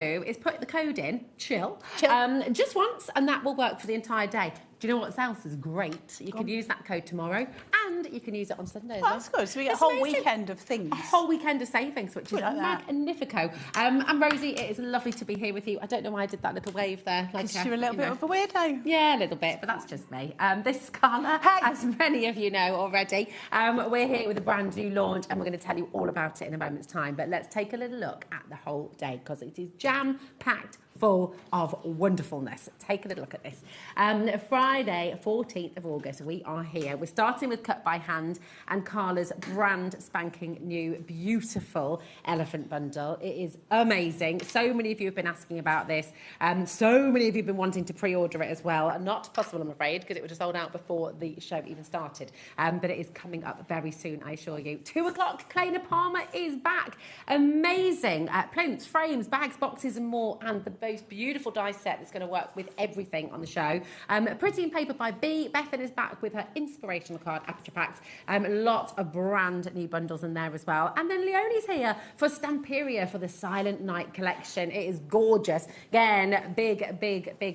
is put the code in, chill, Chill. just once, and that will work for the entire day. Do you know what else is great? You can use that code tomorrow, and you can use it on Sunday as well. That's good. So we get a whole weekend of things. A whole weekend of savings, which is magnifico. And Rosie, it is lovely to be here with you. I don't know why I did that little wave there. Like you're a little bit of a weirdo. Yeah, a little bit, but that's just me. This is Carla, as many of you know already. We're here with a brand new launch, and we're going to tell you all about it in a moment's time. But let's take a little look at the whole day, because it is jam-packed full of wonderfulness. Take a little look at this. Friday, 14th of August, we are here. We're starting with Cut by Hand and Carla's brand spanking new, beautiful elephant bundle. It is amazing. So many of you have been asking about this. So many of you have been wanting to pre-order it as well. Not possible, I'm afraid, because it would have sold out before the show even started. But it is coming up very soon, I assure you. 2 o'clock, Kleiner Palmer is back. Amazing. Plinths, frames, bags, boxes and more. And the most beautiful die set that's going to work with everything on the show. Pretty in Paper by B. Bethan is back with her inspirational card, Aperture Packs. A lot of brand new bundles in there as well. And then Leonie's here for Stamperia for the Silent Night collection. It is gorgeous. Again, big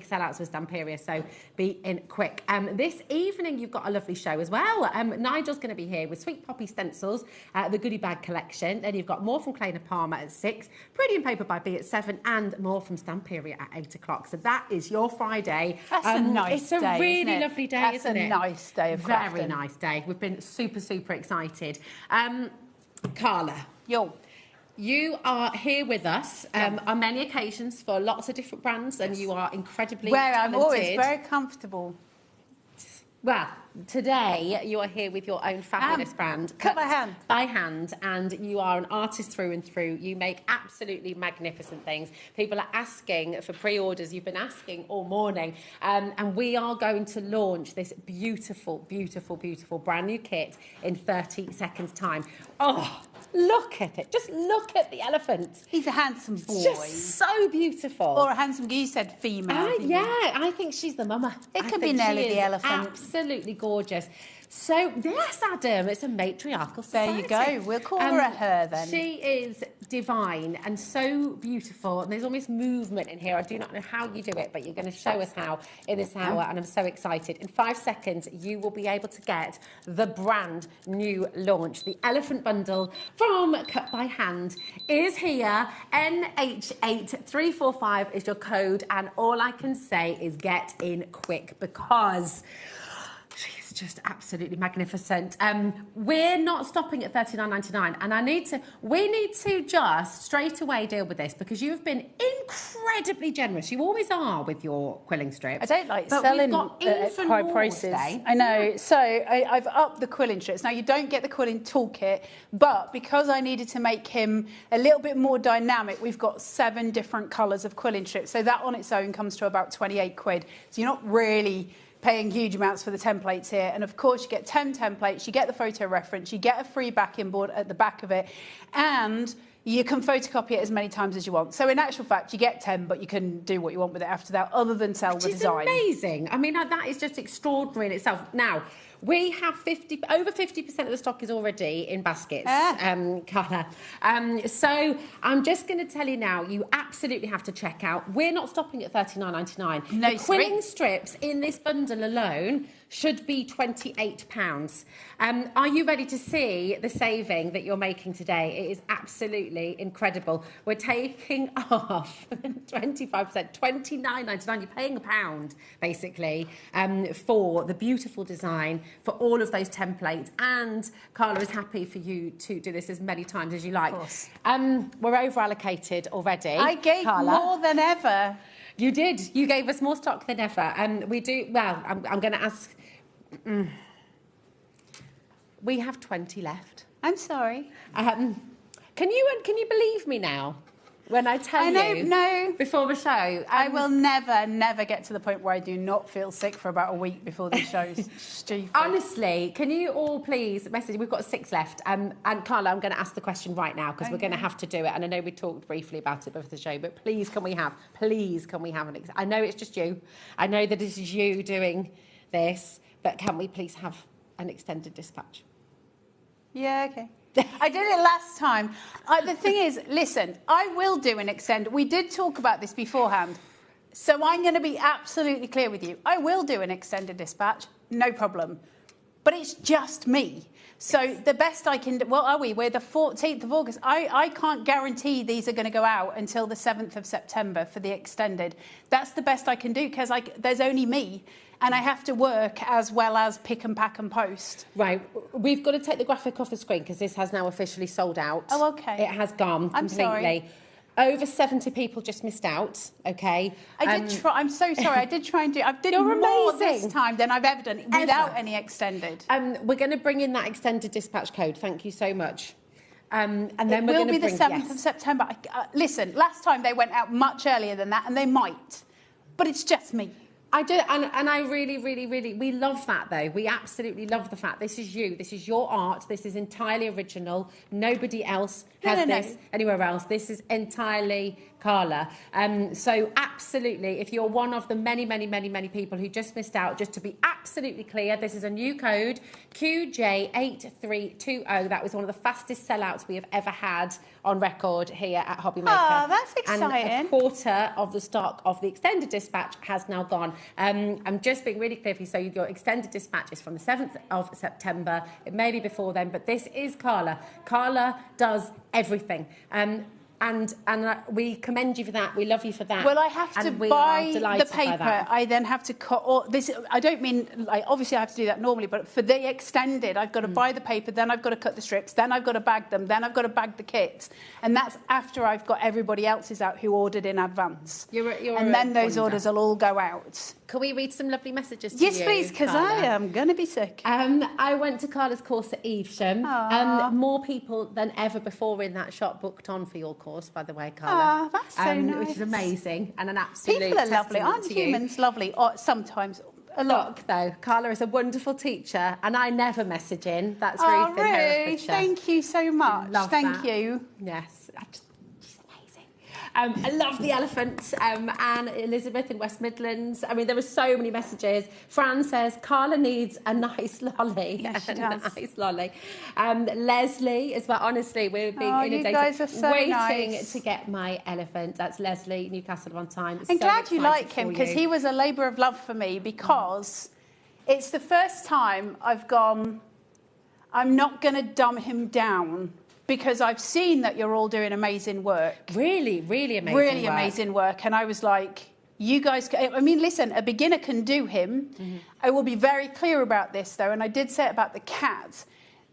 sellouts with Stamperia, so be in quick. This evening, you've got a lovely show as well. Nigel's going to be here with Sweet Poppy stencils, the goodie bag collection. Then you've got more from Kleiner Palmer at 6, Pretty in Paper by B at 7, and more from Stamperia at 8 o'clock. So that is your Friday. That's a nice day. It's a really lovely day, isn't it? That's a nice day of crafting. Very nice day. We've been super excited. Carla. Yo. You are here with us on many occasions for lots of different brands, and you are incredibly talented. I'm always very comfortable. Well, today you are here with your own fabulous brand. Cut by Hand. By hand, and you are an artist through and through. You make absolutely magnificent things. People are asking for pre-orders. You've been asking all morning. And we are going to launch this beautiful brand new kit in 30 seconds time. Oh, look at it. Just look at the elephant. He's a handsome boy. Just so beautiful. Or a handsome, you said female. Yeah, I think she's the mama. It could be Nelly the elephant. Absolutely gorgeous. So, yes, Adam, it's a matriarchal society. There you go. We'll call her a her then. She is divine and so beautiful. And there's almost movement in here. I do not know how you do it, but you're going to show us how in this hour. And I'm so excited. In 5 seconds, you will be able to get the brand new launch. The Elephant Bundle from Cut by Hand is here. NH8345 is your code. And all I can say is get in quick, because she's just absolutely magnificent. We're not stopping at $39.99, and we need to just straight away deal with this, because you've been incredibly generous. You always are with your quilling strips. I don't like selling at high prices. Today. I know. So I've upped the quilling strips. Now, you don't get the quilling toolkit, but because I needed to make him a little bit more dynamic, we've got 7 different colours of quilling strips. So that on its own comes to about 28 quid. So you're not really paying huge amounts for the templates here. And of course, you get 10 templates, you get the photo reference, you get a free backing board at the back of it, and you can photocopy it as many times as you want. So in actual fact, you get 10, but you can do what you want with it after that, other than sell the design. Which is amazing. I mean, that is just extraordinary in itself. Now, we have over 50% of the stock is already in baskets, Carla. So I'm just going to tell you now, you absolutely have to check out. We're not stopping at $39.99. No, the quilling strips in this bundle alone should be £28. Are you ready to see the saving that you're making today? It is absolutely incredible. We're taking off 25%, £29.99. You're paying £1, basically, for the beautiful design, for all of those templates. And Carla is happy for you to do this as many times as you like. Of course. We're over-allocated already. I gave Carla. more than ever. You did. You gave us more stock than ever. And we do, well, I'm going to ask... We have 20 left. I'm sorry. Can you believe me now when I tell you no. before the show? I will never get to the point where I do not feel sick for about a week before the show's stupid. Honestly, can you all please message? We've got 6 left. And Carla, I'm going to ask the question right now, because we're going to have to do it. And I know we talked briefly about it before the show, but please can we have an... I know it's just you. I know that it is you doing this, but can we please have an extended dispatch? Yeah, okay. I did it last time. The thing is, listen, I will do an extended. We did talk about this beforehand. So I'm going to be absolutely clear with you. I will do an extended dispatch, no problem. But it's just me. So the best I can do, what are we? We're the 14th of August. I can't guarantee these are going to go out until the 7th of September for the extended. That's the best I can do because there's only me and I have to work as well as pick and pack and post. Right. We've got to take the graphic off the screen because this has now officially sold out. Oh, okay. It has gone completely. I'm sorry. Over 70 people just missed out, okay? I did try. I'm so sorry. I did try and do. I did You're more amazing. this time than I've ever done without any extended. We're going to bring in that extended dispatch code. Thank you so much. And then it we're will going be to the bring 7th of September. Listen, last time they went out much earlier than that, and they might, but it's just me. I do, and I really, really, really, we love that though. We absolutely love the fact this is you, this is your art, this is entirely original. Nobody else has this anywhere else. This is entirely Carla. So absolutely, if you're one of the many, many, many, many people who just missed out, just to be absolutely clear, this is a new code, QJ8320. That was one of the fastest sellouts we have ever had on record here at HobbyMaker. Oh, that's exciting. And a quarter of the stock of the extended dispatch has now gone. I'm just being really clear for you. So your extended dispatch is from the 7th of September. It may be before then, but this is Carla. Carla does everything. And we commend you for that. We love you for that. Well, I have to buy the paper. I then have to cut all this. I don't mean like obviously I have to do that normally, but for the extended, I've got to buy the paper, then I've got to cut the strips, then I've got to bag them, then I've got to bag the kits, and that's after I've got everybody else's out who ordered in advance. And then those orders will all go out. Can we read some lovely messages to yes, you? Yes, please, because I am going to be sick. I went to Carla's course at Evesham. More people than ever before in that shop booked on for your course, by the way, Carla. That's so nice. Which is amazing and an absolute People are lovely. Aren't humans lovely? Sometimes. A lot. Look, though, Carla is a wonderful teacher, and I never message in. That's Ruth in Herefordshire. Thank you so much. Thank you. Yes. She's amazing. I love the elephant. And Elizabeth in West Midlands. I mean, there were so many messages. Fran says, Carla needs a nice lolly. Yes, she does. A nice lolly. Leslie as well. Honestly, we're being inundated. You guys are so waiting nice. to get my elephant. That's Leslie, Newcastle upon Tyne. I'm glad you like him because he was a labour of love for me because it's the first time I've gone, I'm not going to dumb him down because I've seen that you're all doing amazing work. Really, really amazing Really work. amazing work. And I was like, you guys, I mean, listen, a beginner can do him. I will be very clear about this, though, and I did say it about the cat.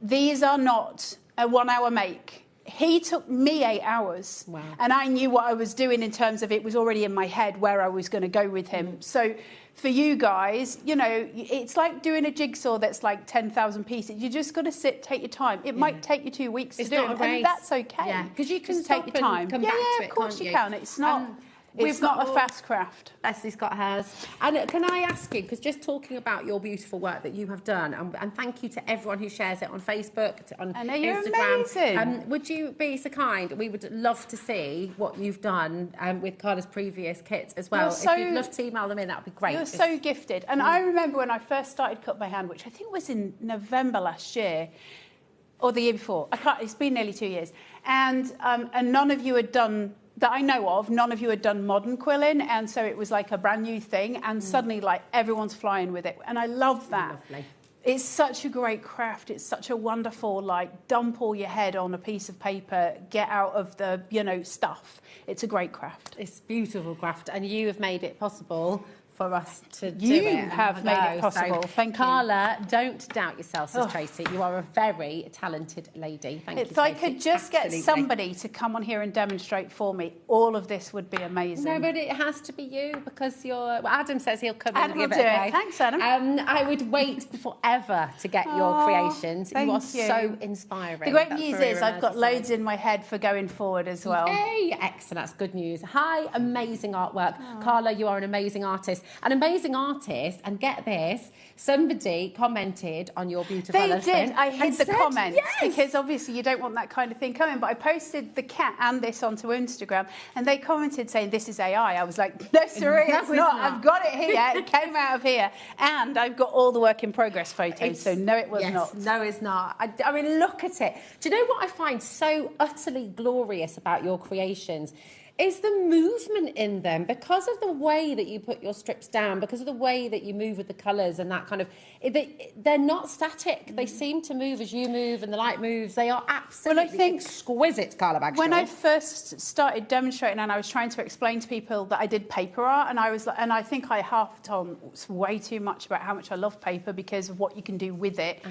These are not a 1 hour make. He took me 8 hours. Wow. And I knew what I was doing in terms of it was already in my head where I was going to go with him. So for you guys, you know, it's like doing a jigsaw that's like 10,000 pieces. You just got to sit, take your time. It might take you 2 weeks to do it, and that's okay. Yeah, because you can just take your time. Come back to it, of course can't you can. It's not. It's not a fast craft. Leslie's got hers. And can I ask you, because just talking about your beautiful work that you have done, and thank you to everyone who shares it on Facebook, on I know, you're Instagram. amazing. Would you be so kind? We would love to see what you've done with Carla's previous kits as well. If you'd love to email them in, that would be great. You're so gifted. And I remember when I first started Cut by Hand, which I think was in November last year, or the year before. It's been nearly 2 years. And none of you had done... that I know of, none of you had done modern quilling, and so it was like a brand new thing, and suddenly like everyone's flying with it, and I love that. Lovely. It's such a great craft. It's such a wonderful, like, dump all your head on a piece of paper, get out of the, stuff. It's a great craft. It's beautiful craft, and you have made it possible for us to do You it. have made it possible. Thank you. Carla, don't doubt yourself, says Tracy. You are a very talented lady. Thank you, If I Tracy. could just Absolutely. get somebody to come on here and demonstrate for me, all of this would be amazing. No, but it has to be you because you're... Well, Adam says he'll come Adam and give will it do a it. go. Thanks, Adam. I would wait forever to get your creations. Thank you are you. so inspiring. The great That's news Maria is I've got Ramirez's loads in my head for going forward as well. Yay! Excellent. That's good news. Hi, amazing artwork. Carla, you are an amazing artist. an amazing artist, and get this, somebody commented on your beautiful They elephant. did. I hid the said, comments yes. because obviously you don't want that kind of thing coming. But I posted the cat and this onto Instagram, and they commented saying, "This is AI." I was like, "No, sorry, No, it's it's not. not. I've got it here. It came out of here, and I've got all the work in progress photos." So no, it was not. No, it's not. I mean, look at it. Do you know what I find so utterly glorious about your creations? Is the movement in them, because of the way that you put your strips down, because of the way that you move with the colours and that kind of, they're not static. They seem to move as you move and the light moves. They are absolutely exquisite, Carla Bagshaw. When I first started demonstrating and I was trying to explain to people that I did paper art, and I think I harped on way too much about how much I love paper because of what you can do with it.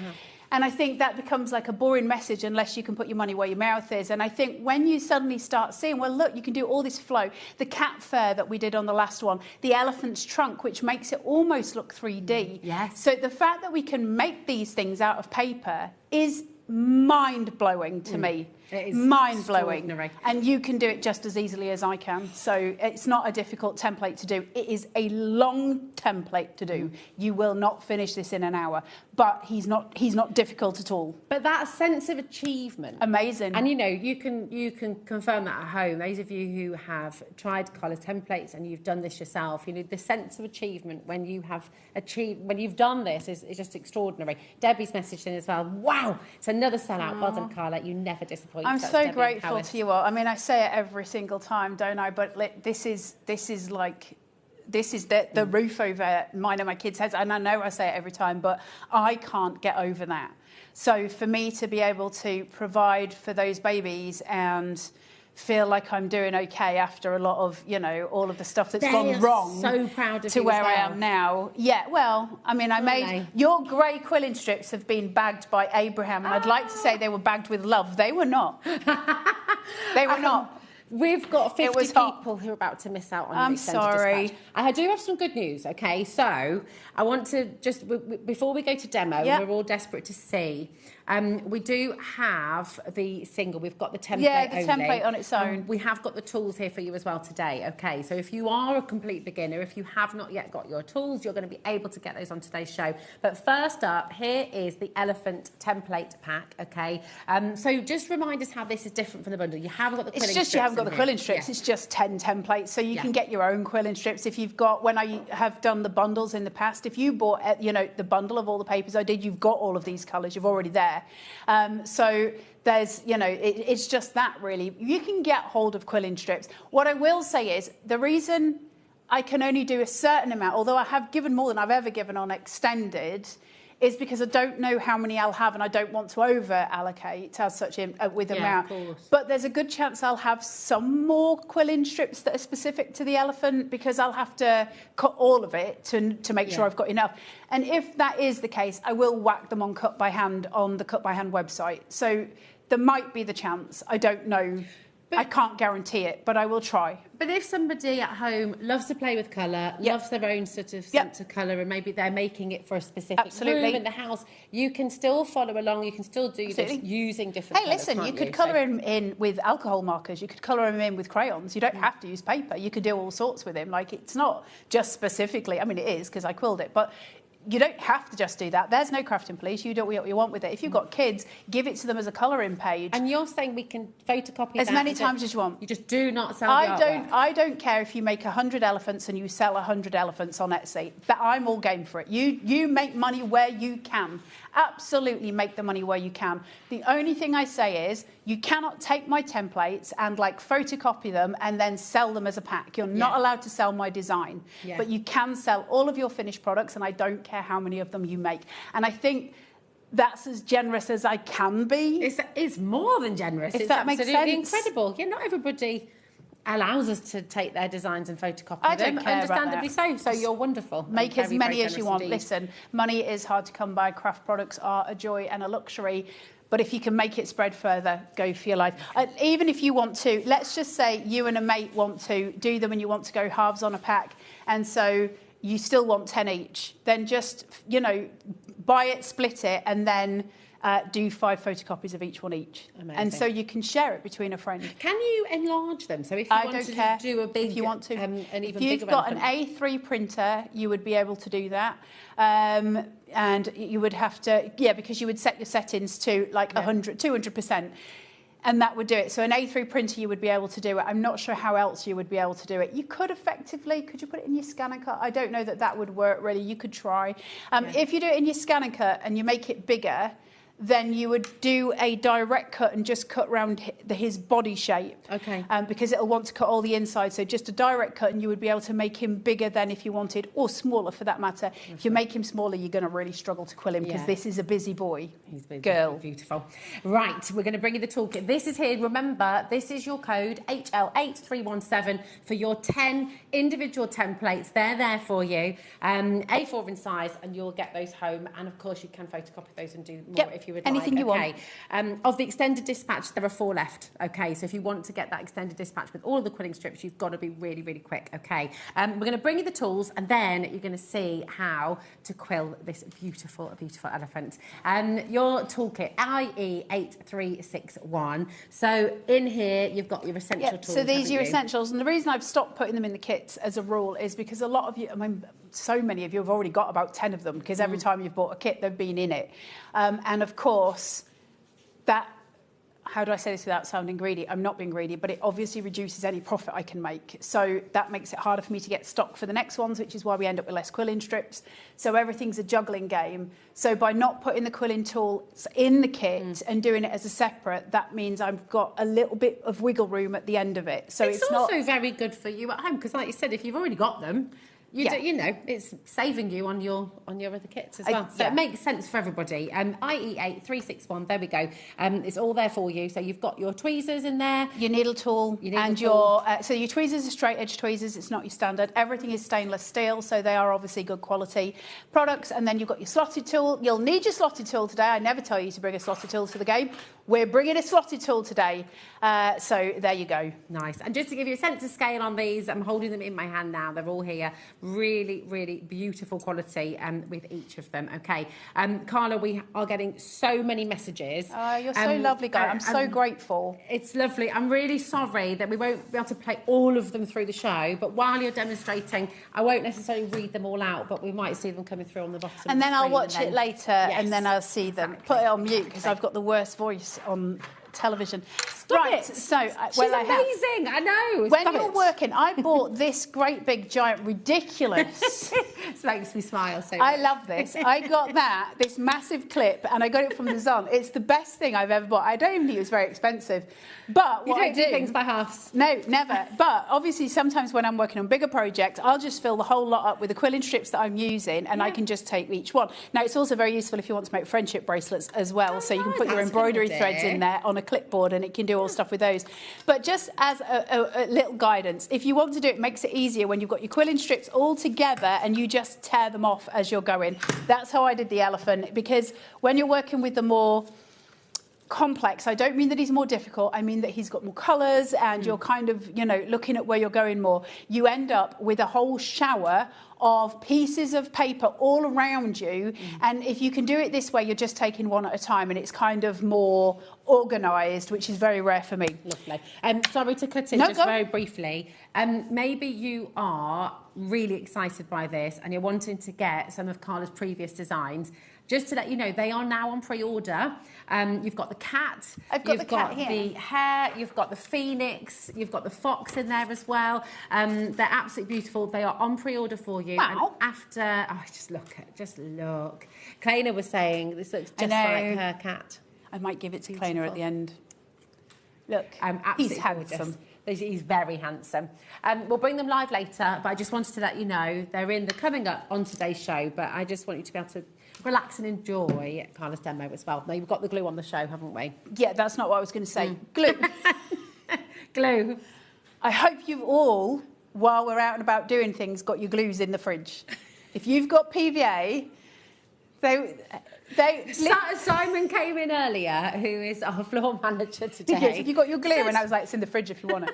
And I think that becomes like a boring message unless you can put your money where your mouth is. And I think when you suddenly start seeing, well, look, you can do all this flow, the cat fur that we did on the last one, the elephant's trunk, which makes it almost look 3D. Yes. So the fact that we can make these things out of paper is mind-blowing to me. It is mind-blowing. extraordinary. And you can do it just as easily as I can. So it's not a difficult template to do. It is a long template to do. You will not finish this in an hour. But he's not difficult at all. But that sense of achievement. Amazing. And, you know, you can confirm that at home. Those of you who have tried colour templates and you've done this yourself, you know, the sense of achievement when you have achieved, when you've done this is just extraordinary. Debbie's messaged in as well. Wow, it's another sellout. Well done, Carla. You never disappoint. I'm That's so Debbie grateful Powis. to you all. I mean, I say it every single time, don't I? But this is the roof over mine and my kids' heads. And I know I say it every time, but I can't get over that. So for me to be able to provide for those babies and feel like I'm doing okay after a lot of, you know, all of the stuff that's gone wrong. So proud of to you where as I well. am now. Yeah, well, I mean, your grey quilling strips have been bagged by Abraham, and I'd like to say they were bagged with love. They were not. They were not. We've got 50 was hot. people who are about to miss out on I'm your extended sorry. dispatch. I do have some good news, okay? So I want to just, before we go to demo, Yep. we're all desperate to see. We do have the single. We've got the template Yeah, the only. template on its own. We have got the tools here for you as well today, okay? So if you are a complete beginner, if you have not yet got your tools, you're going to be able to get those on today's show. But first up, here is the elephant template pack, okay? So just remind us how this is different from the bundle. You haven't got the quilling It's just strips you haven't got in the here. quilling strips. Yeah. It's just 10 templates. So you can get your own quilling strips. If you've got, when I have done the bundles in the past, if you bought, you know, the bundle of all the papers I did, you've got all of these colours. You're already there. So there's, you know, it's just that really. You can get hold of quilling strips. What I will say is the reason I can only do a certain amount, although I have given more than I've ever given on extended, is because I don't know how many I'll have and I don't want to over allocate as such with amount. Of course. But there's a good chance I'll have some more quilling strips that are specific to the elephant because I'll have to cut all of it to make sure I've got enough. And if that is the case, I will whack them on Cut by Hand on the Cut by Hand website. So there might be the chance. I don't know. I can't guarantee it, but I will try. But if somebody at home loves to play with colour, loves their own sort of sense of colour, and maybe they're making it for a specific room in the house, you can still follow along. You can still do this using different Hey, colours, listen, you can't could colour him in with alcohol markers. You could colour him in with crayons. You don't have to use paper. You could do all sorts with him. Like, it's not just specifically, I mean, it is because I quilled it, but you don't have to just do that. There's no crafting police. You do what you want with it. If you've got kids, give it to them as a colouring page. And you're saying we can photocopy as many times as you want. You just do not sell the artwork. I don't care if you make 100 elephants and you sell 100 elephants on Etsy. That I'm all game for it. You make money where you can. Absolutely make the money where you can. The only thing I say is you cannot take my templates and like photocopy them and then sell them as a pack. You're not allowed to sell my design, but you can sell all of your finished products, and I don't care how many of them you make. And I think that's as generous as I can be. It's more than generous. If that makes sense. Incredible. Yeah, not everybody allows us to take their designs and photocopy I them. don't care Understandably about that. so you're wonderful. Make as Very, many very as you generous want. indeed. Listen, money is hard to come by. Craft products are a joy and a luxury. But if you can make it spread further, go for your life. Even if you want to, let's just say you and a mate want to do them and you want to go halves on a pack. And so you still want 10 each. Then just, you know, buy it, split it, and then do 5 photocopies of each one each. Amazing. And so you can share it between a friend. Can you enlarge them? So if you wanted to do a big, if you want to. an even if you've bigger got elephant. an A3 printer, you would be able to do that. And you would have to, because you would set your settings to like 100, 200%. And that would do it. So an A3 printer, you would be able to do it. I'm not sure how else you would be able to do it. You could could you put it in your scanner cut? I don't know that would work really. You could try. If you do it in your scanner cut and you make it bigger, then you would do a direct cut and just cut around his body shape. Okay. Because it'll want to cut all the inside. So just a direct cut and you would be able to make him bigger than if you wanted, or smaller for that matter. If you make him smaller, you're going to really struggle to quill him because this is a busy boy. He's busy. Girl. Beautiful. Right, we're going to bring you the toolkit. This is here. Remember, this is your code, HL8317, for your 10 individual templates. They're there for you. A4 in size, and you'll get those home. And of course, you can photocopy those and do more if you would anything you want. Of the extended dispatch, there are 4 left. Okay, so if you want to get that extended dispatch with all of the quilling strips, you've got to be really, really quick. Okay, we're going to bring you the tools, and then you're going to see how to quill this beautiful, beautiful elephant. Your toolkit, IE8361. So in here, you've got your essential tools. So these are your essentials, and the reason I've stopped putting them in the kits as a rule is because a lot of you, so many of you have already got about 10 of them, because every time you've bought a kit, they've been in it. And of course, that, how do I say this without sounding greedy? I'm not being greedy, but it obviously reduces any profit I can make. So that makes it harder for me to get stock for the next ones, which is why we end up with less quilling strips. So everything's a juggling game. So by not putting the quilling tool in the kit and doing it as a separate, that means I've got a little bit of wiggle room at the end of it. So it's also not very good for you at home, because like you said, if you've already got them, you know, it's saving you on your other kits as well. So it makes sense for everybody. IE8361, there we go. It's all there for you. So you've got your tweezers in there. Your needle tool and your... so your tweezers are straight edge tweezers. It's not your standard. Everything is stainless steel, so they are obviously good quality products. And then you've got your slotted tool. You'll need your slotted tool today. I never tell you to bring a slotted tool to the game. We're bringing a slotted tool today. So there you go. Nice. And just to give you a sense of scale on these, I'm holding them in my hand now. They're all here. Really, really beautiful quality with each of them. Okay. Carla, we are getting so many messages. Oh, you're so lovely, guy. I'm so grateful. It's lovely. I'm really sorry that we won't be able to play all of them through the show, but while you're demonstrating, I won't necessarily read them all out, but we might see them coming through on the bottom. And then I'll watch it later, and then I'll see them. Exactly. Put it on mute, because I've got the worst voice on television. Stop it. So, she's amazing. I know. When you're working, I bought this great big giant ridiculous. This makes me smile so much. I love this. I got this massive clip, and I got it from the Zon. It's the best thing I've ever bought. I don't even think it was very expensive. But what you don't do things by halves. No, never. But obviously, sometimes when I'm working on bigger projects, I'll just fill the whole lot up with the quilling strips that I'm using, and I can just take each one. Now, it's also very useful if you want to make friendship bracelets as well. So you can put your embroidery threads in there on a clipboard, and it can do all stuff with those. But just as a little guidance, if you want to do it, it makes it easier when you've got your quilling strips all together and you just tear them off as you're going. That's how I did the elephant, because when you're working with the more complex, I don't mean that he's more difficult, I mean that he's got more colours and you're kind of, you know, looking at where you're going more. You end up with a whole shower of pieces of paper all around you, and if you can do it this way, you're just taking one at a time, and it's kind of more organised, which is very rare for me. Lovely. Sorry to cut in very briefly. Maybe you are really excited by this and you're wanting to get some of Carla's previous designs. Just to let you know, they are now on pre-order. You've got the cat, you've got the hare, you've got the phoenix, you've got the fox in there as well. They're absolutely beautiful. They are on pre-order for you. Wow. And after, just look. Kleina was saying this looks just like her cat. I might give it to Kleina at the end. Look, he's handsome. Gorgeous. He's very handsome. We'll bring them live later, but I just wanted to let you know they're coming up on today's show, but I just want you to be able to relax and enjoy Carla's demo as well. Now, we've got the glue on the show, haven't we? Yeah, that's not what I was going to say. Glue. Glue. I hope you've all, while we're out and about doing things, got your glues in the fridge. If you've got PVA, Simon came in earlier, who is our floor manager today. Yes, if you got your glue, and I was like, it's in the fridge if you want it.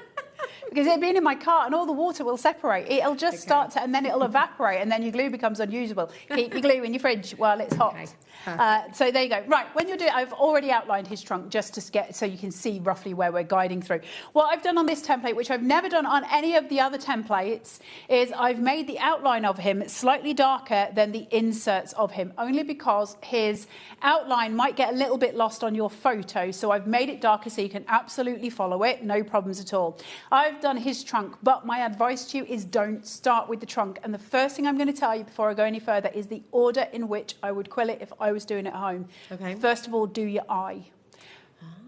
because it'll be in my cart and all the water will separate. It'll just start to, and then it'll evaporate, and then your glue becomes unusable. Keep your glue in your fridge while it's hot. So there you go. Right, when you're doing, I've already outlined his trunk just to get so you can see roughly where we're guiding through. What I've done on this template, which I've never done on any of the other templates, is I've made the outline of him slightly darker than the inserts of him, only because his outline might get a little bit lost on your photo. So I've made it darker so you can absolutely follow it, no problems at all. I've done his trunk, but my advice to you is don't start with the trunk. And the first thing I'm going to tell you before I go any further is the order in which I would quill it if I was doing it at home. Okay. First of all, do your eye.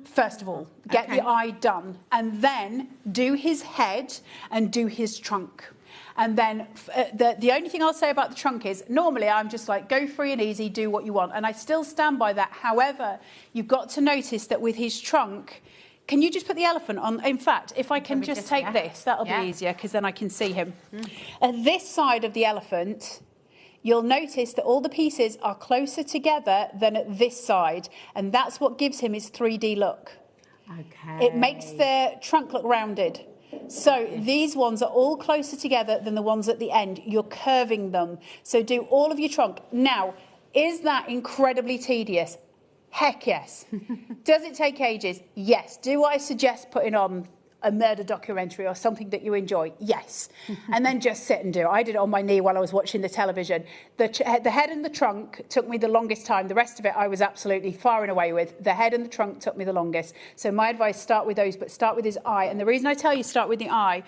First of all, get the eye done, and then do his head and do his trunk. And then the only thing I'll say about the trunk is normally I'm just like, go free and easy, do what you want. And I still stand by that. However, you've got to notice that with his trunk, can you just put the elephant on? In fact, if I can just take this, that'll be easier because then I can see him. At this side of the elephant, you'll notice that all the pieces are closer together than at this side. And that's what gives him his 3D look. Okay. It makes the trunk look rounded. So these ones are all closer together than the ones at the end. You're curving them. So do all of your trunk. Now, is that incredibly tedious? Heck yes. Does it take ages? Yes. Do I suggest putting on a murder documentary or something that you enjoy? Yes. And then just sit and do it. I did it on my knee while I was watching the television. The head and the trunk took me the longest time. The rest of it I was absolutely far and away with. The head and the trunk took me the longest. So my advice, start with those, but start with his eye. And the reason I tell you start with the eye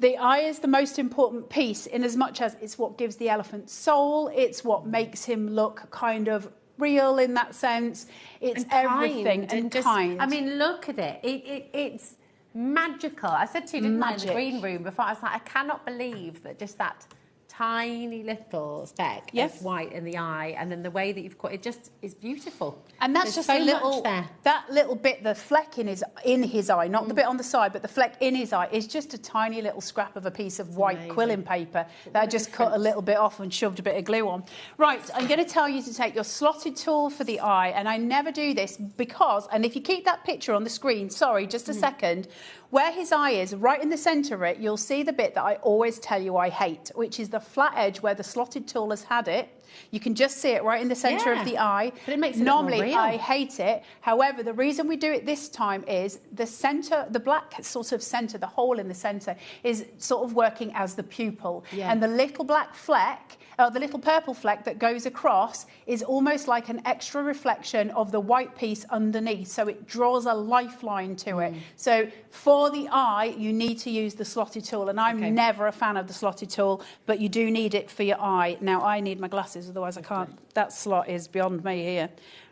is the most important piece in as much as it's what gives the elephant soul. It's what makes him look kind of real in that sense. It's everything and kind. I mean, look at it. It's magical. I said to you, didn't I, in the green room before, I was like, I cannot believe that just that tiny little speck of white in the eye, and then the way that you've cut it just is beautiful. And that's just so a little that little bit, the fleck in his eye, not the bit on the side, but the fleck in his eye is just a tiny little scrap of a piece of white quilling paper that I just cut a little bit off and shoved a bit of glue on. Right, I'm going to tell you to take your slotted tool for the eye, and I never do this because, and if you keep that picture on the screen, sorry, just a second, where his eye is, right in the centre of it, you'll see the bit that I always tell you I hate, which is the flat edge where the slotted tool has had it. You can just see it right in the centre of the eye. But it makes it normally look more real. I hate it. However, the reason we do it this time is the centre, the black sort of centre, the hole in the centre, is sort of working as the pupil. And the little black fleck, or the little purple fleck that goes across, is almost like an extra reflection of the white piece underneath. So it draws a lifeline to it. So for the eye, you need to use the slotted tool. And I'm never a fan of the slotted tool, but you do need it for your eye. Now, I need my glasses, otherwise I can't. That slot is beyond me here.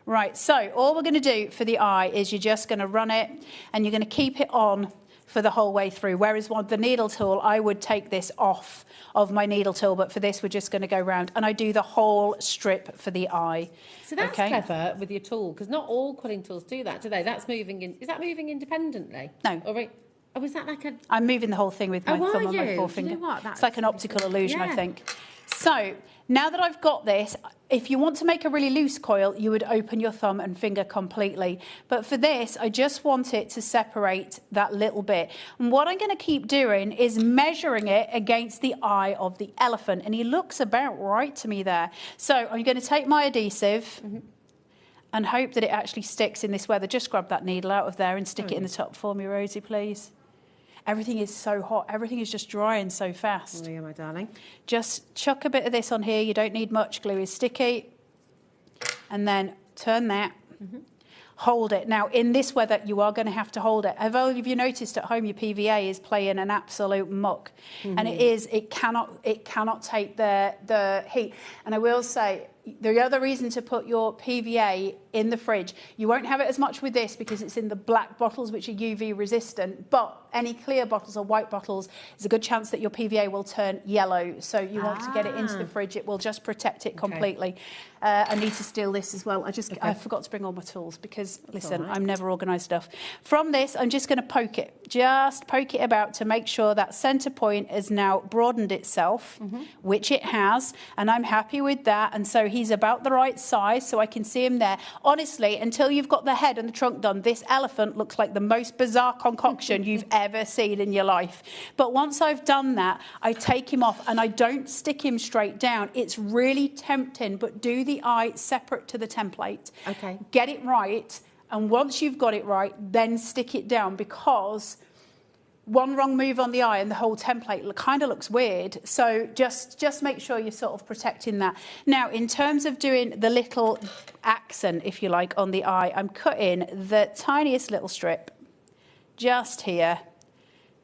Right, so all we're going to do for the eye is you're just going to run it, and you're going to keep it on for the whole way through. Whereas with the needle tool, I would take this off of my needle tool, but for this, we're just going to go round. And I do the whole strip for the eye. So that's clever with your tool, because not all quilling tools do that, do they? That's moving in. Is that moving independently? No. Or is that like a... I'm moving the whole thing with my thumb on my forefinger. You know what? It's like an optical illusion, I think. So now that I've got this, if you want to make a really loose coil, you would open your thumb and finger completely. But for this, I just want it to separate that little bit. And what I'm going to keep doing is measuring it against the eye of the elephant. And he looks about right to me there. So I'm going to take my adhesive and hope that it actually sticks in this weather. Just grab that needle out of there and stick it in the top for me, Rosie, please. Everything is so hot. Everything is just drying so fast. Oh, yeah, my darling. Just chuck a bit of this on here. You don't need much. Glue is sticky. And then turn that. Hold it. Now, in this weather, you are going to have to hold it. Have all of you noticed at home your PVA is playing an absolute muck? And it cannot take the heat. And I will say, the other reason to put your PVA in the fridge, you won't have it as much with this because it's in the black bottles, which are UV resistant, but any clear bottles or white bottles, there's a good chance that your PVA will turn yellow. So you want to get it into the fridge. It will just protect it completely. I need to steal this as well. I forgot to bring all my tools because, listen, I'm never organised enough. From this, I'm just going to poke it. Just poke it about to make sure that centre point has now broadened itself, which it has, and I'm happy with that. And so he's about the right size, so I can see him there. Honestly, until you've got the head and the trunk done, this elephant looks like the most bizarre concoction you've ever seen in your life. But once I've done that, I take him off and I don't stick him straight down. It's really tempting, but do the eye separate to the template. Okay. Get it right, and once you've got it right, then stick it down, because one wrong move on the eye and the whole template kind of looks weird. So just make sure you're sort of protecting that. Now, in terms of doing the little accent, if you like, on the eye, I'm cutting the tiniest little strip just here.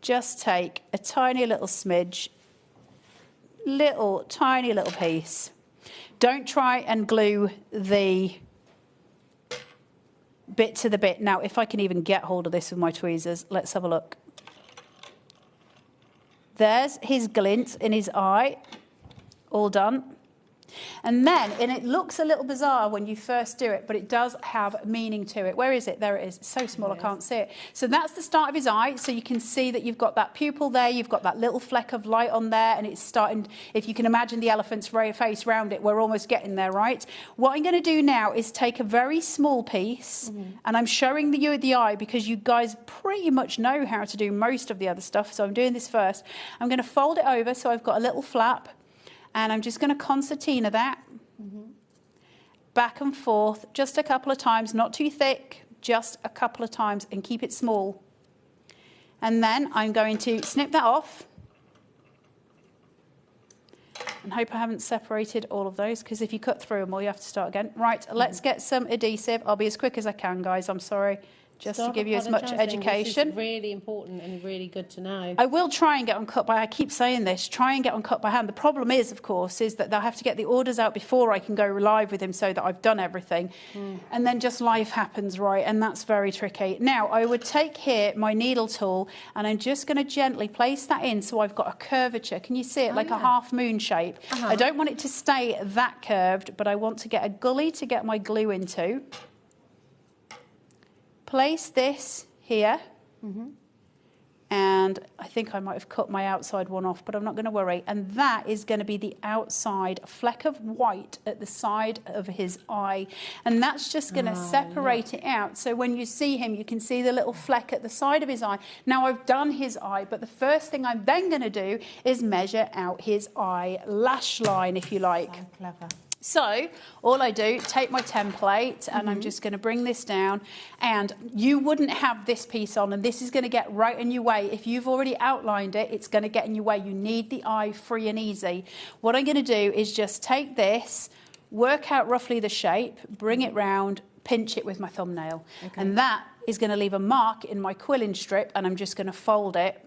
Just take a tiny little smidge, tiny little piece. Don't try and glue the bit to the bit. Now, if I can even get hold of this with my tweezers, let's have a look. There's his glint in his eye, all done. And then, and it looks a little bizarre when you first do it, but it does have meaning to it. Where is it? There it is. It's so small I can't see it. So that's the start of his eye. So you can see that you've got that pupil there, you've got that little fleck of light on there, and it's starting, if you can imagine the elephant's face round it, we're almost getting there, right? What I'm going to do now is take a very small piece, and I'm showing you the eye because you guys pretty much know how to do most of the other stuff. So I'm doing this first. I'm going to fold it over so I've got a little flap. And I'm just going to concertina that, back and forth, just a couple of times, not too thick, just a couple of times, and keep it small. And then I'm going to snip that off. And hope I haven't separated all of those, because if you cut through them all, you have to start again. Right, let's get some adhesive. I'll be as quick as I can, guys, I'm sorry. Just to give you as much education. This is really important and really good to know. I will try and get them cut by, I keep saying this, try and get them cut by hand. The problem is, of course, is that they'll have to get the orders out before I can go live with him so that I've done everything. And then just life happens, right? And that's very tricky. Now, I would take here my needle tool and I'm just going to gently place that in so I've got a curvature. Can you see it? Like a half moon shape. I don't want it to stay that curved, but I want to get a gully to get my glue into. Place this here, and I think I might have cut my outside one off, but I'm not going to worry. And that is going to be the outside fleck of white at the side of his eye. And that's just going to separate it out. So when you see him, you can see the little fleck at the side of his eye. Now, I've done his eye, but the first thing I'm then going to do is measure out his eye lash line, if you like. So clever. So all I do, take my template and I'm just going to bring this down, and you wouldn't have this piece on, and this is going to get right in your way. If you've already outlined it, it's going to get in your way. You need the eye free and easy. What I'm going to do is just take this, work out roughly the shape, bring it round, pinch it with my thumbnail. And that is going to leave a mark in my quilling strip, and I'm just going to fold it.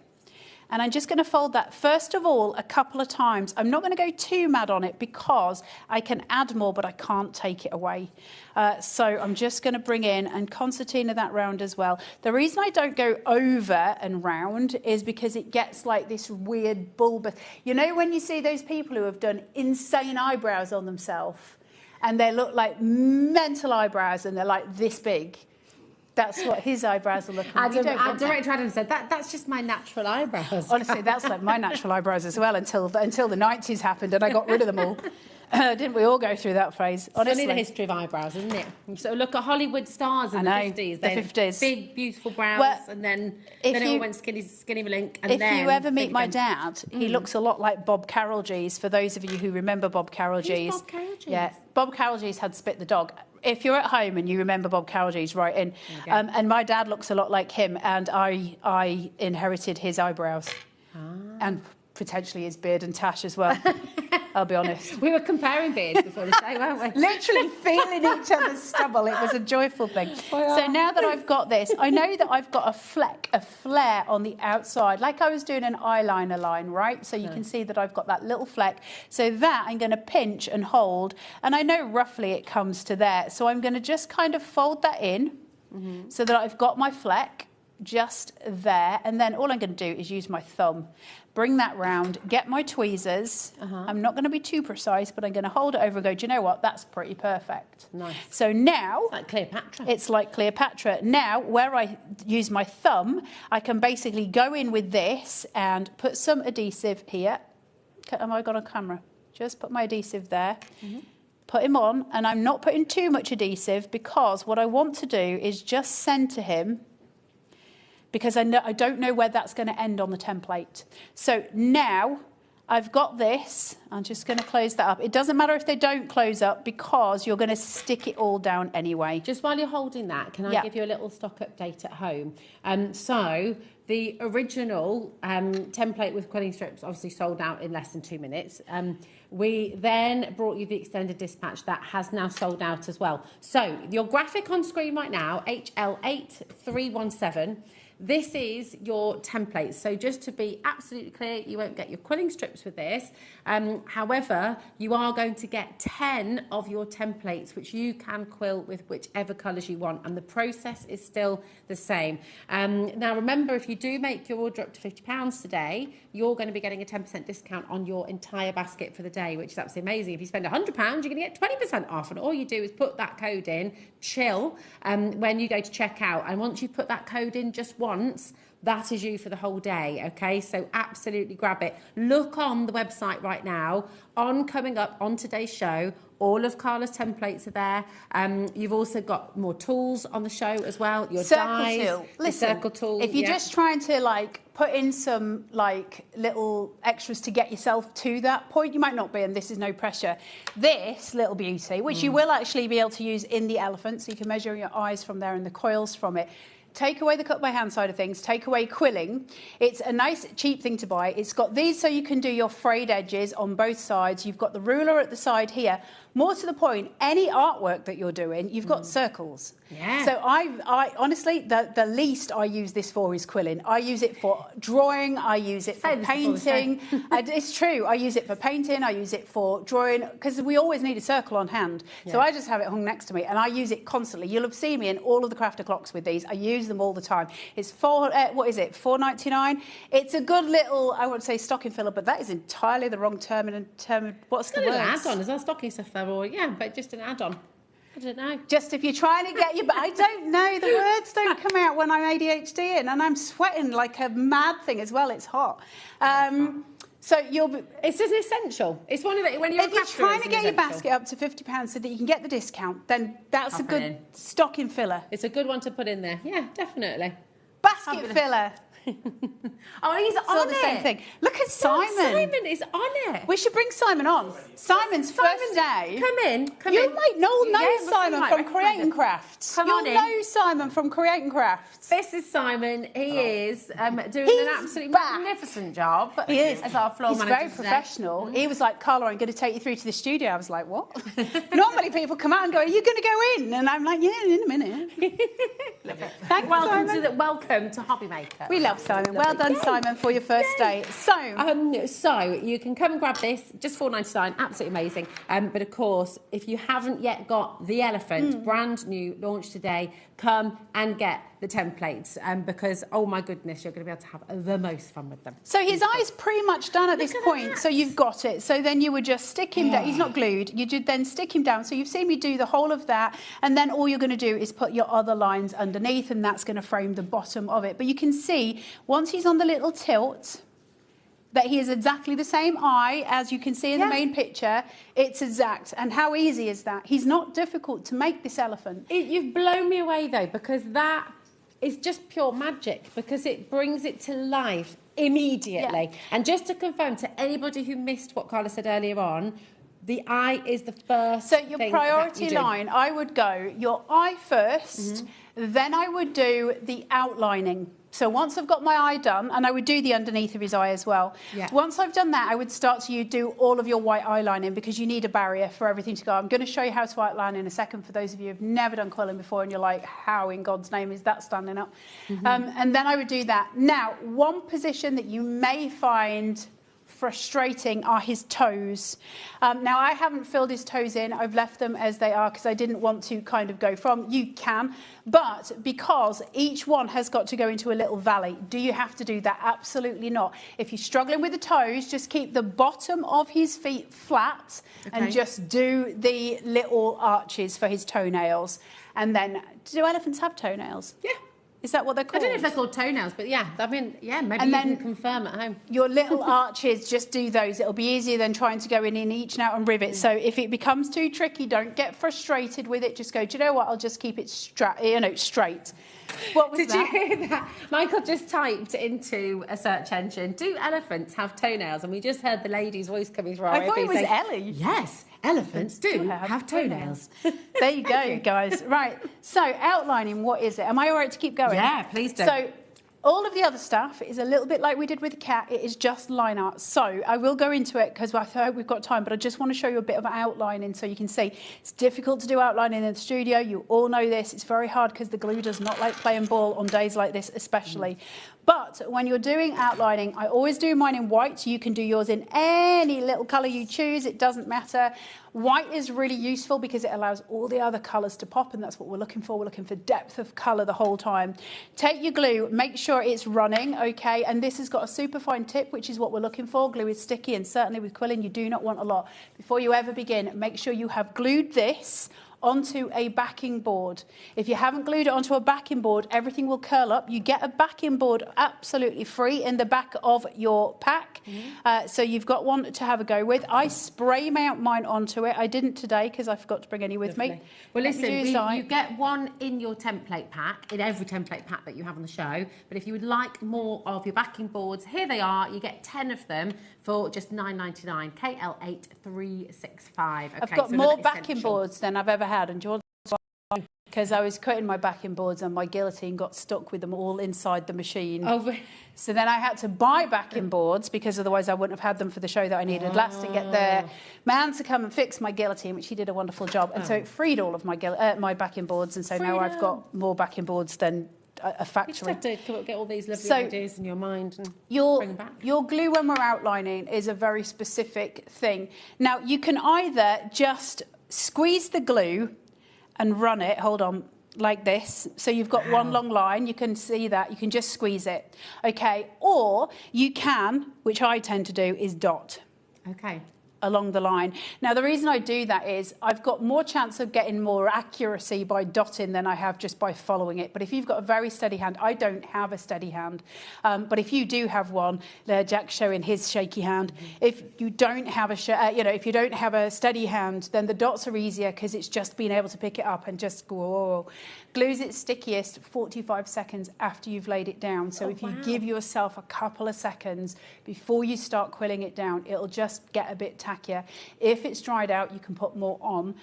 And I'm just going to fold that, first of all, a couple of times. I'm not going to go too mad on it because I can add more, but I can't take it away. So I'm just going to bring in and concertina that round as well. The reason I don't go over and round is because it gets like this weird bulbous. You know when you see those people who have done insane eyebrows on themselves and they look like mental eyebrows and they're like this big? That's what his eyebrows are looking like. Director Adam said, that's just my natural eyebrows. Honestly, that's like my natural eyebrows as well until the 90s happened and I got rid of them all. Didn't we all go through that phase? Honestly. Funny the history of eyebrows, isn't it? So look at Hollywood stars in the 50s. The 50s. Big, beautiful brows, well, and then it all went skinny link. And if you ever meet my dad, he looks a lot like Bob Carroll-Gees, for those of you who remember Bob Carroll-Gees. Who's Bob Carroll-Gees? Yeah, Bob Carroll-Gees had Spit the Dog. If you're at home and you remember Bob Carroll-Gees, write in. And my dad looks a lot like him, and I inherited his eyebrows. And potentially his beard and tash as well. I'll be honest. We were comparing beards before the show, weren't we? Literally feeling each other's stubble. It was a joyful thing. So now that I've got this, I know that I've got a flare on the outside, like I was doing an eyeliner line, right? So you can see that I've got that little fleck. So that I'm going to pinch and hold, and I know roughly it comes to there. So I'm going to just kind of fold that in so that I've got my fleck. just there. And then all I'm going to do is use my thumb, bring that round, get my tweezers. I'm not going to be too precise, but I'm going to hold it over and go, do you know what? That's pretty perfect. Nice. So now... It's like Cleopatra. It's like Cleopatra. Now, where I use my thumb, I can basically go in with this and put some adhesive here. Am I got on camera? Just put my adhesive there. Put him on, and I'm not putting too much adhesive because what I want to do is just centre him, because I don't know where that's going to end on the template. So now I've got this. I'm just going to close that up. It doesn't matter if they don't close up because you're going to stick it all down anyway. Just while you're holding that, can I give you a little stock update at home? So the original template with quilling strips obviously sold out in less than 2 minutes. We then brought you the extended dispatch that has now sold out as well. So your graphic on screen right now, HL8317, this is your template. So just to be absolutely clear, you won't get your quilling strips with this. However, you are going to get 10 of your templates, which you can quill with whichever colours you want. And the process is still the same. Now, remember, if you do make your order up to £50 today, you're going to be getting a 10% discount on your entire basket for the day, which is absolutely amazing. If you spend £100, you're going to get 20% off. And all you do is put that code in, chill, when you go to check out. And once you put that code in just once, that is you for the whole day, okay? So absolutely grab it. Look on the website right now. Coming up on today's show, all of Carla's templates are there. You've also got more tools on the show as well. Your dies, tool. Listen, circle tool. If you're just trying to put in some little extras to get yourself to that point, you might not be, and this is no pressure. This little beauty, which you will actually be able to use in the elephant, so you can measure your eyes from there and the coils from it. Take away the cut by hand side of things, take away quilling. It's a nice, cheap thing to buy. It's got these so you can do your frayed edges on both sides. You've got the ruler at the side here. More to the point, any artwork that you're doing, you've got circles. Yeah. So I honestly, the least I use this for is quilling. I use it for drawing. I use it for painting. It's true. I use it for painting. I use it for drawing because we always need a circle on hand. Yeah. So I just have it hung next to me and I use it constantly. You'll have seen me in all of the crafter clocks with these. I use them all the time. It's $4.99. It's a good little, I won't say stocking filler, but that is entirely the wrong term. What's the word? An add-on. Is that stocking stuffer or but just an add-on? I don't know. Just if you're trying to get but I don't know. The words don't come out when I'm ADHD in, and I'm sweating like a mad thing as well. It's hot. So it's an essential. It's one of it when you're. If you're trying to get your basket up to £50 so that you can get the discount, then that's a good stocking filler. It's a good one to put in there. Yeah, definitely. Basket filler. Oh, he's on the same thing. Look at Simon. Simon is on it. We should bring Simon on. Simon's first day. Come in. You might know Simon from Creating Crafts. You'll know Simon from Creating Crafts. This is Simon. He is doing an absolutely magnificent job. He is. As our floor manager. He's very professional. He was like, Carla, I'm going to take you through to the studio. I was like, what? Normally people come out and go, are you going to go in? And I'm like, yeah, in a minute. Thanks, welcome to HobbyMaker. We love Simon. Well done, Simon, for your first day. So you can come and grab this, just $4.99, absolutely amazing. But of course, if you haven't yet got the elephant, brand new, launched today, come and get the templates because, oh my goodness, you're going to be able to have the most fun with them. So his eye's pretty much done at this point, so you've got it. So then you would just stick him down. He's not glued. You would then stick him down. So you've seen me do the whole of that, and then all you're going to do is put your other lines underneath, and that's going to frame the bottom of it. But you can see, once he's on the little tilt, that he is exactly the same eye as you can see in the main picture. It's exact. And how easy is that? He's not difficult to make, this elephant. You've blown me away, though, because that is just pure magic, because it brings it to life immediately. Yeah. And just to confirm to anybody who missed what Carla said earlier on, the eye is the first thing. So your priority line, I would go your eye first, then I would do the outlining. So once I've got my eye done, and I would do the underneath of his eye as well. Yeah. Once I've done that, I would start to do all of your white eyelining because you need a barrier for everything to go. I'm going to show you how to outline in a second for those of you who've never done quilling before and you're like, how in God's name is that standing up? And then I would do that. Now, one position that you may find frustrating are his toes. Now, I haven't filled his toes in. I've left them as they are because I didn't want to kind of go from. You can, but because each one has got to go into a little valley, do you have to do that? Absolutely not. If you're struggling with the toes, just keep the bottom of his feet flat and just do the little arches for his toenails. And then, do elephants have toenails? Yeah. Is that what they're called? I don't know if they're called toenails, but yeah, I mean, yeah, maybe And you then can confirm at home. Your little arches, just do those. It'll be easier than trying to go in each and out and rivet. So if it becomes too tricky, don't get frustrated with it. Just go, do you know what? I'll just keep it straight. What was Did that? you hear that? Michael just typed into a search engine, do elephants have toenails? And we just heard the lady's voice coming through our I thought it was saying, Ellie. yes, elephants do have toenails. There you go, guys. Right. So outlining, what is it? Am I all right to keep going? Yeah, please do. So all of the other stuff is a little bit like we did with the cat. It is just line art. So I will go into it because I hope we've got time, but I just want to show you a bit of outlining so you can see. It's difficult to do outlining in the studio. You all know this. It's very hard because the glue does not like playing ball on days like this especially. But when you're doing outlining, I always do mine in white. You can do yours in any little colour you choose. It doesn't matter. White is really useful because it allows all the other colours to pop, and that's what we're looking for. We're looking for depth of colour the whole time. Take your glue, make sure it's running, okay? And this has got a super fine tip, which is what we're looking for. Glue is sticky, and certainly with quilling, you do not want a lot. Before you ever begin, make sure you have glued this onto a backing board. If you haven't glued it onto a backing board, everything will curl up. You get a backing board absolutely free in the back of your pack. So you've got one to have a go with. I spray mount mine onto it. I didn't today because I forgot to bring any with me. Well, listen, you get one in your template pack, in every template pack that you have on the show. But if you would like more of your backing boards, here they are. You get 10 of them for just $9.99, KL8365. Okay, I've got more backing boards than I've ever had, and George, because I was cutting my backing boards and my guillotine got stuck with them all inside the machine. So then I had to buy backing boards because otherwise I wouldn't have had them for the show that I needed last, and get the man to come and fix my guillotine, which he did a wonderful job. And so it freed all of my my backing boards, and so now I've got more backing boards than a factory. You just have to get all these lovely ideas in your mind and bring them back. Your glue when we're outlining is a very specific thing. Now, you can either just squeeze the glue and run it, hold on, like this. So you've got one long line, you can see that, you can just squeeze it. Okay, or you can, which I tend to do, is dot. Okay. Along the line. Now, the reason I do that is I've got more chance of getting more accuracy by dotting than I have just by following it. But if you've got a very steady hand, I don't have a steady hand. But if you do have one, Jack's showing his shaky hand. If you don't have if you don't have a steady hand, then the dots are easier because it's just being able to pick it up and just go. Glue's its stickiest 45 seconds after you've laid it down. So if you give yourself a couple of seconds before you start quilling it down, it'll just get a bit tackier. If it's dried out, you can put more on.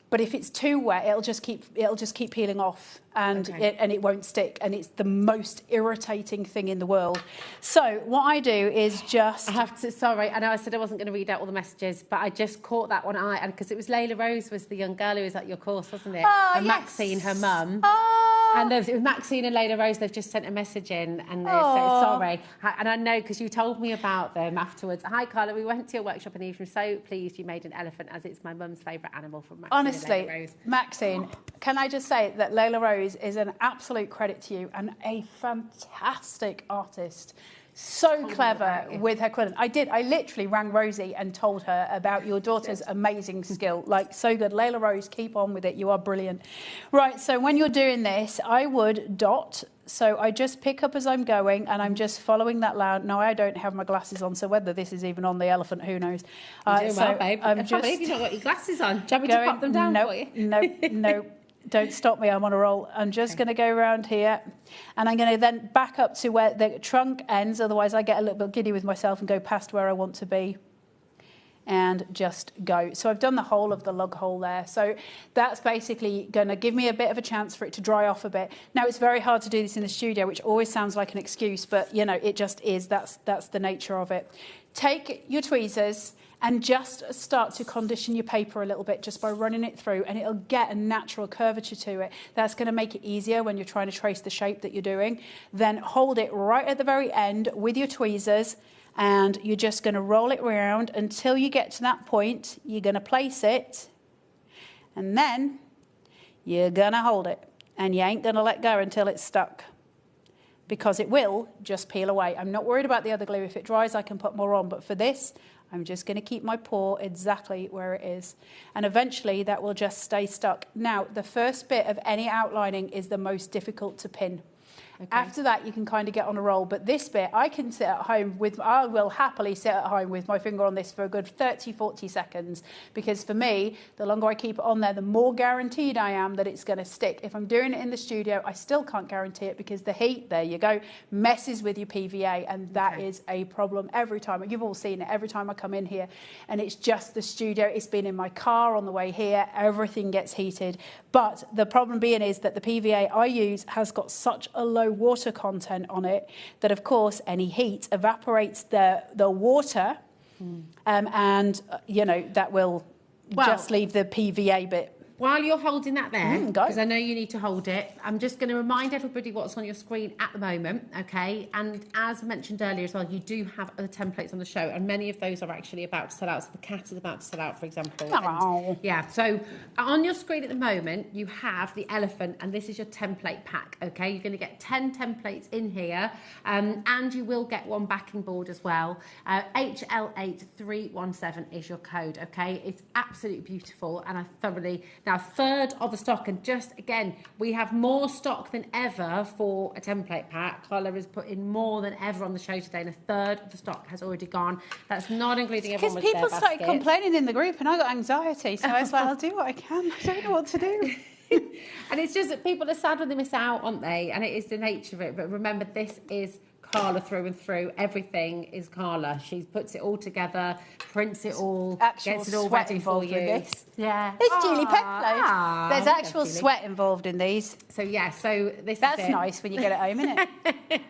But if it's too wet, it'll just keep peeling off, and it won't stick, and it's the most irritating thing in the world. So what I do is just... I have to, sorry, I know I said I wasn't going to read out all the messages, but I just caught that one eye, and because it was Layla Rose was the young girl who was at your course, wasn't it? And Maxine, her mum. And it was Maxine and Layla Rose, they've just sent a message in, and they said, sorry. And I know, because you told me about them afterwards. Hi, Carla, we went to your workshop and I'm so pleased you made an elephant, as it's my mum's favourite animal from Maxine. Honestly, Maxine, can I just say that Layla Rose is an absolute credit to you and a fantastic artist. So clever with her quilling. I literally rang Rosie and told her about your daughter's amazing skill. Like, so good. Layla Rose, keep on with it. You are brilliant. Right, so when you're doing this, I would dot. So I just pick up as I'm going, and I'm just following that line. Now, I don't have my glasses on, so whether this is even on the elephant, who knows? You're doing well, babe. I can't believe you've not got your glasses on. Do you want me to pop them down for you? No. Don't stop me, I'm on a roll. I'm just going to go around here, and I'm going to then back up to where the trunk ends, otherwise I get a little bit giddy with myself and go past where I want to be, and just go. So I've done the whole of the lug hole there. So that's basically going to give me a bit of a chance for it to dry off a bit. Now, it's very hard to do this in the studio, which always sounds like an excuse, but, you know, it just is. That's the nature of it. Take your tweezers and just start to condition your paper a little bit just by running it through, and it'll get a natural curvature to it. That's going to make it easier when you're trying to trace the shape that you're doing. Then hold it right at the very end with your tweezers and you're just going to roll it around until you get to that point. You're going to place it, and then you're going to hold it, and you ain't going to let go until it's stuck, because it will just peel away. I'm not worried about the other glue. If it dries, I can put more on, but for this, I'm just going to keep my paw exactly where it is, and eventually that will just stay stuck. Now, the first bit of any outlining is the most difficult to pin. Okay. After that, you can kind of get on a roll. But this bit, I will happily sit at home with my finger on this for a good 30, 40 seconds. Because for me, the longer I keep it on there, the more guaranteed I am that it's going to stick. If I'm doing it in the studio, I still can't guarantee it because the heat, there you go, messes with your PVA. And that is a problem every time. You've all seen it every time I come in here. And it's just the studio. It's been in my car on the way here. Everything gets heated. But the problem being is that the PVA I use has got such a low water content on it that, of course, any heat evaporates the water, and that will just leave the PVA bit. While you're holding that there, because I know you need to hold it, I'm just going to remind everybody what's on your screen at the moment, okay? And as mentioned earlier as well, you do have other templates on the show, and many of those are actually about to sell out. So the cat is about to sell out, for example. Oh. Yeah, so on your screen at the moment, you have the elephant, and this is your template pack, okay? You're going to get 10 templates in here, and you will get one backing board as well. HL8317 is your code, okay? It's absolutely beautiful, and I thoroughly... Now, a third of the stock, and just again, we have more stock than ever for a template pack. Carla has put in more than ever on the show today, and a third of the stock has already gone. That's not including everyone with their baskets. Because people started complaining in the group, and I got anxiety, so I was like, I'll do what I can. I don't know what to do. And it's just that people are sad when they miss out, aren't they? And it is the nature of it. But remember, this is Carla through and through. Everything is Carla. She puts it all together, prints it all, gets it all ready for you. Yeah. It's Julie Peplow. There's actual sweat involved in these. So yeah, that's nice when you get it home, isn't it?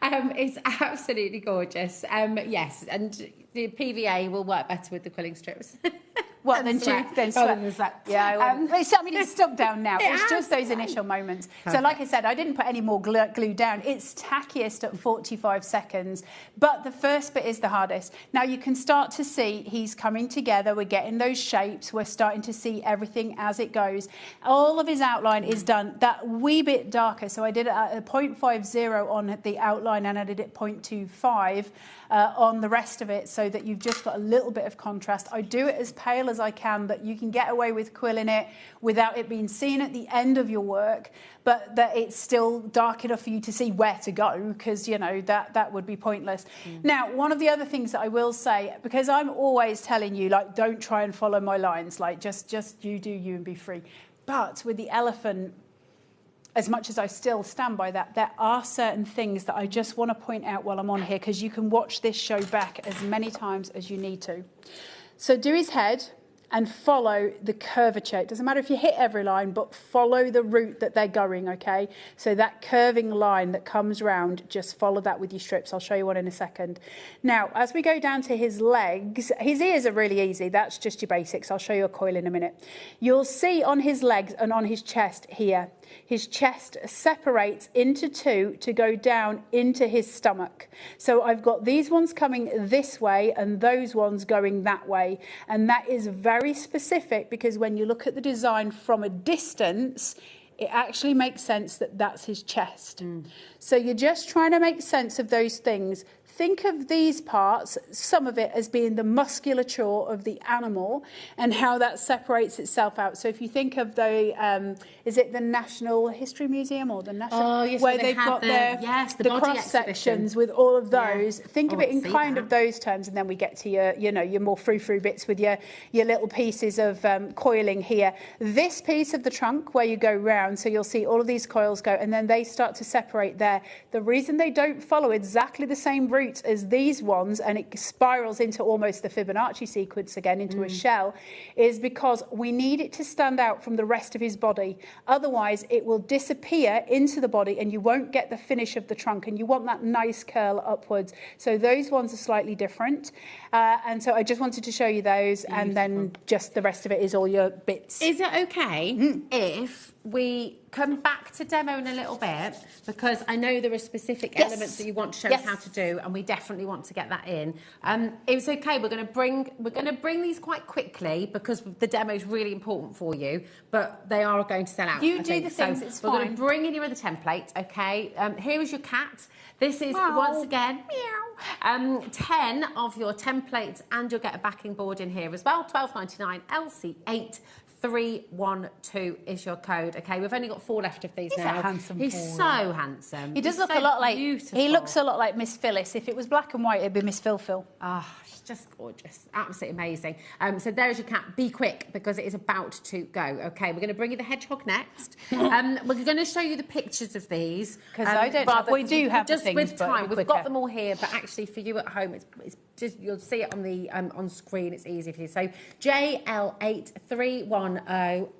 It's absolutely gorgeous. Yes, and the PVA will work better with the quilling strips. Well, then sweat. Yeah, it's stuck down now. It's just those initial moments. Perfect. So like I said, I didn't put any more glue down. It's tackiest at 45 seconds, but the first bit is the hardest. Now you can start to see he's coming together. We're getting those shapes. We're starting to see everything as it goes. All of his outline is done that wee bit darker. So I did it at a 0.50 on the outline, and I did it 0.25 on the rest of it, so that you've just got a little bit of contrast. I do it as pale as I can, that you can get away with quilling it without it being seen at the end of your work, but that it's still dark enough for you to see where to go, because that would be pointless. Now, one of the other things that I will say, because I'm always telling you, like, don't try and follow my lines, like just you do you and be free. But with the elephant, as much as I still stand by that, there are certain things that I just want to point out while I'm on here, because you can watch this show back as many times as you need to. So do his head and follow the curvature. It doesn't matter if you hit every line, but follow the route that they're going, okay? So that curving line that comes round, just follow that with your strips. I'll show you one in a second. Now, as we go down to his legs, his ears are really easy. That's just your basics. I'll show you a coil in a minute. You'll see on his legs and on his chest here, his chest separates into two to go down into his stomach. So I've got these ones coming this way and those ones going that way. And that is very specific, because when you look at the design from a distance, it actually makes sense that that's his chest. So you're just trying to make sense of those things. Think of these parts, some of it as being the musculature of the animal and how that separates itself out. So if you think of the, is it the National History Museum or the National, where they've got the cross sections with all of those. Think of it in kind of those terms, and then we get to your, your more frou-frou bits with your little pieces of coiling here. This piece of the trunk where you go round, so you'll see all of these coils go, and then they start to separate there. The reason they don't follow exactly the same route as these ones, and it spirals into almost the Fibonacci sequence again, into a shell, is because we need it to stand out from the rest of his body. Otherwise, it will disappear into the body and you won't get the finish of the trunk, and you want that nice curl upwards. So those ones are slightly different. And so I just wanted to show you those, and then just the rest of it is all your bits. Is it okay if we come back to demo in a little bit, because I know there are specific elements that you want to show us how to do, and we definitely want to get that in. It's okay. We're going to bring these quite quickly because the demo is really important for you, but they are going to sell out. You do the things. It's fine. We're going to bring in your other template. Okay. Here is your cat. This is once again 10 of your templates, and you'll get a backing board in here as well. $12.99 LC8. 312 is your code. Okay, we've only got 4 left of these now. A handsome He's boy. so handsome. He does He's look so a lot like beautiful. he looks a lot like Miss Phyllis. If it was black and white, it'd be Miss Phil. Oh, she's just gorgeous. Absolutely amazing. So there's your cat. Be quick, because it is about to go. Okay, we're going to bring you the hedgehog next. We're going to show you the pictures of these. Because I don't have, we do have just the things, with time. but We've got them all here, but actually for you at home, it's just, you'll see it on the on screen. It's easy for you. So JL8310,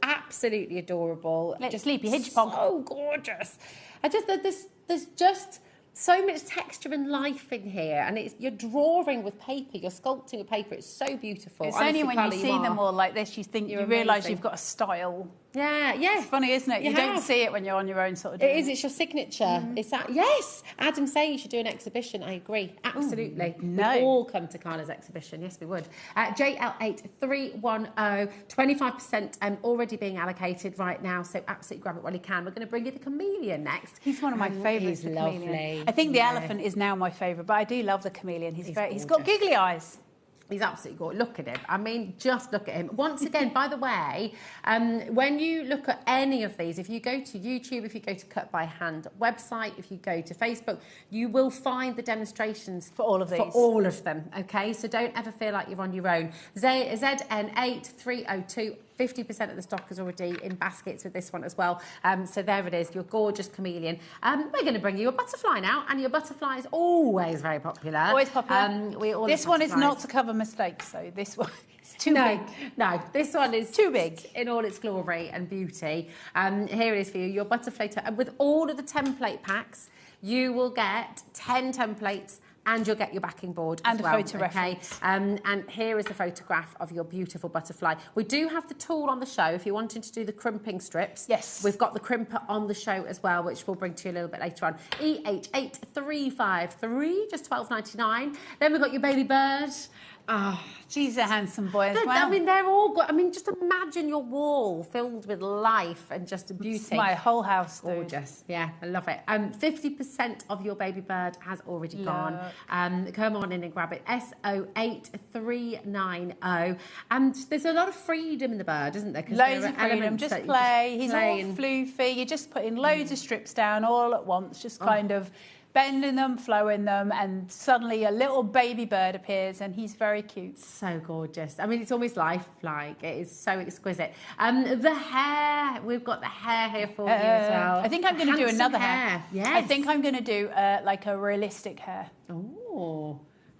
absolutely adorable. Just Sleepy Hedgehog. So gorgeous. There's just so much texture and life in here, and you're drawing with paper, you're sculpting with paper. It's so beautiful. It's Honestly, only when you Carly, see them all like this, you realise amazing. you've got a style. Yeah, yeah. It's funny, isn't it? You don't see it when you're on your own sort of It doing is. It's your signature. It's that. Yes, Adam's saying you should do an exhibition. I agree. Absolutely. no. We'd all come to Carla's exhibition. Yes, we would. JL8310, 25% already being allocated right now. So absolutely grab it while you can. We're going to bring you the chameleon next. He's one of my favourites. He's the lovely. chameleon. I think the elephant is now my favourite, but I do love the chameleon. He's got giggly eyes. He's absolutely gorgeous. Look at him. I mean, just look at him. Once again, by the way, when you look at any of these, if you go to YouTube, if you go to Cut by Hand website, if you go to Facebook, you will find the demonstrations For all of these. For all of them, okay? So don't ever feel like you're on your own. ZN8302. 50% of the stock is already in baskets with this one as well. So there it is, your gorgeous chameleon. We're going to bring you a butterfly now, and your butterfly is always very popular. Always popular. This one is not to cover mistakes, so this one is too big. No, this one is too big in all its glory and beauty. Here it is for you, your butterfly. And with all of the template packs, you will get 10 templates, and you'll get your backing board and as well, a photo reference. And here is the photograph of your beautiful butterfly. We do have the tool on the show if you're wanting to do the crimping strips. Yes. We've got the crimper on the show as well, which we'll bring to you a little bit later on. EH8353, just $12.99. Then we've got your baby bird. Oh, she's a handsome boy as well. I mean, they're all good. I mean, just imagine your wall filled with life and just beauty. It's my whole house, dude. Gorgeous. Yeah, I love it. 50% of your baby bird has already gone. Come on in and grab it. SO8390. And there's a lot of freedom in the bird, isn't there? Loads of freedom. Just play. He's all floofy. You're just putting loads of strips down all at once, just kind of bending them, flowing them, and suddenly a little baby bird appears, and he's very cute. So gorgeous. I mean, it's almost lifelike. It is so exquisite. The hair, we've got the hair here for you as well. I think I'm going to do another hair. Yes. I think I'm going to do like a realistic hair. Oh,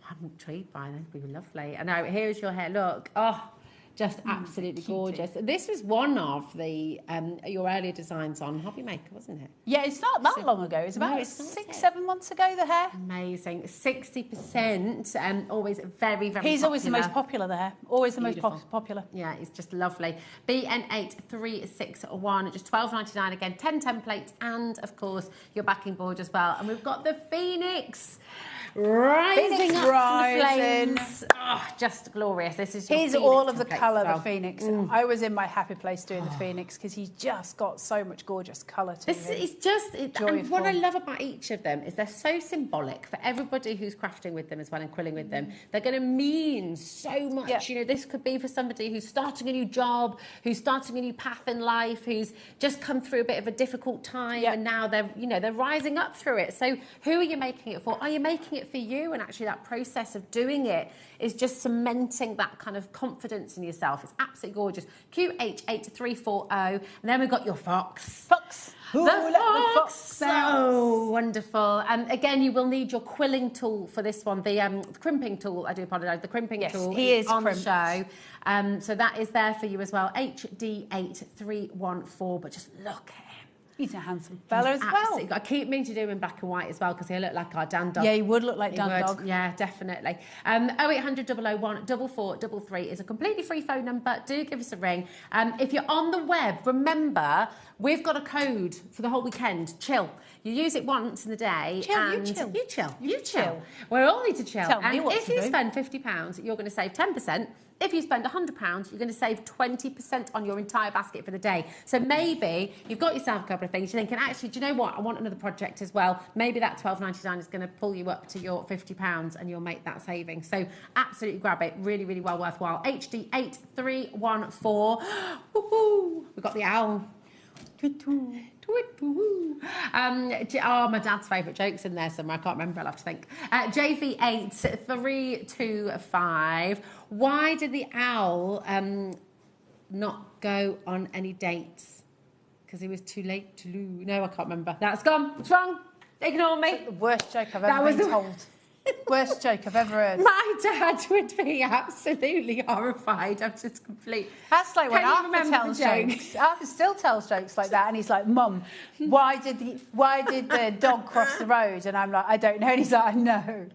I'm intrigued by that. It'd be lovely. I know. Here's your hair. Look. Oh. Just absolutely gorgeous. This was one of the your earlier designs on HobbyMaker, wasn't it? Yeah, it's not that long ago. It's about 6-7 months ago, the hair. Amazing. 60%, always very, very He's popular. always the most popular, the hair. Always the most popular. Yeah, it's just lovely. BN8361, just $12.99 again, 10 templates, and of course, your backing board as well. And we've got the Phoenix. Rising up from the flames. Oh, just glorious. This is your He's Phoenix all of the template, colour, so. the Phoenix. I was in my happy place doing the Phoenix because he's just got so much gorgeous colour to him. It's just, and what I love about each of them is they're so symbolic for everybody who's crafting with them as well and quilling with them. They're going to mean so much. Yeah. You know, this could be for somebody who's starting a new job, who's starting a new path in life, who's just come through a bit of a difficult time, and now they're rising up through it. So who are you making it for? Are you making it for you? And actually that process of doing it is just cementing that kind of confidence in yourself. It's absolutely gorgeous. QH8340. And then we've got your fox. The fox. So wonderful. Again, you will need your quilling tool for this one. The crimping tool, I do apologise. The crimping tool is on crimped. The show. So that is there for you as well. HD8314. But just look at him. He's a handsome fella as well. Absolutely. I keep meaning to do him in black and white as well because he'll look like our Dan dog. Yeah, he would look like Dan dog. Yeah, definitely. 0800 001 4433 is a completely free phone number. Do give us a ring. If you're on the web, remember, we've got a code for the whole weekend. Chill. You use it once in the day. Chill, and you chill. You chill. You chill. We all need to chill. Tell me and what if to you do. spend £50, you're going to save 10%. If you spend £100, you're going to save 20% on your entire basket for the day. So maybe you've got yourself a couple of things. You're thinking, actually, do you know what? I want another project as well. Maybe that £12.99 is going to pull you up to your £50 and you'll make that saving. So absolutely grab it. Really, really well worthwhile. HD8314. Woohoo! We've got the owl. My dad's favourite joke's in there somewhere. I can't remember. I'll have to think. JV8325. Why did the owl not go on any dates? Because he was too late to loo. No, I can't remember. That's gone. It's wrong. Ignore me. It's the worst joke I've ever been told. Worst joke I've ever heard. My dad would be absolutely horrified. I'm just complete. That's like when Can you Arthur remember tells the joke? jokes. Arthur still tells jokes like that, and he's like, "Mum, why did the dog cross the road?" And I'm like, "I don't know." And he's like, "I know."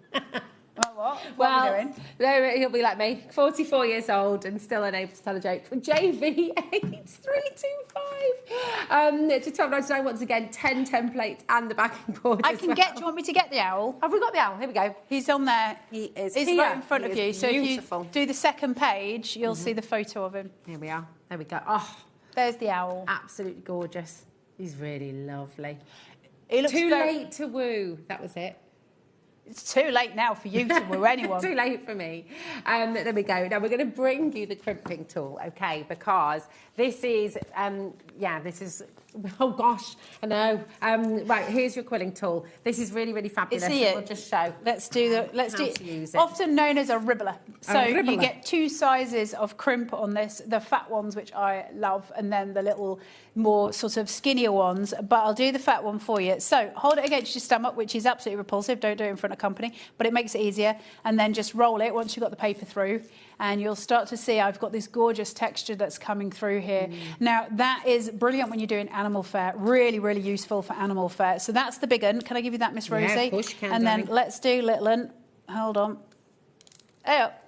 What are we doing? There, he'll be like me, 44 years old and still unable to tell a joke. For JV8325. To 12.99 once again, 10 templates and the backing board. I can get. Do you want me to get the owl? Have we got the owl? Here we go. He's on there. He is. He's here. right in front of He you. is So beautiful. if you do the second page, you'll see the photo of him. Here we are. There we go. Oh, There's the owl. absolutely gorgeous. He's really lovely. He looks Too very- late to woo. That was it. It's too late now for you to woo anyone. Too late for me. There we go. Now we're going to bring you the crimping tool, okay? Because this is, this is. Oh gosh, I know. Right, here's your quilling tool. This is really, really fabulous. Is it? We'll just show. Let's do how to use it. Often known as a ribbler. So ribbler. you get two sizes of crimp on this, the fat ones, which I love, and then the little more sort of skinnier ones, but I'll do the fat one for you. So hold it against your stomach, which is absolutely repulsive. Don't do it in front of company, but it makes it easier. And then just roll it once you've got the paper through, and you'll start to see I've got this gorgeous texture that's coming through here. Now, that is brilliant when you're doing animal fare. Really, really useful for animal fare. So that's the big one. Can I give you that, Miss Rosie? Yeah, of course you can, and darling. then let's do little one. Hold on. Hey up.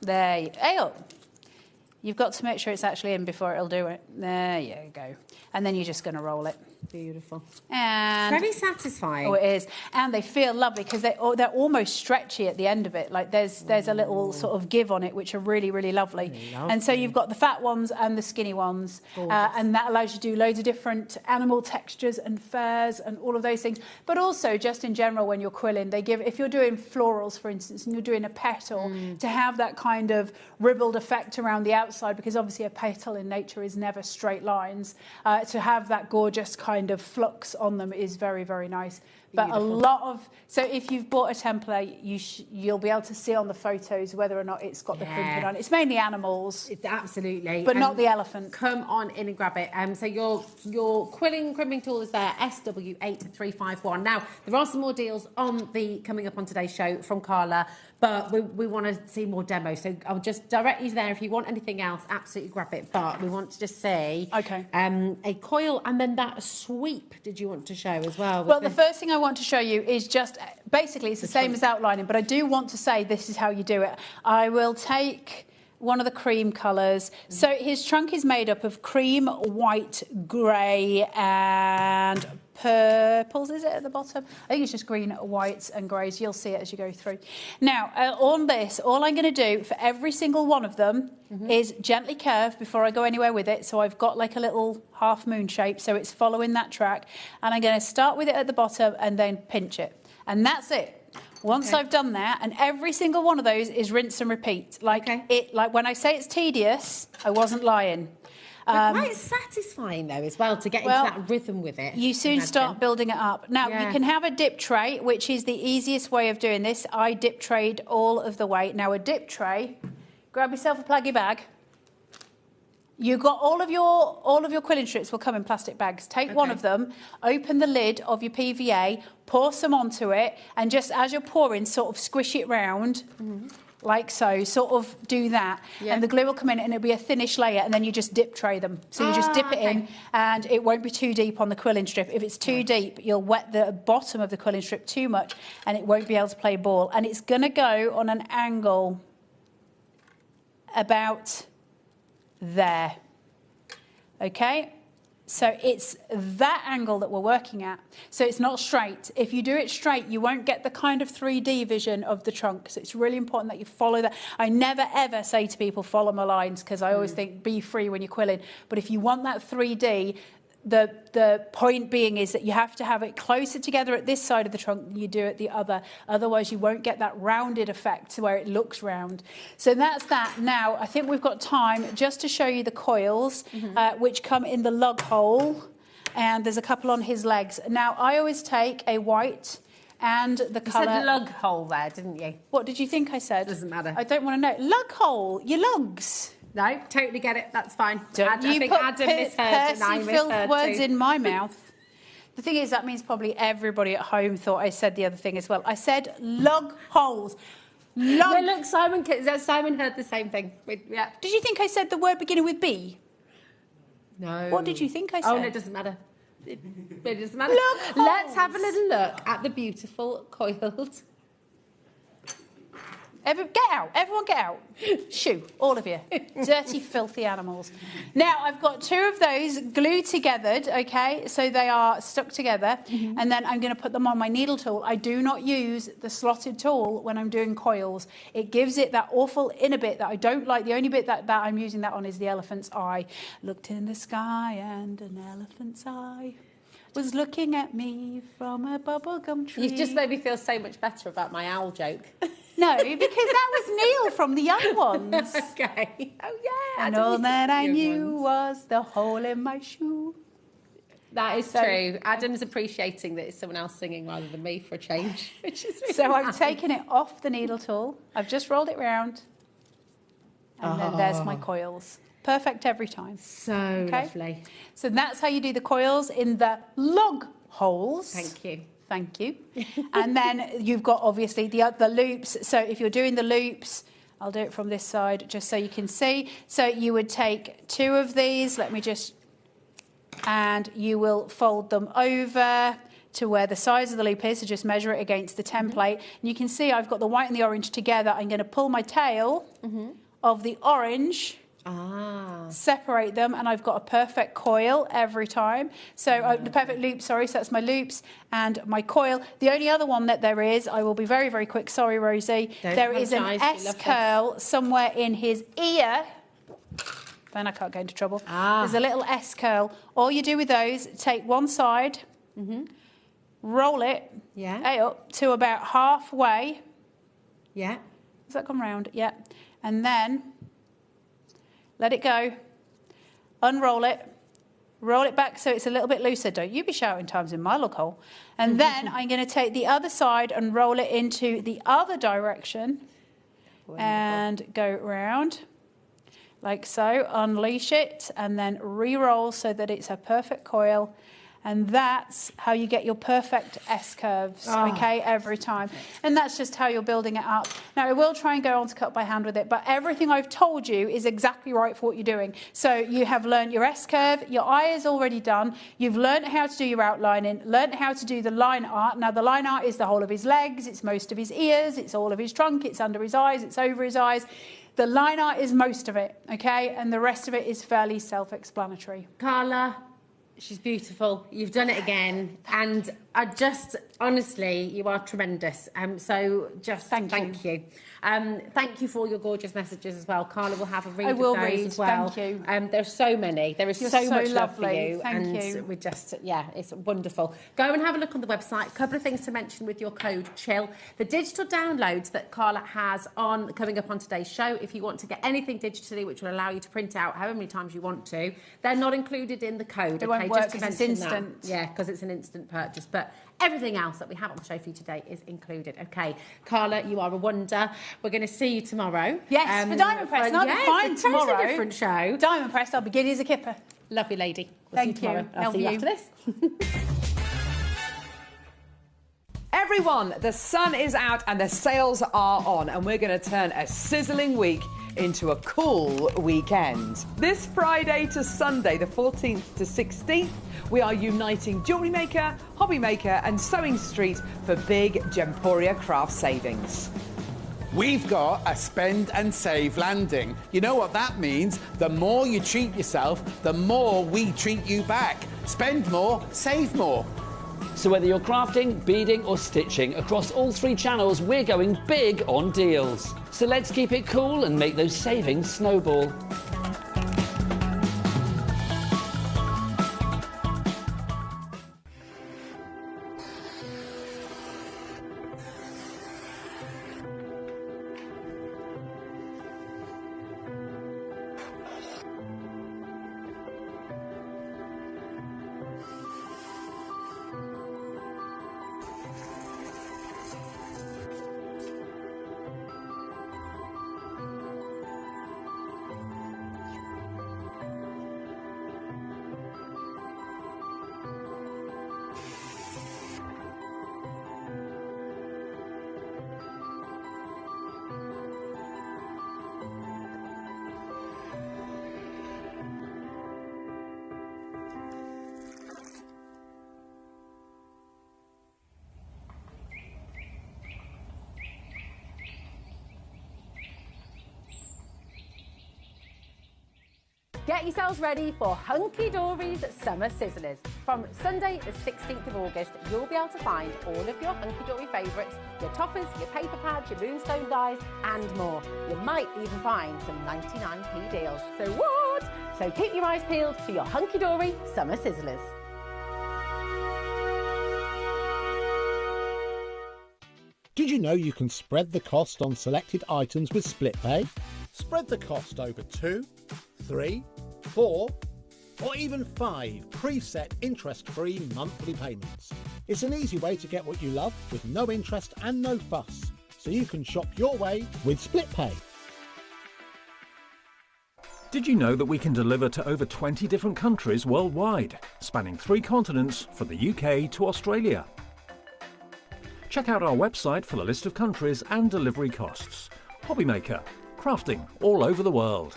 There you hey up. You've got to make sure it's actually in before it'll do it. There you go. And then you're just going to roll it. Beautiful. And Very satisfying. oh, it is. And they feel lovely because they're almost stretchy at the end of it. Like there's a little sort of give on it, which are really, really lovely. And so you've got the fat ones and the skinny ones. And that allows you to do loads of different animal textures and furs and all of those things. But also, just in general, when you're quilling, they give, if you're doing florals, for instance, and you're doing a petal, to have that kind of ribbled effect around the outside, because obviously a petal in nature is never straight lines, to have that gorgeous kind of flux on them is very, very nice. But a lot of, so if you've bought a template, you'll be able to see on the photos whether or not it's got the crimping on it. It's mainly animals. It's absolutely. But not the elephant. Come on in and grab it. So your quilling crimping tool is there, SW8351. Now, there are some more deals coming up on today's show from Carla, but we want to see more demos. So I'll just direct you there. If you want anything else, absolutely grab it. But we want to just see a coil and then that sweep. Did you want to show as well? Well, the first thing I want to show you is just, basically it's the same as outlining, but I do want to say this is how you do it. I will take one of the cream colours. So his trunk is made up of cream, white, grey and purples, is it at the bottom? I think it's just green, whites and greys. You'll see it as you go through. Now, on this, all I'm going to do for every single one of them is gently curve before I go anywhere with it. So I've got like a little half moon shape, so it's following that track. And I'm going to start with it at the bottom and then pinch it. And that's it. Once I've done that, and every single one of those is rinse and repeat. Like when I say it's tedious, I wasn't lying. Quite satisfying though as well to get into that rhythm with it. You soon start building it up. Now you can have a dip tray, which is the easiest way of doing this. I dip trayed all of the way. Now a dip tray, grab yourself a pluggy bag. You got all of your quilling strips will come in plastic bags. Take one of them, open the lid of your PVA, pour some onto it, and just as you're pouring, sort of squish it round. like so, sort of do that. Yeah. And the glue will come in and it'll be a thinnish layer, and then you just dip tray them. So you just dip it in, and it won't be too deep on the quilling strip. If it's too deep, you'll wet the bottom of the quilling strip too much and it won't be able to play ball. And it's going to go on an angle about there. Okay? So it's that angle that we're working at. So it's not straight. If you do it straight, you won't get the kind of 3D vision of the trunk. So it's really important that you follow that. I never, ever say to people, follow my lines, because I always think be free when you're quilling. But if you want that 3D, the point being is that you have to have it closer together at this side of the trunk than you do at the other. Otherwise, you won't get that rounded effect where it looks round. So that's that. Now, I think we've got time just to show you the coils, which come in the lug hole. And there's a couple on his legs. Now, I always take a white and the colour... You said lug hole there, didn't you? What did you think I said? Doesn't matter. I don't want to know. Lug hole, your lugs. No, totally get it. That's fine. Don't I you think put Adam misheard and I misheard words too. in my mouth. The thing is, that means probably everybody at home thought I said the other thing as well. I said lug holes. Yeah, look, Simon heard the same thing. Yeah. Did you think I said the word beginning with B? No. What did you think I said? Oh, no, it doesn't matter. It doesn't matter. Lug holes. Let's have a little look at the beautiful coiled. Get out. Everyone get out. Shoo, all of you. Dirty, filthy animals. Now, I've got two of those glued together, okay? So they are stuck together. And then I'm going to put them on my needle tool. I do not use the slotted tool when I'm doing coils. It gives it that awful inner bit that I don't like. The only bit that I'm using that on is the elephant's eye. Looked in the sky and an elephant's eye was looking at me from a bubblegum tree. You've just made me feel so much better about my owl joke. No, because that was Neil from the Young Ones. Okay. Oh, yeah. And all that I knew was the hole in my shoe. That is true. Adam's appreciating that it's someone else singing rather than me for a change, which is really So I've nice. taken it off the needle tool. I've just rolled it round. And then there's my coils. Perfect every time. So lovely. So that's how you do the coils in the lug holes. Thank you. Thank you. And then you've got, obviously, the loops. So if you're doing the loops, I'll do it from this side just so you can see. So you would take two of these. Let me just... And you will fold them over to where the size of the loop is. So just measure it against the template. And you can see I've got the white and the orange together. I'm going to pull my tail of the orange... separate them, and I've got a perfect coil every time. So the perfect loop, sorry, so that's my loops and my coil. The only other one that there is, I will be very, very quick, sorry, Rosie, there is an S-curl somewhere in his ear. Then I can't get into trouble. There's a little S-curl. All you do with those, take one side, roll it up to about halfway. Yeah. Does that come round? Yeah. And then... let it go, unroll it, roll it back so it's a little bit looser. Don't you be shouting times in my lug hole. And then I'm going to take the other side and roll it into the other direction. Wonderful. And go round like so, unleash it, and then re-roll so that it's a perfect coil. And that's how you get your perfect S-curves, okay, every time. And that's just how you're building it up. Now, I will try and go on to cut by hand with it, but everything I've told you is exactly right for what you're doing. So you have learned your S-curve, your eye is already done, you've learned how to do your outlining, learned how to do the line art. Now, the line art is the whole of his legs, it's most of his ears, it's all of his trunk, it's under his eyes, it's over his eyes. The line art is most of it, okay? And the rest of it is fairly self-explanatory. Carla, she's beautiful. You've done it again. And I just, honestly, you are tremendous. So just thank you. Thank you for all your gorgeous messages as well. Carla will have a read of those as well. Thank you. There's so many. There is You're so much love lovely. for you. Thank and you. we just, it's wonderful. Go and have a look on the website. A couple of things to mention with your code CHILL. The digital downloads that Carla has coming up on today's show, if you want to get anything digitally, which will allow you to print out however many times you want to, they're not included in the code. It won't work because it's instant. Yeah, because it's an instant purchase. But everything else that we have on the show for you today is included. Okay, Carla, you are a wonder. We're going to see you tomorrow. Yes, for Diamond Press. And I'll be fine tomorrow. It's a different show. Diamond Press, I'll be giddy as a kipper. Lovely lady. We'll Thank see you tomorrow. you. I'll see you after this. Everyone, the sun is out and the sales are on, and we're going to turn a sizzling week into a cool weekend. This Friday to Sunday, the 14th to 16th, we are uniting Jewellery Maker, Hobby Maker and Sewing Street for big Gemporia craft savings. We've got a spend and save landing. You know what that means? The more you treat yourself, the more we treat you back. Spend more, save more. So whether you're crafting, beading or stitching, across all 3 channels, we're going big on deals. So let's keep it cool and make those savings snowball. Get yourselves ready for Hunky Dory's Summer Sizzlers. From Sunday the 16th of August, you'll be able to find all of your Hunky Dory favourites, your toppers, your paper pads, your moonstone dies and more. You might even find some 99p deals. So what? So keep your eyes peeled for your Hunky Dory Summer Sizzlers. Did you know you can spread the cost on selected items with split pay? Spread the cost over 2, 3, 4 or even 5 preset interest-free monthly payments. It's an easy way to get what you love with no interest and no fuss, so you can shop your way with split pay. Did you know that we can deliver to over 20 different countries worldwide, spanning 3 continents from the UK to Australia? Check out our website for the list of countries and delivery costs. HobbyMaker, crafting all over the world.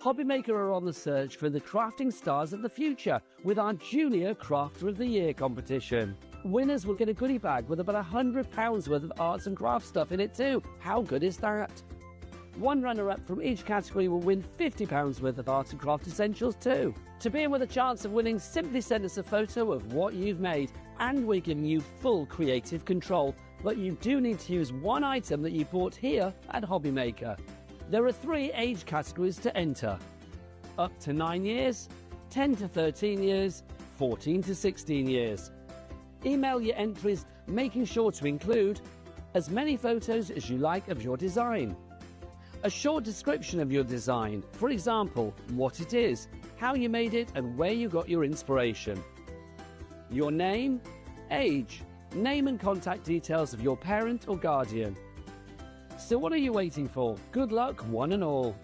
HobbyMaker are on the search for the crafting stars of the future with our Junior Crafter of the Year competition. Winners will get a goodie bag with about £100 worth of arts and crafts stuff in it too. How good is that? One runner-up from each category will win £50 worth of art and craft essentials too. To be in with a chance of winning, simply send us a photo of what you've made, and we're giving you full creative control. But you do need to use one item that you bought here at HobbyMaker. There are 3 age categories to enter: up to 9 years, 10 to 13 years, 14 to 16 years. Email your entries, making sure to include as many photos as you like of your design, a short description of your design, for example, what it is, how you made it and where you got your inspiration, your name, age, name and contact details of your parent or guardian. So what are you waiting for? Good luck, one and all.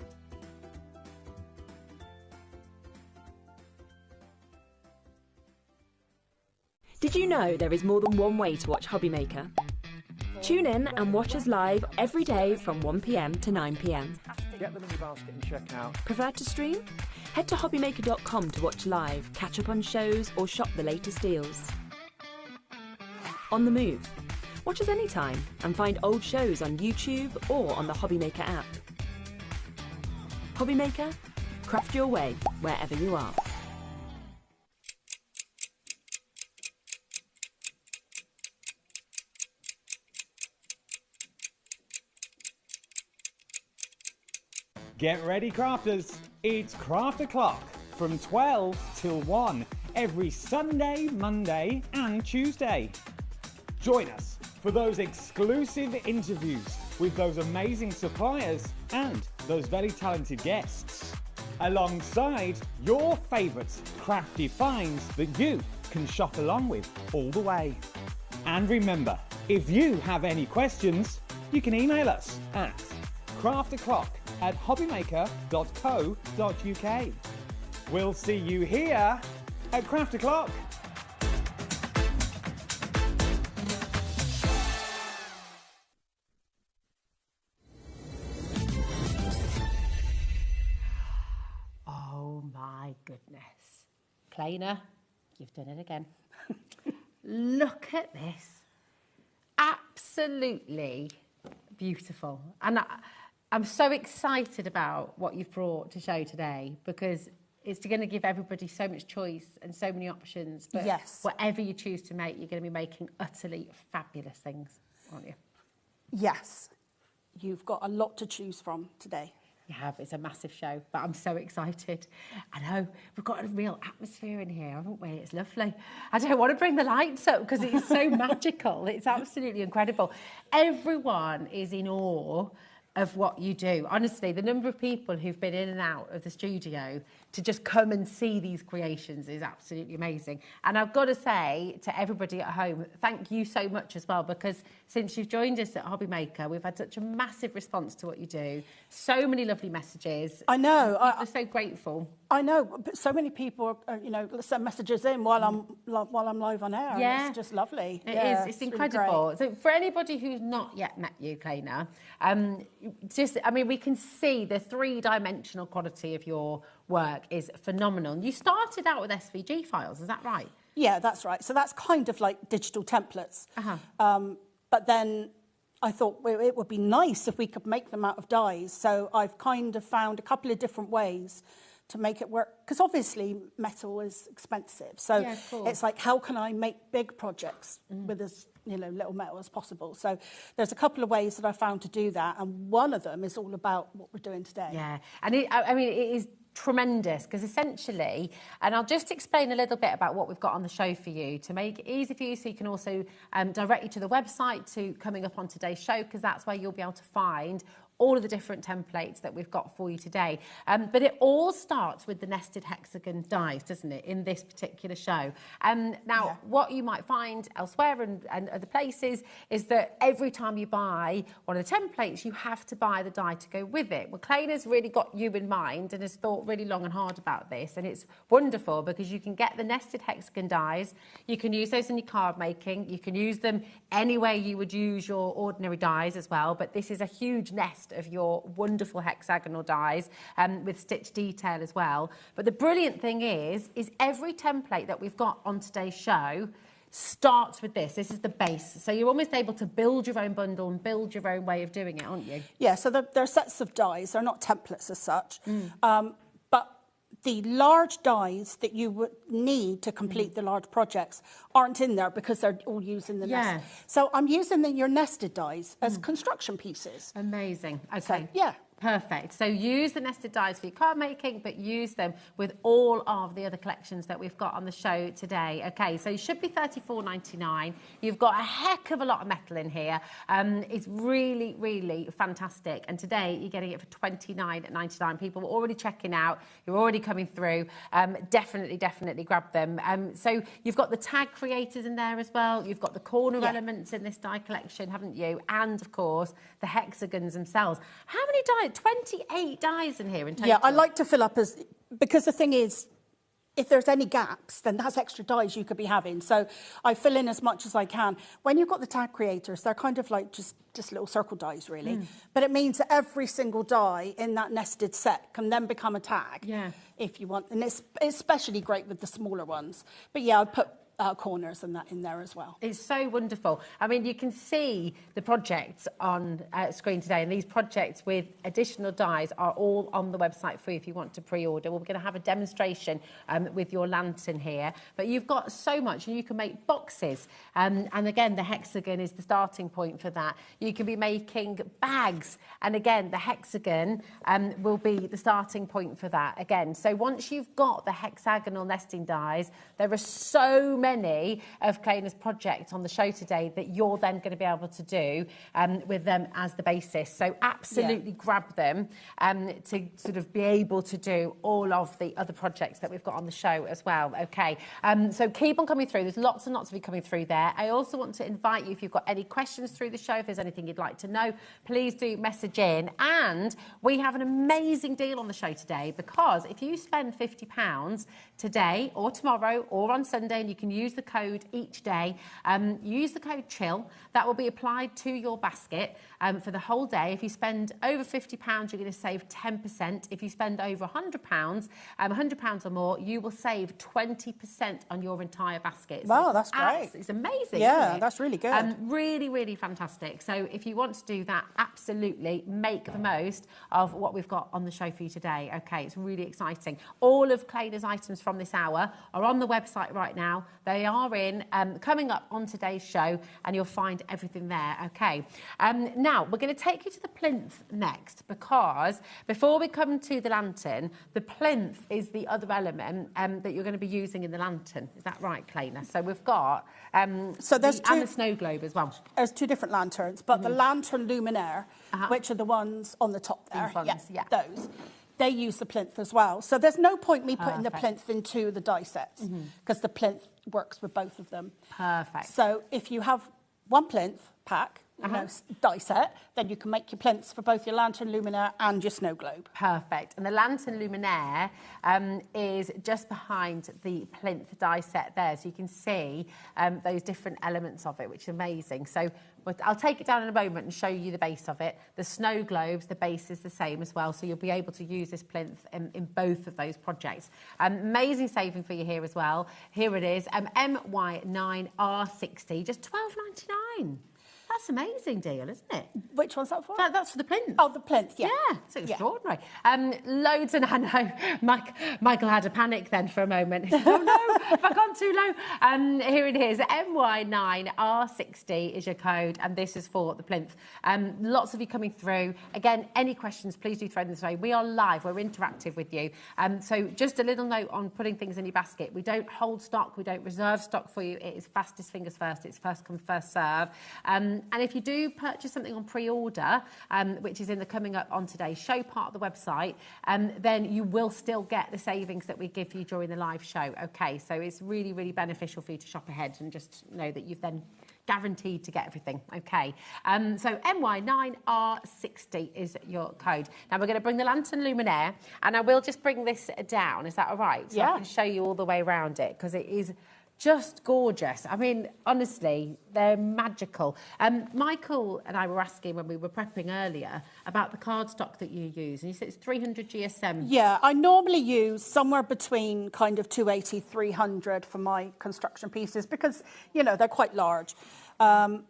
Did you know there is more than one way to watch HobbyMaker? Tune in and watch us live every day from 1 p.m. to 9 p.m. Get them in your basket and check out. Prefer to stream? Head to hobbymaker.com to watch live, catch up on shows or shop the latest deals. On the move? Watch us anytime and find old shows on YouTube or on the HobbyMaker app. HobbyMaker, craft your way wherever you are. Get ready, crafters. It's Craft O'Clock from 12 till 1 every Sunday, Monday and Tuesday. Join us for those exclusive interviews with those amazing suppliers and those very talented guests, alongside your favourite crafty finds that you can shop along with all the way. And remember, if you have any questions, you can email us at craftoclock@hobbymaker.co.uk. We'll see you here at Craft O'Clock. Oh my goodness. Kleiner, you've done it again. Look at this. Absolutely beautiful. And I'm so excited about what you've brought to show today, because it's going to give everybody so much choice and so many options. But yes. Whatever you choose to make, you're going to be making utterly fabulous things, aren't you? Yes. You've got a lot to choose from today. You have. It's a massive show, but I'm so excited. I know. We've got a real atmosphere in here, haven't we? It's lovely. I don't want to bring the lights up because it's so magical. It's absolutely incredible. Everyone is in awe of what you do. Honestly, the number of people who've been in and out of the studio to just come and see these creations is absolutely amazing. And I've got to say to everybody at home, thank you so much as well, because since you've joined us at HobbyMaker, we've had such a massive response to what you do. So many lovely messages. I know. I'm so grateful. I know, but so many people, send messages in while I'm live on air. Yeah. And it's just lovely. It is. It's incredible. Really so for anybody who's not yet met you, Kleiner, we can see the three-dimensional quality of your work is phenomenal. You started out with SVG files, is that right? Yeah, that's right. So that's kind of like digital templates. Uh-huh. But then I thought it would be nice if we could make them out of dies. So I've kind of found a couple of different ways to make it work, because obviously metal is expensive. So Yeah, of course. it's like, how can I make big projects with as little metal as possible? So there's a couple of ways that I found to do that, and one of them is all about what we're doing today. Yeah, and it is tremendous, because essentially, and I'll just explain a little bit about what we've got on the show for you to make it easy for you, so you can also direct you to the website to coming up on today's show, because that's where you'll be able to find all of the different templates that we've got for you today. But it all starts with the nested hexagon dies, doesn't it, in this particular show? Now, what you might find elsewhere and other places is that every time you buy one of the templates, you have to buy the die to go with it. Well, Kleiner's really got you in mind and has thought really long and hard about this, and it's wonderful because you can get the nested hexagon dies, you can use those in your card making, you can use them any way you would use your ordinary dies as well, but this is a huge nest of your wonderful hexagonal dies with stitch detail as well. But the brilliant thing is every template that we've got on today's show starts with this. This is the base. So you're almost able to build your own bundle and build your own way of doing it, aren't you? Yeah, so they're sets of dies. They're not templates as such. But the large dies that you would need to complete the large projects aren't in there because they're all using the nest. So I'm using your nested dies as construction pieces. Amazing. Okay. So, yeah. Perfect. So use the nested dies for your card making, but use them with all of the other collections that we've got on the show today. Okay, so it should be $34.99. You've got a heck of a lot of metal in here. It's really, really fantastic. And today you're getting it for $29.99. People are already checking out. You're already coming through. Definitely grab them. So you've got the tag creators in there as well. You've got the corner elements in this die collection, haven't you? And of course, the hexagons themselves. How many dies? 28 dies in here in total. Yeah, I like to fill up because the thing is, if there's any gaps, then that's extra dies you could be having. So I fill in as much as I can. When you've got the tag creators, they're kind of like just little circle dies, really. But it means that every single die in that nested set can then become a tag if you want. And it's especially great with the smaller ones. But yeah, I put corners and that in there as well. It's so wonderful. I mean, you can see the projects on screen today, and these projects with additional dies are all on the website for you if you want to pre-order. We're going to have a demonstration with your lantern here, but you've got so much, and you can make boxes. And again, the hexagon is the starting point for that. You can be making bags, and again, the hexagon will be the starting point for that again. So once you've got the hexagonal nesting dies, there are so many of Kleina's projects on the show today that you're then going to be able to do with them as the basis. So absolutely grab them to sort of be able to do all of the other projects that we've got on the show as well. Okay, so keep on coming through. There's lots and lots of you coming through there. I also want to invite you, if you've got any questions through the show, if there's anything you'd like to know, please do message in. And we have an amazing deal on the show today, because if you spend £50 today or tomorrow or on Sunday, and you can use the code each day, use the code CHILL, that will be applied to your basket for the whole day. If you spend over £50, you're going to save 10%. If you spend over £100, £100 or more, you will save 20% on your entire basket. So wow, that's great. It's amazing. Yeah, isn't it? that's really good. Really, really fantastic. So if you want to do that, absolutely make the most of what we've got on the show for you today. Okay, it's really exciting. All of Kleina's items from this hour are on the website right now. They are in coming up on today's show, and you'll find everything there. Okay. Now we're going to take you to the plinth next, because before we come to the lantern, the plinth is the other element that you're going to be using in the lantern. Is that right, Kleina? So we've got so there's and the snow globe as well. There's two different lanterns, but the lantern luminaire, which are the ones on the top there, those, they use the plinth as well. So there's no point me putting the plinth into the die sets, because the plinth works with both of them. Perfect. So if you have one plinth pack, you know, die set, then you can make your plinths for both your lantern luminaire and your snow globe. Perfect. And the lantern luminaire is just behind the plinth die set there, so you can see those different elements of it, which is amazing. So I'll take it down in a moment and show you the base of it. The snow globes, the base is the same as well, so you'll be able to use this plinth in both of those projects. Amazing saving for you here as well. Here it is, MY9R60, just $12.99. That's an amazing deal, isn't it? Which one's that for? That's for the plinth. Oh, the plinth, yeah. Yeah, it's extraordinary. Loads, and I know Michael had a panic then for a moment. He said, oh no, have I gone too low? Here it is, MY9R60 is your code, and this is for the plinth. Lots of you coming through. Again, any questions, please do throw them this way. We are live, we're interactive with you. So just a little note on putting things in your basket. We don't hold stock, we don't reserve stock for you. It is fastest fingers first, it's first come, first serve. And if you do purchase something on pre-order, which is in the coming up on today's show part of the website, then you will still get the savings that we give you during the live show. Okay, so it's really, really beneficial for you to shop ahead and just know that you've then guaranteed to get everything. Okay, so MY9R60 is your code. Now we're going to bring the lantern luminaire, and I will just bring this down. Is that all right? So I can show you all the way around it, because it is just gorgeous. I mean, honestly, they're magical. Michael and I were asking when we were prepping earlier about the cardstock that you use, and you said it's 300 GSM. Yeah, I normally use somewhere between kind of 280, 300 for my construction pieces, because, you know, they're quite large. And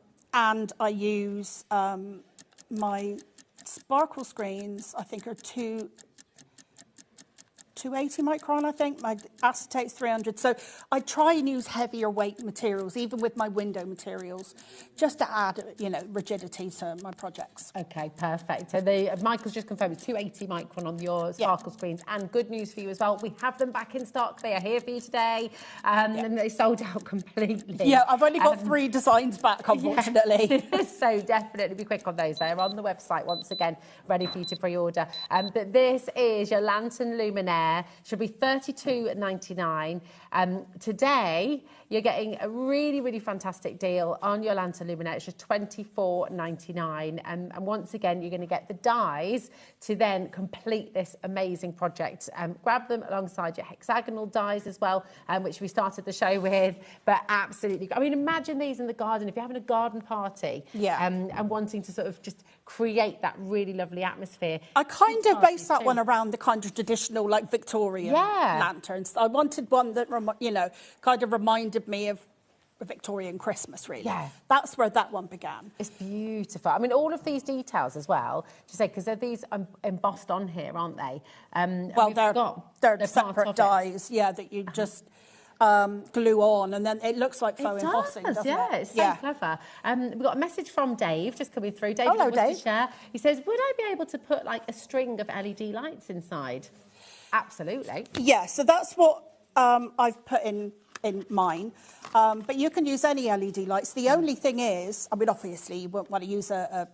I use my sparkle screens, I think, are 280 micron, I think. My acetate's 300. So I try and use heavier weight materials, even with my window materials, just to add, you know, rigidity to my projects. Okay, perfect. So Michael's just confirmed 280 micron on your sparkle screens. And good news for you as well, we have them back in stock. They are here for you today. And they sold out completely. Yeah, I've only got 3 designs back, unfortunately. Yeah. So definitely be quick on those. They're on the website once again, ready for you to pre-order. But this is your lantern luminaire. Should be $32.99. Today, you're getting a really, really fantastic deal on your lantern luminaire. It's just $24.99. And once again, you're going to get the dies to then complete this amazing project. Grab them alongside your hexagonal dies as well, which we started the show with. But absolutely, I mean, imagine these in the garden. If you're having a garden party and wanting to sort of just create that really lovely atmosphere. I kind of based that one around the kind of traditional, like, Victorian lanterns. I wanted one that, you know, kind of reminded me of a Victorian Christmas, really. Yeah. That's where that one began. It's beautiful. I mean, all of these details as well, to say, because they're embossed on here, aren't they? Well, they're separate dies, that you just glue on, and then it looks like faux embossing, doesn't it? It's so clever. We've got a message from Dave just coming through. Dave, hello, Dave. He says, would I be able to put like a string of LED lights inside? Absolutely. Yeah, so that's what I've put in in mine. But you can use any LED lights. The only thing is, I mean, obviously you won't want to use a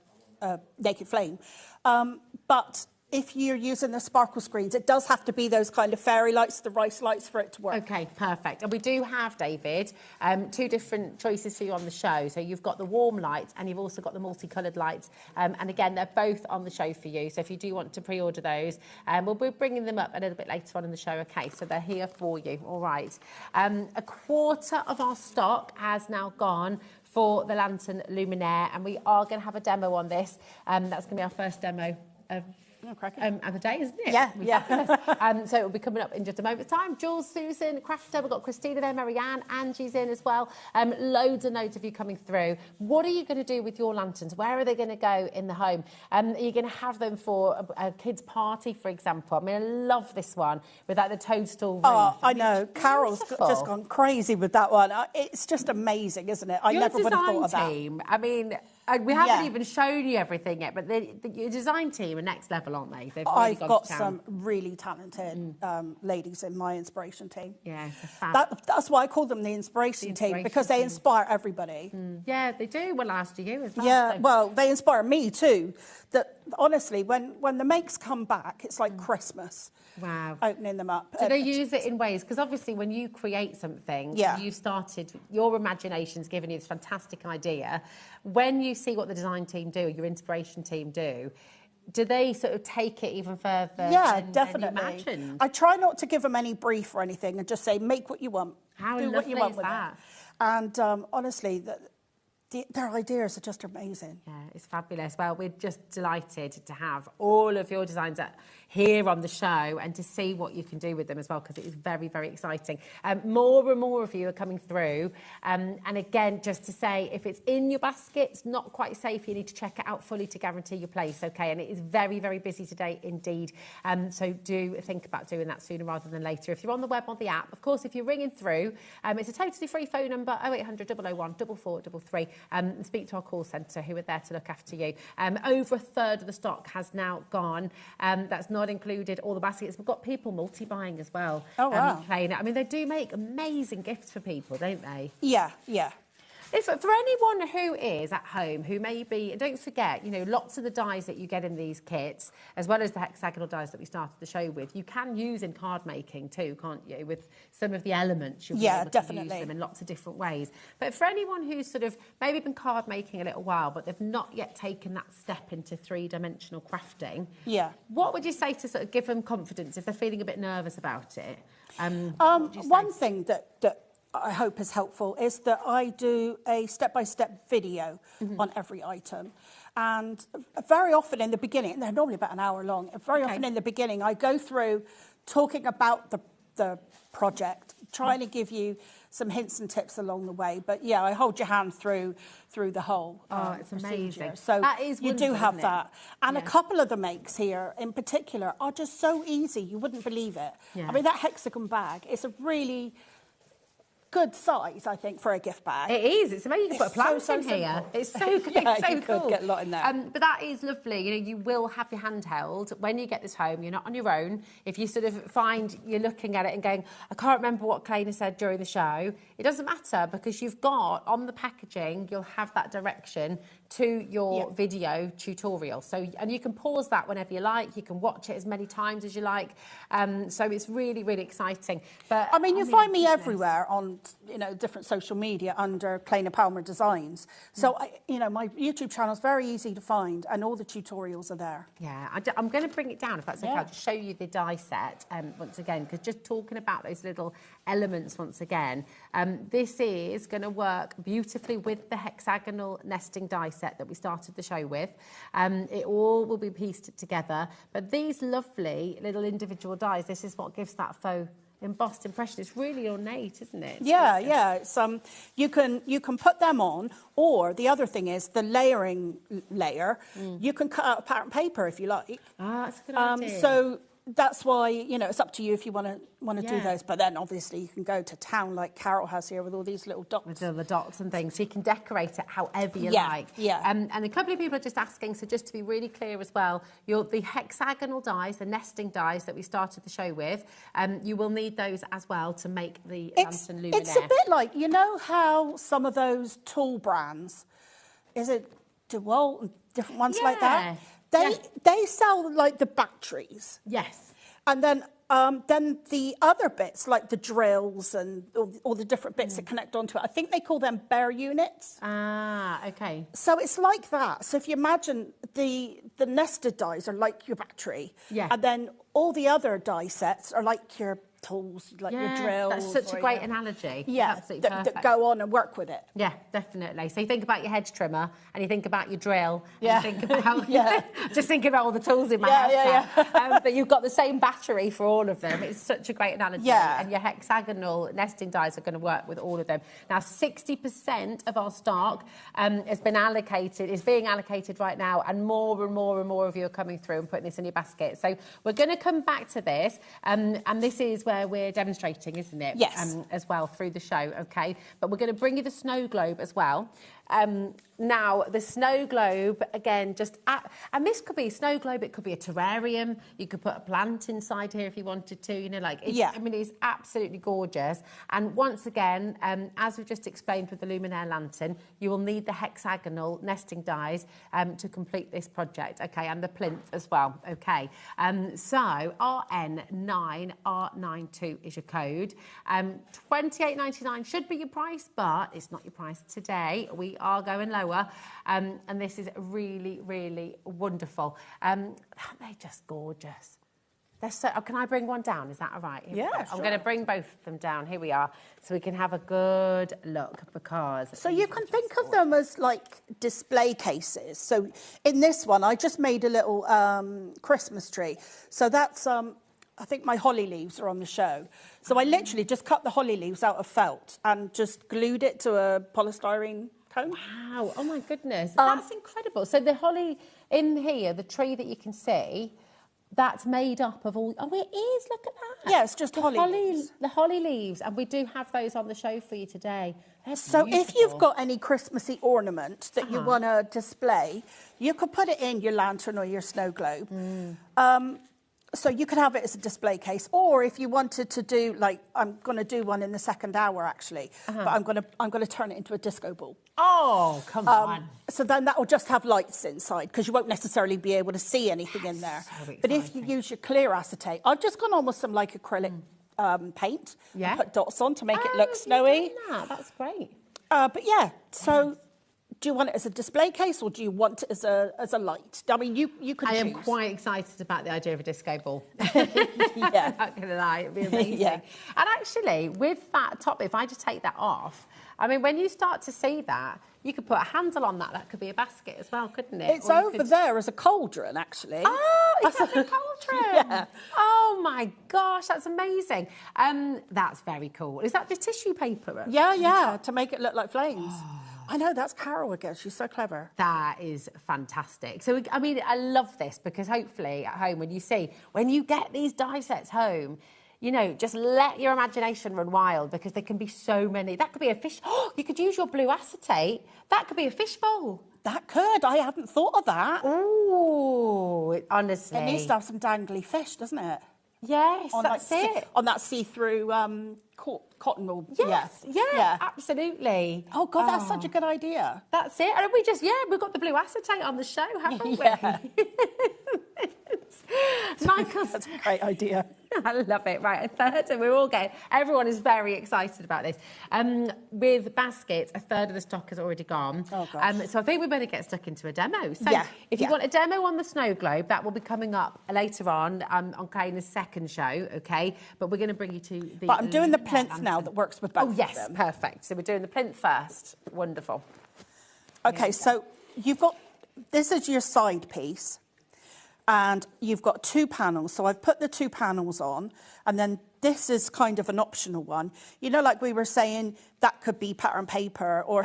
naked flame, but if you're using the sparkle screens, it does have to be those kind of fairy lights, the rice lights, for it to work. Okay, perfect. And we do have, David, 2 different choices for you on the show. So you've got the warm lights and you've also got the multicoloured lights. And again, they're both on the show for you. So if you do want to pre-order those, we'll be bringing them up a little bit later on in the show. Okay, so they're here for you. All right. A quarter of our stock has now gone for the Lantern Luminaire, and we are going to have a demo on this. That's going to be our first demo of the day, isn't it? Yeah. So it'll be coming up in just a moment's time. Jules, Susan, Crafter, we've got Christina there, Marianne, Angie's in as well. Loads and loads of you coming through. What are you going to do with your lanterns? Where are they going to go in the home? Are you going to have them for a kid's party, for example? I mean, I love this one with like the toadstool roof. Oh, I know. Carol's just gone crazy with that one. It's just amazing, isn't it? I never would have thought of that. Team, I mean, we haven't even shown you everything yet, but your design team are next level, aren't they? They've really I've got some really talented ladies in my inspiration team. Yeah, that's why I call them the inspiration team, because they inspire everybody. Yeah, they do. Well, last year as well. Yeah, so. well, they inspire me too. That honestly, when the makes come back, it's like Christmas. Wow. Opening them up. Do they use it in ways? Because obviously when you create something, you've started, your imagination's given you this fantastic idea. When you see what the design team do, your inspiration team do they sort of take it even further? Yeah, than definitely. you imagined? I try not to give them any brief or anything and just say, make what you want. How do what you lovely want is with that? It. And honestly, their ideas are just amazing. Yeah, it's fabulous. Well, we're just delighted to have all of your designs here on the show and to see what you can do with them as well, because it is very, very exciting. More and more of you are coming through. And again, just to say, if it's in your basket, it's not quite safe, you need to check it out fully to guarantee your place, okay? And it is very, very busy today indeed. So do think about doing that sooner rather than later. If you're on the web or the app, of course, if you're ringing through, it's a totally free phone number, 0800 001 4433. Speak to our call centre who are there to look after you. Over a third of the stock has now gone. That's not included all the baskets. We've got people multi-buying as well. Oh, wow. Playing it. I mean, they do make amazing gifts for people, don't they? Yeah, yeah. For anyone who is at home, who maybe, don't forget, lots of the dies that you get in these kits, as well as the hexagonal dies that we started the show with, you can use in card making too, can't you? With some of the elements, you'll be able to use them in lots of different ways. But for anyone who's sort of maybe been card making a little while, but they've not yet taken that step into three-dimensional crafting, what would you say to sort of give them confidence if they're feeling a bit nervous about it? One thing that I hope is helpful is that I do a step-by-step video on every item. And very often in the beginning, they're normally about an hour long, very often in the beginning I go through talking about the project, trying to give you some hints and tips along the way. But yeah, I hold your hand through the whole it's amazing. So that is you do have that. And a couple of the makes here in particular are just so easy, you wouldn't believe it. I mean, that hexagon bag is a really good size, I think, for a gift bag. It is. It's amazing. You can put a plant in here. It's so good. Yeah, it's so you cool. could get a lot in there. But that is lovely. You will have your handheld when you get this home. You're not on your own. If you sort of find you're looking at it and going, I can't remember what Claina said during the show, it doesn't matter, because you've got on the packaging, you'll have that direction to your video tutorial. So, and you can pause that whenever you like. You can watch it as many times as you like. So it's really, really exciting. But I mean, you find me everywhere on, different social media under Claina Palmer Designs. So, my YouTube channel is very easy to find, and all the tutorials are there. Yeah, I'm going to bring it down if that's okay. I'll just show you the die set once again, because just talking about those little elements once again, this is going to work beautifully with the hexagonal nesting die set that we started the show with. It all will be pieced together, but these lovely little individual dies, this is what gives that faux embossed impression. It's really ornate, isn't it? It's you can put them on, or the other thing is the layering layer. You can cut out a pattern paper if you like. That's a good idea. So that's why, you know, it's up to you if you want to do Yeah. those. But then obviously you can go to town like Carol has here with all these little dots. With all the dots and things, so you can decorate it however you Yeah, like. yeah. And a couple of people are just asking, so just to be really clear as well, the hexagonal dies, the nesting dies that we started the show with, you will need those as well to make the lantern luminaire. It's a bit like, you know how some of those tool brands, is it DeWalt and different ones like that? They sell like the batteries. Yes. And then the other bits, like the drills and all the different bits that connect onto it, I think they call them bare units. Ah, okay. So it's like that. So if you imagine the nested dies are like your battery. Yeah. And then all the other die sets are like your tools, like your drills. That's such a great analogy. Yeah, Absolutely perfect. that go on and work with it. Yeah, definitely. So you think about your hedge trimmer and you think about your drill. Yeah. And you think about, Yeah. just thinking about all the tools in my house now. But you've got the same battery for all of them. It's such a great analogy. Yeah. And your hexagonal nesting dies are going to work with all of them. Now, 60% of our stock is being allocated right now, and more and more and more of you are coming through and putting this in your basket. So we're going to come back to this, and this is where we're demonstrating, isn't it? Yes. As well through the show, okay? But we're going to bring you the snow globe as well. Now, the snow globe, again, and this could be a snow globe, it could be a terrarium. You could put a plant inside here if you wanted to, you know, like, I mean, it's absolutely gorgeous. And once again, as we've just explained with the luminaire lantern, you will need the hexagonal nesting dies to complete this project, okay? And the plinth as well, okay? So, RN9R92 is your code. $28.99 should be your price, but it's not your price today. We are going lower, and this is really, really wonderful. Aren't they just gorgeous? They're so. Oh, can I bring one down? Is that all right? Yeah, I'm sure. going to bring both of them down. Here we are, so we can have a good look, because. So you can think of them as like display cases. So in this one, I just made a little Christmas tree. So that's I think my holly leaves are on the show. So I literally just cut the holly leaves out of felt and just glued it to a polystyrene cone. Wow! Oh my goodness, that's incredible. So the holly in here, the tree that you can see, that's made up of all. Oh, it is. Look at that. Yeah, it's just holly leaves. The holly leaves, and we do have those on the show for you today. They're So if beautiful. you've got any Christmassy ornament that you want to display, you could put it in your lantern or your snow globe. So you could have it as a display case, or if you wanted to do, like, I'm going to do one in the second hour actually, but I'm going to turn it into a disco ball. Oh, come on. So then that will just have lights inside, because you won't necessarily be able to see anything in there. So But if you use your clear acetate, I've just gone on with some like acrylic paint, Yeah. and put dots on to make it look snowy. That's great. But yeah, so do you want it as a display case, or do you want it as a light? I mean, you could I am choose. quite excited about the idea of a disco ball. Yeah. Not going to lie, it'd be amazing. Yeah. And actually, with that top, if I just take that off, I mean, when you start to see that, you could put a handle on that. That could be a basket as well, couldn't it? It's Or you over could- there as a cauldron, actually. Oh, is that the cauldron? Yeah. Oh my gosh, that's amazing. That's very cool. Is that the tissue paper? Yeah, to make it look like flames. I know, that's Carol again. She's so clever. That is fantastic. So, I mean, I love this, because hopefully at home, when you get these die sets home, you know, just let your imagination run wild, because there can be so many. That could be a fish. Oh, you could use your blue acetate. That could be a fishbowl. That could. I hadn't thought of that. Ooh, honestly. It needs to have some dangly fish, doesn't it? Yes, that's it. On that see-through cotton wool. Yes, yeah, absolutely. Oh, God, that's such a good idea. That's it. And we've got the blue acetate on the show, haven't we? Yeah. Michael's That's a great idea. I love it. Right, a third, and everyone is very excited about this. With baskets, a third of the stock has already gone. Oh, gosh. So I think we better get stuck into a demo. So if you yeah. want a demo on the snow globe, that will be coming up later on in the second show, okay? But we're going to bring you to the... But I'm doing the plinth lantern. now that works with both Oh, of yes, them. perfect. So we're doing the plinth first. Wonderful. Okay, so you've got... This is your side piece. And you've got 2 panels. So I've put the 2 panels on, and then this is kind of an optional one. You know, like we were saying, that could be pattern paper or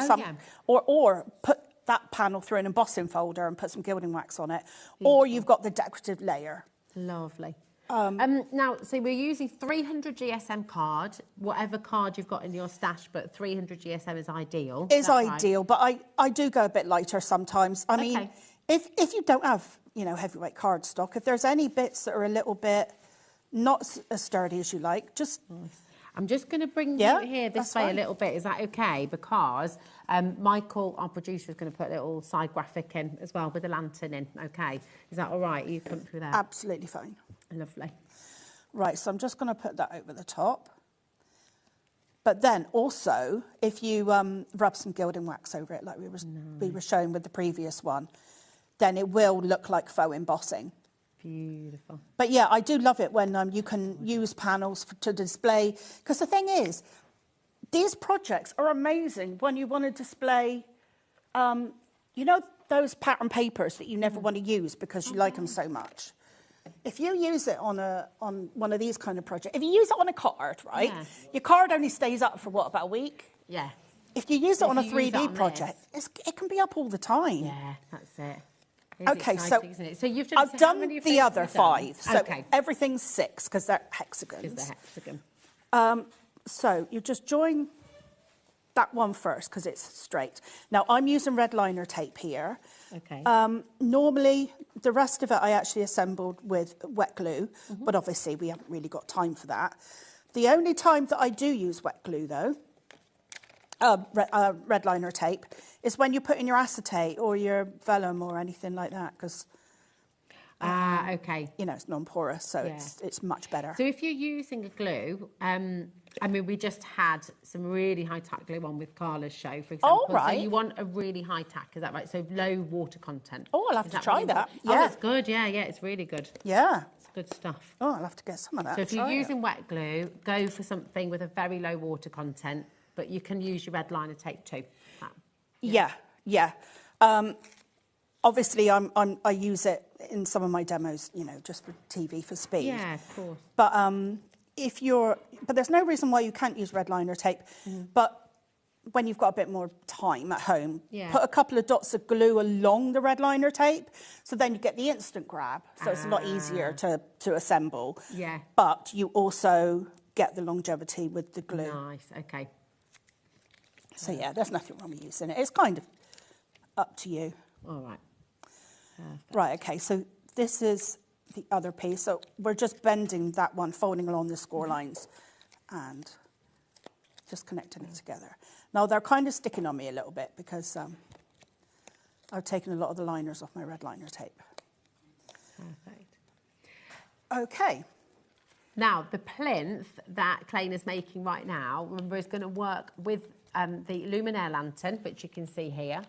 or put that panel through an embossing folder and put some gilding wax on it. Beautiful. Or you've got the decorative layer. Lovely. Now, so we're using 300 GSM card, whatever card you've got in your stash, but 300 GSM is ideal. Is ideal, right? But I do go a bit lighter sometimes. I mean, if you don't have, you know, heavyweight card stock, if there's any bits that are a little bit not as sturdy as you like, just... I'm just going to bring you here this way a little bit. Is that okay? Because Michael, our producer, is going to put a little side graphic in as well with a lantern in. Okay. Is that all right? Are you comfortable with that? Absolutely fine. Lovely. Right, so I'm just going to put that over the top. But then also, if you rub some gilding wax over it, like we were showing with the previous one, then it will look like faux embossing. Beautiful. But yeah, I do love it when you can use panels to display. Because the thing is, these projects are amazing when you want to display, you know, those pattern papers that you never want to use because you like them so much. If you use it on one of these kind of projects, if you use it on a card, right, your card only stays up for what, about a week? Yeah. If you use it on a 3D project, it can be up all the time. Yeah, that's it. Okay, so you've done, I've done the other 5. So okay. Everything's 6 because they're hexagons. Is the hexagon. So you just join that one first because it's straight. Now I'm using red liner tape here. Okay. Normally the rest of it I actually assembled with wet glue, but obviously we haven't really got time for that. The only time that I do use wet glue though, red liner tape, is when you put in your acetate or your vellum or anything like that, because okay, you know, it's non-porous, so it's much better. So if you're using a glue, I mean, we just had some really high tack glue on with Carla's show, for example. Oh, right. So you want a really high tack, is that right? So low water content. Oh, I'll have to try that. Oh, it's good. Yeah, it's really good. Yeah. It's good stuff. Oh, I'll have to get some of that. So if you're using wet glue, go for something with a very low water content, but you can use your red liner tape too. Yeah. Obviously, I use it in some of my demos, you know, just for TV for speed. Yeah, of course. But but there's no reason why you can't use red liner tape. But when you've got a bit more time at home, put a couple of dots of glue along the red liner tape, so then you get the instant grab. So it's a lot easier to assemble. Yeah. But you also get the longevity with the glue. Nice. Okay. So yeah, there's nothing wrong with using it. It's kind of up to you. All right. Perfect. Right, okay, so this is the other piece. So we're just bending that one, folding along the score lines and just connecting it together. Now, they're kind of sticking on me a little bit because I've taken a lot of the liners off my red liner tape. Perfect. Okay. Now, the plinth that Kleina's making right now, remember, is going to work with the luminaire lantern, which you can see here.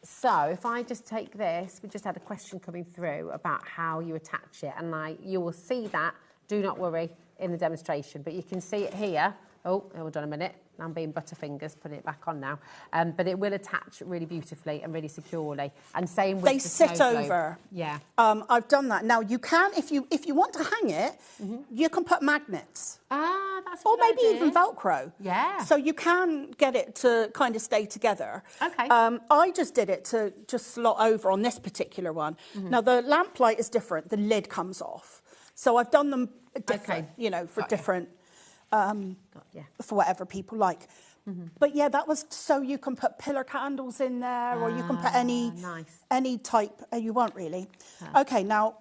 So if I just take this, we just had a question coming through about how you attach it, and you will see that, do not worry, in the demonstration, but you can see it here. Oh, hold on a minute. I'm being butterfingers, putting it back on now. But it will attach really beautifully and really securely. And same with they sit over. Yeah. I've done that. Now you can, if you want to hang it, you can put magnets. Ah, that's a or good maybe idea. even Velcro. Yeah. So you can get it to kind of stay together. Okay. I just did it to just slot over on this particular one. Now the lamplight is different. The lid comes off. So I've done them different, you know, for different. For whatever people like. But yeah, that was so you can put pillar candles in there, or you can put any type you want, really. Okay, now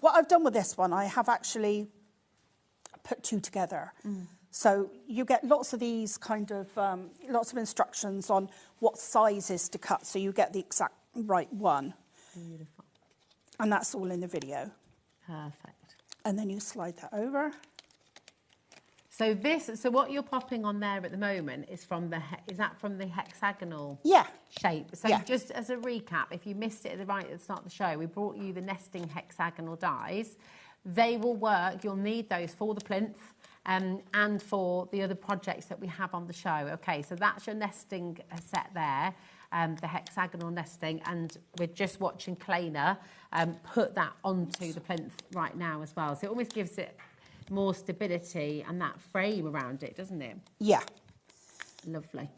what I've done with this one, I have actually put 2 together. So you get lots of these kind of lots of instructions on what sizes to cut, so you get the exact right one. Beautiful. And that's all in the video. Perfect. And then you slide that over. So what you're popping on there at the moment is from the hexagonal shape? So just as a recap, if you missed it at the start of the show, we brought you the nesting hexagonal dies. They will work. You'll need those for the plinth and for the other projects that we have on the show. Okay, so that's your nesting set there, the hexagonal nesting, and we're just watching Kleina put that onto the plinth right now as well. So it almost gives it more stability and that frame around it, doesn't it? Yeah. Lovely.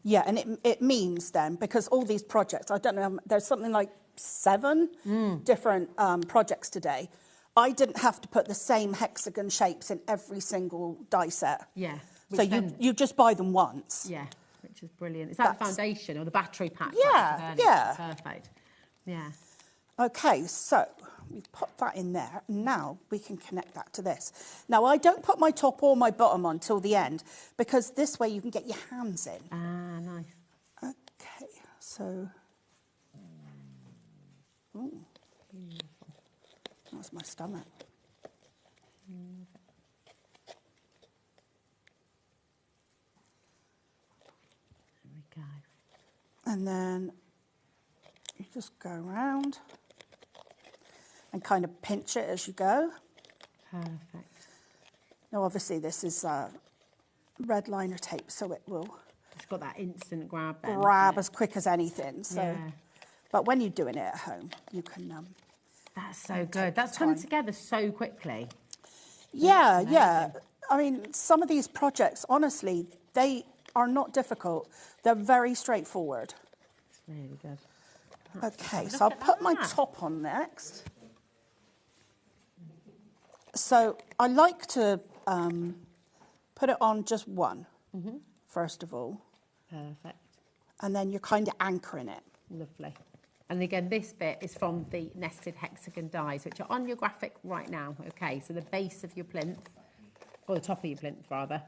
Yeah, and it means then, because all these projects, I don't know, there's something like 7 different projects today. I didn't have to put the same hexagon shapes in every single die set. Yeah. So you just buy them once. Yeah, which is brilliant. Is that the foundation or the battery pack? Yeah, yeah. Perfect. Yeah. Okay, so we put that in there. Now we can connect that to this. Now, I don't put my top or my bottom on till the end, because this way you can get your hands in. Ah, nice. Okay, so... Ooh. That's my stomach. There we go. And then you just go around and kind of pinch it as you go. Perfect. Now, obviously, this is red liner tape, so it will It's got that instant grab then. grab as quick as anything. So, Yeah. but when you're doing it at home, you can. That's so good. That's coming together so quickly. Yeah, yeah. I mean, some of these projects, honestly, they are not difficult. They're very straightforward. It's really good. Okay, so I'll put my top on next. So I like to put it on just one, first of all. Perfect. And then you're kind of anchoring it. Lovely. And again, this bit is from the nested hexagon dies, which are on your graphic right now. Okay, so the base of your plinth, or the top of your plinth, rather.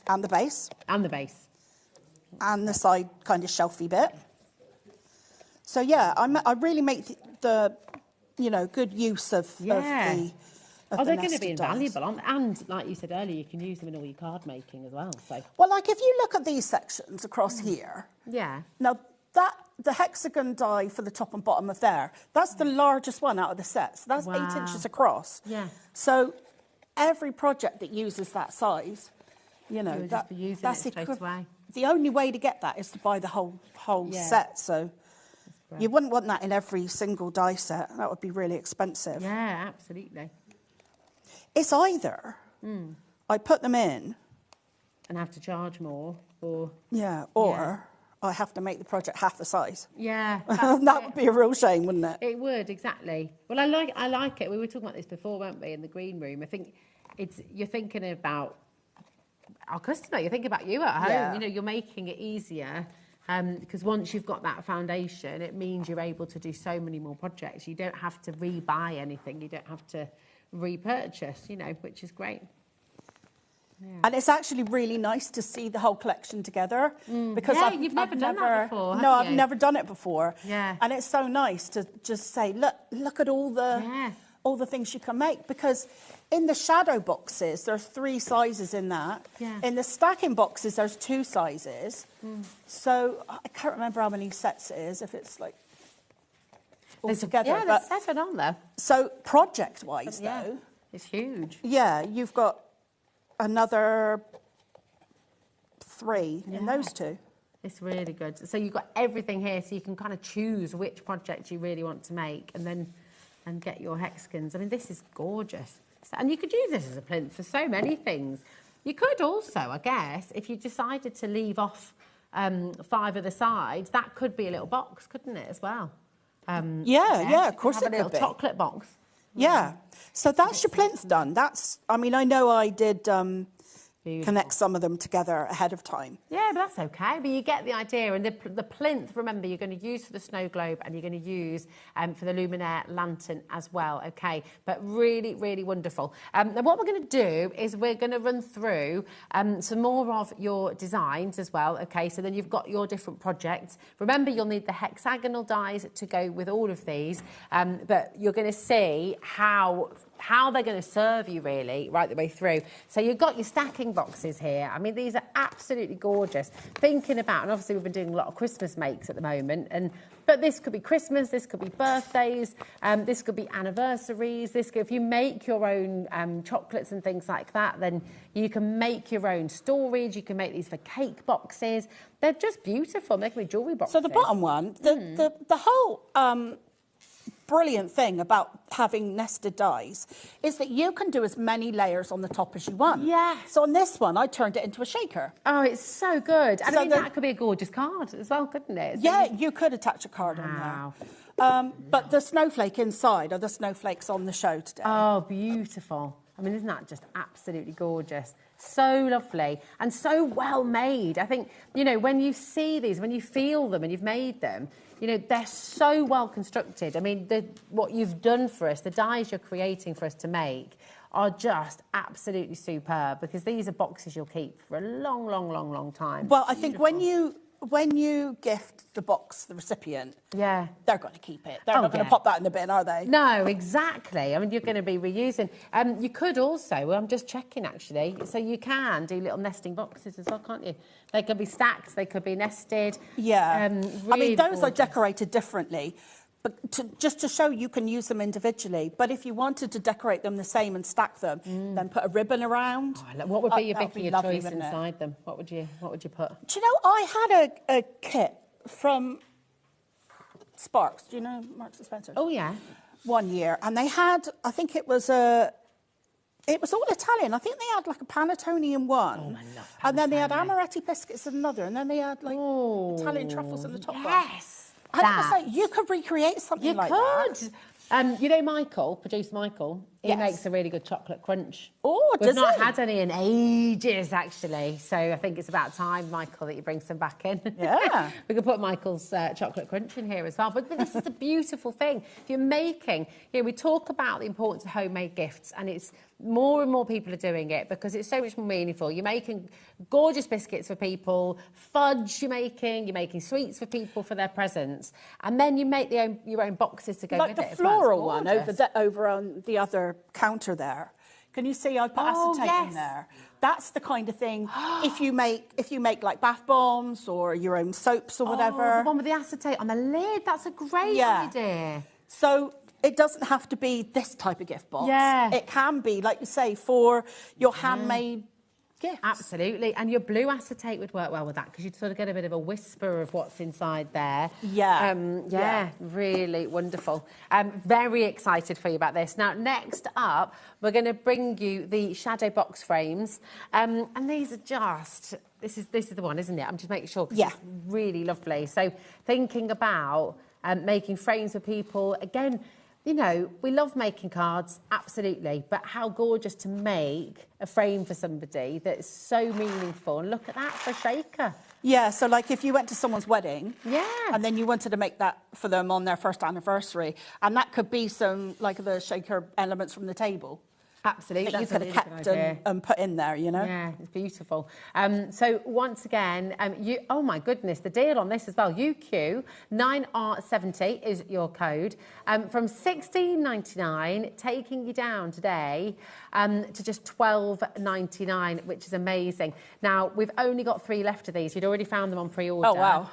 And the base. And the base. And the side kind of shelfy bit. So, yeah, I really make the good use of the they're going to be nested dies. invaluable, aren't they? And like you said earlier, you can use them in all your card making as well. So Well, like if you look at these sections across here, yeah, now the hexagon die for the top and bottom of there, that's the largest one out of the set. So that's 8 inches across. Yeah. So every project that uses that size, You'll just be using it straight away. The only way to get that is to buy the whole set. So you wouldn't want that in every single die set. That would be really expensive. Yeah, absolutely. It's either I put them in And have to charge more, or I have to make the project half the size. yeah, That would be a real shame, wouldn't it? it would exactly. Well, I like it. We were talking about this before, weren't we, in the green room? I think you're thinking about our customer. You're thinking about you at home. Yeah. You're making it easier. Because once you've got that foundation, it means you're able to do so many more projects. You don't have to rebuy anything. You don't have to repurchase, which is great. Yeah. And it's actually really nice to see the whole collection together because you've never done that before, No, have I've you? never done it before. Yeah. And it's so nice to just say, look at all the things you can make, because in the shadow boxes there's 3 sizes in that. Yeah. In the stacking boxes there's 2 sizes. So I can't remember how many sets it is, if it's like all together. Yeah, there's 7 on there. So project-wise though, it's huge. yeah, you've got another 3 in those 2. It's really good. So you've got everything here, so you can kind of choose which project you really want to make and get your hexagons. I mean, this is gorgeous. And you could use this as a plinth for so many things. You could also, I guess, if you decided to leave off 5 of the sides, that could be a little box, couldn't it, as well? Yeah, of course it have a little could be. chocolate box. Yeah. So that's your plinth done. I know I did connect some of them together ahead of time. Yeah, but that's okay. But you get the idea. And the plinth, remember, you're going to use for the snow globe and you're going to use for the luminaire lantern as well, okay? But really, really wonderful. Now, what we're going to do is we're going to run through some more of your designs as well, okay? So then you've got your different projects. Remember, you'll need the hexagonal dies to go with all of these, but you're going to see how they're going to serve you really right the way through. So you've got your stacking boxes here. I mean, these are absolutely gorgeous. Thinking about, and obviously we've been doing a lot of Christmas makes at the moment, but this could be Christmas, this could be birthdays, this could be anniversaries. If you make your own chocolates and things like that, then you can make your own storage. You can make these for cake boxes. They're just beautiful. They can be jewellery boxes. So the bottom one, the whole brilliant thing about having nested dies is that you can do as many layers on the top as you want. Yes. So on this one, I turned it into a shaker. Oh, it's so good. And So I mean, that could be a gorgeous card as well, couldn't it? So Yeah, you could attach a card on there. But the snowflake inside are the snowflakes on the show today. Oh, beautiful. I mean, isn't that just absolutely gorgeous? So lovely and so well made. I think, you know, when you see these, when you feel them and you've made them, you know, they're so well constructed. I mean, what you've done for us, the dies you're creating for us to make are just absolutely superb, because these are boxes you'll keep for a long, long, long, long time. Well, I think when you gift the box, the recipient, yeah, they're going to keep it. They're not going to pop that in the bin, are they? No, exactly. I mean, you're going to be reusing. You could also, I'm just checking actually, so you can do little nesting boxes as well, can't you? They could be stacked, they could be nested. Yeah. Really I mean, those gorgeous. are decorated differently, but just to show you can use them individually. But if you wanted to decorate them the same and stack them, then put a ribbon around. Oh, what would be your That would Vicky be of lovely, choice wouldn't it? inside them? What would you put? Do you know, I had a kit from Sparks. Do you know Marks and Spencer? Oh, yeah. One year, and they had, I think it was all Italian. I think they had like a panettone in one. Oh, I love And then they had panettone. amaretti biscuits in another, and then they had like Italian truffles in the top one. Yes. And it was like, you could recreate something like that. You know Michael, producer Michael, he Yes. makes a really good chocolate crunch. Oh, We've does not he? had any in ages, actually. So I think it's about time, Michael, that you bring some back in. Yeah. We could put Michael's chocolate crunch in here as well. But this is the beautiful thing. If you're making, we talk about the importance of homemade gifts, and it's more and more people are doing it because it's so much more meaningful. You're making gorgeous biscuits for people, fudge you're making sweets for people for their presents, and then you make your own boxes to go Like with the it as well. It's floral one gorgeous. over on the other counter there. Can you see I put acetate yes. in there? That's the kind of thing. if you make like bath bombs or your own soaps or whatever. The one with the acetate on the lid. That's a great idea. So it doesn't have to be this type of gift box. Yeah. It can be, like you say, for your handmade gifts. Absolutely. And your blue acetate would work well with that, because you'd sort of get a bit of a whisper of what's inside there. Yeah. Really wonderful. Very excited for you about this. Now, next up, we're going to bring you the shadow box frames. And these are just... This is the one, isn't it? I'm just making sure, 'cause it's really lovely. So thinking about making frames for people, again... You know, we love making cards, absolutely, but how gorgeous to make a frame for somebody that's so meaningful. And look at that for a shaker. Yeah, so like if you went to someone's wedding, Yeah. and then you wanted to make that for them on their first anniversary, and that could be some like the shaker elements from the table. Absolutely. That you That's a could really have good kept idea. and put in there, you know? Yeah, it's beautiful. So once again, oh my goodness, the deal on this as well. UQ 9R70 is your code. From $16.99, taking you down today to just $12.99, which is amazing. Now, we've only got 3 left of these. You'd already found them on pre-order. Oh, wow.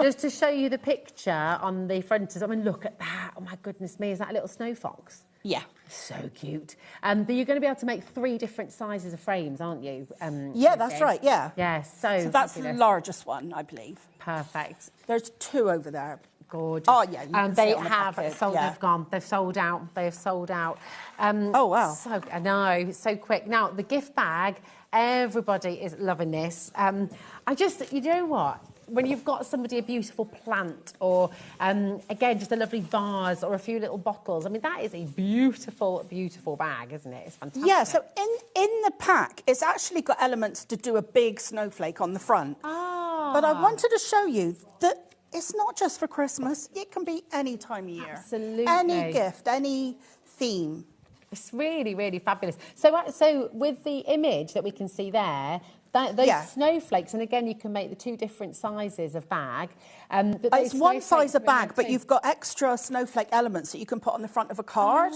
Just to show you the picture on the front. I mean, look at that. Oh my goodness me, is that a little snow fox? Yeah. So cute. But you're going to be able to make 3 different sizes of frames, aren't you? Yeah, that's right, yeah. Yeah, So that's fabulous. the largest one, I believe. Perfect. There's 2 over there. Gorgeous. Oh, yeah, you can see they it on the have packet, sold. yeah. They've gone. They've sold out. They have sold out. Oh, wow. So I know, so quick. Now the gift bag. Everybody is loving this. You know what? When you've got somebody a beautiful plant or, again, just a lovely vase or a few little bottles, I mean, that is a beautiful, beautiful bag, isn't it? It's fantastic. Yeah, so in the pack, it's actually got elements to do a big snowflake on the front. Ah. But I wanted to show you that it's not just for Christmas. It can be any time of year. Absolutely. Any gift, any theme. It's really, really fabulous. So with the image that we can see there, those snowflakes, and again, you can make the 2 different sizes of bag. But It's one size of bag, but you you've got extra snowflake elements that you can put on the front of a card.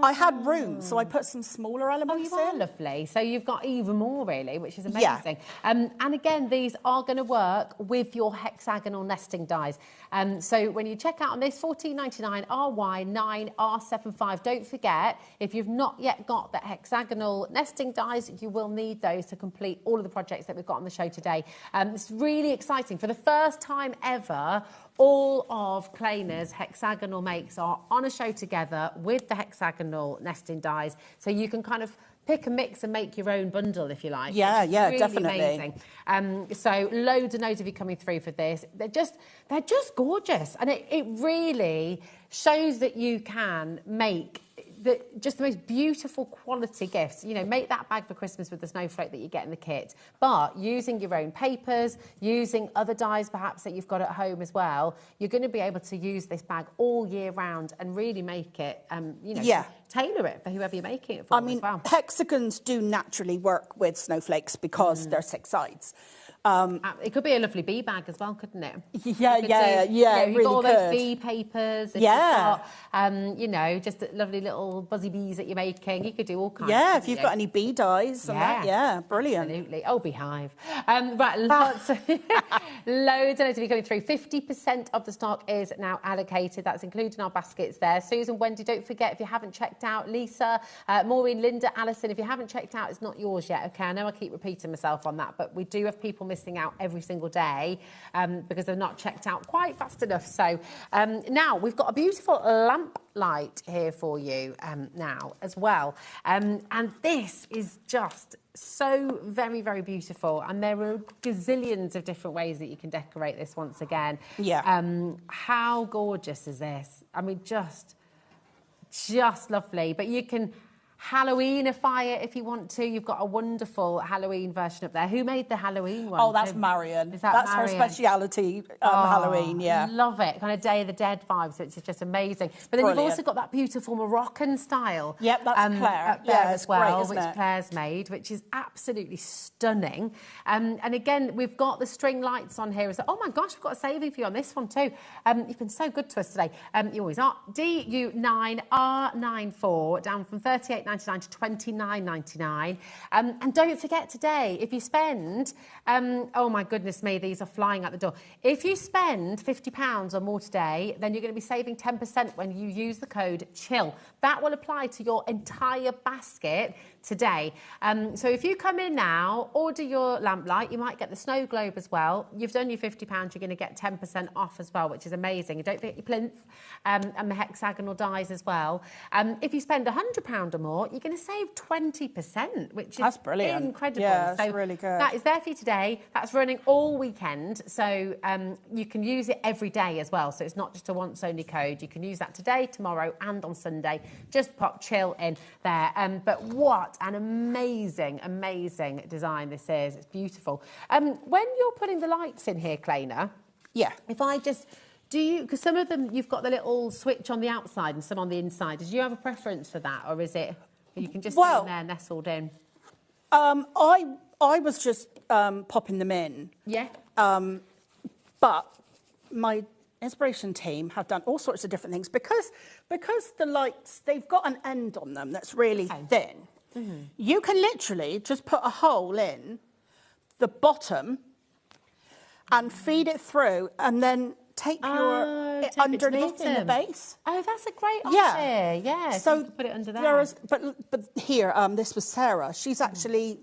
I had room, so I put some smaller Oh, elements you are in. lovely. So you've got even more, really, which is Yeah. amazing. And again, these are going to work with your hexagonal nesting dies. So when you check out on this, $14.99 RY9R75. Don't forget, if you've not yet got the hexagonal nesting dies, you will need those to complete all of the projects that we've got on the show today. It's really exciting. For the first time ever, all of Kleina's hexagonal makes are on a show together with the hexagonal nesting dies, so you can kind of pick and mix and make your own bundle if you like. Yeah, yeah, really definitely. amazing. So loads of you coming through for this. They're just gorgeous, and it really shows that you can make just the most beautiful quality gifts. You know, make that bag for Christmas with the snowflake that you get in the kit, but using your own papers, using other dies perhaps that you've got at home as well, you're going to be able to use this bag all year round and really make it, tailor it for whoever you're making it for I mean, as well. hexagons do naturally work with snowflakes because they're 6 sides. It could be a lovely bee bag as well, couldn't it? Yeah, You could yeah, do, yeah, you've it got all really those could. bee papers. If Yeah. you've got, just lovely little buzzy bees that you're making. You could do all kinds. Yeah, couldn't if you've you? got any bee dyes and that, yeah, brilliant. Absolutely. Oh, beehive. Right, loads of you coming through. 50% of the stock is now allocated. That's including our baskets there. Susan, Wendy, don't forget, if you haven't checked out, Lisa, Maureen, Linda, Alison, if you haven't checked out, it's not yours yet, okay? I know I keep repeating myself on that, but we do have people missing out every single day because they're not checked out quite fast enough. So now we've got a beautiful lamp light here for you now as well. And this is just so very, very beautiful. And there are gazillions of different ways that you can decorate this once again. Yeah. How gorgeous is this? I mean, just lovely. But you can Halloweenify it if you want to. You've got a wonderful Halloween version up there. Who made the Halloween one? Oh, that's Marion. Is that that's Marion? her speciality, Halloween, yeah. Love it. Kind of Day of the Dead vibes, which is just amazing. But then you've also got that beautiful Moroccan style. Yep, that's Claire. Up there as well, great, isn't which it? Claire's made, which is absolutely stunning. And again, we've got the string lights on here. Oh my gosh, we've got a saving for you on this one too. You've been so good to us today. You always are. DU9R94 down from £38.99 to £29.99. And don't forget today, if you spend, oh my goodness me, these are flying out the door. If you spend £50 or more today, then you're going to be saving 10% when you use the code CHILL. That will apply to your entire basket today. So if you come in now, order your lamplight, you might get the snow globe as well. You've done your £50, you're going to get 10% off as well, which is amazing. And don't forget your plinth and the hexagonal dies as well. If you spend £100 or more, you're going to save 20%, which is That's brilliant. incredible. Yeah, so that's really good. that is there for you today. That's running all weekend, so you can use it every day as well. So it's not just a once-only code. You can use that today, tomorrow, and on Sunday. Just pop CHILL in there. But what an amazing, amazing design this is. It's beautiful. When you're putting the lights in here, Kleina, yeah. If I just... because some of them, you've got the little switch on the outside and some on the inside. Did you have a preference for that, or is it... You can just stay in there nestled in? I was just popping them in. Yeah. But my inspiration team have done all sorts of different things because the lights, they've got an end on them that's really thin. Mm-hmm. You can literally just put a hole in the bottom and feed it through and then take your underneath in the base. Oh, that's a great idea. Yeah. So you can put it under there. But here, this was Sarah. She's actually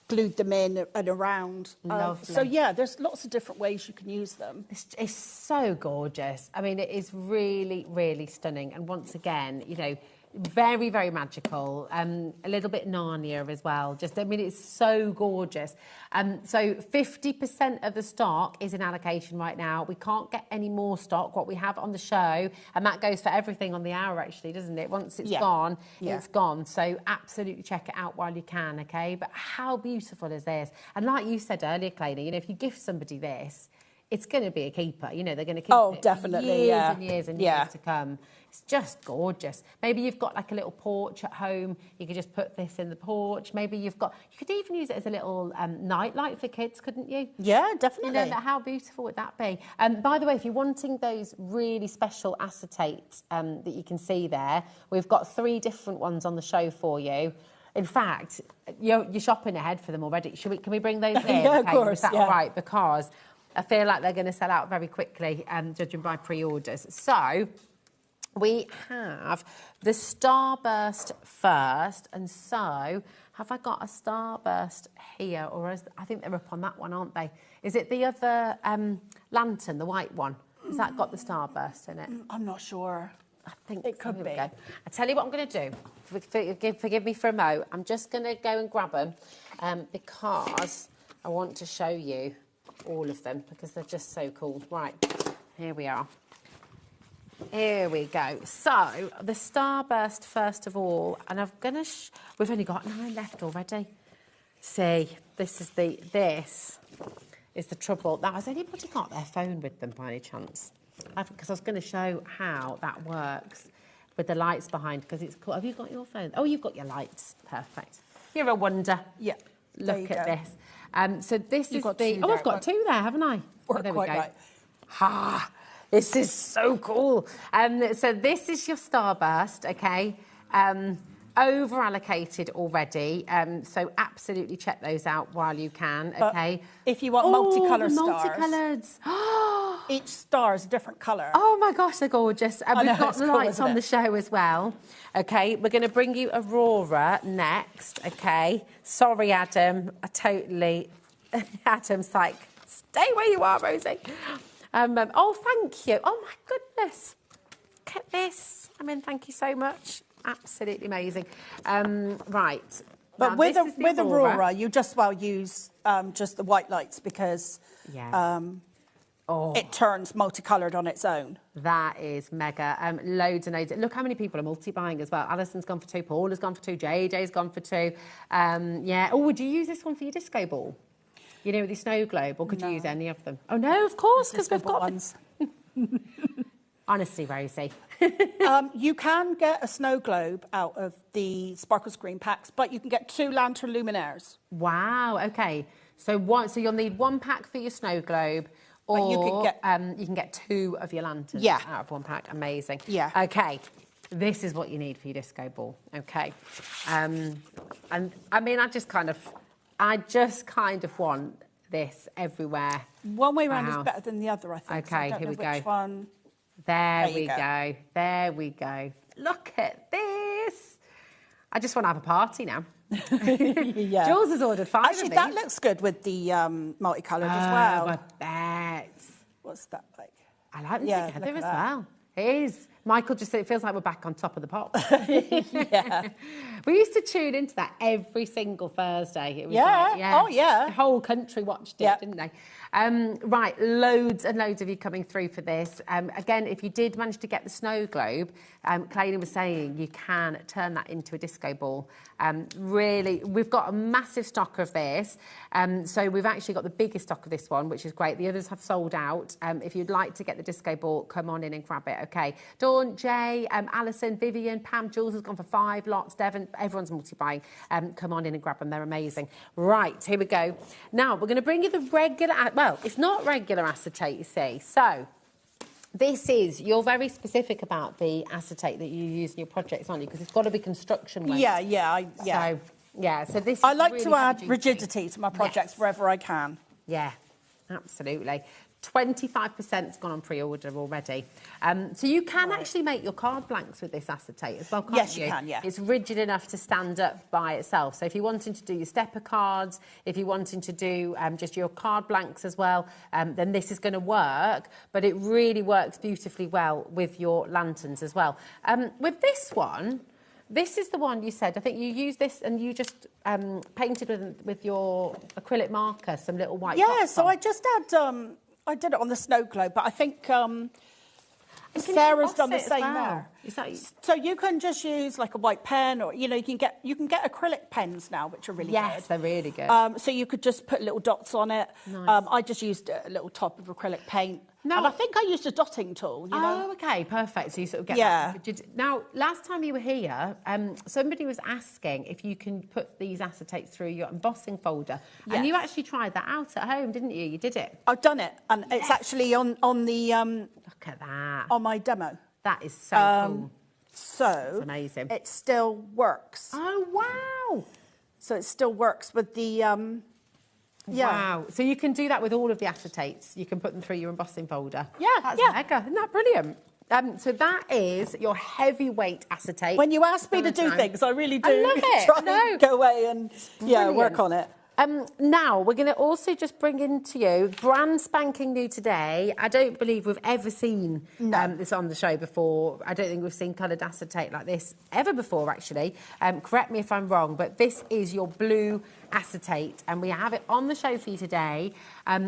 glued them in and around. Lovely. So yeah, there's lots of different ways you can use them. It's so gorgeous. I mean, it is really, really stunning. And once again, you know, very, very magical. A little bit Narnia as well. I mean, it's so gorgeous. So 50% of the stock is in allocation right now. We can't get any more stock. What we have on the show, and that goes for everything on the hour, actually, doesn't it? Once it's gone, it's gone. So absolutely check it out while you can, okay? But how beautiful is this? And like you said earlier, Kleina, you know, if you gift somebody this, it's going to be a keeper. You know, they're going to keep it definitely, years and years and years to come. It's just gorgeous. Maybe you've got like a little porch at home. You could just put this in the porch. Maybe you could even use it as a little night light for kids, couldn't you? Yeah, definitely. You know, how beautiful would that be? By the way, if you're wanting those really special acetates that you can see there, we've got 3 different ones on the show for you. In fact, you're shopping ahead for them already. Can we bring those in? Yeah, of course. Is that all right? Because I feel like they're going to sell out very quickly, judging by pre-orders. So we have the Starburst first, and so have I got a Starburst here, or I think they're up on that one, aren't they? Is it the other lantern, the white one? Has that got the Starburst in it? I'm not sure. I think it could be. I tell you what I'm going to do. Forgive me for a mo. I'm just going to go and grab them because I want to show you all of them because they're just so cool. Right, here we are. Here we go. So, the Starburst first of all, and I'm going to... we've only got 9 left already. See, this is the trouble. Now, has anybody got their phone with them by any chance? Because I was going to show how that works with the lights behind, because it's cool. Have you got your phone? Oh, you've got your lights. Perfect. You're a wonder. Yeah. Look at this. So this You've is got the... two Oh, there, I've got 2 there, haven't I? Work there quite we go. right. Ha! This is so cool. So this is your Starburst, okay? Over allocated already. So absolutely check those out while you can, okay? If you want multicolour stars. Multicoloured. Each star is a different colour. Oh my gosh, they're gorgeous. And we've got the cool, lights isn't on it? the show as well. Okay, we're going to bring you Aurora next, okay? Sorry, Adam. Adam's like, stay where you are, Rosie. Oh, thank you. Oh, my goodness. Look at this. I mean, thank you so much. Absolutely amazing. Right. But now, with this is the Aurora, you just use just the white lights because it turns multicoloured on its own. That is mega. Loads and loads. Look how many people are multi-buying as well. Alison's gone for 2, Paul has gone for 2, JJ's gone for 2. Yeah. Oh, would you use this one for your disco ball? You know, with your snow globe, or could you use any of them? Oh, no, of course, because we've got ones. Honestly, Rosie. You can get a snow globe out of the sparkle screen packs, but you can get 2 lantern luminaires. Wow, OK. So you'll need 1 pack for your snow globe, or but you can get 2 of your lanterns out of 1 pack. Amazing. Yeah. OK. This is what you need for your disco ball. OK. And I mean, I just kind of want this everywhere. One way around is better than the other, I think. OK, so I don't here know we go. which one. There we go. There we go. Look at this. I just want to have a party now. Yeah. Jules has ordered 5 Actually, of these. that looks good with the multicoloured as well. I bet. What's that like? I like them together look as at that. well. It is. Michael just said it feels like we're back on top of the pop. Yeah. We used to tune into that every single Thursday. It was Oh, yeah. The whole country watched it, didn't they? Right, loads and loads of you coming through for this. Again, if you did manage to get the snow globe, Clayton was saying you can turn that into a disco ball. Really, we've got a massive stock of this. So we've actually got the biggest stock of this one, which is great. The others have sold out. If you'd like to get the disco ball, come on in and grab it, okay? Dawn, Jay, Alison, Vivian, Pam, Jules has gone for 5 lots. Devon, everyone's multi-buying. Come on in and grab them. They're amazing. Right, here we go. Now, we're going to bring you the regular... Well, it's not regular acetate, you see. So... you're very specific about the acetate that you use in your projects, aren't you? Because it's got to be construction weight. So this. I like really to add heavy-duty. rigidity to my projects wherever I can. Yeah, absolutely. 25%'s gone on pre-order already. So you can actually make your card blanks with this acetate as well, can't you? Yes, you can, yeah. It's rigid enough to stand up by itself. So if you're wanting to do your stepper cards, if you're wanting to do just your card blanks as well, then this is going to work. But it really works beautifully well with your lanterns as well. With this one... This is the one you said. I think you used this and you just painted with your acrylic marker some little white dots. Yeah, so I just had... I did it on the snow globe, but I think Sarah's done the same there. So you can just use like a white pen, or you can get acrylic pens now, which are really good. Yes, they're really good. So you could just put little dots on it. Nice. I just used a little top of acrylic paint. And I think I used a dotting tool, you know. Oh, OK, perfect. So you sort of get that. Now, last time you were here, somebody was asking if you can put these acetates through your embossing folder. Yes. And you actually tried that out at home, didn't you? You did it. I've done it, and it's actually on the... Look at that. On my demo. That is so cool. So... It's amazing. It still works. Oh, wow. So it still works with the... Wow. So you can do that with all of the acetates. You can put them through your embossing folder. Yeah, That's mega. Isn't that brilliant? So that is your heavyweight acetate. When you ask me to do things, I really do. I love it. Try and go away and work on it. Now, we're going to also just bring into you, brand spanking new today. I don't believe we've ever seen this on the show before. I don't think we've seen coloured acetate like this ever before, actually. Correct me if I'm wrong, but this is your blue acetate, and we have it on the show for you today,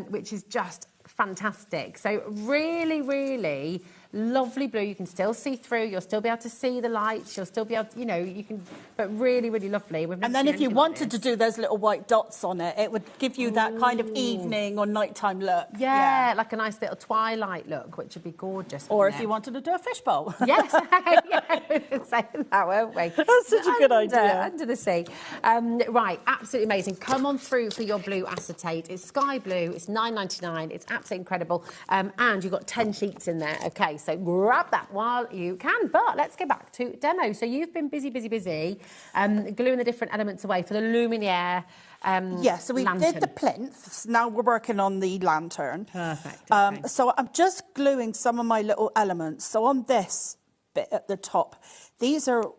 which is just fantastic. So really, really lovely blue. You can still see through. You'll still be able to see the lights. You'll still be able to, you can, but really, really lovely. And then if you wanted to do those little white dots on it, it would give you that kind of evening or nighttime look. Yeah, like a nice little twilight look, which would be gorgeous. Or if you wanted to do a fishbowl. Yes, yeah, we were saying that, weren't we? That's such a good idea. Under the sea. Right, absolutely amazing. Come on through for your blue acetate. It's sky blue. It's $9.99. It's absolutely incredible. And you've got 10 sheets in there. Okay, so grab that while you can. But let's go back to demo. So you've been busy, gluing the different elements away for the Luminaire so we did the plinth. Now we're working on the lantern. Perfect. Okay. So I'm just gluing some of my little elements. So on this bit at the top, these would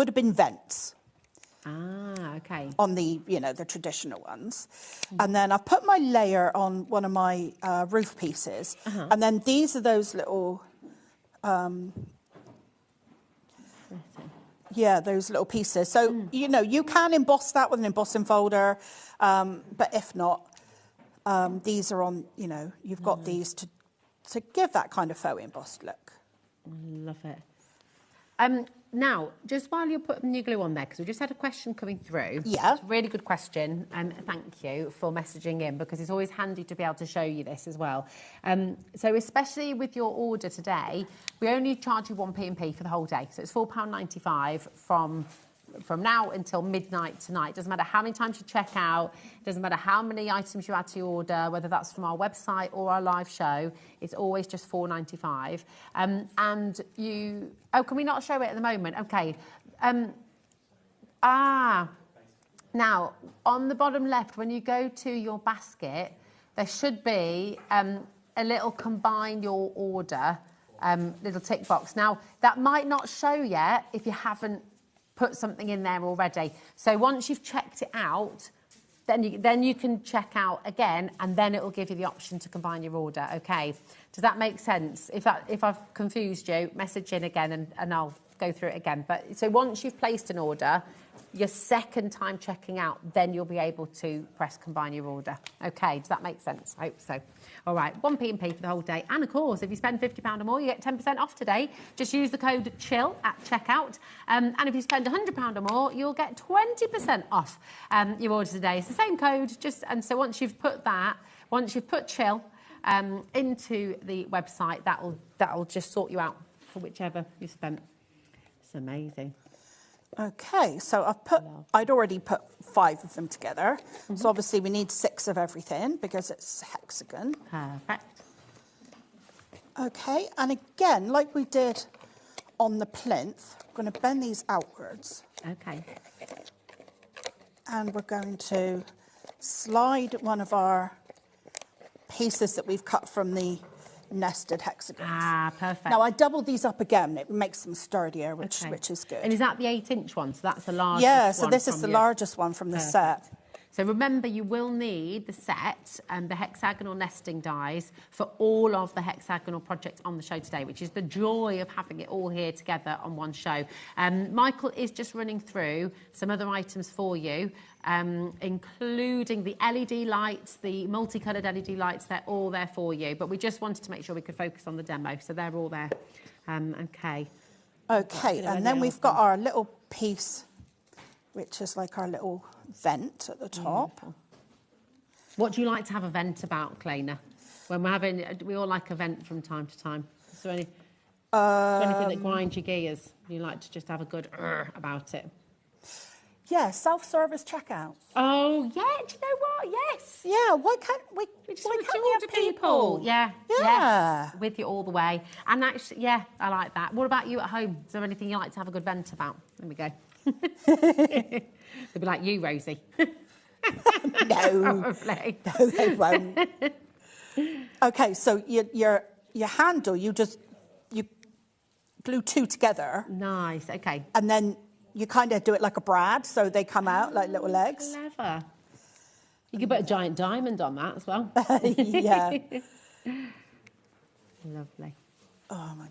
have been vents. Ah, okay. On the, the traditional ones. And then I've put my layer on one of my roof pieces. And then these are those little, those little pieces. So, you can emboss that with an embossing folder. But if not, these are on, you've got these to give that kind of faux embossed look. Love it. Now, just while you're putting your glue on there, because we just had a question coming through. Yeah. It's a really good question, and thank you for messaging in, because it's always handy to be able to show you this as well. So especially with your order today, we only charge you 1p&p for the whole day. So it's £4.95 from now until midnight tonight. Doesn't matter how many times you check out, doesn't matter how many items you add to your order, whether that's from our website or our live show, it's always just £4.95. And you... Oh, can we not show it at the moment? Okay. Now, on the bottom left, when you go to your basket, there should be a little combine your order little tick box. Now, that might not show yet if you haven't put something in there already. So once you've checked it out, then you can check out again, and then it will give you the option to combine your order. Okay, does that make sense? If I've confused you, message in again and I'll go through it again. But so once you've placed an order, your second time checking out, then you'll be able to press combine your order. Okay, does that make sense? I hope so. All right, 1p&p for the whole day. And of course, if you spend £50 or more, you get 10% off today. Just use the code CHILL at checkout. And if you spend £100 or more, you'll get 20% off your order today. It's the same code, and so once you've put CHILL into the website, that'll just sort you out for whichever you spent. It's amazing. Okay, so I'd already put 5 of them together. So obviously we need 6 of everything because it's hexagon. Perfect. Okay, and again, like we did on the plinth, we're going to bend these outwards. Okay. And we're going to slide one of our pieces that we've cut from the nested hexagons. Ah, perfect. Now I doubled these up again. It makes them sturdier, which is good. And is that the 8-inch one? So that's the largest one? Yeah, so this is the largest one from the set. So remember, you will need the set and the hexagonal nesting dies for all of the hexagonal projects on the show today, which is the joy of having it all here together on one show. Michael is just running through some other items for you, including the LED lights, the multicoloured LED lights. They're all there for you. But we just wanted to make sure we could focus on the demo. So they're all there. Okay. Okay, and then we've got our little piece, which is like our little vent at the top. Beautiful. What do you like to have a vent about, Claina? When we all like a vent from time to time. Is there anything that grinds your gears? You like to just have a good about it? Yeah, self-service checkout. Oh, yeah, do you know what? Yes. Yeah, why can't we have people? Yeah. Yes, with you all the way. And actually, yeah, I like that. What about you at home? Is there anything you like to have a good vent about? There we go. They'll be like you, Rosie. No, they won't. Okay, so your handle, you glue 2 together. Nice, okay. And then you kind of do it like a brad, so they come out like little legs. Clever. You could put a giant diamond on that as well. Yeah. Lovely. Oh, my.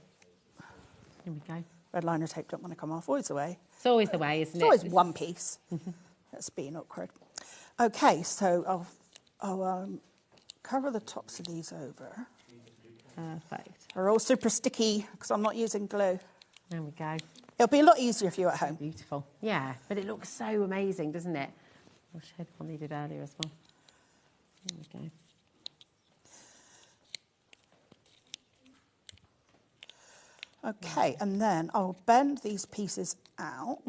Here we go. Red liner tape don't want to come off. Always the way. It's always the way, isn't it? It's always one piece. That's being awkward. Okay, so I'll cover the tops of these over. Perfect. They're all super sticky because I'm not using glue. There we go. It'll be a lot easier for you at home. Beautiful. Yeah, but it looks so amazing, doesn't it? I'll show the one they did earlier as well. There we go. Okay, and then I'll bend these pieces out.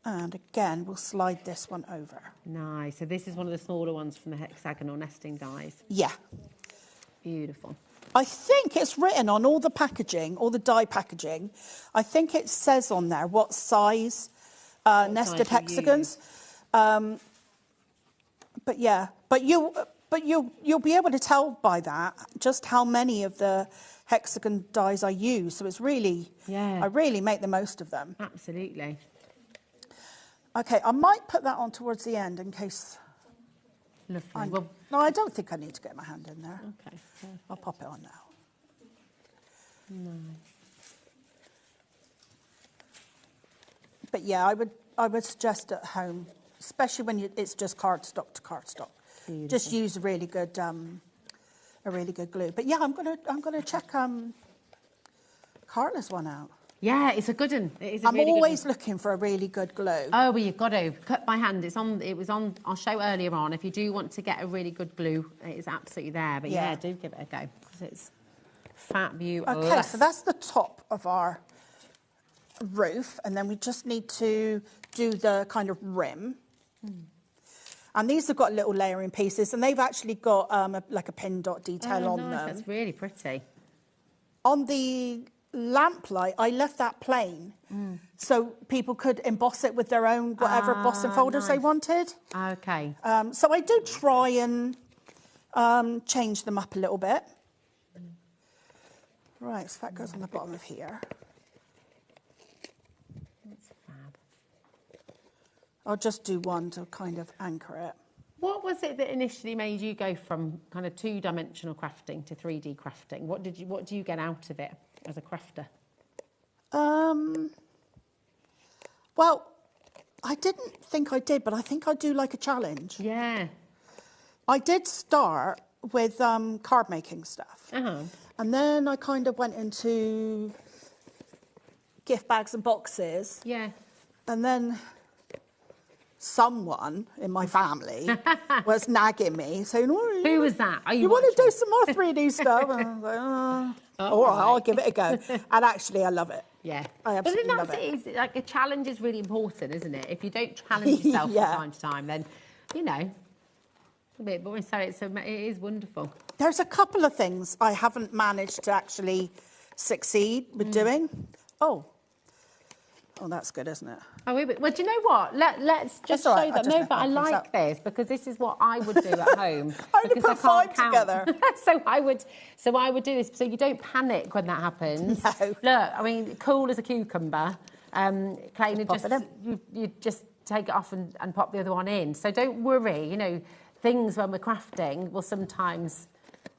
And again, we'll slide this one over. Nice. So this is one of the smaller ones from the hexagonal nesting dies. Yeah. Beautiful. I think it's written on all the packaging, all the die packaging. I think it says on there what size nested hexagons. But yeah, but you'll be able to tell by that just how many of the hexagon dies I use. So it's really, I really make the most of them. Absolutely. Okay, I might put that on towards the end in case. Lovely. Well, no, I don't think I need to get my hand in there. okay. Perfect. I'll pop it on now. Nice. But yeah, I would suggest at home, especially when it's just cardstock to cardstock, just use a really good glue. But yeah, I'm gonna check Carla's one out. Yeah, it's a good one. It is I'm really always good one. looking for a really good glue. Oh, well, you've got to. Cut by hand. It was on, I'll show earlier on. If you do want to get a really good glue, it is absolutely there. But yeah, do give it a go, because it's fabulous. Okay, so that's the top of our roof, and then we just need to do the kind of rim. And these have got little layering pieces, and they've actually got like a pin dot detail on nice. them. That's really pretty. On the lamplight, I left that plain, so people could emboss it with their own whatever embossing folders they wanted. Okay. So I do try and change them up a little bit. Right, so that goes on the bottom of here. That's fab. I'll just do one to kind of anchor it. What was it that initially made you go from kind of 2-dimensional crafting to 3D crafting? What do you get out of it as a crafter? Well, I didn't think I did, but I think I do like a challenge. Yeah. I did start with card making stuff. And then I kind of went into gift bags and boxes. Yeah. And then someone in my family was nagging me, saying, Who was that? Are you want to do some more 3D stuff? And I was like, all right, I'll give it a go. And actually, I love it. Yeah. I absolutely love it. But then like a challenge is really important, isn't it? If you don't challenge yourself from time to time, then, you know, it's a bit boring. So it is wonderful. There's a couple of things I haven't managed to actually succeed with doing. Oh, that's good, isn't it? Oh, well, do you know what? Let's just show that. No, but I like this because this is what I would do at home. I only put 5 together. so I would do this. So you don't panic when that happens. No. Look, I mean, cool as a cucumber. Clayton, you just take it off and pop the other one in. So don't worry. You know, things when we're crafting will sometimes,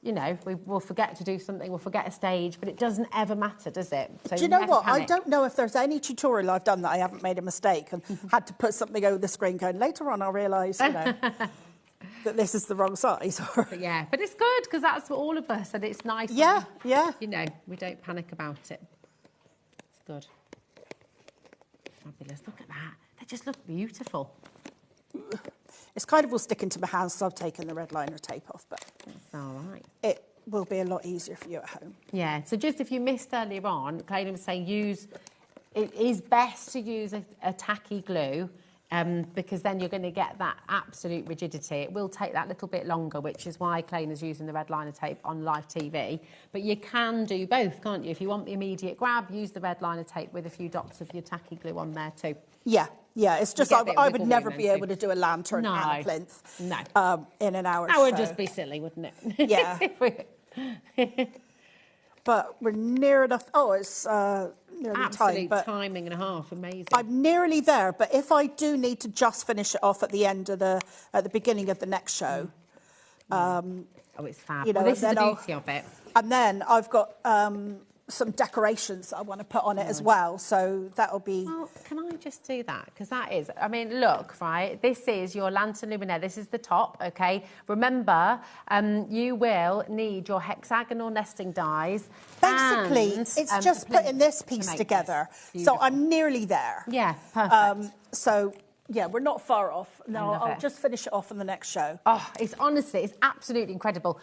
you know, we'll forget to do something, we'll forget a stage, but it doesn't ever matter, does it? So do you know what? Panic. I don't know if there's any tutorial I've done that I haven't made a mistake and had to put something over the screen going, later on I'll realise, you know, that this is the wrong size. Yeah, but it's good because that's for all of us and it's nice. Yeah, yeah. You know, we don't panic about it. It's good. Fabulous. Look at that. They just look beautiful. It's kind of all sticking to my hands, so I've taken the red liner tape off, but that's all right. It will be a lot easier for you at home. Yeah, so just if you missed earlier on, Clayton was saying it is best to use a tacky glue because then you're going to get that absolute rigidity. It will take that little bit longer, which is why Clayton is using the red liner tape on live TV. But you can do both, can't you? If you want the immediate grab, use the red liner tape with a few dots of your tacky glue on there too. Yeah, yeah. It's just I would never be able to do a lantern and a plinth in an hour. That would just be silly, wouldn't it? Yeah. But we're near enough. Oh, it's nearly Absolute time. But timing and a half, amazing. I'm nearly there. But if I do need to just finish it off at the end of at the beginning of the next show. Oh, it's fab. You know, Well, this is and the then beauty of it. And then I've got some decorations that I want to put on it as well. So that'll be... Well, can I just do that? Because that is, I mean, look, right? This is your lantern luminaire. This is the top, okay? Remember, you will need your hexagonal nesting dies. Basically, and, it's just putting this piece make together. this. So I'm nearly there. Yeah, perfect. So, yeah, we're not far off. No, love I'll it. just finish it off in the next show. Oh, it's absolutely incredible.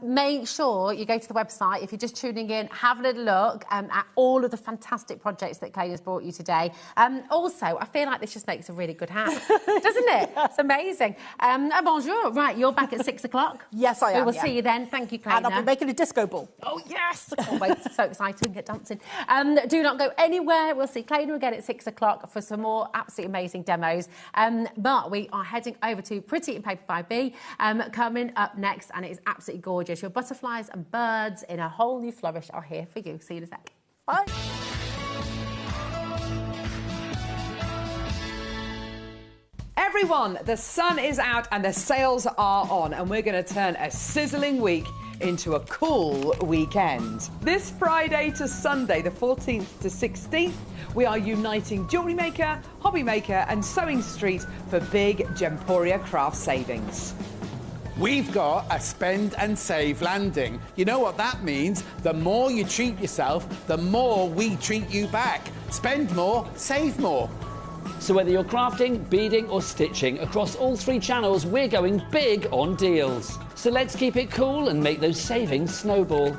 Make sure you go to the website. If you're just tuning in, have a little look at all of the fantastic projects that Kay has brought you today. Also, I feel like this just makes a really good hat, doesn't it? It's amazing. Bonjour. Right, you're back at 6 o'clock. Yes, I am. We will see you then. Thank you, Claire. And I'll be making a disco ball. Oh, yes. I can't wait. So excited. We can get dancing. Do not go anywhere. We'll see Claire again at 6 o'clock for some more absolutely amazing demos. But we are heading over to Pretty in Paper by B coming up next, and it is absolutely gorgeous. Your butterflies and birds in a whole new flourish are here for you. See you in a sec. Bye. Everyone, the sun is out and the sales are on, and we're going to turn a sizzling week into a cool weekend. This Friday to Sunday, the 14th to 16th, we are uniting Jewellery Maker, HobbyMaker and Sewing Street for big Gemporia craft savings. We've got a spend and save landing. You know what that means? The more you treat yourself, the more we treat you back. Spend more, save more. So whether you're crafting, beading or stitching, across all 3 channels, we're going big on deals. So let's keep it cool and make those savings snowball.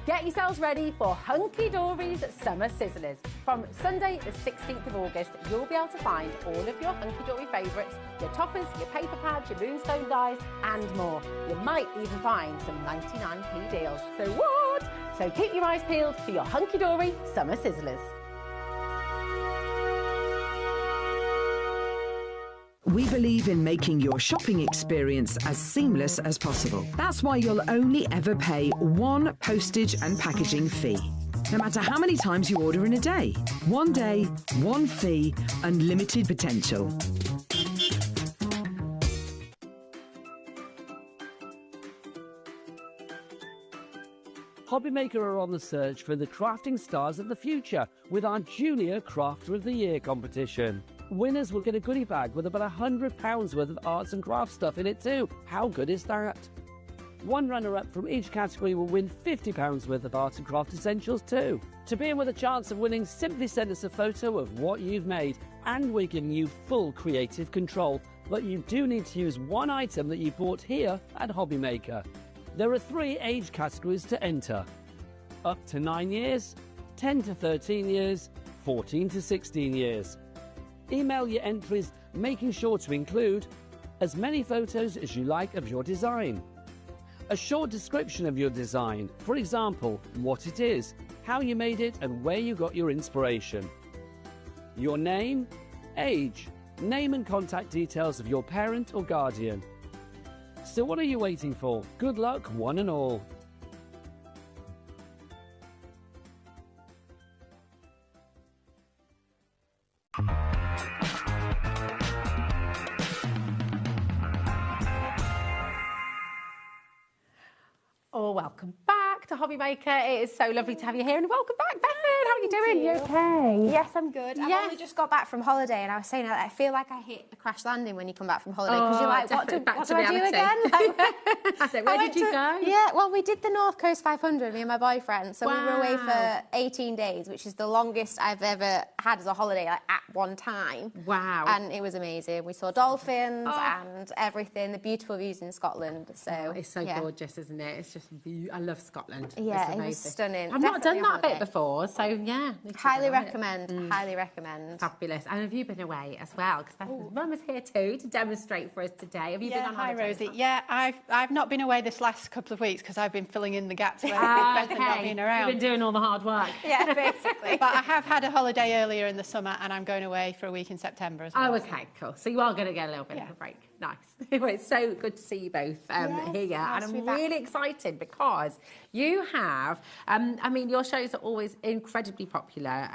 Get yourselves ready for Hunky Dory's Summer Sizzlers. From Sunday the 16th of August, you'll be able to find all of your Hunky Dory favourites, your toppers, your paper pads, your moonstone dies and more. You might even find some 99p deals. So what? So keep your eyes peeled for your Hunky Dory Summer Sizzlers. We believe in making your shopping experience as seamless as possible. That's why you'll only ever pay one postage and packaging fee. No matter how many times you order in a day. One day, one fee, unlimited potential. HobbyMaker are on the search for the crafting stars of the future with our Junior Crafter of the Year competition. Winners will get a goodie bag with about £100 worth of arts and crafts stuff in it too. How good is that? One runner-up from each category will win £50 worth of art and craft essentials too. To be in with a chance of winning, simply send us a photo of what you've made, and we're giving you full creative control. But you do need to use one item that you bought here at HobbyMaker. There are 3 age categories to enter. Up to 9 years, 10 to 13 years, 14 to 16 years. Email your entries, making sure to include as many photos as you like of your design. A short description of your design, for example, what it is, how you made it and where you got your inspiration. Your name, age, name and contact details of your parent or guardian. So what are you waiting for? Good luck, one and all. Oh, welcome back to HobbyMaker. It is so lovely to have you here, and welcome back, Beth. How are you doing? You okay? Yes, I'm good. I've only just got back from holiday, and I was saying I feel like I hit a crash landing when you come back from holiday, because you're like, what do I do again? Where did you go? Yeah, well, we did the North Coast 500, me and my boyfriend. So we were away for 18 days, which is the longest I've ever had as a holiday, like, at one time. Wow. And it was amazing. We saw dolphins and everything, the beautiful views in Scotland. So it's so gorgeous, isn't it? It's just, I love Scotland. Yeah, it was stunning. I've not done that bit before, so yeah. Highly recommend, highly recommend. Fabulous. And have you been away as well? Because Mum was here too to demonstrate for us today. Have you been on Hi, holiday? Rosie. Yeah, I've not been away this last couple of weeks because I've been filling in the gaps where Beth had not been around. You've been doing all the hard work. Yeah, basically. But I have had a holiday earlier in the summer, and I'm going away for a week in September as well. Oh, okay, cool. So you are going to get a little bit of a break. Nice. Well, it's so good to see you both here. Nice And I'm really excited because you have, I mean, your shows are always incredibly popular.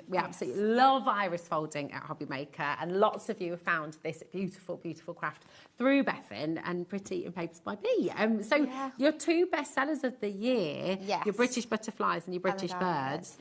We absolutely love iris folding at HobbyMaker, and lots of you have found this beautiful, beautiful craft through Bethan and Pretty and Papers by B. So your 2 bestsellers of the year, your British Butterflies and your British Birds,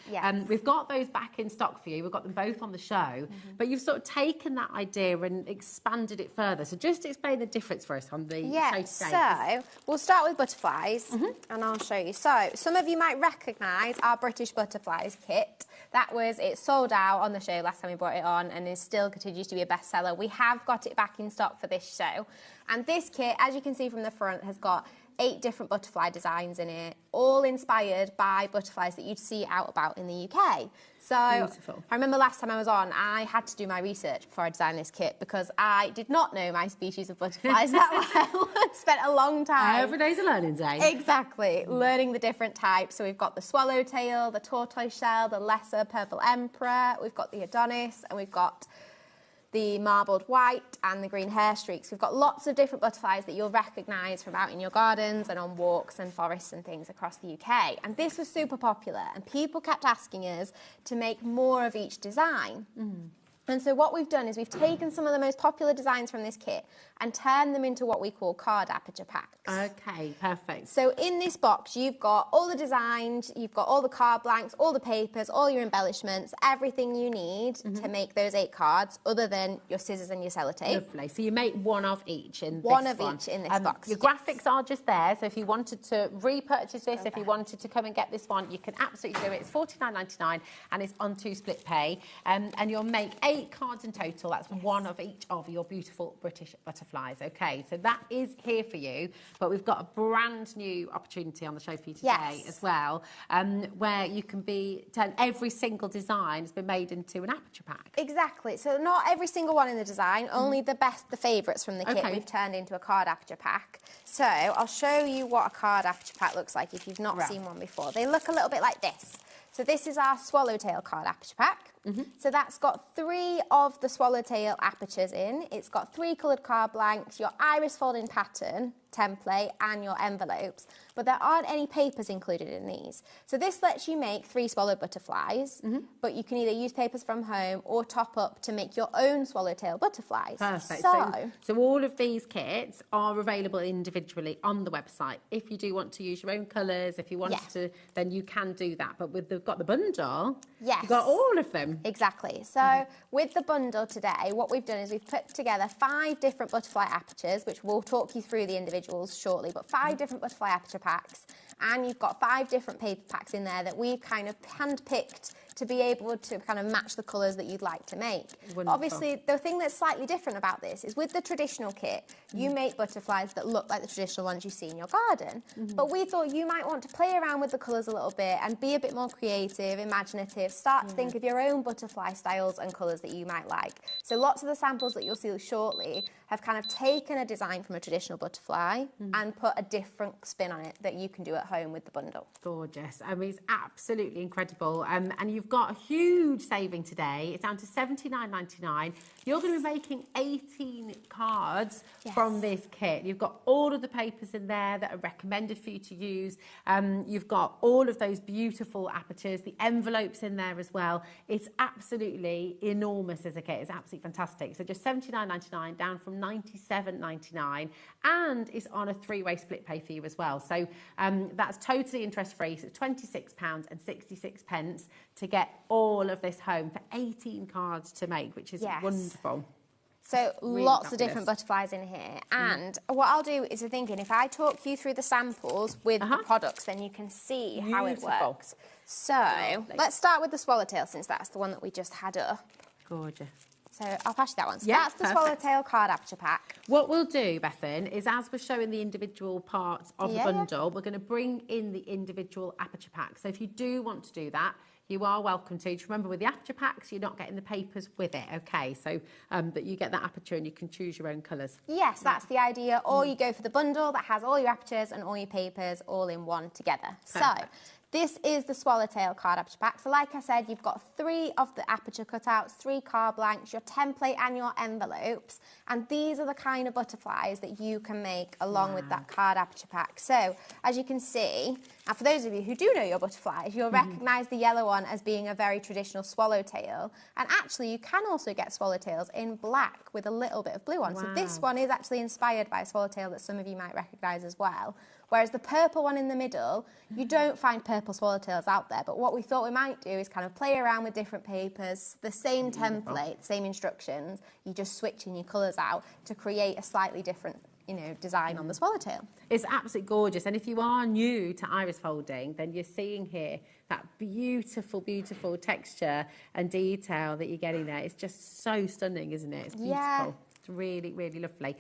we've got those back in stock for you. We've got them both on the show, but you've sort of taken that idea and expanded it further. So just explain the difference for us on the show today. So we'll start with butterflies, and I'll show you. So some of you might recognise our British Butterflies kit. It sold out on the show last time we brought it on, and it still continues to be a bestseller. We have got it back in stock for this show. And this kit, as you can see from the front, has got 8 different butterfly designs in it, all inspired by butterflies that you'd see out about in the UK. So beautiful. I remember last time I was on, I had to do my research before I designed this kit because I did not know my species of butterflies that well. I spent a long time. Every day's a learning day. Exactly, learning the different types. So we've got the swallowtail, the tortoiseshell, the lesser purple emperor, we've got the Adonis, and we've got the marbled white and the green hair streaks. We've got lots of different butterflies that you'll recognise from out in your gardens and on walks and forests and things across the UK. And this was super popular, and people kept asking us to make more of each design. And so what we've done is we've taken some of the most popular designs from this kit and turned them into what we call card aperture packs. Okay, perfect. So in this box, you've got all the designs, you've got all the card blanks, all the papers, all your embellishments, everything you need to make those 8 cards, other than your scissors and your sellotape. Lovely. So you make one of each in one this of one. each in this box. Your graphics are just there, so if you wanted to repurchase this, if you wanted to come and get this one, you can absolutely do it. It's $49.99 and it's on 2 split pay. And you'll make 8 cards in total. That's one of each of your beautiful British butterflies. Okay, so that is here for you, but we've got a brand new opportunity on the show for you today as well, where you can turn every single design has been made into an aperture pack. Exactly. So not every single one in the design, only the favourites from the kit we've turned into a card aperture pack. So I'll show you what a card aperture pack looks like if you've not seen one before. They look a little bit like this. So this is our swallowtail card aperture pack. So that's got 3 of the swallowtail apertures in. It's got 3 coloured card blanks, your iris folding pattern template, and your envelopes. But there aren't any papers included in these. So this lets you make 3 swallowed butterflies, but you can either use papers from home or top up to make your own swallowtail butterflies. Perfect. So all of these kits are available individually on the website. If you do want to use your own colours, if you want to, then you can do that. But we've got the bundle, you've got all of them. Exactly. So with the bundle today, what we've done is we've put together 5 different butterfly apertures, which we'll talk you through the individual individuals shortly, but 5 different butterfly aperture packs. And you've got 5 different paper packs in there that we've kind of hand-picked to be able to kind of match the colours that you'd like to make. Wonderful. Obviously, the thing that's slightly different about this is with the traditional kit, you make butterflies that look like the traditional ones you see in your garden. But we thought you might want to play around with the colours a little bit and be a bit more creative, imaginative, start to think of your own butterfly styles and colours that you might like. So lots of the samples that you'll see shortly have kind of taken a design from a traditional butterfly and put a different spin on it that you can do at home with the bundle. Gorgeous. I mean, it's absolutely incredible. And you've got a huge saving today. It's down to $79.99. You're going to be making 18 cards from this kit. You've got all of the papers in there that are recommended for you to use. You've got all of those beautiful apertures, the envelopes in there as well. It's absolutely enormous as a kit. It's absolutely fantastic. So just $79.99 down from $97.99, and it's on a 3-way split pay for you as well. So that's totally interest free. So it's £26.66 to get all of this home for 18 cards to make, which is wonderful. So Really lots fabulous. of different butterflies in here. And what I'll do is we're thinking, if I talk you through the samples with the products, then you can see how it works. So let's start with the swallowtail, since that's the one that we just had up. Gorgeous. So I'll pass you that one. So that's the swallowtail card aperture pack. What we'll do, Bethan, is as we're showing the individual parts of the bundle, we're going to bring in the individual aperture pack. So if you do want to do that, you are welcome to. Just remember, with the aperture packs, you're not getting the papers with it, okay? So that you get that aperture and you can choose your own colours. Yes, that's the idea. Or you go for the bundle that has all your apertures and all your papers all in one together. Perfect. So this is the swallowtail card aperture pack. So like I said, you've got 3 of the aperture cutouts, 3 card blanks, your template and your envelopes. And these are the kind of butterflies that you can make along with that card aperture pack. So as you can see, and for those of you who do know your butterflies, you'll recognise the yellow one as being a very traditional swallowtail. And actually, you can also get swallowtails in black with a little bit of blue on. Wow. So this one is actually inspired by a swallowtail that some of you might recognise as well. Whereas the purple one in the middle, you don't find purple swallowtails out there. But what we thought we might do is kind of play around with different papers, the same template, same instructions. You just switching your colours out to create a slightly different, you know, design on the swallowtail. It's absolutely gorgeous. And if you are new to iris folding, then you're seeing here that beautiful, beautiful texture and detail that you're getting there. It's just so stunning, isn't it? It's beautiful. Yeah. It's really, really lovely.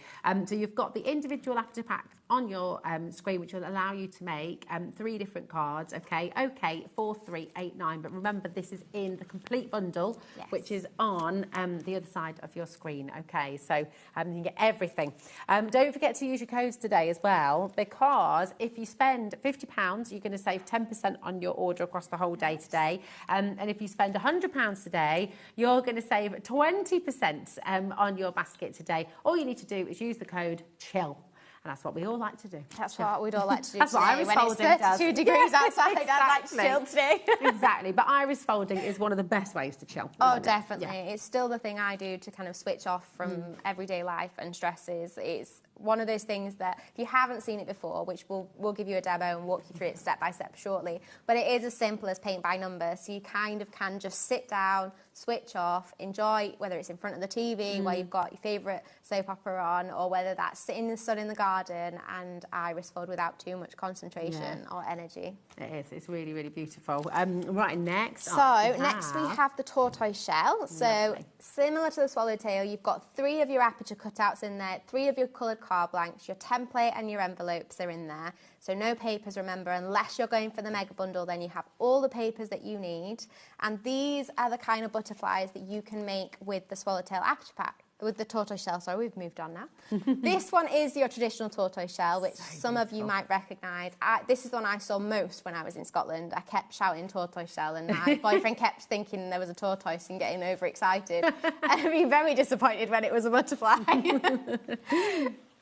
So you've got the individual aperture packs on your screen, which will allow you to make 3 different cards, okay? OK, 4, 3, 8, 9. But remember, this is in the complete bundle, which is on the other side of your screen, OK? So you can get everything. Don't forget to use your codes today as well, because if you spend £50, you're going to save 10% on your order across the whole day today. And if you spend £100 today, you're going to save 20% on your basket today. All you need to do is use the code CHILL. And that's what we all like to do. That's what we'd all like to do That's today. what iris when folding it's does. 32 degrees outside, I'd like to chill today. Exactly. But iris folding is one of the best ways to chill. Oh, definitely. Yeah. It's still the thing I do to kind of switch off from everyday life and stresses. It's one of those things that if you haven't seen it before, which we'll give you a demo and walk you through it step by step shortly, but it is as simple as paint by number. So you kind of can just sit down, switch off, enjoy, whether it's in front of the TV where you've got your favourite soap opera on, or whether that's sitting in the sun in the garden and iris fold without too much concentration or energy. It is. It's really, really beautiful. Right, next. Next we have the tortoise shell. So similar to the swallowtail, you've got 3 of your aperture cutouts in there, 3 of your coloured card blanks, your template and your envelopes are in there. So no papers, remember, unless you're going for the mega bundle, then you have all the papers that you need. And these are the kind of butterflies that you can make with the swallowtail aperture pack. With the tortoise shell, sorry, we've moved on now. This one is your traditional tortoise shell, which some of you might recognise. This is the one I saw most when I was in Scotland. I kept shouting tortoise shell, and my boyfriend kept thinking there was a tortoise and getting overexcited. And being very disappointed when it was a butterfly.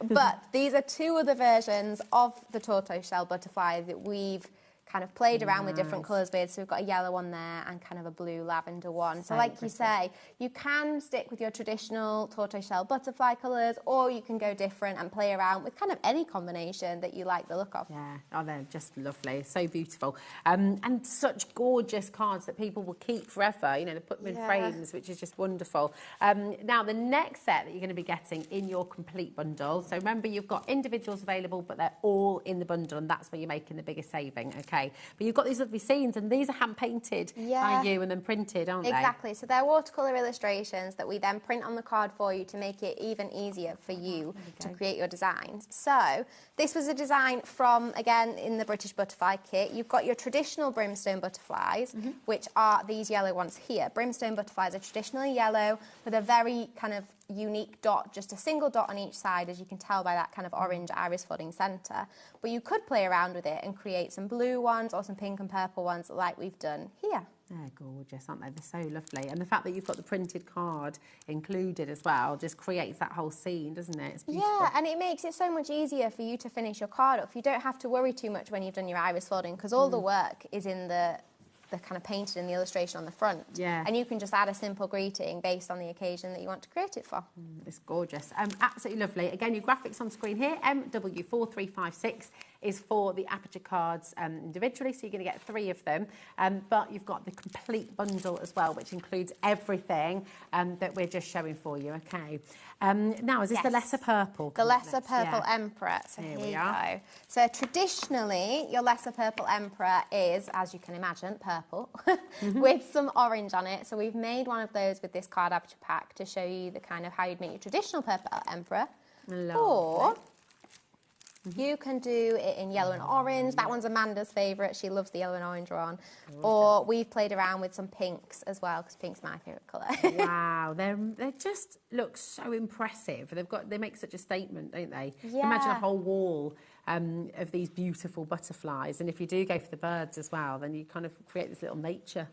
But these are 2 other versions of the tortoise shell butterfly that we've kind of played around with different colours with. So we've got a yellow one there and kind of a blue lavender one. So like you say, you can stick with your traditional tortoiseshell butterfly colours, or you can go different and play around with kind of any combination that you like the look of. Yeah, oh, they're just lovely, so beautiful. And such gorgeous cards that people will keep forever. You know, they put them in frames, which is just wonderful. Now, the next set that you're going to be getting in your complete bundle. So remember, you've got individuals available, but they're all in the bundle, and that's where you're making the biggest saving, okay? But you've got these lovely scenes, and these are hand-painted by you and then printed, aren't they? Exactly. So they're watercolour illustrations that we then print on the card for you to make it even easier for you to create your designs. So this was a design from, again, in the British Butterfly kit. You've got your traditional brimstone butterflies, which are these yellow ones here. Brimstone butterflies are traditionally yellow with a very kind of unique dot, just a single dot on each side, as you can tell by that kind of orange iris folding centre. But you could play around with it and create some blue ones or some pink and purple ones like we've done here. They're gorgeous, aren't they? They're so lovely. And the fact that you've got the printed card included as well just creates that whole scene, doesn't it? It's beautiful. Yeah, and it makes it so much easier for you to finish your card off. You don't have to worry too much when you've done your iris folding, because all the work is in the kind of painted in the illustration on the front. Yeah. And you can just add a simple greeting based on the occasion that you want to create it for. It's gorgeous. Absolutely lovely. Again, your graphics on screen here, MW4356 is for the aperture cards individually, so you're going to get 3 of them. But you've got the complete bundle as well, which includes everything that we're just showing for you, okay? Now, is this the lesser purple? The lesser purple emperor. So here we go. So traditionally, your lesser purple emperor is, as you can imagine, purple with some orange on it. So we've made one of those with this card aperture pack to show you the kind of how you'd make your traditional purple emperor. Or you can do it in yellow and orange. That one's Amanda's favourite. She loves the yellow and orange one. Or we've played around with some pinks as well, because pink's my favourite colour. Wow, they just look so impressive. They make such a statement, don't they? Yeah. Imagine a whole wall of these beautiful butterflies. And if you do go for the birds as well, then you kind of create this little nature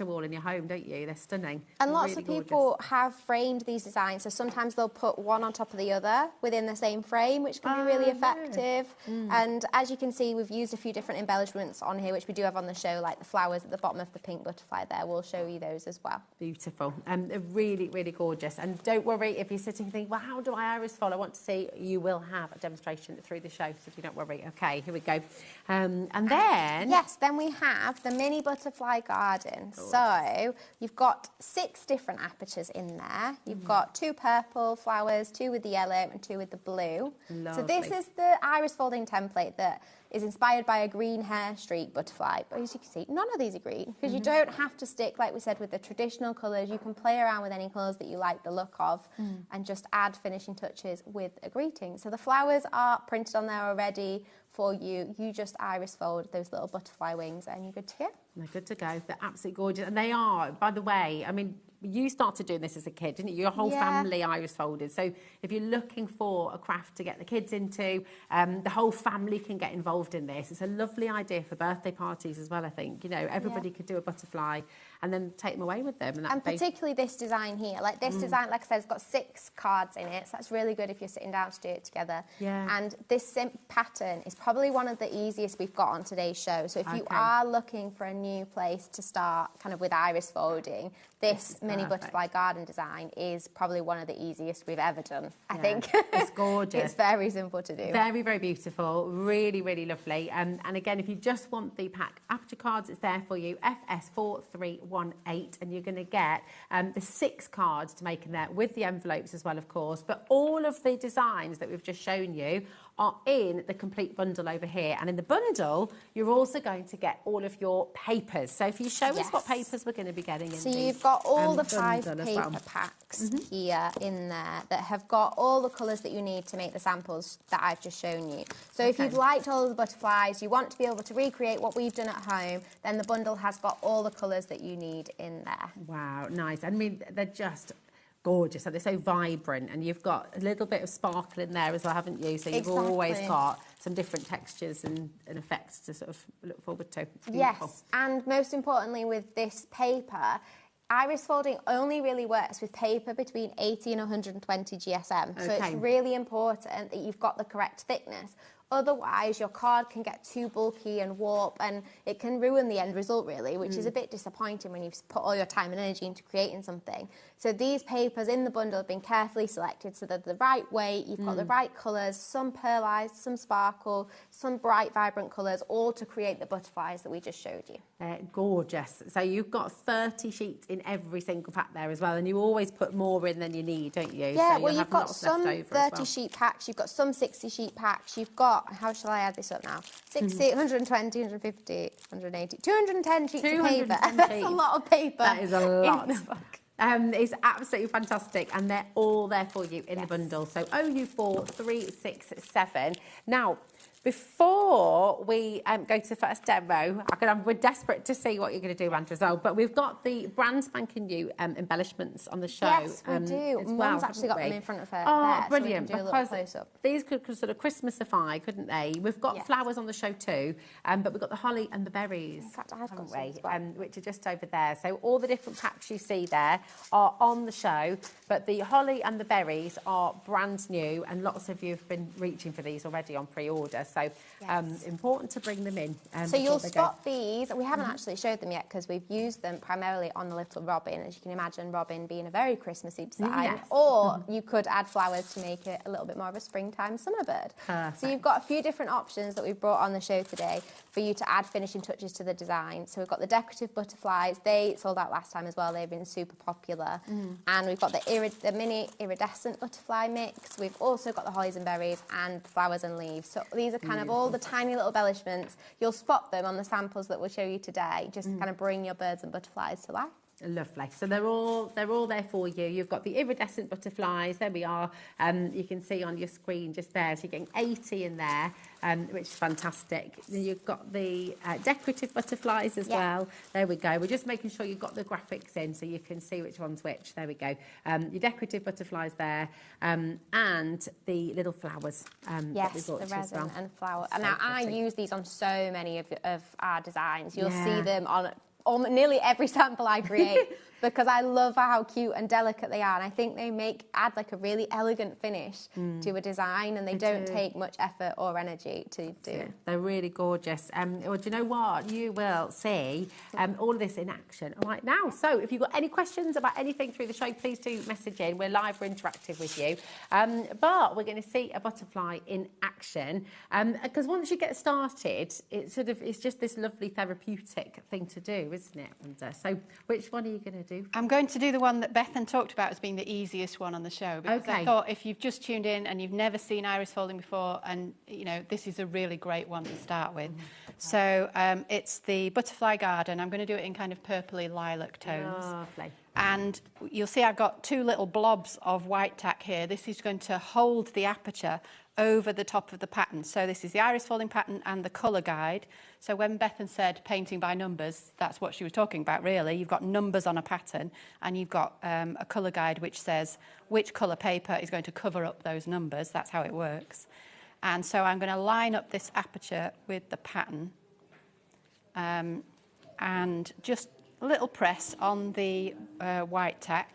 wall in your home, don't you? They're stunning. And lots of people have framed these designs, so sometimes they'll put one on top of the other within the same frame, which can be really effective. And as you can see, we've used a few different embellishments on here, which we do have on the show, like the flowers at the bottom of the pink butterfly there. We'll show you those as well. Beautiful. They're really, really gorgeous. And don't worry if you're sitting and thinking, well, how do I iris fold? I want to see. You will have a demonstration through the show, so do not worry. Okay, here we go. And then... Yes, then we have the mini butterfly garden. So you've got 6 different apertures in there. You've got 2 purple flowers, 2 with the yellow and 2 with the blue. Lovely. So this is the iris folding template that is inspired by a green hair streak butterfly. But as you can see, none of these are green, because you don't have to stick, like we said, with the traditional colours. You can play around with any colours that you like the look of and just add finishing touches with a greeting. So the flowers are printed on there already for you. You just iris fold those little butterfly wings and you're good to go. They're good to go. They're absolutely gorgeous. And they are, by the way, I mean, you started doing this as a kid, didn't you? Your whole family iris folded. So if you're looking for a craft to get the kids into, the whole family can get involved in this. It's a lovely idea for birthday parties as well, I think. You know, everybody could do a butterfly and then take them away with them. And particularly this design here. Like this design, like I said, it's got 6 cards in it. So that's really good if you're sitting down to do it together. Yeah. And this pattern is probably one of the easiest we've got on today's show. So if you are looking for a new place to start kind of with iris folding, this mini butterfly garden design is probably one of the easiest we've ever done, I think. It's gorgeous. It's very simple to do. Very, very beautiful. Really, really lovely. And again, if you just want the pack aperture cards, it's there for you. FS4318. And you're going to get the 6 cards to make in there with the envelopes as well, of course. But all of the designs that we've just shown you are in the complete bundle over here. And in the bundle, you're also going to get all of your papers. So if you show us what papers we're going to be getting in. So you've got all the 5 paper packs here in there that have got all the colours that you need to make the samples that I've just shown you. So if you've liked all of the butterflies, you want to be able to recreate what we've done at home, then the bundle has got all the colours that you need in there. Wow, nice. I mean, they're just gorgeous. So they're so vibrant, and you've got a little bit of sparkle in there as well, haven't you? So you've always got some different textures and effects to sort of look forward to. Yes, and most importantly with this paper, iris folding only really works with paper between 80 and 120 GSM. So it's really important that you've got the correct thickness. Otherwise, your card can get too bulky and warp, and it can ruin the end result, really, which is a bit disappointing when you've put all your time and energy into creating something. So these papers in the bundle have been carefully selected so they're the right weight, you've got the right colours, some pearlised, some sparkle, some bright, vibrant colours, all to create the butterflies that we just showed you. Gorgeous. So you've got 30 sheets in every single pack there as well, and you always put more in than you need, don't you? Yeah, so well, you've got some 30-sheet packs, you've got some 60-sheet packs, you've got, how shall I add this up now? 60, 120, 150, 180, 210 sheets of paper. That's a lot of paper. That is a lot. In the book. It's absolutely fantastic, and they're all there for you in the bundle. So OU4367. Now, before we go to the first demo, we're desperate to see what you're going to do, Amanda, as well. But we've got the brand spanking new embellishments on the show. Yes, we do. Mum's actually got them in front of her. Oh, there, brilliant! So we can do a because little close-up. these could sort of Christmasify, couldn't they? We've got flowers on the show too, but we've got the holly and the berries. In fact, I've got some as well. which are just over there. So all the different packs you see there are on the show, but the holly and the berries are brand new, and lots of you have been reaching for these already on pre-order. So important to bring them in. So you'll spot these. We haven't actually showed them yet because we've used them primarily on the little robin, as you can imagine, robin being a very Christmassy design. Or you could add flowers to make it a little bit more of a springtime summer bird. Perfect. So you've got a few different options that we've brought on the show today for you to add finishing touches to the design. So we've got the decorative butterflies. They sold out last time as well. They've been super popular. And we've got the mini iridescent butterfly mix. We've also got the hollies and berries and flowers and leaves. So these are kind of all the tiny little embellishments. You'll spot them on the samples that we'll show you today. Just kind of bring your birds and butterflies to life. Lovely. So they're all there for you. You've got the iridescent butterflies. There we are. You can see on your screen just there. So you're getting 80 in there, which is fantastic. Then you've got the decorative butterflies as well. There we go. We're just making sure you've got the graphics in so you can see which one's which. There we go. Your decorative butterflies there, and the little flowers. Yes, the resin and flower. So now I use these on so many of our designs. You'll see them on nearly every sample I create because I love how cute and delicate they are, and I think they add like a really elegant finish to a design, and they don't take much effort or energy to do. They're really gorgeous. Well, do you know what? You will see all of this in action right now. So if you've got any questions about anything through the show, please do message in. We're live, we're interactive with you. But we're going to see a butterfly in action because once you get started, it's just this lovely therapeutic thing to do, isn't it? And so which one are you going to do? I'm going to do the one that Bethan talked about as being the easiest one on the show, because I thought if you've just tuned in and you've never seen iris folding before, and this is a really great one to start with. So it's the butterfly garden. I'm going to do it in kind of purpley lilac tones. Lovely. And you'll see I've got two little blobs of white tack here. This is going to hold the aperture over the top of the pattern. So this is the iris folding pattern and the colour guide. So when Bethan said painting by numbers, that's what she was talking about, really. You've got numbers on a pattern, and you've got a colour guide which says which colour paper is going to cover up those numbers. That's how it works. And so I'm going to line up this aperture with the pattern and just a little press on the white tack.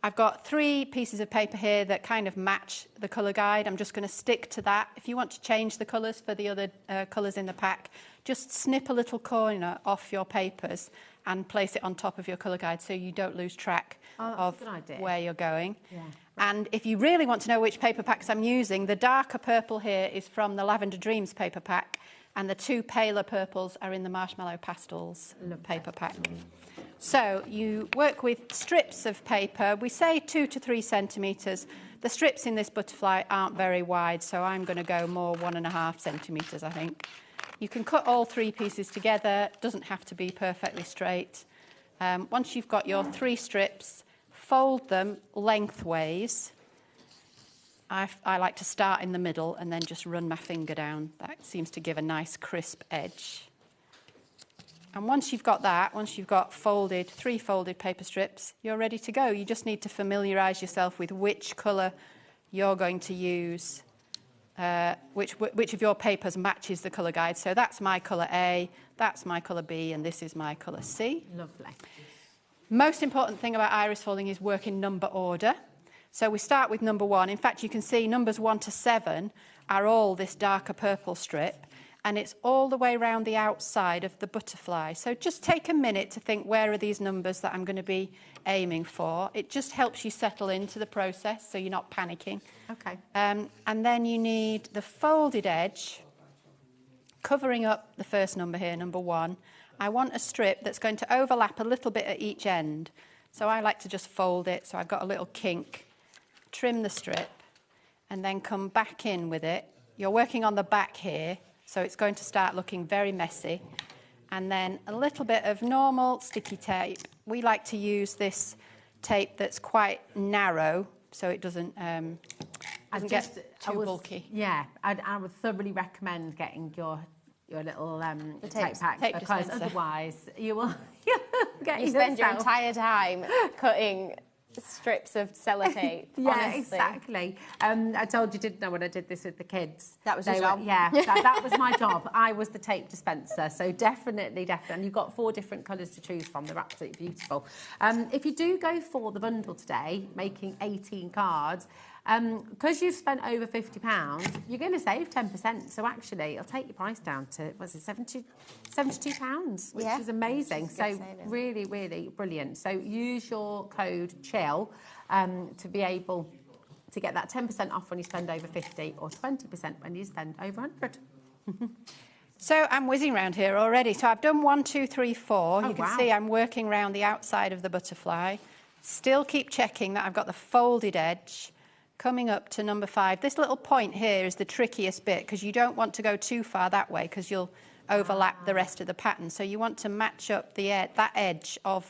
I've got 3 pieces of paper here that kind of match the colour guide. I'm just going to stick to that. If you want to change the colours for the other colours in the pack, just snip a little corner off your papers and place it on top of your colour guide so you don't lose track of where you're going. Yeah. And if you really want to know which paper packs I'm using, the darker purple here is from the Lavender Dreams paper pack, and the 2 paler purples are in the Marshmallow Pastels paper pack. So you work with strips of paper. We say 2 to 3 centimetres. The strips in this butterfly aren't very wide, so I'm going to go more 1.5 centimetres, I think. You can cut all 3 pieces together. It doesn't have to be perfectly straight. Once you've got your 3 strips, fold them lengthways. I like to start in the middle and then just run my finger down. That seems to give a nice crisp edge. And once you've got that, once you've got 3 folded paper strips, you're ready to go. You just need to familiarise yourself with which colour you're going to use, which of your papers matches the colour guide. So that's my colour A, that's my colour B, and this is my colour C. Lovely. Most important thing about iris folding is work in number order. So we start with number 1. In fact, you can see numbers 1 to 7 are all this darker purple strip, and it's all the way around the outside of the butterfly. So just take a minute to think, where are these numbers that I'm going to be aiming for? It just helps you settle into the process so you're not panicking. Okay. And then you need the folded edge covering up the first number here, number 1. I want a strip that's going to overlap a little bit at each end. So I like to just fold it so I've got a little kink, trim the strip, and then come back in with it. You're working on the back here, so it's going to start looking very messy. And then a little bit of normal sticky tape. We like to use this tape that's quite narrow, so it doesn't get too bulky. Yeah, I would thoroughly recommend getting your little tape pack, tape because dispenser. otherwise you will get You spend your yourself- entire time cutting strips of sellotape. Yeah, honestly. exactly. I told you, didn't I, when I did this with the kids? That was your job. Yeah, that was my job. I was the tape dispenser. So definitely. And you've got 4 different colours to choose from. They're absolutely beautiful. If you do go for the bundle today, making 18 cards, because you've spent over £50, you're going to save 10%. So actually, it'll take your price down to, £72, which is amazing. So really, really brilliant. So use your code CHILL to be able to get that 10% off when you spend over 50, or 20% when you spend over 100. So I'm whizzing around here already. So I've done 1, 2, 3, 4. Oh, You can wow. see I'm working around the outside of the butterfly. Still keep checking that I've got the folded edge. Coming up to number 5. This little point here is the trickiest bit, because you don't want to go too far that way, because you'll overlap the rest of the pattern. So you want to match up that edge of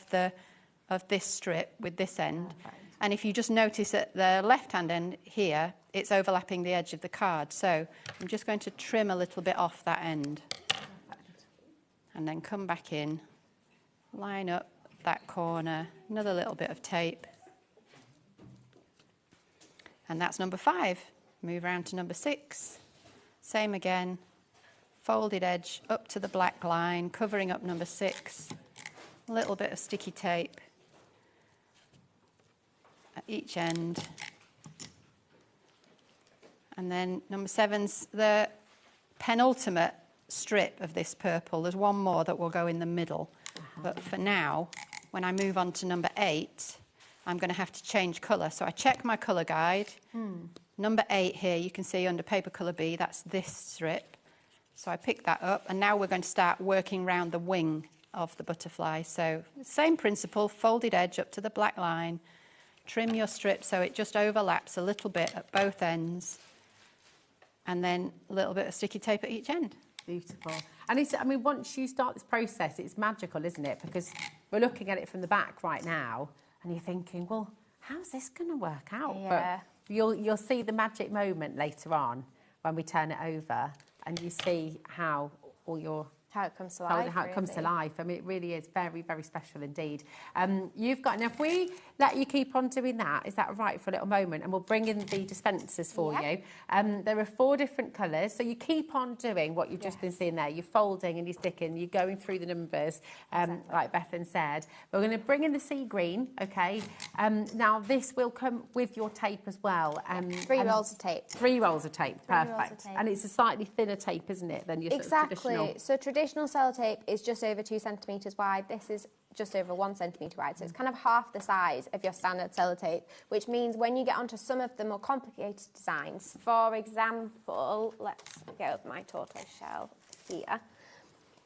this strip with this end. Perfect. And if you just notice at the left-hand end here, it's overlapping the edge of the card. So I'm just going to trim a little bit off that end. Perfect. And then come back in, line up that corner, another little bit of tape. And that's number 5. Move around to number 6. Same again. Folded edge up to the black line, covering up number 6. A little bit of sticky tape at each end. And then number 7's the penultimate strip of this purple. There's one more that will go in the middle. But for now, when I move on to number 8, I'm going to have to change colour. So I check my colour guide. Number 8 here, you can see under paper colour B, that's this strip. So I pick that up, and now we're going to start working round the wing of the butterfly. So same principle, folded edge up to the black line, trim your strip so it just overlaps a little bit at both ends, and then a little bit of sticky tape at each end. Beautiful. And it's, I mean, once you start this process, it's magical, isn't it? Because we're looking at it from the back right now, and you're thinking, well, how's this going to work out? Yeah. But you'll see the magic moment later on when we turn it over, and you see how all your how it comes to life. How it comes to life. I mean, it really is very, very special indeed. You've got, now if we let you keep on doing that, is that right, for a little moment? And we'll bring in the dispensers for you. There are 4 different colours, so you keep on doing what you've just been seeing there. You're folding and you're sticking, you're going through the numbers, like Bethan said. We're going to bring in the sea green, okay? Now, this will come with your tape as well. 3 rolls of tape. 3 rolls of tape, perfect. rolls of tape. And it's a slightly thinner tape, isn't it, than your sort of traditional? So traditional sellotape is just over 2 centimetres wide. This is just over 1 centimetre wide. So it's kind of half the size of your standard sellotape, which means when you get onto some of the more complicated designs, for example, let's go with my tortoise shell here.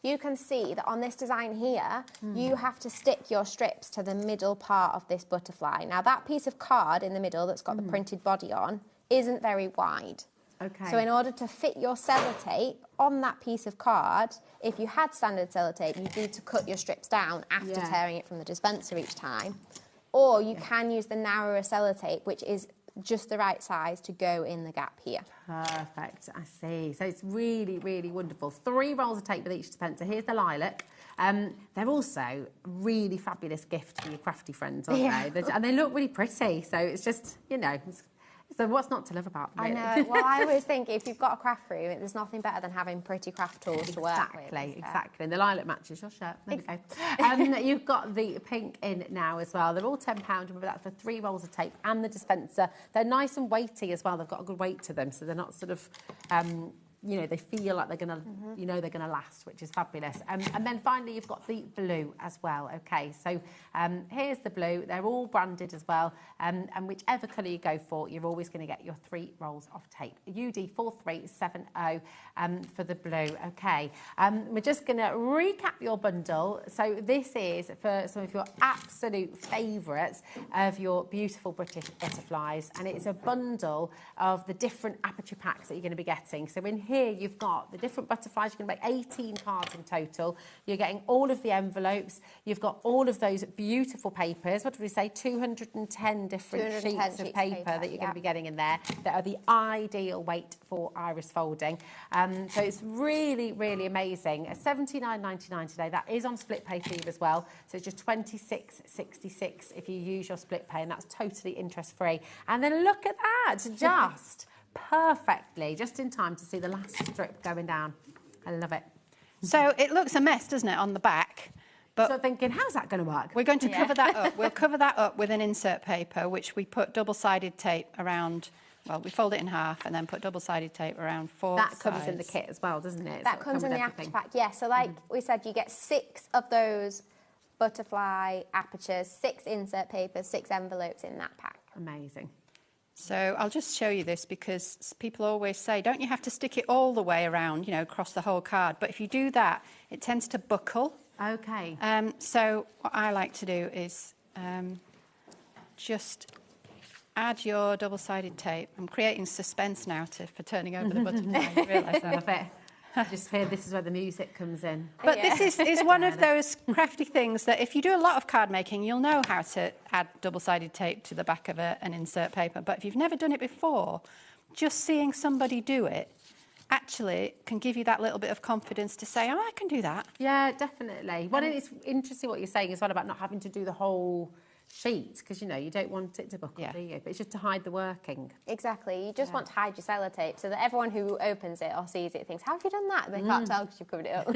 You can see that on this design here, you have to stick your strips to the middle part of this butterfly. Now, that piece of card in the middle that's got the printed body on isn't very wide. Okay. So in order to fit your sellotape on that piece of card, if you had standard sellotape, you'd need to cut your strips down after tearing it from the dispenser each time. Or you can use the narrower sellotape, which is just the right size to go in the gap here. Perfect, I see. So it's really, really wonderful. 3 rolls of tape with each dispenser. Here's the lilac. They're also a really fabulous gift for your crafty friends, aren't they? And they look really pretty. So it's just, you know, So what's not to love about them? I know. Well, I always think if you've got a craft room, there's nothing better than having pretty craft tools to work with. Exactly. And the lilac matches your shirt. There we go. You've got the pink in now as well. They're all £10. Remember, that's for 3 rolls of tape and the dispenser. They're nice and weighty as well. They've got a good weight to them, so they're not sort of... you know, they feel like they're going to, you know, they're going to last, which is fabulous. And then finally, you've got the blue as well. Okay, so here's the blue. They're all branded as well. And whichever colour you go for, you're always going to get your 3 rolls of tape. UD4370 for the blue. Okay, we're just going to recap your bundle. So this is for some of your absolute favourites of your beautiful British butterflies. And it's a bundle of the different aperture packs that you're going to be getting. So in here you've got the different butterflies. You're going to make 18 cards in total. You're getting all of the envelopes. You've got all of those beautiful papers. What did we say? 210 different sheets of paper that you're going to be getting in there that are the ideal weight for iris folding. So it's really, really amazing. $79.99 today. That is on split pay for you as well. So it's just $26.66 if you use your split pay, and that's totally interest free. And then look at that, just perfectly, just in time to see the last strip going down. I love it. So it looks a mess, doesn't it, on the back? But so thinking, how's that going to work? We're going to cover that up. We'll cover that up with an insert paper, which we put double-sided tape around. Well, we fold it in half and then put double-sided tape around 4 sides. That comes in the kit as well, doesn't it? That comes in the aperture pack, yeah. So like we said, you get 6 of those butterfly apertures, 6 insert papers, 6 envelopes in that pack. Amazing. So I'll just show you this because people always say, don't you have to stick it all the way around, you know, across the whole card? But if you do that, it tends to buckle. Okay. So what I like to do is just add your double-sided tape. I'm creating suspense now for turning over the butterfly. You realise that? Love it. I just hear this is where the music comes in. But this is one of those crafty things that if you do a lot of card making, you'll know how to add double-sided tape to the back of an insert paper. But if you've never done it before, just seeing somebody do it actually can give you that little bit of confidence to say, oh, I can do that. Yeah, definitely. Well, it's interesting what you're saying as well about not having to do the whole sheet, because, you know, you don't want it to buckle, do you? But it's just to hide the working. Exactly. You just want to hide your sellotape so that everyone who opens it or sees it thinks, how have you done that? And they can't tell because you've covered it up.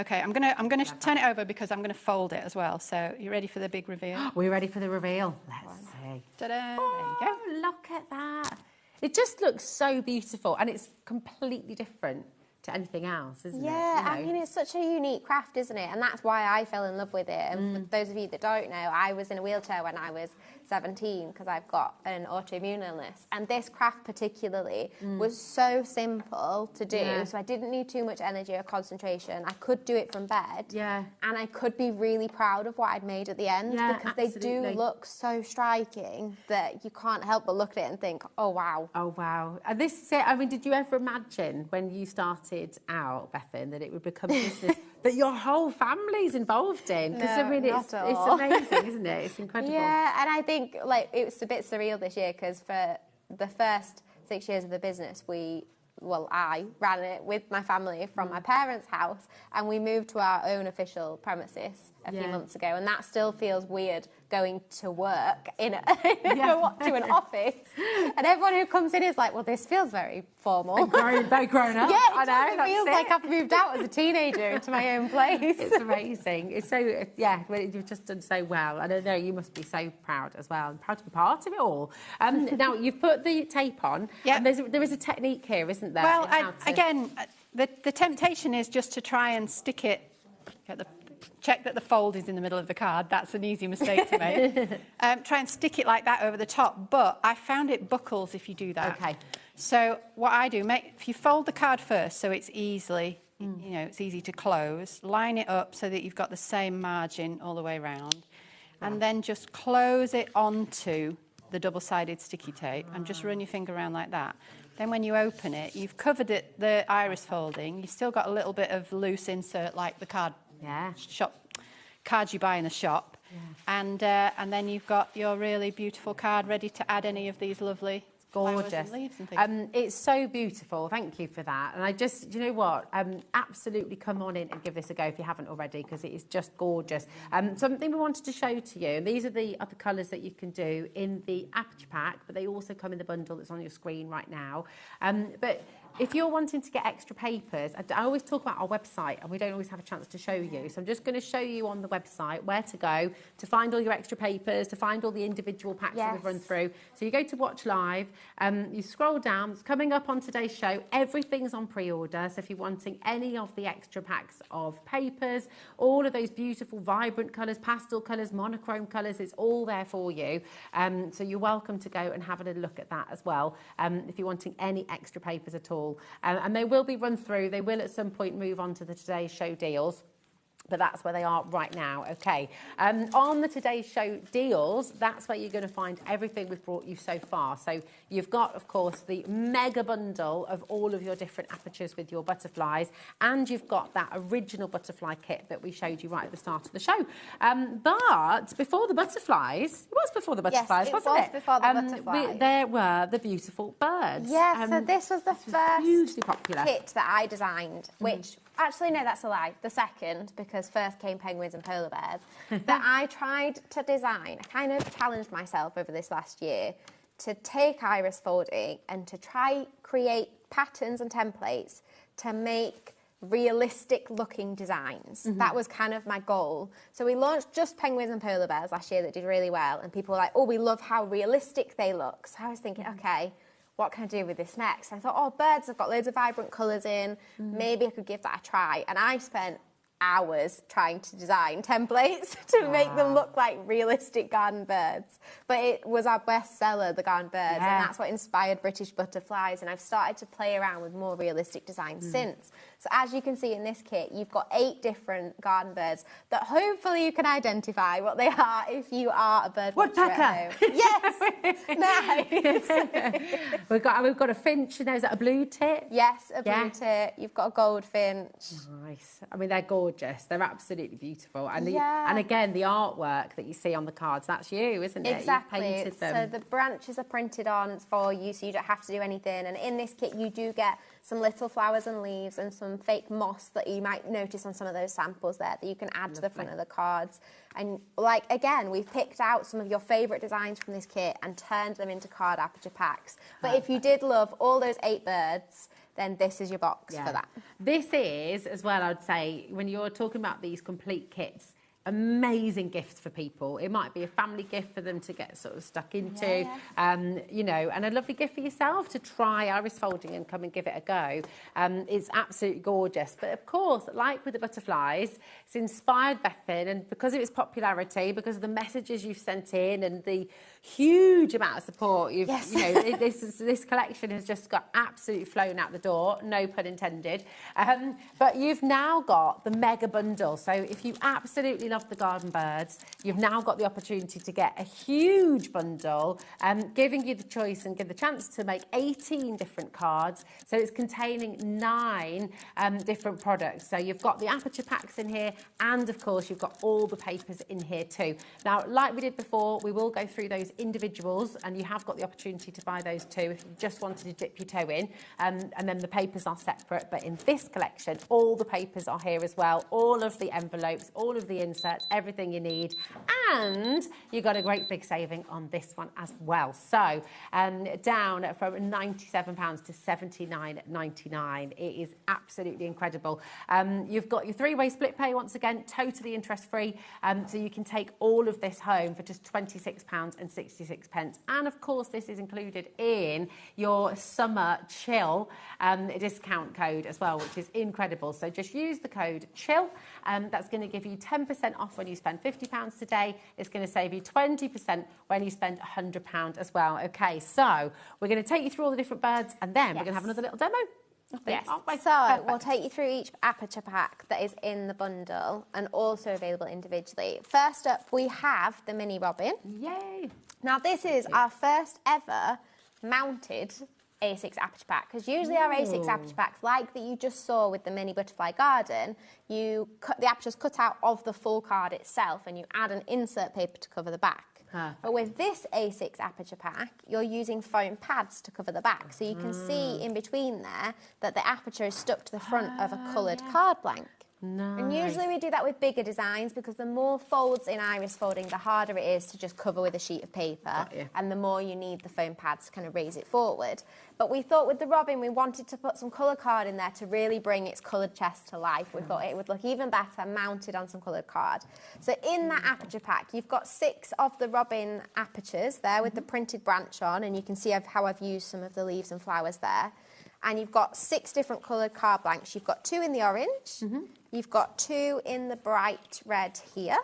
Okay, I'm gonna turn it over because I'm gonna fold it as well. So you ready for the big reveal? We're ready for the reveal. Let's see. Ta-da! Oh, there you go. Look at that. It just looks so beautiful, and it's completely different to anything else, isn't it? Yeah, You know? I mean, it's such a unique craft, isn't it? And that's why I fell in love with it. And for those of you that don't know, I was in a wheelchair when I was 17 because I've got an autoimmune illness. And this craft particularly was so simple to do. So I didn't need too much energy or concentration. I could do it from bed. Yeah. And I could be really proud of what I'd made at the end because they do look so striking that you can't help but look at it and think, oh, wow. Oh, wow. And this, I mean, did you ever imagine when you started out, Bethan, that it would become a business that your whole family's involved in? Because, I mean, it's amazing, isn't it? It's incredible. Yeah, and I think, like, it was a bit surreal this year because for the first 6 years of the business, I ran it with my family from my parents' house, and we moved to our own official premises a few months ago, and that still feels weird going to work to an office, and everyone who comes in is like, well, this feels very formal. Very grown up. Yeah, I know. It feels like I've moved out as a teenager into my own place. It's amazing. It's so, you've just done so well. And I know you must be so proud as well, and proud to be part of it all. Now, you've put the tape on, and there is a technique here, isn't there? Well, again, the temptation is just to try and stick it, check that the fold is in the middle of the card. That's an easy mistake to make. Try and stick it like that over the top. But I found it buckles if you do that. Okay. So what I do, if you fold the card first so it's easily, it's easy to close, line it up so that you've got the same margin all the way around, and then just close it onto the double-sided sticky tape and just run your finger around like that. Then when you open it, you've covered the iris folding. You've still got a little bit of loose insert like the cards you buy in the shop. And then you've got your really beautiful card ready to add any of these lovely gorgeous. flowers and leaves and things. It's so beautiful. Thank you for that. And I just, you know what? Absolutely come on in and give this a go if you haven't already, because it is just gorgeous. Something we wanted to show to you, and these are the other colours that you can do in the aperture pack, but they also come in the bundle that's on your screen right now. But if you're wanting to get extra papers, I always talk about our website and we don't always have a chance to show you. So I'm just going to show you on the website where to go to find all your extra papers, to find all the individual packs that we've run through. So you go to Watch Live, you scroll down, it's coming up on today's show. Everything's on pre-order. So if you're wanting any of the extra packs of papers, all of those beautiful vibrant colours, pastel colours, monochrome colours, it's all there for you. So you're welcome to go and have a little look at that as well, if you're wanting any extra papers at all. And they will be run through. They will at some point move on to the Today's Show deals. But that's where they are right now, okay. On the Today's Show deals, that's where you're going to find everything we've brought you so far. So you've got, of course, the mega bundle of all of your different apertures with your butterflies, and you've got that original butterfly kit that we showed you right at the start of the show. But before the butterflies, it was before the butterflies, wasn't it? Before the butterflies. There were the beautiful birds. Yes, so this was the first hugely popular kit that I designed, which... Actually, no, that's a lie. The second, because first came penguins and polar bears, that I tried to design. I kind of challenged myself over this last year to take iris folding and to try create patterns and templates to make realistic looking designs. That was kind of my goal. So we launched just penguins and polar bears last year that did really well, and people were like, oh, we love how realistic they look. So I was thinking, okay, what can I do with this next? I thought, oh, birds have got loads of vibrant colours in. Maybe I could give that a try. And I spent hours trying to design templates to make them look like realistic garden birds. But it was our best seller, the garden birds, and that's what inspired British butterflies. And I've started to play around with more realistic designs since. So as you can see in this kit, you've got 8 different garden birds that hopefully you can identify what they are if you are a bird watcher at home. Yes! Nice! We've got a finch, and is that a blue tit? Yes, a blue tit. You've got a goldfinch. Nice. I mean, they're gorgeous. They're absolutely beautiful. And and again, the artwork that you see on the cards, that's you, isn't it? Exactly. You've painted them. So the branches are printed on for you, so you don't have to do anything. And in this kit, you do get some little flowers and leaves and some fake moss that you might notice on some of those samples there that you can add to the front of the cards. And like, again, we've picked out some of your favourite designs from this kit and turned them into card aperture packs. But if you did love all those 8 birds, then this is your box for that. This is, as well, I'd say, when you're talking about these complete kits, amazing gifts for people. It might be a family gift for them to get sort of stuck into, you know, and a lovely gift for yourself to try iris folding and come and give it a go. It's absolutely gorgeous. But of course, like with the butterflies, it's inspired Bethan, and because of its popularity, because of the messages you've sent in and the huge amount of support you've, you know, this collection has just got absolutely flown out the door, no pun intended. But you've now got the mega bundle. So if you absolutely love the garden birds, you've now got the opportunity to get a huge bundle, giving you the choice and give the chance to make 18 different cards. So it's containing 9 different products. So you've got the aperture packs in here, and of course you've got all the papers in here too. Now, like we did before, we will go through those individuals, and you have got the opportunity to buy those too if you just wanted to dip your toe in, and then the papers are separate. But in this collection, all the papers are here as well, all of the envelopes, all of the inserts, everything you need, and you got a great big saving on this one as well. So down from £97 to $79.99. It is absolutely incredible. You've got your 3-way split pay, once again, totally interest-free, so you can take all of this home for just £26.66. And of course, this is included in your summer chill discount code as well, which is incredible. So just use the code CHILL. That's going to give you 10% off when you spend £50 today. It's going to save you 20% when you spend £100 as well. Okay, so we're going to take you through all the different birds, and then we're going to have another little demo. Yes, so we'll take you through each aperture pack that is in the bundle and also available individually. First up, we have the mini robin. Yay! Now, this is our first ever mounted A6 aperture pack, because usually our A6 aperture packs, like that you just saw with the mini butterfly garden, you cut the apertures cut out of the full card itself and you add an insert paper to cover the back. Perfect. But with this A6 aperture pack, you're using foam pads to cover the back. So you can see in between there that the aperture is stuck to the front of a coloured card blank. Nice. And usually we do that with bigger designs because the more folds in iris folding, the harder it is to just cover with a sheet of paper. And the more you need the foam pads to kind of raise it forward. But we thought with the robin, we wanted to put some colour card in there to really bring its coloured chest to life. We thought it would look even better mounted on some coloured card. So in that aperture pack, you've got 6 of the robin apertures there with the printed branch on, and you can see how I've used some of the leaves and flowers there. And you've got 6 different coloured card blanks. You've got 2 in the orange. You've got 2 in the bright red here.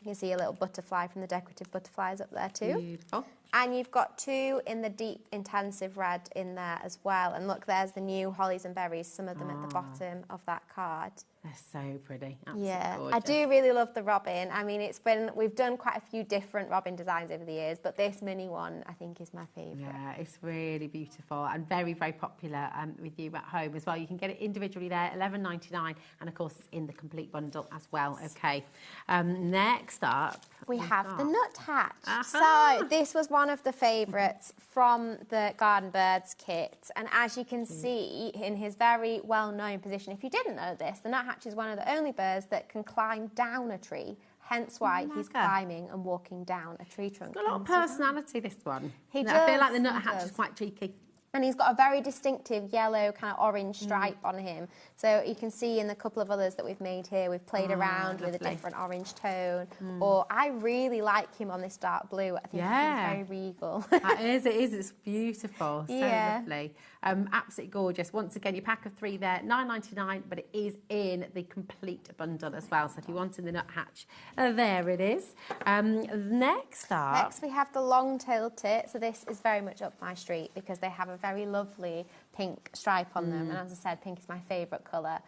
You can see a little butterfly from the decorative butterflies up there too. Beautiful. And you've got 2 in the deep intensive red in there as well. And look, there's the new hollies and berries, some of them at the bottom of that card. They're so pretty. Absolutely I gorgeous. do really love the robin. I mean, we've done quite a few different robin designs over the years, but this mini one I think is my favourite. Yeah, it's really beautiful and very, very popular with you at home as well. You can get it individually there, $11.99, and of course it's in the complete bundle as well. Okay, next up we have the nut hatch. So this was one of the favourites from the Garden Birds kit, and as you can see in his very well-known position, if you didn't know this, the nut hatch is one of the only birds that can climb down a tree, hence why he's climbing and walking down a tree trunk. Got a lot of personality, this one. He I feel like the does, nut hatch is quite cheeky. And he's got a very distinctive yellow kind of orange stripe on him. So you can see in the couple of others that we've made here, we've played around with a different orange tone. Or I really like him on this dark blue. I think he's very regal. It is. It's beautiful. So lovely. Absolutely gorgeous. Once again, your pack of 3 there, $9.99, but it is in the complete bundle as well. So if you wanted the nut hatch, there it is. Next up. Next we have the long-tailed tit. So this is very much up my street because they have a very lovely pink stripe on them. And as I said, pink is my favourite colour.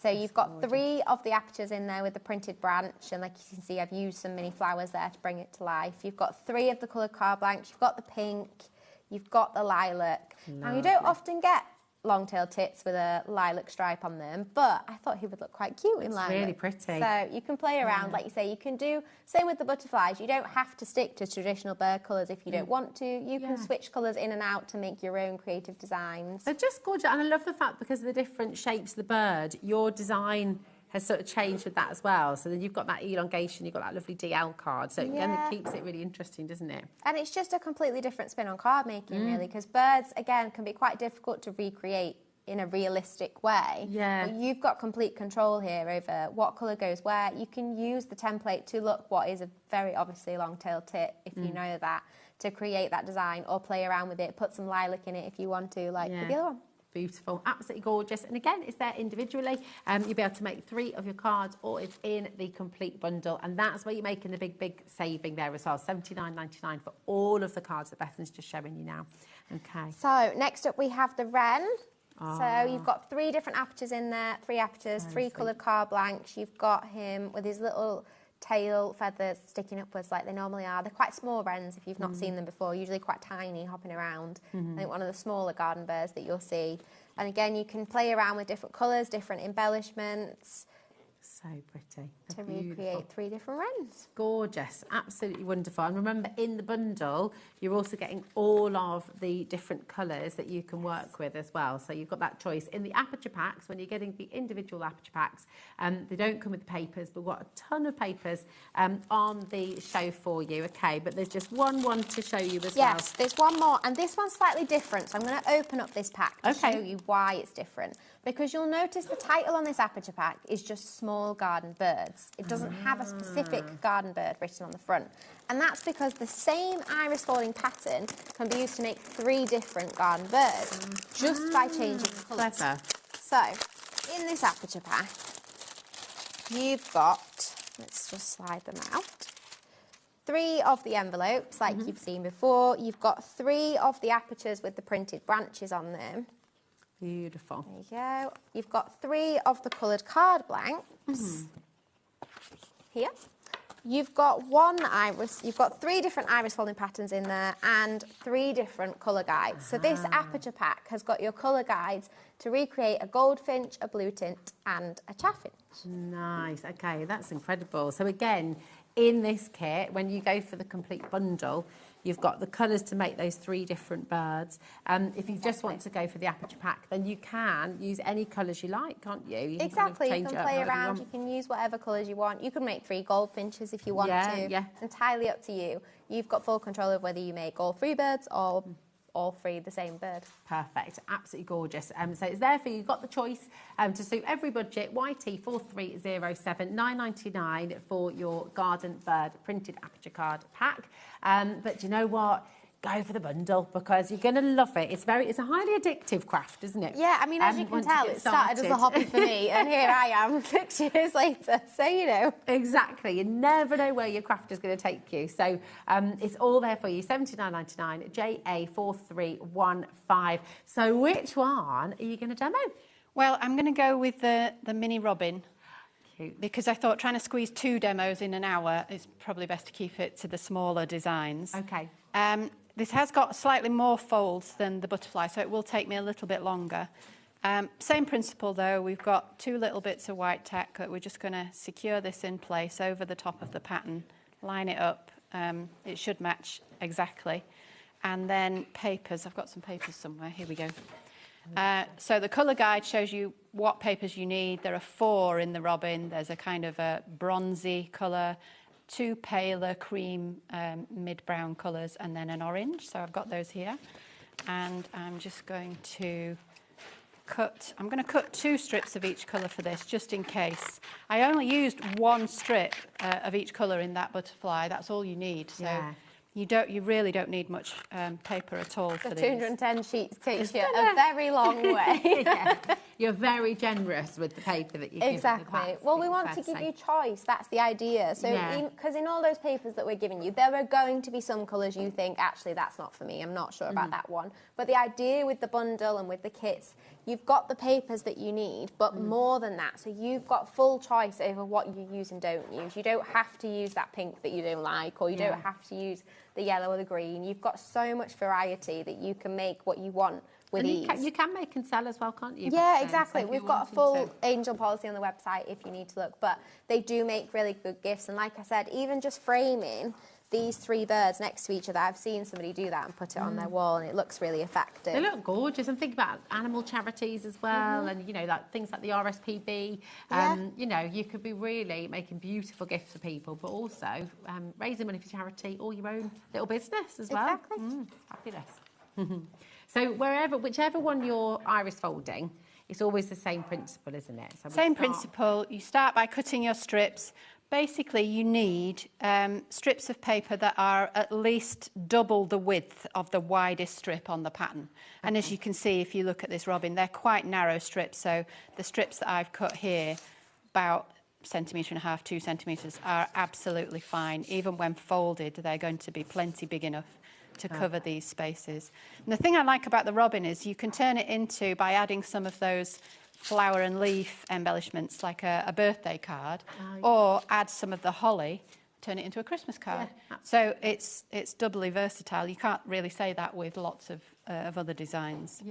So you've got 3 of the apertures in there with the printed branch, and like you can see, I've used some mini flowers there to bring it to life. You've got 3 of the coloured card blanks, you've got the pink, you've got the lilac. Now, you don't often get long-tailed tits with a lilac stripe on them, but I thought he would look quite cute in lilac. It's really pretty. So you can play around, like you say, you can do, same with the butterflies, you don't have to stick to traditional bird colours if you don't want to. You can switch colours in and out to make your own creative designs. They're just gorgeous, and I love the fact because of the different shapes of the bird, your design has sort of changed with that as well. So then you've got that elongation, you've got that lovely DL card. So again, it keeps it really interesting, doesn't it? And it's just a completely different spin on card making, really, because birds, again, can be quite difficult to recreate in a realistic way. Yeah. But you've got complete control here over what colour goes where. You can use the template to look what is a very obviously long-tailed tit, if you know that, to create that design, or play around with it, put some lilac in it if you want to, like with the other one. Beautiful, absolutely gorgeous. And again, it's there individually. You'll be able to make 3 of your cards, or it's in the complete bundle. And that's where you're making the big saving there as well. $79.99 for all of the cards that Bethan's just showing you now. Okay. So next up we have the wren. So you've got 3 different apertures in there, 3 apertures, 3 coloured card blanks. You've got him with his little tail feathers sticking upwards like they normally are. They're quite small wrens if you've not seen them before, usually quite tiny, hopping around. I think one of the smaller garden birds that you'll see. And again, you can play around with different colours, different embellishments. So pretty. To recreate 3 different wrens. Gorgeous, absolutely wonderful. And remember, in the bundle, you're also getting all of the different colours that you can work with as well. So you've got that choice. In the aperture packs, when you're getting the individual aperture packs, they don't come with the papers, but we've got a ton of papers on the show for you, okay? But there's just one to show you as well. Yes, there's one more, and this one's slightly different, so I'm going to open up this pack to show you why it's different. Because you'll notice the title on this aperture pack is just Small Garden Birds. It doesn't have a specific garden bird written on the front. And that's because the same iris folding pattern can be used to make 3 different garden birds, just by changing the colours. Clever. So, in this aperture pack, you've got, let's just slide them out, 3 of the envelopes, like you've seen before. You've got 3 of the apertures with the printed branches on them. Beautiful. There you go. You've got 3 of the coloured card blanks. Here. You've got 3 different iris folding patterns in there and 3 different colour guides. So this aperture pack has got your colour guides to recreate a goldfinch, a blue tint and a chaffinch. Nice. Okay, that's incredible. So again, in this kit, when you go for the complete bundle, you've got the colours to make those 3 different birds. If you just want to go for the aperture pack, then you can use any colours you like, can't you? You Exactly. Can You kind of can change it up play however you around. want. You can use whatever colours you want. You can make 3 goldfinches if you want to. Yeah. It's entirely up to you. You've got full control of whether you make all 3 birds or all 3 the same bird. Perfect, absolutely gorgeous. So it's there for you. You've got the choice to suit every budget. YT 4307 9.99 for your garden bird printed aperture card pack. But do you know what? Go for the bundle because you're going to love it. It's a highly addictive craft, isn't it? Yeah, I mean, as you can tell, it started as a hobby for me, and here I am 6 years later. So, you know. Exactly. You never know where your craft is going to take you. So it's all there for you. $79.99, JA4315. So which one are you going to demo? Well, I'm going to go with the mini robin. Cute. Because I thought trying to squeeze 2 demos in an hour, it's probably best to keep it to the smaller designs. Okay. This has got slightly more folds than the butterfly, so it will take me a little bit longer. Same principle though, we've got 2 little bits of white tack that we're just going to secure this in place over the top of the pattern, line it up, it should match exactly. And then papers, I've got some papers somewhere, here we go. So the colour guide shows you what papers you need. There are 4 in the robin. There's a kind of a bronzy colour, 2 paler cream mid-brown colours, and then an orange. So I've got those here. And I'm just going to cut 2 strips of each colour for this, just in case. I only used 1 strip of each colour in that butterfly. That's all you need. So you really don't need much paper at all for The these. 210 sheets takes you a very long way. Yeah. You're very generous with the paper that you give. Exactly. Well, we want to give you choice. That's the idea. So, because in all those papers that we're giving you, there are going to be some colours you think, actually, that's not for me. I'm not sure about that one. But the idea with the bundle and with the kits, you've got the papers that you need, but more than that. So you've got full choice over what you use and don't use. You don't have to use that pink that you don't like, or you don't have to use the yellow or the green. You've got so much variety that you can make what you want with ease. You can make and sell as well, can't you? Yeah, exactly. So we've got a full angel policy on the website if you need to look, but they do make really good gifts. And like I said, even just framing these 3 birds next to each other, I've seen somebody do that and put it on their wall, and it looks really effective. They look gorgeous. And think about animal charities as well, and, you know, like things like the RSPB. You know, you could be really making beautiful gifts for people, but also raising money for charity or your own little business as well. Exactly. Fabulous. So whichever one you're iris folding, it's always the same principle, isn't it? So same principle. You start by cutting your strips. Basically, you need strips of paper that are at least double the width of the widest strip on the pattern. And as you can see, if you look at this robin, they're quite narrow strips. So the strips that I've cut here, about 1.5 centimetres, 2 centimetres, are absolutely fine. Even when folded, they're going to be plenty big enough to cover these spaces. And the thing I like about the robin is you can turn it into, by adding some of those flower and leaf embellishments like a birthday card, or add some of the holly, turn it into a Christmas card. So it's doubly versatile. You can't really say that with lots of other designs.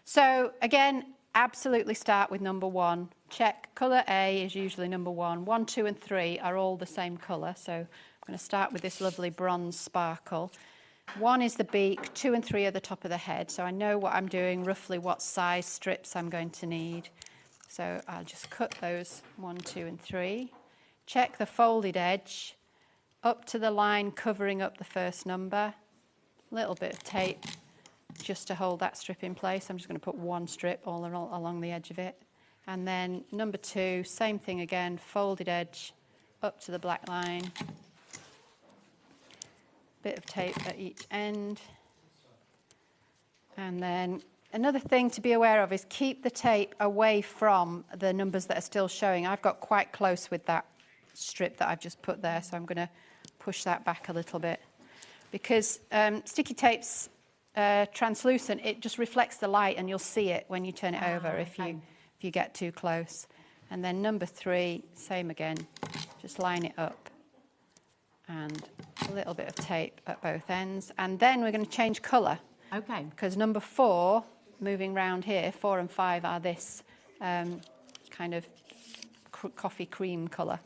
So again, absolutely start with number 1. Check colour A is usually number 1. 1, 2 and 3 are all the same colour. So I'm going to start with this lovely bronze sparkle. 1 is the beak, 2 and 3 are the top of the head. So I know what I'm doing, roughly what size strips I'm going to need. So I'll just cut those 1, 2 and 3. Check the folded edge up to the line covering up the first number. A little bit of tape just to hold that strip in place. I'm just going to put 1 strip all along the edge of it. And then number 2, same thing again, folded edge up to the black line. Bit of tape at each end. And then another thing to be aware of is keep the tape away from the numbers that are still showing. I've got quite close with that strip that I've just put there, so I'm going to push that back a little bit. Because sticky tape's translucent, it just reflects the light and you'll see it when you turn it over if you get too close. And then number 3, same again, just line it up. And a little bit of tape at both ends. And then we're going to change colour. Okay. Because number 4, moving round here, 4 and 5 are this kind of coffee cream colour.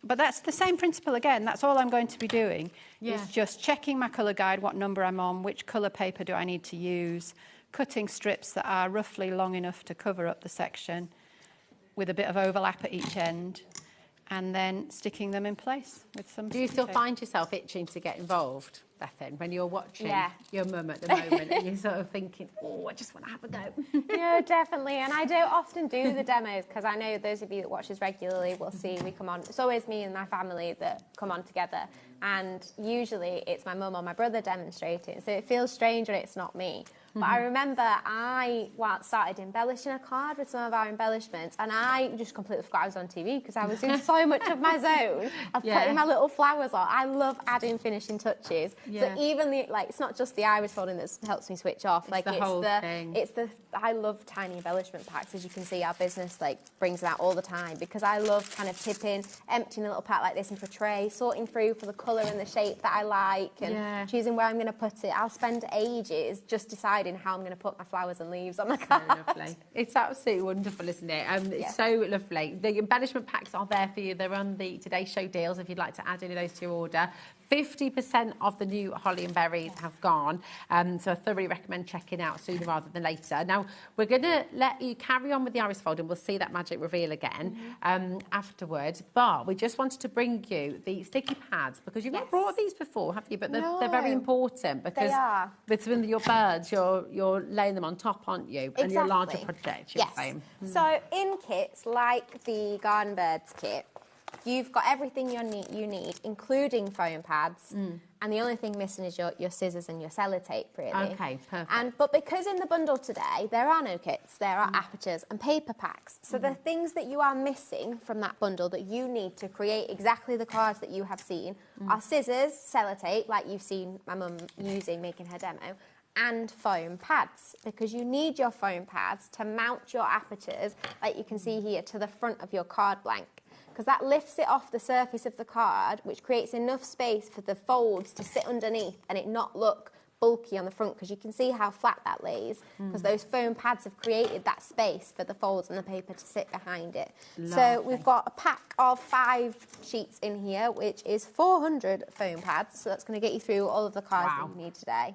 But that's the same principle again. That's all I'm going to be doing is just checking my colour guide, what number I'm on, which colour paper do I need to use, cutting strips that are roughly long enough to cover up the section with a bit of overlap at each end, and then sticking them in place with some... Do you still find yourself itching to get involved, Bethan, when you're watching your mum at the moment and you're sort of thinking, oh, I just want to have a go? No, definitely. And I don't often do the demos because I know those of you that watch us regularly will see we come on. It's always me and my family that come on together. And usually it's my mum or my brother demonstrating. So it feels strange when it's not me. But I remember I started embellishing a card with some of our embellishments, and I just completely forgot I was on TV because I was in so much of my zone of putting my little flowers on. I love adding finishing touches. So even it's not just the iris folding that helps me switch off. It's the whole thing. I love tiny embellishment packs. As you can see, our business brings them out all the time because I love kind of tipping, emptying a little pack like this into a tray, sorting through for the colour and the shape that I like, and choosing where I'm going to put it. I'll spend ages just deciding how I'm going to put my flowers and leaves on the card. So lovely. It's absolutely wonderful, isn't it? It's so lovely. The embellishment packs are there for you. They're on the Today Show deals if you'd like to add any of those to your order. 50% of the new holly and berries have gone, so I thoroughly recommend checking out sooner rather than later. Now, we're going to let you carry on with the iris folding. We'll see that magic reveal again afterwards, but we just wanted to bring you the sticky pads because you've not brought these before, have you? But they're very important because with some of your birds, you're laying them on top, aren't you? And your larger project, you're saying. So in kits like the Garden Birds kit, you've got everything you need, including foam pads, and the only thing missing is your scissors and your sellotape, really. Okay, perfect. But because in the bundle today, there are no kits, there are apertures and paper packs. So the things that you are missing from that bundle that you need to create exactly the cards that you have seen are scissors, sellotape, like you've seen my mum using, making her demo, and foam pads, because you need your foam pads to mount your apertures, like you can see here, to the front of your card blank. Because that lifts it off the surface of the card, which creates enough space for the folds to sit underneath and it not look bulky on the front, because you can see how flat that lays, because those foam pads have created that space for the folds and the paper to sit behind it. Lovely. So we've got a pack of 5 sheets in here, which is 400 foam pads. So that's going to get you through all of the cards that you need today.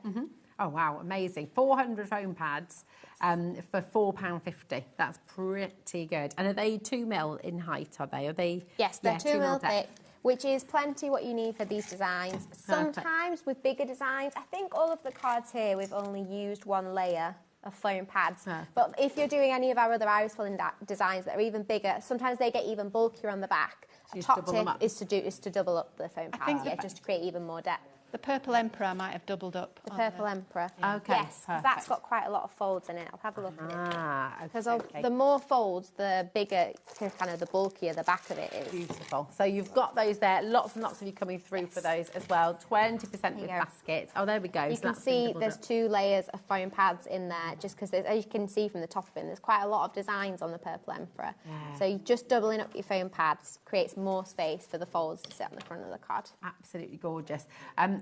Oh, wow, amazing. 400 foam pads for £4.50. That's pretty good. And are they 2 mil in height, are they? Are they? Yes, they're 2 mil thick, which is plenty what you need for these designs. Sometimes with bigger designs, I think all of the cards here, we've only used 1 layer of foam pads. But if you're doing any of our other iris folding designs that are even bigger, sometimes they get even bulkier on the back. So a top tip is to double up the foam pads, just to create even more depth. The Purple Emperor might have doubled up. The Purple Emperor. Okay, yes, that's got quite a lot of folds in it. I'll have a look at it. Because okay. the more folds, the bigger, kind of the bulkier the back of it is. Beautiful. So you've got those there. Lots and lots of you coming through for those as well. 20% with baskets. Oh, there we go. You can see there's 2 layers of foam pads in there, just because, as you can see from the top of it, there's quite a lot of designs on the Purple Emperor. So you just doubling up your foam pads creates more space for the folds to sit on the front of the card. Absolutely gorgeous.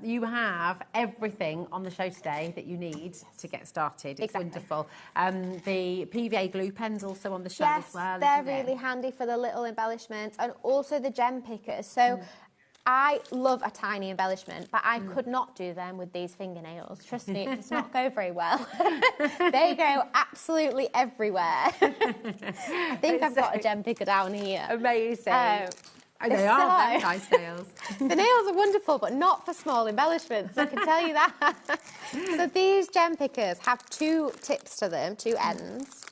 You have everything on the show today that you need to get started. It's wonderful. The PVA glue pens also on the show as well. They're really handy for the little embellishments, and also the gem pickers. So I love a tiny embellishment, but I could not do them with these fingernails. Trust me, it does not go very well. They go absolutely everywhere. I think I've got a gem picker down here. Amazing. They are very nice nails. The nails are wonderful, but not for small embellishments, I can tell you that. So these gem pickers have 2 tips to them, 2 ends.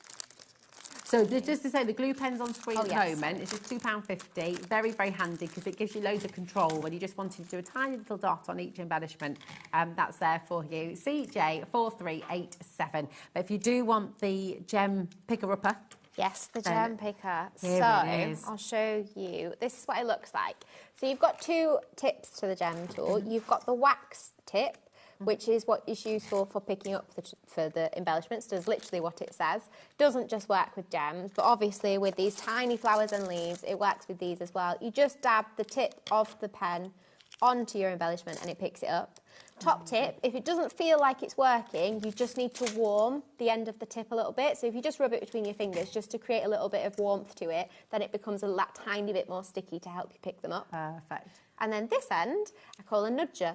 So just to say, the glue pen's on screen at the moment. It's just £2.50. Very, very handy because it gives you loads of control when you just wanted to do a tiny little dot on each embellishment. That's there for you. CJ4387. But if you do want the gem picker-upper, yes, the gem picker. Here so it is. I'll show you. This is what it looks like. So you've got 2 tips to the gem tool. You've got the wax tip, which is what is useful for picking up for the embellishments. Does literally what it says. Doesn't just work with gems, but obviously with these tiny flowers and leaves, it works with these as well. You just dab the tip of the pen onto your embellishment and it picks it up. Top tip, if it doesn't feel like it's working, you just need to warm the end of the tip a little bit. So if you just rub it between your fingers just to create a little bit of warmth to it, then it becomes that tiny bit more sticky to help you pick them up. Perfect. And then this end, I call a nudger,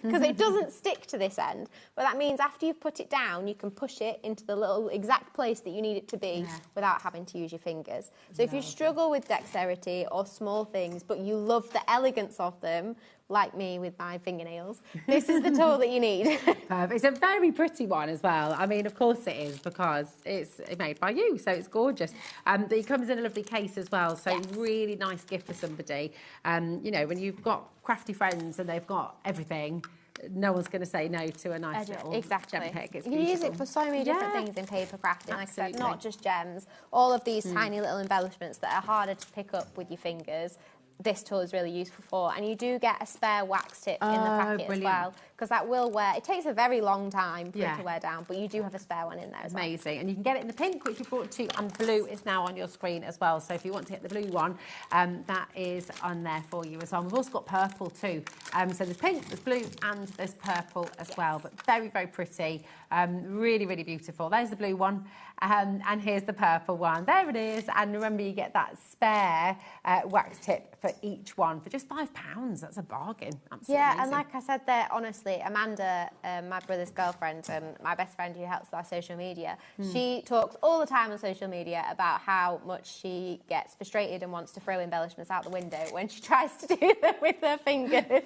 because it doesn't stick to this end. But that means after you've put it down, you can push it into the little exact place that you need it to be without having to use your fingers. So if you struggle with dexterity or small things, but you love the elegance of them, like me with my fingernails, this is the tool that you need. Perfect. It's a very pretty one as well. I mean, of course it is, because it's made by you, so it's gorgeous. It comes in a lovely case as well, so really nice gift for somebody. You know, when you've got crafty friends and they've got everything, no one's going to say no to a nice little gem pick. It's you can use beautiful. it for so many different things in paper crafting, like I said, not just gems. All of these tiny little embellishments that are harder to pick up with your fingers, this tool is really useful for. And you do get a spare wax tip in the packet as well, because that will wear. It takes a very long time for it to wear down, but you do have a spare one in there as well. Amazing. And you can get it in the pink, which we brought to, and blue is now on your screen as well. So if you want to get the blue one, that is on there for you as well. We've also got purple too. So there's pink, there's blue, and there's purple as well. But very, very pretty. Really, really beautiful. There's the blue one. And here's the purple one. There it is. And remember, you get that spare wax tip for each one for just £5. That's a bargain. Absolutely amazing. And like I said there, honestly, Amanda, my brother's girlfriend and my best friend who helps with our social media, she talks all the time on social media about how much she gets frustrated and wants to throw embellishments out the window when she tries to do them with her fingers.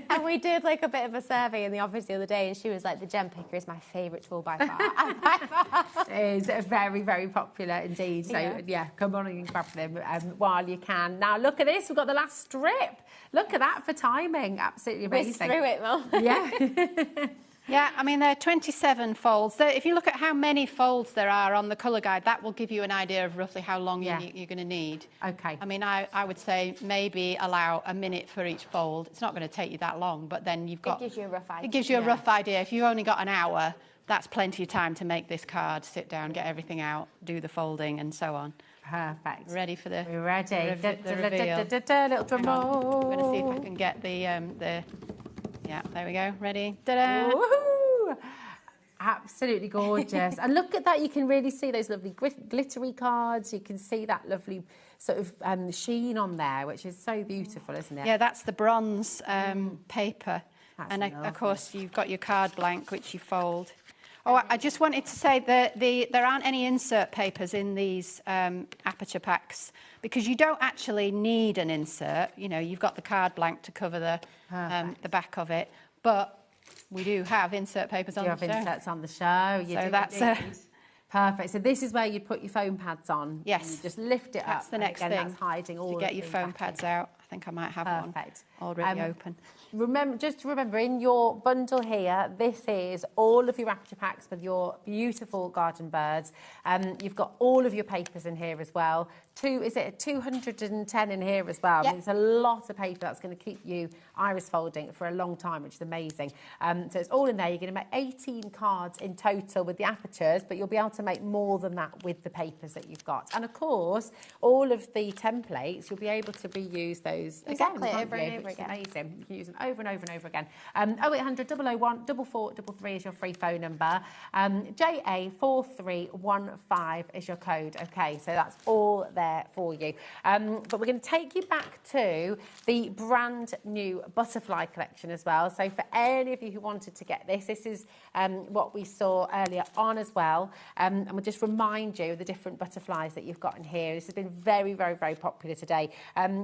And we did like a bit of a survey in the office the other day, and she was like, the gem picker is my favourite tool by far. It is very, very popular indeed. So, come on and grab them while you can. Now, look at this. We've got the last strip. Look at that for timing. Absolutely amazing. Whiz through it, Mum. Yeah. Yeah, I mean, there are 27 folds. If you look at how many folds there are on the colour guide, that will give you an idea of roughly how long you're going to need. Okay. I mean, I would say maybe allow a minute for each fold. It's not going to take you that long, but then you've got... It gives you a rough idea. It gives you a rough idea. If you've only got an hour, that's plenty of time to make this card, sit down, get everything out, do the folding and so on. Perfect. Ready for the... We're ready. The reveal. Little drum roll. I'm going to see if I can get the... Yeah, there we go. Ready? Ta-da! Woohoo! Absolutely gorgeous. And look at that. You can really see those lovely glittery cards. You can see that lovely sort of sheen on there, which is so beautiful, isn't it? Yeah, that's the bronze paper. That's and lovely. of course, you've got your card blank, which you fold. Oh, I just wanted to say that there aren't any insert papers in these aperture packs, because you don't actually need an insert. You know, you've got the card blank to cover the back of it, but we do have insert papers on the show. You have inserts on the show. You so do that's perfect. So this is where you put your foam pads on. Yes. And you just lift it up. That's the next thing. That's hiding all to get your foam pads out. I think I might have one already open. Remember, in your bundle here, this is all of your aperture packs with your beautiful garden birds. You've got all of your papers in here as well. 210 in here as well. Yep. I mean, it's a lot of paper that's going to keep you iris folding for a long time, which is amazing. So it's all in there. You're going to make 18 cards in total with the apertures, but you'll be able to make more than that with the papers that you've got. And of course, all of the templates, you'll be able to reuse those exactly again, over and over again. Amazing. You can use them over and over and over again. 0800 001 4433 is your free phone number. JA4315 is your code. Okay, so that's all there for you. But we're going to take you back to the brand new butterfly collection as well. So for any of you who wanted to get this, this is what we saw earlier on as well. And we'll just remind you of the different butterflies that you've got in here. This has been very, very, very popular today.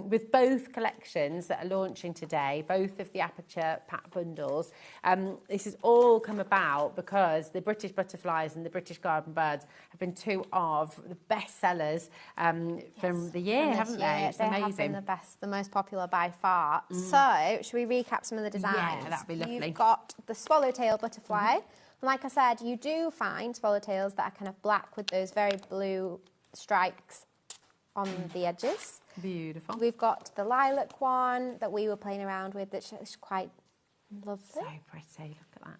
With both collections that are launching today, both of the aperture pack bundles, this has all come about because the British butterflies and the British garden birds have been two of the best sellers from the year, haven't they? It's amazing. Have been the best, the most popular by far. So, should we recap some of the designs? Yeah, that'd be lovely. You've got the swallowtail butterfly. And like I said, you do find swallowtails that are kind of black with those very blue stripes on the edges. Beautiful. We've got the lilac one that we were playing around with that's quite lovely. So pretty, look at that.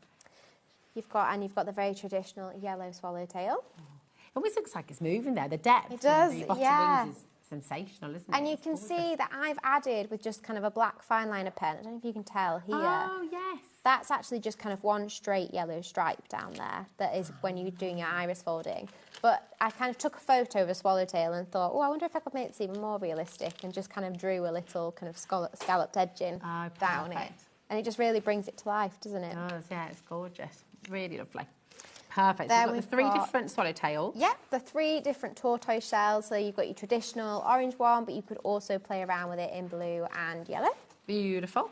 You've got the very traditional yellow swallowtail. It always looks like it's moving there. The depth it does, of the bottom wings is sensational, isn't it? And you can see that I've added with just kind of a black fine liner pen. I don't know if you can tell here. Oh, yes. That's actually just kind of one straight yellow stripe down there. That is when you're doing your iris folding. But I kind of took a photo of a swallowtail and thought, oh, I wonder if I could make this even more realistic, and just kind of drew a little kind of scalloped edging down it. And it just really brings it to life, doesn't it? It does, yeah, it's gorgeous. Really lovely. Perfect. There So we've got the 3 different swallowtails. Yeah, the 3 different tortoise shells. So you've got your traditional orange one, but you could also play around with it in blue and yellow. Beautiful.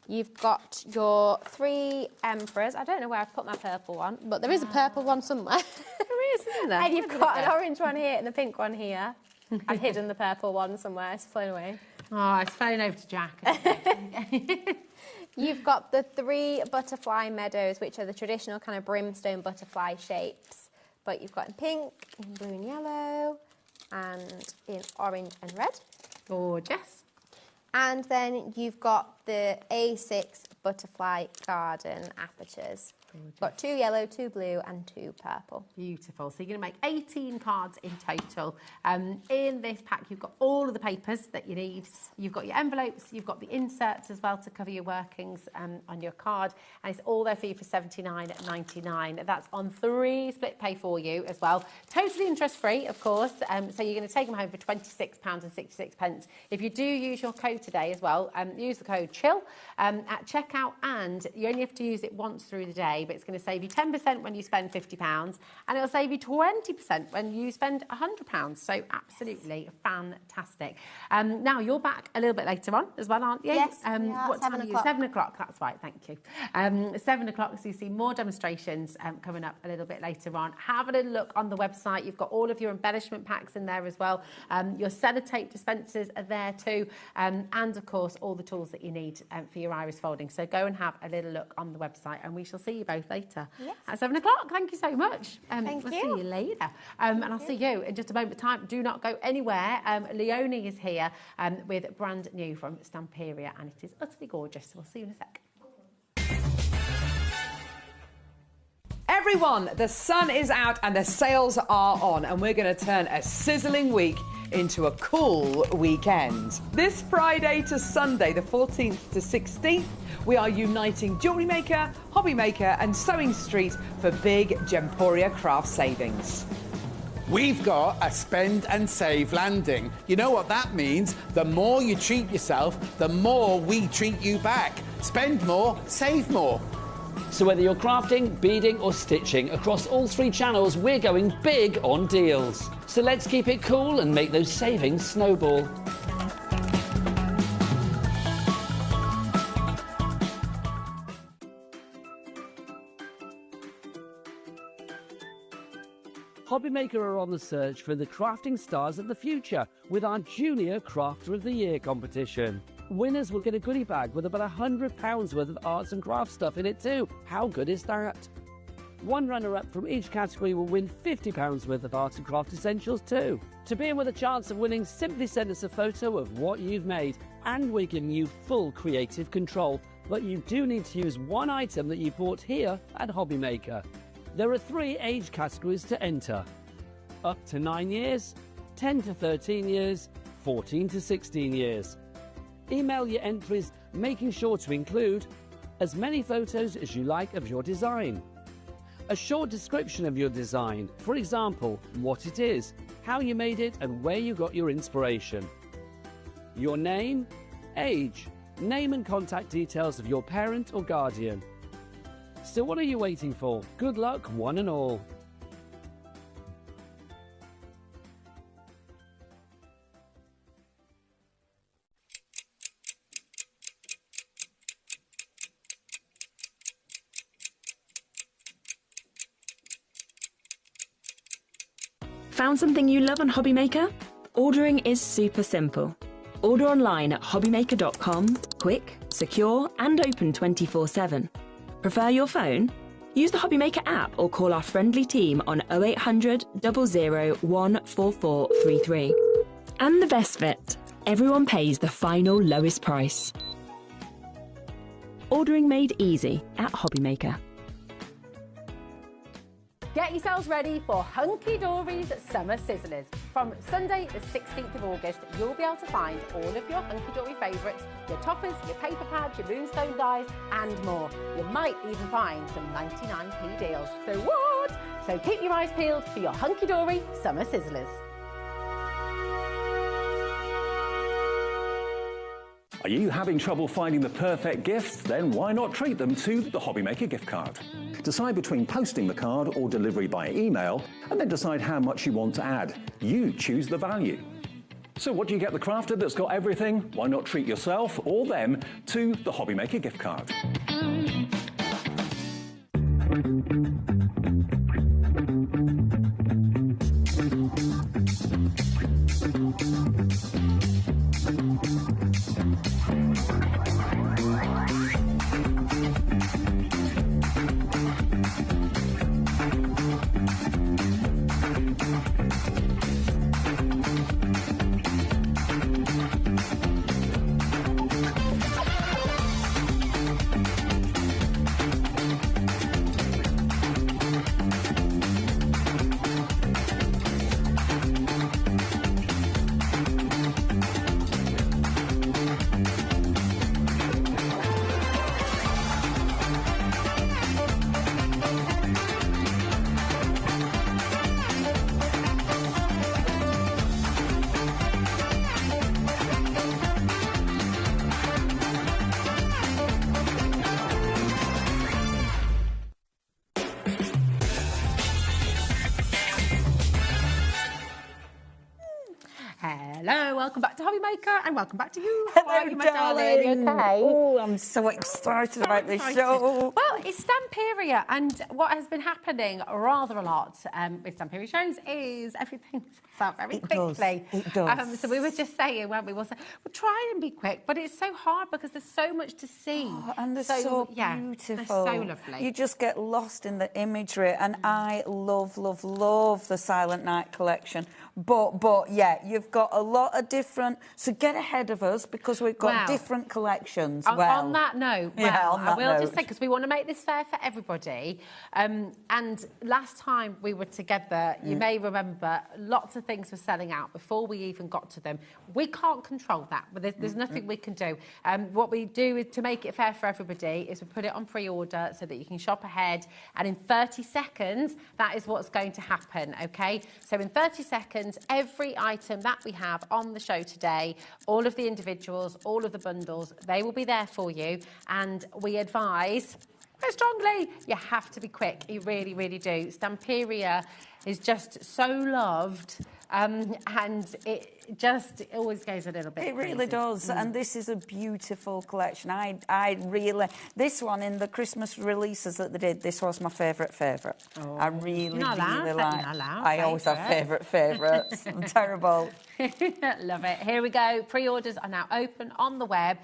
You've got your 3 emperors. I don't know where I've put my purple one, but there is a purple one somewhere. There is, isn't there? And you've got an orange one here and a pink one here. I've hidden the purple one somewhere. It's flown away. Oh, it's flown over to Jack. You've got the 3 butterfly meadows, which are the traditional kind of brimstone butterfly shapes. But you've got in pink, in blue and yellow, and in orange and red. Gorgeous. And then you've got the A6 butterfly garden apertures. Got 2 yellow, 2 blue and 2 purple. Beautiful. So you're going to make 18 cards in total. In this pack, you've got all of the papers that you need. You've got your envelopes, you've got the inserts as well to cover your workings on your card. And it's all there for you for $79.99. That's on 3 split pay for you as well. Totally interest-free, of course. So you're going to take them home for £26.66. If you do use your code today as well, use the code CHILL at checkout, and you only have to use it once through the day, but it's going to save you 10% when you spend £50, and it'll save you 20% when you spend £100. So absolutely fantastic. Now, you're back a little bit later on as well, aren't you? Yes, what time are you? 7 o'clock, that's right, thank you. 7 o'clock, so you see more demonstrations coming up a little bit later on. Have a little look on the website. You've got all of your embellishment packs in there as well. Your sellotape dispensers are there too, and of course, all the tools that you need for your iris folding. So go and have a little look on the website, and we shall see you both later at 7 o'clock. Thank you so much. Thank we'll you. see you later. And I'll see you in just a moment of time. Do not go anywhere. Leonie is here with brand new from Stamperia, and it is utterly gorgeous. We'll see you in a sec. Everyone, the sun is out and the sales are on, and we're going to turn a sizzling week into a cool weekend. This Friday to Sunday, the 14th to 16th, we are uniting Jewellery Maker, Hobby Maker and Sewing Street for big Gemporia craft savings. We've got a spend and save landing. You know what that means? The more you treat yourself, the more we treat you back. Spend more, save more. So whether you're crafting, beading or stitching, across all 3 channels, we're going big on deals. So let's keep it cool and make those savings snowball. HobbyMaker are on the search for the crafting stars of the future with our Junior Crafter of the Year competition. Winners will get a goodie bag with about £100 worth of arts and crafts stuff in it too. How good is that? One runner-up from each category will win £50 worth of art and craft essentials too. To be in with a chance of winning, simply send us a photo of what you've made, and we're giving you full creative control. But you do need to use one item that you bought here at HobbyMaker. There are 3 age categories to enter: up to 9 years, 10 to 13 years, 14 to 16 years. Email your entries, making sure to include as many photos as you like of your design, a short description of your design, for example, what it is, how you made it and where you got your inspiration, your name, age, name and contact details of your parent or guardian. So what are you waiting for? Good luck, one and all. Found something you love on HobbyMaker? Ordering is super simple. Order online at hobbymaker.com, quick, secure and open 24/7. Prefer your phone? Use the HobbyMaker app or call our friendly team on 0800 00 14433. And the best bit, everyone pays the final lowest price. Ordering made easy at HobbyMaker. Get yourselves ready for Hunky Dory's Summer Sizzlers. From Sunday the 16th of August, you'll be able to find all of your hunky-dory favourites, your toppers, your paper pads, your moonstone dies and more. You might even find some 99p deals. So what? So keep your eyes peeled for your hunky-dory summer sizzlers. Are you having trouble finding the perfect gift? Then why not treat them to the HobbyMaker gift card? Decide between posting the card or delivery by email, and then decide how much you want to add. You choose the value. So what do you get the crafter that's got everything? Why not treat yourself or them to the HobbyMaker gift card? Hello, welcome back to HobbyMaker and welcome back to you. Hello, How are you, my darling? You okay? Oh, I'm so excited about this show. Well, it's Stamperia, and what has been happening rather a lot with Stamperia shows is everything sells out very quickly. It does. So we were just saying, weren't we? We'll try and be quick, but it's so hard because there's so much to see. Oh, and they're so beautiful. They're so lovely. You just get lost in the imagery, and I love, love, love the Silent Night collection. But yeah, you've got a lot of different. So get ahead of us because we've got different collections. On that note, I will just say, note. because we want to make this fair for everybody. And last time we were together, you may remember, lots of things were selling out before we even got to them. We can't control that, but there's nothing we can do. What we do is to make it fair for everybody is we put it on pre-order so that you can shop ahead. And in 30 seconds, that is what's going to happen, okay? So in 30 seconds, every item that we have on the show today, all of the individuals, all of the bundles, they will be there for you. And we advise very strongly, you have to be quick. You really, really do. Stamperia is just so loved. And it always goes a little bit It really crazy. does, and this is a beautiful collection. I really, this one in the Christmas releases that they did, this was my favourite. Oh. I really like. I I always have favourites. I'm terrible. Love it. Here we go. Pre-orders are now open on the web.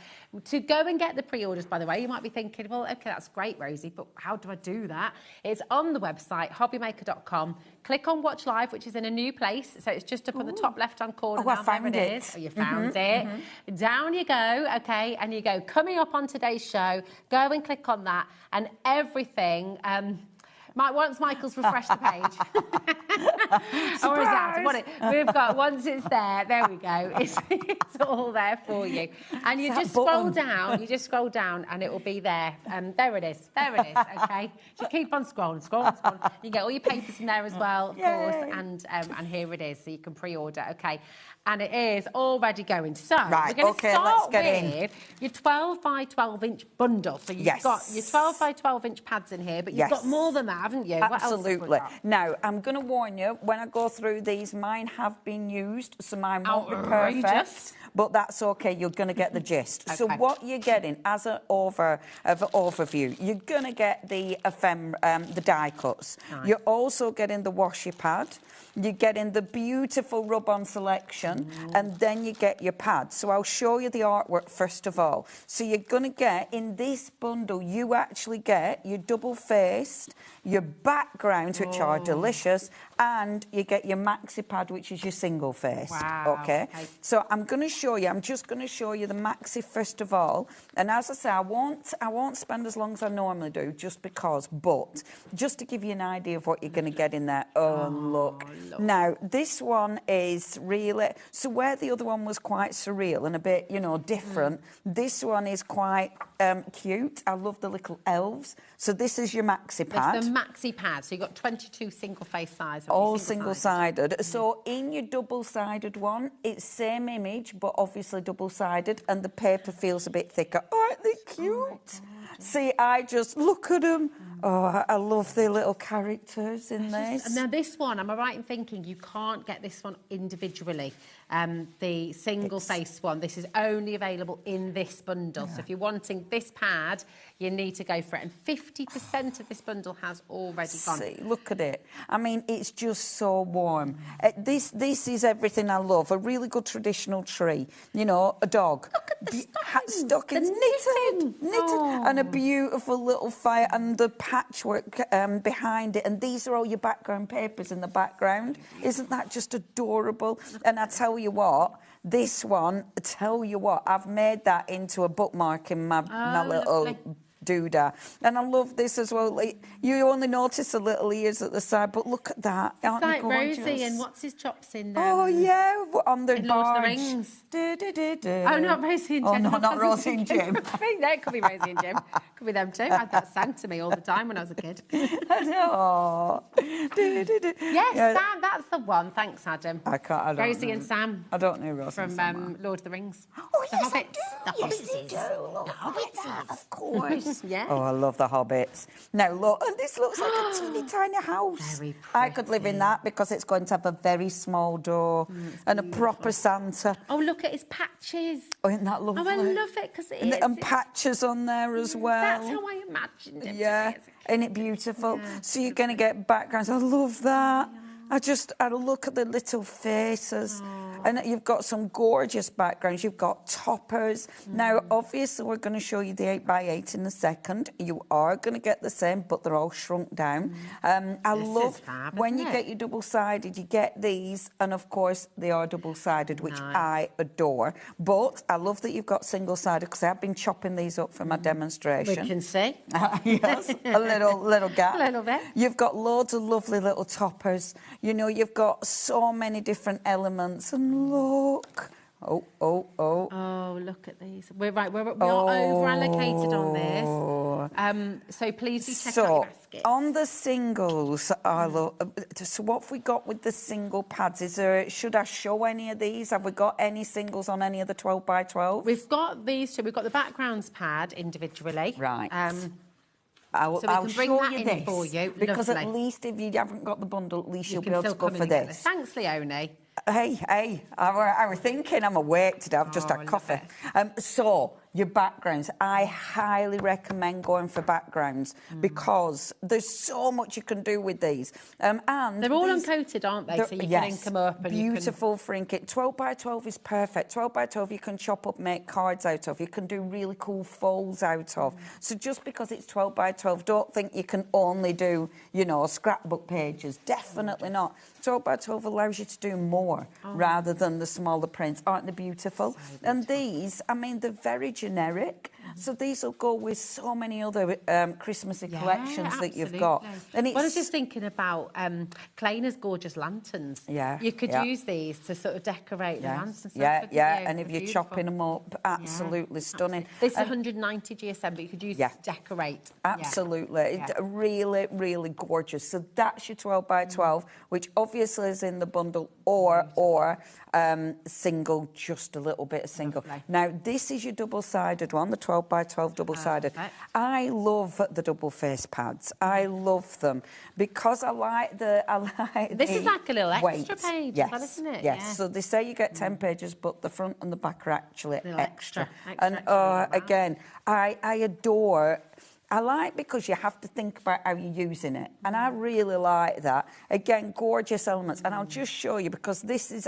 To go and get the pre-orders, by the way, you might be thinking, well, okay, that's great, Rosie, but how do I do that? It's on the website, hobbymaker.com. Click on Watch Live, which is in a new place. So it's just up on the top left-hand corner. Oh, I found it. Oh, you found it. Down you go, okay, and you go, coming up on today's show, go and click on that, and everything... once Michael's refreshed the page. Or is that? We've got, once it's there we go. It's all there for you. And you just scroll down, and it will be there. There it is, okay? Just keep on scrolling. You get all your papers in there as well, of course, and here it is, so you can pre-order, okay? And it is already going. So we're going to start with your 12 by 12 inch bundle. So you've got your 12 by 12 inch pads in here, but you've got more than that, haven't you? Absolutely. What else have we got? Now, I'm going to warn you, when I go through these, mine have been used, so mine won't be perfect. But that's okay, you're going to get the gist. So what you're getting as an overview, you're going to get the die cuts. Nice. You're also getting the washi pad. You're getting the beautiful rub-on selection, and then you get your pad. So I'll show you the artwork first of all. So you're going to get, in this bundle, you actually get your double-faced, your backgrounds, which are delicious, and you get your maxi pad, which is your single face. Wow. Okay. So I'm going to show you. I'm just going to show you the maxi first of all. And as I say, I won't spend as long as I normally do, just because. But just to give you an idea of what you're going to get in there. Oh, look. Now this one is really so. Where the other one was quite surreal and a bit, you know, different. This one is quite cute. I love the little elves. So this is your maxi pad. It's the maxi pad. So you've got 22 single face size. All single-sided. So in your double-sided one, it's same image, but obviously double-sided, and the paper feels a bit thicker. Aren't they cute? See, I just look at them. Oh, I love the little characters in this. Now this one, am I right in thinking you can't get this one individually? The single face one, this is only available in this bundle. So if you're wanting this pad, you need to go for it. And 50% of this bundle has already gone. See, look at it. I mean, it's just so warm. This is everything I love. A really good traditional tree. You know, a dog. Look at the stockings. Knitted. And a beautiful little fire and the patchwork behind it. And these are all your background papers in the background. Isn't that just adorable? And I tell you what, this one, I've made that into a bookmark in my little doodah. And I love this as well. Like, you only notice the little ears at the side, but look at that. It's like Rosie and what's his chops in there? Oh, yeah, on the in barge. Lord of the Rings. Oh, not Rosie and Jim. Oh, no, not Rosie and Jim. I think that could be Rosie and Jim. Could be them too. I had that sang to me all the time when I was a kid. Oh. Yes, Sam, that's the one. Thanks, Adam. I don't Rosie know. and Sam. I don't know Rosie from and Sam. Lord of the Rings. Oh, the yes, Hobbits. I do. The Yes, I do. The Hobbits. Of course. Yeah. Oh, I love the Hobbits. Now, look, and this looks like a teeny tiny house. Very I could live in that because it's going to have a very small door and a proper Santa. Oh, look at his patches. Oh, isn't that lovely? Oh, I love it because it is. And patches on there as well. That's how I imagined it. Yeah, isn't it beautiful? Yeah. So you're going to get backgrounds. I love that. I look at the little faces. And you've got some gorgeous backgrounds. You've got toppers. Now, obviously, we're going to show you the 8x8 in a second. You are going to get the same, but they're all shrunk down. I love when you get your double-sided, you get these. And, of course, they are double-sided, which I adore. But I love that you've got single-sided because I've been chopping these up for my demonstration. We can see. Yes, a little gap. A little bit. You've got loads of lovely little toppers. You know, you've got so many different elements. And look. Oh, look at these. We are over-allocated on this. So please do check out your basket. On the singles, so what have we got with the single pads? Should I show any of these? Have we got any singles on any of the 12x12? We've got these two. We've got the backgrounds pad individually. Right. So we can bring that in this for you. because Lovely. at least if you haven't got the bundle, at least you'll be can able to still go come for in and get this. Thanks, Leonie. Hey, I was thinking I'm awake today. I've just had coffee. So, your backgrounds. I highly recommend going for backgrounds because there's so much you can do with these. And they're all uncoated, aren't they? So you can ink them up. And beautiful for inking. 12x12 is perfect. 12x12 you can chop up, make cards out of. You can do really cool folds out of. So just because it's 12x12, don't think you can only do, scrapbook pages. Definitely not. 12x12 allows you to do more rather than the smaller prints. Aren't they beautiful? And these, they're very generic. So these will go with so many other Christmassy collections that you've got. And I was just thinking about Kleina's gorgeous lanterns. Yeah. You could use these to sort of decorate the lanterns. And if you're chopping them up, absolutely stunning. This is 190 GSM, but you could use it to decorate. Absolutely. It's really, really gorgeous. So that's your 12x12, which obviously is in the bundle or single, just a little bit of single. Lovely. Now, this is your double-sided one, the 12x12 double-sided. I love the double face pads. I love them because I like this is like a little extra page, yes, isn't it? Yes. Yeah. So they say you get 10 pages, but the front and the back are actually extra. And again, I adore. I like because you have to think about how you're using it. And I really like that. Again, gorgeous elements. And I'll just show you because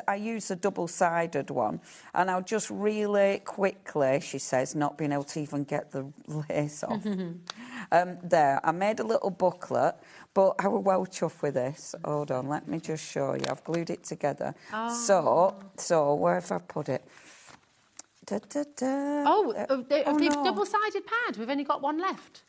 I use a double-sided one. And I'll just really quickly, she says, not being able to even get the lace off. there. I made a little booklet, but I was well chuffed with this. Hold on, let me just show you. I've glued it together. Oh. So where have I put it? Da, da, da. The double-sided pad. We've only got one left.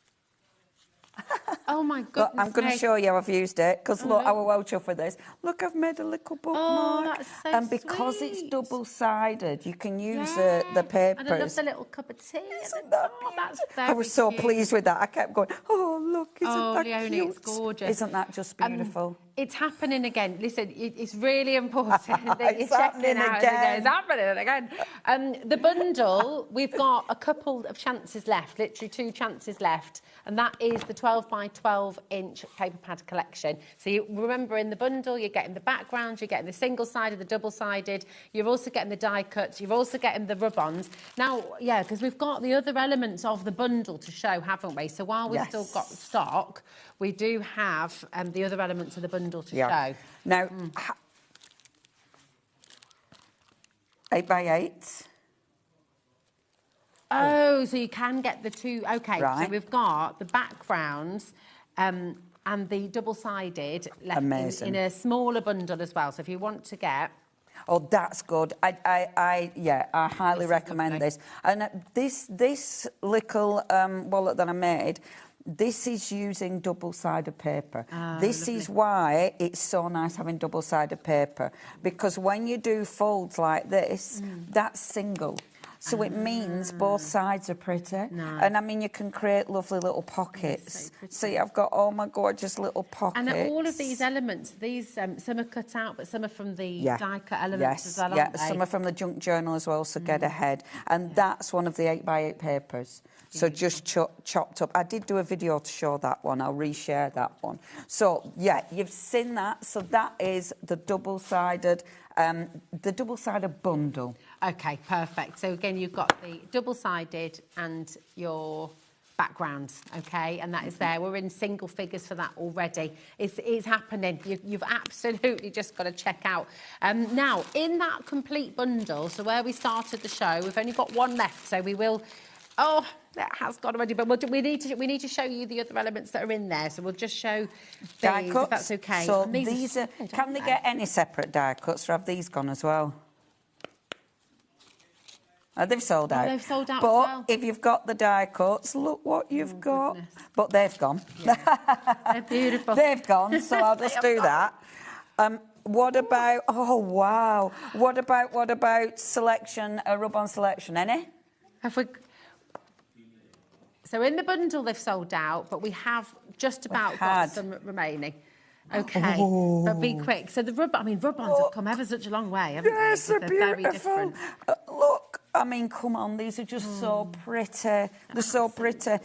Oh my goodness! I'm going to show you how I've used it because look, I was well chuffed with this. Look, I've made a little bookmark. Oh, that's so And because it's double-sided, you can use the papers. And I love the little cup of tea. Isn't that that's I was so cute. pleased with that. I kept going, oh, look, isn't that Leonie, cute? it's gorgeous. Isn't that just beautiful? It's happening again. Listen, it's really important that you're It's checking happening out. again. It's happening again. The bundle, we've got a couple of chances left, literally 2 chances left, and that is the 12 by 12-inch paper pad collection. So you remember, in the bundle, you're getting the background, you're getting the single-sided, the double-sided, you're also getting the die cuts, you're also getting the rub-ons. Now, yeah, because we've got the other elements of the bundle to show, haven't we? So while we've still got stock, we do have the other elements of the bundle to show. Now, 8 by 8. Oh, so you can get the 2. Okay, Right. so we've got the backgrounds and the double-sided left in a smaller bundle as well. So if you want to get... Oh, that's good. I highly recommend this. And this little wallet that I made, this is using double-sided paper. This is why it's so nice having double-sided paper, because when you do folds like this, that's single. So it means both sides are pretty. Nice. And I mean, you can create lovely little pockets. So I've got all my gorgeous little pockets. And all of these elements, some are cut out, but some are from the die cut elements as well, aren't they? Some are from the junk journal as well, so get ahead. And that's one of the 8 by 8 papers. So just chopped up. I did do a video to show that one. I'll reshare that one. So, yeah, you've seen that. So that is the double-sided bundle. OK, perfect. So, again, you've got the double-sided and your background, OK? And that is there. We're in single figures for that already. It's happening. You've absolutely just got to check out. Now, in that complete bundle, so where we started the show, we've only got one left, so we will... Oh, that has gone already, but we need to show you the other elements that are in there. So we'll just show die these, cuts. if that's okay. So and these are... Can they get any separate die cuts, or have these gone as well? They've sold out. They've sold out but as well. If you've got the die cuts, look what you've got. Goodness. But they've gone. Yeah. They're beautiful. They've gone, so I'll just do that. What about... Oh, wow. What about selection, rub-on selection? Any? Have we... So in the bundle they've sold out, but we have just about got some remaining. Okay, but be quick. So the rub-ons have come ever such a long way, haven't they? Yes, they're very beautiful. different. Look, I mean, come on, these are just so pretty. They're so pretty.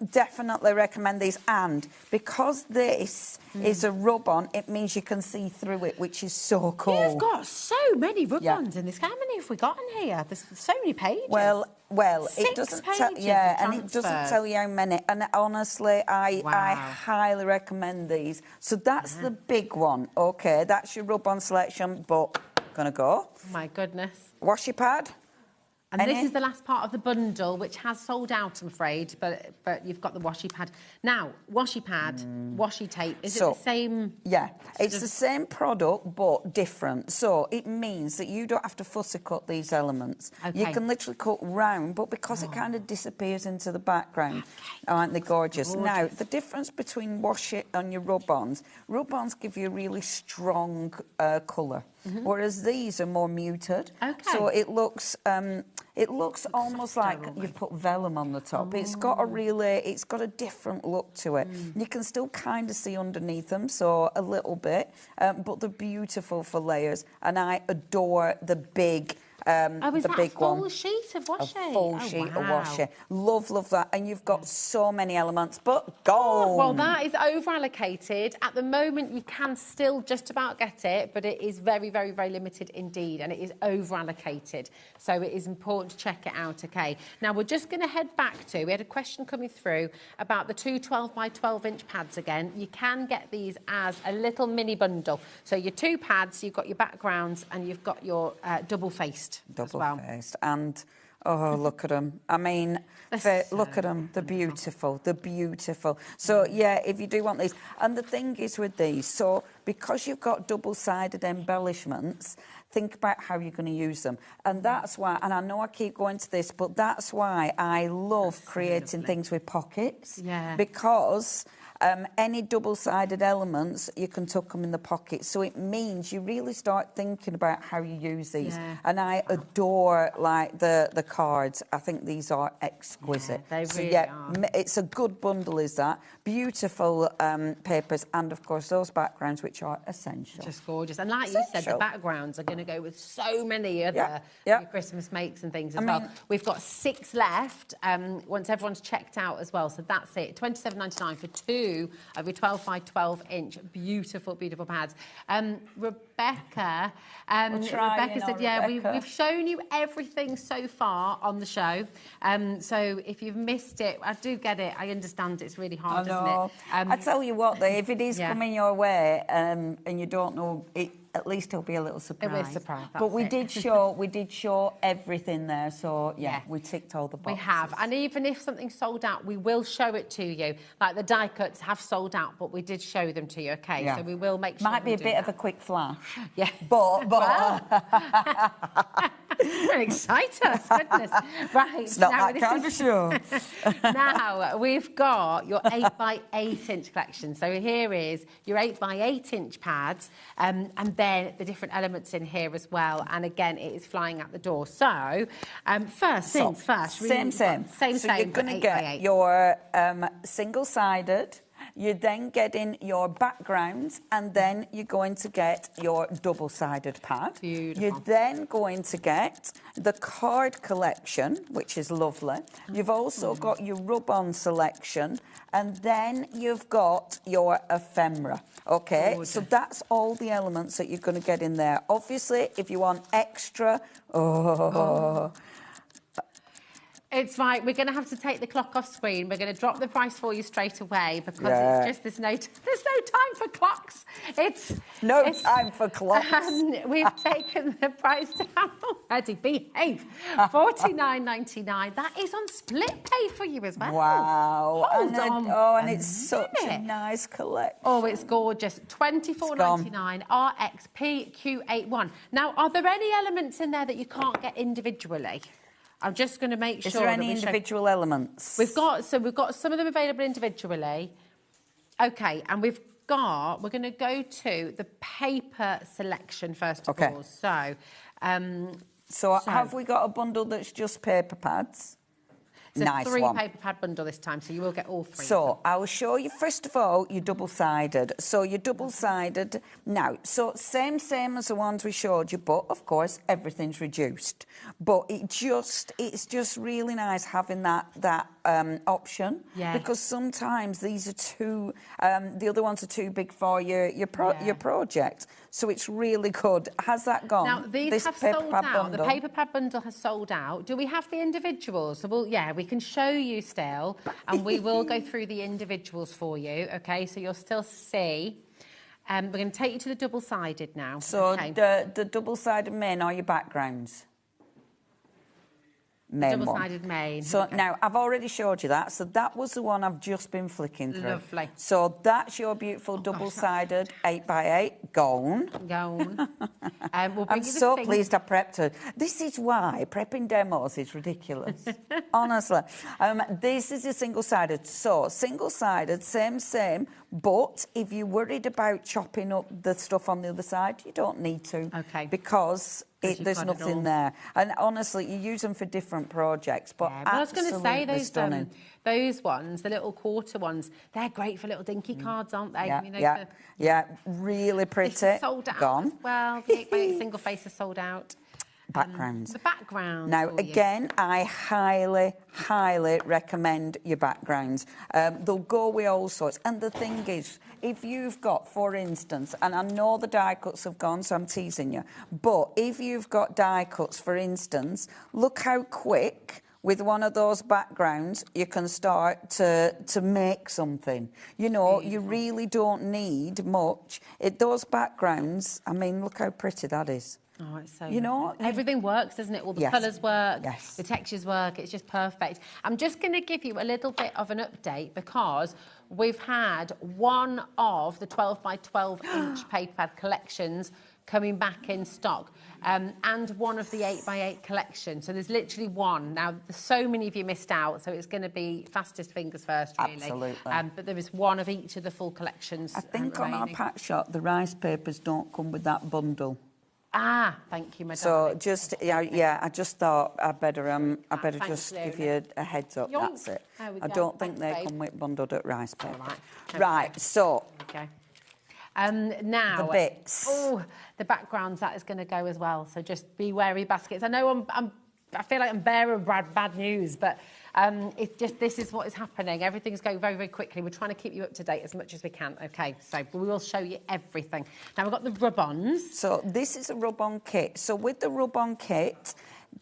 Definitely recommend these. And because this is a rub-on, it means you can see through it, which is so cool. You've got so many rub-ons in this. How many have we got in here? There's so many pages. Well, it 6 doesn't pages and it doesn't tell you how many. And honestly, I highly recommend these. So that's the big one. Okay, that's your rub-on selection, but gonna go. Oh my goodness. Washi pad. And this is the last part of the bundle, which has sold out, I'm afraid, but you've got the washi pad. Now, washi pad, washi tape, is it the same? Yeah, it's the same product, but different. So it means that you don't have to fussy cut these elements. Okay. You can literally cut round, but because it kind of disappears into the background, aren't they gorgeous? Now, the difference between washi and your rub-ons give you a really strong colour. Whereas these are more muted. Okay. So it looks almost like you've put vellum on the top. It's got a different look to it. You can still kind of see underneath them, so a little bit, but they're beautiful for layers. And I adore the big. The big one. A full sheet of washi? A full sheet of washi. Love that. And you've got so many elements, but go! Well, that is over-allocated. At the moment, you can still just about get it, but it is very, very, very limited indeed, and it is over-allocated. So it is important to check it out, OK? Now, we're just going to head back to... We had a question coming through about the 2 12 by 12-inch pads again. You can get these as a little mini bundle. So your 2 pads, you've got your backgrounds, and you've got your double-faced. Double-faced. And Oh, look at them. I mean, look at them. They're beautiful. They're beautiful. So, yeah, if you do want these. And the thing is with these, so because you've got double-sided embellishments, think about how you're going to use them. And that's why, and I know I keep going to this, but that's why I love creating things with pockets. Yeah. Because any double-sided elements, you can tuck them in the pocket. So it means you really start thinking about how you use these. Yeah. And I adore, like, the cards. I think these are exquisite. Yeah, they so, really yeah, are. it's a good bundle, is that. Beautiful papers and, of course, those backgrounds, which are essential. Just gorgeous. And like you said, the backgrounds are going to go with so many other Christmas makes and things as well. We've got 6 left once everyone's checked out as well. So that's it. $27.99 for 2 of your 12 by 12 inch beautiful, beautiful pads. Rebecca said, yeah, we've shown you everything so far on the show. So if you've missed it, I do get it. I understand it's really hard, isn't it? I tell you what, though, if it is coming your way and you don't know it, at least it'll be a little surprise. It will be a surprise, but we did show everything there, so yeah, we ticked all the boxes. We have, and even if something's sold out, we will show it to you. Like the die cuts have sold out, but we did show them to you. Okay, so we will make sure. Might be a bit of a quick flash. Yeah, but. Don't excite us, goodness. Right, it's not that kind of show. Now we've got your 8 by 8 inch collection. So here is your 8 by 8 inch pads, and then the different elements in here as well. And again, it is flying out the door. So first things first. Same. So you're going to get your single-sided. You're then getting your backgrounds, and then you're going to get your double-sided pad. Beautiful. You're then going to get the card collection, which is lovely. You've also got your rub-on selection, and then you've got your ephemera. Okay, gorgeous. So that's all the elements that you're going to get in there. Obviously, if you want extra, it's right. We're going to have to take the clock off screen. We're going to drop the price for you straight away because it's just there's no time for clocks. It's time for clocks. We've taken the price down already. Behave. $49.99. That is on split pay for you as well. Wow. Hold on. And it's such a nice collection. Oh, it's gorgeous. $24.99 RXPQ81. Now, are there any elements in there that you can't get individually? I'm just going to make sure. Is there any individual elements? We've got some of them available individually. Okay, and we're going to go to the paper selection first of all. So have we got a bundle that's just paper pads? It's a nice 3 one. paper pad bundle this time, so you will get all 3. So I will show you, first of all, your double-sided. So your double-sided, now, so same as the ones we showed you, but, of course, everything's reduced. But it's just really nice having that option. Yeah. Because sometimes these are too, the other ones are too big for your project. So it's really good. Has that gone? Now, these have sold out. The paper pad bundle has sold out. Do we have the individuals? So we can show you still, and we will go through the individuals for you, OK? So you'll still see. We're going to take you to the double-sided now. So the double-sided main are your backgrounds? Double-sided main. So now, I've already showed you that. So that was the one I've just been flicking through. Lovely. So that's your beautiful double-sided 8x8 gone. I'm so pleased I prepped her. This is why prepping demos is ridiculous. Honestly. This is a single-sided. So single-sided, same. But if you're worried about chopping up the stuff on the other side, you don't need to. Okay. Because there's nothing there. And honestly, you use them for different projects. But I was going to say those ones, the little quarter ones, they're great for little dinky cards, aren't they? Really pretty. This is sold out Gone. as well. The 8x8 single face is sold out. Backgrounds. The background. Now, again, I highly recommend your backgrounds. They'll go with all sorts. And the thing is, if you've got, for instance, and I know the die cuts have gone, so I'm teasing you, but if you've got die cuts, for instance, look how quick with one of those backgrounds you can start to make something. You know, you really don't need much. Those backgrounds, I mean, look how pretty that is. Oh, it's so You know, everything works, doesn't it? All the Yes. colours work, Yes. the textures work. It's just perfect. I'm just going to give you a little bit of an update because we've had one of the 12 by 12 inch paper pad collections coming back in stock, and one of the 8 by 8 collection. So there's literally one. Now, so many of you missed out, so it's going to be fastest fingers first, really. Absolutely. But there is one of each of the full collections. I think on our remaining. pack shop, the rice papers don't come with that bundle. Ah, thank you, madam. So just, yeah, I just thought I better thanks, just give Luna. you a heads up. Yoink. That's it. There we I go. don't think Thanks, they babe. come with bundled at rice paper. All right. Okay. Right, so Okay. Now, the bits. Oh, the backgrounds, that is going to go as well. So just be wary, baskets. I know I feel like I'm bearer of bad news, but it's just this is what is happening. Everything's going very, very quickly. We're trying to keep you up to date as much as we can. Okay, so we will show you everything. Now we've got the rub-ons. So this is a rub-on kit. So with the rub-on kit,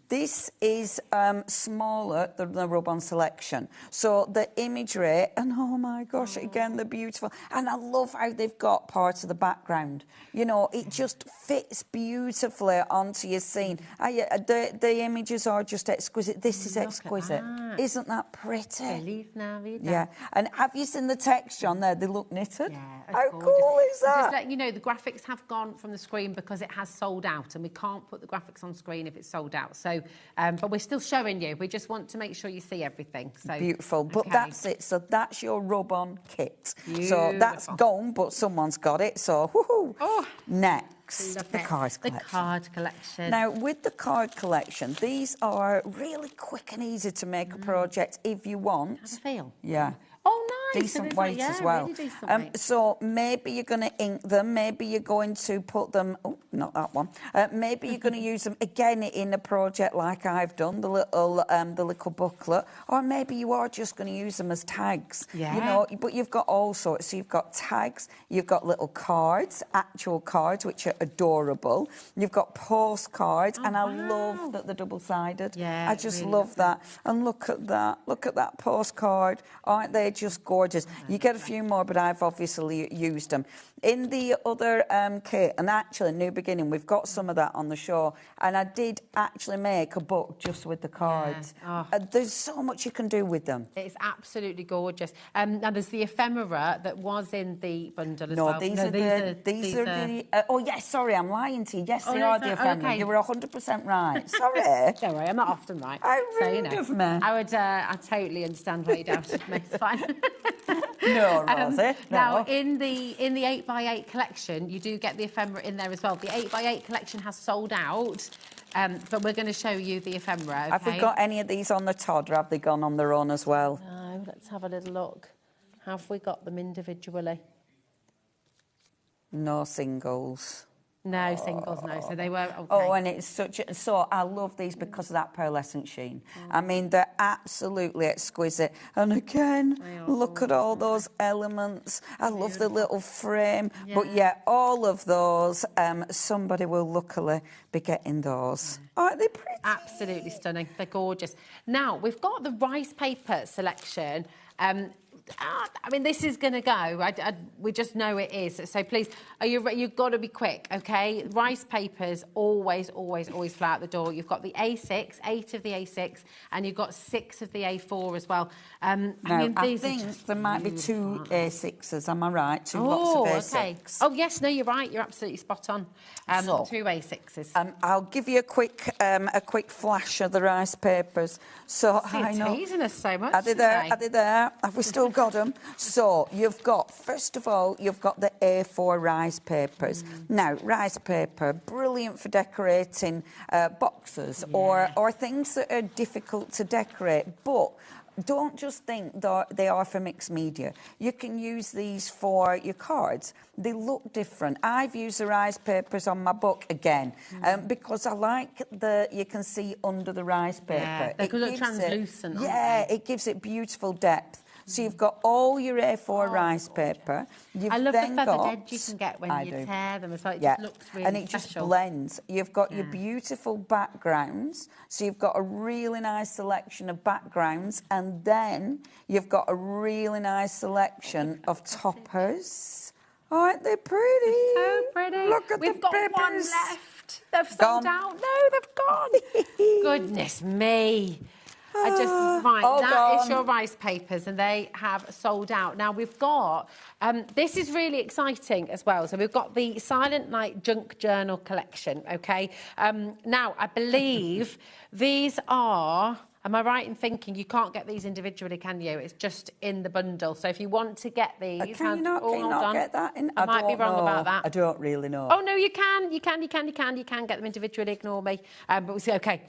this is smaller than the rub-on selection. So the imagery, and oh my gosh, again, they're beautiful. And I love how they've got part of the background. You know, it just fits beautifully onto your scene. The images are just exquisite. This is exquisite. Isn't that pretty? Feliz Navidad. Yeah. And have you seen the texture on there? They look knitted. Yeah, how gorgeous. cool is that? Just letting you know, the graphics have gone from the screen because it has sold out, and we can't put the graphics on screen if it's sold out. So, but we're still showing you. We just want to make sure you see everything. So beautiful. But okay. that's it. So that's your rub-on kit. So that's gone, but someone's got it. So woohoo! Oh, next, love the it. card collection. The card collection. Now, with the card collection, these are really quick and easy to make a project if you want. How's it feel? Yeah. Oh, nice. Decent So weight as well. Really decent weight. So maybe you're going to ink them. Maybe you're going to put them. Oh, not that one. Maybe you're going to use them again in a project like I've done, the little booklet. Or maybe you are just going to use them as tags. Yeah. You know, but you've got all sorts. So you've got tags. You've got little cards, actual cards, which are adorable. You've got postcards, and I love that they're double-sided. Yeah, I just really love that. And look at that. Look at that postcard. Aren't they just gorgeous? You get a few more, but I've obviously used them. In the other kit, and actually, New Beginning, we've got some of that on the show, and I did actually make a book just with the cards. Yeah. Oh. There's so much you can do with them. It's absolutely gorgeous. Now, there's the ephemera that was in the bundle as well. These are the... oh, yes, sorry, I'm lying to you. Yes, they are the ephemera. Okay. You were 100% right. Sorry. Don't worry, I'm not often right. How rude of me. I totally understand why you doubted me. It's fine. No, Rosie, no. Now, in the 8x8 collection, you do get the ephemera in there as well. The 8x8 collection has sold out, but we're going to show you the ephemera, okay? Have we got any of these on the Todd, or have they gone on their own as well? No, let's have a little look. Have we got them individually? No singles. No singles, no. So they were okay. Oh, and it's such a... So I love these because of that pearlescent sheen. I mean, they're absolutely exquisite. And again, look at all those elements. I love the little frame. Yeah. But yeah, all of those, somebody will luckily be getting those. Aren't they pretty? Absolutely stunning. They're gorgeous. Now, we've got the rice paper selection. I mean, this is going to go. We just know it is. So please, you've got to be quick, okay? Rice papers always fly out the door. You've got the A6, 8 of the A6, and you've got 6 of the A4 as well. I think there might be 2 A6s. Am I right? 2 lots of A6. Okay. Oh yes, no, you're right. You're absolutely spot on. 2 A6s. I'll give you a quick flash of the rice papers. So I know. You're teasing us so much. Are they there? Have we still got them? So you've got, first of all, you've got the A4 rice papers. Now, rice paper, brilliant for decorating boxes or things that are difficult to decorate, but don't just think that they are for mixed media. You can use these for your cards. They look different. I've used the rice papers on my book again because I like you can see under the rice paper. Yeah, they look translucent. It gives it beautiful depth. So you've got all your A4 rice paper. I love the feathered edge you can get when you tear them as well. It just looks really and it just blends. You've got your beautiful backgrounds. So you've got a really nice selection of backgrounds, and then you've got a really nice selection of toppers. Aren't they pretty? So pretty. Look at We've the got papers. one left. left. They've sold out. No, they've gone. Goodness me. That is your rice papers, and they have sold out. Now, we've got, this is really exciting as well. So we've got the Silent Night Junk Journal collection, okay? Now, I believe these are... Am I right in thinking you can't get these individually, can you? It's just in the bundle. So if you want to get these... Can you not get that in? I might be wrong about that. I don't really know. Oh, no, you can. You can get them individually. Ignore me. But we'll see. OK.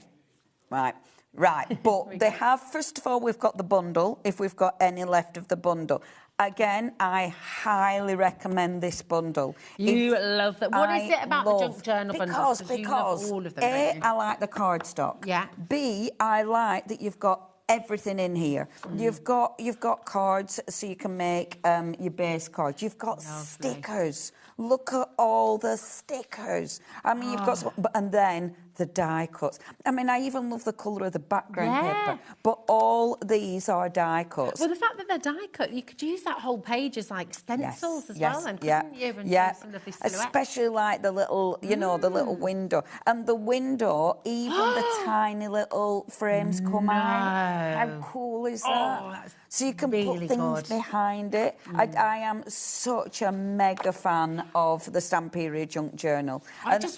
Right, but they have, first of all, we've got the bundle, if we've got any left of the bundle. Again, I highly recommend this bundle. You love that. What is it about the Junk Journal bundles? Because you love all of them, A, I like the cardstock. Yeah. B, I like that you've got everything in here. You've got cards, so you can make your base cards. You've got stickers. Look at all the stickers. I mean, you've got... And then the die cuts. I mean, I even love the colour of the background paper. But all these are die cuts. Well, the fact that they're die cut, you could use that whole page as like stencils as well, and couldn't you? And do some lovely silhouettes. Especially like the little, you know, the little window. And the window, even the tiny little frames come out. How cool is that? So you can put things behind it. I am such a mega fan of the Stamperia Junk Journal.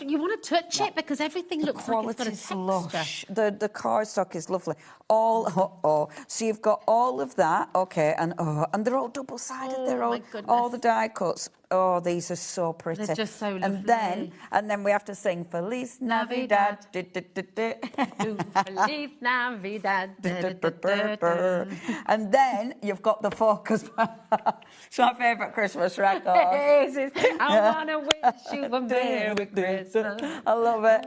You want to touch it because everything looks like it's got a texture. Lush. The cardstock is lovely. So you've got all of that, okay, and they're all double-sided. They're all the die cuts. Oh, these are so pretty. They're just so lovely. And then we have to sing Feliz Navidad. Feliz Navidad. And then you've got the focus. It's my favourite Christmas record. I want to wish you a Merry Christmas. I love it.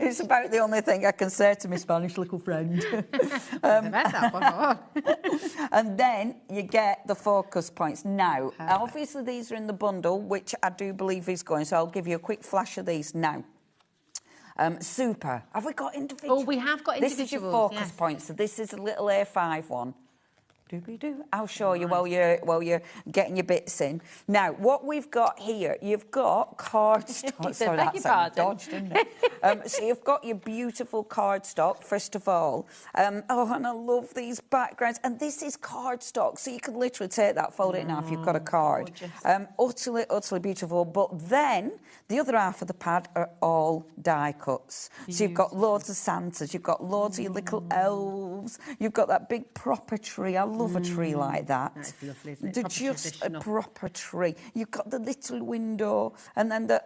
It's about the only thing I can say to my Spanish little friend. And then you get the focus points. Now, obviously these are in the bundle, which I do believe is going, so I'll give you a quick flash of these now. Super. Have we got individual? Oh, we have got individuals. This is your focus points. So this is a little A5 one. I'll show you while you're getting your bits in. Now, what we've got here, you've got cardstock. Sorry, that's dodged, didn't it? So you've got your beautiful cardstock, first of all. And I love these backgrounds. And this is cardstock, so you can literally take that, fold it in half, you've got a card. Utterly, utterly beautiful. But then, the other half of the pad are all die cuts. So you've got loads of Santas, you've got loads of your little elves, you've got that big proper tree. I love a tree like that. That's lovely, isn't it? They're just a proper tree. You've got the little window, and then the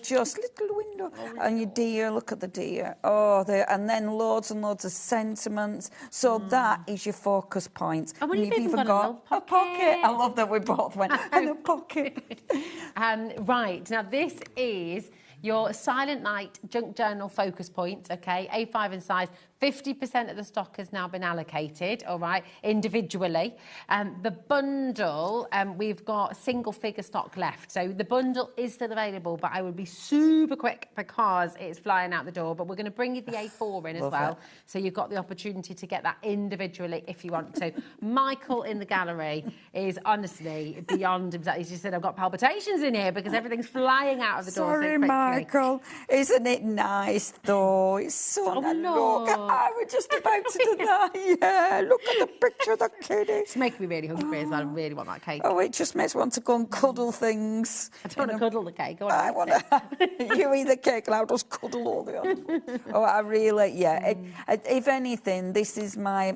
just little window. And your deer, look at the deer. And then loads and loads of sentiments. So that is your focus point. And you've even got a pocket. I love that we both went, and a pocket. Right, now this is your Silent Night Junk Journal focus points, okay, A5 in size. 50% of the stock has now been allocated, all right, individually. The bundle, we've got single figure stock left. So the bundle is still available, but I would be super quick because it's flying out the door. But we're going to bring you the A4 in as well. So you've got the opportunity to get that individually if you want to. Michael in the gallery is honestly beyond himself. He just said, I've got palpitations in here because everything's flying out of the door. Sorry, Michael. Isn't it nice, though? It's so nice. I was just about to do that. Yeah, look at the picture of the kitty. It's making me really hungry as well. I really want that cake. Oh, it just makes me want to go and cuddle things. I don't want to cuddle the cake. I want to. You eat the cake and I'll just cuddle all the others. I really, if anything, this is my...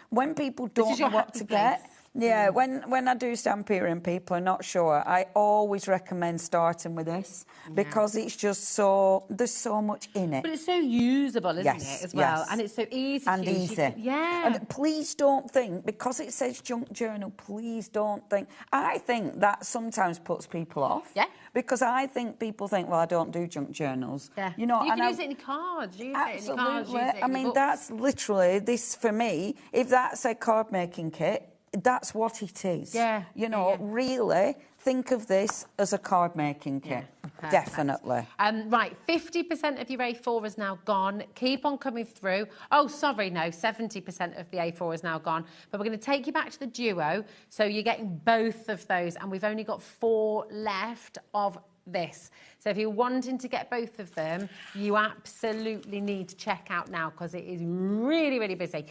When people don't know what to get... Yeah, when I do Stamperia and people are not sure, I always recommend starting with this because it's just so, there's so much in it. But it's so usable, isn't it, as well? And it's so easy and to use. easy. And please don't think, because it says junk journal, please don't think. I think that sometimes puts people off. Yeah. Because I think people think, well, I don't do junk journals. Yeah. You know, you can use it in cards. Absolutely. I mean, that's literally this for me. If that's a card making kit, that's what it is. Yeah. You know, really think of this as a card making kit. Definitely. Right, 50% of your A4 is now gone. Keep on coming through. Oh, sorry, no, 70% of the A4 is now gone. But we're going to take you back to the duo. So you're getting both of those. And we've only got 4 left of this. So if you're wanting to get both of them, you absolutely need to check out now because it is really, really busy.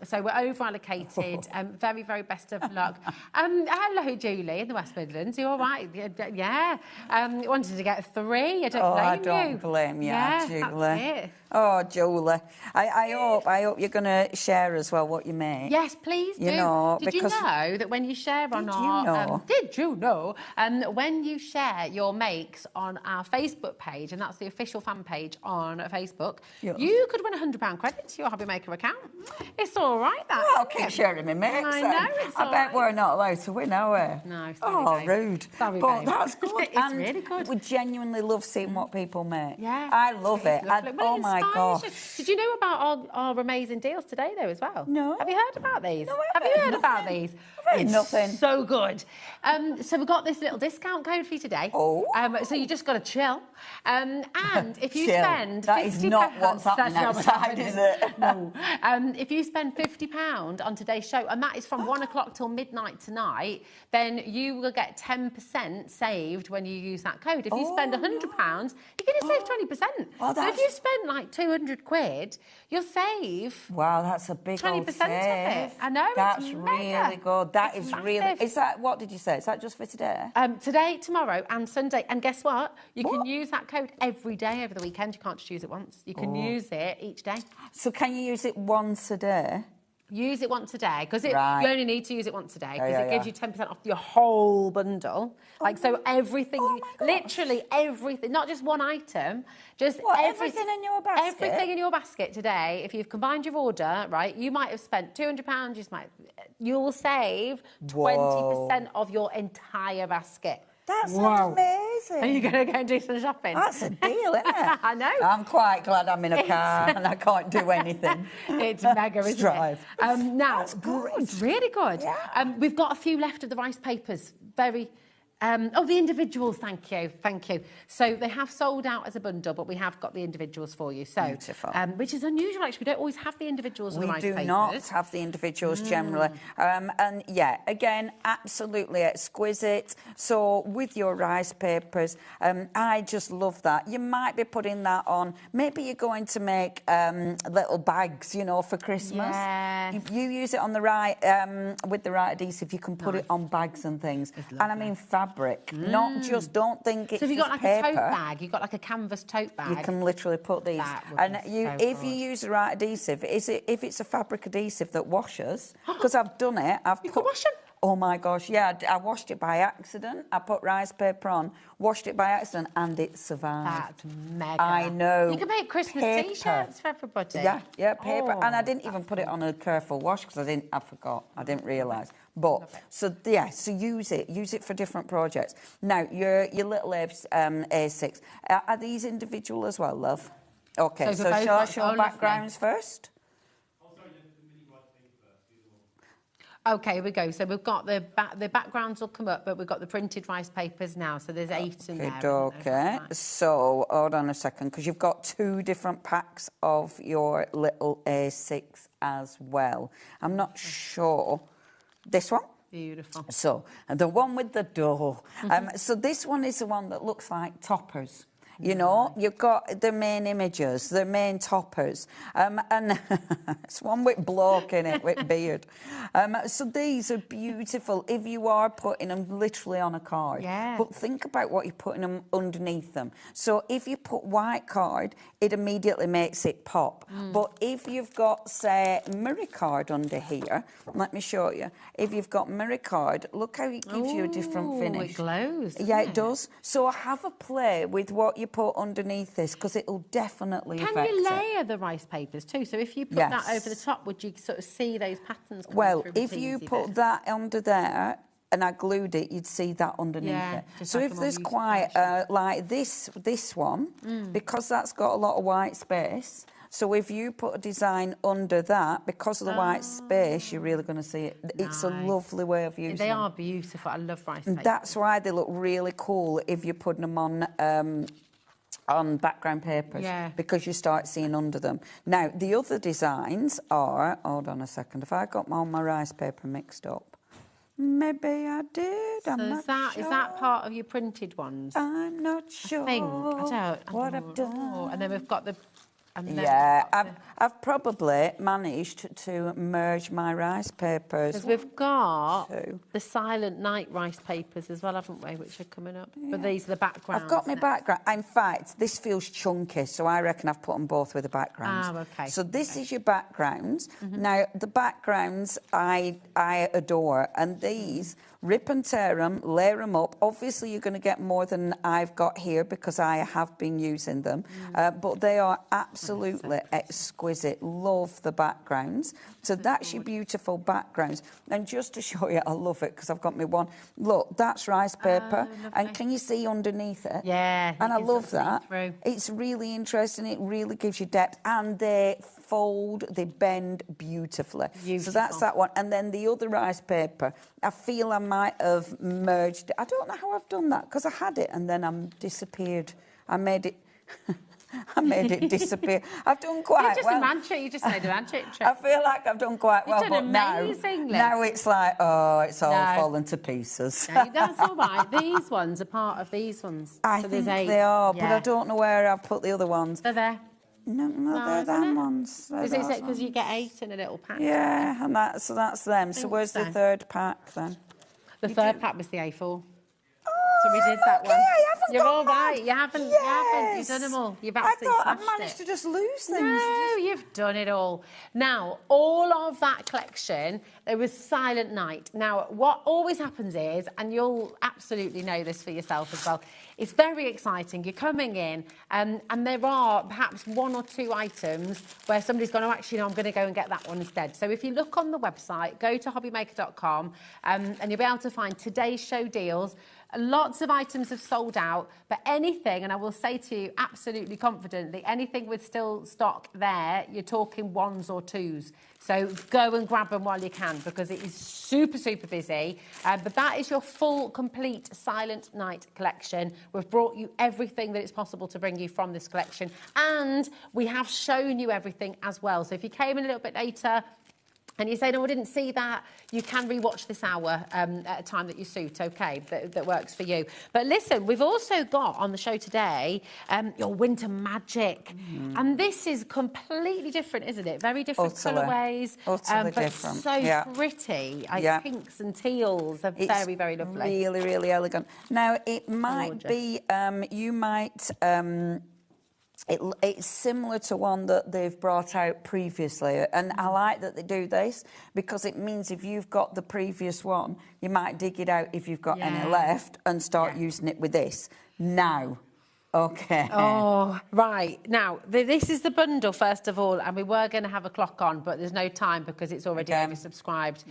So we're over-allocated. Very, very best of luck. Hello, Julie, in the West Midlands. You all right? Yeah. Wanted to get 3. I don't blame you. I don't blame you, Julie. That's it. Oh, Julie. I hope you're going to share as well what you make. Yes, please do. You know, did you know that when you share on our... Did you know? When you share your makes on our Facebook page, and that's the official fan page on Facebook, you could win £100 credit to your HobbyMaker account. It's all right, that. I'll keep sharing my makes. I know, it's all I bet we're not allowed to win, are we? No, sorry, babe. Rude. Sorry, but babe. that's good. It's really good. We genuinely love seeing what people make. Yeah. I love it. Oh, my God. Did you know about our amazing deals today, though, as well? No. Have you heard about these? No, Have you heard about these? It's nothing. So good. So we've got this little discount code for you today. Oh. So you just got to chill. And if you Chill. spend that £50... is not what's happening outside, is it? No. If you spend £50 on today's show, and that is from 1 o'clock till midnight tonight, then you will get 10% saved when you use that code. If you spend £100, you're going to save 20%. Oh, so if you spend like 200 quid, you'll save... Wow, that's a big 20% old of save. it. I know, That's it's really mega. good. That It's is massive. really... Is that, what did you say? Is that just for today? Today, tomorrow and Sunday. And guess what? You can use that code every day over the weekend. You can't just use it once. You can use it each day. So can you use it once a day? Use it once a day because you Right. only need to use it once a day because Yeah, it gives you 10% off your whole bundle. So everything, literally everything, not just one item, just everything in your basket? Everything in your basket today. If you've combined your order, right, you might have spent £200. You'll save 20% of your entire basket. That's amazing. Are you going to go and do some shopping? That's a deal, isn't it? I know. I'm quite glad I'm in a car and I can't do anything. It's mega, isn't Drive. it? Now, good. it's really good. Yeah. We've got a few left of the rice papers. Very... the individuals, thank you. So they have sold out as a bundle, but we have got the individuals for you. So, Beautiful. Which is unusual, actually. We don't always have the individuals in the rice papers. We do not have the individuals generally. And yeah, again, absolutely exquisite. So with your rice papers, I just love that. You might be putting that on. Maybe you're going to make little bags, you know, for Christmas. Yes. If you use it on the right, with the right adhesive, you can put it on bags and things. And I mean, fabric, not just, don't think it's So if you've got like paper. a tote bag, you've got like a canvas tote bag. You can literally put these. And if you use the right adhesive, if it's a fabric adhesive that washes, because I've done it, You can wash them? Oh my gosh, yeah, I washed it by accident. I put rice paper on, washed it by accident, and it survived. That's mega. I know. You can make Christmas Paper. T-shirts for everybody. Yeah, paper. Oh, and I didn't even put it on a careful wash because I forgot. I didn't realise. But so use it for different projects. Now your little A6, are these individual as well, love? Okay, so shall I show backgrounds first? Okay, here we go. So we've got the backgrounds will come up, but we've got the printed rice papers now. So there's 8 in there. Okay. So hold on a second, because you've got 2 different packs of your little A6 as well. I'm not sure. This one? Beautiful. So the one with the dough. So this one is the one that looks like toppers. You know, you've got the main images, the main toppers, and it's one with bloke in it, with beard. So these are beautiful if you are putting them literally on a card. Yeah. But think about what you're putting them underneath them. So if you put white card, it immediately makes it pop. But if you've got, say, mirror card under here, let me show you. If you've got mirror card, look how it gives you a different finish. It glows. Yeah, it does. So have a play with what you put underneath this, because it'll definitely affect Can you it. layer the rice papers too? So if you put that over the top, would you sort of see those patterns coming Well, through if you put that under there and I glued it, you'd see that underneath it. So like if a there's more quite like this one, because that's got a lot of white space, so if you put a design under that, because of the white space, you're really going to see it. It's a lovely way of using They them. are beautiful. I love rice papers. That's why they look really cool if you're putting them on background papers, because you start seeing under them. Now, the other designs are, hold on a second, if I got all my rice paper mixed up, Maybe I did. So I'm not sure. Is that part of your printed ones? I'm not sure. I don't. What I've done. And then we've got the. I've probably managed to merge my rice papers. Because we've got the Silent Night rice papers as well, haven't we, which are coming up. Yeah. But these are the backgrounds. I've got my background. In fact, this feels chunky, so I reckon I've put them both with the backgrounds. Ah, okay. So this is your backgrounds. Now, the backgrounds I adore, and these, rip and tear them, layer them up. Obviously, you're going to get more than I've got here because I have been using them. But they are absolutely exquisite. Love the backgrounds. So that's your beautiful backgrounds. And just to show you, I love it because I've got my one. Look, that's rice paper. And can you see underneath it? Yeah. And I love that. It's really interesting. It really gives you depth. And they fold, they bend beautifully. So that's that one. And then the other rice paper, I feel I might have merged it. I don't know how I've done that because I had it and then I'm disappeared. I made it disappear. I've done quite well. You just made a magic trick. I feel like I've done quite well, You've done amazingly. Now it's like, it's all fallen to pieces. No, that's all right. These ones are part of these ones. I think they are, but I don't know where I've put the other ones. They're there. No, they're them ones. Is it because you get 8 in a little pack? Yeah, and that's them. So where's the third pack then? The third pack was the A4. So we did that one. I haven't You're got all right. that. You haven't. You've done them all. You've absolutely I smashed managed to just lose things. No, you've done it all. Now, all of that collection, there was Silent Night. Now, what always happens is, and you'll absolutely know this for yourself as well, it's very exciting. You're coming in, and there are perhaps 1 or 2 items where somebody's gone, oh, actually, no, I'm going to go and get that one instead. So if you look on the website, go to hobbymaker.com, and you'll be able to find today's show deals. Lots of items have sold out, but anything, and I will say to you absolutely confidently, anything with still stock there, you're talking 1s or 2s. So go and grab them while you can because it is super, super busy. But that is your full, complete Silent Night collection. We've brought you everything that it's possible to bring you from this collection. And we have shown you everything as well. So if you came in a little bit later, and you say, no, I didn't see that, you can rewatch this hour at a time that you suit, OK, that works for you. But listen, we've also got on the show today your Winter Magic. And this is completely different, isn't it? Very different colourways. Utterly but different. So pretty. Pinks and teals are very, very lovely. Really, really elegant. Now, it might be, you might... It's similar to one that they've brought out previously, and I like that they do this because it means if you've got the previous one, you might dig it out if you've got any left and start using it with this. Now, OK. Oh, right. Now, this is the bundle, first of all, and we were going to have a clock on, but there's no time because it's already oversubscribed.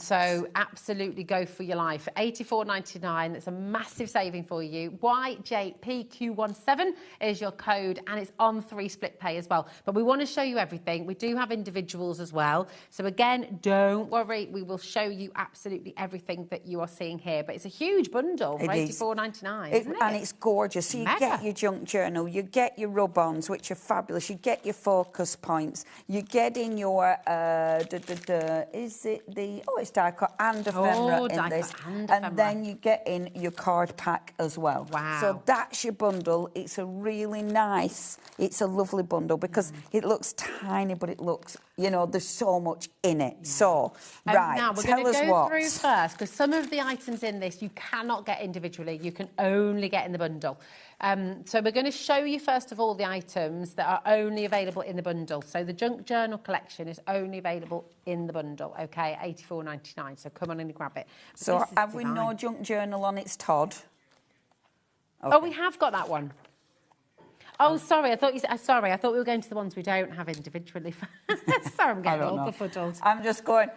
So absolutely go for your life. $84.99, that's a massive saving for you. YJPQ17 is your code, and it's on 3 split pay as well. But we want to show you everything. We do have individuals as well. So again, don't worry. We will show you absolutely everything that you are seeing here. But it's a huge bundle for $84.99, isn't it? And it's gorgeous. So you get your junk journal, you get your rub-ons, which are fabulous, you get your focus points, you get in your, is it the, it's die cut and ephemera in this, and then you get in your card pack as well. Wow. So that's your bundle. It's a really nice, it's a lovely bundle because it looks tiny, but it looks, you know, there's so much in it. So, right, now we're going to go through first, because some of the items in this you cannot get individually, you can only get in the bundle. So we're going to show you, first of all, the items that are only available in the bundle. So the Junk Journal collection is only available in the bundle, OK, $84.99. So come on in and grab it. So have we no Junk Journal on its Todd? Okay. Oh, we have got that one. Oh, sorry. I thought we were going to the ones we don't have individually. Sorry, I'm getting all befuddled. I'm just going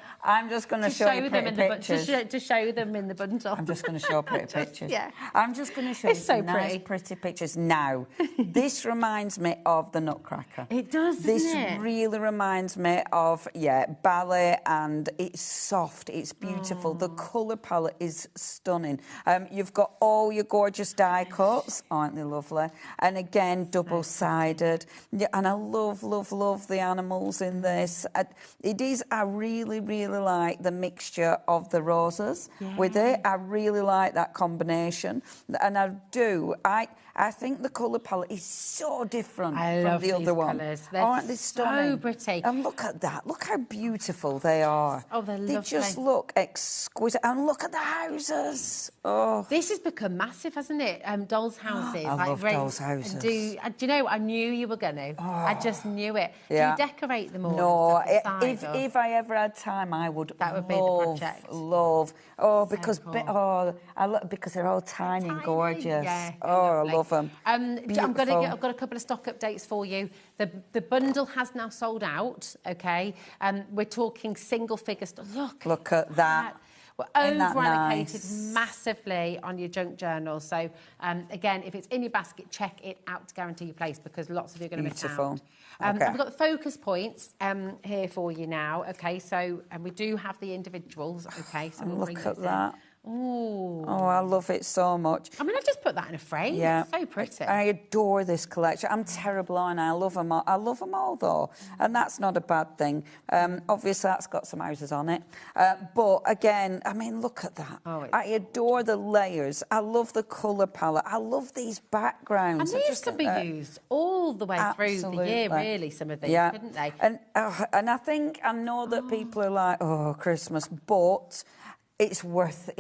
to show you pretty pictures. To show them in the bundle. I'm just going to show pretty pictures. Yeah. I'm just going to show you some nice, pretty pictures. Now, this reminds me of the Nutcracker. It does, doesn't it? This really reminds me of, ballet, and it's soft, it's beautiful. The colour palette is stunning. You've got all your gorgeous die cuts, aren't they lovely? And again, double-sided. Yeah, and I love, love, love the animals in this. I really, really like the mixture of the roses with it. I really like that combination. And I think the colour palette is so different from the other one. Aren't they stunning? So pretty. And look at that. Look how beautiful they are. Oh, they're lovely. They just look exquisite. And look at the houses. Oh. This has become massive, hasn't it? Dolls' houses. I love dolls' houses. Do you know, I knew you were going to. Oh. I just knew it. Yeah. Do you decorate them all? No, inside, if I ever had time, I would that would be the project. Love. Oh, because because they're all tiny and gorgeous. Yeah, I love them. I've got a couple of stock updates for you. The bundle has now sold out. Okay, we're talking single figure stuff. Look at that. We're over-allocated massively on your junk journal. So, again, if it's in your basket, check it out to guarantee your place because lots of you are going to miss out. Okay. We've got the focus points here for you now. Okay, so we do have the individuals. Okay, so we'll look at that. Ooh. Oh, I love it so much. I mean, I've just put that in a frame. Yeah. It's so pretty. I adore this collection. I'm terrible, aren't I? I love them all. I love them all, though. And that's not a bad thing. Obviously, that's got some houses on it. But, again, I mean, look at that. I adore the layers. I love the colour palette. I love these backgrounds. And these could be used all the way through the year, really, some of these, couldn't they? And I know that people are like, oh, Christmas, but... It's worth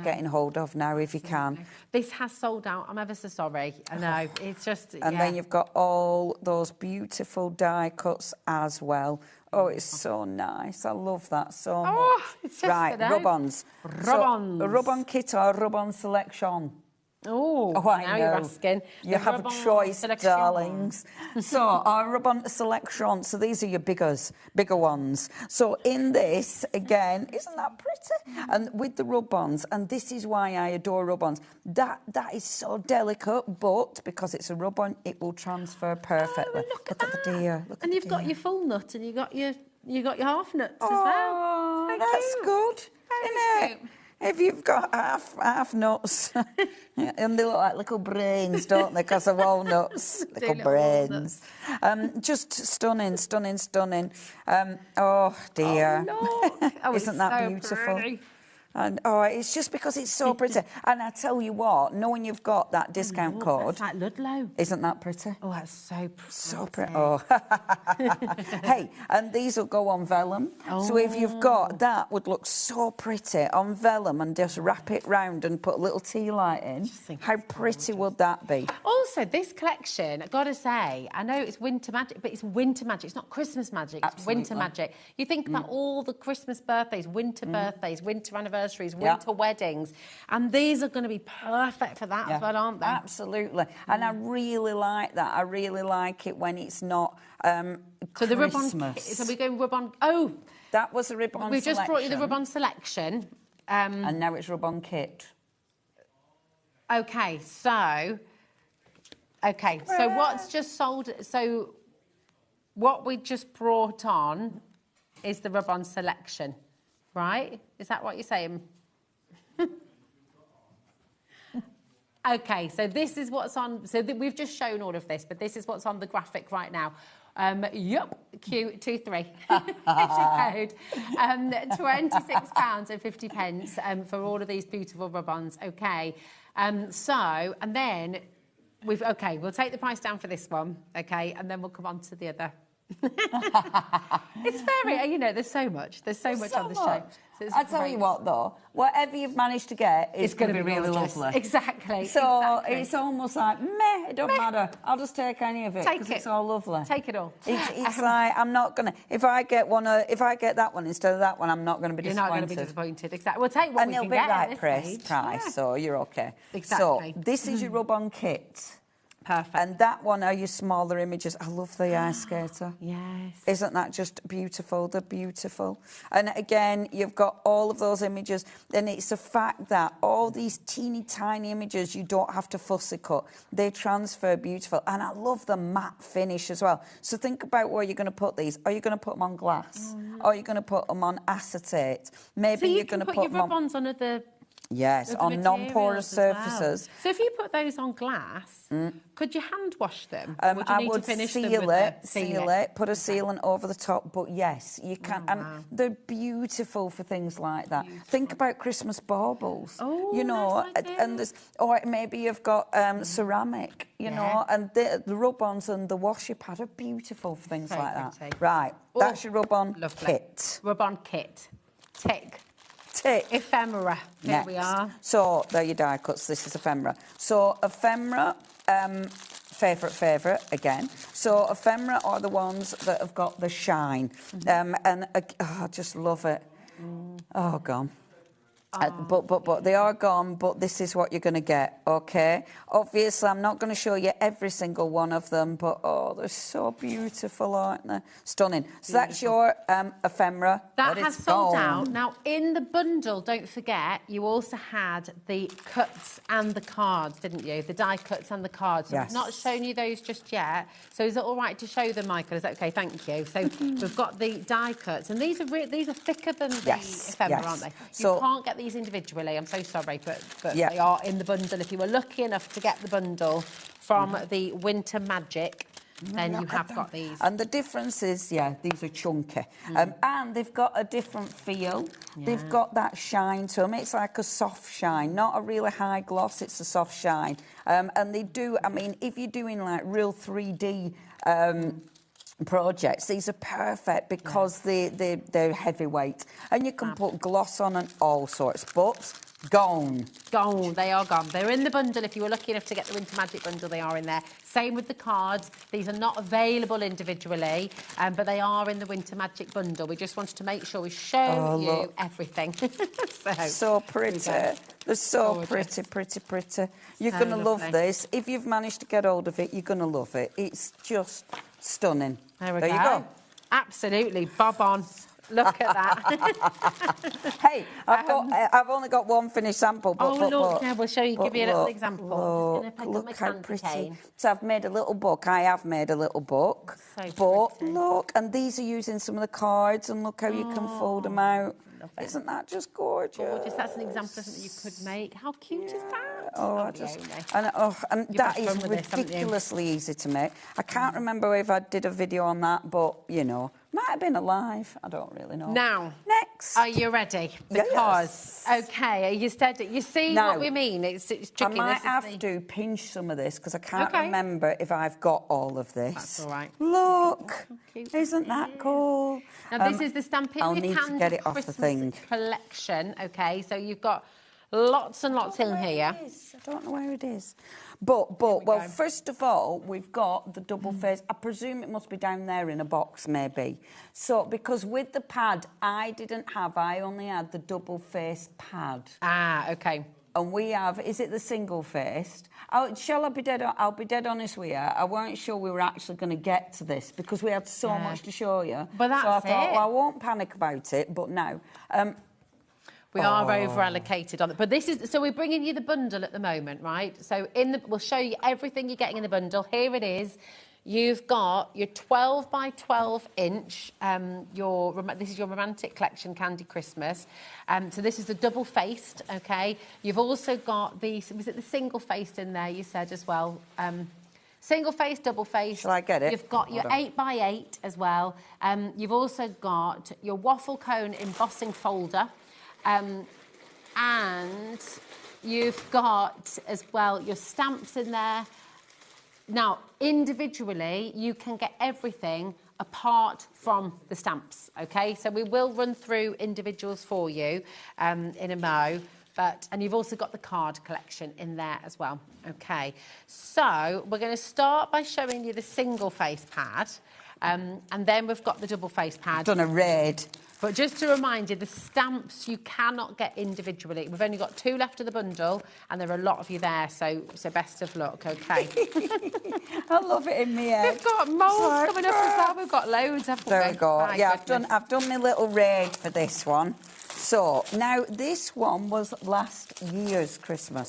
getting hold of now if you can. This has sold out. I'm ever so sorry. I know. It's just... And then you've got all those beautiful die cuts as well. Oh, it's so nice. I love that so much. It's just rub-ons. Rub-ons. So, a rub-on kit or a rub-on selection? Oh, I now know. you're asking. You have a choice, darlings. So, our rub-on selection. So, these are your bigger ones. So, in this, again, isn't that pretty? And with the rub-ons, and this is why I adore rub-ons, that is so delicate, but because it's a rub-on, it will transfer perfectly. Look at the deer. And you've got your full nut and you got your half nuts as well. Oh, that's good. Isn't it? If you've got half nuts, and they look like little brains, don't they? Because of walnuts, little brains. Just stunning, stunning, stunning. Oh dear, isn't that beautiful? Pretty. And it's just because it's so pretty. And I tell you what, knowing you've got that discount code, that's like Ludlow. Isn't that pretty? Oh, that's so pretty. So pretty. Oh, hey, and these will go on vellum. So if you've got that, would look so pretty on vellum, and just wrap it round and put a little tea light in. How pretty would that be? Also, this collection, I've got to say, I know it's winter magic, but it's winter magic. It's not Christmas magic. It's winter magic. You think about all the Christmas birthdays, winter birthdays, winter anniversaries, winter weddings, and these are going to be perfect for that as well, aren't they? Absolutely. And I really like that. I really like it when it's not so the Christmas. rub-on. So we're going rub-on. Oh, that was a rub-on. We've just brought you the rub-on selection, and now it's rub-on kit. Okay, so what's just sold? So what we just brought on is the rub-on selection. Right? Is that what you're saying? Okay, so this is what's on. So we've just shown all of this, but this is what's on the graphic right now. Yup, Q23. Code. £26.50 for all of these beautiful rub-ons. Okay. And then we'll take the price down for this one. Okay, and then we'll come on to the other. It's very, there's so much on the show. So I tell you what, though, whatever you've managed to get is going to be really lovely. Exactly. So it's almost like, meh, it don't matter. I'll just take any of it because it's all lovely. Take it all. It's like, I'm not going to, if I get that one instead of that one, I'm not going to be disappointed. You're not going to be disappointed, exactly. We'll take what we can get at this price, so you're okay. Exactly. So this is your rub-on kit. Perfect. And that one are your smaller images. I love the ice skater. Yes. Isn't that just beautiful? They're beautiful. And again, you've got all of those images. And it's the fact that all these teeny tiny images, you don't have to fussy cut. They transfer beautiful. And I love the matte finish as well. So think about where you're going to put these. Are you going to put them on glass? Or are you going to put them on acetate? Maybe so you're going to put your rub-ons on other Yes, With the on non-porous materials as well. surfaces. So if you put those on glass, could you hand wash them? Or do you I need would to finish them seal with it, the seal it, put a sealant over the top. But yes, you can. Oh, And wow. they're beautiful for things like that. Think about Christmas baubles. Oh, you know, nice idea. and there's, or maybe you've got ceramic. You know, and the rub-ons and the washer pad are beautiful for things So like that. pretty. Right, that's your rub-on Lovely. kit. Rub-on kit. Tick. Tick. Ephemera. Here Next. we are. So, there are your die cuts. This is ephemera. So, ephemera, favourite, again. So, ephemera are the ones that have got the shine. I just love it. Oh, gone. But they are gone, but this is what you're going to get, OK? Obviously, I'm not going to show you every single one of them, but, oh, they're so beautiful, aren't they? Stunning. So that's your ephemera. That has is sold gone. out. Now, in the bundle, don't forget, you also had the cuts and the cards, didn't you? The die cuts and the cards. So Yes. we've not shown you those just yet. So is it all right to show them, Michael? Is that OK? Thank you. So we've got the die cuts, and these are thicker than the ephemera, aren't they? So- you can't get these individually. I'm so sorry, but Yeah. they are in the bundle. If you were lucky enough to get the bundle from the Winter Magic, then you have got these. And the difference is, these are chunky. And they've got a different feel. They've got that shine to them. It's like a soft shine, not a really high gloss, it's a soft shine. And they do, I mean, if you're doing like real 3D projects, these are perfect because they're heavyweight. And you can put gloss on and all sorts, but gone. Gone, they are gone. They're in the bundle. If you were lucky enough to get the Winter Magic bundle, they are in there. Same with the cards. These are not available individually, but they are in the Winter Magic bundle. We just wanted to make sure we show you look. everything. So pretty. They're so pretty. You're So going to love lovely. this. If you've managed to get hold of it, you're going to love it. It's just stunning. There we you go. Absolutely, bob on. Look at that. Hey, I've only got one finished sample. But, yeah, we'll show you. Give you a little example. I'm just gonna pick up my how candy pretty. cane. So I've made a little book. I have made a little book. So Look, and these are using some of the cards, and look how you can fold them out. Isn't that just gorgeous? That's an example of something you could make. How cute is that? And You've that had is fun with this, haven't you? ridiculously easy to make. I can't remember if I did a video on that, but, you know, might have been alive. I don't really know. Now, next. Are you ready? Because, okay, are you steady? You see Now, what we mean? It's tricky. I might This is have to pinch some of this because I can't Okay. remember if I've got all of this. That's all right. Look, isn't that cool? Now, this is the Stampin' I'll Your need to Candy get it off the Christmas thing. collection. Okay, so you've got lots and lots in here. I don't know where it is. But well, first of all, we've got the double face. I presume it must be down there in a box, maybe. So, because with the pad, I only had the double face pad. Ah, okay. And we have, is it the single faced? I'll be dead honest with you. I weren't sure we were actually going to get to this because we had so much to show you. But that's so I thought, it. well, I won't panic about it, but no. We are over allocated on it, but this is so we're bringing you the bundle at the moment, right? So we'll show you everything you're getting in the bundle. Here it is. You've got your 12 by 12 inch. This is your Romantic Collection Candy Christmas. So this is the double faced. Okay. You've also got was it the single faced in there? You said as well. Single face, double face. Shall I get it? You've got your 8 by 8 as well. You've also got your waffle cone embossing folder. And you've got as well your stamps in there. Now, individually, you can get everything apart from the stamps, okay? So we will run through individuals for you in a mo. And you've also got the card collection in there as well, okay? So we're going to start by showing you the single face pad. And then we've got the double face pad. Done a raid. But just to remind you, the stamps you cannot get individually. We've only got 2 left of the bundle, and there are a lot of you there, so best of luck, okay? I love it in the air. We've got moulds coming up as well. We've got loads, haven't we? There we go. My Yeah, goodness. I've done my little raid for this one. So now this one was last year's Christmas.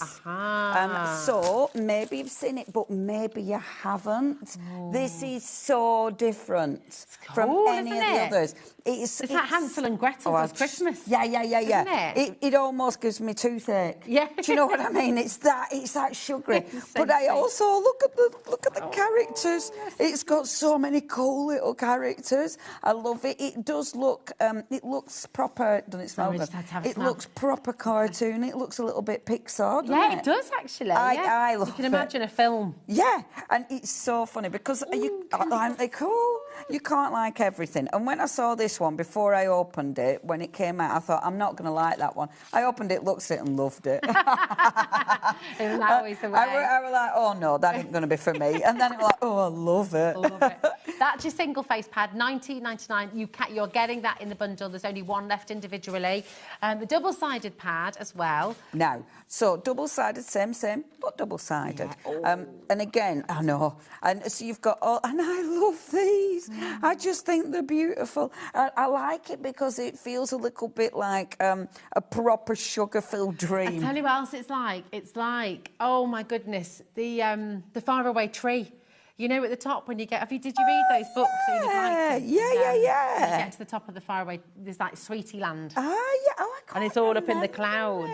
So maybe you've seen it, but maybe you haven't. This is so different from any of the others. It's like Hansel and Gretel does Christmas. Yeah. Isn't it? It almost gives me toothache. Yeah. Do you know what I mean? It's that sugary. But I also look at the characters. It's got so many cool little characters. I love it. It does look. It looks proper. Doesn't it smell good? It looks proper cartoon. It looks a little bit Pixar. Yeah, it does actually. I love it. You can imagine a film. Yeah, and it's so funny because aren't they cool? You can't like everything. And when I saw this one before I opened it, when it came out, I thought I'm not going to like that one. I opened it, looked at it, and loved it. Isn't that always the way? I was like, oh no, that ain't going to be for me. And then it was like, oh, I love it. That's your single face pad, £19.99. You're getting that in the bundle. There's only one left individually. The double-sided pad as well. Now, so double-sided, same, but double-sided. Yeah. And again, I know. And so you've got all, and I love these. I just think they're beautiful. I like it because it feels a little bit like a proper sugar-filled dream. I tell you what else it's like. It's like, oh my goodness, the faraway tree. You know, at the top when you get... Did you read those books? Yeah. When you get to the top of the faraway... There's like Sweetie Land. Yeah. Oh, and it's all up in the clouds.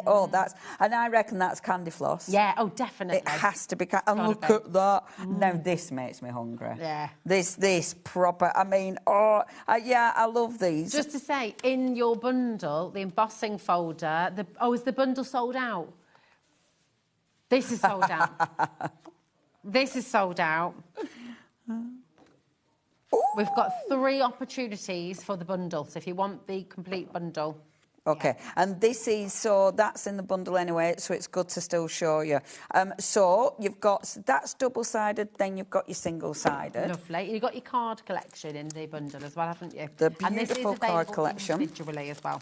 Oh, that's... And I reckon that's candy floss. Yeah, oh, definitely. It has to be... And look at that. Now, this makes me hungry. Yeah. This proper... I mean, I love these. Just to say, in your bundle, the embossing folder... is the bundle sold out? This is sold out. This is sold out. We've got 3 opportunities for the bundle, so if you want the complete bundle. Okay, and this is, so that's in the bundle anyway, so it's good to still show you. So you've got, that's double-sided, then you've got your single-sided. Lovely. And you've got your card collection in the bundle as well, haven't you? The beautiful card collection. Individually as well.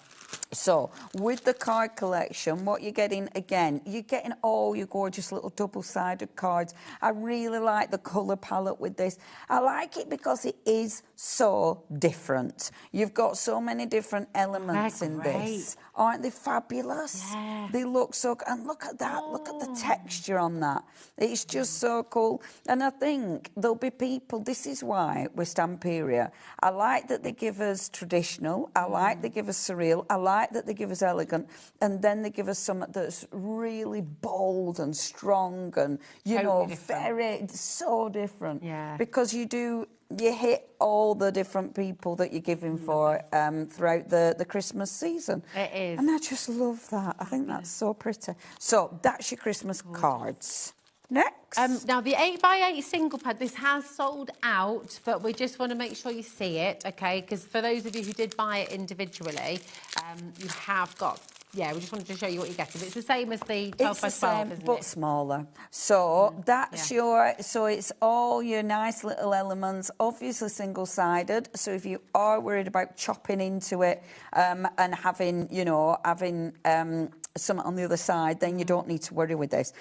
So, with the card collection, what you're getting, again, you're getting all your gorgeous little double-sided cards. I really like the colour palette with this. I like it because it is so different. You've got so many different elements in this. Aren't they fabulous? Yeah. They look so good. And look at that. Look at the texture on that. It's just so cool. And I think there'll be people, this is why with Stamperia, I like that they give us traditional. I like they give us surreal. I like that they give us elegant. And then they give us something that's really bold and strong and, you know, very, so different. Yeah. Because you hit all the different people that you're giving for throughout the Christmas season. It is. And I just love that. I think that's so pretty. So that's your Christmas cards. Next. Now, the 8x8 single pad, this has sold out, but we just want to make sure you see it, OK? Because for those of you who did buy it individually, you have got... Yeah, we just wanted to show you what you're getting. It's the same as the 12x12, isn't it? But smaller. So that's so it's all your nice little elements, obviously single-sided. So if you are worried about chopping into it and having, something on the other side, then you don't need to worry with this.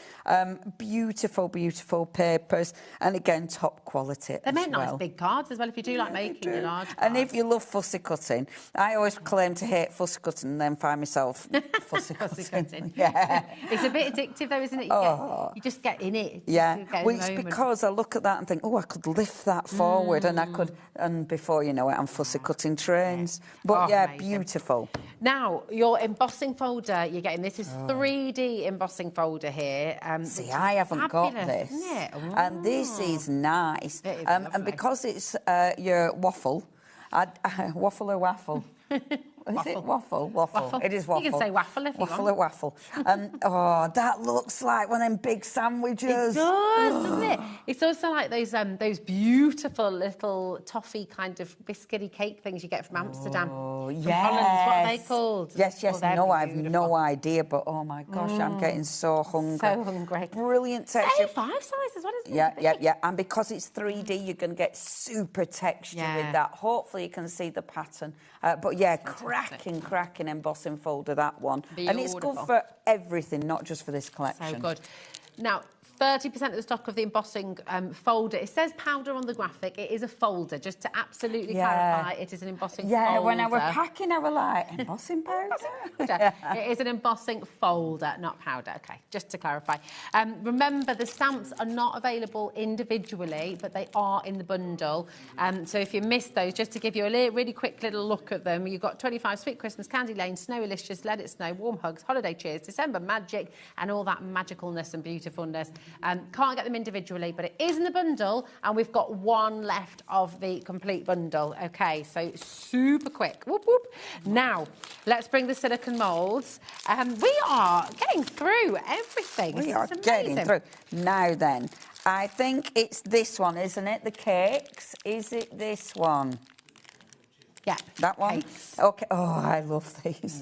Beautiful, beautiful papers. And again, top quality. They make nice big cards as well if you do like making your large cards. And if you love fussy cutting, I always claim to hate fussy cutting and then find myself fussy cutting. Yeah. It's a bit addictive though, isn't it? You just get in it. Yeah. Well, it's because I look at that and think, oh, I could lift that forward and I could, and before you know it, I'm fussy cutting trains. But beautiful. Now, your embossing folder, you're getting, this is 3D embossing folder here. See, I haven't got this. Isn't it? And this is nice. It is and because it's your waffle, waffle or waffle? Is it waffle? Waffle. It is waffle. You can say waffle if you waffle want. Waffle or waffle. That looks like one of them big sandwiches. It does, doesn't it? It's also like those beautiful little toffee kind of biscuity cake things you get from Amsterdam. Oh, yes. From Holland. What are they called? Yes. No, I have no idea, but oh my gosh, I'm getting so hungry. So hungry. Brilliant texture. 5 sizes, what is it? Yeah. And because it's 3D, you're going to get super texture with that. Hopefully you can see the pattern. But yeah, cracking embossing folder, that one. Beautiful. And it's good for everything, not just for this collection. So good. Now, 30% of the stock of the embossing folder. It says powder on the graphic. It is a folder, just to absolutely clarify. It is an embossing folder. Yeah, when I was packing, I was like, embossing powder? It is an embossing folder, not powder. Okay, just to clarify. Remember, the stamps are not available individually, but they are in the bundle. So if you missed those, just to give you a really quick little look at them, you've got 25 Sweet Christmas, Candy Lane, Snowilicious, Let It Snow, Warm Hugs, Holiday Cheers, December Magic, and all that magicalness and beautifulness. Can't get them individually, but it is in the bundle, and we've got one left of the complete bundle. Okay, so super quick. Whoop, whoop. Now, let's bring the silicone moulds. We are getting through everything. We are getting through. Now then, I think it's this one, isn't it? The cakes. Is it this one? Yeah. That one? Cakes. Okay. Oh, I love these.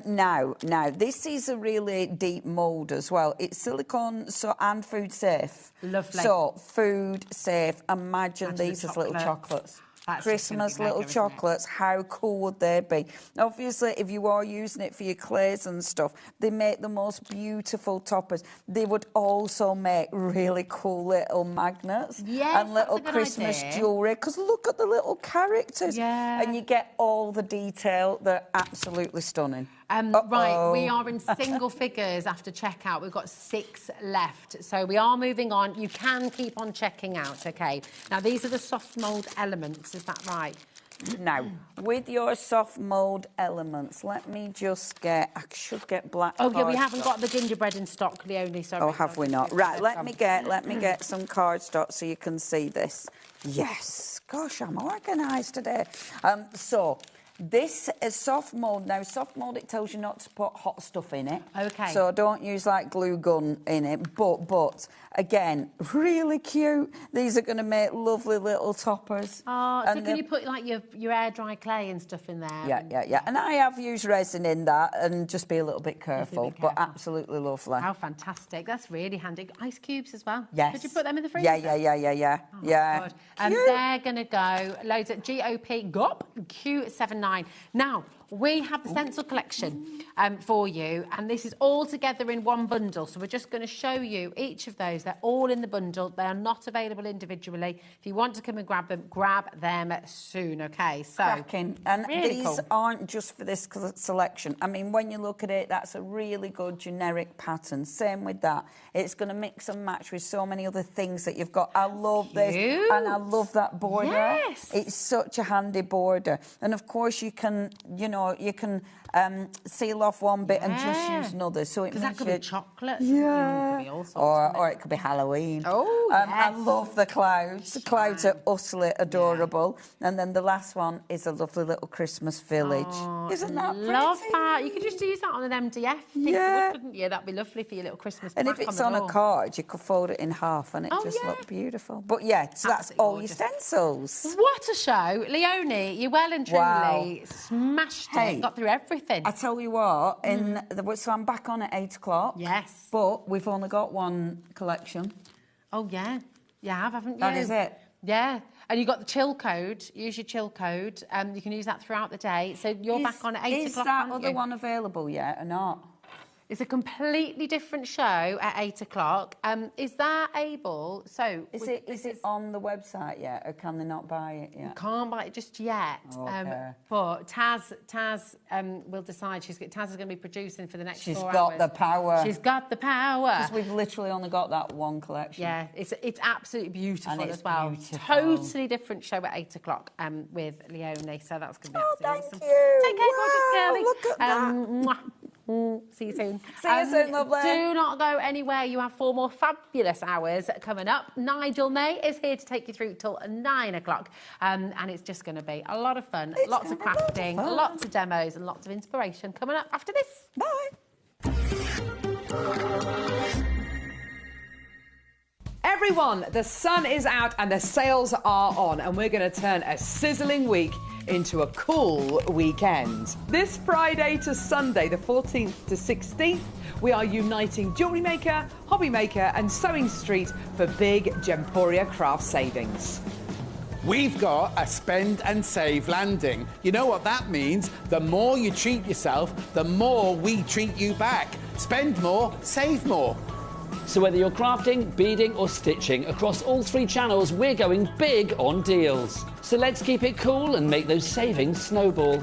Now, this is a really deep mould as well. It's silicone and food safe. Lovely. So, food safe. Imagine these as little chocolates. That's Christmas little chocolates, how cool would they be? Obviously, if you are using it for your clays and stuff, they make the most beautiful toppers. They would also make really cool little magnets and little Christmas jewellery, because look at the little characters. Yeah. And you get all the detail. They're absolutely stunning. Right, we are in single figures after checkout. We've got 6 left. So we are moving on. You can keep on checking out, OK? Now, these are the soft mould elements. Is that right? Now, with your soft mould elements, let me just get... I should get black Oh, yeah, we cardstock. haven't got the gingerbread in stock, Leonie, sorry. Oh, have we not? Right, let me get some cardstock so you can see this. Yes. Gosh, I'm organised today. So... This is soft mould. Now, soft mould, it tells you not to put hot stuff in it. OK. So don't use, like, glue gun in it. But again, really cute. These are going to make lovely little toppers. Oh, so can you put, like, your air-dry clay and stuff in there? Yeah. And I have used resin in that, and just be a little bit careful. But absolutely lovely. How fantastic. That's really handy. Ice cubes as well. Yes. Could you put them in the freezer? Yeah. Oh, God. And they're going to go loads at GOP Q79. Now, we have the stencil collection for you, and this is all together in one bundle. So we're just going to show you each of those. They're all in the bundle. They are not available individually. If you want to come and grab them soon, OK? So, cracking. And really these cool. aren't just for this selection. I mean, when you look at it, that's a really good generic pattern. Same with that. It's going to mix and match with so many other things that you've got. I love this, and I love that border. Yes. It's such a handy border. And, of course, you can, you can seal off one bit and just use another. So it makes that could be chocolate. Yeah. It could be all sorts, or it could be Halloween. Oh, yes. I love the clouds. The clouds are utterly adorable. Yeah. And then the last one is a lovely little Christmas village. Oh, isn't that pretty? Love that. You could just use that on an MDF piece of wood, couldn't you? That'd be lovely for your little Christmas And plaque if it's on a card, you could fold it in half and it just look beautiful. But yeah, so that's all your stencils. What a show. Leonie, you well and truly smashed it, got through everything. I tell you what, so I'm back on at 8 o'clock. Yes. But we've only got one collection. Oh, yeah. You have, haven't you? That is it. Yeah. And you've got the chill code. Use your chill code. You can use that throughout the day. So you're back on at 8 o'clock, Is that aren't other you? one available yet or not? It's a completely different show at 8 o'clock. Is that able? So Is it on the website yet, or can they not buy it yet? Can't buy it just yet. Okay. But Taz will decide. Taz is going to be producing for the next 4 hours. She's got the power. She's got the power. Because we've literally only got that one collection. Yeah, it's absolutely beautiful And it's as well. beautiful. Totally different show at 8 o'clock with Leonie. So that's going to be absolutely awesome. you. Take care, gorgeous girlie. Look at that. Mwah. See you soon. See you soon, lovely. Do not go anywhere. You have 4 more fabulous hours coming up. Nigel May is here to take you through till 9 o'clock. And it's just going to be a lot of fun. Lots of crafting, lots of demos and lots of inspiration coming up after this. Bye. Everyone, the sun is out and the sales are on, and we're going to turn a sizzling week into a cool weekend. This Friday to Sunday, the 14th to 16th, we are uniting HobbyMaker, HobbyMaker and Sewing Street for big Gemporia craft savings. We've got a spend and save landing. You know what that means? The more you treat yourself, the more we treat you back. Spend more, save more. So whether you're crafting, beading or stitching, across all 3 channels we're going big on deals. So let's keep it cool and make those savings snowball.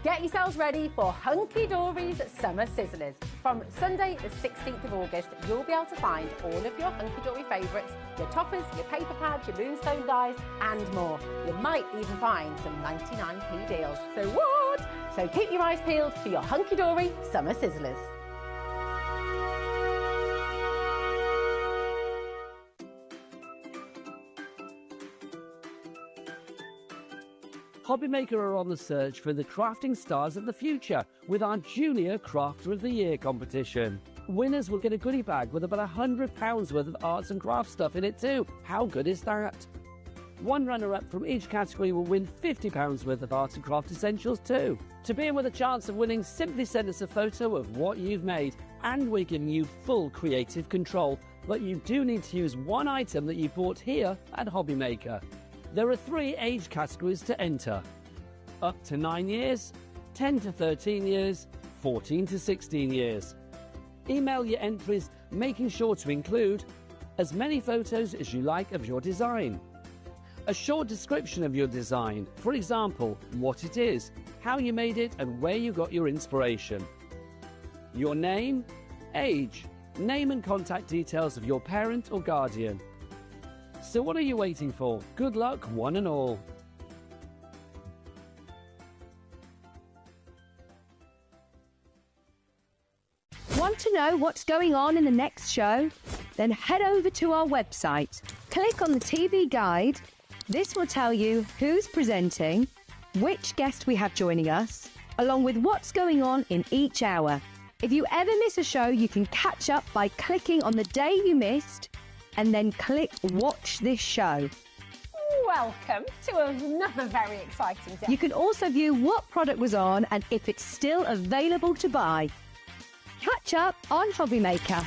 Get yourselves ready for Hunky Dory's Summer Sizzlers. From Sunday the 16th of August, you'll be able to find all of your Hunky Dory favourites, your toppers, your paper pads, your moonstone dies and more. You might even find some 99p deals. So what? So keep your eyes peeled for your Hunky Dory Summer Sizzlers. HobbyMaker are on the search for the crafting stars of the future with our Junior Crafter of the Year competition. Winners will get a goodie bag with about £100 worth of arts and crafts stuff in it too. How good is that? One runner-up from each category will win £50 worth of art and craft essentials too. To be in with a chance of winning, simply send us a photo of what you've made, and we're giving you full creative control. But you do need to use one item that you bought here at HobbyMaker. There are 3 age categories to enter: up to 9 years, 10 to 13 years, 14 to 16 years. Email your entries, making sure to include as many photos as you like of your design, a short description of your design, for example, what it is, how you made it and where you got your inspiration, your name, age, name and contact details of your parent or guardian. So what are you waiting for? Good luck, one and all. Want to know what's going on in the next show? Then head over to our website. Click on the TV guide. This will tell you who's presenting, which guest we have joining us, along with what's going on in each hour. If you ever miss a show, you can catch up by clicking on the day you missed and then click Watch This Show. Welcome to another very exciting day. You can also view what product was on and if it's still available to buy. Catch up on HobbyMaker.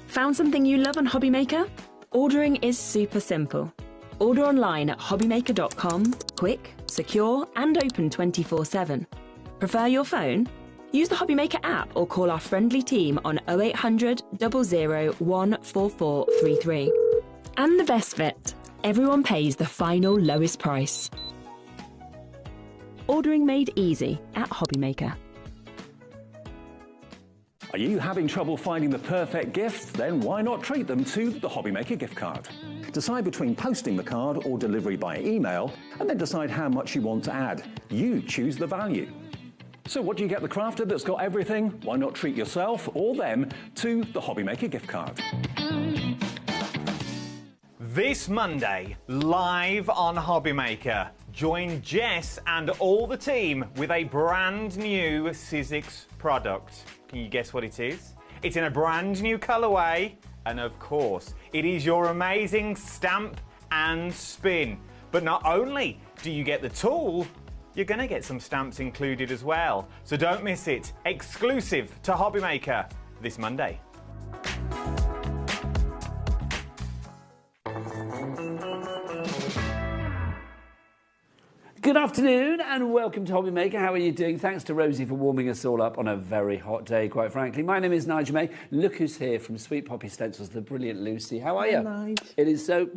Found something you love on HobbyMaker? Ordering is super simple. Order online at hobbymaker.com, quick, secure and open 24/7. Prefer your phone? Use the HobbyMaker app or call our friendly team on 0800 00 14433. And the best bit, everyone pays the final lowest price. Ordering made easy at HobbyMaker. Are you having trouble finding the perfect gift? Then why not treat them to the HobbyMaker gift card? Decide between posting the card or delivery by email, and then decide how much you want to add. You choose the value. So what do you get the crafter that's got everything? Why not treat yourself or them to the HobbyMaker gift card? This Monday, live on HobbyMaker, join Jess and all the team with a brand new Sizzix product. Can you guess what it is? It's in a brand new colourway, and of course, it is your amazing stamp and spin. But not only do you get the tool, you're going to get some stamps included as well. So don't miss it. Exclusive to HobbyMaker this Monday. Good afternoon and welcome to HobbyMaker. How are you doing? Thanks to Rosie for warming us all up on a very hot day, quite frankly. My name is Nigel May. Look who's here from Sweet Poppy Stencils, the brilliant Lucy. How are you? Nigel. It is so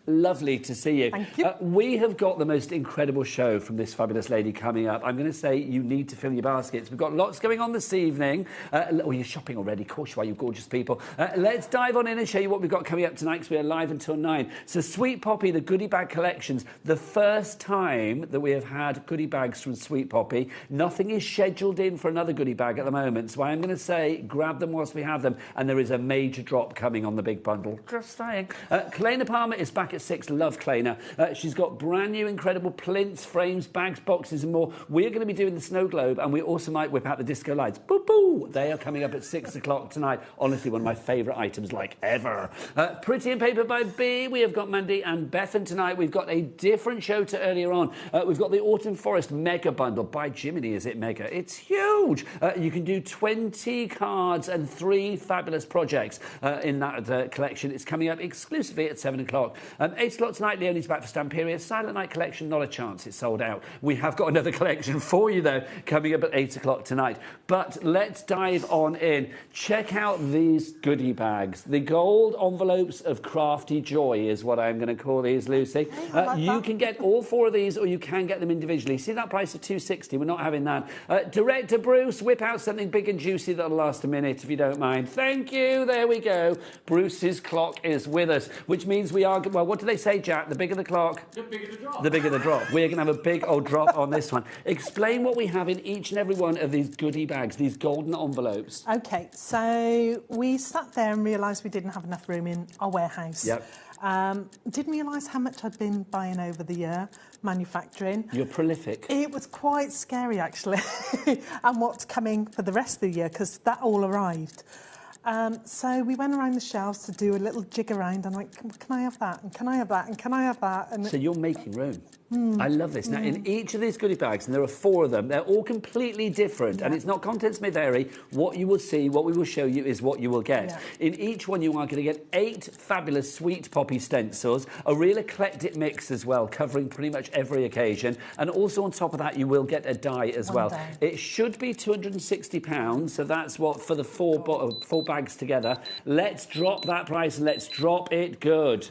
lovely to see you. Thank you. We have got the most incredible show from this fabulous lady coming up. I'm going to say you need to fill your baskets. We've got lots going on this evening. You're shopping already. Of course you are, you gorgeous people. Let's dive on in and show you what we've got coming up tonight because we are live until 9. So Sweet Poppy, the goodie bag collections, the first time that we have had goodie bags from Sweet Poppy. Nothing is scheduled in for another goodie bag at the moment, so I'm going to say grab them whilst we have them, and there is a major drop coming on the big bundle. Just saying. Kalena Palmer is back at 6. Love Kalena. She's got brand new incredible plinths, frames, bags, boxes and more. We're going to be doing the snow globe, and we also might whip out the disco lights. Boo boo! They are coming up at 6 o'clock tonight. Honestly, one of my favourite items like ever. Pretty in Paper by B. We have got Mandy and Bethan tonight. We've got a different show to earlier on. We've got the Autumn Forest Mega Bundle. By Jiminy, is it mega? It's huge. You can do 20 cards and 3 fabulous projects in that collection. It's coming up exclusively at 7 o'clock. 8 o'clock tonight, Leonie's back for Stamperia. Silent Night collection, not a chance. It's sold out. We have got another collection for you, though, coming up at 8 o'clock tonight. But let's dive on in. Check out these goodie bags. The gold envelopes of crafty joy is what I'm going to call these, Lucy. You can get all 4 of these, or you can get them individually. See that price of $2.60? We're not having that. Director Bruce, whip out something big and juicy that'll last a minute, if you don't mind. Thank you. There we go. Bruce's clock is with us, which means we are... Well, what do they say, Jack? The bigger the clock... The bigger the drop. The bigger the drop. We're going to have a big old drop on this one. Explain what we have in each and every one of these goodie bags, these golden envelopes. OK, so we sat there and realised we didn't have enough room in our warehouse. Yep. Didn't realise how much I'd been buying over the year, manufacturing. You're prolific. It was quite scary, actually, and what's coming for the rest of the year, because that all arrived. So we went around the shelves to do a little jig around, and I went, can I have that? And can I have that? And can I have that? And so you're making room. I love this. Now, in each of these goodie bags, and there are 4 of them, they're all completely different, and it's not contents may vary. What you will see, what we will show you is what you will get. In each one, you are going to get 8 fabulous Sweet Poppy stencils, a real eclectic mix as well, covering pretty much every occasion, and also on top of that, you will get a die as well. It should be £260, so that's what for the 4 bags together. Let's drop that price, and let's drop it good.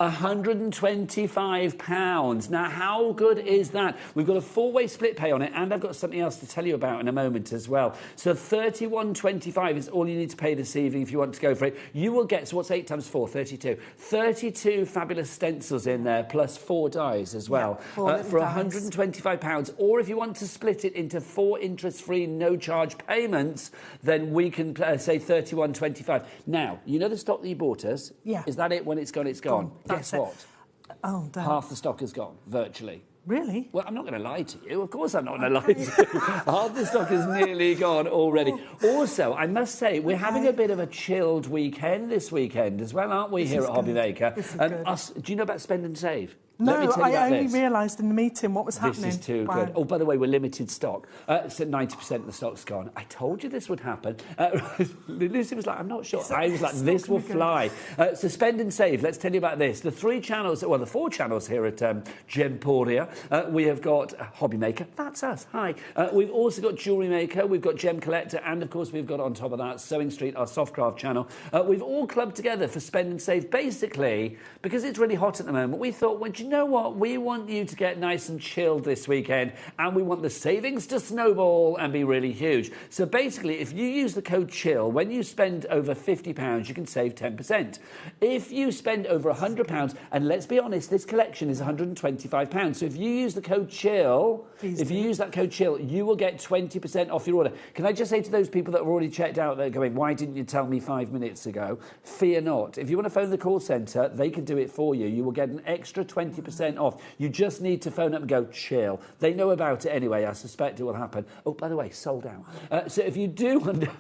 £125. Now, how good is that? We've got a 4-way split pay on it, and I've got something else to tell you about in a moment as well. So £31.25 is all you need to pay this evening if you want to go for it. You will get, so what's 8 times 4? 32. 32 fabulous stencils in there, plus 4 dies as well, for £125. Or if you want to split it into 4 interest-free, no-charge payments, then we can say £31.25. Now, you know the stock that you bought us? Yeah. Is that it? When it's gone, it's gone. Guess what? Oh, don't. Half the stock is gone, virtually. Really? Well, I'm not going to lie to you. Of course I'm not going to lie to you. Half the stock is nearly gone already. Also, I must say, we're having a bit of a chilled weekend this weekend as well, aren't we, here at HobbyMaker? Do you know about Spend and Save? No, I only realised in the meeting what was happening. This is too good. Oh, by the way, we're limited stock. So 90% of the stock's gone. I told you this would happen. Lucy was like, I'm not sure. I was like, this will fly. So Spend and Save, let's tell you about this. The 3 channels, well, the 4 channels here at Gemporia. We have got HobbyMaker. That's us. Hi. We've also got Jewellery Maker. We've got Gem Collector. And, of course, we've got on top of that Sewing Street, our Softcraft channel. We've all clubbed together for Spend and Save. Basically, because it's really hot at the moment, we thought, well, do you know what? We want you to get nice and chilled this weekend, and we want the savings to snowball and be really huge. So basically, if you use the code CHILL, when you spend over £50, you can save 10%. If you spend over £100, and let's be honest, this collection is £125. So if you use the code CHILL, use that code CHILL, you will get 20% off your order. Can I just say to those people that have already checked out, they're going, why didn't you tell me 5 minutes ago? Fear not. If you want to phone the call centre, they can do it for you. You will get an extra 20% off. You just need to phone up and go, chill. They know about it anyway. I suspect it will happen. Oh, by the way, sold out. So if you do want to...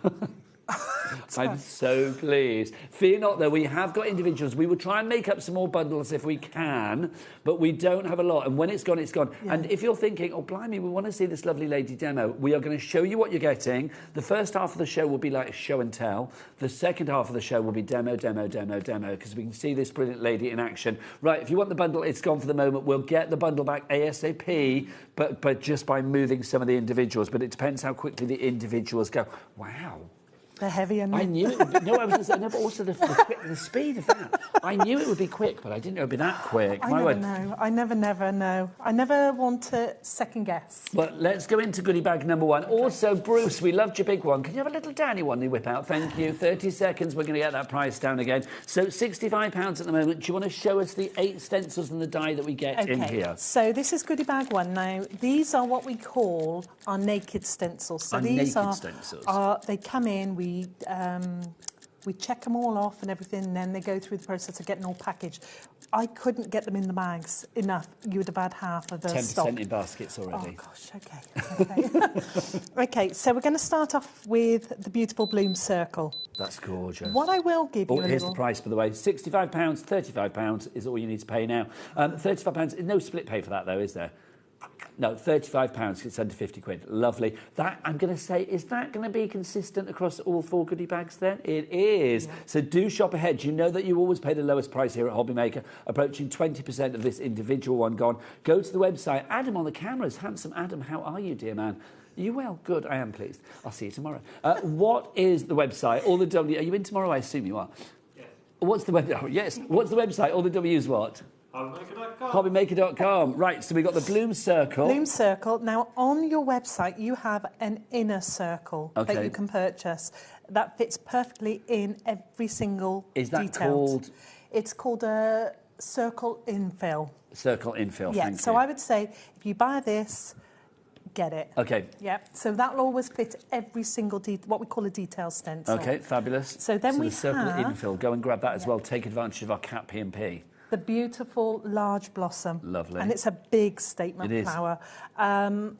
I'm so pleased. Fear not, though, we have got individuals. We will try and make up some more bundles if we can, but we don't have a lot. And when it's gone, it's gone. Yeah. And if you're thinking, oh, blimey, we want to see this lovely lady demo, we are going to show you what you're getting. The first half of the show will be like show and tell. The second half of the show will be demo, because we can see this brilliant lady in action. Right, if you want the bundle, it's gone for the moment. We'll get the bundle back ASAP, but just by moving some of the individuals. But it depends how quickly the individuals go. Wow. They're heavy, and I knew it would be, no, I was going to say, no, but also the speed of that. I knew it would be quick, but I didn't know it would be that quick. I never know. I never know. I never want to second guess. But let's go into goodie bag number one. Okay. Also, Bruce, we loved your big one. Can you have a little Danny one you whip out? Thank you. 30 seconds, we're going to get that price down again. So £65 at the moment. Do you want to show us the 8 stencils and the die that we get in here? So this is goodie bag one. Now, these are what we call our naked stencils. So these are stencils. They come in, we check them all off and everything, and then they go through the process of getting all packaged. I couldn't get them in the bags enough. You would have had half of the 10% stock. 10% in baskets already. Oh, gosh, OK. OK, so we're going to start off with the beautiful Bloom Circle. That's gorgeous. What I will give you here's the price, by the way. £65, £35 is all you need to pay now. £35, no split pay for that, though, is there? No, £35, it's under 50 quid. Lovely. That, I'm going to say, is that going to be consistent across all 4 goodie bags then? It is. Yeah. So do shop ahead. You know that you always pay the lowest price here at HobbyMaker, approaching 20% of this individual one gone. Go to the website. Adam on the cameras. Handsome Adam, how are you, dear man? Are you well? Good, I am pleased. I'll see you tomorrow. What is the website? All the W... Are you in tomorrow? I assume you are. Yes. What's the web... Oh, yes. What's the website? All the W's what? HobbyMaker.com. HobbyMaker.com. Right, so we've got the Bloom Circle. Bloom Circle. Now, on your website, you have an inner circle that you can purchase. That fits perfectly in every single detail. Is that called? It's called a circle infill. Circle infill, yeah, thank you. So I would say, if you buy this, get it. OK. Yeah, so that will always fit every single, what we call a detail stencil. OK, fabulous. So then we the circle infill, go and grab that as well. Take advantage of our Cat P&P. The beautiful large blossom. Lovely. And it's a big statement flower.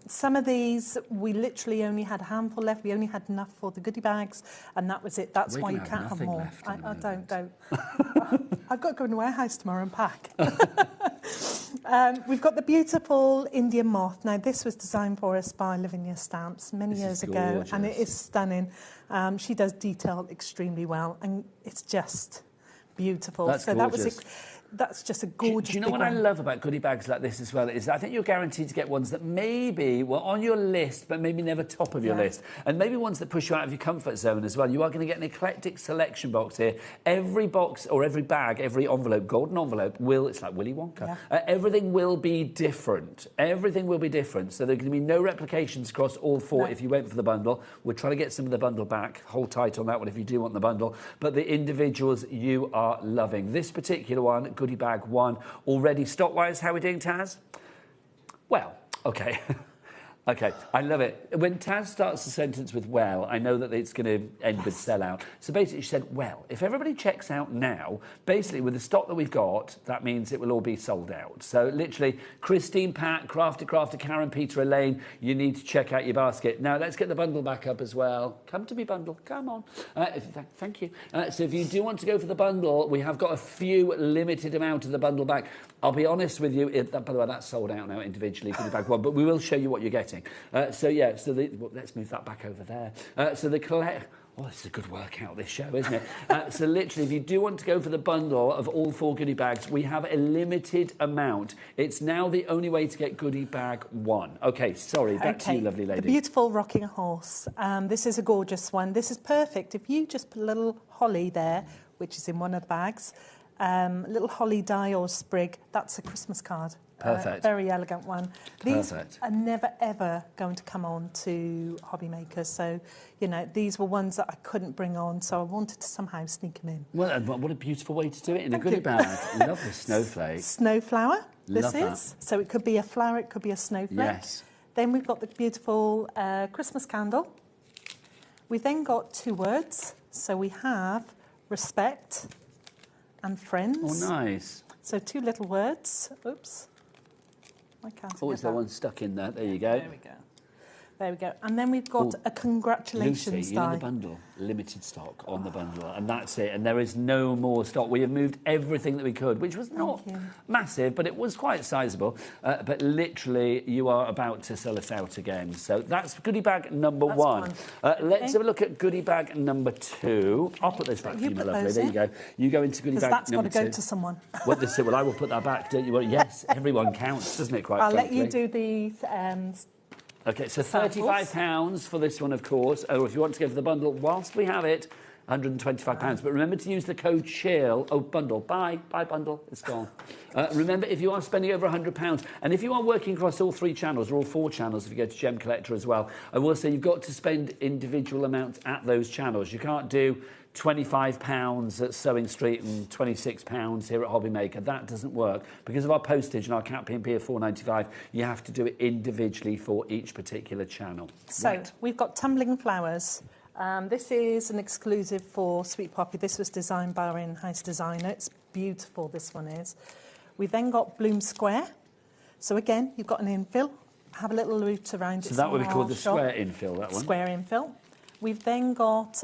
Some of these, we literally only had a handful left. We only had enough for the goodie bags, and that was it. That's why you can't have more. I don't. I've got to go in the warehouse tomorrow and pack. We've got the beautiful Indian moth. Now, this was designed for us by Lavinia Stamps many years ago, and it is stunning. She does detail extremely well, and it's just beautiful. That's gorgeous. That's just a gorgeous. Do you know what I love about goodie bags like this as well? Is that I think you're guaranteed to get ones that maybe were on your list, but maybe never top of your list, and maybe ones that push you out of your comfort zone as well. You are going to get an eclectic selection box here. Every box or every bag, every envelope, golden envelope, it's like Willy Wonka. Everything will be different. Everything will be different. So there are going to be no replications across all 4 if you went for the bundle. We're trying to get some of the bundle back. Hold tight on that one if you do want the bundle. But the individuals you are loving. This particular one, goodie bag 1, already stock-wise. How are we doing, Taz? Well, OK. OK, I love it. When Taz starts the sentence with well, I know that it's going to end with sell out. So basically she said, well, if everybody checks out now, basically with the stock that we've got, that means it will all be sold out. So literally, Christine, Pat, Crafter, Karen, Peter, Elaine, you need to check out your basket. Now, let's get the bundle back up as well. Come to me, bundle. Come on. Thank you. So if you do want to go for the bundle, we have got a few limited amount of the bundle back. I'll be honest with you, by the way, that's sold out now individually for the bag 1, but we will show you what you're getting. Let's move that back over there. Oh, this is a good workout, this show, isn't it? So literally, if you do want to go for the bundle of all 4 goodie bags, we have a limited amount. It's now the only way to get goodie bag 1. OK, sorry, back to you, lovely lady. The beautiful rocking horse. This is a gorgeous one. This is perfect. If you just put a little holly there, which is in one of the bags, little holly die or sprig, that's a Christmas card. Perfect. Very elegant one. These Perfect. are never, ever going to come on to HobbyMaker. So, you know, these were ones that I couldn't bring on, so I wanted to somehow sneak them in. Well, what a beautiful way to do it in a goodie bag. Love the snowflake. Snowflower, Love this is. So it could be a flower, it could be a snowflake. Yes. Then we've got the beautiful Christmas candle. We've then got 2 words. So we have respect and friends. Oh, nice. So 2 little words. Oops. I can't. Oh, is there one stuck in there? There you go. There we go. There we go. And then we've got a congratulations Lucy, die. the bundle, limited stock on the bundle, and that's it. And there is no more stock. We have moved everything that we could, which was not massive, but it was quite sizable. But literally, you are about to sell us out again. So that's goodie bag number one. Let's have a look at goodie bag number 2. I'll put those back for you, my lovely. There you go. You go into goodie bag that's number 2. That's got to go to someone. Well, I will put that back, don't you? Well, yes, everyone counts, doesn't it, quite I'll frankly? let you do the... OK, so £35 for this one, of course. Or if you want to go for the bundle, whilst we have it, £125. But remember to use the code CHILL. Oh, bundle. Buy bundle. It's gone. Remember, if you are spending over £100, and if you are working across all 3 channels, or all 4 channels, if you go to Gem Collector as well, I will say you've got to spend individual amounts at those channels. You can't do £25 at Sewing Street and £26 here at HobbyMaker. That doesn't work. Because of our postage and our cap P&P of £4.95, you have to do it individually for each particular channel. So we've got Tumbling Flowers. This is an exclusive for Sweet Poppy. This was designed by our in-house designer. It's beautiful, this one is. We've then got Bloom Square. So again, you've got an infill. Have a little route around it. So that would be called the square infill, that one? Square infill. We've then got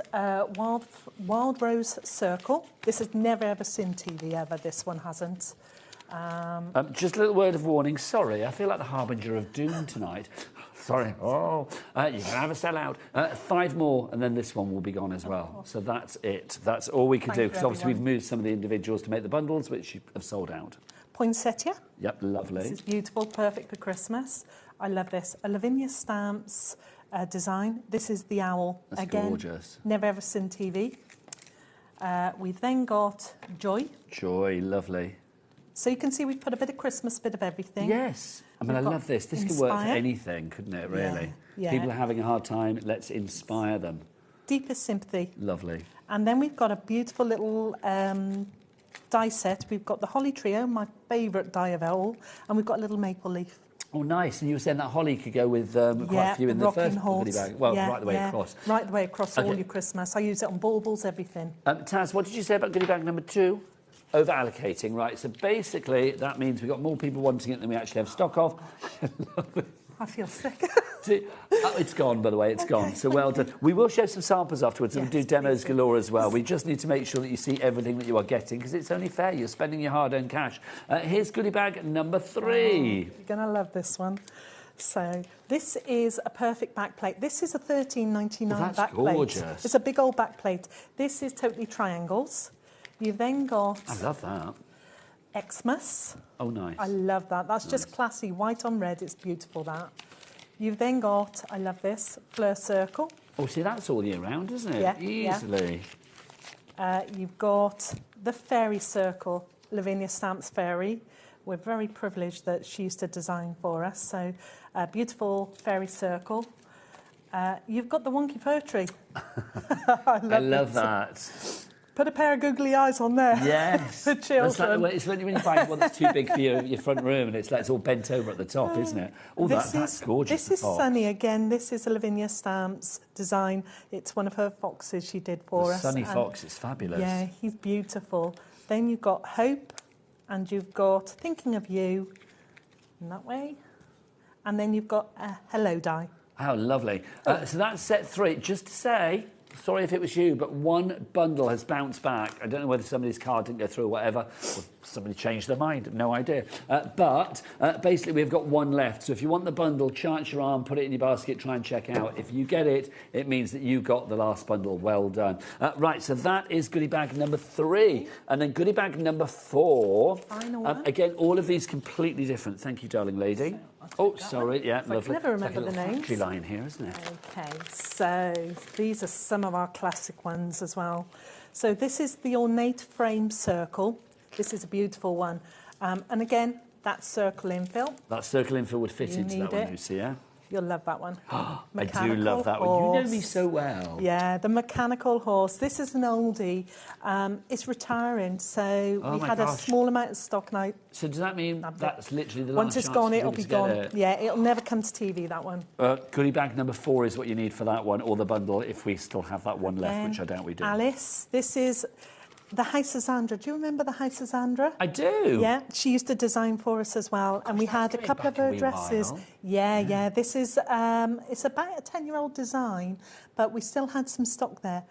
Wild Rose Circle. This has never ever seen TV ever. This one hasn't. Just a little word of warning. Sorry, I feel like the harbinger of doom tonight. Sorry. Oh, you're going to have a sellout. 5 more, and then this one will be gone as well. So that's it. That's all we could do, because obviously we've moved some of the individuals to make the bundles, which have sold out. Poinsettia. Yep, lovely. This is beautiful, perfect for Christmas. I love this. A Lavinia Stamps design. This is the owl. That's again, gorgeous. Never ever seen TV. We've then got Joy. Joy, lovely. So you can see we've put a bit of Christmas, bit of everything. Yes. I mean, I love this. This could work for anything, couldn't it, really? Yeah. People are having a hard time. Let's inspire them. Deepest Sympathy. Lovely. And then we've got a beautiful little die set. We've got the Holly Trio, my favourite die of it all. And we've got a little maple leaf. Oh, nice. And you were saying that holly could go with quite a few in the first goodie bag. Well, right the way across. Right the way across all your Christmas. I use it on baubles, everything. Taz, what did you say about goodie bag number 2? Over allocating, right? So basically, that means we've got more people wanting it than we actually have stock of. I feel sick. It's gone, by the way, it's gone. So well done. We will show some samples afterwards and we'll do demos galore as well. We just need to make sure that you see everything that you are getting, because it's only fair. You're spending your hard-earned cash. Here's goodie bag number 3. You're going to love this one. So this is a perfect backplate. This is a £13.99 that's backplate. Gorgeous. It's a big old backplate. This is totally triangles. You've then got... I love that. Xmas. Oh, nice. I love that. That's just classy. White on red. It's beautiful, that. You've then got, I love this, Fleur Circle. Oh, see, that's all year round, isn't it? Yeah. Easily. Yeah. You've got the Fairy Circle, Lavinia Stamps Fairy. We're very privileged that she used to design for us. So, beautiful Fairy Circle. You've got the Wonky Fir Tree. I love that. Put a pair of googly eyes on there. Yes. For children. It's when you find one that's too big for your front room and it's all bent over at the top, isn't it? Oh, that's gorgeous. This is Sunny again. This is a Lavinia Stamps design. It's one of her foxes she did for us. Sunny fox, it's fabulous. Yeah, he's beautiful. Then you've got Hope and you've got Thinking of You in that way. And then you've got Hello Die. How lovely. So that's set 3. Just to say... Sorry if it was you, but one bundle has bounced back. I don't know whether somebody's card didn't go through or whatever, or somebody changed their mind, no idea. But basically, we've got one left. So if you want the bundle, chance your arm, put it in your basket, try and check out. If you get it, it means that you got the last bundle. Well done. Right, so that is goodie bag number 3. And then goodie bag number 4. Again, all of these completely different. Thank you, darling lady. Oh, sorry, yeah, lovely. I can never remember the names. Factory line here, isn't it? Okay, so these are some of our classic ones as well. So this is the Ornate Frame Circle. This is a beautiful one. And again, that circle infill. That circle infill would fit into that one, Lucy, yeah? You'll love that one. I do love that one. You know me so well. Yeah, the Mechanical Horse. This is an oldie. It's retiring, so we had a small amount of stock now. So does that mean that's literally the last Once it's chance gone, for it'll people be to get gone. it? Yeah, it'll never come to TV, that one. Goodie bag number 4 is what you need for that one, or the bundle, if we still have that one left, which I doubt we do. Alice, this is The House of Zandra. Do you remember the House of Zandra? I do. Yeah, she used to design for us as well, and we had a couple of her dresses. Yeah. This is it's about a 10-year-old design, but we still had some stock there,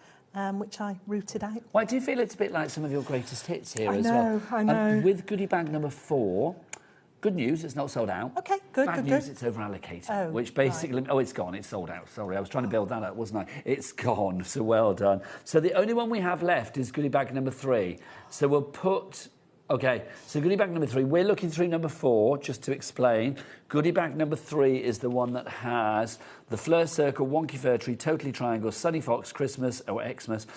which I rooted out. Well, I do feel it's a bit like some of your greatest hits here I as know, well. I know. With goodie bag number 4. Good news, it's not sold out. Okay, good, Bad good, news, good. it's over allocated, Oh, which basically... Oh, it's gone, it's sold out. Sorry, I was trying to build that up, wasn't I? It's gone, so well done. So the only one we have left is goodie bag number 3. So we'll put... Okay, so goodie bag number 3. We're looking through number 4, just to explain. Goodie bag number 3 is the one that has the Fleur Circle, Wonky Fir Tree, Totally Triangle, Sunny Fox, Christmas, or Xmas,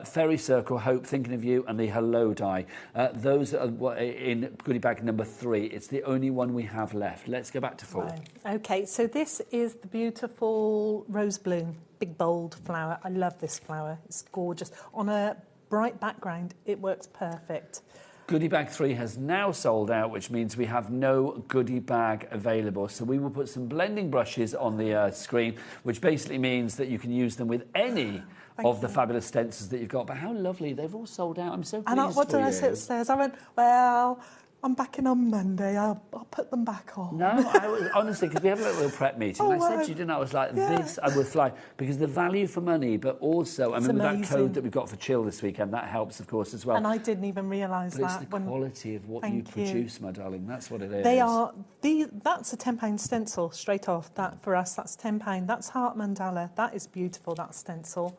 Fairy Circle, Hope, Thinking of You, and the Hello Die. Those are in goodie bag number 3. It's the only one we have left. Let's go back to 4. Right. Okay, so this is the beautiful rose bloom, big bold flower. I love this flower. It's gorgeous. On a bright background, it works perfect. Goodie bag 3 has now sold out, which means we have no goodie bag available. So we will put some blending brushes on the screen, which basically means that you can use them with any of the fabulous stencils that you've got. But how lovely, they've all sold out. I'm so pleased And what did I say upstairs? I went, well, I'm back in on Monday. I'll put them back on. No, I was, honestly, because we had a little prep meeting. Oh, and I said to you, didn't I? I was like, this, I would fly. Because the value for money, but also, It's with that amazing. code that we've got for Chill this weekend, that helps, of course, as well. And I didn't even realise But that. it's the quality of what you produce, my darling. That's what it is. They are, that's a £10 stencil, straight off. That, for us, that's £10. That's Heart Mandala. That is beautiful, that stencil.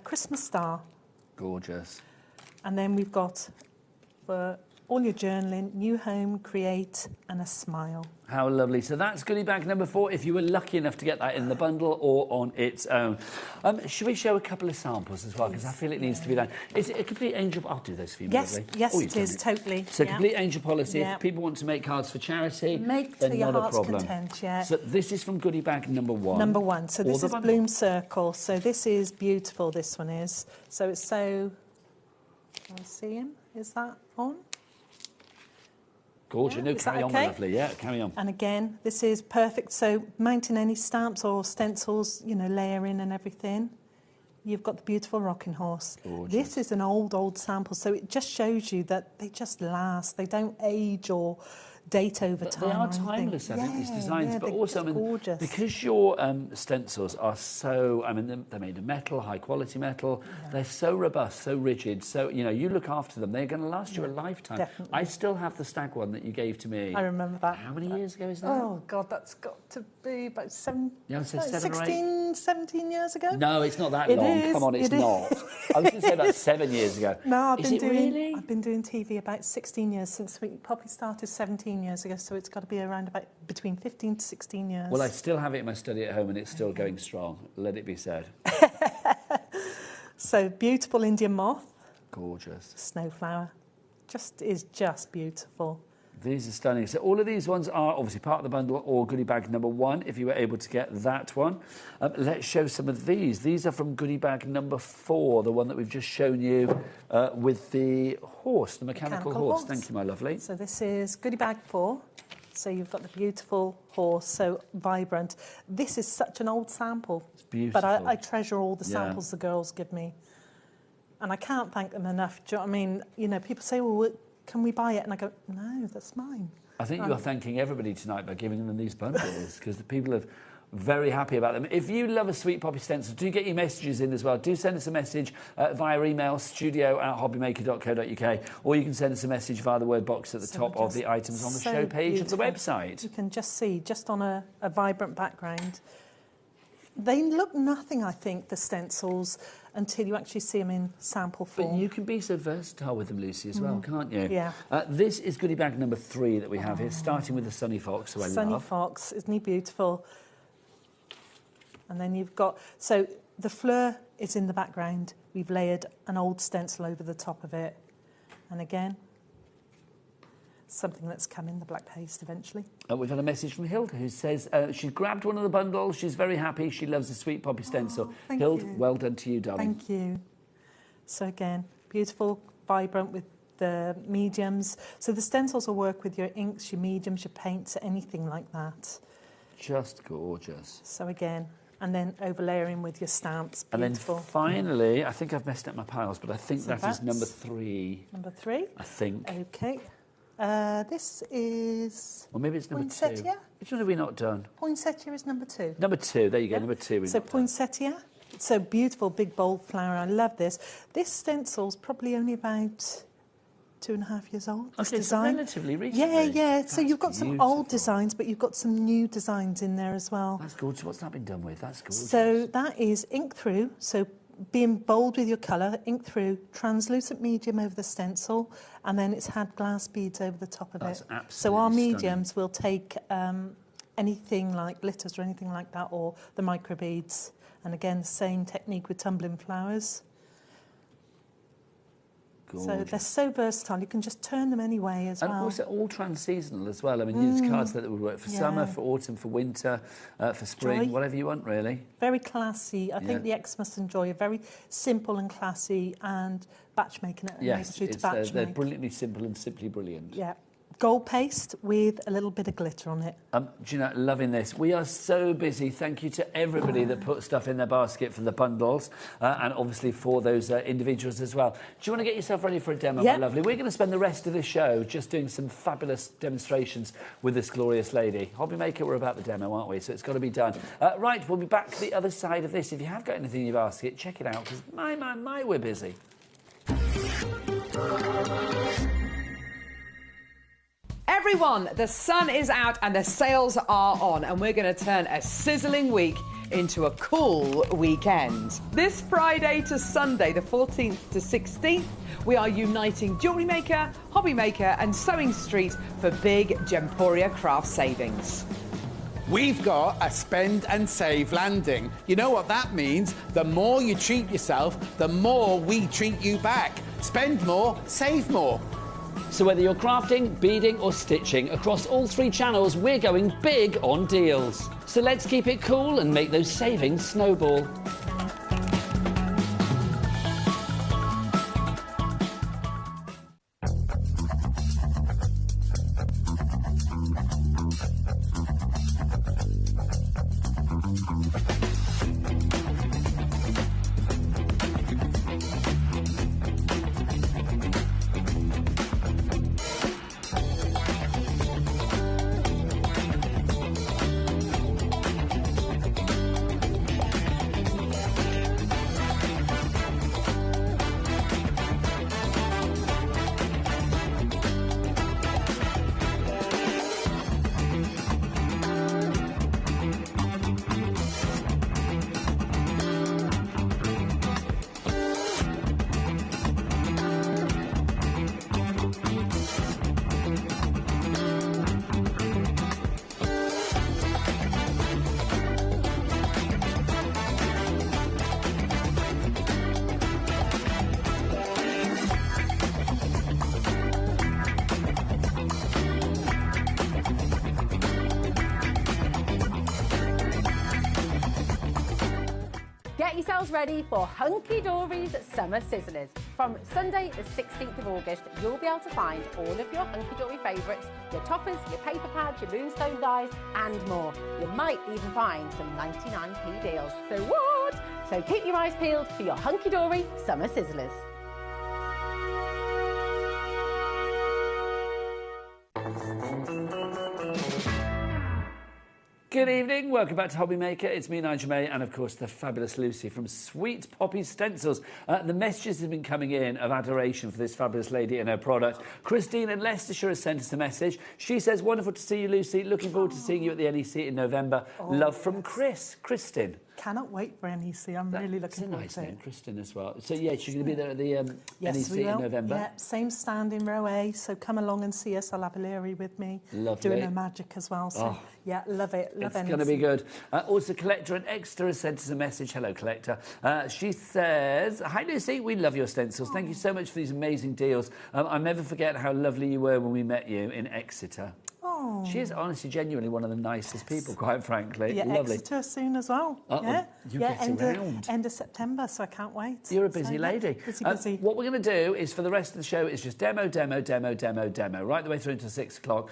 Christmas Star. Gorgeous. And then we've got, for all your journaling, New Home, Create, and a Smile. How lovely. So that's goodie bag number 4, if you were lucky enough to get that in the bundle or on its own. Should we show a couple of samples as well? Because I feel it needs to be done. Is it a complete angel... I'll do those for you, Yes, lovely. yes, Oh, it is, totally. So yeah. complete angel policy. Yeah. If people want to make cards for charity, Make then to your not a heart's problem. content, yeah. So this is from goodie bag number 1. Number 1. So Or this the is bundle. Bloom Circle. So this is beautiful, this one is. So it's so... Can I see him? Is that on? Gorgeous. Yeah, No, is that carry on, okay? my lovely. Yeah, carry on. And again, this is perfect. So mounting any stamps or stencils, you know, layering and everything. You've got the beautiful rocking horse. Gorgeous. This is an old sample, so it just shows you that they just last. They don't age or date over time. They are or anything. timeless, I think, these designs. Yeah, but they're also, I mean, gorgeous. because your stencils are so, I mean, they're made of metal, high quality metal. Yeah. They're so robust, so rigid. So, you know, you look after them, they're going to last you a lifetime. Definitely. I still have the stag one that you gave to me. I remember that. How many years ago is that? Oh, God, that's got to be about 7 or 17 years ago. No, it's not that It long. is, Come on, it's it is. not. I was going to say about 7 years ago. No, Is it really? I've been doing TV about 16 years since we probably started 17 years ago, so it's got to be around about between 15 to 16 years. Well, I still have it in my study at home and it's still going strong, let it be said. So beautiful Indian moth. Gorgeous. Snowflower. Just beautiful. These are stunning. So all of these ones are obviously part of the bundle or goodie bag number 1, if you were able to get that one. Let's show some of these. These are from goodie bag number 4, the one that we've just shown you with the horse, the mechanical horse. Thank you, my lovely. So this is goodie bag 4. So you've got the beautiful horse, so vibrant. This is such an old sample. It's beautiful. But I treasure all the samples the girls give me. And I can't thank them enough. Do you know what I mean? You know, people say, well, can we buy it? And I go, no, that's mine. I think you're thanking everybody tonight by giving them these bundles because the people are very happy about them. If you love a Sweet Poppy stencil, do get your messages in as well. Do send us a message via email, studio@hobbymaker.co.uk, or you can send us a message via the word box at the top of the items on the show page of the website. You can just see, just on a vibrant background. They look nothing, I think, the stencils, until you actually see them in sample form. But you can be so versatile with them, Lucy, as well, can't you? Yeah. This is goodie bag number 3 that we have here, starting with the Sunny Fox, who I love. Sunny Fox, isn't he beautiful? And then you've got... So the fleur is in the background. We've layered an old stencil over the top of it. And again, something that's come in the black paste eventually. We've had a message from Hilda who says she's grabbed one of the bundles. She's very happy. She loves the Sweet Poppy stencil. Hilda, well done to you, darling. Thank you. So again, beautiful, vibrant with the mediums. So the stencils will work with your inks, your mediums, your paints, anything like that. Just gorgeous. So again, and then overlaying with your stamps. Beautiful. And then finally, I think I've messed up my piles, but I think So that is number 3. Number 3? I think. OK. This is... Or maybe it's number 2. Poinsettia? Which one have we not done? Poinsettia is number 2. Number 2, there you go, Yeah. number 2. So poinsettia. So beautiful, big, bold flower. I love this. This stencil's probably only about 2.5 years old. This Okay, so design. relatively recently. Yeah, yeah. So you've got some beautiful. old designs, but you've got some new designs in there as well. That's gorgeous. What's that been done with? That's gorgeous. So that is ink through. So being bold with your colour, ink through, translucent medium over the stencil, and then it's had glass beads over the top of That's it. absolutely So our stunning. mediums will take anything like glitters or anything like that, or the micro beads. And again, same technique with tumbling flowers. So Gorgeous. they're so versatile. You can just turn them any way as And well. of course, they're all trans-seasonal as well. I mean, these cards that would work for summer, Yeah. for autumn, for winter, for spring, Joy. whatever you want, really. Very classy. I Yeah. think the X must enjoy a very simple and classy, and batch making it. Yes, to it's, batch they're make. brilliantly simple and simply brilliant. Yeah. Gold paste with a little bit of glitter on it. Do you know, loving this. We are so busy. Thank you to everybody that put stuff in their basket for the bundles and obviously for those individuals as well. Do you want to get yourself ready for a demo, Yeah. my lovely? We're going to spend the rest of the show just doing some fabulous demonstrations with this glorious lady. HobbyMaker, we're about the demo, aren't we? So it's got to be done. Right, we'll be back to the other side of this. If you have got anything in your basket, check it out, because my, we're busy. Everyone, the sun is out and the sales are on, and we're going to turn a sizzling week into a cool weekend. This Friday to Sunday, the 14th to 16th, we are uniting Jewellery Maker, Hobby Maker and Sewing Street for big Gemporia craft savings. We've got a spend and save landing. You know what that means? The more you treat yourself, the more we treat you back. Spend more, save more. So whether you're crafting, beading or stitching, across all 3 channels, we're going big on deals. So let's keep it cool and make those savings snowball. Get yourselves ready for Hunky Dory's Summer Sizzlers. From Sunday the 16th of August, you'll be able to find all of your Hunky Dory favourites, your toppers, your paper pads, your moonstone dies and more. You might even find some 99p deals. So what? So keep your eyes peeled for your Hunky Dory Summer Sizzlers. Good evening, welcome back to HobbyMaker. It's me, Nigel May, and of course the fabulous Lucy from Sweet Poppy Stencils. The messages have been coming in of adoration for this fabulous lady and her product. Christine in Leicestershire has sent us a message. She says, wonderful to see you, Lucy. Looking forward to seeing you at the NEC in November. Love from Chris. Kristen. Cannot wait for NEC. I'm really looking forward Nice to name, it. Kristen, as well. So, yeah, she's going to be there at the Yes, NEC we will. in November. Yeah, same stand in row A, so come along and see us. I'll have Illyri with me. Lovely. Doing her magic as well. So, yeah, love it. Love It's NEC. going to be good. Also, Collector in Exeter has sent us a message. Hello, Collector. She says, hi, Lucy. We love your stencils. Thank you so much for these amazing deals. I'll never forget how lovely you were when we met you in Exeter. Oh, Oh. She is honestly, genuinely one of the nicest people, quite frankly. Yeah, Lovely. Exeter soon as well. Yeah, you get around. End of September, so I can't wait. You're a busy lady. Busy. What we're going to do is, for the rest of the show, is just demo, right the way through until 6 o'clock.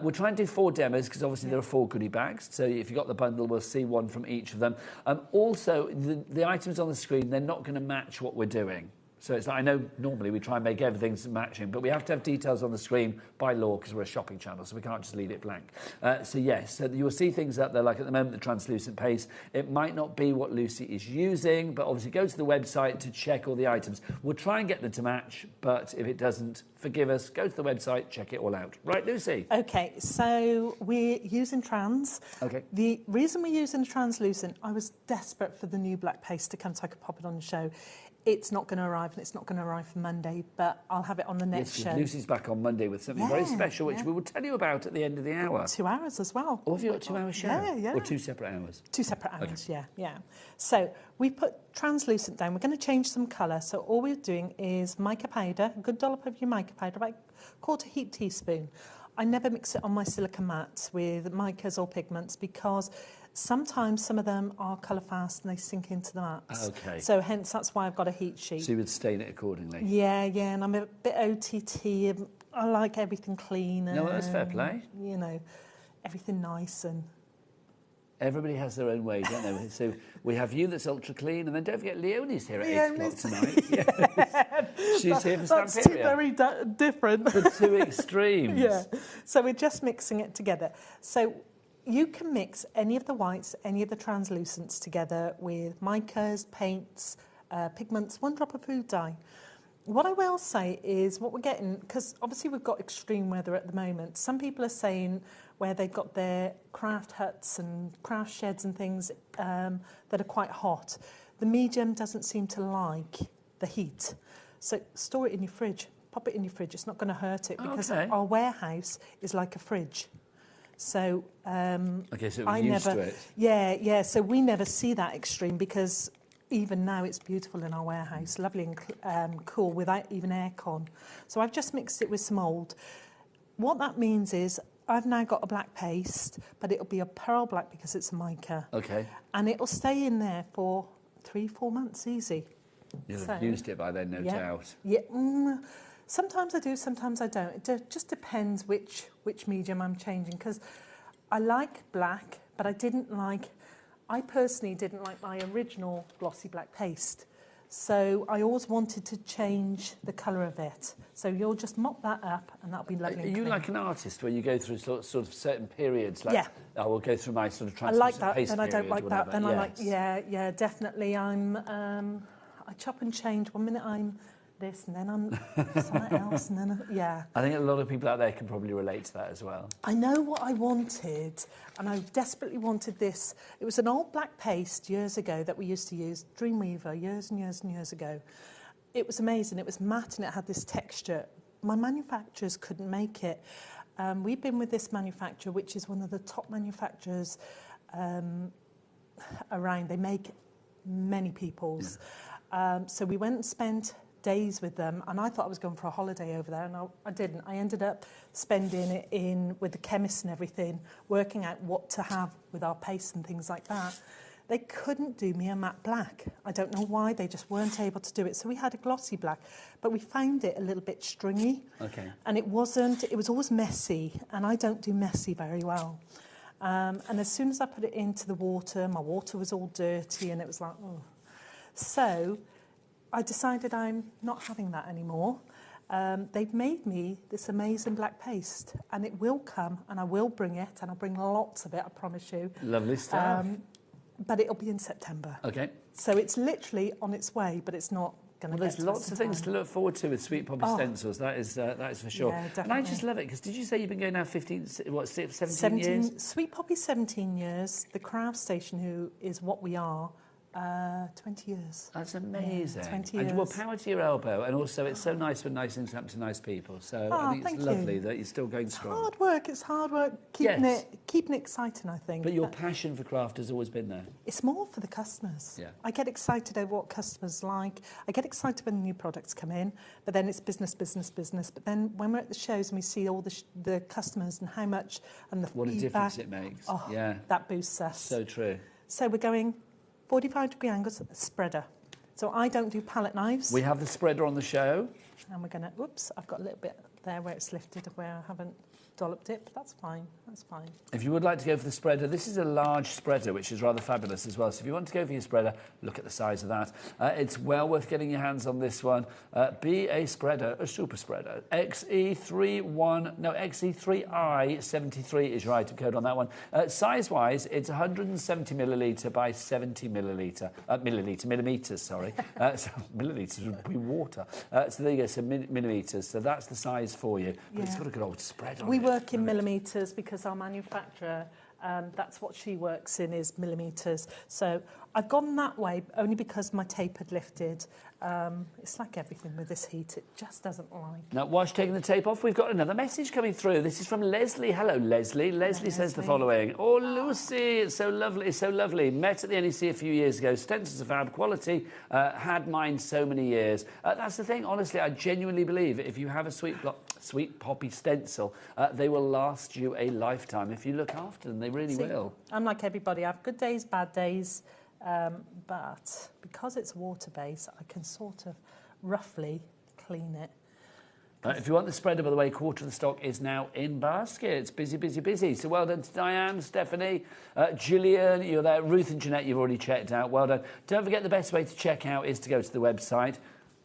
We'll try and do 4 demos, because obviously there are 4 goodie bags. So if you've got the bundle, we'll see one from each of them. Also, the items on the screen, they're not going to match what we're doing. So it's like, I know normally we try and make everything matching, but we have to have details on the screen by law because we're a shopping channel, so we can't just leave it blank. So yes, so you'll see things up there, like at the moment, the translucent paste. It might not be what Lucy is using, but obviously go to the website to check all the items. We'll try and get them to match, but if it doesn't, forgive us, go to the website, check it all out. Right, Lucy? Okay, so we're using trans. Okay. The reason we're using the translucent, I was desperate for the new black paste to come so I could pop it on the show. It's not going to arrive, and it's not going to arrive for Monday, but I'll have it on the next show. Lucy's back on Monday with something very special, which we will tell you about at the end of the hour. 2 hours as well. Or have you got 2 hour show? Yeah. Or 2 separate hours? 2 separate hours, yeah. So we put translucent down. We're going to change some colour. So all we're doing is mica powder, a good dollop of your mica powder, about a 1/4 heaped teaspoon. I never mix it on my silica mats with micas or pigments because sometimes some of them are colour fast and they sink into the mats. Okay. So hence that's why I've got a heat sheet. So you would stain it accordingly? Yeah, and I'm a bit OTT. I like everything clean. No, that's fair play. You know, everything nice and... Everybody has their own way, don't they? So we have you that's ultra clean, and then don't forget Leonie's here at 8 o'clock tonight. Yes. She's here for That's two very different. The 2 extremes. Yeah. So we're just mixing it together. So you can mix any of the whites, any of the translucents together with micas, paints, pigments, 1 drop of food dye. What I will say is what we're getting, because obviously we've got extreme weather at the moment. Some people are saying where they've got their craft huts and craft sheds and things that are quite hot. The medium doesn't seem to like the heat. So store it in your fridge. Pop it in your fridge. It's not going to hurt it because our warehouse is like a fridge. So okay, so we're used to it. Yeah. So we never see that extreme because even now it's beautiful in our warehouse, lovely and cool without even aircon. So I've just mixed it with some old. What that means is I've now got a black paste, but it'll be a pearl black because it's a mica. Okay. And it'll stay in there for 3-4 months easy. You'll have used it by then, no doubt. Yeah. Sometimes I do, sometimes I don't. It just depends which medium I'm changing because I like black, but I personally didn't like my original glossy black paste. So I always wanted to change the colour of it. So you'll just mop that up and that'll be lovely. Are you like an artist where you go through sort of certain periods? Like, I will go through my sort of translucent I like that, paste then I don't like that. Then yes. I like, definitely. I chop and change. 1 minute I'm this and then I'm something else and then I think a lot of people out there can probably relate to that as well. I know what I wanted and I desperately wanted this. It was an old black paste years ago that we used to use, Dreamweaver, years and years and years ago. It was amazing. It was matte and it had this texture. My manufacturers couldn't make it. We've been with this manufacturer, which is one of the top manufacturers around. They make many people's. So we went and spent days with them and I thought I was going for a holiday over there and I didn't. I ended up spending it in with the chemists and everything, working out what to have with our paste and things like that. They couldn't do me a matte black. I don't know why, they just weren't able to do it. So we had a glossy black, but we found it a little bit stringy. Okay. And it was always messy and I don't do messy very well. And as soon as I put it into the water, my water was all dirty and it was like, oh. So I decided I'm not having that anymore. They've made me this amazing black paste and it will come and I will bring it and I'll bring lots of it, I promise you. Lovely stuff. But it'll be in September. Okay. So it's literally on its way, but it's not going to There's lots of things to look forward to with Sweet Poppy stencils, that is for sure. Yeah, definitely. And I just love it because did you say you've been going now 17 years? Sweet Poppy 17 years. The Craft Station, who is what we are, 20 years. That's amazing. Yeah, 20 years. And well, power to your elbow. And also, it's so nice when nice things happen to nice people. So I think it's lovely that you're still going strong. Hard work. It's hard work. Keeping it exciting, I think. But your passion for craft has always been there. It's more for the customers. Yeah. I get excited over what customers like. I get excited when new products come in, but then it's business, business, business. But then when we're at the shows and we see all the customers and how much and the what feedback, a difference it makes. Oh, yeah. That boosts us. So true. So we're going 45-degree angles, spreader. So I don't do palette knives. We have the spreader on the show. And we're going to, oops, I've got a little bit there where it's lifted where I haven't dolloped it, but that's fine, that's fine. If you would like to go for the spreader, this is a large spreader, which is rather fabulous as well. So if you want to go for your spreader, look at the size of that. It's well worth getting your hands on this one. Be a spreader, a super spreader. XE3I73 is your item code on that one. Size-wise, it's 170 millilitre by 70 millimetres, sorry. So millilitres would be water. So there you go, so millimetres. So that's the size for you. But it's got a good old spread on it. We work in millimetres because our manufacturer, that's what she works in, is millimetres. So I've gone that way only because my tape had lifted. It's like everything with this heat, it just doesn't like. Now, whilst taking the tape off, we've got another message coming through. This is from Leslie. Hello, Leslie. Leslie says the following. Oh, Lucy, it's so lovely, it's so lovely. Met at the NEC a few years ago. Stencils are fab quality. Had mine so many years. That's the thing, honestly, I genuinely believe if you have a sweet poppy stencil, they will last you a lifetime. If you look after them, they really will. I'm like everybody. I have good days, bad days. But because it's water-based, I can sort of roughly clean it. If you want the spreader, by the way, quarter of the stock is now in baskets. Busy, busy, busy. So well done to Diane, Stephanie, Gillian, you're there. Ruth and Jeanette, you've already checked out. Well done. Don't forget the best way to check out is to go to the website.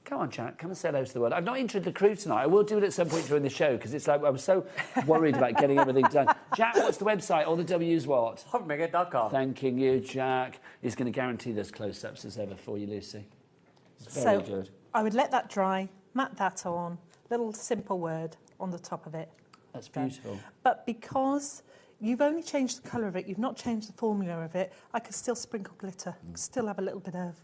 Come on, chat. Come and say hello to the world. I've not introed the crew tonight. I will do it at some point during the show because it's like I was so worried about getting everything done. Jack, what's the website? All the W's what? HobbyMaker.com. Thanking you, Jack. He's going to guarantee those close-ups as ever for you, Lucy. Very good. I would let that dry, mat that on, little simple word on the top of it. That's beautiful. But because you've only changed the colour of it, you've not changed the formula of it, I could still sprinkle glitter, still have a little bit of,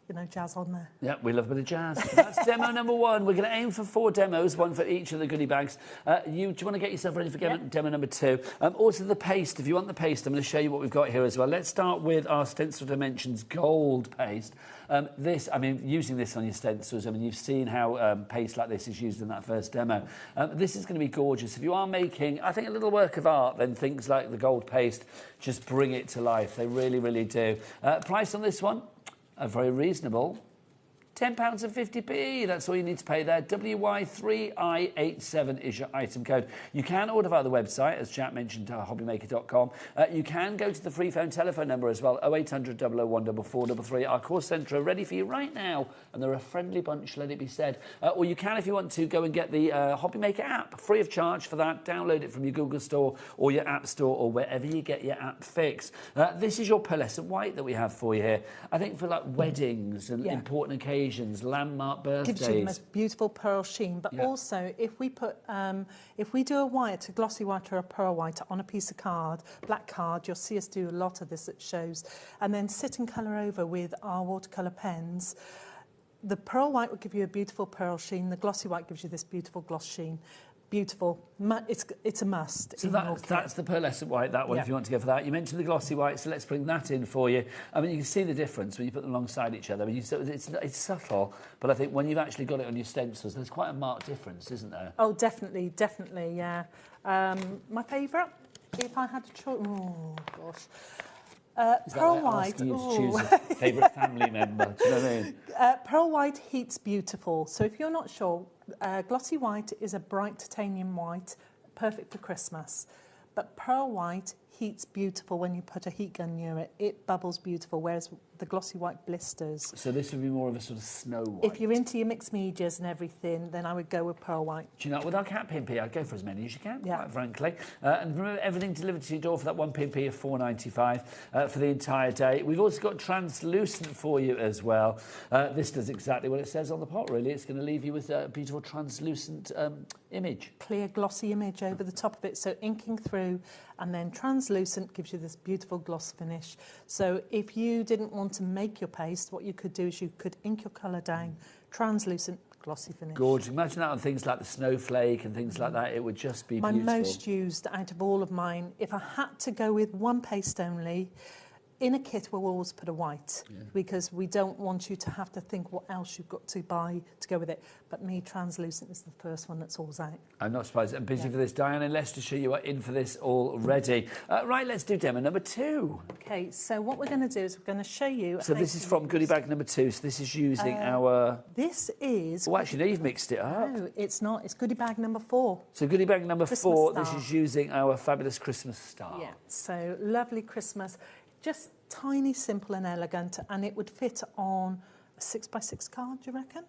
you know, jazz on there. Yeah, we love a bit of jazz. That's demo number 1. We're going to aim for 4 demos, 1 for each of the goodie bags. Do you want to get yourself ready for demo number 2? Also the paste. If you want the paste, I'm going to show you what we've got here as well. Let's start with our Stencil Dimensions gold paste. Using this on your stencils, you've seen how paste like this is used in that first demo. This is going to be gorgeous. If you are making, I think, a little work of art, then things like the gold paste just bring it to life. They really, really do. Price on this one? Very reasonable. £10.50. That's all you need to pay there. WY3I87 is your item code. You can order via the website, as Jack mentioned, HobbyMaker.com. You can go to the free phone telephone number as well, 0800 001 4433. Our call centre are ready for you right now, and they're a friendly bunch, let it be said. Or you can, if you want to, go and get the HobbyMaker app, free of charge for that. Download it from your Google Store or your App Store or wherever you get your app fix. This is your pearlescent white that we have for you here. I think for like weddings and important occasions, landmark birthdays. Gives you the most beautiful pearl sheen, but also if we put, if we do a white, a glossy white or a pearl white on a piece of card, black card, you'll see us do a lot of this at shows, and then sit and colour over with our watercolour pens. The pearl white will give you a beautiful pearl sheen, the glossy white gives you this beautiful gloss sheen. Beautiful. It's a must. So that's the pearlescent white, that one, if you want to go for that. You mentioned the glossy white, so let's bring that in for you. I mean, you can see the difference when you put them alongside each other. I mean, it's subtle, but I think when you've actually got it on your stencils, there's quite a marked difference, isn't there? Oh, definitely, yeah. My favourite, if I had to choose... Oh, gosh. Pearl white. You to choose a favourite family member. Do you know what I mean? Pearl white heats beautiful. So if you're not sure, glossy white is a bright titanium white, perfect for Christmas. But pearl white heats beautiful when you put a heat gun near it. It bubbles beautiful, whereas the glossy white blisters. So this would be more of a sort of snow white. If you're into your mixed medias and everything, then I would go with pearl white. Do you know, with our cat PMP, I'd go for as many as you can, quite frankly. And remember, everything delivered to your door for that one PMP of $4.95 for the entire day. We've also got translucent for you as well. This does exactly what it says on the pot, really. It's going to leave you with a beautiful translucent image. Clear, glossy image over the top of it, so inking through, and then translucent translucent gives you this beautiful gloss finish. So if you didn't want to make your paste, what you could do is you could ink your colour down, translucent, glossy finish. Gorgeous. Imagine that on things like the snowflake and things like that. It would just be beautiful. My most used out of all of mine, if I had to go with one paste only, in a kit we'll always put a white because we don't want you to have to think what else you've got to buy to go with it. But me, translucent is the first one that's always out. I'm not surprised. I'm busy for this. Diane in Leicestershire, you are in for this already. Right, let's do demo number 2. Okay, so what we're going to do is we're going to show you... So this is from goodie bag number 2. So this is using our... This is... Oh, actually, no, you've mixed it up. No, it's not. It's goodie bag number 4. So goodie bag number Christmas 4, star. this is using our fabulous Christmas star. Yeah, so lovely Christmas. Just tiny, simple and elegant, and it would fit on a 6x6 card, do you reckon?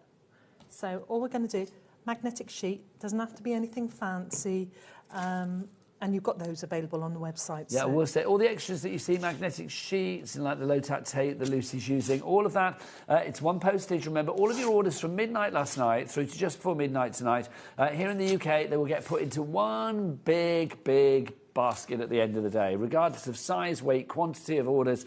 So all we're going to do, magnetic sheet, doesn't have to be anything fancy, and you've got those available on the website. Yeah, so. I will say, all the extras that you see, magnetic sheets and like the low-tack tape that Lucy's using, all of that, it's one postage. Remember, all of your orders from midnight last night through to just before midnight tonight, here in the UK, they will get put into one big basket at the end of the day, regardless of size, weight, quantity of orders,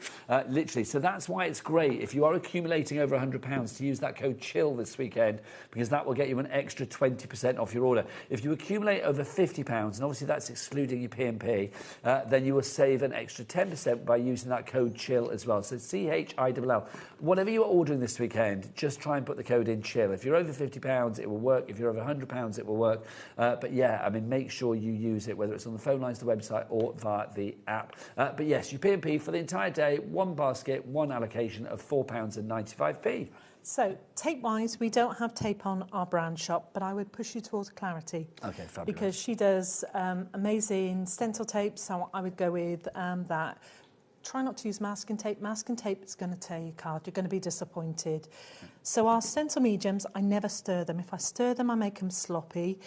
literally. So that's why it's great if you are accumulating over £100 to use that code CHILL this weekend, because that will get you an extra 20% off your order. If you accumulate over £50, and obviously that's excluding your P&P, then you will save an extra 10% by using that code CHILL as well. So CHILL. Whatever you are ordering this weekend, just try and put the code in CHILL. If you're over £50, it will work. If you're over £100, it will work. But yeah, I mean, make sure you use it, whether it's on the phone lines, the website, or via the app. But yes, your P&P for the entire day, one basket, one allocation of £4.95. So tape-wise, we don't have tape on our brand shop, but I would push you towards Clarity. Okay, fabulous. Because she does amazing stencil tape, so I would go with that. Try not to use masking tape. Masking tape is going to tear your card. You're going to be disappointed. So our stencil mediums, I never stir them. If I stir them, I make them sloppy.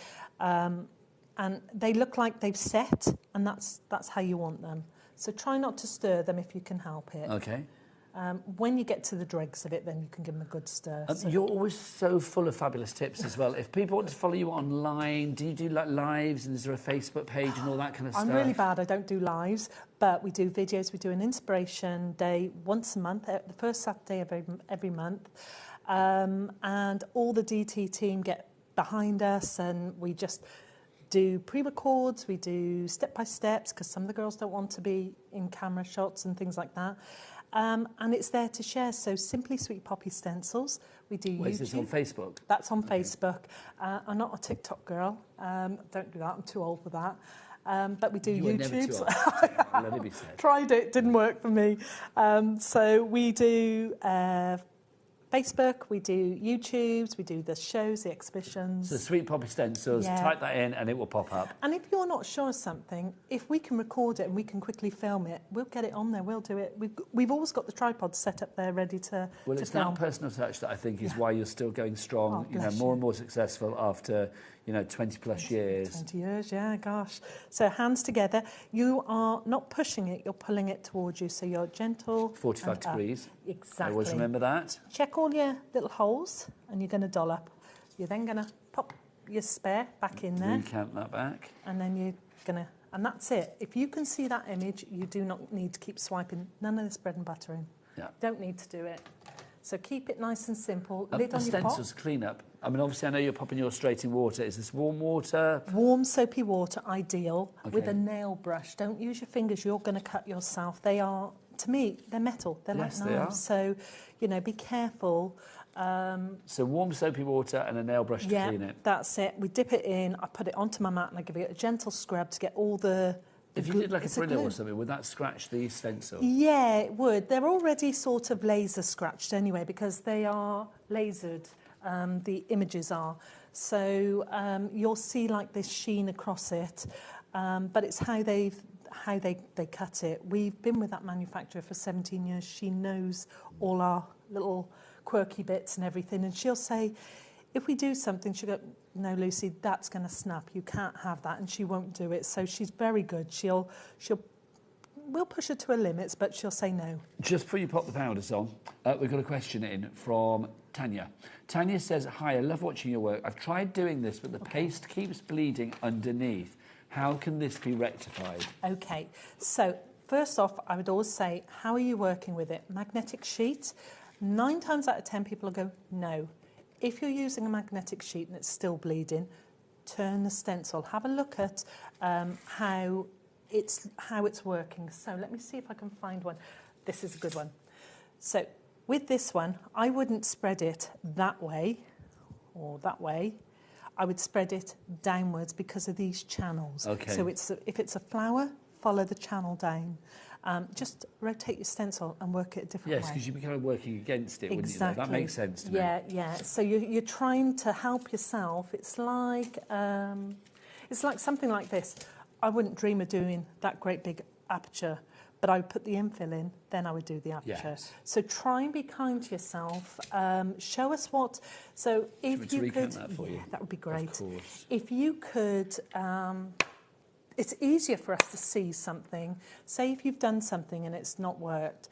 And they look like they've set, and that's how you want them. So try not to stir them if you can help it. Okay. When you get to the dregs of it, then you can give them a good stir. So. You're always so full of fabulous tips as well. If people want to follow you online, do you do like lives, and is there a Facebook page and all that kind of stuff? I'm really bad. I don't do lives, but we do videos. We do an inspiration day once a month, the first Saturday of every month. And all the DT team get behind us, and we just do pre-records, we do step-by-steps, because some of the girls don't want to be in camera shots and things like that. And it's there to share. So Simply Sweet Poppy stencils. We do YouTube. Is this on Facebook? That's on Facebook. I'm not a TikTok girl. Don't do that. I'm too old for that. But we do You YouTube. Never too old. Let it be said. Tried it, didn't work for me. So we do Facebook, we do YouTubes, we do the shows, the exhibitions. So Sweet Poppy stencils, type that in and it will pop up. And if you're not sure of something, if we can record it and we can quickly film it, we'll get it on there, we'll do it. We've always got the tripods set up there ready to Well, it's film. that personal touch that I think is why you're still going strong, more and more successful after, 20 plus years. 20 years, yeah, gosh. So hands together. You are not pushing it, you're pulling it towards you. So you're gentle. 45 degrees. Exactly. I always remember that. Check all your little holes and you're going to dollop. You're then going to pop your spare back in there. Recount that back. And then you're going to, and that's it. If you can see that image, you do not need to keep swiping none of this bread and butter in. Yeah. Don't need to do it. So keep it nice and simple. The Lid on your pot. stencils clean up. I mean, obviously, I know you're popping yours straight in water. Is this warm water? Warm, soapy water, ideal, with a nail brush. Don't use your fingers. You're going to cut yourself. They are, to me, they're metal. They're Yes, like they knives. So, be careful. So warm, soapy water and a nail brush to clean it. That's it. We dip it in. I put it onto my mat and I give it a gentle scrub to get all the... If you did like a Brillo or something, would that scratch the stencil? Yeah, it would. They're already sort of laser scratched anyway because they are lasered. The images are. So you'll see like this sheen across it, but it's how they cut it. We've been with that manufacturer for 17 years. She knows all our little quirky bits and everything, and she'll say, if we do something, she'll go, no, Lucy, that's going to snap. You can't have that, and she won't do it. So she's very good. We'll push her to her limits, but she'll say no. Just before you pop the powders on, we've got a question in from Tanya. Tanya says, hi, I love watching your work. I've tried doing this, but the paste keeps bleeding underneath. How can this be rectified? Okay, so first off, I would always say, how are you working with it? Magnetic sheet, 9 times out of 10 people will go, no. If you're using a magnetic sheet and it's still bleeding, turn the stencil. Have a look at how it's working. So let me see if I can find one. This is a good one. So with this one, I wouldn't spread it that way or that way. I would spread it downwards because of these channels. Okay. So if it's a flower, follow the channel down. Just rotate your stencil and work it a different way. Yes, because you'd be kind of working against it, wouldn't you? Exactly. That makes sense to me. Yeah. So you're trying to help yourself. It's like something like this. I wouldn't dream of doing that great big aperture, but I would put the infill in, then I would do the aperture. Yes. So try and be kind to yourself. Show us what. So if you could, that for you? That would be great. Of course. If you could. It's easier for us to see something. Say if you've done something and it's not worked,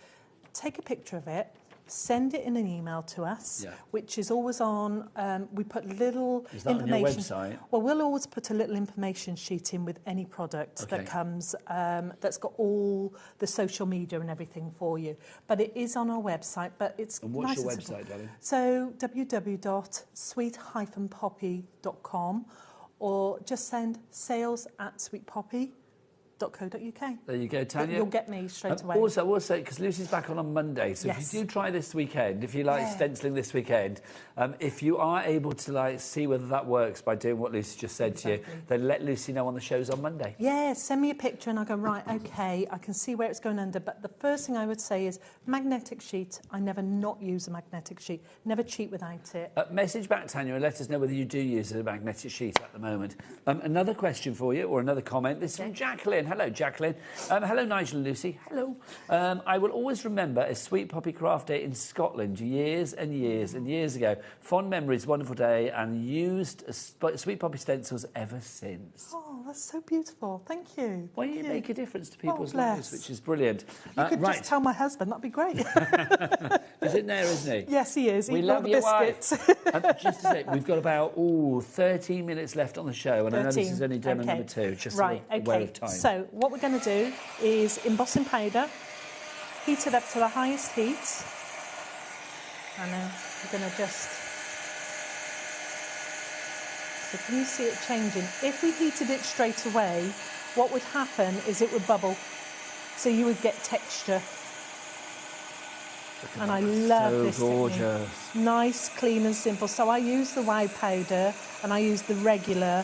take a picture of it, send it in an email to us, which is always on. We put little Is that information. on your website? Well, we'll always put a little information sheet in with any product that comes that's got all the social media and everything for you. But it is on our website. But it's And what's nice your and website, simple. darling? So www.sweet-poppy.com, or just send sales@sweetpoppy.co.uk. There you go, Tanya. You'll get me straight away. Also, I will say, because Lucy's back on Monday, so if you do try this weekend, if you like stenciling this weekend, if you are able to see whether that works by doing what Lucy just said to you, then let Lucy know on the shows on Monday. Yeah, send me a picture and I'll go, right, okay, I can see where it's going under. But the first thing I would say is magnetic sheet. I never not use a magnetic sheet. Never cheat without it. Message back, Tanya, and let us know whether you do use a magnetic sheet at the moment. Another question for you, or another comment. This is from Jacqueline. Hello, Jacqueline. Hello, Nigel and Lucy. Hello. I will always remember a Sweet Poppy craft day in Scotland years and years and years ago. Fond memories, wonderful day, and used Sweet Poppy stencils ever since. Oh, that's so beautiful. Thank you. Well, you make a difference to people's lives, which is brilliant. You could just tell my husband, that'd be great. Is it there, isn't he? Yes, he is. We Eating love all the your biscuits. wife. Just to say, we've got about 13 minutes left on the show, and I know this is only demo number 2, just so we're aware of time. So what we're going to do is embossing powder, heat it up to the highest heat, and then we're going to just... So can you see it changing? If we heated it straight away, what would happen is it would bubble. So you would get texture. And I love this technique. Nice, clean and simple. So I use the wow powder and I use the regular.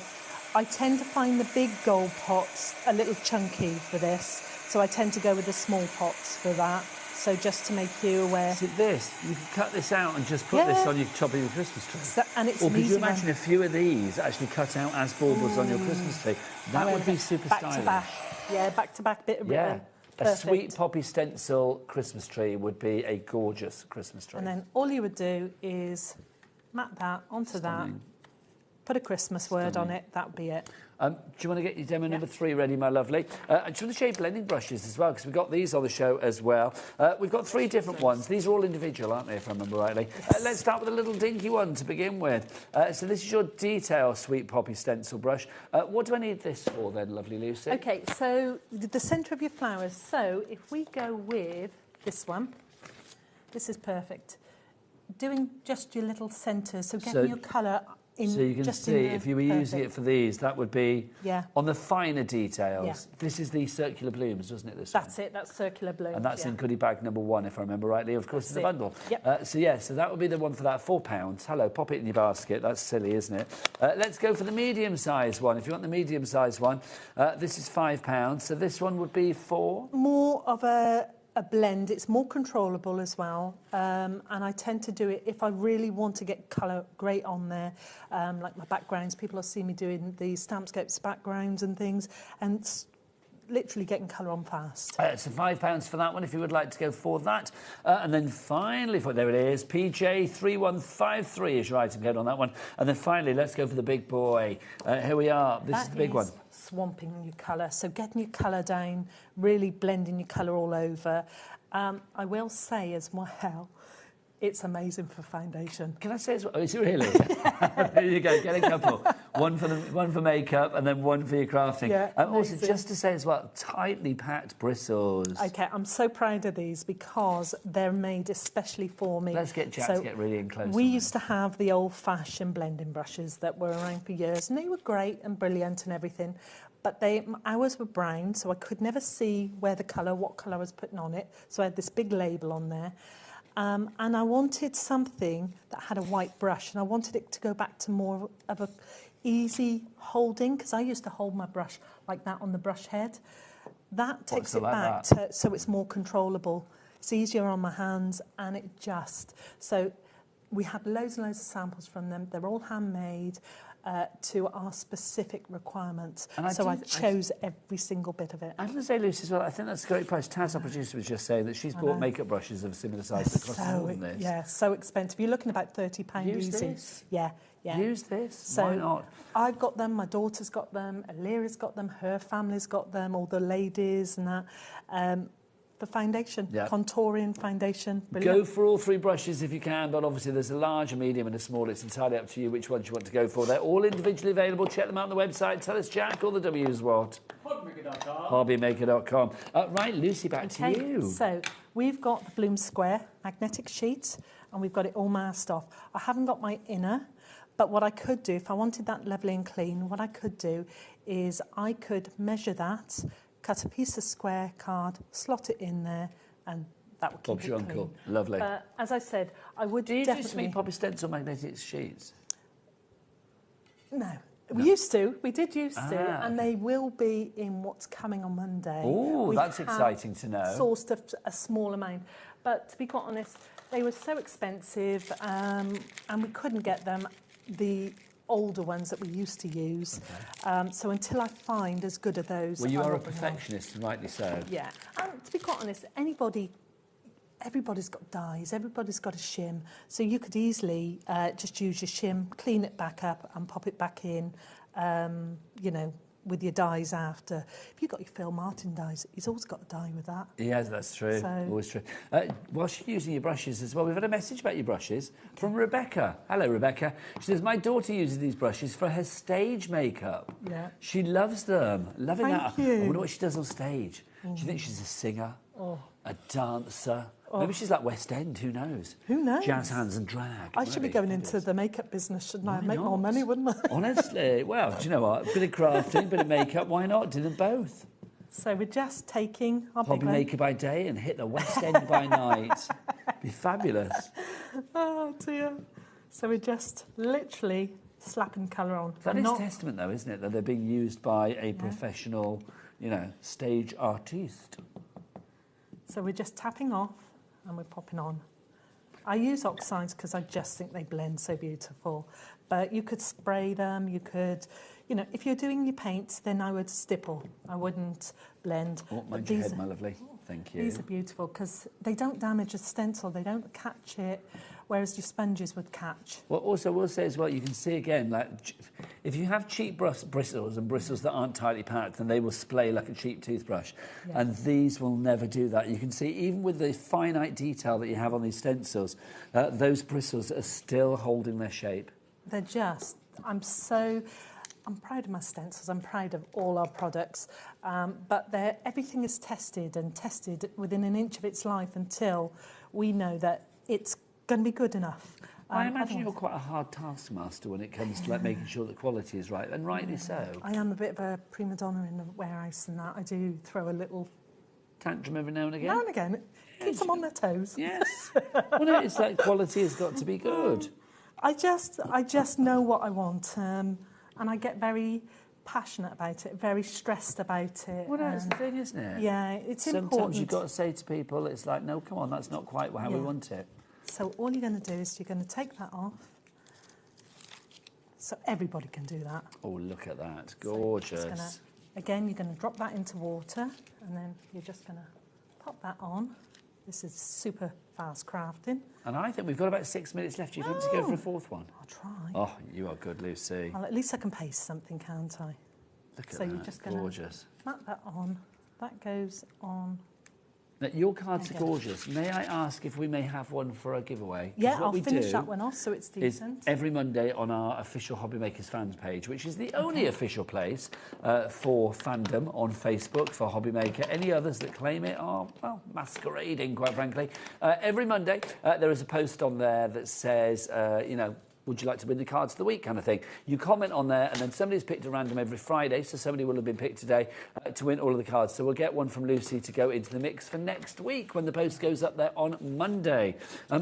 I tend to find the big gold pots a little chunky for this. So I tend to go with the small pots for that. So just to make you aware. Is it this? You can cut this out and just put this on your top of your Christmas tree. And it's or an could easy you imagine one. a few of these actually cut out as baubles on your Christmas tree? That would be super back stylish. to back. Yeah, back to back bit of ribbon. A Sweet Poppy stencil Christmas tree would be a gorgeous Christmas tree. And then all you would do is mat that onto that, put a Christmas word on it, that would be it. Do you want to get your demo number 3 ready, my lovely? I just want to show you blending brushes as well, because we've got these on the show as well. We've got 3 different ones. These are all individual, aren't they, if I remember rightly? Let's start with a little dinky one to begin with. So this is your detail Sweet Poppy stencil brush. What do I need this for then, lovely Lucy? Okay, so the centre of your flowers. So if we go with this one, this is perfect. Doing just your little centres, so getting your colour in. So you can see, if you were using it for these, that would be on the finer details. Yeah. This is the circular blooms, wasn't it, this That's it, that's circular blooms. And that's in goodie bag number 1, if I remember rightly, of course, in the bundle. Yep. So that would be the one for that, £4. Hello, pop it in your basket. That's silly, isn't it? Let's go for the medium-sized one. If you want the medium-sized one, this is £5. So this one would be 4. More of a blend. It's more controllable as well, and I tend to do it if I really want to get colour great on there, like my backgrounds. People will see me doing the Stampscapes backgrounds and things, and literally getting colour on fast. So £5 for that one if you would like to go for that. And then finally, there it is, PJ3153 is your item code on that one. And then finally, let's go for the big boy. Here we are. This is the big one. Swamping your colour, so getting your colour down, really blending your colour all over. I will say as well, It's amazing for foundation. Can I say as well? Oh, is it really? There you go. Get a couple. One for makeup, and then one for your crafting. Yeah, also, amazing. just to say as well, tightly packed bristles. Okay, I'm so proud of these because they're made especially for me. Let's get Jack to get really in close. We used to have the old-fashioned blending brushes that were around for years, and they were great and brilliant and everything. But ours were brown, so I could never see what colour I was putting on it. So I had this big label on there. And I wanted something that had a white brush, and I wanted it to go back to more of a easy holding, because I used to hold my brush like that on the brush head. That takes it back so it's more controllable. It's easier on my hands, and it just... So we had loads and loads of samples from them. They're all handmade to our specific requirements. And so I chose every single bit of it. I was going to say, Lucy, as well, I think that's a great price. Taz, our producer, was just saying that she's bought makeup brushes of a similar size that cost more than this. Yeah, so expensive. You're looking about £30 Use using. this. Yeah. Use this. So why not? I've got them, my daughter's got them, Alira's got them, her family's got them, all the ladies and that. For foundation, contouring foundation. Brilliant. Go for all three brushes if you can, but obviously there's a large, a medium and a small. It's entirely up to you which ones you want to go for. They're all individually available. Check them out on the website. Tell us, Jack, all the W's what? HobbyMaker.com. HobbyMaker.com. Right, Lucy, back to you. So we've got the Bloom Square magnetic sheet, and we've got it all masked off. I haven't got my inner, but what I could do, if I wanted that lovely and clean, what I could do is I could measure that, cut a piece of square card, slot it in there, and that would keep Bob's it your clean. uncle. Lovely. As I said, I would do you definitely... do Sweet Poppy stencil magnetic sheets? No. We used to. We did used to, and they will be in what's coming on Monday. Oh, that's exciting to know. Sourced a small amount. But to be quite honest, they were so expensive, and we couldn't get them. The older ones that we used to use. Okay. So until I find as good as those... Well, you are a perfectionist, rightly so. Yeah. And to be quite honest, everybody's got dyes, everybody's got a shim. So you could easily just use your shim, clean it back up and pop it back in, you know, with your dyes after. If you've got your Phil Martin dyes, he's always got a dye with that. Yes, that's true. Always true. Whilst you're using your brushes as well, we've had a message about your brushes from Rebecca. Hello, Rebecca. She says, my daughter uses these brushes for her stage makeup. Yeah. She loves them. Loving that. Thank you. I wonder what she does on stage. Do you think she's a singer? A dancer? Maybe she's like West End, who knows? Who knows? Jazz hands and drag. I should be going into the makeup business, shouldn't I? I'd make more money, wouldn't I? Honestly, well, do you know what? A bit of crafting, a bit of makeup, why not? Do them both. So we're just taking our HobbyMaker by day and hit the West End by night. Be fabulous. Oh, dear. So we're just literally slapping colour on. That is testament, though, isn't it? That they're being used by a professional, you know, stage artiste. So we're just tapping off and we're popping on. I use oxides because I just think they blend so beautiful. But you could spray them, you could, you know, if you're doing your paints, then I would stipple. I wouldn't blend. Oh, mind your head, my lovely. Thank you. These are beautiful because they don't damage the stencil, they don't catch it, whereas your sponges would catch. Well, also, we'll say as well, you can see again, like, if you have cheap bristles and bristles that aren't tightly packed, then they will splay like a cheap toothbrush. Yeah. And these will never do that. You can see, even with the finite detail that you have on these stencils, those bristles are still holding their shape. They're just, I'm proud of my stencils, I'm proud of all our products, but everything is tested and tested within an inch of its life until we know that it's going to be good enough. I imagine you're quite a hard taskmaster when it comes to like making sure the quality is right, and rightly so. I am a bit of a prima donna in the warehouse and that. I do throw a little... tantrum every now and again? Now and again. It keeps them on their toes. Yes. Well, no, it's like quality has got to be good. I just know what I want, and I get very passionate about it, very stressed about it. Well, that's the thing, isn't it? Yeah, it's important. Sometimes you've got to say to people, it's like, no, come on, that's not quite how we want it. So all you're going to do is you're going to take that off. So everybody can do that. Oh, look at that. Gorgeous. So again, you're going to drop that into water, and then you're just going to pop that on. This is super fast crafting. And I think we've got about 6 minutes left. Do you fancy to go for a fourth one? I'll try. Oh, you are good, Lucy. Well, at least I can paste something, can't I? Look at so that. You're just going gorgeous. To map that on. That goes on Now, your cards are gorgeous. May I ask if we may have one for a giveaway? Yeah, I'll finish that one off so it's decent. Every Monday on our official HobbyMakers fans page, which is the only official place for fandom on Facebook for HobbyMaker. Any others that claim it are, well, masquerading, quite frankly. Every Monday, there is a post on there that says, you know, would you like to win the cards of the week kind of thing. You comment on there, and then somebody's picked a random every Friday, so somebody will have been picked today to win all of the cards. So we'll get one from Lucy to go into the mix for next week when the post goes up there on Monday.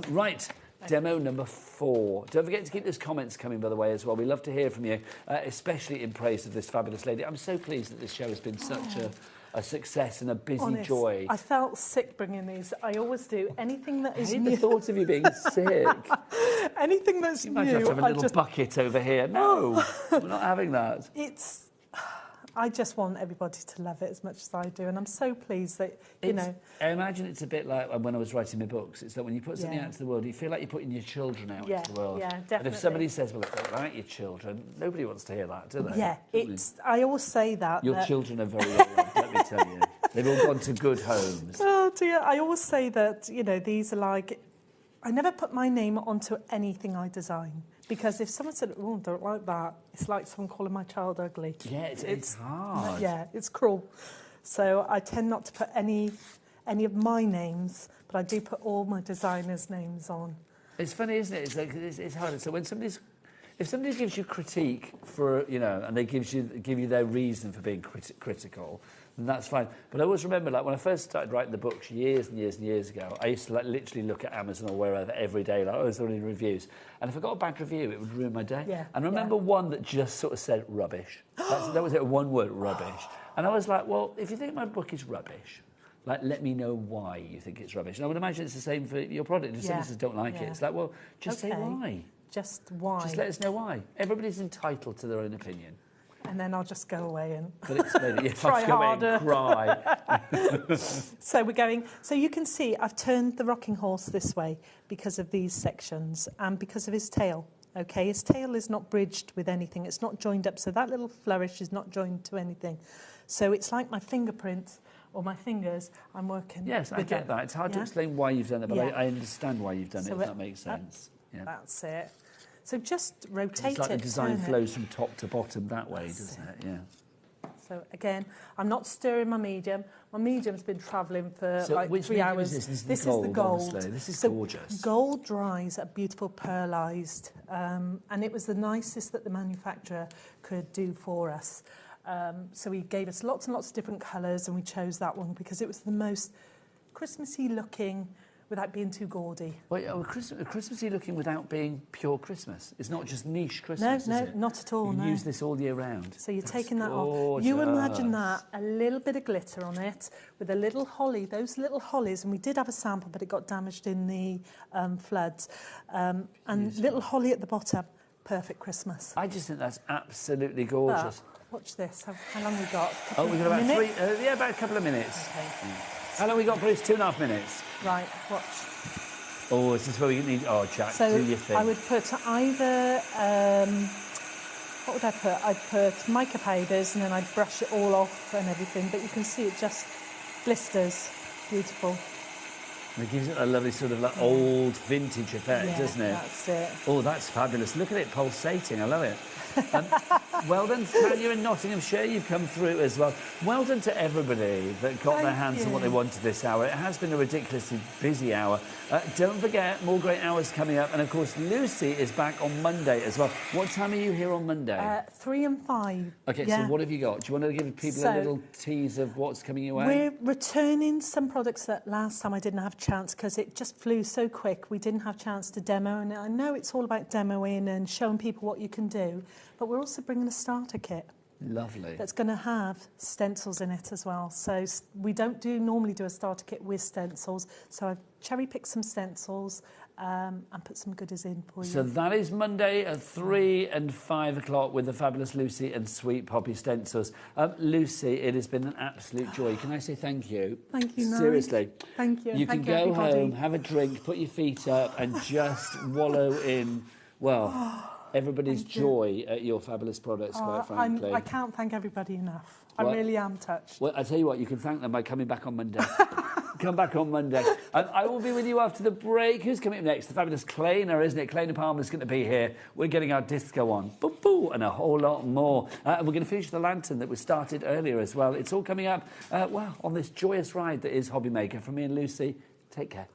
Right. Demo number 4. Don't forget to keep those comments coming, by the way, as well. We love to hear from you, especially in praise of this fabulous lady. I'm so pleased that this show has been such a success and a busy joy. I felt sick bringing these. I always do. Anything that is new. The thought of you being sick. Anything that's you new. might have to have a little bucket over here. No, we're not having that. I just want everybody to love it as much as I do, and I'm so pleased that, you know... I imagine it's a bit like when I was writing my books. It's that when you put something out into the world, you feel like you're putting your children out into the world. Yeah, definitely. And if somebody says, well, I don't like your children, nobody wants to hear that, do they? Yeah, I always say that. Your children are very well loved, let me tell you. They've all gone to good homes. Oh, dear. I always say that, you know, these are like... I never put my name onto anything I design. Because if someone said, oh, don't like that, it's like someone calling my child ugly. Yeah, it's hard. Yeah, it's cruel. So I tend not to put any of my names, but I do put all my designers' names on. It's funny, isn't it? It's hard. So when if somebody gives you critique for, you know, and they give you their reason for being critical, then that's fine. But I always remember, like, when I first started writing the books years and years and years ago, I used to, like, literally look at Amazon or wherever every day, like, oh, is there any reviews? And if I got a bad review, it would ruin my day. Yeah, and I remember one that just sort of said rubbish. That was it, one word, rubbish. And I was like, well, if you think my book is rubbish, like, let me know why you think it's rubbish. And I would imagine it's the same for your product. If somebody says don't like it, it's like, well, just say why. Just why. Just let us know why. Everybody's entitled to their own opinion. And then I'll just go away and try harder. And cry. So we're going. So you can see I've turned the rocking horse this way because of these sections and because of his tail. Okay, his tail is not bridged with anything. It's not joined up. So that little flourish is not joined to anything. So it's like my fingerprints or my fingers. I'm working. Yes, I get that. It's hard to explain why you've done it, but I understand why you've done it. If that makes sense. That's it. So just rotate it's like it. the design flows from top to bottom that way, doesn't it? Yeah. So again, I'm not stirring my medium. My medium's been travelling for like 3 hours. Is this is the gold. Obviously. This is gorgeous. Gold dries at beautiful pearlised, and it was the nicest that the manufacturer could do for us. So he gave us lots and lots of different colours, and we chose that one because it was the most Christmassy looking without being too gaudy. Well, Christmassy looking without being pure Christmas. It's not just niche Christmas, No, is it? not at all, You use this all year round. So you're taking that off. You imagine that, a little bit of glitter on it with a little holly, those little hollies, and we did have a sample, but it got damaged in the floods. And little holly at the bottom, perfect Christmas. I just think that's absolutely gorgeous. Watch this. How long we got? We've got about about a couple of minutes. Okay. How long we got, Bruce? 2.5 minutes. Right, watch. Oh, is this where we need... Oh, Jack, so do your thing. I would put either... what would I put? I'd put mica powders and then I'd brush it all off and everything. But you can see it just blisters. Beautiful. And it gives it a lovely sort of like old vintage effect, doesn't it? That's it. Oh, that's fabulous. Look at it pulsating. I love it. Well done, Tanya in Nottinghamshire. You've come through as well. Well done to everybody that got their hands on what they wanted this hour. It has been a ridiculously busy hour. Don't forget, more great hours coming up. And, of course, Lucy is back on Monday as well. What time are you here on Monday? 3 and 5. OK, so what have you got? Do you want to give people a little tease of what's coming your way? We're returning some products that last time I didn't have a chance because it just flew so quick. We didn't have a chance to demo. And I know it's all about demoing and showing people what you can do. But we're also bringing a starter kit. Lovely. That's going to have stencils in it as well. So we don't normally do a starter kit with stencils. So I've cherry-picked some stencils and put some goodies in for you. So that is Monday at 3 and 5 o'clock with the fabulous Lucy and Sweet Poppy stencils. Lucy, it has been an absolute joy. Can I say thank you? Thank you, Nige. Seriously. Thank you. You can go home, have a drink, put your feet up and just wallow in, well... everybody's joy at your fabulous products, quite frankly. I can't thank everybody enough. I really am touched. Well, I tell you what, you can thank them by coming back on Monday. Come back on Monday. And I will be with you after the break. Who's coming up next? The fabulous Kleiner, isn't it? Kleiner Palmer's going to be here. We're getting our disco on. Boo, boo, and a whole lot more. And we're going to finish the lantern that was started earlier as well. It's all coming up, on this joyous ride that is HobbyMaker. From me and Lucy, take care.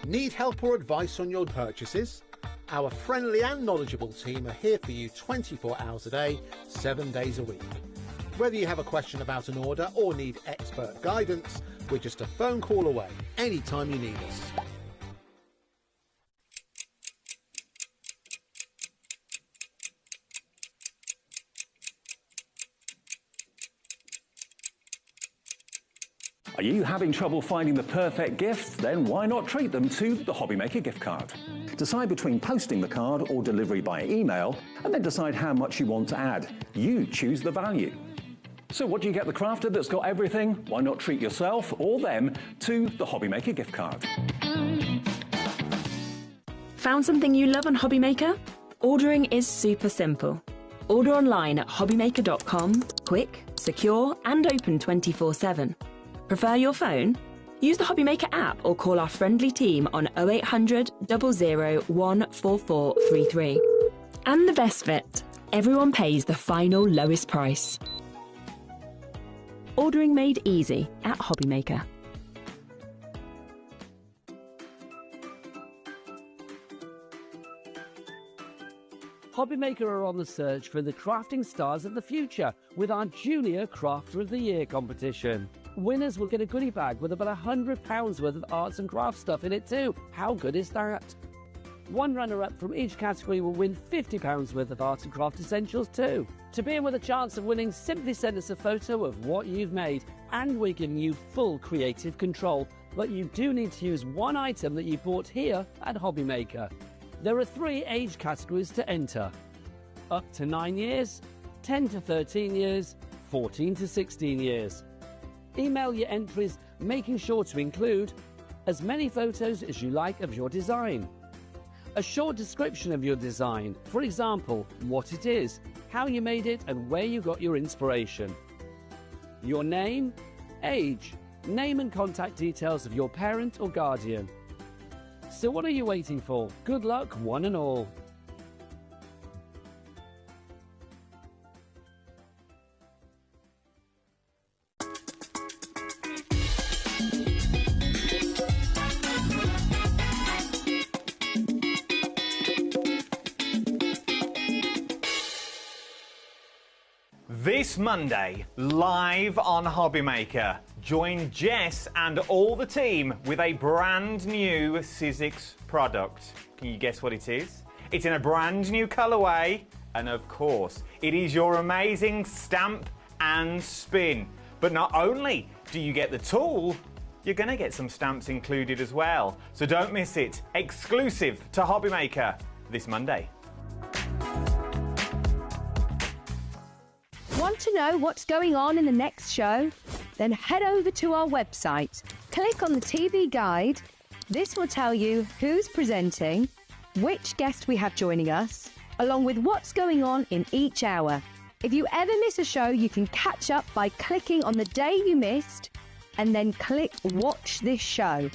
Need help or advice on your purchases? Our friendly and knowledgeable team are here for you 24 hours a day, 7 days a week. Whether you have a question about an order or need expert guidance, we're just a phone call away anytime you need us. Are you having trouble finding the perfect gift? Then why not treat them to the HobbyMaker gift card? Decide between posting the card or delivery by email, and then decide how much you want to add. You choose the value. So what do you get the crafter that's got everything? Why not treat yourself or them to the HobbyMaker gift card? Found something you love on HobbyMaker? Ordering is super simple. Order online at hobbymaker.com, quick, secure, and open 24/7. Prefer your phone? Use the HobbyMaker app or call our friendly team on 0800 00 14433. And the best bit, everyone pays the final lowest price. Ordering made easy at HobbyMaker. HobbyMaker are on the search for the crafting stars of the future with our Junior Crafter of the Year competition. Winners will get a goodie bag with about £100 worth of arts and crafts stuff in it too. How good is that? One runner-up from each category will win £50 worth of art and craft essentials too. To be in with a chance of winning, simply send us a photo of what you've made, and we're giving you full creative control. But you do need to use one item that you bought here at HobbyMaker. There are 3 age categories to enter: up to 9 years, 10 to 13 years, 14 to 16 years. Email your entries, making sure to include as many photos as you like of your design, a short description of your design, for example, what it is, how you made it and where you got your inspiration, your name, age, name and contact details of your parent or guardian. So what are you waiting for? Good luck, one and all. This Monday, live on HobbyMaker, join Jess and all the team with a brand new Sizzix product. Can you guess what it is? It's in a brand new colourway, and of course, it is your amazing stamp and spin. But not only do you get the tool, you're going to get some stamps included as well. So don't miss it. Exclusive to HobbyMaker this Monday. Want to know what's going on in the next show? Then head over to our website. Click on the TV guide. This will tell you who's presenting, which guest we have joining us, along with what's going on in each hour. If you ever miss a show, you can catch up by clicking on the day you missed and then click Watch This Show.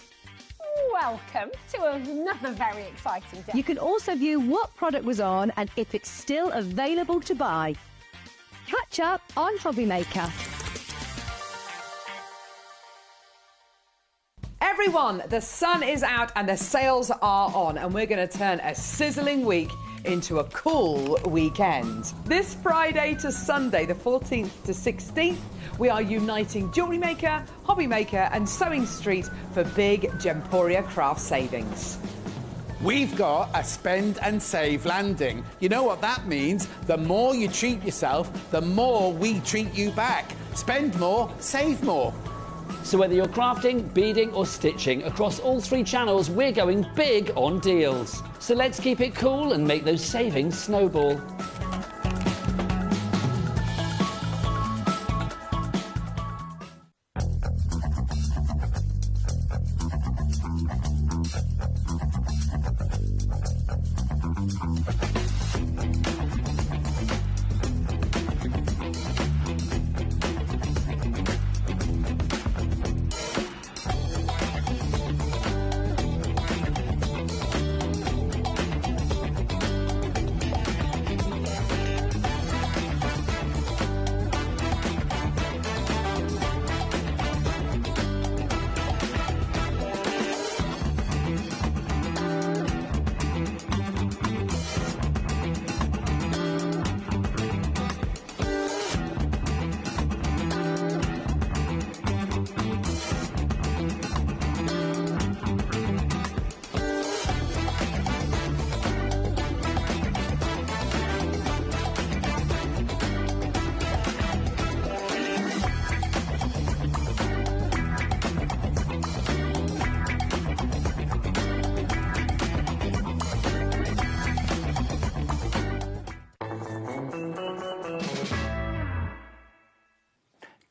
Welcome to another very exciting day. You can also view what product was on and if it's still available to buy. Catch up on HobbyMaker. Everyone, the sun is out and the sales are on, and we're going to turn a sizzling week into a cool weekend. This Friday to Sunday, the 14th to 16th, we are uniting Jewellery Maker, Hobby Maker and Sewing Street for big Gemporia craft savings. We've got a spend and save landing. You know what that means? The more you treat yourself, the more we treat you back. Spend more, save more. So whether you're crafting, beading or stitching, across all 3 channels, we're going big on deals. So let's keep it cool and make those savings snowball.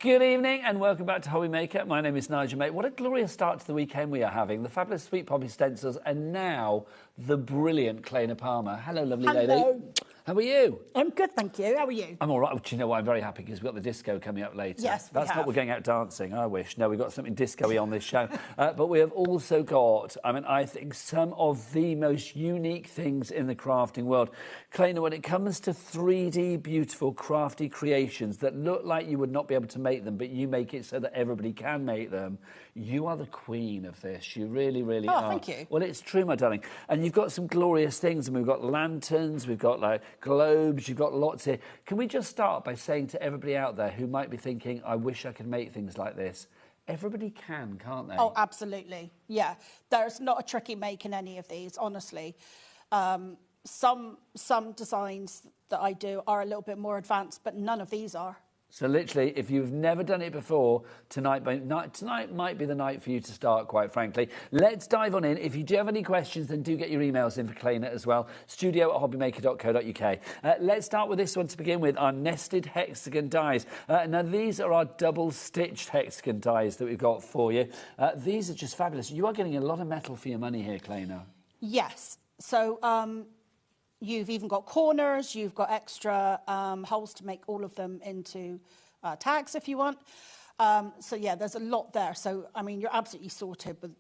Good evening and welcome back to HobbyMaker. My name is Nigel, mate. What a glorious start to the weekend we are having. The fabulous Sweet Poppy stencils and now the brilliant Clayna Palmer. Hello, lovely lady. How are you? I'm good, thank you. How are you? I'm all right. Do you know what? I'm very happy because we've got the disco coming up later. Yes, That's not we're going out dancing, I wish. No, we've got something disco-y on this show. But we have also got, I think, some of the most unique things in the crafting world. Clayna, when it comes to 3D beautiful crafty creations that look like you would not be able to make them, but you make it so that everybody can make them, you are the queen of this. You really, really are. Oh, thank you. Well, it's true, my darling. And you've got some glorious things. And we've got lanterns, we've got like globes, you've got lots here. Can we just start by saying to everybody out there who might be thinking, I wish I could make things like this, everybody can, can't they? Oh, absolutely. Yeah. There's not a tricky make in any of these, honestly. Some designs that I do are a little bit more advanced, but none of these are. So literally, if you've never done it before, tonight might be the night for you to start, quite frankly. Let's dive on in. If you do have any questions, then do get your emails in for Clayna as well. studio@hobbymaker.co.uk. Let's start with this one to begin with, our nested hexagon dies. Now, these are our double-stitched hexagon dies that we've got for you. These are just fabulous. You are getting a lot of metal for your money here, Clayna. Yes. So you've even got corners, you've got extra holes to make all of them into tags if you want. So yeah, there's a lot there. So, I mean, you're absolutely sorted with,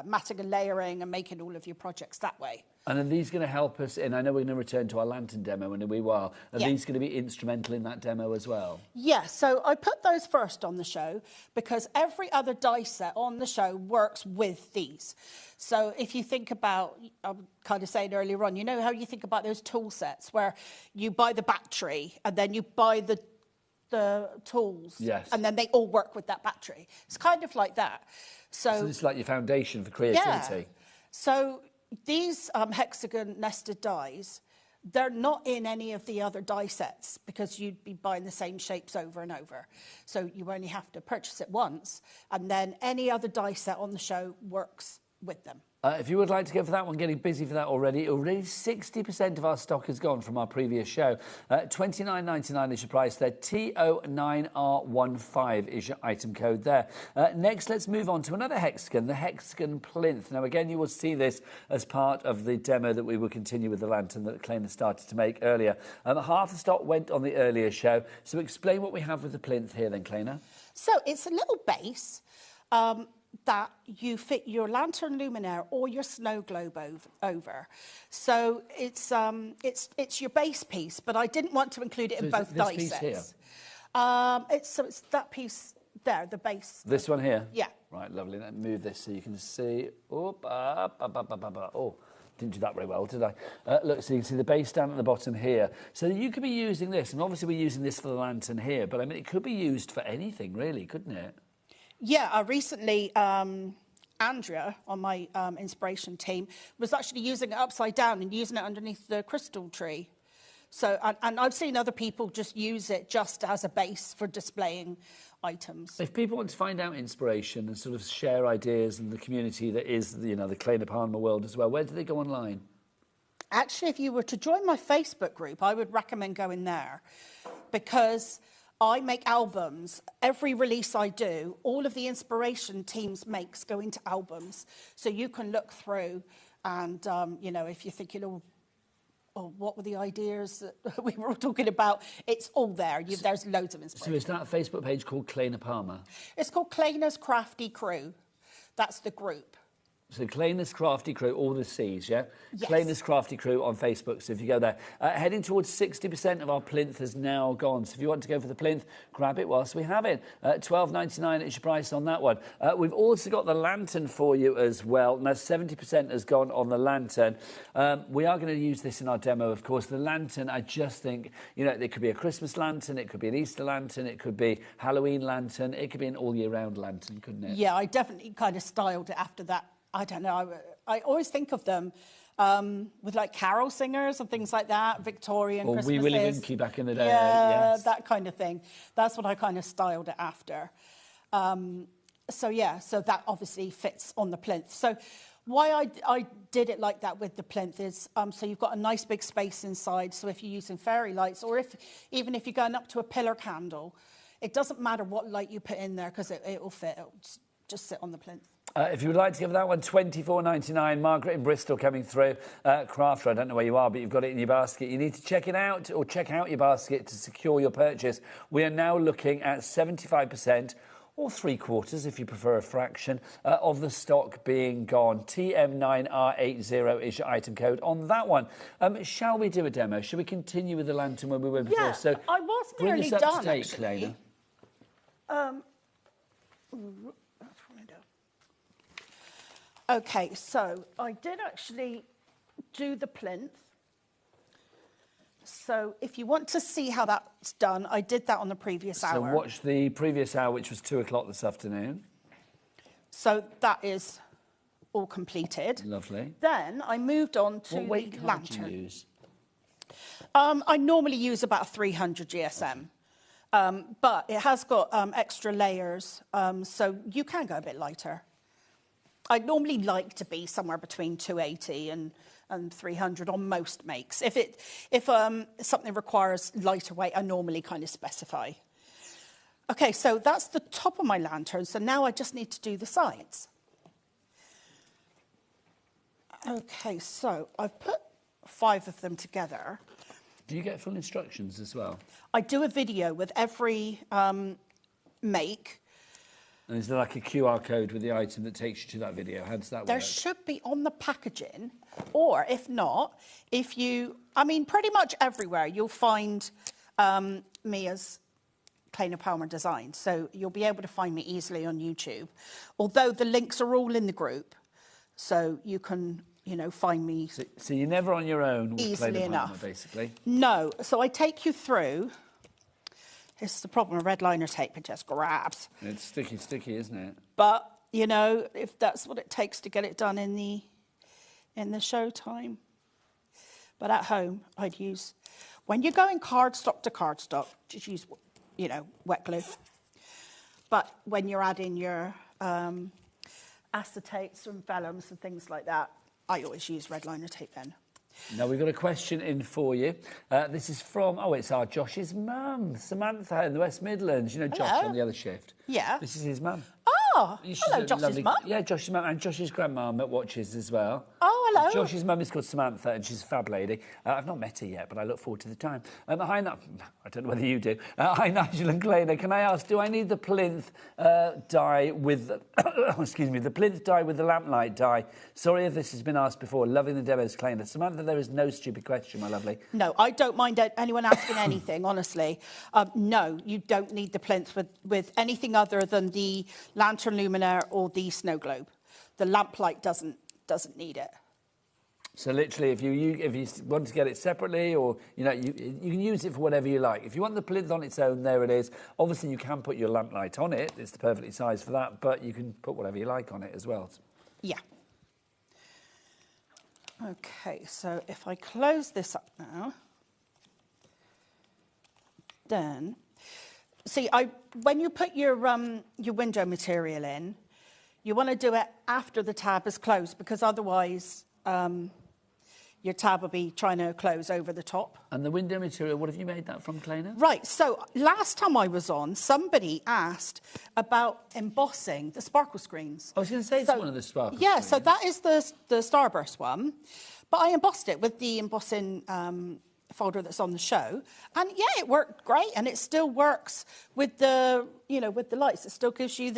matting and layering and making all of your projects that way. And are these going to help us in, I know we're going to return to our lantern demo in a wee while, are these going to be instrumental in that demo as well? Yeah, so I put those first on the show because every other die set on the show works with these. So if you think about, I'm kind of saying earlier on, you know how you think about those tool sets where you buy the battery and then you buy the tools, yes, and then they all work with that battery. It's kind of like that. So this is like your foundation for creativity. Yeah. So these hexagon nested dies, they're not in any of the other die sets because you'd be buying the same shapes over and over. So you only have to purchase it once, and then any other die set on the show works with them. If you would like to go for that one, getting busy for that already 60% of our stock is gone from our previous show. $29.99 is your price there. TO9R15 is your item code there. Next, let's move on to another hexagon, the hexagon plinth. Now, again, you will see this as part of the demo that we will continue with the lantern that Clayna started to make earlier. Half the stock went on the earlier show. So explain what we have with the plinth here then, Clayna. So it's a little base that you fit your lantern luminaire or your snow globe over. So it's your base piece, but I didn't want to include it in both die sets. Here? It's that piece there, the base. This one here? Yeah. Right, lovely. Let me move this so you can see. Oh, didn't do that very well, did I? Look, so you can see the base down at the bottom here. So you could be using this, and obviously we're using this for the lantern here, but I mean, it could be used for anything, really, couldn't it? Yeah, recently, Andrea on my inspiration team was actually using it upside down and using it underneath the crystal tree. So, and I've seen other people just use it just as a base for displaying items. If people want to find out inspiration and sort of share ideas in the community that is, the Clayna Palmer world as well, where do they go online? Actually, if you were to join my Facebook group, I would recommend going there because I make albums. Every release I do, all of the inspiration teams makes go into albums. So you can look through and, if you're thinking, oh, what were the ideas that we were all talking about? It's all there. There's loads of inspiration. So is that a Facebook page called Clayna Palmer? It's called Clayna's Crafty Crew. That's the group. So Clayna's Crafty Crew, all the C's, yeah? Yes. Clayna's Crafty Crew on Facebook, so if you go there. Heading towards 60% of our plinth has now gone. So if you want to go for the plinth, grab it whilst we have it. $12.99 is your price on that one. We've also got the lantern for you as well. Now, 70% has gone on the lantern. We are going to use this in our demo, of course. The lantern, I just think, it could be a Christmas lantern, it could be an Easter lantern, it could be Halloween lantern, it could be an all-year-round lantern, couldn't it? Yeah, I definitely kind of styled it after that. I don't know. I always think of them with like carol singers and things like that, Victorian Christmases. Wee Willie Winky back in the day. Yeah, yes. That kind of thing. That's what I kind of styled it after. So that obviously fits on the plinth. So why I did it like that with the plinth is so you've got a nice big space inside. So if you're using fairy lights or even if you're going up to a pillar candle, It doesn't matter what light you put in there because it will fit. It'll just sit on the plinth. If you would like to give that one $24.99, Margaret in Bristol coming through. Crafter, I don't know where you are, but you've got it in your basket. You need to check it out or check out your basket to secure your purchase. We are now looking at 75%. Or 3/4, if you prefer a fraction, of the stock being gone. TM9R80 is your item code on that one. Shall we do a demo? Shall we continue with the lantern where we were before? Yeah, so I was bring nearly us up done, to date, actually. Clena. That's what I do. Okay, so I did actually do the plinth. So if you want to see how that's done, I did that on the previous hour. So watch the previous hour, which was 2 o'clock this afternoon. So that is all completed. Lovely. Then I moved on to what weight the card lantern. do you use? I normally use about 300 GSM, but it has got extra layers, so you can go a bit lighter. I normally like to be somewhere between 280 and 300 on most makes. If something requires lighter weight, I normally kind of specify. Okay, so that's the top of my lantern. So now I just need to do the sides. Okay, so I've put 5 of them together. Do you get full instructions as well? I do a video with every make. And is there like a QR code with the item that takes you to that video? How does that work? There should be on the packaging, or if not, pretty much everywhere you'll find me as Clena Palmer Design. So you'll be able to find me easily on YouTube. Although the links are all in the group, so you can, find me. So you're never on your own with easily Clena enough. Palmer, basically? No. So I take you through. This is the problem with red liner tape, it just grabs. It's sticky, isn't it? But, if that's what it takes to get it done in the show time. But at home, I'd use, when you're going cardstock to cardstock, just use, wet glue. But when you're adding your acetates and vellums and things like that, I always use red liner tape then. Now, we've got a question in for you. This is from, it's our Josh's mum, Samantha in the West Midlands. You know Josh Hello. on the other shift? Yeah. This is his mum. Oh, hello, Josh's mum. Yeah, Josh's mum and Josh's grandma watches as well. Oh, hello. Josh's mum is called Samantha and she's a fab lady. I've not met her yet, but I look forward to the time. Hi, I don't know whether you do. Hi, Nigel and Clena. Can I ask, do I need the plinth dye with, the plinth dye with the lamplight dye? Sorry if this has been asked before. Loving the demos, Clena. Samantha, there is no stupid question, my lovely. No, I don't mind anyone asking anything, honestly. No, you don't need the plinth with anything other than the lantern luminaire or the snow globe. The lamplight doesn't need it. So literally, if you want to get it separately, or you can use it for whatever you like. If you want the plinth on its own, there it is. Obviously, you can put your lamplight on it; it's the perfectly sized for that. But you can put whatever you like on it as well. Yeah. Okay, so if I close this up now, then see, when you put your window material in, you want to do it after the tab is closed because otherwise your tab will be trying to close over the top. And the window material, what have you made that from, Clena? Right, so last time I was on, somebody asked about embossing the sparkle screens. I was going to say it's one of the sparkle screens. Yeah, so that is the Starburst one. But I embossed it with the embossing folder that's on the show. And yeah, it worked great. And it still works with the lights. It still gives you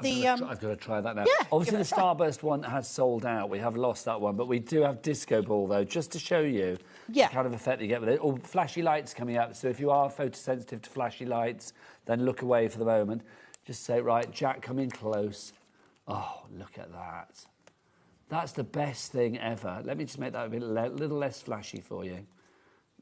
I've got to try that now. Yeah, Obviously, the Starburst one has sold out. We have lost that one, but we do have Disco Ball, though, just to show you the kind of effect you get with it. Or flashy lights coming up. So if you are photosensitive to flashy lights, then look away for the moment. Just say, right, Jack, come in close. Oh, look at that. That's the best thing ever. Let me just make that a little less flashy for you.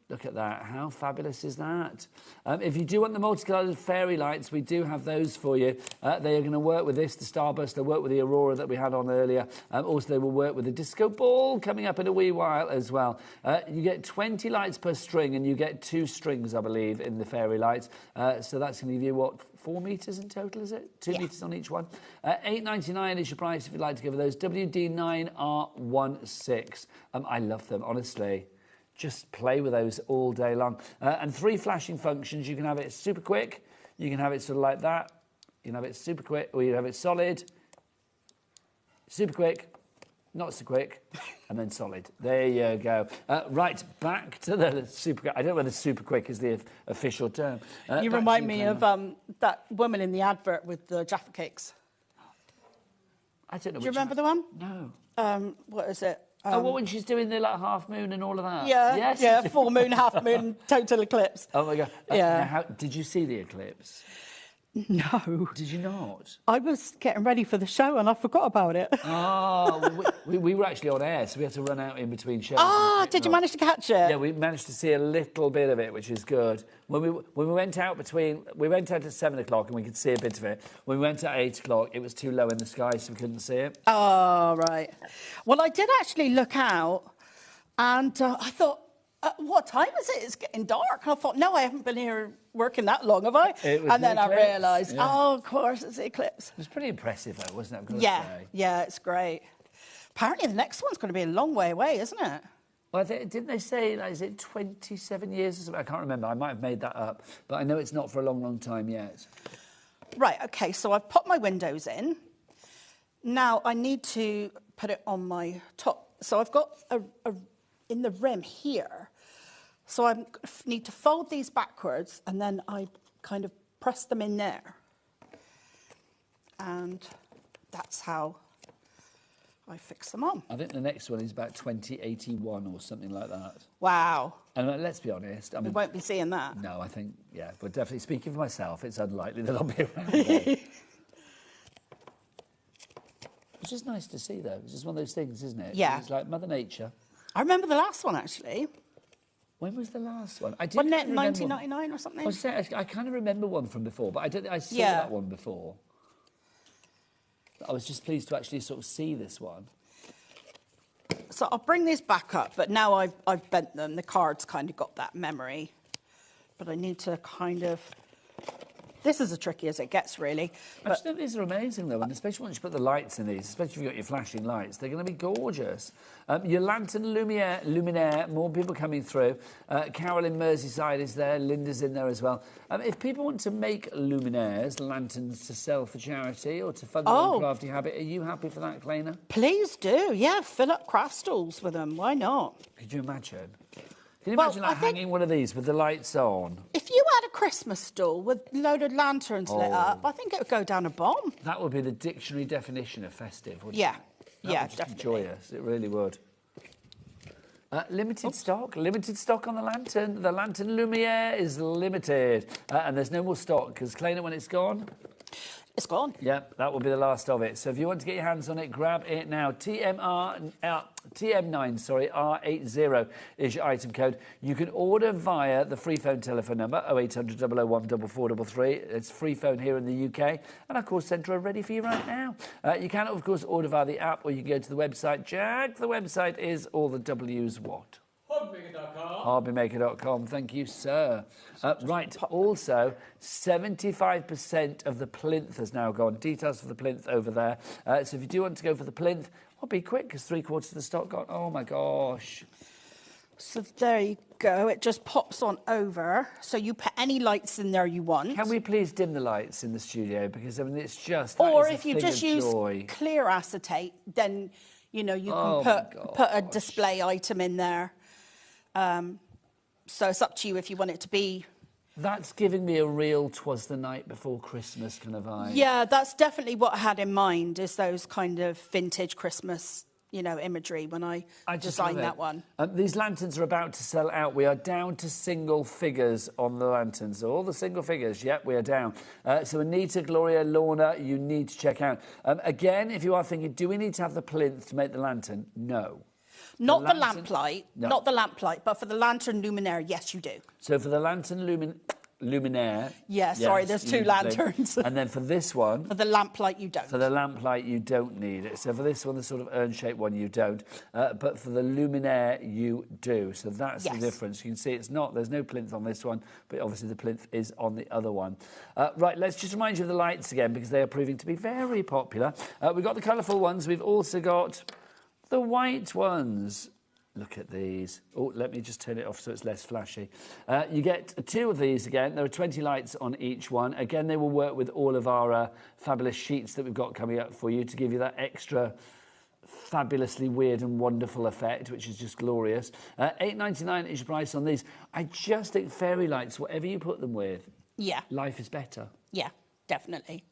Look at that. How fabulous is that? If you do want the multicoloured fairy lights, we do have those for you. They are going to work with this, the Starburst. They'll work with the Aurora that we had on earlier. Also, they will work with the Disco Ball coming up in a wee while as well. You get 20 lights per string, and you get 2 strings, I believe, in the fairy lights. So that's going to give you, 4 metres in total, is it? 2 metres on each one. $8.99 is your price if you'd like to give those. WD9R16. I love them, honestly. just play with those all day long. And 3 flashing functions. You can have it super quick. You can have it sort of like that. You can have it super quick, or you can have it solid, super quick, not so quick, and then solid. There you go. Right, back to the super quick. I don't know whether super quick is the official term. You remind me of that woman in the advert with the Jaffa cakes. I don't know. Do you remember the one? No. What is it? What when she's doing the like half moon and all of that? Yeah, yes. yeah, full moon, half moon, total eclipse. Oh my God. Yeah. Now, did you see the eclipse? No. Did you not? I was getting ready for the show and I forgot about it. Oh, well, we were actually on air, so we had to run out in between shows. Ah, did you manage to catch it? Yeah, we managed to see a little bit of it, which is good. When we went out at 7 o'clock and we could see a bit of it. When we went at 8 o'clock, it was too low in the sky, so we couldn't see it. Oh, right. Well, I did actually look out and I thought, what time is it? It's getting dark. And I thought, no, I haven't been here working that long, have I? And then I realised, oh, of course, it's the eclipse. It was pretty impressive, though, wasn't it? I've got to say. Yeah, it's great. Apparently, the next one's going to be a long way away, isn't it? Well, didn't they say, like, is it 27 years or something? I can't remember. I might have made that up. But I know it's not for a long, long time yet. Right, OK, so I've popped my windows in. Now, I need to put it on my top. So I've got in the rim here. So I need to fold these backwards and then I kind of press them in there. And that's how I fix them on. I think the next one is about 2081 or something like that. Wow. And let's be honest. I mean, we won't be seeing that. No, I think, yeah. But definitely, speaking for myself, it's unlikely that I'll be around there. It's just nice to see, though. It's just one of those things, isn't it? Yeah. It's like Mother Nature. I remember the last one, actually. When was the last one? Wasn't it 1999 or something? I kind of remember one from before, but I don't think I saw that one before. I was just pleased to actually sort of see this one. So I'll bring these back up, but now I've bent them. The card's kind of got that memory. But I need to kind of... This is as tricky as it gets, really. I just think these are amazing, though, and especially once you put the lights in these, especially if you've got your flashing lights, they're going to be gorgeous. Your lantern luminaire, more people coming through. Carol in Merseyside is there, Linda's in there as well. If people want to make luminaires, lanterns to sell for charity or to fund their own crafty habit, are you happy for that, Clayna? Please do, yeah. Fill up craft stalls with them, why not? Could you imagine? Can you imagine hanging one of these with the lights on? If you had a Christmas stall with loaded lanterns lit up, I think it would go down a bomb. That would be the dictionary definition of festive, wouldn't it? That would just be joyous. It really would. Limited stock on the lantern. The lantern lumiere is limited. And there's no more stock, because Clayna, when it's gone... It's gone. Yep, that will be the last of it. So if you want to get your hands on it, grab it now. TM9, R80 is your item code. You can order via the free phone telephone number, 0800 001 4433. It's free phone here in the UK. And, of course, Centre are ready for you right now. You can, of course, order via the app, or you can go to the website. Jack, the website is all the W's what? HobbyMaker.com. Thank you, sir. Right, also, 75% of the plinth has now gone. Details for the plinth over there. So if you do want to go for the plinth, well, be quick, because 3/4 of the stock gone. Oh, my gosh. So there you go. It just pops on over. So you put any lights in there you want. Can we please dim the lights in the studio? Because, I mean, it's just... Or if you just use clear acetate, then, you know, you can put a display item in there. So it's up to you if you want it to be... That's giving me a real 'twas the night before Christmas kind of vibe. Yeah, that's definitely what I had in mind, is those kind of vintage Christmas, you know, imagery when I designed that one. These lanterns are about to sell out. We are down to single figures on the lanterns. So all the single figures, yep, we are down. So Anita, Gloria, Lorna, you need to check out. Again, if you are thinking, do we need to have the plinth to make the lantern? No. Not the lamplight, not the lamplight, but for the lantern luminaire, yes, you do. So for the lantern luminaire... Yeah, sorry, there's two lanterns. And then for this one... For the lamplight, you don't. For the lamplight, you don't need it. So for this one, the sort of urn-shaped one, you don't. But for the luminaire, you do. So that's the difference. You can see there's no plinth on this one, but obviously the plinth is on the other one. Right, let's just remind you of the lights again, because they are proving to be very popular. We've got the colourful ones. We've also got... the white ones. Look at these. Oh, let me just turn it off so it's less flashy. You get 2 of these again. There are 20 lights on each one. Again, they will work with all of our fabulous sheets that we've got coming up for you to give you that extra fabulously weird and wonderful effect, which is just glorious. $8.99 is your price on these. I just think fairy lights, whatever you put them with, Yeah. life is better. Yeah, definitely.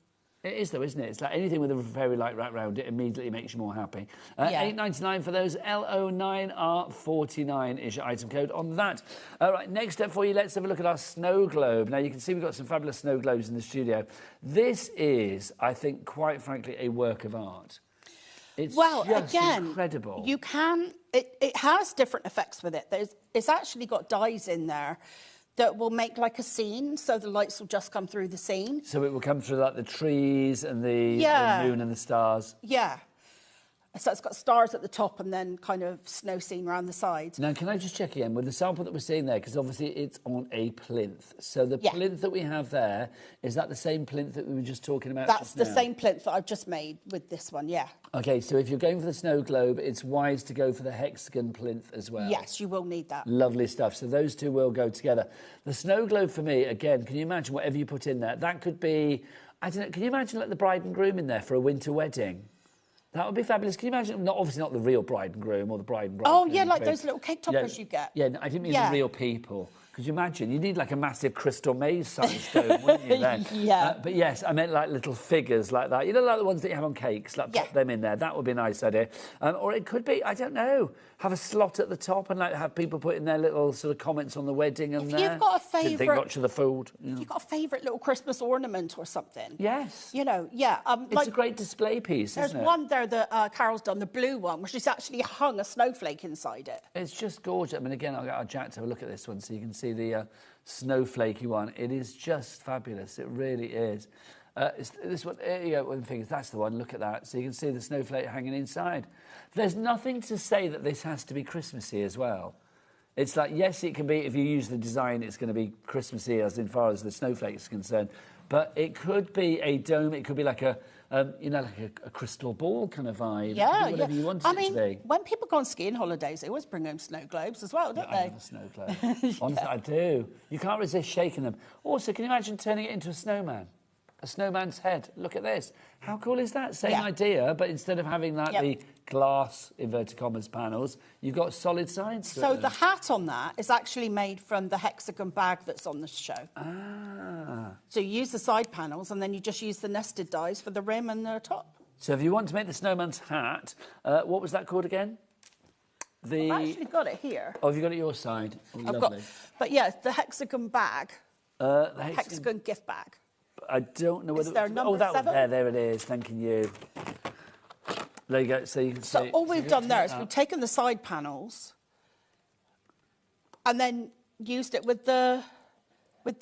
It is, though, isn't it? It's like anything with a fairy light wrapped around it immediately makes you more happy. $8.99 for those. LO9R49 is your item code on that. All right, next up for you, let's have a look at our snow globe. Now, you can see we've got some fabulous snow globes in the studio. This is, I think, quite frankly, a work of art. It's just incredible. You can. It has different effects with it. It's actually got dyes in there that will make like a scene, so the lights will just come through the scene. So it will come through like the trees and the moon and the stars. Yeah. So it's got stars at the top and then kind of snow scene around the sides. Now, can I just check again with the sample that we're seeing there? Because obviously it's on a plinth. So the plinth that we have there, is that the same plinth that we were just talking about? That's the same plinth that I've just made with this one, yeah. Okay, so if you're going for the snow globe, it's wise to go for the hexagon plinth as well. Yes, you will need that. Lovely stuff. So those two will go together. The snow globe for me, again, can you imagine whatever you put in there? That could be, I don't know, can you imagine like the bride and groom in there for a winter wedding? That would be fabulous. Can you imagine? Obviously not the real bride and groom or the bride and bride. Oh, yeah, like those little cake toppers you get. Yeah, I didn't mean the real people. Could you imagine? You need like a massive crystal maze-sized stone, wouldn't you then? Yeah. But yes, I meant like little figures like that. You know, like the ones that you have on cakes, like pop them in there. That would be a nice idea. Or it could be, I don't know, have a slot at the top and like have people put in their little sort of comments on the wedding and if you've got a favourite... Didn't think much of the food. If you've got a favourite little Christmas ornament or something. Yes. You know, yeah. It's a great display piece, isn't it? There's one there that Carol's done, the blue one, which is actually hung a snowflake inside it. It's just gorgeous. I mean, again, I'll get our Jack to have a look at this one so you can see the snowflakey one. It is just fabulous. It really is. This one, here you go, one thing, that's the one, look at that. So you can see the snowflake hanging inside. There's nothing to say that this has to be Christmassy as well. It's like, yes, it can be, if you use the design, it's going to be Christmassy as far as the snowflake is concerned. But it could be a dome, it could be like a, you know, like a crystal ball kind of vibe. Yeah, whatever you want it to be. When people go on skiing holidays, they always bring home snow globes as well, don't they? I love a snow globe. Honestly, I do. You can't resist shaking them. Also, can you imagine turning it into a snowman? A snowman's head. Look at this. How cool is that? Same idea, but instead of having that, the glass, inverted commas, panels, you've got solid sides. So the hat on that is actually made from the hexagon bag that's on the show. Ah. So you use the side panels and then you just use the nested dies for the rim and the top. So if you want to make the snowman's hat, what was that called again? I've actually got it here. Oh, have you got it your side? Oh, lovely. But yeah, the hexagon bag. Hexagon gift bag. I don't know whether... Is there number 7? There it is, thanking you. There you go, so you can see... So all we've done there is we've taken the side panels and then used it with the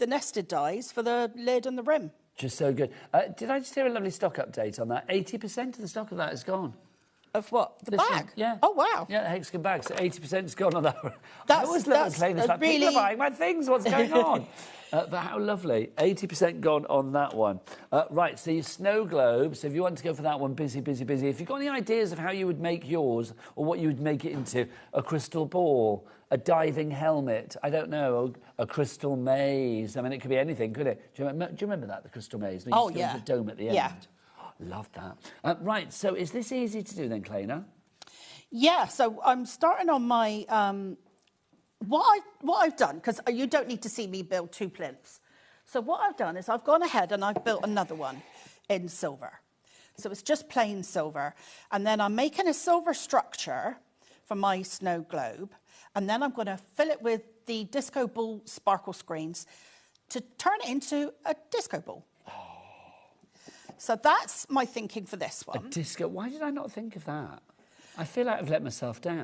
nested dies for the lid and the rim. Just so good. Did I just hear a lovely stock update on that? 80% of the stock of that is gone. Of what? The bag? One, yeah. Oh, wow. Yeah, the hexagon bag, so 80% is gone on that. I always look at Clay, it's like, people are buying my things, what's going on? But how lovely. 80% gone on that one. Right, so your snow globe, so if you want to go for that one, busy, busy, busy. If you've got any ideas of how you would make yours or what you would make it into, a crystal ball, a diving helmet, I don't know, a crystal maze. I mean, it could be anything, could it? Do you remember that, the crystal maze? Oh, yeah. The dome at the end. Yeah. Love that. Right, so is this easy to do then, Clayna? Yeah, so I'm starting on my... What I've done, because you don't need to see me build 2 plinths. So what I've done is I've gone ahead and I've built another one in silver. So it's just plain silver. And then I'm making a silver structure for my snow globe. And then I'm going to fill it with the disco ball sparkle screens to turn it into a disco ball. So that's my thinking for this one. A disco... Why did I not think of that? I feel like I've let myself down.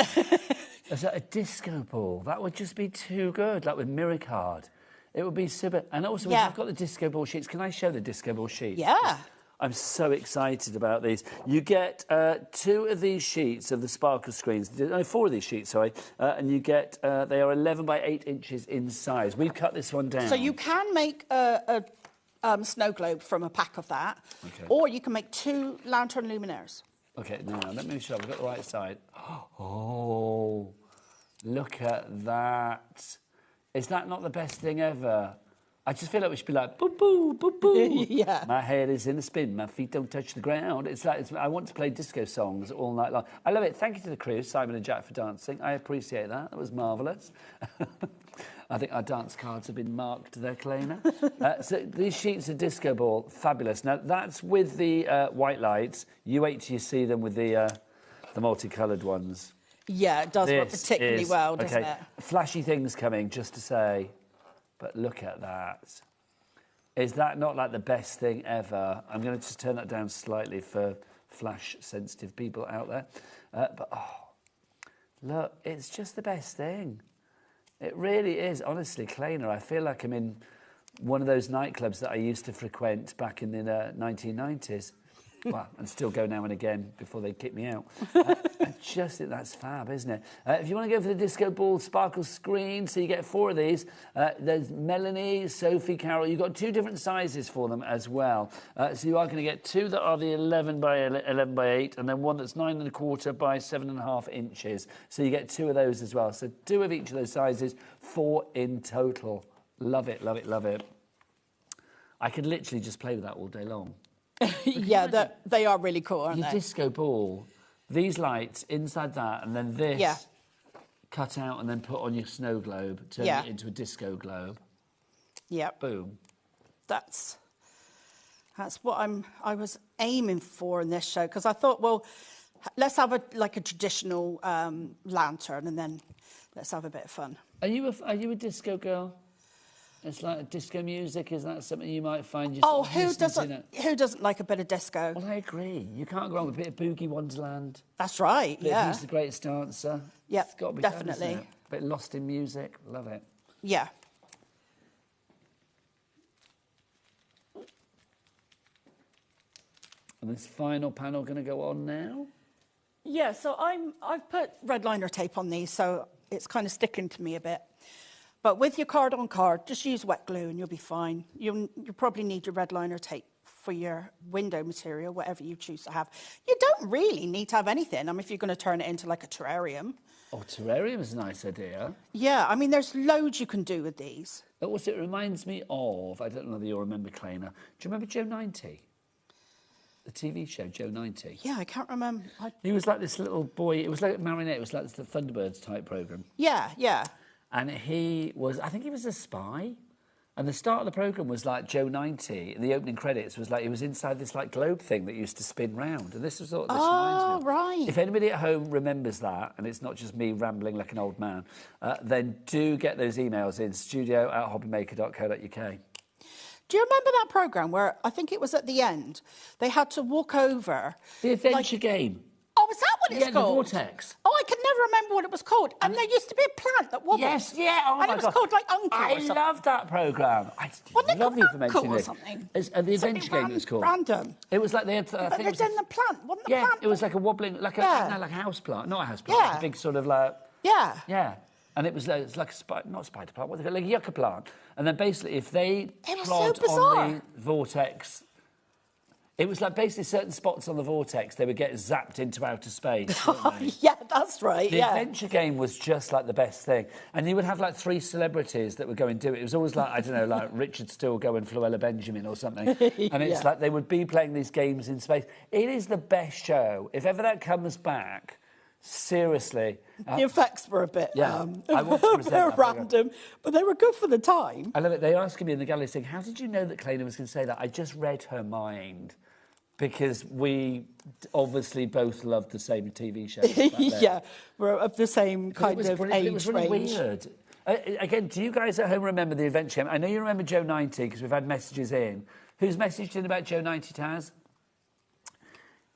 As a disco ball, that would just be too good, like with mirror card. It would be super... And also, I've got the disco ball sheets. Can I show the disco ball sheets? Yeah. I'm so excited about these. You get 2 of these sheets of the sparkle screens. No, 4 of these sheets, sorry. And you get... they are 11 by 8 inches in size. We've cut this one down. So you can make a snow globe from a pack of that. Okay. Or you can make 2 lantern luminaires. OK, now, let me make sure I've got the right side. Oh, Look at that. Is that not the best thing ever? I just feel like we should be like, boo, boo, boo, boo. Yeah. My head is in a spin. My feet don't touch the ground. It's like, I want to play disco songs all night long. I love it. Thank you to the crew, Simon and Jack, for dancing. I appreciate that. That was marvellous. I think our dance cards have been marked there, Cleaner. So these sheets of disco ball, fabulous. Now, that's with the white lights. You wait till you see them with the multicoloured ones. Yeah, it does work This particularly is- well, doesn't okay, it? Flashy things coming, just to say. But look at that. Is that not like the best thing ever? I'm going to just turn that down slightly for flash-sensitive people out there. But, look, it's just the best thing. It really is. Honestly, Cleaner, I feel like I'm in one of those nightclubs that I used to frequent back in the 1990s. Well, and still go now and again before they kick me out. I just think that's fab, isn't it? If you want to go for the disco ball sparkle screen, so you get 4 of these. There's Melanie, Sophie, Carol. You've got 2 different sizes for them as well. So you are going to get 2 that are the 11 by 11 by 8, and then one that's 9 1/4 by 7.5 inches. So you get 2 of those as well. So 2 of each of those sizes, 4 in total. Love it, love it, love it. I could literally just play with that all day long. Yeah, they are really cool, aren't Your they? disco ball, these lights inside that, and then this cut out and then put on your snow globe, turn it into a disco globe. Yep. Boom. That's what I was aiming for in this show, because I thought, well, let's have a traditional lantern, and then let's have a bit of fun. Are you a disco girl? It's like disco music. Is that something you might find? Who doesn't like a bit of disco? Well, I agree. You can't go wrong with a bit of Boogie Wonderland. That's right. Bit of Yeah. Who's the Greatest Dancer? Yeah, It's got to be definitely. Done, isn't it? A bit lost in music. Love it. Yeah. And this final panel going to go on now. Yeah. So I've put red liner tape on these, so it's kind of sticking to me a bit. But with your card on card, just use wet glue and you'll be fine. You'll probably need your red liner tape for your window material, whatever you choose to have. You don't really need to have anything. I mean, if you're going to turn it into like a terrarium. Oh, terrarium is a nice idea. Yeah, I mean, there's loads you can do with these. Also, it reminds me of, I don't know whether you'll remember, Kleiner. Do you remember Joe 90? The TV show, Joe 90? Yeah, I can't remember. He was like this little boy. It was like Marinette. It was like the Thunderbirds type programme. Yeah, yeah. And he was, I think he was a spy. And the start of the programme was like Joe 90. And the opening credits was like he was inside this like globe thing that used to spin round. And this was sort of, this reminds me. Right. If anybody at home remembers that, and it's not just me rambling like an old man, then do get those emails in studio@hobbymaker.co.uk. Do you remember that programme where I think it was at the end, they had to walk over... The adventure game. Oh, is that what it's Yeah, called? the vortex. Oh, I can never remember what it was called. And there used to be a plant that wobbled. Yes, yeah, oh and my it was God. called like Uncle I or something. love that programme. I love you for mentioning or it. something? It's, the adventure game it was called. Random. It was like they had... I But think it they'd was done the plant, wasn't the yeah, plant? it was like a wobbling, like a, Yeah. no, like a house plant. Not a house plant, Yeah. like a big sort of like... Yeah. Yeah. And it was like a not a spider plant, what they call like a yucca plant. And then basically if they It was trod so bizarre. on the vortex... It was like basically certain spots on the vortex, they would get zapped into outer space. Wouldn't they? Yeah, that's right, The yeah. adventure game was just like the best thing. And you would have like 3 celebrities that would go and do it. It was always like, I don't know, like Richard Stilgo and Fluella Benjamin or something. And it's Yeah. like they would be playing these games in space. It is the best show. If ever that comes back, seriously. The effects were a bit Yeah, I want to present that programme. random, but they were good for the time. I love it. They were asking me in the gallery saying, how did you know that Kleiner was going to say that? I just read her mind. Because we obviously both loved the same TV shows. back then. Yeah, we're of the same kind of age It was really range. weird. Again, do you guys at home remember the adventure game? I know you remember Joe 90 because we've had messages in. Who's messaged in about Joe 90, Taz?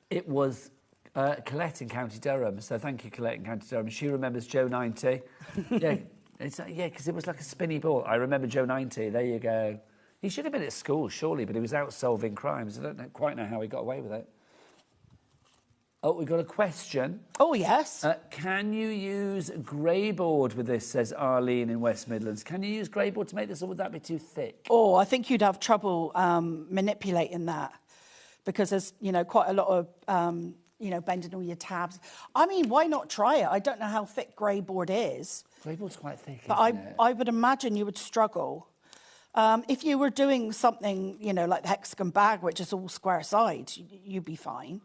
It was Colette in County Durham. So thank you, Colette in County Durham. She remembers Joe 90. Yeah, because it was like a spinny ball. I remember Joe 90. There you go. He should have been at school, surely, but he was out solving crimes. I don't quite know how he got away with it. Oh, we've got a question. Oh, yes. Can you use greyboard with this, says Arlene in West Midlands. Can you use greyboard to make this, or would that be too thick? Oh, I think you'd have trouble manipulating that because there's, quite a lot of, you know, bending all your tabs. I mean, why not try it? I don't know how thick grey board is. Grey board's quite thick, but isn't it? I would imagine you would struggle. If you were doing something, you know, like the hexagon bag, which is all square sides, you'd be fine.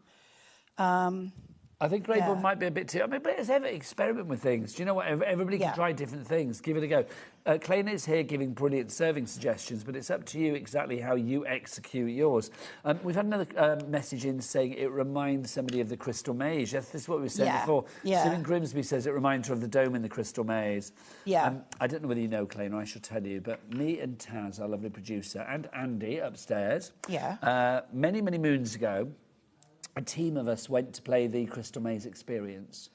I think grey board might be a bit too... I mean, but it's ever experiment with things. Do you know what? Everybody can try different things. Give it a go. Clayna is here giving brilliant serving suggestions, but it's up to you exactly how you execute yours. We've had another message in saying it reminds somebody of the Crystal Maze. Yes, this is what we were saying before. Susan Grimsby says it reminds her of the dome in the Crystal Maze. Yeah. I don't know whether you know, Clayna, I shall tell you, but me and Taz, our lovely producer, and Andy upstairs, many, many moons ago, a team of us went to play the Crystal Maze experience.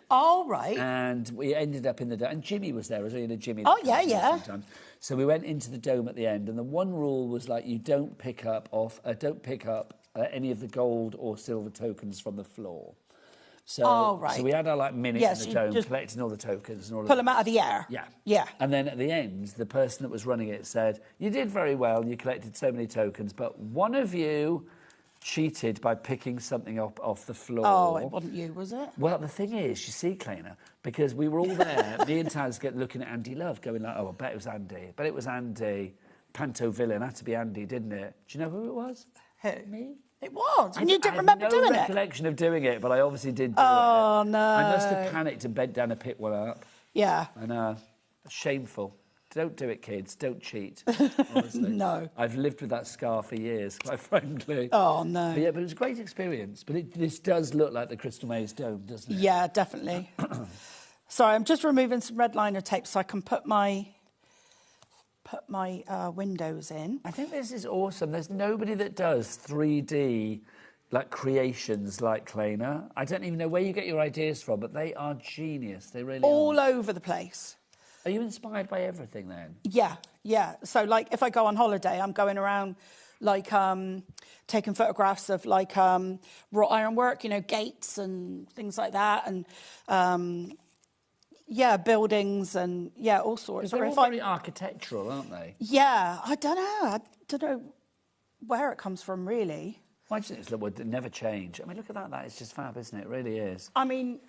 Oh, right. And we ended up in the dome. And Jimmy was there as well. You know, Jimmy. Oh, yeah. Sometimes. So we went into the dome at the end. And the one rule was like, you don't pick up any of the gold or silver tokens from the floor. So, so we had our minute in the dome, collecting all the tokens and all. Pull them out of the air. Yeah. And then at the end, the person that was running it said, "You did very well. You collected so many tokens, but one of you cheated by picking something up off the floor." Oh, it wasn't you, was it? Well, the thing is, you see, Clayna, because we were all there, me and Taz looking at Andy Love, going like, "Oh, I bet it was Andy. But it was Andy. Panto Villain had to be Andy, didn't it?" Do you know who it was? Who? Me. It was, and you didn't remember doing it. I have no recollection of doing it, but I obviously did do it. Oh, no. I must have panicked and bent down and picked one up. Yeah. I know. Shameful. Don't do it, kids. Don't cheat. Honestly. No. I've lived with that scar for years, quite frankly. Oh, no. But it was a great experience. But this does look like the Crystal Maze Dome, doesn't it? Yeah, definitely. Sorry, I'm just removing some red liner tape so I can put my windows in. I think this is awesome. There's nobody that does 3D creations like Clayna. I don't even know where you get your ideas from, but they are genius. They really all are. Over the place. Are you inspired by everything then? Yeah. So if I go on holiday, I'm going around taking photographs of wrought ironwork, you know, gates and things like that, and buildings and all sorts. They're all very architectural, aren't they? Yeah, I don't know. I don't know where it comes from, really. I just think it would never change. I mean, look at that. That is just fab, isn't it? It really is. I mean,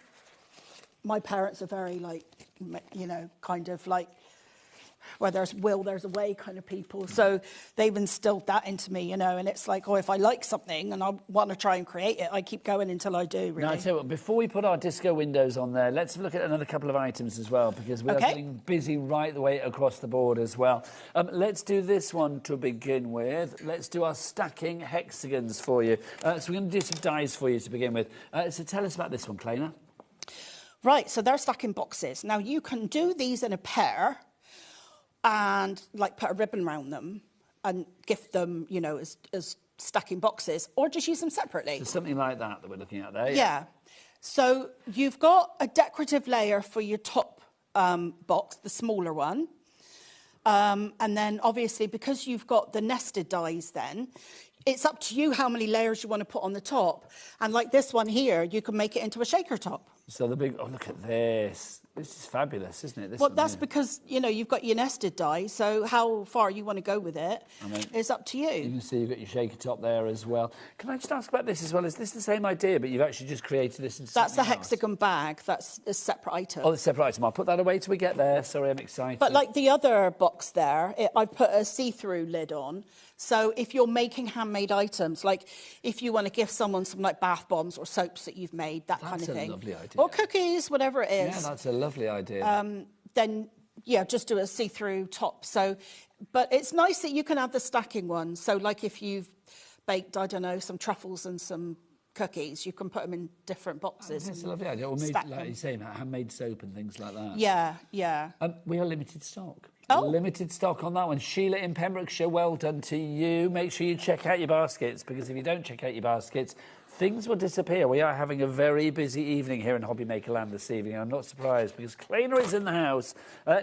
my parents are very, where there's will, there's a way kind of people. So they've instilled that into me, you know, and it's like, if I like something and I want to try and create it, I keep going until I do, really. Now, I tell you what, before we put our disco windows on there, let's look at another couple of items as well, because we're getting busy right the way across the board as well. Let's do this one to begin with. Let's do our stacking hexagons for you. So we're going to do some dies for you to begin with. So tell us about this one, Clayna. Right, so they're stacking boxes. Now, you can do these in a pair and put a ribbon around them and gift them, you know, as stacking boxes, or just use them separately. So something like that we're looking at there. Yeah. So you've got a decorative layer for your top box, the smaller one. And then obviously, because you've got the nested dies then, it's up to you how many layers you want to put on the top. And like this one here, you can make it into a shaker top. So the big, look at this. This is fabulous, isn't it? That's because, you know, you've got your nested die, so how far you want to go with it is up to you. You can see you've got your shaker top there as well. Can I just ask about this as well? Is this the same idea, but you've actually just created this into That's the something else? hexagon bag. That's a separate item. Oh, the separate item. I'll put that away till we get there. Sorry, I'm excited. But like the other box there, I put a see-through lid on. So if you're making handmade items, like if you want to gift someone some bath bombs or soaps that you've made, that kind of thing. That's a lovely idea. Or cookies, whatever it is. Yeah, that's a lovely idea. Then, just do a see-through top. So, but it's nice that you can have the stacking one. So like if you've baked, I don't know, some truffles and some cookies, you can put them in different boxes. That's a lovely idea. Or maybe, like you're saying, handmade soap and things like that. Yeah. We are limited stock. Oh. Limited stock on that one. Sheila in Pembrokeshire, well done to you. Make sure you check out your baskets, because if you don't check out your baskets, things will disappear. We are having a very busy evening here in HobbyMaker Land this evening. I'm not surprised, because Clayna is in the house.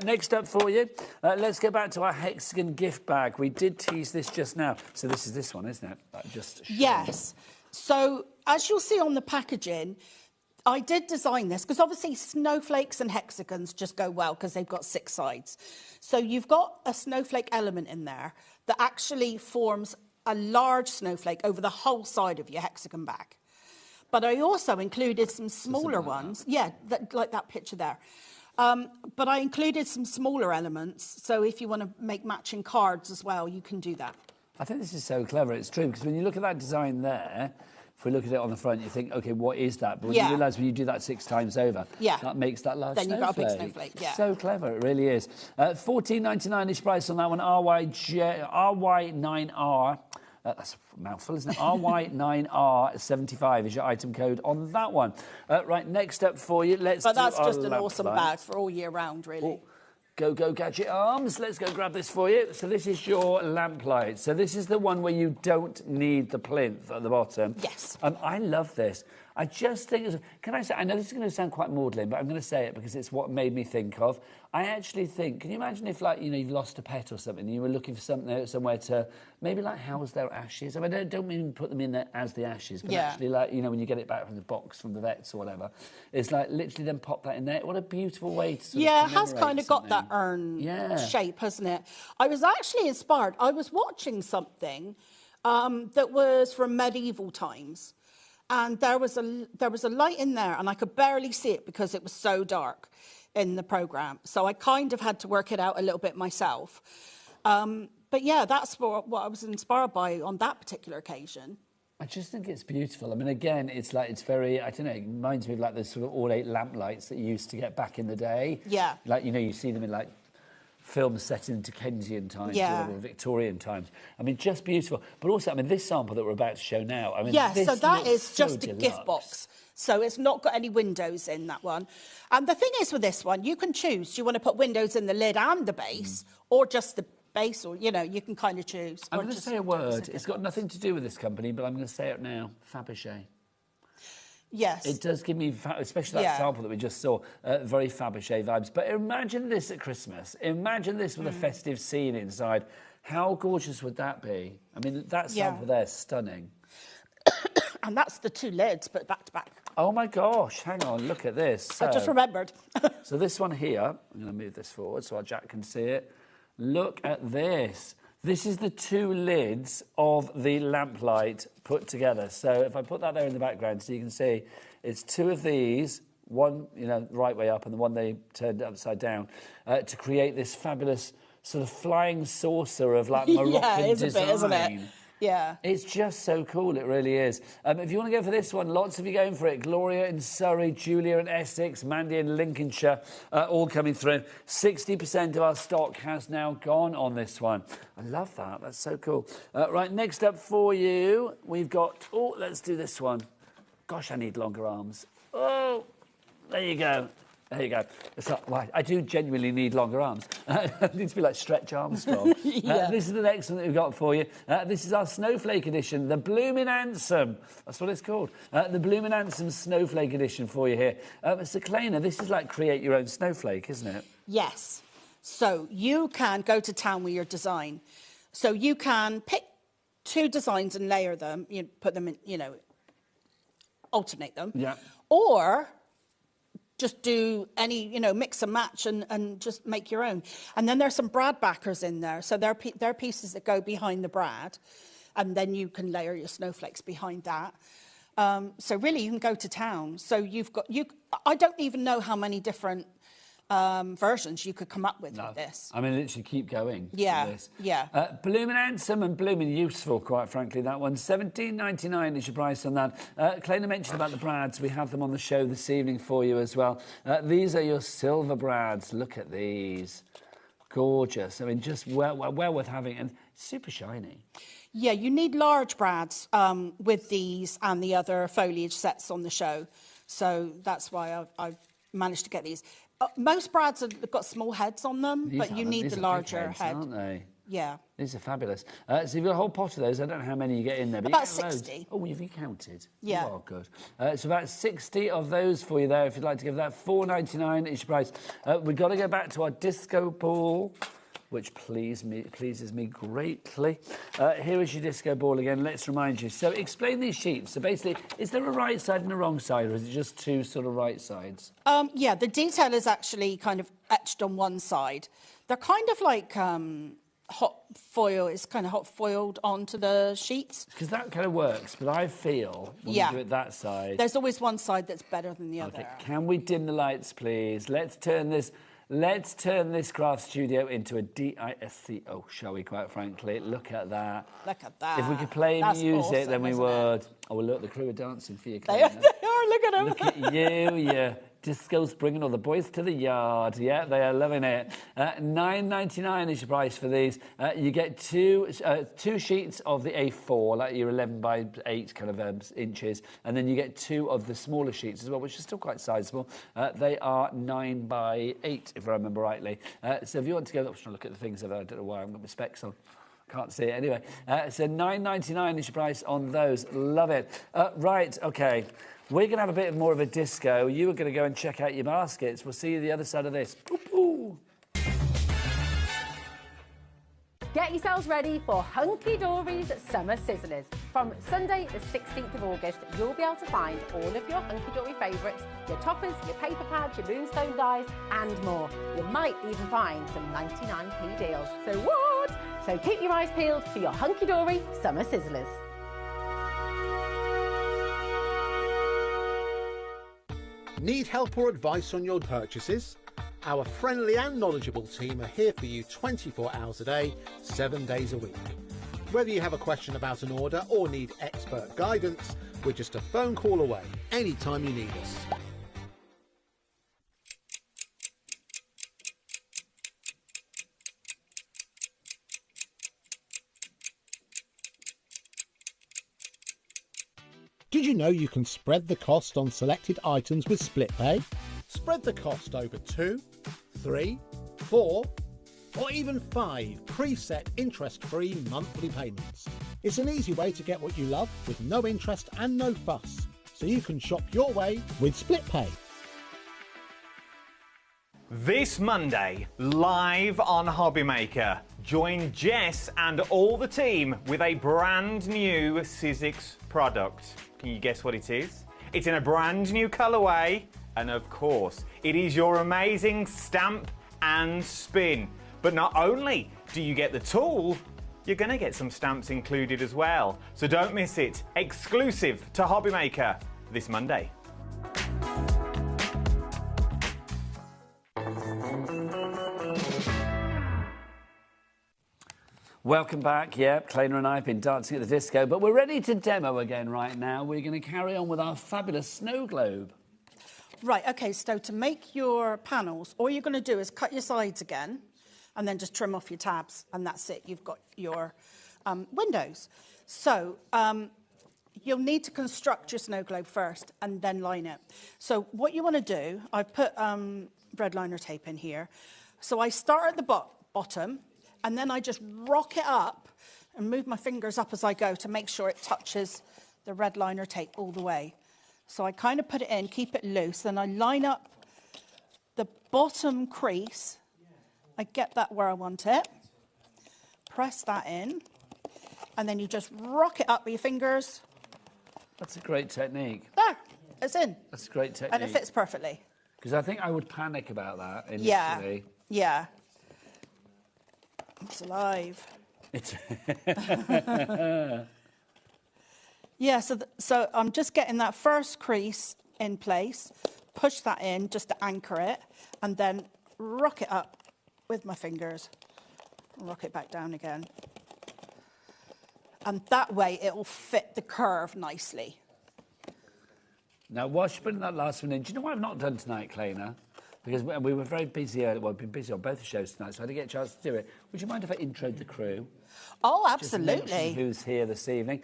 Next up for you, let's go back to our hexagon gift bag. We did tease this just now. So this is this one, isn't it? Yes. So as you'll see on the packaging, I did design this because obviously snowflakes and hexagons just go well because they've got 6 sides. So you've got a snowflake element in there that actually forms a large snowflake over the whole side of your hexagon bag. But I also included some smaller ones. Yeah, like that picture there. But I included some smaller elements. So if you want to make matching cards as well, you can do that. I think this is so clever. It's true, because when you look at that design there, if we look at it on the front, you think, OK, what is that? But when you realise when you do that 6 times over, that makes that large snowflake. Then you've got a big snowflake, yeah. So clever, it really is. $14.99-ish price on that one, RY9R. That's a mouthful, isn't it? RY9R75 is your item code on that one. Right, next up for you, let's But do that's our just an lamp awesome light. bag for all year round, really. Go, gadget arms. Let's go grab this for you. So this is your lamp light. So this is the one where you don't need the plinth at the bottom. Yes. I love this. I just think, can I say, I know this is going to sound quite maudlin, but I'm going to say it because it's what made me think of. I actually think, can you imagine if, like, you know, you've lost a pet or something and you were looking for somewhere to maybe, like, house their ashes? I mean, I don't mean put them in there as the ashes, but actually, like, you know, when you get it back from the box from the vets or whatever, it's like literally then pop that in there. What a beautiful way to sort of it has commemorate kind of got that something. urn shape, hasn't it? I was actually inspired. I was watching something that was from medieval times. And there was a light in there, and I could barely see it because it was so dark in the programme. So I kind of had to work it out a little bit myself. But yeah, that's what I was inspired by on that particular occasion. I just think it's beautiful. I mean, again, it's very, I don't know, it reminds me of like the sort of ornate lamp lights that you used to get back in the day. Yeah. Like, you know, you see them in like films set in Dickensian times or Victorian times. I mean, just beautiful. But also, I mean, this sample that we're about to show now, I mean, this so that is looks just so a gift box. So it's not got any windows in that one. And the thing is with this one, you can choose. Do you want to put windows in the lid and the base, or just the base, or, you know, you can kind of choose. I'm going to say a word. It's got nothing to do with this company, but I'm going to say it now. Fabergé. Yes. It does give me, especially that sample that we just saw, very Fabergé vibes. But imagine this at Christmas. Imagine this with a festive scene inside. How gorgeous would that be? I mean, that sample there is stunning. And that's the 2 lids, but back to back. Oh, my gosh. Hang on. Look at this. So, I just remembered. So this one here, I'm going to move this forward so our Jack can see it. Look at this. This is the 2 lids of the lamplight put together. So if I put that there in the background so you can see, it's 2 of these, one, you know, right way up and the one they turned upside down, to create this fabulous sort of flying saucer of like Moroccan it's design. a bit, isn't it? Yeah. It's just so cool, it really is. If you want to go for this one, lots of you going for it. Gloria in Surrey, Julia in Essex, Mandy in Lincolnshire, all coming through. 60% of our stock has now gone on this one. I love that. That's so cool. Right, next up for you, we've got... Oh, let's do this one. Gosh, I need longer arms. Oh, there you go. There you go. It's not, well, I do genuinely need longer arms. It needs to be like Stretch Armstrong. This is the next one that we've got for you. This is our Snowflake edition, the Bloomin' Handsome. That's what it's called. The Bloomin' Handsome Snowflake edition for you here. Mr. Kleiner, this is like create your own snowflake, isn't it? Yes. So you can go to town with your design. So you can pick 2 designs and layer them, you put them in, you know, alternate them. Yeah. Or just do any, you know, mix and match and just make your own. And then there's some brad backers in there. So they're pieces that go behind the brad, and then you can layer your snowflakes behind that. So really, you can go to town. So you've got, I don't even know how many different versions you could come up with this. I mean, literally keep going. Yeah, with this. yeah. Bloomin' Handsome and Bloomin' Useful, quite frankly, that one. $17.99 is your price on that. Kleiner mentioned about the brads. We have them on the show this evening for you as well. These are your silver brads. Look at these. Gorgeous. I mean, just well worth having, and super shiny. Yeah, you need large brads with these and the other foliage sets on the show. So that's why I've managed to get these. Most brads have got small heads on them, but you need the larger head. Aren't they? Yeah. These are fabulous. So you've got a whole pot of those. I don't know how many you get in there. But About you get 60. Loads. Oh, you've counted. Yeah. Oh, good. So about 60 of those for you there. If you'd like to give that $4.99 is your price. We've got to go back to our disco ball, which pleases me greatly. Here is your disco ball again. Let's remind you. So explain these sheets. So basically, is there a right side and a wrong side, or is it just 2 sort of right sides? Yeah, the detail is actually kind of etched on one side. They're kind of like hot foil. It's kind of hot foiled onto the sheets. Because that kind of works, but I feel when we do it that side... There's always one side that's better than the other. Can we dim the lights, please? Let's turn this craft studio into a DISCO, shall we, quite frankly? Look at that. Look at that. If we could play music, awesome, then we isn't would. it? Oh, well, look, the crew are dancing for you. They are, look at them. Look at you, yeah. Disco's bringing all the boys to the yard. Yeah, they are loving it. $9.99 is your price for these. You get two sheets of the A4, like your 11 by 8 kind of inches, and then you get 2 of the smaller sheets as well, which are still quite sizable. They are 9 by 8, if I remember rightly. So if you want to go, I'm trying to look at the things that I don't know why I've got my specs on. Can't see it anyway. So $9.99 is your price on those. Love it. Right, okay. We're going to have a bit more of a disco. You are going to go and check out your baskets. We'll see you the other side of this. Ooh. Get yourselves ready for Hunky Dory's Summer Sizzlers. From Sunday the 16th of August, you'll be able to find all of your Hunky Dory favourites, your toppers, your paper pads, your moonstone dies, and more. You might even find some 99p deals. So what? So keep your eyes peeled for your Hunky Dory Summer Sizzlers. Need help or advice on your purchases? Our friendly and knowledgeable team are here for you 24 hours a day, 7 days a week. Whether you have a question about an order or need expert guidance, we're just a phone call away anytime you need us. Did you know you can spread the cost on selected items with split pay? Spread the cost over 2, 3, 4, or even 5 preset interest-free monthly payments. It's an easy way to get what you love with no interest and no fuss, so you can shop your way with split pay. This Monday, live on HobbyMaker, join Jess and all the team with a brand new Sizzix product. Can you guess what it is? It's in a brand new colourway, and of course, it is your amazing stamp and spin. But not only do you get the tool, you're going to get some stamps included as well. So don't miss it. Exclusive to HobbyMaker this Monday. Welcome back. Yeah, Kleiner and I have been dancing at the disco, but we're ready to demo again right now. We're going to carry on with our fabulous snow globe. Right, OK, so to make your panels, all you're going to do is cut your sides again and then just trim off your tabs, and that's it. You've got your windows. So you'll need to construct your snow globe first and then line it. So what you want to do, I've put red liner tape in here. So I start at the bottom, and then I just rock it up and move my fingers up as I go to make sure it touches the red liner tape all the way. So I kind of put it in, keep it loose, then I line up the bottom crease. I get that where I want it. Press that in, and then you just rock it up with your fingers. That's a great technique. There, it's in. That's a great technique. And it fits perfectly. Because I think I would panic about that initially. Yeah. It's alive. It's yeah, so I'm just getting that first crease in place, push that in just to anchor it, and then rock it up with my fingers, rock it back down again. And that way it will fit the curve nicely. Now, whilst you're putting that last one in, do you know what I've not done tonight, Kleiner? Because we were very busy, well, we've been busy on both the shows tonight, so I didn't get a chance to do it. Would you mind if I introed the crew? Oh, absolutely. Just mention who's here this evening.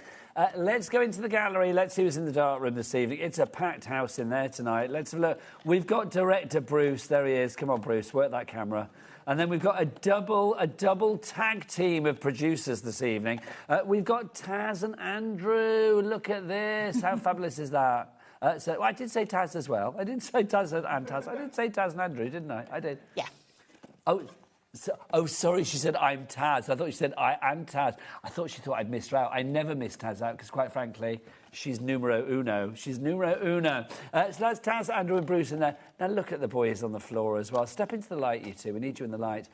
Let's go into the gallery. Let's see who's in the dark room this evening. It's a packed house in there tonight. Let's have a look. We've got director Bruce. There he is. Come on, Bruce, work that camera. And then we've got a double tag team of producers this evening. We've got Taz and Andrew. Look at this. How fabulous is that? So I did say Taz as well. I didn't say Taz and Taz. I did say Taz and Andrew, didn't I? I did. Yeah. Oh, Sorry, she said, I'm Taz. I thought she said, I am Taz. I thought she thought I'd missed her out. I never missed Taz out because, quite frankly, she's numero uno. She's numero uno. So that's Taz, Andrew and Bruce in there. Now look at the boys on the floor as well. Step into the light, you two. We need you in the light.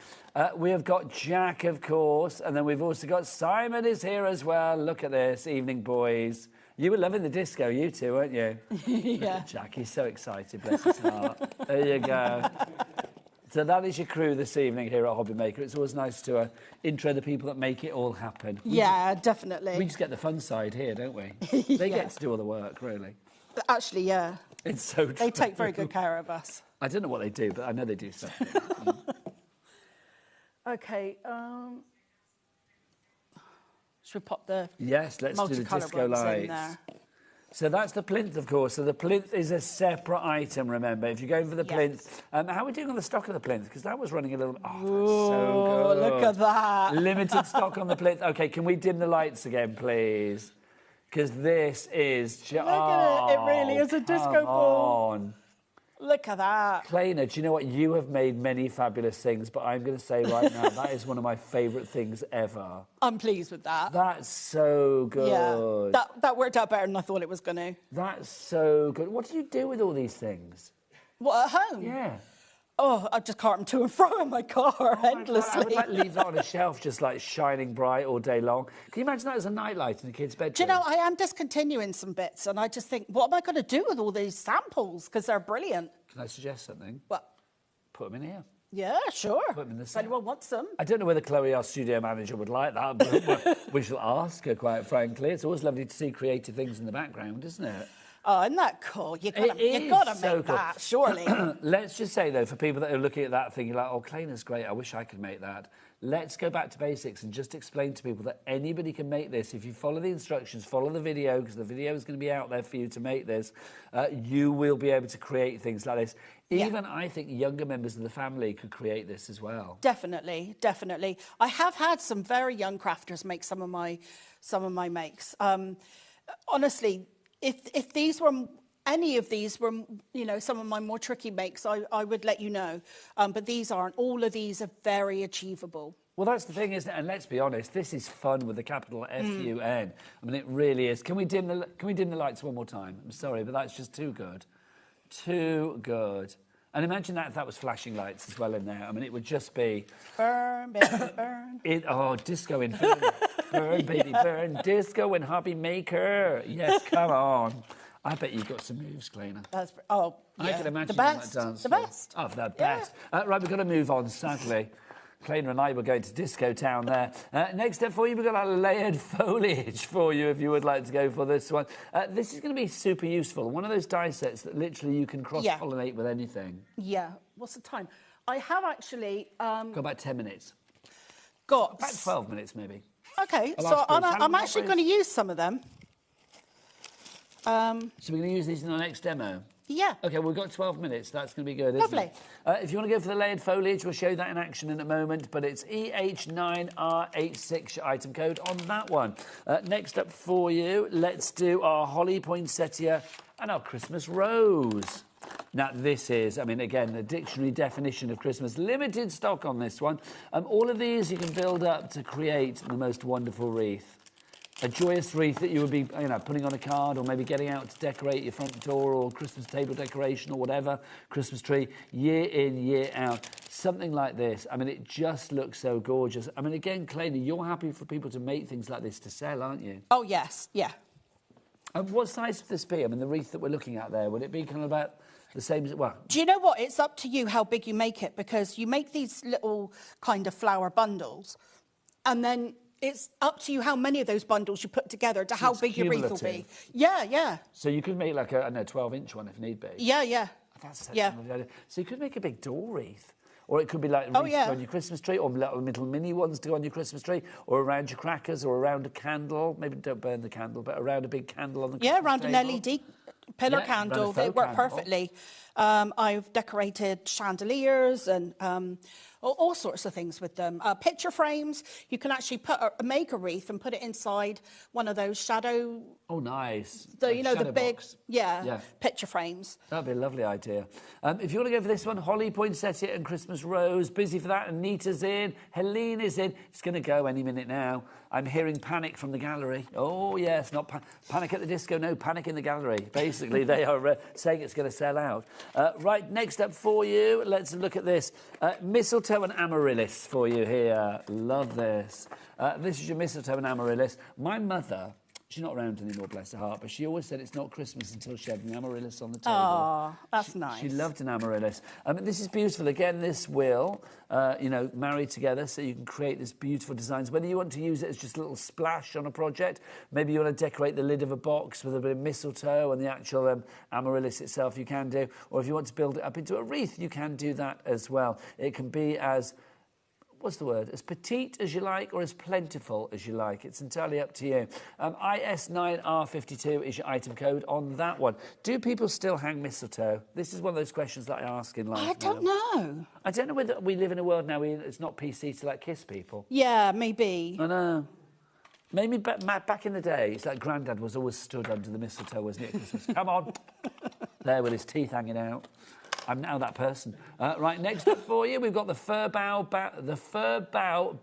We have got Jack, of course, and then we've also got Simon is here as well. Look at this. Evening, boys. You were loving the disco, you two, weren't you? Yeah. Jack, he's so excited, bless his heart. There you go. So that is your crew this evening here at HobbyMaker. It's always nice to intro the people that make it all happen. Definitely. We just get the fun side here, don't we? They get to do all the work, really. But actually, yeah. It's so true. They take very good care of us. I don't know what they do, but I know they do something. Okay. Should we pop the Yes, let's do the disco ones in lights. there? So that's the plinth, of course. So the plinth is a separate item, remember. If you're going for the plinth... how are we doing on the stock of the plinth? Because that was running a little... Oh, that's so good. Look at that. Limited stock on the plinth. OK, can we dim the lights again, please? Because this is... Look at it. It really is a disco ball. On. Look at that. Plainer, do you know what? You have made many fabulous things, but I'm going to say right now, that is one of my favourite things ever. I'm pleased with that. That's so good. Yeah, that worked out better than I thought it was going to. That's so good. What do you do with all these things? What, at home? Yeah. Oh, I just cart them to and fro in my car endlessly. I would leave that on a shelf just shining bright all day long. Can you imagine that as a nightlight in a kid's bedroom? Do you know, I am discontinuing some bits and I just think, what am I going to do with all these samples? Because they're brilliant. Can I suggest something? What? Put them in here. Yeah, sure. Put them in the If anyone wants them. I don't know whether Chloe, our studio manager, would like that, but we shall ask her, quite frankly. It's always lovely to see creative things in the background, isn't it? Oh, isn't that cool? You've got to make that, surely. Let's just say, though, for people that are looking at that thinking oh, Kleina's great, I wish I could make that. Let's go back to basics and just explain to people that anybody can make this. If you follow the instructions, follow the video, because the video is going to be out there for you to make this, you will be able to create things like this. Even, I think, younger members of the family could create this as well. Definitely, definitely. I have had some very young crafters make some of my makes. Honestly, if these were... Any of these were, some of my more tricky makes, I would let you know. But these aren't. All of these are very achievable. Well, that's the thing, isn't it? And let's be honest, this is fun with a capital F-U-N. I mean, it really is. Can we dim the lights one more time? I'm sorry, but that's just too good. Too good. And imagine that if that was flashing lights as well in there. I mean, it would just be... Burn, baby, burn. Disco inferno. Burn, baby, burn. Disco and HobbyMaker. Yes, come on. I bet you've got some moves, Kleina. I can imagine the best. You on that dance The floor. best. Oh, the best. Right, we've got to move on, sadly. Kleina and I were going to Disco Town there. Next up for you, we've got a layered foliage for you if you would like to go for this one. This is going to be super useful. One of those die sets that literally you can cross-pollinate with anything. Yeah. What's the time? I have actually... got about 10 minutes. Got... About 12 minutes, maybe. OK, so I'm actually going to use some of them. So we're going to use these in our next demo? Yeah. OK, we've got 12 minutes. That's going to be good, isn't Lovely. it? If you want to go for the layered foliage, we'll show you that in action in a moment, but it's EH9R86, your item code on that one. Next up for you, let's do our holly poinsettia and our Christmas rose. Now, this is, I mean, again, the dictionary definition of Christmas. Limited stock on this one. All of these you can build up to create the most wonderful wreath. A joyous wreath that you would be, putting on a card or maybe getting out to decorate your front door or Christmas table decoration or whatever, Christmas tree, year in, year out. Something like this. I mean, it just looks so gorgeous. I mean, again, Kleina, you're happy for people to make things like this to sell, aren't you? Oh, yes, yeah. And what size would this be? I mean, the wreath that we're looking at there, would it be kind of about the same as... Well, do you know what? It's up to you how big you make it, because you make these little kind of flower bundles and then... It's up to you how many of those bundles you put together to how big your wreath will be. Yeah, yeah. So you could make like a 12-inch one if need be. Yeah, yeah. That's So you could make a big door wreath. Or it could be like a wreath on your Christmas tree, or little mini ones to go on your Christmas tree, or around your crackers, or around a candle. Maybe don't burn the candle, but around a big candle on the Christmas around table. an LED pillar Yeah, candle. run a They faux work candle. perfectly. I've decorated chandeliers and all sorts of things with them. Picture frames. You can actually make a wreath and put it inside one of those shadow. Oh, nice. The Like you know the shadow big box. yeah picture frames. That'd be a lovely idea. If you want to go for this one, holly, poinsettia and Christmas rose. Busy for that. Anita's in. Helene is in. It's going to go any minute now. I'm hearing panic from the gallery. Oh, yes, not panic at the disco. No, panic in the gallery. Basically, they are saying it's going to sell out. Right, next up for you, let's look at this. Mistletoe and amaryllis for you here. Love this. This is your mistletoe and amaryllis. My mother... She's not around anymore, bless her heart, but she always said it's not Christmas until she had an amaryllis on the table. Oh, that's nice. She loved an amaryllis. This is beautiful. Again, this will, marry together so you can create this beautiful designs. Whether you want to use it as just a little splash on a project, maybe you want to decorate the lid of a box with a bit of mistletoe and the actual amaryllis itself, you can do. Or if you want to build it up into a wreath, you can do that as well. It can be as... what's the word? As petite as you like or as plentiful as you like. It's entirely up to you. IS9R52 is your item code on that one. Do people still hang mistletoe? This is one of those questions that I ask in life. I don't know. I don't know whether we live in a world now where it's not PC to kiss people. Yeah, maybe. I know. Maybe back in the day, it's like Grandad was always stood under the mistletoe, wasn't it, at Christmas? Come on. There with his teeth hanging out. I'm now that person. Right, next up for you, we've got the fir bough,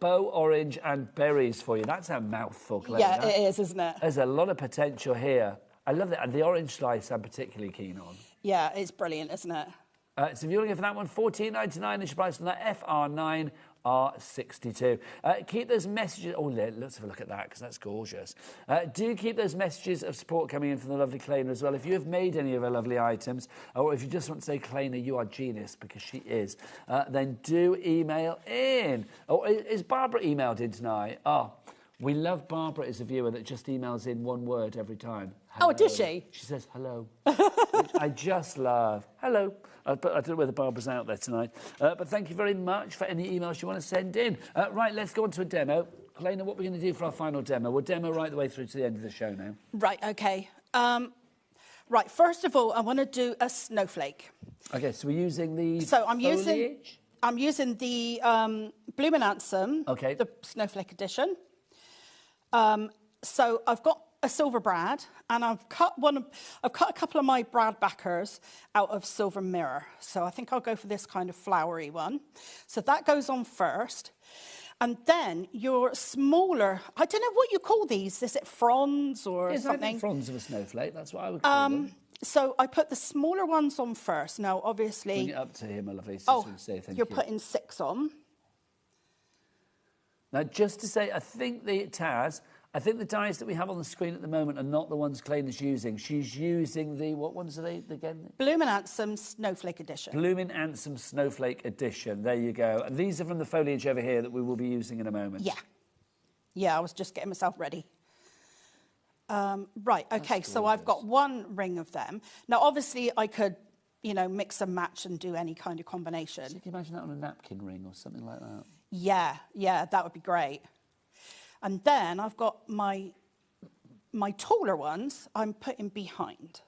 bow orange and berries for you. That's a mouthful, Claire. Yeah, it is, isn't it? There's a lot of potential here. I love that. And the orange slice I'm particularly keen on. Yeah, it's brilliant, isn't it? So if you want to go for that one, $14.99 is your price on that FR9R62. Keep those messages... Oh, let's have a look at that, because that's gorgeous. Do keep those messages of support coming in from the lovely Claina as well. If you have made any of her lovely items, or if you just want to say, Claina, you are genius, because she is, then do email in. Oh, is Barbara emailed in tonight? Oh, we love Barbara as a viewer that just emails in one word every time. Hello. Oh, did she? She says hello, which I just love. Hello. But I don't know whether Barbara's out there tonight. But thank you very much for any emails you want to send in. Right, let's go on to a demo. Helena, what we're going to do for our final demo? We'll demo right the way through to the end of the show now. Right, OK. Right, first of all, I want to do a snowflake. OK, so we're using the foliage? I'm using the Bloomin' Handsome, OK, the snowflake edition. So I've got a silver brad, and I've cut a couple of my brad backers out of silver mirror. So I think I'll go for this kind of flowery one. So that goes on first. And then your smaller, I don't know what you call these. Is it fronds or something? I think fronds of a snowflake. That's what I would call them. So I put the smaller ones on first. Now, obviously... Bring it up to him, my lovely. So say thank you're you. Putting 6 on. Now, just to say, I think the dies that we have on the screen at the moment are not the ones Claina's using. She's using the... What ones are they again? Bloomin' Handsome Snowflake Edition. Bloomin' Handsome Snowflake Edition. There you go. And these are from the foliage over here that we will be using in a moment. Yeah. Yeah, I was just getting myself ready. Right, OK, so I've got one ring of them. Now, obviously, I could, mix and match and do any kind of combination. So you can imagine that on a napkin ring or something like that. Yeah, that would be great. And then I've got my taller ones I'm putting behind.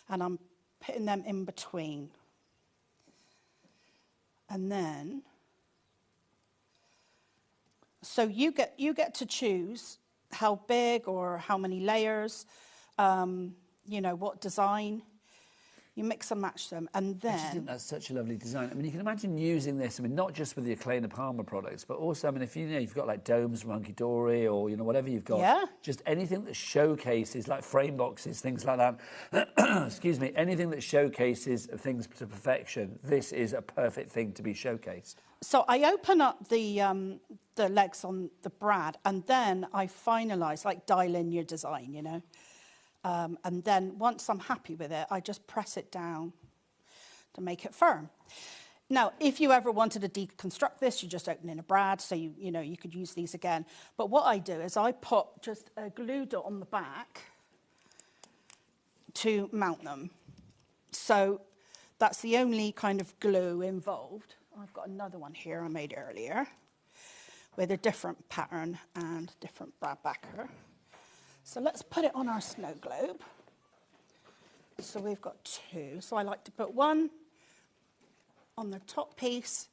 And I'm putting them in between. And then, so you get to choose how big or how many layers, what design. You mix and match them, and then... I just think that's such a lovely design. I mean, you can imagine using this, not just with your Claina Palmer products, but also, if you've got, domes from Hunky Dory or, whatever you've got. Yeah. Just anything that showcases, frame boxes, things like that. Excuse me. Anything that showcases things to perfection, this is a perfect thing to be showcased. So I open up the legs on the brad, and then I finalise, dial in your design, and then once I'm happy with it, I just press it down to make it firm. Now, if you ever wanted to deconstruct this, you just open in a brad, so you could use these again. But what I do is I put just a glue dot on the back to mount them. So that's the only kind of glue involved. I've got another one here I made earlier with a different pattern and different brad backer. So let's put it on our snow globe. So we've got 2. So I like to put one on the top piece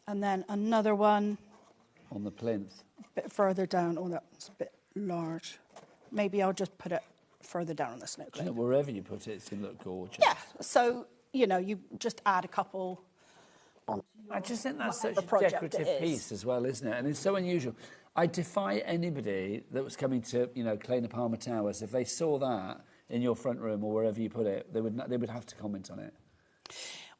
and then another one on the plinth. A bit further down. Oh, that's a bit large. Maybe I'll just put it further down on the snow globe. You know, wherever you put it, it's going to look gorgeous. Yeah. So, you know, you just add a couple on. I just think that's such a decorative piece as well, isn't it? And it's so unusual. I defy anybody that was coming to, you know, Clay Palmer Towers, if they saw that in your front room or wherever you put it, they would have to comment on it.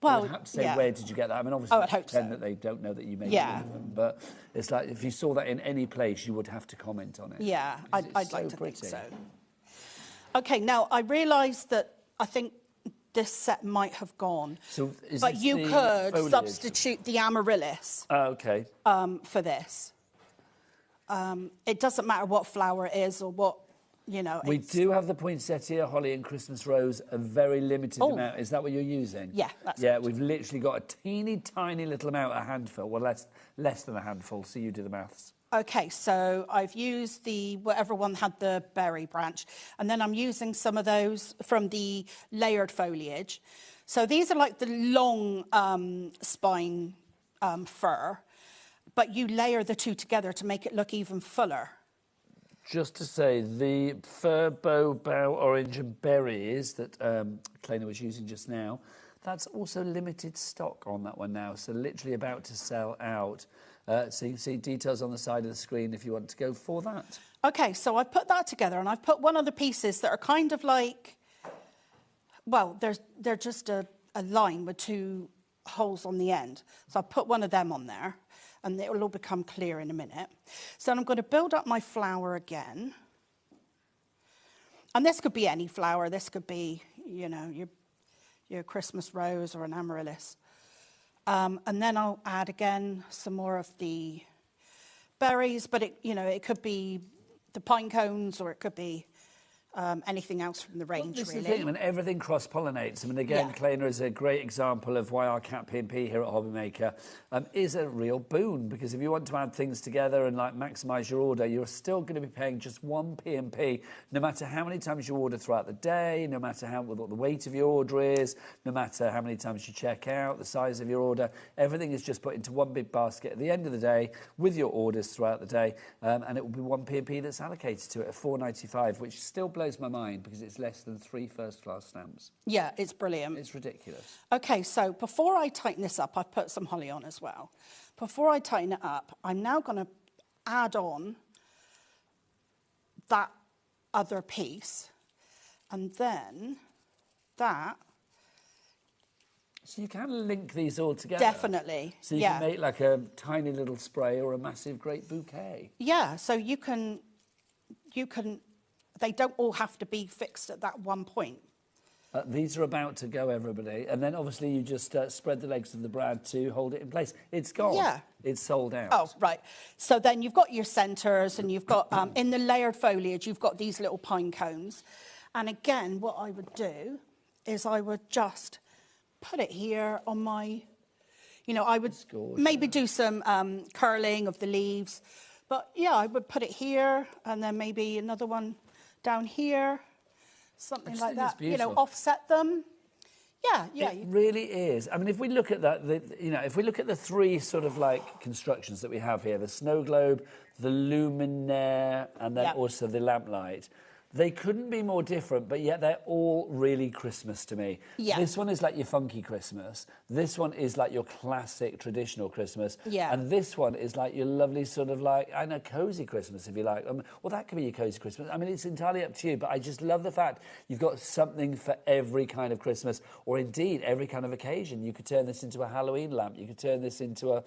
Well, they would have to say, yeah. where did you get that? I mean, obviously, I would hope pretend so. that they don't know that you made Yeah. it with them, but it's like if you saw that in any place, you would have to comment on it. Yeah, I'd so like to pretty. think so. Okay, now I realise that I think this set might have gone, So is but this you the could foliage? substitute the amaryllis Oh, okay. for this. It doesn't matter what flower it is or what, you know. We do have the poinsettia, holly and Christmas rose, a very limited Oh. amount. Is that what you're using? Yeah, that's Yeah, we've literally got a teeny tiny little amount, a handful. Well, less than a handful, so you do the maths. Okay, so I've used the, whatever one had the berry branch, and then I'm using some of those from the layered foliage. So these are like the long spine fir, but you layer the two together to make it look even fuller. Just to say, the fir bow orange and berries that Claina was using just now, that's also limited stock on that one now, so literally about to sell out. So you can see details on the side of the screen if you want to go for that. Okay, so I've put that together, and I've put one of the pieces that are kind of like, well, they're just a line with 2 holes on the end. So I've put one of them on there, and it will all become clear in a minute. So I'm going to build up my flower again. And this could be any flower. This could be, you know, your Christmas rose or an amaryllis. And then I'll add again some more of the berries, but it could be the pine cones, or it could be anything else from the range, This is really. the thing, I mean, everything cross-pollinates. I mean, again, Yeah. Claina is a great example of why our Cat P&P here at HobbyMaker is a real boon, because if you want to add things together and like maximise your order, you're still going to be paying just one P&P, no matter how many times you order throughout the day, no matter what the weight of your order is, no matter how many times you check out, the size of your order. Everything is just put into one big basket at the end of the day with your orders throughout the day, and it will be one P&P that's allocated to it at $4.95, which still blows my mind because it's less than 3 first-class stamps. Yeah, it's brilliant. It's ridiculous. Okay, so before I tighten this up, I've put some holly on as well. Before I tighten it up, I'm now going to add on that other piece, and then that. So you can link these all together. Definitely, So you yeah. can make like a tiny little spray or a massive great bouquet. Yeah, so you can, they don't all have to be fixed at that one point. These are about to go, everybody. And then obviously you just spread the legs of the brad to hold it in place. It's gone. Yeah. It's sold out. Oh, right. So then you've got your centres, and you've got, in the layered foliage, you've got these little pine cones. And again, what I would do is I would just put it here on my, I would maybe do some curling of the leaves. But yeah, I would put it here, and then maybe another one down here, something like that. Offset them. Yeah. It really is. I mean, if we look at that, if we look at the 3 sort of like constructions that we have here, the snow globe, the luminaire, and then also the lamplight, they couldn't be more different, but yet they're all really Christmas to me. Yeah. This one is like your funky Christmas. This one is like your classic traditional Christmas. Yeah. And this one is like your lovely sort of like, I know, cosy Christmas, if you like. Well, that could be your cosy Christmas. I mean, it's entirely up to you, but I just love the fact you've got something for every kind of Christmas, or indeed every kind of occasion. You could turn this into a Halloween lamp. You could turn this into a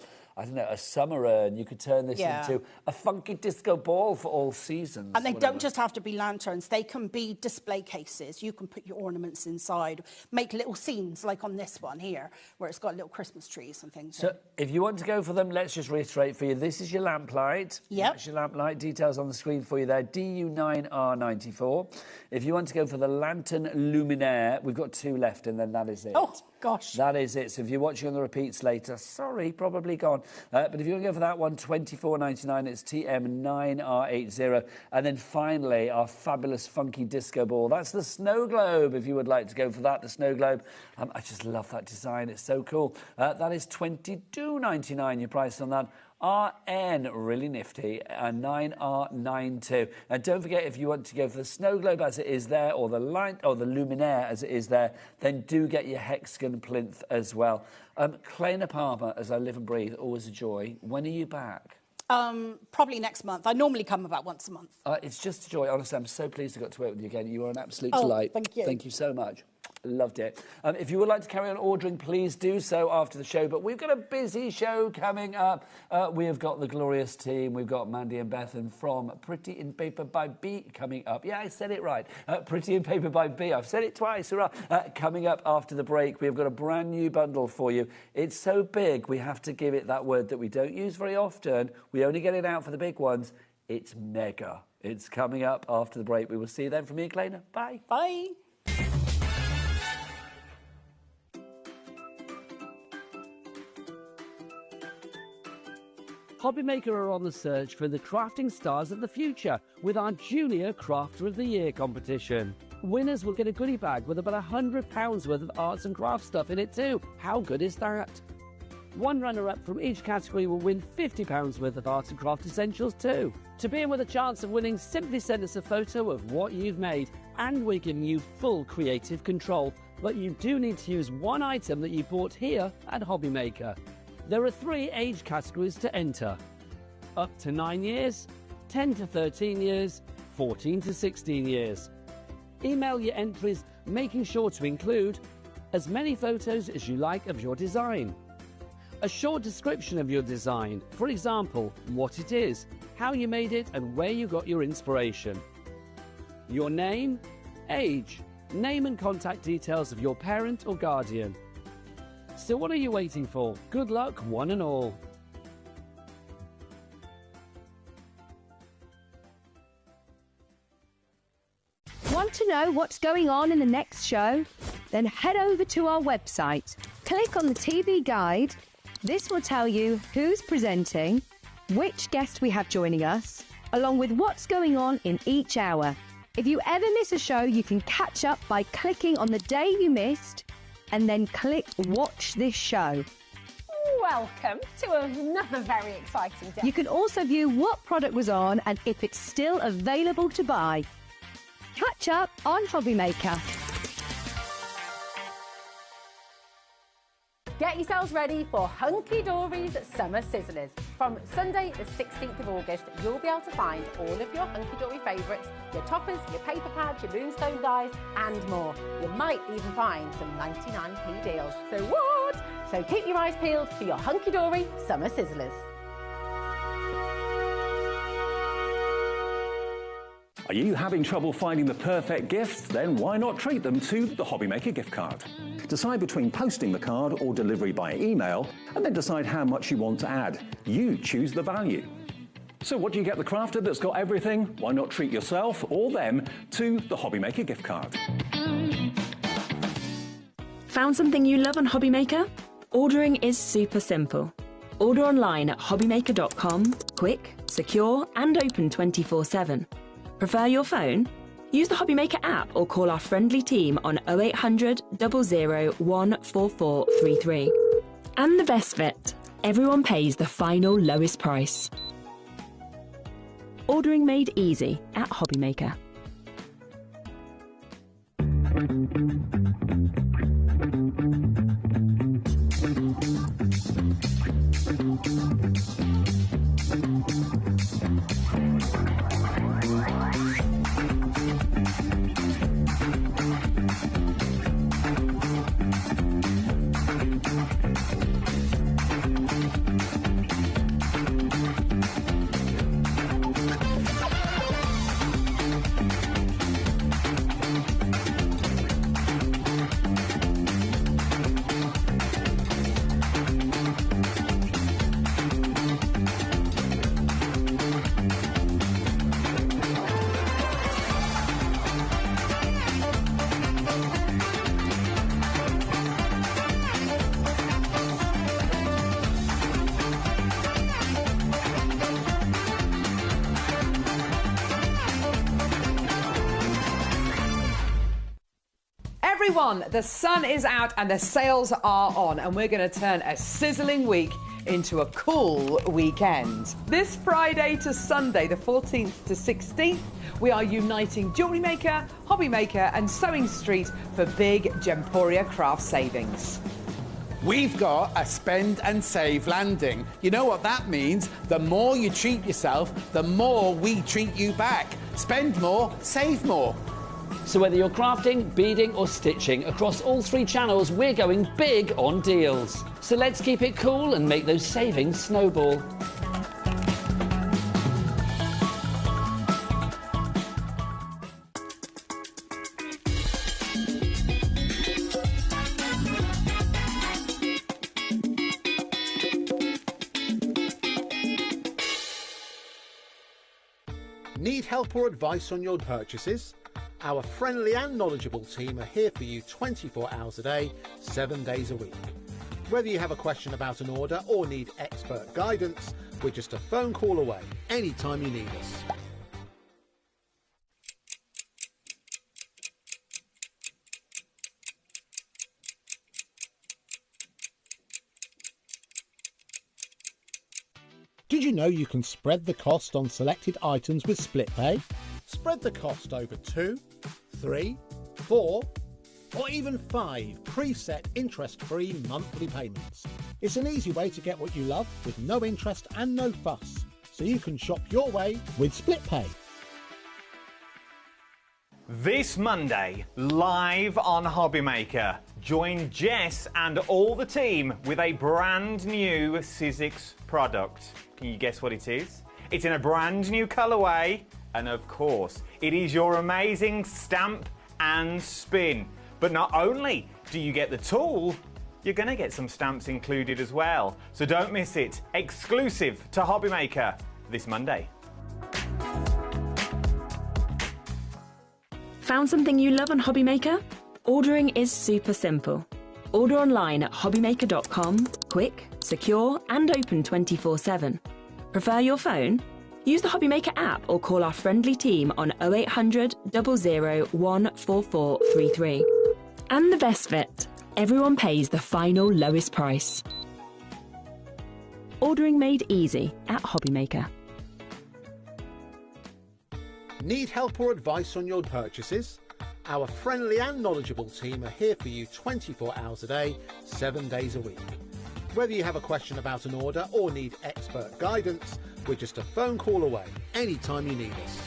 summer urn. You could turn this into a funky disco ball for all seasons. And they don't just have to be lanterns. They can be display cases. You can put your ornaments inside, make little scenes like on this one here, where it's got little Christmas trees and things. So if you want to go for them, let's just reiterate for you. This is your lamplight. Yep. That's your lamplight. Details on the screen for you there. DU9R94. If you want to go for the lantern luminaire, we've got 2 left, and then that is it. Oh, Gosh. That is it. So if you're watching on the repeats later, sorry, probably gone. But if you want to go for that one, $24.99, it's TM9R80. And then finally, our fabulous funky disco ball. That's the snow globe, if you would like to go for that, the snow globe. I just love that design. It's so cool. That is $22.99, your price on that. RN, really nifty, 9R92. And don't forget, if you want to go for the snow globe as it is there, or the light, or the luminaire as it is there, then do get your hexagon plinth as well. Clayna Palmer, as I live and breathe, always a joy. When are you back? Probably next month. I normally come about once a month. It's just a joy. Honestly, I'm so pleased I got to work with you again. You are an absolute delight. Thank you. Thank you so much. Loved it. If you would like to carry on ordering, please do so after the show. But we've got a busy show coming up. We have got the glorious team. We've got Mandy and Bethan from Pretty in Paper by B coming up. Yeah, I said it right. Pretty in Paper by B. I've said it twice. Hurrah. Coming up after the break, we've got a brand new bundle for you. It's so big, we have to give it that word that we don't use very often. We only get it out for the big ones. It's mega. It's coming up after the break. We will see you then. From me and Clayna. Bye. Bye. HobbyMaker are on the search for the crafting stars of the future with our Junior Crafter of the Year competition. Winners will get a goodie bag with about £100 worth of arts and crafts stuff in it too. How good is that? One runner-up from each category will win £50 worth of arts and craft essentials too. To be in with a chance of winning, simply send us a photo of what you've made, and we're giving you full creative control. But you do need to use one item that you bought here at HobbyMaker. There are 3 age categories to enter: up to 9 years, 10 to 13 years, 14 to 16 years. Email your entries, making sure to include as many photos as you like of your design, a short description of your design, for example, what it is, how you made it and where you got your inspiration, your name, age, name and contact details of your parent or guardian. So what are you waiting for? Good luck, one and all. Want to know what's going on in the next show? Then head over to our website. Click on the TV guide. This will tell you who's presenting, which guest we have joining us, along with what's going on in each hour. If you ever miss a show, you can catch up by clicking on the day you missed and then click Watch This Show. Welcome to another very exciting day. You can also view what product was on and if it's still available to buy. Catch up on HobbyMaker. Get yourselves ready for Hunky Dory's Summer Sizzlers. From Sunday the 16th of August, you'll be able to find all of your Hunky Dory favourites, your toppers, your paper pads, your moonstone dies and more. You might even find some 99p deals. So what? So keep your eyes peeled for your Hunky Dory Summer Sizzlers. Are you having trouble finding the perfect gift? Then why not treat them to the HobbyMaker gift card? Decide between posting the card or delivery by email, and then decide how much you want to add. You choose the value. So what do you get the crafter that's got everything? Why not treat yourself or them to the HobbyMaker gift card? Found something you love on HobbyMaker? Ordering is super simple. Order online at hobbymaker.com, quick, secure and open 24/7. Prefer your phone? Use the HobbyMaker app or call our friendly team on 0800 00 14433. And the best bit, everyone pays the final lowest price. Ordering made easy at HobbyMaker. everyone, the sun is out and the sales are on, and we're going to turn a sizzling week into a cool weekend. This Friday to Sunday, the 14th to 16th, we are uniting Jewellery Maker, Hobby Maker and Sewing Street for big Gemporia craft savings. We've got a spend and save landing. You know what that means? The more you treat yourself, the more we treat you back. Spend more, save more. So whether you're crafting, beading or stitching, across all 3 channels, we're going big on deals. So let's keep it cool and make those savings snowball. Need help or advice on your purchases? Our friendly and knowledgeable team are here for you 24 hours a day, 7 days a week. Whether you have a question about an order or need expert guidance, we're just a phone call away anytime you need us. Did you know you can spread the cost on selected items with split pay? Spread the cost over 2, 3, 4, or even 5 preset interest-free monthly payments. It's an easy way to get what you love with no interest and no fuss, so you can shop your way with split pay. This Monday, live on HobbyMaker, join Jess and all the team with a brand new Sizzix product. Can you guess what it is? It's in a brand new colourway, and of course, it is your amazing stamp and spin. But not only do you get the tool, you're going to get some stamps included as well. So don't miss it. Exclusive to HobbyMaker this Monday. Found something you love on HobbyMaker? Ordering is super simple. Order online at hobbymaker.com, quick, secure and open 24/7. Prefer your phone? Use the HobbyMaker app or call our friendly team on 0800 00 14433. And the best bit, everyone pays the final lowest price. Ordering made easy at HobbyMaker. Need help or advice on your purchases? Our friendly and knowledgeable team are here for you 24 hours a day, 7 days a week. Whether you have a question about an order or need expert guidance, we're just a phone call away anytime you need us.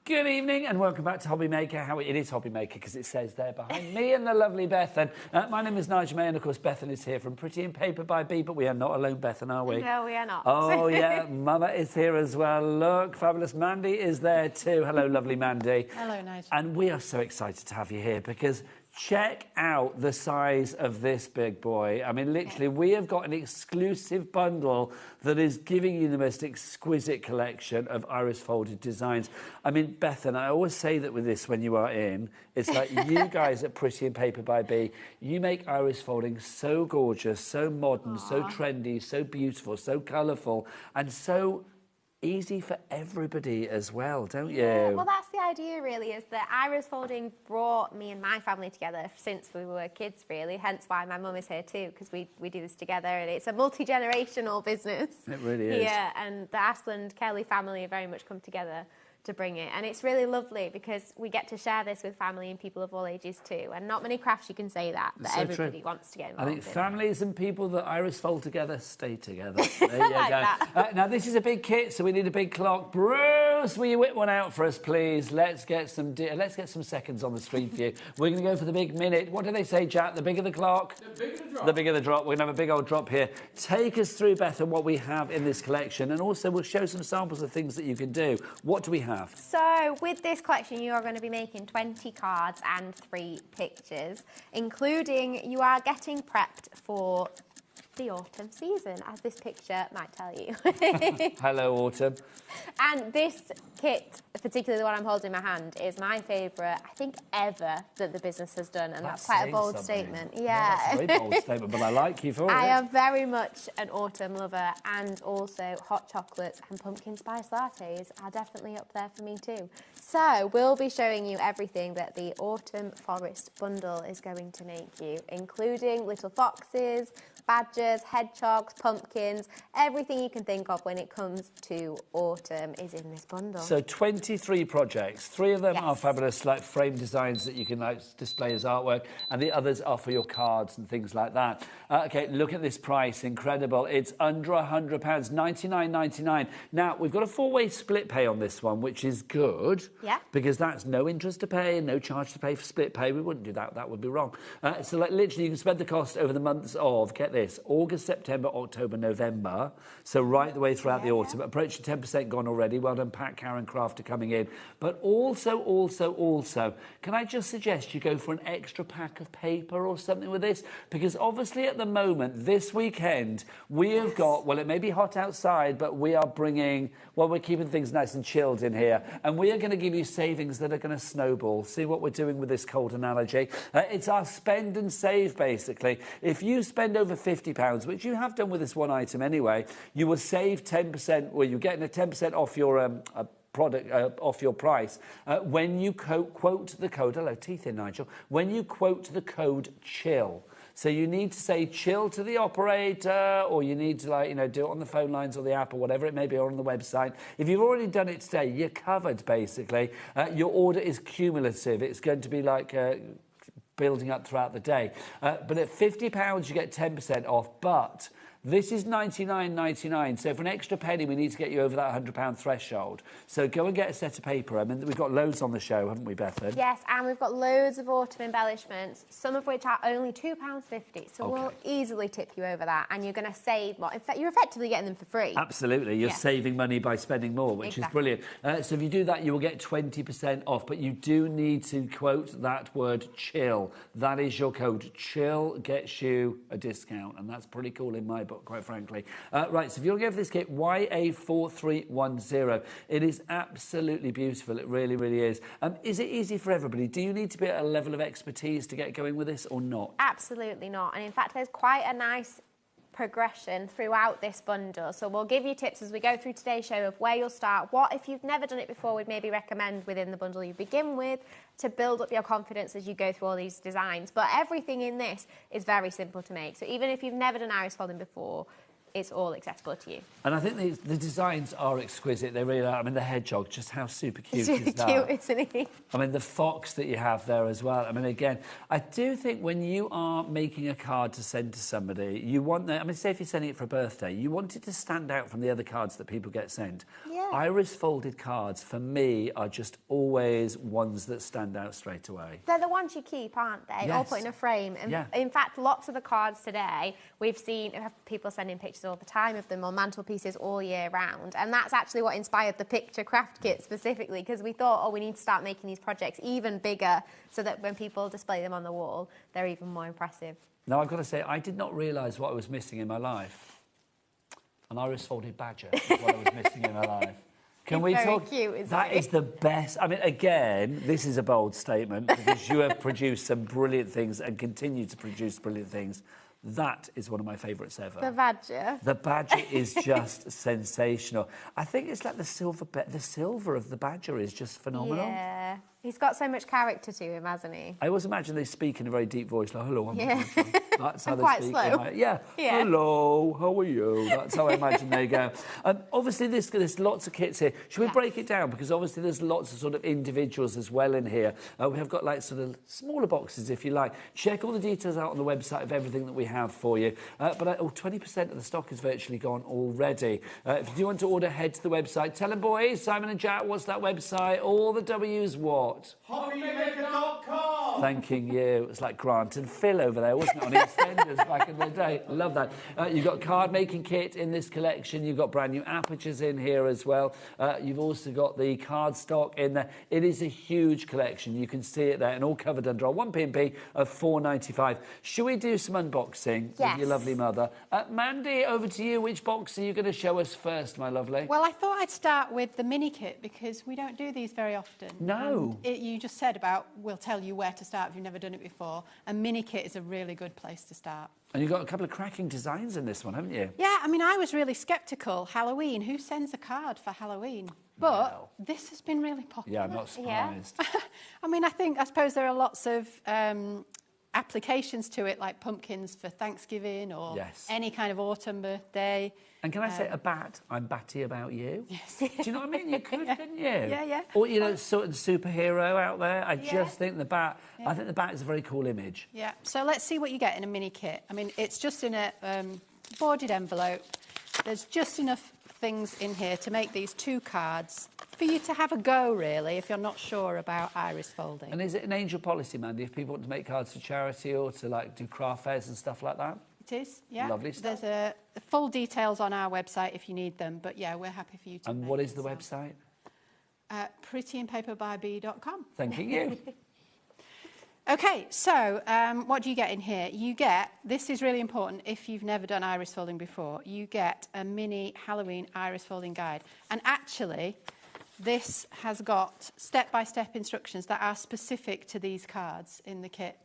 Good evening and welcome back to HobbyMaker. It is HobbyMaker because it says there behind me and the lovely Bethan. My name is Nigel May and of course Bethan is here from Pretty in Paper by B, but we are not alone, Bethan, are we? No, we are not. Oh yeah, Mama is here as well. Look, fabulous Mandy is there too. Hello, lovely Mandy. Hello, Nigel. And we are so excited to have you here because check out the size of this big boy. I mean, literally, we have got an exclusive bundle that is giving you the most exquisite collection of iris folded designs. I mean, Bethan, I always say that with this when you are in, it's like you guys at Pretty in Paper by B, you make iris folding so gorgeous, so modern, so trendy, so beautiful, so colourful, and so easy for everybody as well, don't you? Yeah, well, that's the idea, really, is that iris folding brought me and my family together since we were kids, really, hence why my mum is here too, because we do this together, and it's a multi-generational business. It really is. Yeah, and the Aspland Kelly family have very much come together to bring it, and it's really lovely because we get to share this with family and people of all ages too, and not many crafts you can say that So everybody true. wants to get involved I think in. families and people that iris fold together stay together. There you Like go. Now this is a big kit, so we need a big clock. Bruce, will you whip one out for us, please? Let's get some seconds on the screen for you. We're going to go for the big minute. What do they say, Jack? The bigger the clock, the bigger the drop. The bigger the drop. We're going to have a big old drop here. Take us through, Beth, and what we have in this collection, and also we'll show some samples of things that you can do. What do we have? So with this collection, you are going to be making 20 cards and 3 pictures, including you are getting prepped for the autumn season, as this picture might tell you. Hello, Autumn. And this kit, particularly the one I'm holding in my hand, is my favourite, I think, ever that the business has done, and that's quite a bold statement. Yeah. That's a very bold statement, but I like you for it. I am very much an autumn lover, and also hot chocolates and pumpkin spice lattes are definitely up there for me too. So we'll be showing you everything that the Autumn Forest bundle is going to make you, including little foxes, badgers, hedgehogs, pumpkins, everything you can think of when it comes to autumn is in this bundle. So 23 projects. 3 of them are fabulous, like frame designs that you can like display as artwork, and the others are for your cards and things like that. Okay, look at this price, incredible. It's under £100, $99.99. Now, we've got a 4-way split pay on this one, which is good. Yeah. Because that's no interest to pay and no charge to pay for split pay. We wouldn't do that. That would be wrong. So like literally you can spread the cost over the months of, get this, August, September, October, November. So right the way throughout the autumn. Approaching 10% gone already. Well done, Pat, Karen, Crafter coming in. But also, can I just suggest you go for an extra pack of paper or something with this? Because obviously at the moment, this weekend, we have got, well, it may be hot outside, but we are bringing, well, we're keeping things nice and chilled in here. And we are going to give you savings that are going to snowball. See what we're doing with this cold analogy? It's our spend and save, basically. If you spend over £50, which you have done with this one item anyway, you will save 10%, well, you're getting a 10% off your product off your price when you quote the code, hello, teeth in, Nigel, when you quote the code CHILL. So you need to say chill to the operator, or you need to, like, you know, do it on the phone lines or the app or whatever it may be, or on the website. If you've already done it today, you're covered, basically. Your order is cumulative. It's going to be like building up throughout the day. But at £50, you get 10% off, but this is $99.99, so for an extra penny, we need to get you over that £100 threshold. So go and get a set of paper. I mean, we've got loads on the show, haven't we, Bethan? Yes, and we've got loads of autumn embellishments, some of which are only £2.50, so we'll easily tip you over that, and you're going to save more. In fact, you're effectively getting them for free. Absolutely. You're saving money by spending more, which is brilliant. So if you do that, you will get 20% off, but you do need to quote that word CHILL. That is your code. CHILL gets you a discount, and that's pretty cool in my book, quite frankly. Right, so if you want to go for this kit, YA4310, it is absolutely beautiful. It really, really is. Is it easy for everybody? Do you need to be at a level of expertise to get going with this or not? Absolutely not. And in fact, there's quite a nice progression throughout this bundle. So we'll give you tips as we go through today's show of where you'll start, what, if you've never done it before, we'd maybe recommend within the bundle you begin with to build up your confidence as you go through all these designs. But everything in this is very simple to make. So even if you've never done iris folding before, it's all accessible to you. And I think the designs are exquisite. They really are. I mean, the hedgehog, just how super cute is that? Cute, isn't he? I mean, the fox that you have there as well. I mean, again, I do think when you are making a card to send to somebody, you want I mean, say if you're sending it for a birthday, you want it to stand out from the other cards that people get sent. Yeah. Iris folded cards, for me, are just always ones that stand out straight away. They're the ones you keep, aren't they? Yes. All put in a frame. And in fact, lots of the cards today, we've seen people sending pictures all the time of them on mantelpieces all year round, and that's actually what inspired the picture craft kit specifically, because we thought, oh, we need to start making these projects even bigger so that when people display them on the wall, they're even more impressive. Now, I've got to say, I did not realise what I was missing in my life. An iris folded badger is what I was missing in my life. Can we talk? Cute, isn't that is the best. I mean, again, this is a bold statement because you have produced some brilliant things and continue to produce brilliant things. That is one of my favourites ever. The badger. The badger is just sensational. I think it's like the silver of the badger is just phenomenal. Yeah. He's got so much character to him, hasn't he? I always imagine they speak in a very deep voice, like, hello, I'm That's how they quite speak. slow. Hello, how are you? That's how I imagine they go. Obviously, there's lots of kits here. Should we break it down? Because obviously there's lots of sort of individuals as well in here. We have got like sort of smaller boxes, if you like. Check all the details out on the website of everything that we have for you. But 20% of the stock is virtually gone already. If you do want to order, head to the website. Tell them, boys, Simon and Jack, what's that website? All the W's what? HobbyMaker.com. thanking you. It was like Grant and Phil over there, wasn't it, on EastEnders back in the day? Love that. You've got card making kit in this collection. You've got brand new apertures in here as well. You've also got the card stock in there. It is a huge collection. You can see it there, and all covered under our 1p&p of £4.95. Should we do some unboxing with your lovely mother? Mandy, over to you. Which box are you going to show us first, my lovely? Well, I thought I'd start with the mini kit because we don't do these very often. No. You just said about we'll tell you where to start if you've never done it before. A mini kit is a really good place to start. And you've got a couple of cracking designs in this one, haven't you? Yeah, I mean, I was really sceptical. Halloween, who sends a card for Halloween? But this has been really popular. Yeah, I'm not surprised. Yeah. I suppose there are lots of applications to it, like pumpkins for Thanksgiving or any kind of autumn birthday. And can I say a bat? I'm batty about you. Yes. Do you know what I mean? You could, couldn't you? Yeah, yeah. Or, you know, sort of superhero out there. I just think the bat, I think the bat is a very cool image. Yeah, so let's see what you get in a mini kit. I mean, it's just in a boarded envelope. There's just enough things in here to make these 2 cards for you to have a go, really, if you're not sure about iris folding. And is it an angel policy, Mandy, if people want to make cards for charity or to, like, do craft fairs and stuff like that? It is, yeah. Lovely stuff. There's full details on our website if you need them, but yeah, we're happy for you to. And what is the website? prettyandpaperbyb.com. Thanking you. Okay, so what do you get in here? You get, this is really important if you've never done iris folding before, you get a mini Halloween iris folding guide. And actually, this has got step-by-step instructions that are specific to these cards in the kit.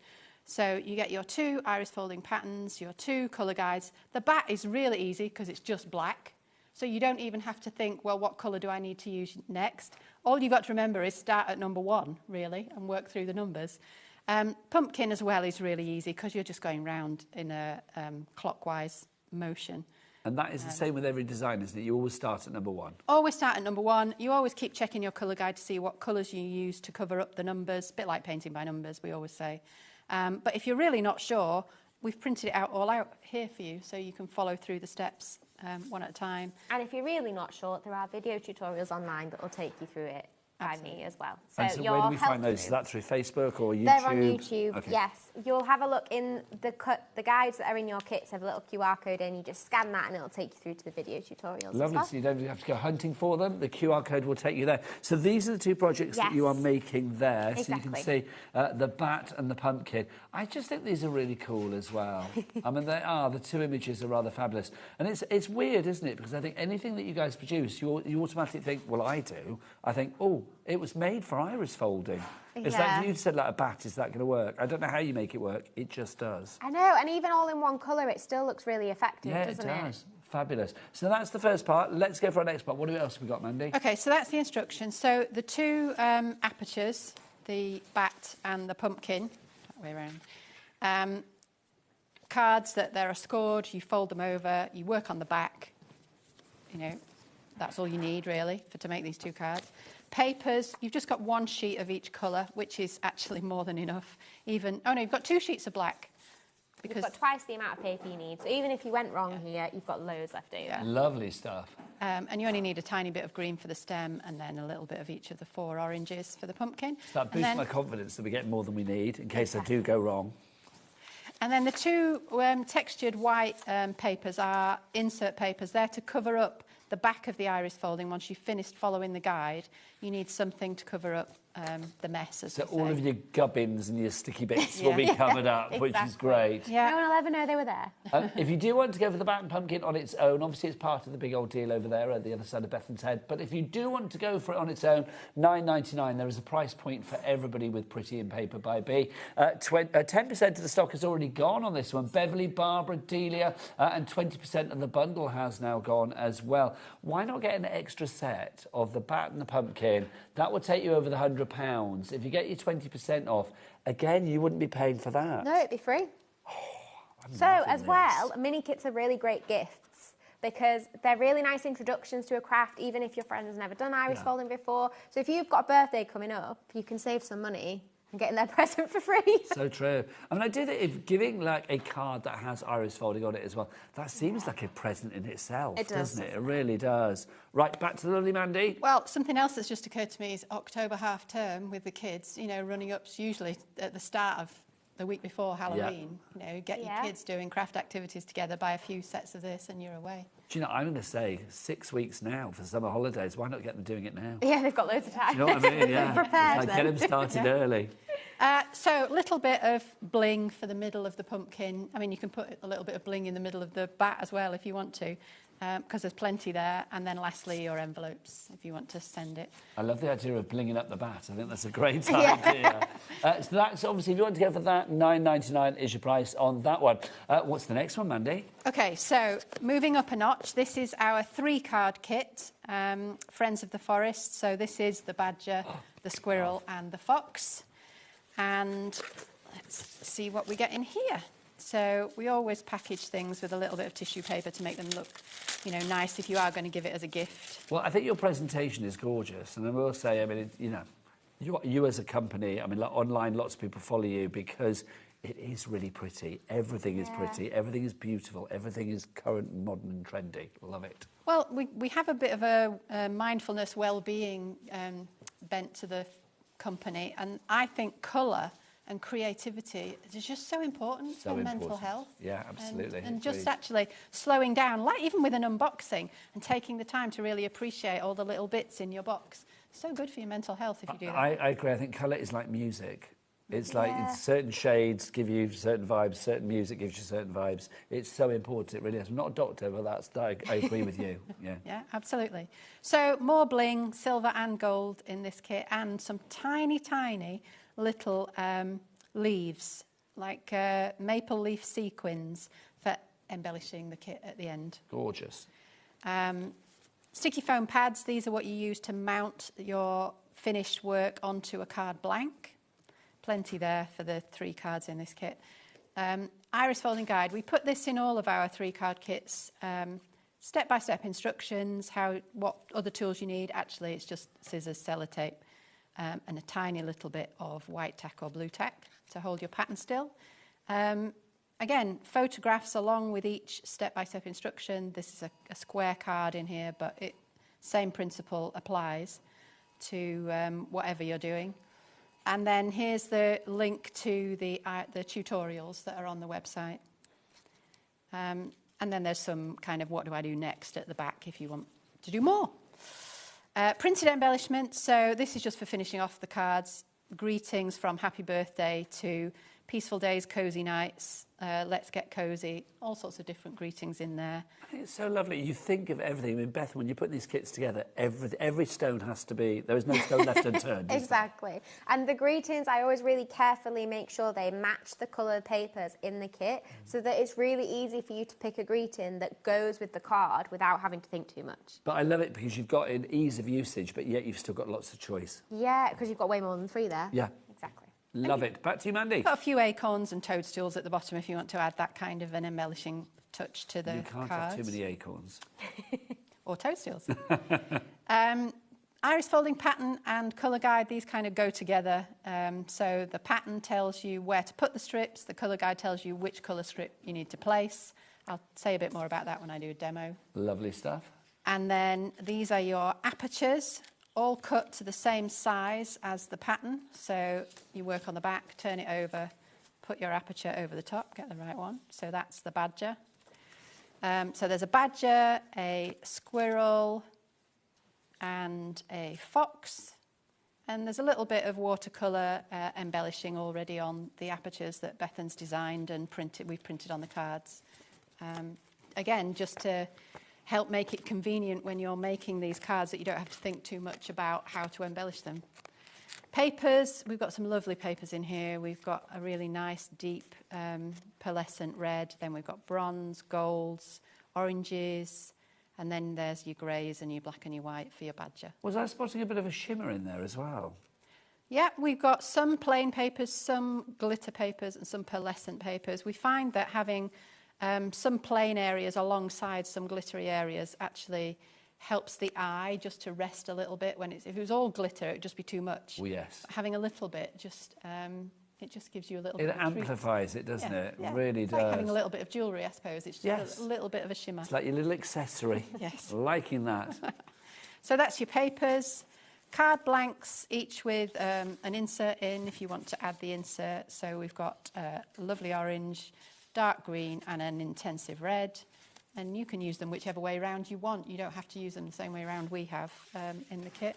So you get your 2 iris folding patterns, your 2 colour guides. The bat is really easy because it's just black. So you don't even have to think, well, what colour do I need to use next? All you've got to remember is start at number 1, really, and work through the numbers. Pumpkin as well is really easy because you're just going round in a clockwise motion. And that is the same with every design, isn't it? You always start at number 1. Always start at number 1. You always keep checking your colour guide to see what colours you use to cover up the numbers. A bit like painting by numbers, we always say. But if you're really not sure, we've printed it all out here for you so you can follow through the steps one at a time. And if you're really not sure, there are video tutorials online that will take you through it by me as well. So where do we find those? Is that through Facebook or YouTube? They're on YouTube, okay. Yes. You'll have a look in the guides that are in your kits, have a little QR code in, you just scan that and it'll take you through to the video tutorials. Lovely, so you don't have to go hunting for them. The QR code will take you there. So these are the 2 projects that you are making there. Exactly. So you can see the bat and the pumpkin. I just think these are really cool as well. I mean, they are. The 2 images are rather fabulous. And it's weird, isn't it? Because I think anything that you guys produce, you automatically think, well, I do. I think, oh, it was made for iris folding. Is that, you said like a bat, is that going to work? I don't know how you make it work. It just does. I know, and even all in one colour, it still looks really effective, doesn't it? Yeah, it does. Fabulous. So that's the first part. Let's go for our next part. What else have we got, Mandy? Okay, so that's the instructions. So the 2 apertures, the bat and the pumpkin, that way around, cards that they're scored, you fold them over, you work on the back. You know, that's all you need, really, to make these 2 cards. Papers, you've just got 1 sheet of each colour, which is actually more than enough. You've got 2 sheets of black. Because you've got twice the amount of paper you need. So even if you went wrong here, you've got loads left over. Yeah. Lovely stuff. And you only need a tiny bit of green for the stem and then a little bit of each of the 4 oranges for the pumpkin. So that boosts my confidence that we get more than we need in case I do go wrong. And then the 2 textured white papers are insert papers. They're to cover up the back of the iris folding. Once you've finished following the guide, you need something to cover up the mess, as so all of your gubbins and your sticky bits will be covered up, which is great. Yeah. No one will ever know they were there. If you do want to go for the bat and pumpkin on its own, obviously it's part of the big old deal over there at the other side of Bethan's Head, but if you do want to go for it on its own, $9.99, there is a price point for everybody with Pretty in Paper by B. 10% of the stock has already gone on this one. Beverly, Barbara, Delia, and 20% of the bundle has now gone as well. Why not get an extra set of the bat and the pumpkin? That will take you over the £100. If you get your 20% off, again, you wouldn't be paying for that. No, it'd be free. So, as well, mini kits are really great gifts because they're really nice introductions to a craft, even if your friend has never done iris folding before. So if you've got a birthday coming up, you can save some money and getting their present for free. So true. I mean, I do think if giving like a card that has iris folding on it as well, that seems like a present in itself, It does, doesn't it? It really does. Right, back to the lovely Mandy. Well, something else that's just occurred to me is October half term with the kids, you know, running up usually at the start of the week before Halloween. You know, get your kids doing craft activities together, buy a few sets of this and you're away. Do you know, I'm going to say 6 weeks now for summer holidays. Why not get them doing it now? Yeah, they've got loads of time. Do you know what I mean? Yeah. Prepared It's like, get them started early. So a little bit of bling for the middle of the pumpkin. I mean, you can put a little bit of bling in the middle of the bat as well if you want to, because there's plenty there. And then lastly, your envelopes, if you want to send it. I love the idea of blinging up the bat. I think that's a great idea. So that's obviously, if you want to go for that, $9.99 is your price on that one. What's the next one, Mandy? OK, so moving up a notch, this is our 3-card kit, Friends of the Forest. So this is the badger, the squirrel and the fox. And let's see what we get in here. So we always package things with a little bit of tissue paper to make them look, you know, nice if you are going to give it as a gift. Well, I think your presentation is gorgeous. And I will say, I mean, you know, you as a company, I mean, like, online, lots of people follow you because it is really pretty. Everything is pretty. Everything is beautiful. Everything is current, modern and trendy. Love it. Well, we have a bit of a mindfulness, well-being bent to the company. And I think colour and creativity is just so important for mental health. Yeah, absolutely. And just actually slowing down, like even with an unboxing, and taking the time to really appreciate all the little bits in your box. So good for your mental health if you do that. I agree. I think colour is like music. It's like certain shades give you certain vibes, certain music gives you certain vibes. It's so important, it really is. I'm not a doctor, but I agree with you. Yeah. Yeah, absolutely. So more bling, silver and gold in this kit, and some tiny, tiny little leaves, like maple leaf sequins for embellishing the kit at the end. Gorgeous. Sticky foam pads, these are what you use to mount your finished work onto a card blank. Plenty there for the 3 cards in this kit. Iris folding guide. We put this in all of our 3-card kits. Step-by-step instructions, what other tools you need. Actually, it's just scissors, sellotape, and a tiny little bit of white tack or blue tack to hold your pattern still. Again, photographs along with each step-by-step instruction. This is a square card in here, but same principle applies to whatever you're doing. And then here's the link to the tutorials that are on the website. And then there's some kind of what do I do next at the back if you want to do more. Printed embellishments. So this is just for finishing off the cards. Greetings from happy birthday to peaceful days, cozy nights, let's get cozy. All sorts of different greetings in there. I think it's so lovely. You think of everything. I mean, Beth, when you put these kits together, every stone has to be... There is no stone left unturned. Exactly. And the greetings, I always really carefully make sure they match the coloured papers in the kit so that it's really easy for you to pick a greeting that goes with the card without having to think too much. But I love it because you've got an ease of usage, but yet you've still got lots of choice. Yeah, because you've got way more than 3 there. Yeah. Exactly. Love it. Back to you, Mandy. Got a few acorns and toadstools at the bottom if you want to add that kind of an embellishing touch to the cards. You can't have too many acorns. Or toadstools. Iris folding pattern and colour guide, these kind of go together. So the pattern tells you where to put the strips. The colour guide tells you which colour strip you need to place. I'll say a bit more about that when I do a demo. Lovely stuff. And then these are your apertures, all cut to the same size as the pattern. So you work on the back, turn it over, put your aperture over the top, get the right one. So that's the badger. So there's a badger, a squirrel, and a fox. And there's a little bit of watercolour embellishing already on the apertures that Bethan's designed and we've printed on the cards. Again, just to help make it convenient when you're making these cards that you don't have to think too much about how to embellish them. Papers, we've got some lovely papers in here. We've got a really nice deep pearlescent red, then we've got bronze, golds, oranges, and then there's your greys and your black and your white for your badger. Was I spotting a bit of a shimmer in there as well? Yeah, we've got some plain papers, some glitter papers and some pearlescent papers. We find that having some plain areas alongside some glittery areas actually helps the eye just to rest a little bit. If it was all glitter, it would just be too much. Oh, yes. But having a little bit just... it just gives you a little bit of It amplifies it, doesn't it? Yeah. It really it's does. like having a little bit of jewellery, I suppose. It's just a little bit of a shimmer. It's like your little accessory. Yes. Liking that. So that's your papers. Card blanks, each with an insert in if you want to add the insert. So we've got a lovely orange, dark green and an intensive red. And you can use them whichever way around you want. You don't have to use them the same way around we have in the kit.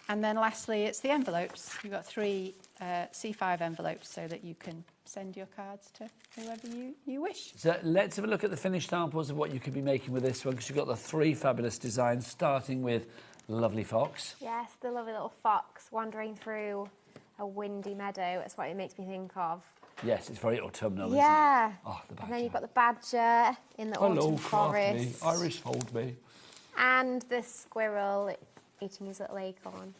And then lastly, it's the envelopes. You've got 3 C5 envelopes so that you can send your cards to whoever you wish. So let's have a look at the finished samples of what you could be making with this one, because you've got the 3 fabulous designs, starting with Lovely Fox. Yes, the lovely little fox wandering through a windy meadow. That's what it makes me think of. Yes, it's very autumnal, yeah. isn't it? Oh, the badger. And then you've got the badger in the autumn forest. Irish fold me. And the squirrel eating his little acorn.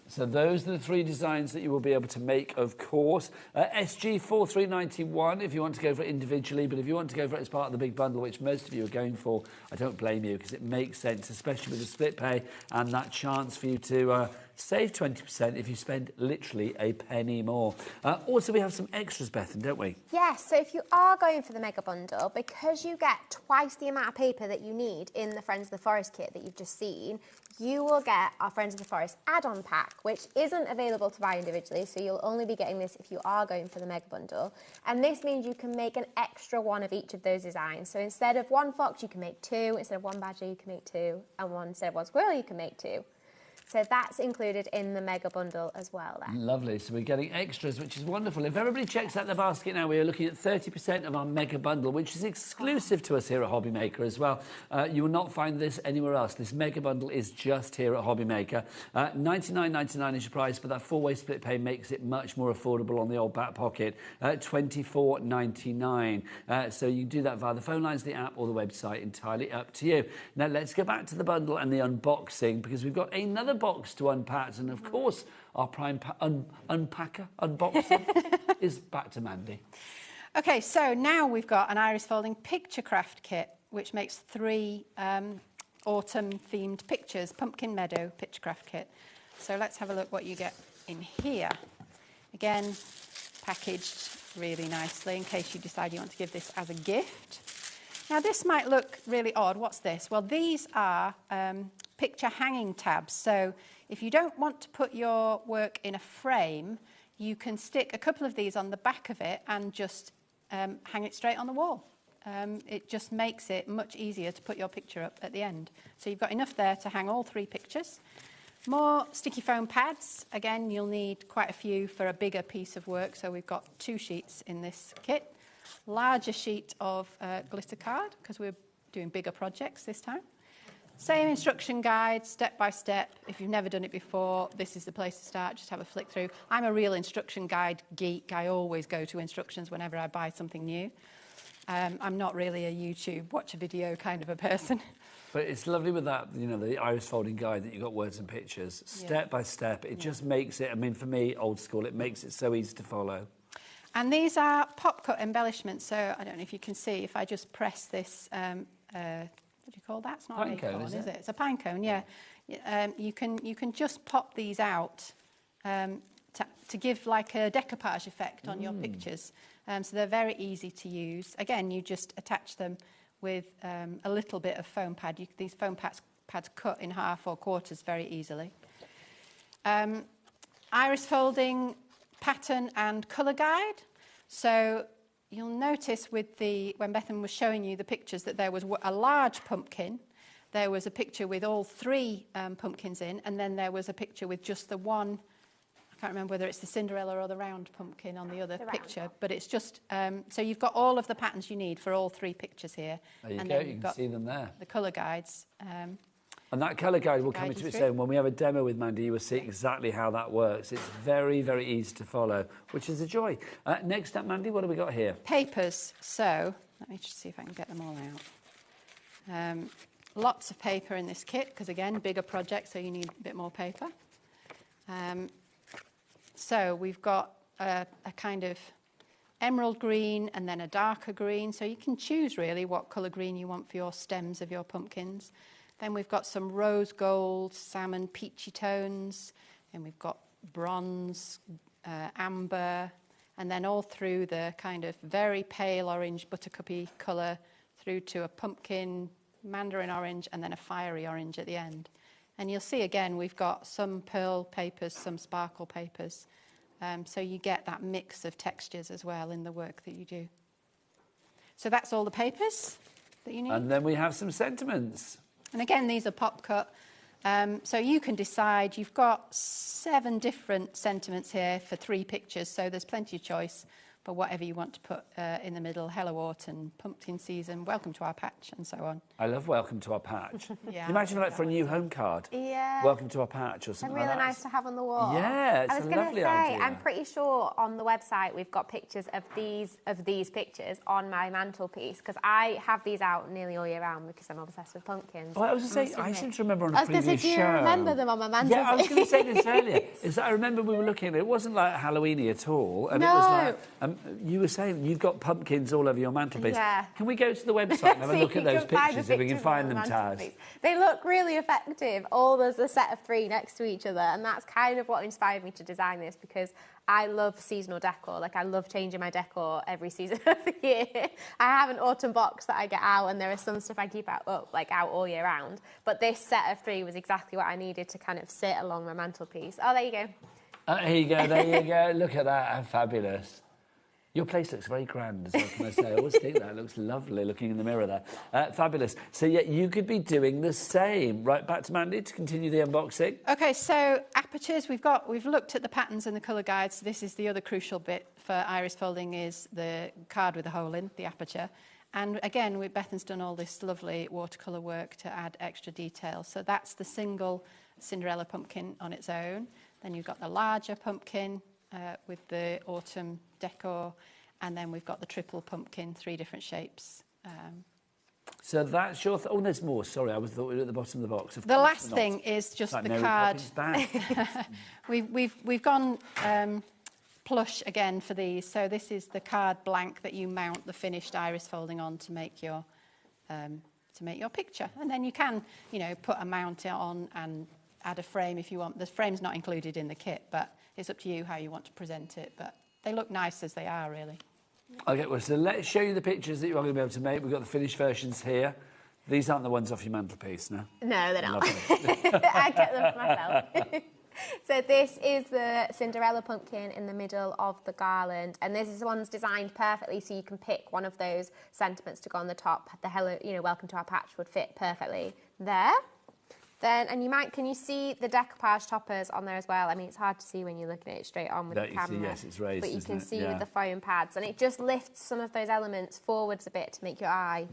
So those are the 3 designs that you will be able to make, of course. SG 4391 if you want to go for it individually, but if you want to go for it as part of the big bundle, which most of you are going for, I don't blame you, because it makes sense, especially with the split pay and that chance for you to save 20% if you spend literally a penny more. Also, we have some extras, Bethan, don't we? Yes, so if you are going for the mega bundle, because you get twice the amount of paper that you need in the Friends of the Forest kit that you've just seen, you will get our Friends of the Forest add-on pack, which isn't available to buy individually, so you'll only be getting this if you are going for the mega bundle. And this means you can make an extra one of each of those designs. So instead of 1 fox, you can make 2. Instead of 1 badger, you can make 2. And instead of 1 squirrel, you can make 2. So that's included in the mega bundle as well then. Lovely. So we're getting extras, which is wonderful. If everybody checks out the basket now, we are looking at 30% of our mega bundle, which is exclusive to us here at HobbyMaker as well. You will not find this anywhere else. This mega bundle is just here at HobbyMaker. $99.99 is your price, but that 4-way split pay makes it much more affordable on the old back pocket. $24.99. So you can do that via the phone lines, the app, or the website. Entirely up to you. Now let's go back to the bundle and the unboxing, because we've got another box to unpack, and of course our prime unpacker, unboxer is back to Mandy. Okay, so now we've got an iris folding picture craft kit, which makes 3 autumn themed pictures, pumpkin meadow picture craft kit. So let's have a look what you get in here. Again, packaged really nicely in case you decide you want to give this as a gift. Now this might look really odd. What's this? Well, these are picture hanging tabs. So if you don't want to put your work in a frame, you can stick a couple of these on the back of it and just hang it straight on the wall. It just makes it much easier to put your picture up at the end. So you've got enough there to hang all 3 pictures. More sticky foam pads. Again, you'll need quite a few for a bigger piece of work. So we've got 2 sheets in this kit. Larger sheet of glitter card, because we're doing bigger projects this time. Same instruction guide, step by step. If you've never done it before, this is the place to start. Just have a flick through. I'm a real instruction guide geek. I always go to instructions whenever I buy something new. I'm not really a YouTube watch a video kind of a person. But it's lovely with that, you know, the iris folding guide that you've got words and pictures, step by step. It just makes it, I mean, for me, old school, it makes it so easy to follow. And these are pop cut embellishments. So I don't know if you can see, if I just press this, what do you call that? It's not an acorn, is it? It's a pine cone, yeah. You can just pop these out to give like a decoupage effect on your pictures. So they're very easy to use. Again, you just attach them with a little bit of foam pad. These foam pads cut in half or quarters very easily. Iris folding pattern and colour guide. So you'll notice when Bethan was showing you the pictures that there was a large pumpkin, there was a picture with all 3 pumpkins in, and then there was a picture with just the one. I can't remember whether it's the Cinderella or the round pumpkin on the other picture, but it's just, so you've got all of the patterns you need for all 3 pictures here. There you and go, then you can see them there. The colour guides. And that colour guide will come into its own. When we have a demo with Mandy, you will see exactly how that works. It's very, very easy to follow, which is a joy. Next up, Mandy, what have we got here? Papers. So let me just see if I can get them all out. Lots of paper in this kit, because again, bigger project, so you need a bit more paper. So we've got a kind of emerald green and then a darker green. So you can choose really what colour green you want for your stems of your pumpkins. Then we've got some rose gold, salmon, peachy tones. And we've got bronze, amber, and then all through the kind of very pale orange buttercupy colour through to a pumpkin, mandarin orange, and then a fiery orange at the end. And you'll see again, we've got some pearl papers, some sparkle papers. So you get that mix of textures as well in the work that you do. So that's all the papers that you need. And then we have some sentiments. And again, these are pop cut. So you can decide, you've got 7 different sentiments here for 3 pictures, so there's plenty of choice for whatever you want to put in the middle. Hello Autumn, Pumpkin Season, Welcome to Our Patch, and so on. I love Welcome to Our Patch. Yeah. Can you imagine like for a new home card? Yeah. Welcome to Our Patch or something They're really like that. nice to have on the wall. Yeah, it's I was a going to lovely say, idea. I'm pretty sure on the website we've got pictures of these pictures on my mantelpiece because I have these out nearly all year round because I'm obsessed with pumpkins. Oh, I was going to say, I seem to remember on a previous do you show. remember them on my mantelpiece? Yeah, I was going to say this earlier. Is that I remember we were looking at it. It wasn't like Halloweeny at all. And No. it was like, you were saying you've got pumpkins all over your mantelpiece. Yeah. Can we go to the website and have a So look you at those can find the pictures if we can pictures find on them, the Taz? mantelpiece. They look really effective. All there's a set of 3 next to each other, and that's kind of what inspired me to design this because I love seasonal decor. Like I love changing my decor every season of the year. I have an autumn box that I get out, and there is some stuff I keep out all year round. But this set of 3 was exactly what I needed to kind of sit along my mantelpiece. Oh, there you go. Here you go, there you go. Look at that, how fabulous. Your place looks very grand as well, can I say? I always think that. It looks lovely looking in the mirror there. Fabulous. So, yeah, you could be doing the same. Right, back to Mandy to continue the unboxing. Okay, so apertures, we've looked at the patterns and the colour guides. This is the other crucial bit for iris folding is the card with the hole in, the aperture. And again, Bethan's done all this lovely watercolour work to add extra detail. So that's the single Cinderella pumpkin on its own. Then you've got the larger pumpkin with the autumn decor, and then we've got the triple pumpkin, 3 different shapes. So that's your... oh, there's more. Sorry, I thought we were at the bottom of the box. The last thing is just like the Mary card. Poppins bag. We've gone plush again for these. So this is the card blank that you mount the finished iris folding on to make your picture, and then you can, put a mount on and add a frame if you want. The frame's not included in the kit, but it's up to you how you want to present it. But they look nice as they are, really. OK, well, so let's show you the pictures that you're going to be able to make. We've got the finished versions here. These aren't the ones off your mantelpiece, no? No, they're not. I get them for myself. So this is the Cinderella pumpkin in the middle of the garland, and this is the one's designed perfectly so you can pick one of those sentiments to go on the top. The hello, Welcome to Our Patch would fit perfectly there. Then, and can you see the decoupage toppers on there as well? I mean, it's hard to see when you're looking at it straight on with the camera. Yes, it's raised, but you can see Yeah. with the foam pads, and it just lifts some of those elements forwards a bit to make your eye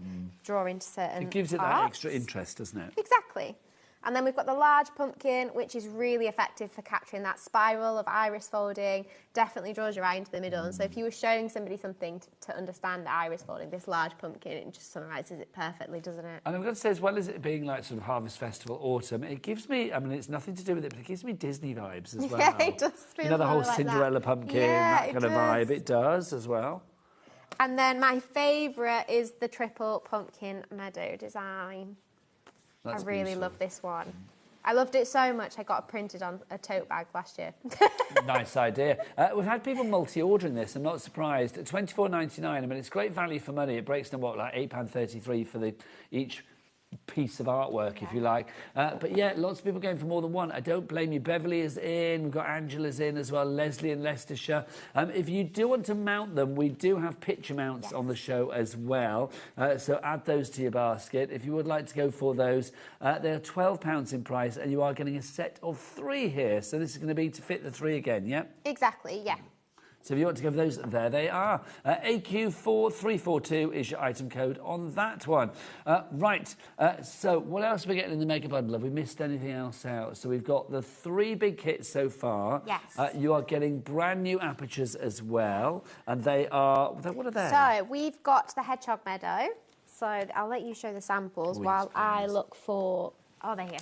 draw into certain It gives it parts. that extra interest, doesn't it? Exactly. And then we've got the large pumpkin, which is really effective for capturing that spiral of iris folding. Definitely draws your eye into the middle. And so if you were showing somebody something to understand iris folding, this large pumpkin, it just summarises it perfectly, doesn't it? And I've got to say, as well as it being like sort of Harvest Festival, autumn, it gives me, I mean, it's nothing to do with it, but it gives me Disney vibes as well. Yeah, it does feel the whole like Cinderella that. pumpkin, Yeah, that it kind of does. vibe. It does as well. And then my favourite is the triple pumpkin meadow design. That's I really beautiful. love this one. I loved it so much I got it printed on a tote bag last year. Nice idea. We've had people multi-ordering this. I'm not surprised. At $24.99, I mean, it's great value for money. It breaks down, like £8.33 for each piece of artwork, if you like. But yeah, lots of people going for more than one. I don't blame you. Beverly is in. We've got Angela's in as well. Leslie in Leicestershire. If you do want to mount them, we do have picture mounts on the show as well. So add those to your basket. If you would like to go for those, they're £12 in price, and you are getting a set of 3 here. So this is going to be to fit the 3 again, yeah? Exactly, yeah. So if you want to go for those, there they are. AQ4342 is your item code on that one. Right, so what else are we getting in the mega bundle? Have we missed anything else out? So we've got the 3 big kits so far. Yes. You are getting brand new apertures as well. And they are, what are they? So we've got the Hedgehog Meadow. So I'll let you show the samples while I look for... Oh, they're here.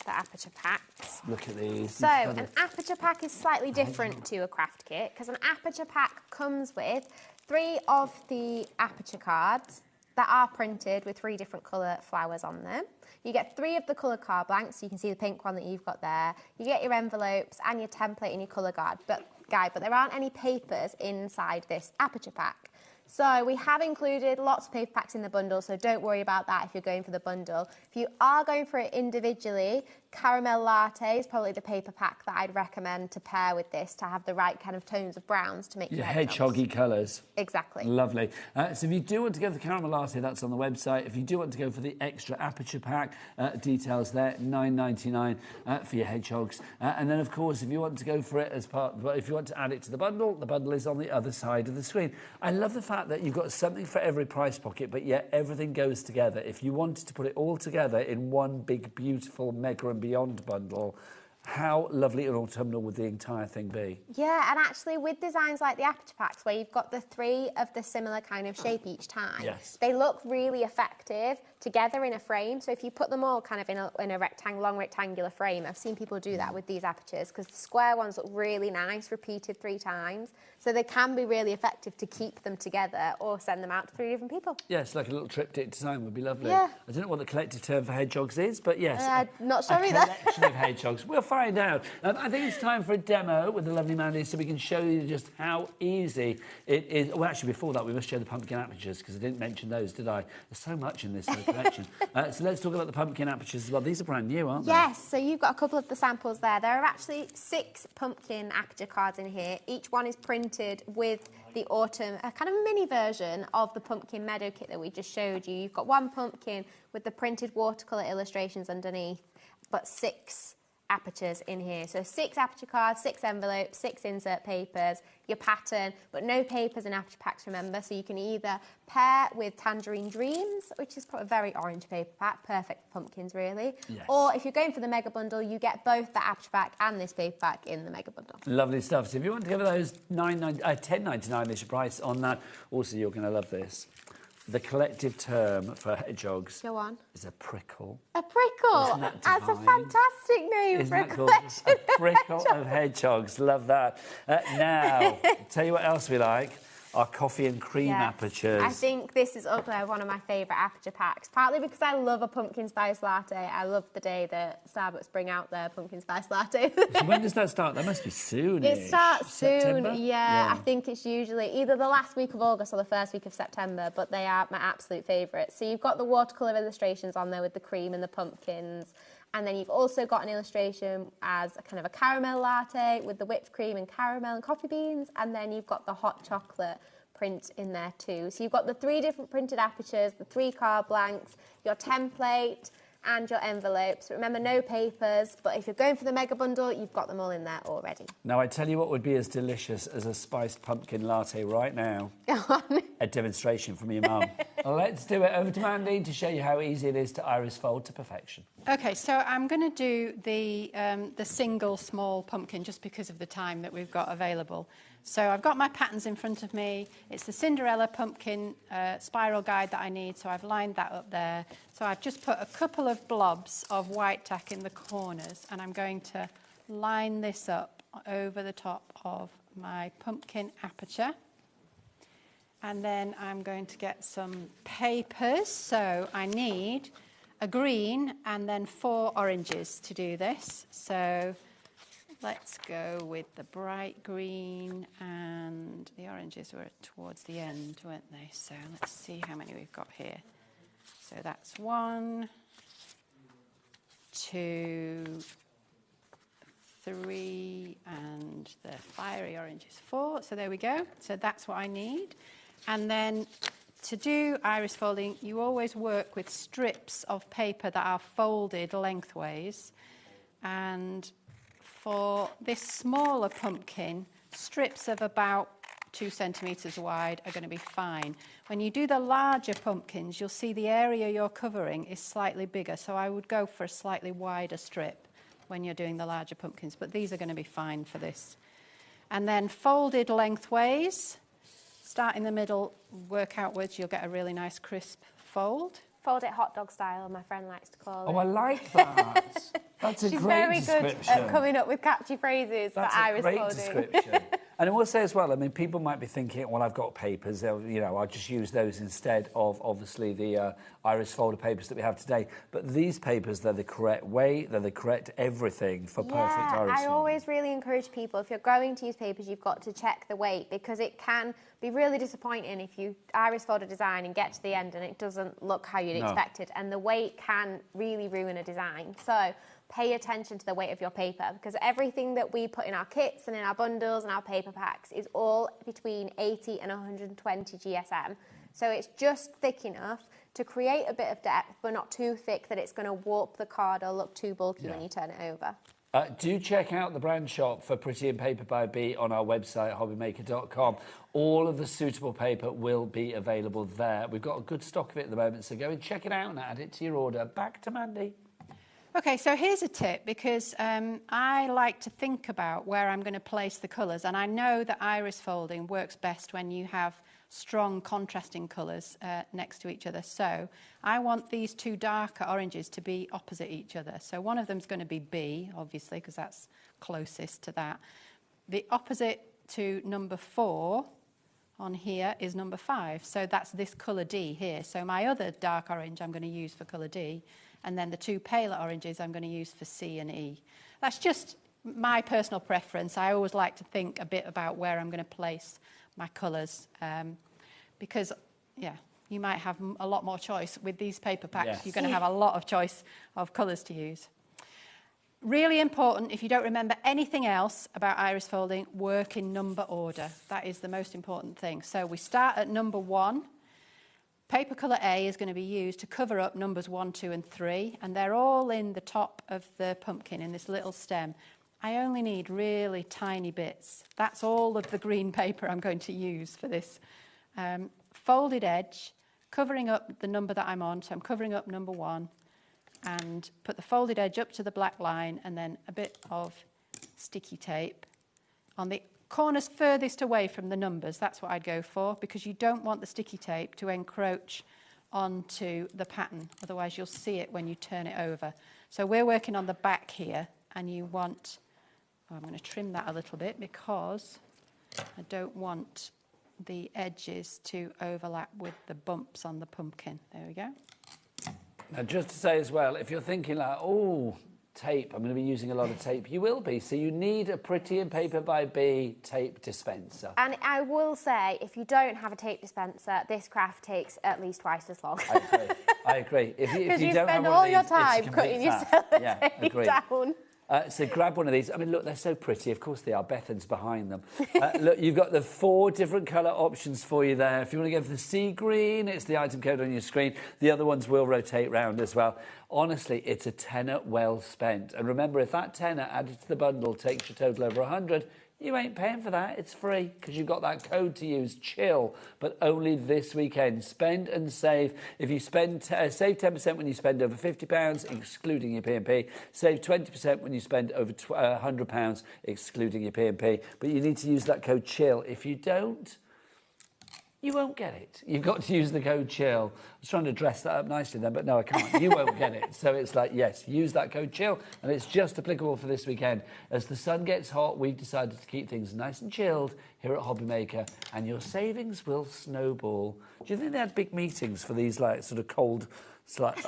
The aperture packs. Look at these. So an aperture pack is slightly different to a craft kit because an aperture pack comes with 3 of the aperture cards that are printed with 3 different colour flowers on them. You get 3 of the colour card blanks, so you can see the pink one that you've got there. You get your envelopes and your template and your colour guide, but there aren't any papers inside this aperture pack. So we have included lots of paper packs in the bundle, so don't worry about that if you're going for the bundle. If you are going for it individually, Caramel Latte is probably the paper pack that I'd recommend to pair with this to have the right kind of tones of browns to make your hedgehoggy colours. Exactly. Lovely. So if you do want to go for the Caramel Latte, that's on the website. If you do want to go for the extra aperture pack, details there, $9.99 for your hedgehogs. And then, of course, if you want to go for it as part, if you want to add it to the bundle is on the other side of the screen. I love the fact that you've got something for every price pocket, but yet everything goes together. If you wanted to put it all together in one big, beautiful Mega and Beyond bundle, how lovely and autumnal would the entire thing be? Yeah, and actually with designs like the aperture packs where you've got the 3 of the similar kind of shape each time, they look really effective together in a frame. So if you put them all kind of in a long rectangular frame, I've seen people do that with these apertures because the square ones look really nice, repeated 3 times. So they can be really effective to keep them together or send them out to 3 different people. Yes, like a little triptych design would be lovely. Yeah. I don't know what the collective term for hedgehogs is, but yes. Not sure either. A collection of hedgehogs. We'll find out. I think it's time for a demo with the lovely Mandy so we can show you just how easy it is. Well, actually, before that, we must show the pumpkin apertures because I didn't mention those, did I? There's so much in this collection. So let's talk about the pumpkin apertures as well. These are brand new, aren't they? Yes, so you've got a couple of the samples there. There are actually 6 pumpkin aperture cards in here. Each one is printed with the autumn, a kind of mini version of the pumpkin meadow kit that we just showed you. You've got 1 pumpkin with the printed watercolour illustrations underneath, but 6 apertures in here. So 6 aperture cards, 6 envelopes, 6 insert papers, your pattern, but no papers in aperture packs, remember. So you can either pair with Tangerine Dreams, which is probably a very orange paper pack, perfect for pumpkins really. Yes. Or if you're going for the mega bundle, you get both the aperture pack and this paper pack in the mega bundle. Lovely stuff. So if you want to give those $10.99 is your price on that. Also, you're going to love this. The collective term for hedgehogs is a prickle. A prickle? Isn't that That's a divine? fantastic name Isn't for a that cool? collection A prickle of hedgehogs. Love that. Now, tell you what else we like. Our coffee and cream apertures. I think this is up there, one of my favourite aperture packs, partly because I love a pumpkin spice latte. I love the day that Starbucks bring out their pumpkin spice latte. So when does that start? That must be soon. It starts soon, September? yeah. I think it's usually either the last week of August or the first week of September, but they are my absolute favourites. So you've got the watercolour illustrations on there with the cream and the pumpkins. And then you've also got an illustration as a kind of a caramel latte with the whipped cream and caramel and coffee beans. And then you've got the hot chocolate print in there too. So you've got the 3 different printed apertures, the 3 card blanks, your template and your envelopes. Remember, no papers, but if you're going for the mega bundle, you've got them all in there already. Now, I tell you what would be as delicious as a spiced pumpkin latte right now. A demonstration from your mum. Let's do it. Over to Mandy to show you how easy it is to iris fold to perfection. Okay, so I'm going to do the single small pumpkin just because of the time that we've got available. So I've got my patterns in front of me. It's the Cinderella pumpkin spiral guide that I need, so I've lined that up there. So I've just put a couple of blobs of white tack in the corners, and I'm going to line this up over the top of my pumpkin aperture. And then I'm going to get some papers. So I need a green and then 4 oranges to do this. So let's go with the bright green, and the oranges were towards the end, weren't they? So let's see how many we've got here. So that's 1, 2, 3, and the fiery orange is 4. So there we go. So that's what I need. And then to do iris folding, you always work with strips of paper that are folded lengthways. And for this smaller pumpkin, strips of about 2 centimetres wide are going to be fine. When you do the larger pumpkins, you'll see the area you're covering is slightly bigger. So I would go for a slightly wider strip when you're doing the larger pumpkins, but these are going to be fine for this. And then folded lengthways. Start in the middle, work outwards, you'll get a really nice crisp fold. Fold it hot dog style, my friend likes to call it. Oh, I like that. That's a She's great very description. good at coming up with catchy phrases That's for iris a great folding. description. And I will say as well, I mean, people might be thinking, well, I've got papers, you know, I'll just use those instead of, obviously, the iris folder papers that we have today. But these papers, they're the correct way, they're the correct everything for perfect iris I always really encourage people, if you're going to use papers, you've got to check the weight, because it can be really disappointing if you iris folder design and get to the end and it doesn't look how you'd expected. And the weight can really ruin a design. So pay attention to the weight of your paper, because everything that we put in our kits and in our bundles and our paper packs is all between 80 and 120 GSM. So it's just thick enough to create a bit of depth, but not too thick that it's going to warp the card or look too bulky when you turn it over. Do check out the brand shop for Pretty and Paper by B on our website, hobbymaker.com. All of the suitable paper will be available there. We've got a good stock of it at the moment, so go and check it out and add it to your order. Back to Mandy. Okay, so here's a tip, because I like to think about where I'm going to place the colours, and I know that iris folding works best when you have strong contrasting colours next to each other. So I want these two darker oranges to be opposite each other. So one of them's going to be B, obviously, because that's closest to that. The opposite to number 4 on here is number 5. So that's this colour D here. So my other dark orange I'm going to use for colour D, and then the two paler oranges I'm going to use for C and E. That's just my personal preference. I always like to think a bit about where I'm going to place my colours, because, you might have a lot more choice. With these paper packs, Yes. you're going to have a lot of choice of colours to use. Really important, if you don't remember anything else about iris folding, work in number order. That is the most important thing. So we start at number 1. Paper colour A is going to be used to cover up numbers 1, 2 and 3, and they're all in the top of the pumpkin in this little stem. I only need really tiny bits. That's all of the green paper I'm going to use for this. Folded edge, covering up the number that I'm on, so I'm covering up number 1, and put the folded edge up to the black line, and then a bit of sticky tape on the corners furthest away from the numbers. That's what I'd go for, because you don't want the sticky tape to encroach onto the pattern, otherwise you'll see it when you turn it over. So we're working on the back here, and you want, I'm going to trim that a little bit because I don't want the edges to overlap with the bumps on the pumpkin. There we go. Now, just to say as well, if you're thinking like, oh, tape, I'm going to be using a lot of tape, you will be. So you need a Pretty and Paper by B tape dispenser. And I will say, if you don't have a tape dispenser, this craft takes at least twice as long. I agree. If you don't have spend one all of your these, time it's cutting your complete sellotape down. So grab one of these. I mean, look, they're so pretty. Of course they are. Bethan's behind them. Look, you've got the 4 different colour options for you there. If you want to go for the sea green, it's the item code on your screen. The other ones will rotate round as well. Honestly, it's a tenner well spent. And remember, if that tenner added to the bundle takes your total over 100, you ain't paying for that. It's free because you've got that code to use, CHILL, but only this weekend. Spend and save. If you spend, save 10% when you spend over £50, excluding your P&P. Save 20% when you spend over £100, excluding your P&P. But you need to use that code CHILL. If you don't, you won't get it. You've got to use the code CHILL. I was trying to dress that up nicely then, but no, I can't. You won't get it. So it's like, yes, use that code CHILL, and it's just applicable for this weekend. As the sun gets hot, we've decided to keep things nice and chilled here at HobbyMaker, and your savings will snowball. Do you think they had big meetings for these, like, sort of cold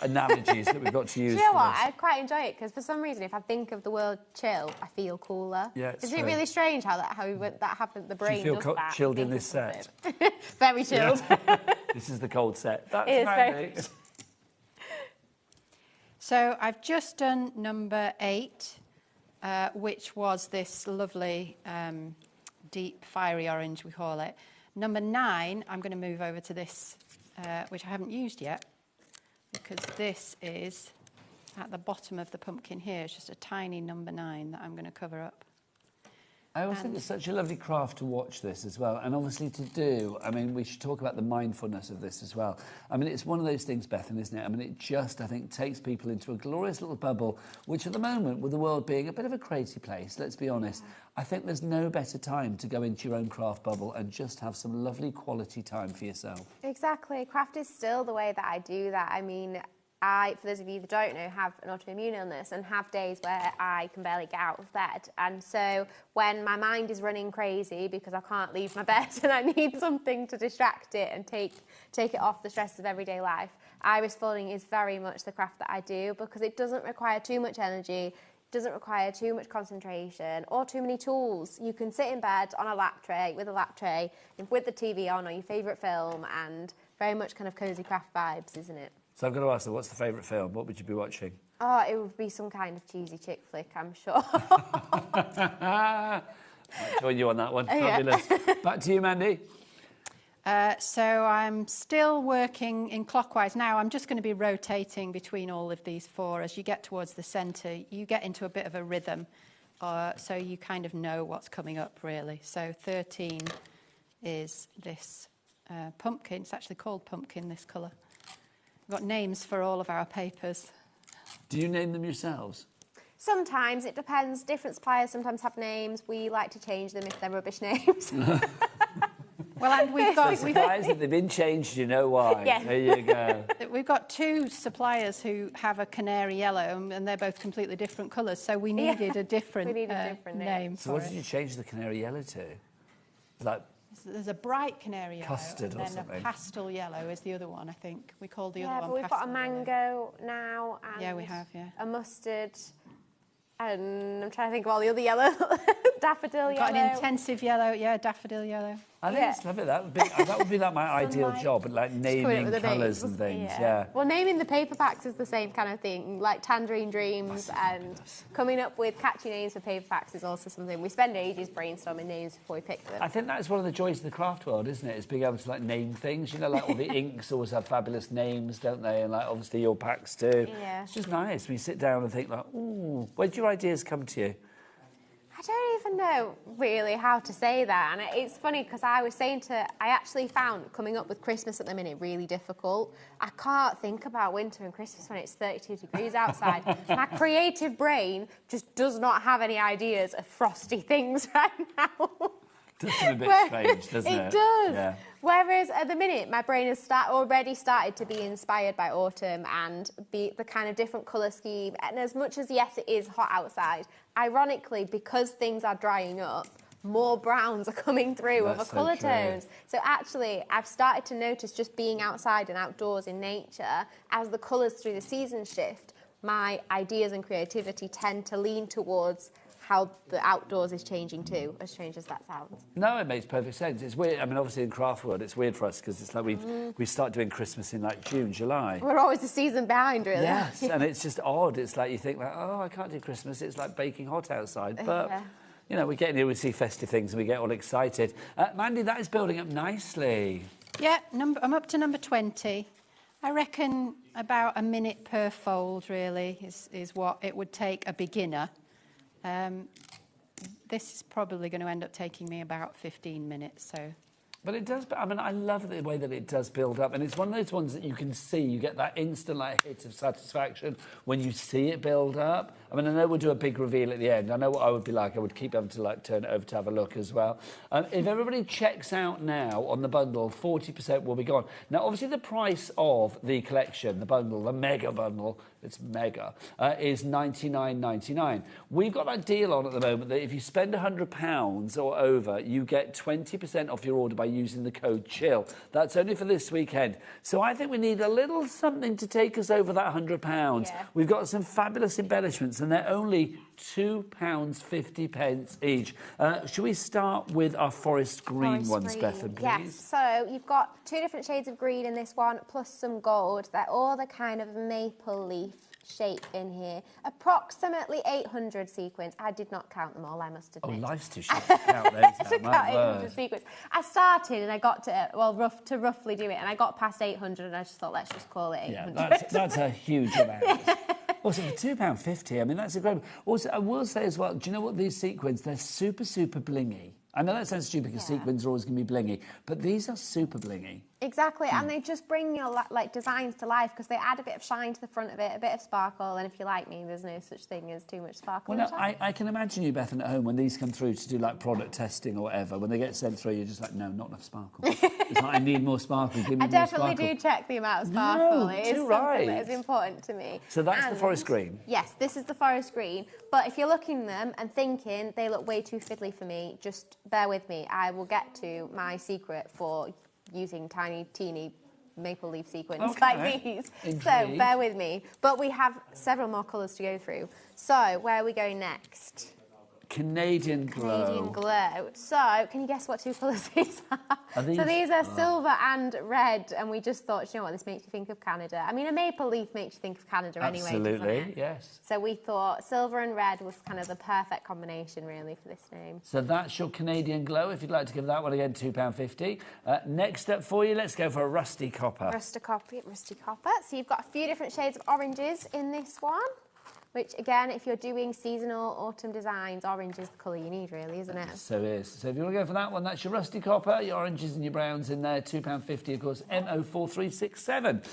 analogies that we've got to use? Do you know what? I quite enjoy it because for some reason, if I think of the word chill, I feel cooler. Yeah, Isn't it really strange how that happens? The brain do you does feel that. chilled in this set? Very chilled. Yeah. This is the cold set. That's It is very... So I've just done number 8, which was this lovely deep fiery orange, we call it. Number 9, I'm going to move over to this, which I haven't used yet, because this is at the bottom of the pumpkin here. It's just a tiny number 9 that I'm going to cover up. I always think it's such a lovely craft to watch this as well, and obviously to do. I mean, we should talk about the mindfulness of this as well. I mean, it's one of those things, Bethan, isn't it? I mean, it just, I think, takes people into a glorious little bubble, which at the moment, with the world being a bit of a crazy place, let's be honest, I think there's no better time to go into your own craft bubble and just have some lovely quality time for yourself. Exactly. Craft is still the way that I do that. I mean, I, for those of you that don't know, have an autoimmune illness and have days where I can barely get out of bed. And so when my mind is running crazy because I can't leave my bed and I need something to distract it and take it off the stress of everyday life, iris folding is very much the craft that I do, because it doesn't require too much energy, doesn't require too much concentration or too many tools. You can sit in bed on a lap tray, with the TV on or your favourite film, and very much kind of cosy craft vibes, isn't it? So I've got to ask her, what's the favourite film? What would you be watching? Oh, it would be some kind of cheesy chick flick, I'm sure. I'll join you on that one. Fabulous. Back to you, Mandy. So I'm still working in clockwise now. I'm just going to be rotating between all of these 4. As you get towards the centre, you get into a bit of a rhythm, so you kind of know what's coming up, really. So 13 is this pumpkin. It's actually called pumpkin, this colour. We've got names for all of our papers. Do you name them yourselves? Sometimes, it depends. Different suppliers sometimes have names. We like to change them if they're rubbish names. Well, and we've got... Suppliers, if they've been changed, you know why. Yeah. There you go. We've got 2 suppliers who have a canary yellow, and they're both completely different colours, so we needed a different, name So what did you change the canary yellow to? Like... There's a bright canary yellow, custard and or then something. A pastel yellow is the other one, I think. We called the other one but we've got a mango now, and yeah, we have, a mustard, and I'm trying to think of all the other yellow. Daffodil We've yellow. got an intensive yellow, daffodil yellow. I think it's lovely. That would be like my ideal job, like naming colours and things. Yeah. Well, naming the paper packs is the same kind of thing, like Tangerine Dreams, and coming up with catchy names for paper packs is also something we spend ages brainstorming names before we pick them. I think that's one of the joys of the craft world, isn't it? Is being able to like name things. You know, like all the inks always have fabulous names, don't they? And like obviously your packs too. Yeah. It's just nice when you sit down and think like, ooh, where do your ideas come to you? I don't even know really how to say that, and it's funny because I actually found coming up with Christmas at the minute really difficult. I can't think about winter and Christmas when it's 32 degrees outside. My creative brain just does not have any ideas of frosty things right now. Does seem a bit strange, doesn't it? It does. Yeah. Whereas at the minute, my brain has already started to be inspired by autumn and the kind of different colour scheme. And as much as, yes, it is hot outside, ironically, because things are drying up, more browns are coming through of That's the colour so true. tones. So actually, I've started to notice just being outside and outdoors in nature, as the colours through the seasons shift, my ideas and creativity tend to lean towards how the outdoors is changing too, as strange as that sounds. No, it makes perfect sense. It's weird. I mean, obviously in craft world, it's weird for us because it's like we start doing Christmas in like June, July. We're always a season behind, really. Yes, and it's just odd. It's like you think like, oh, I can't do Christmas. It's like baking hot outside, but. Yeah. You know, we get in here, we see festive things and we get all excited. Mandy, that is building up nicely. Yeah, I'm up to number 20. I reckon about a minute per fold, really, is what it would take a beginner. This is probably going to end up taking me about 15 minutes, so... But it does, I mean, I love the way that it does build up. And it's one of those ones that you can see, you get that instant like hit of satisfaction when you see it build up. I mean, I know we'll do a big reveal at the end. I know what I would be like. I would keep having to like turn it over to have a look as well. If everybody checks out now on the bundle, 40% will be gone. Now, obviously, the price of the collection, the bundle, the mega bundle, it's mega, is $99.99. We've got that deal on at the moment that if you spend £100 or over, you get 20% off your order by using the code CHILL. That's only for this weekend. So I think we need a little something to take us over that £100. Yeah. We've got some fabulous embellishments and they're only £2.50 each. Should we start with our forest green ones, Bethan, please? Yes, so you've got 2 different shades of green in this one, plus some gold. They're all the kind of maple leaf shape in here. Approximately 800 sequins. I did not count them all, I must admit. Oh, life's too short to count those now, to count 800 sequins. I started and I got to, roughly do it, and I got past 800 and I just thought, let's just call it 800. Yeah, that's a huge amount. Also, for £2.50, I mean, that's incredible. Also, I will say as well, do you know what these sequins, they're super, super blingy. I know that sounds stupid because sequins are always going to be blingy, but these are super blingy. Exactly, and they just bring your like designs to life because they add a bit of shine to the front of it, a bit of sparkle, and if you're like me, there's no such thing as too much sparkle. Well, no, I can imagine you, Bethan, at home when these come through to do like product testing or whatever. When they get sent through, you're just like, no, not enough sparkle. It's like, I need more sparkle. Give me I more sparkle. definitely do check the amount of sparkle. No, it is too something that right. is important to me. So that's the forest green. Yes, this is the forest green. But if you're looking at them and thinking they look way too fiddly for me, just bear with me. I will get to my secret for using tiny, teeny maple leaf sequins like these. Indeed. So bear with me. But we have several more colours to go through. So where are we going next? Canadian Glow. Canadian Glow. So, can you guess what two colours these are? So these are silver and red, and we just thought, you know what, this makes you think of Canada. I mean, a maple leaf makes you think of Canada anyway, doesn't Absolutely, it? yes. So we thought silver and red was kind of the perfect combination, really, for this name. So that's your Canadian Glow. If you'd like to give that one again, £2.50. Next up for you, let's go for a Rusty Copper. Rusty Copper. So you've got a few different shades of oranges in this one. Which, again, if you're doing seasonal autumn designs, orange is the colour you need, really, isn't it? So is. So if you want to go for that one, that's your Rusty Copper, your oranges and your browns in there, £2.50, of course, MO4367.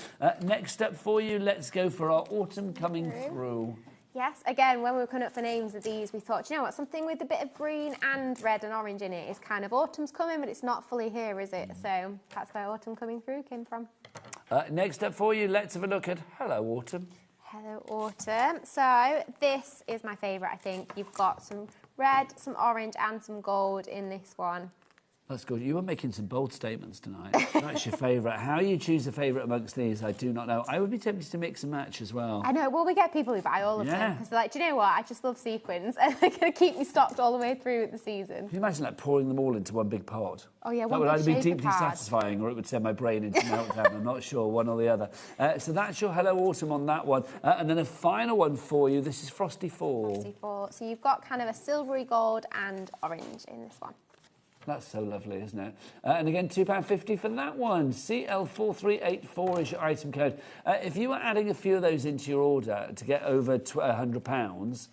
Next up for you, let's go for our Autumn Coming Through. Yes, again, when we were coming up for names of these, we thought, you know what, something with a bit of green and red and orange in it is kind of autumn's coming, but it's not fully here, is it? So that's where Autumn Coming Through came from. Next up for you, let's have a look at Hello Autumn. Hello Autumn. So this is my favourite, I think. You've got some red, some orange and some gold in this one. That's good. You were making some bold statements tonight. That's your favourite. How you choose a favourite amongst these, I do not know. I would be tempted to mix and match as well. I know. Well, we get people who buy all of them because they're like, do you know what? I just love sequins and they're going to keep me stocked all the way through the season. Can you imagine like pouring them all into one big pot? Oh, yeah, that one would big either be shaker deeply pad. satisfying or it would send my brain into meltdown. I'm not sure, one or the other. So that's your Hello Autumn on that one. And then a final one for you. This is Frosty Fall. Frosty Fall. So you've got kind of a silvery gold and orange in this one. That's so lovely, isn't it? And again, £2.50 for that one. CL4384 is your item code. If you were adding a few of those into your order to get over £100,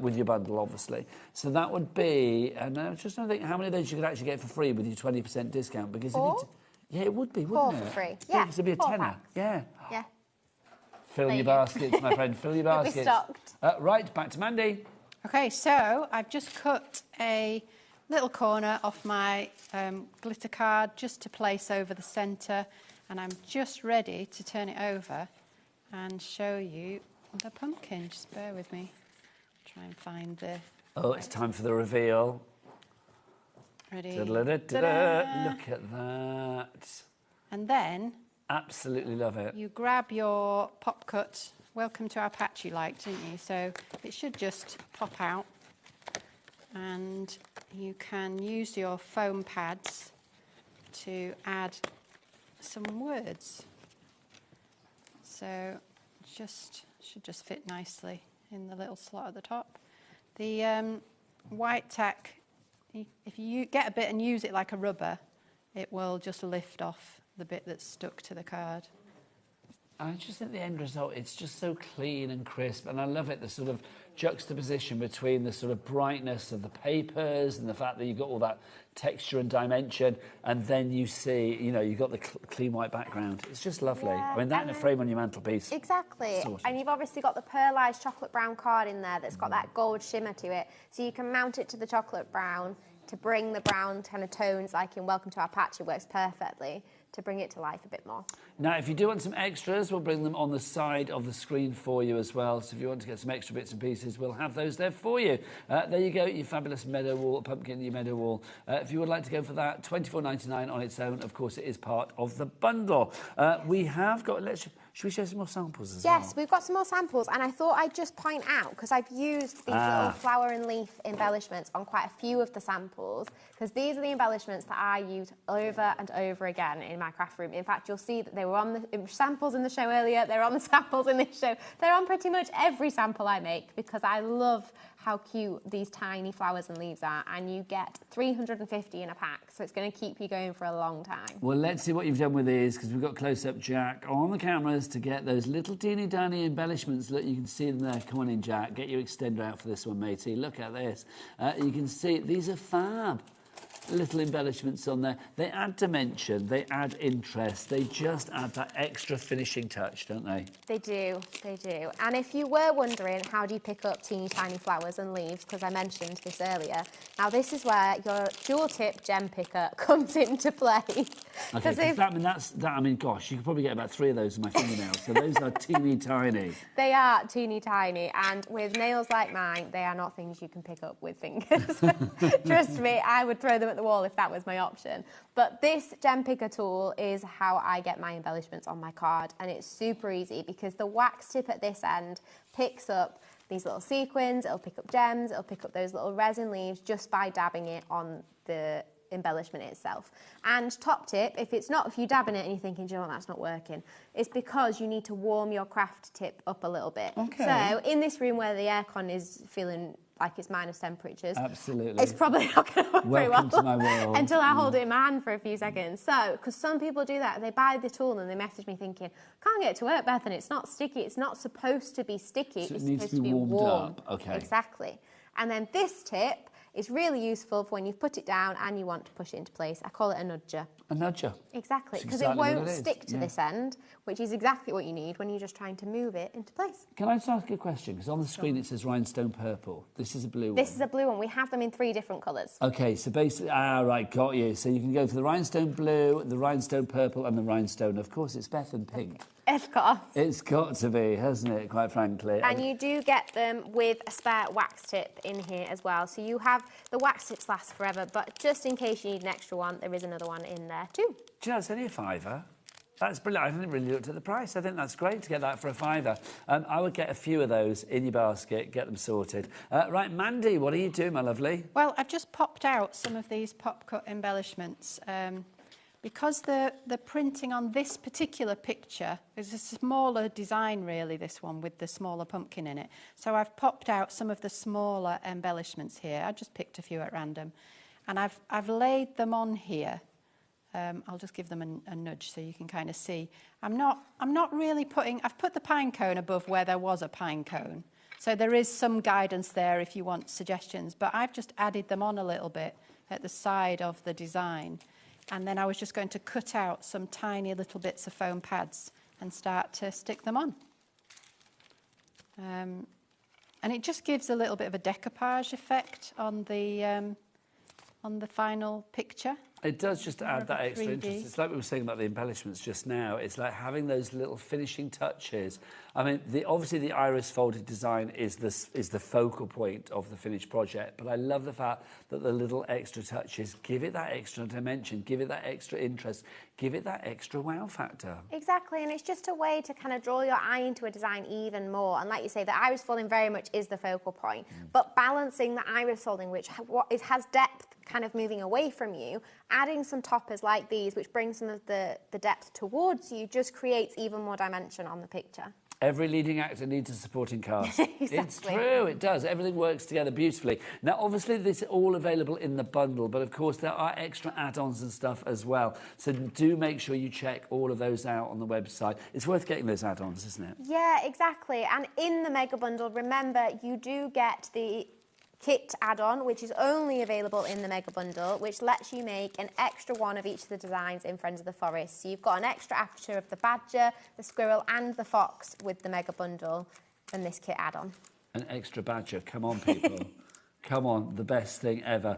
with your bundle, obviously. So that would be, and I just don't think how many of those you could actually get for free with your 20% discount. Because yeah, it would be, wouldn't it? 4 for free. Yeah, it would be a tenner. Packs. Yeah. Yeah. Fill your baskets, my friend. Fill your baskets. You'll be stocked. Right, back to Mandy. Okay, so I've just cut a little corner off my glitter card just to place over the centre, and I'm just ready to turn it over and show you the pumpkin. Just bear with me. Try and find the... Oh, it's time for the reveal. Ready? Da-da-da-da-da. Look at that. And then... Absolutely love it. You grab your pop cut. Welcome to our patch you liked, didn't you? So it should just pop out. And you can use your foam pads to add some words. So should just fit nicely in the little slot at the top. The white tack, if you get a bit and use it like a rubber, it will just lift off the bit that's stuck to the card. I just think the end result, it's just so clean and crisp, and I love it, the sort of juxtaposition between the sort of brightness of the papers and the fact that you've got all that texture and dimension, and then you see, you know, you've got the clean white background. It's just lovely. Yeah, I mean, that in a frame on your mantelpiece. Exactly. Sorted. And you've obviously got the pearlised chocolate brown card in there that's got that gold shimmer to it. So you can mount it to the chocolate brown to bring the brown kind of tones, like in Welcome to Our Patch. It works perfectly to bring it to life a bit more. Now, if you do want some extras, we'll bring them on the side of the screen for you as well. So if you want to get some extra bits and pieces, we'll have those there for you. There you go, your fabulous meadow wall, pumpkin, your meadow wall. If you would like to go for that, $24.99 on its own. Of course, it is part of the bundle. We have got, should we share some more samples as well? Yes, we've got some more samples, and I thought I'd just point out, because I've used these little flower and leaf embellishments on quite a few of the samples, because these are the embellishments that I use over and over again in my craft room. In fact, you'll see that they were on the samples in the show earlier, they're on the samples in this show, they're on pretty much every sample I make, because I love how cute these tiny flowers and leaves are, and you get 350 in a pack, so it's going to keep you going for a long time. Well, let's see what you've done with these, because we've got close-up Jack on the cameras to get those little teeny tiny embellishments. Look, you can see them there. Come on in, Jack. Get your extender out for this one, matey. Look at this. You can see these are fab. little embellishments on there. They add dimension, they add interest, they just add that extra finishing touch, don't they? They do, they do. And if you were wondering how do you pick up teeny tiny flowers and leaves, because I mentioned this earlier, now this is where your dual tip gem picker comes into play. Okay, I mean, gosh, you could probably get about 3 of those in my fingernails, so those are teeny tiny. They are teeny tiny, and with nails like mine, they are not things you can pick up with fingers. Trust me, I would throw them at the wall if that was my option. But this gem picker tool is how I get my embellishments on my card, and it's super easy because the wax tip at this end picks up these little sequins, it'll pick up gems, it'll pick up those little resin leaves just by dabbing it on the embellishment itself. And top tip, if you dab in it and you're thinking, do you know what, that's not working, it's because you need to warm your craft tip up a little bit. Okay. So in this room where the aircon is feeling like it's minus temperatures, absolutely, it's probably not going to work very well to my world. until I hold it in my hand for a few seconds. So, because some people do that, they buy the tool and they message me thinking, can't get it to work, Beth, and it's not sticky. It's not supposed to be sticky. So it's it needs supposed to be warmed warm. up. Okay. Exactly. And then this tip is really useful for when you've put it down and you want to push it into place. I call it a nudger. A nudger. Exactly, because it won't stick to this end, which is exactly what you need when you're just trying to move it into place. Can I just ask you a question? Because on the screen it says rhinestone purple. This is a blue one. This is a blue one. We have them in 3 different colours. Okay, so basically, right, got you. So you can go for the rhinestone blue, the rhinestone purple, and the rhinestone. Of course, it's Beth and pink. Of course. It's got to be, hasn't it, quite frankly? And you do get them with a spare wax tip in here as well. So you have, the wax tips last forever, but just in case you need an extra one, there is another one in there too. Do you know, it's only a £5. That's brilliant. I haven't really looked at the price. I think that's great to get that for a £5. I would get a few of those in your basket, get them sorted. Right, Mandy, what are you doing, my lovely? Well, I've just popped out some of these pop-cut embellishments. Because the printing on this particular picture is a smaller design, really, this one, with the smaller pumpkin in it. So I've popped out some of the smaller embellishments here. I just picked a few at random. And I've laid them on here. I'll just give them a nudge so you can kind of see. I'm not really putting... I've put the pine cone above where there was a pine cone. So there is some guidance there if you want suggestions. But I've just added them on a little bit at the side of the design. And then I was just going to cut out some tiny little bits of foam pads and start to stick them on. And it just gives a little bit of a decoupage effect on the final picture. It does just add that extra interest. It's like we were saying about the embellishments just now. It's like having those little finishing touches. I mean, obviously the iris folded design is the focal point of the finished project, but I love the fact that the little extra touches give it that extra dimension, give it that extra interest, give it that extra wow factor. Exactly, and it's just a way to kind of draw your eye into a design even more. And like you say, the iris folding very much is the focal point, but balancing the iris folding, which has depth kind of moving away from you, adding some toppers like these, which bring some of the depth towards you, just creates even more dimension on the picture. Every leading actor needs a supporting cast. Exactly. It's true, it does. Everything works together beautifully. Now, obviously, this is all available in the bundle, but of course, there are extra add-ons and stuff as well. So do make sure you check all of those out on the website. It's worth getting those add-ons, isn't it? Yeah, exactly. And in the mega bundle, remember, you do get the kit add-on, which is only available in the mega bundle, which lets you make an extra one of each of the designs in Friends of the Forest. So you've got an extra aperture of the badger, the squirrel and the fox with the mega bundle and this kit add-on. An extra badger, come on people. Come on, the best thing ever.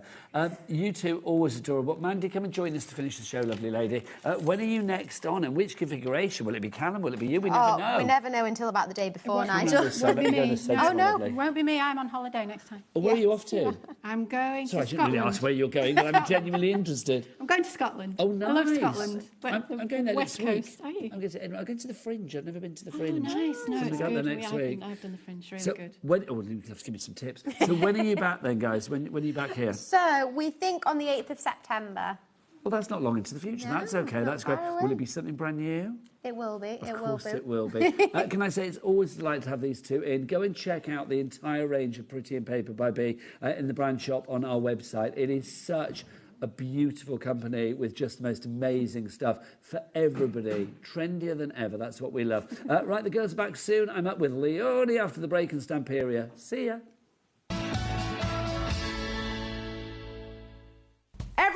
You two, always adorable. Mandy, come and join us to finish the show, lovely lady. When are you next on, and which configuration? Will it be Callum? Will it be you? We never know. We never know until about the day before, Nigel. It won't be me. Oh, no, it won't be me. I'm on holiday next time. Oh, where are you off to? I'm going to Scotland. I didn't really ask where you're going, but I'm genuinely interested. I'm going to Scotland. Oh, nice. I love Scotland. I'm going there West next Coast, week. are you? I'm going to the Fringe. I've never been to the Fringe. Oh, nice. No, so it's go good. there next week. I've done the Fringe. Really so good. You'll have to give me some tips. So when are you back then, guys? When are you back here? So we think on the 8th of September. Well, that's not long into the future. No, That's okay. That's great. Will it be something brand new? It will be. Of course it will be. Can I say it's always a delight to have these two in. Go and check out the entire range of Pretty and Paper by B in the brand shop on our website. It is such a beautiful company with just the most amazing stuff for everybody. Trendier than ever. That's what we love. Right, the girls are back soon. I'm up with Leonie after the break and Stamperia. See ya.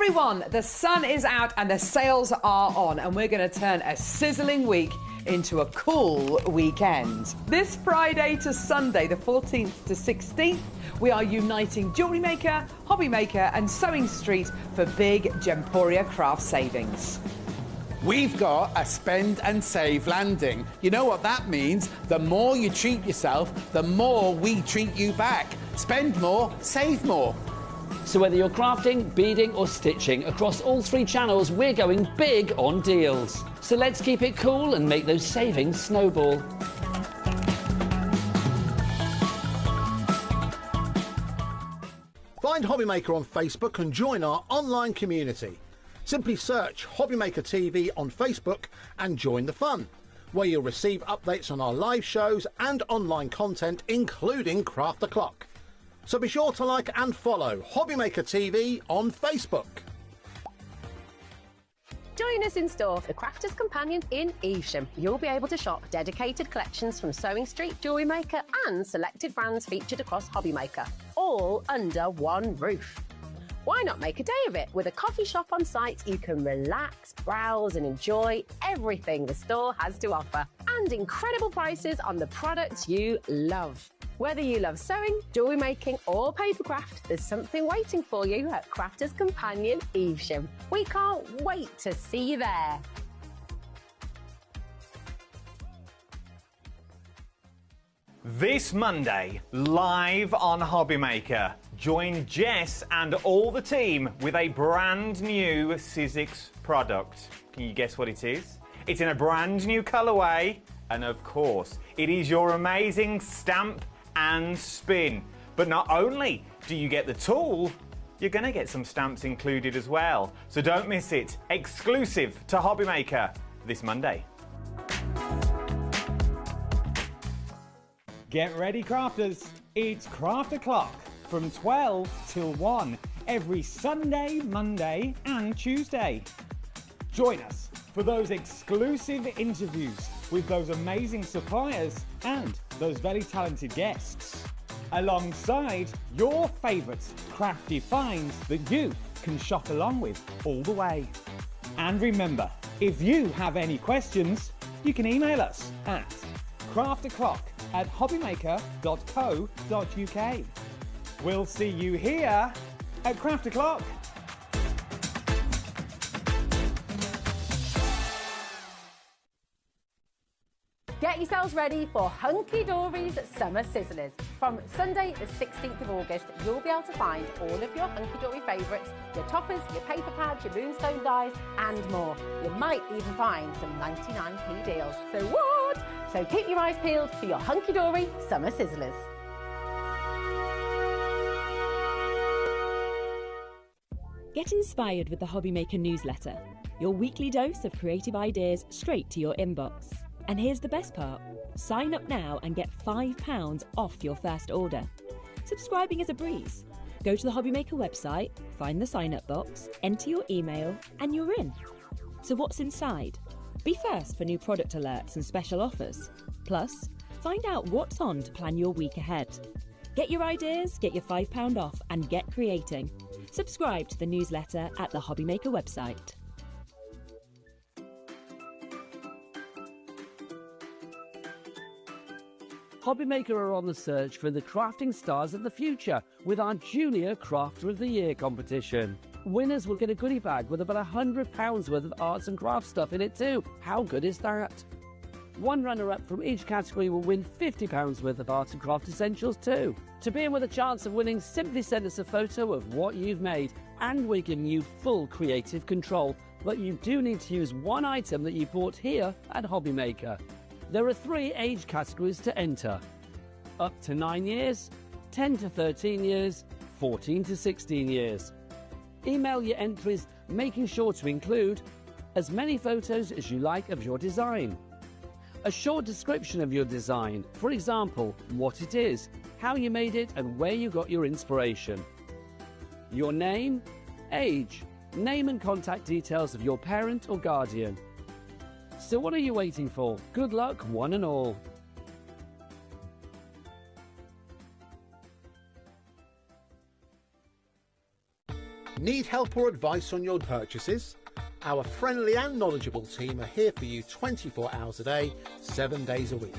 Everyone, the sun is out and the sales are on, and we're going to turn a sizzling week into a cool weekend. This Friday to Sunday, the 14th to 16th, we are uniting Jewellery Maker, HobbyMaker and Sewing Street for big Gemporia craft savings. We've got a spend and save landing. You know what that means? The more you treat yourself, the more we treat you back. Spend more, save more. So whether you're crafting, beading or stitching, across all 3 channels we're going big on deals. So let's keep it cool and make those savings snowball. Find HobbyMaker on Facebook and join our online community. Simply search HobbyMaker TV on Facebook and join the fun, where you'll receive updates on our live shows and online content, including Craft the Clock. So be sure to like and follow HobbyMaker TV on Facebook. Join us in store for Crafter's Companion in Evesham. You'll be able to shop dedicated collections from Sewing Street, Jewellery Maker and selected brands featured across HobbyMaker, all under one roof. Why not make a day of it? With a coffee shop on site, you can relax, browse and enjoy everything the store has to offer. And incredible prices on the products you love. Whether you love sewing, jewellery making or papercraft, there's something waiting for you at Crafter's Companion Evesham. We can't wait to see you there. This Monday, live on HobbyMaker, join Jess and all the team with a brand new Sizzix product. Can you guess what it is? It's in a brand new colourway, and of course, it is your amazing stamp and spin. But not only do you get the tool, you're going to get some stamps included as well. So don't miss it. Exclusive to HobbyMaker this Monday. Get ready, crafters. It's Craft O'Clock from 12 till 1 every Sunday, Monday and Tuesday. Join us for those exclusive interviews with those amazing suppliers and those very talented guests, alongside your favourite crafty finds that you can shop along with all the way. And remember, if you have any questions, you can email us at crafterclock@hobbymaker.co.uk. We'll see you here at Craft O'Clock. Get yourselves ready for Hunky Dory's Summer Sizzlers. From Sunday the 16th of August, you'll be able to find all of your Hunky Dory favourites, your toppers, your paper pads, your moonstone dies and more. You might even find some 99p deals. So what? So keep your eyes peeled for your Hunky Dory Summer Sizzlers. Get inspired with the HobbyMaker newsletter, your weekly dose of creative ideas straight to your inbox. And here's the best part. Sign up now and get £5 off your first order. Subscribing is a breeze. Go to the HobbyMaker website, find the sign-up box, enter your email, and you're in. So what's inside? Be first for new product alerts and special offers. Plus, find out what's on to plan your week ahead. Get your ideas, get your £5 off, and get creating. Subscribe to the newsletter at the HobbyMaker website. HobbyMaker are on the search for the crafting stars of the future with our Junior Crafter of the Year competition. Winners will get a goodie bag with about £100 worth of arts and crafts stuff in it too. How good is that? One runner-up from each category will win £50 worth of art and craft essentials too. To be in with a chance of winning, simply send us a photo of what you've made, and we're giving you full creative control. But you do need to use one item that you bought here at HobbyMaker. There are 3 age categories to enter: up to 9 years, 10 to 13 years, 14 to 16 years. Email your entries, making sure to include as many photos as you like of your design, a short description of your design, for example, what it is, how you made it and where you got your inspiration, your name, age, name and contact details of your parent or guardian. So what are you waiting for? Good luck, one and all. Need help or advice on your purchases? Our friendly and knowledgeable team are here for you 24 hours a day, 7 days a week.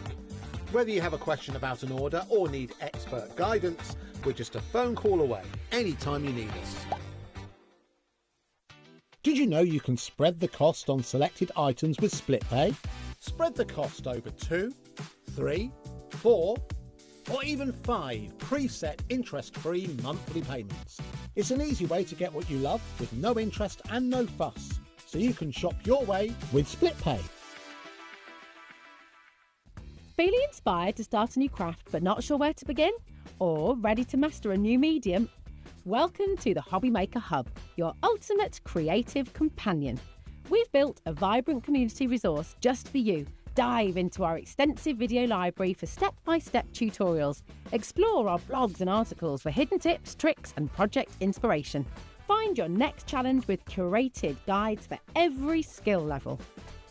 Whether you have a question about an order or need expert guidance, we're just a phone call away anytime you need us. Did you know you can spread the cost on selected items with split pay? Spread the cost over 2, 3, 4, or even 5 preset interest-free monthly payments. It's an easy way to get what you love with no interest and no fuss, so you can shop your way with split pay. Feeling inspired to start a new craft but not sure where to begin? Or ready to master a new medium? Welcome to the HobbyMaker Hub, your ultimate creative companion. We've built a vibrant community resource just for you. Dive into our extensive video library for step-by-step tutorials. Explore our blogs and articles for hidden tips, tricks and project inspiration. Find your next challenge with curated guides for every skill level.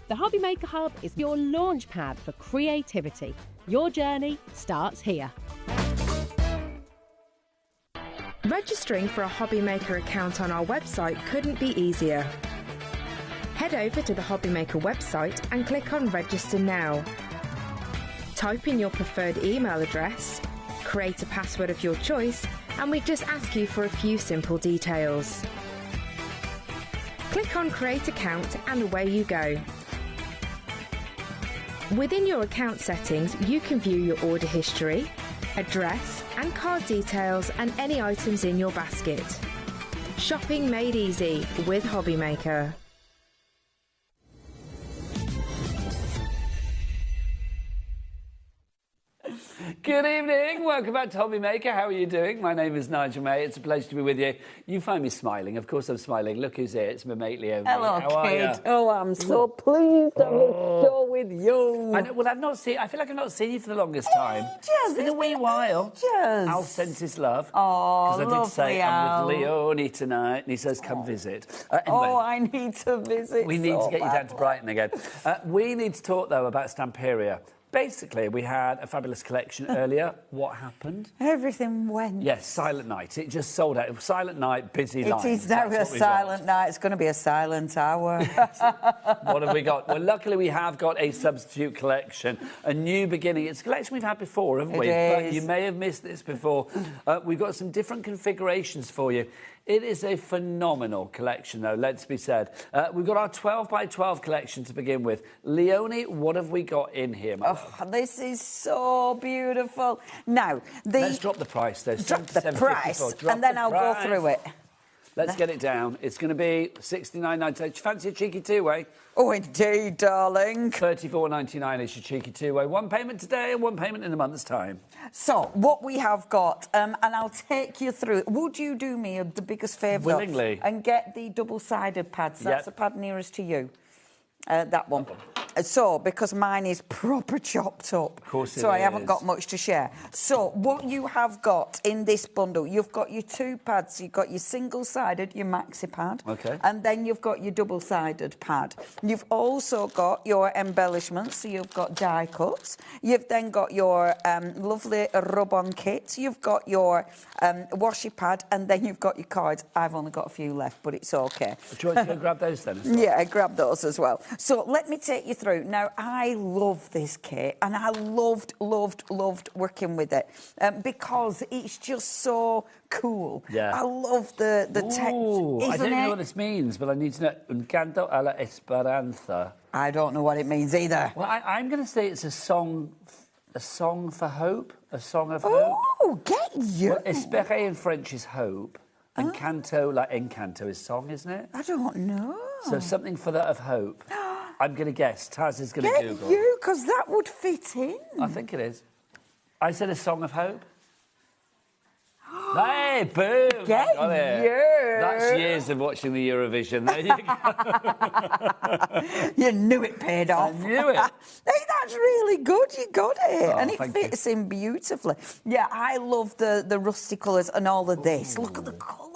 The HobbyMaker Hub is your launch pad for creativity. Your journey starts here. Registering for a HobbyMaker account on our website couldn't be easier. Head over to the HobbyMaker website and click on Register Now. Type in your preferred email address, create a password of your choice, and we just ask you for a few simple details. Click on Create Account and away you go. Within your account settings, you can view your order history, address and card details and any items in your basket. Shopping made easy with HobbyMaker. Good evening, welcome back to HobbyMaker. How are you doing? My name is Nigel May. It's a pleasure to be with you. You find me smiling. Of course I'm smiling. Look who's here. It's my mate Leonie. Hello, How kid. are you? Oh, I'm so pleased to have a show with you. I know, well, I feel like I've not seen you for the longest time. It's been a wee while. Al sends his love. Oh, because I did say I'm with Leonie tonight, and he says, come visit. Anyway, Oh, I need to visit. we need so to get you down to badly. Brighton again. We need to talk, though, about Stamperia. Basically, we had a fabulous collection earlier. What happened? Everything went. Yes, Silent Night. It just sold out. It was Silent Night, busy It lines. is now That's a what we've got. silent night. It's going to be a silent hour. What have we got? Well, luckily we have got a substitute collection, a new beginning. It's a collection we've had before, haven't we? It But is. you may have missed this before. We've got some different configurations for you. It is a phenomenal collection, though, let's be said. We've got our 12 by 12 collection to begin with. Leonie, what have we got in here, my love? This is so beautiful. Now, Let's drop the price, though. Drop the 77.54. price, Drop and then the I'll go price. through it. Let's get it down. It's going to be $69.98. Do you fancy a cheeky two-way? Oh, indeed, darling. $34.99 is your cheeky two-way. One payment today and one payment in a month's time. So, what we have got, and I'll take you through. Would you do me the biggest favour? Willingly. And get the double-sided pads. That's Yep. the pad nearest to you. That one. So, because mine is proper chopped up. Of course it So I haven't is. got much to share. So, what you have got in this bundle, you've got your two pads. You've got your single-sided, your maxi pad. Okay. And then you've got your double-sided pad. You've also got your embellishments. So, you've got die cuts. You've then got your lovely rub-on kit. You've got your washi pad. And then you've got your cards. I've only got a few left, but it's okay. Do you want to go grab those then? as well? Yeah, grab those as well. So let me take you through. Now, I love this kit, and I loved working with it because it's just so cool. Yeah. I love the text. Ooh, I Isn't don't know it? what this means, but I need to know. Un canto a la esperanza. I don't know what it means either. Well, I'm going to say it's a song for hope, a song of hope. Oh, get you. Well, espérer in French is hope, and canto, like encanto, is song, isn't it? I don't know. So something for that of hope. I'm going to guess. Taz is going to Get Google. you, because that would fit in. I think it is. I said a song of hope. Hey, boom! Get I got it. you. That's years of watching the Eurovision. There you go. You knew it paid off. I knew it. Hey, that That's really good. You got it. Oh, And it thank fits in beautifully. Yeah, I love the rusty colours and all of this. Look at the colour.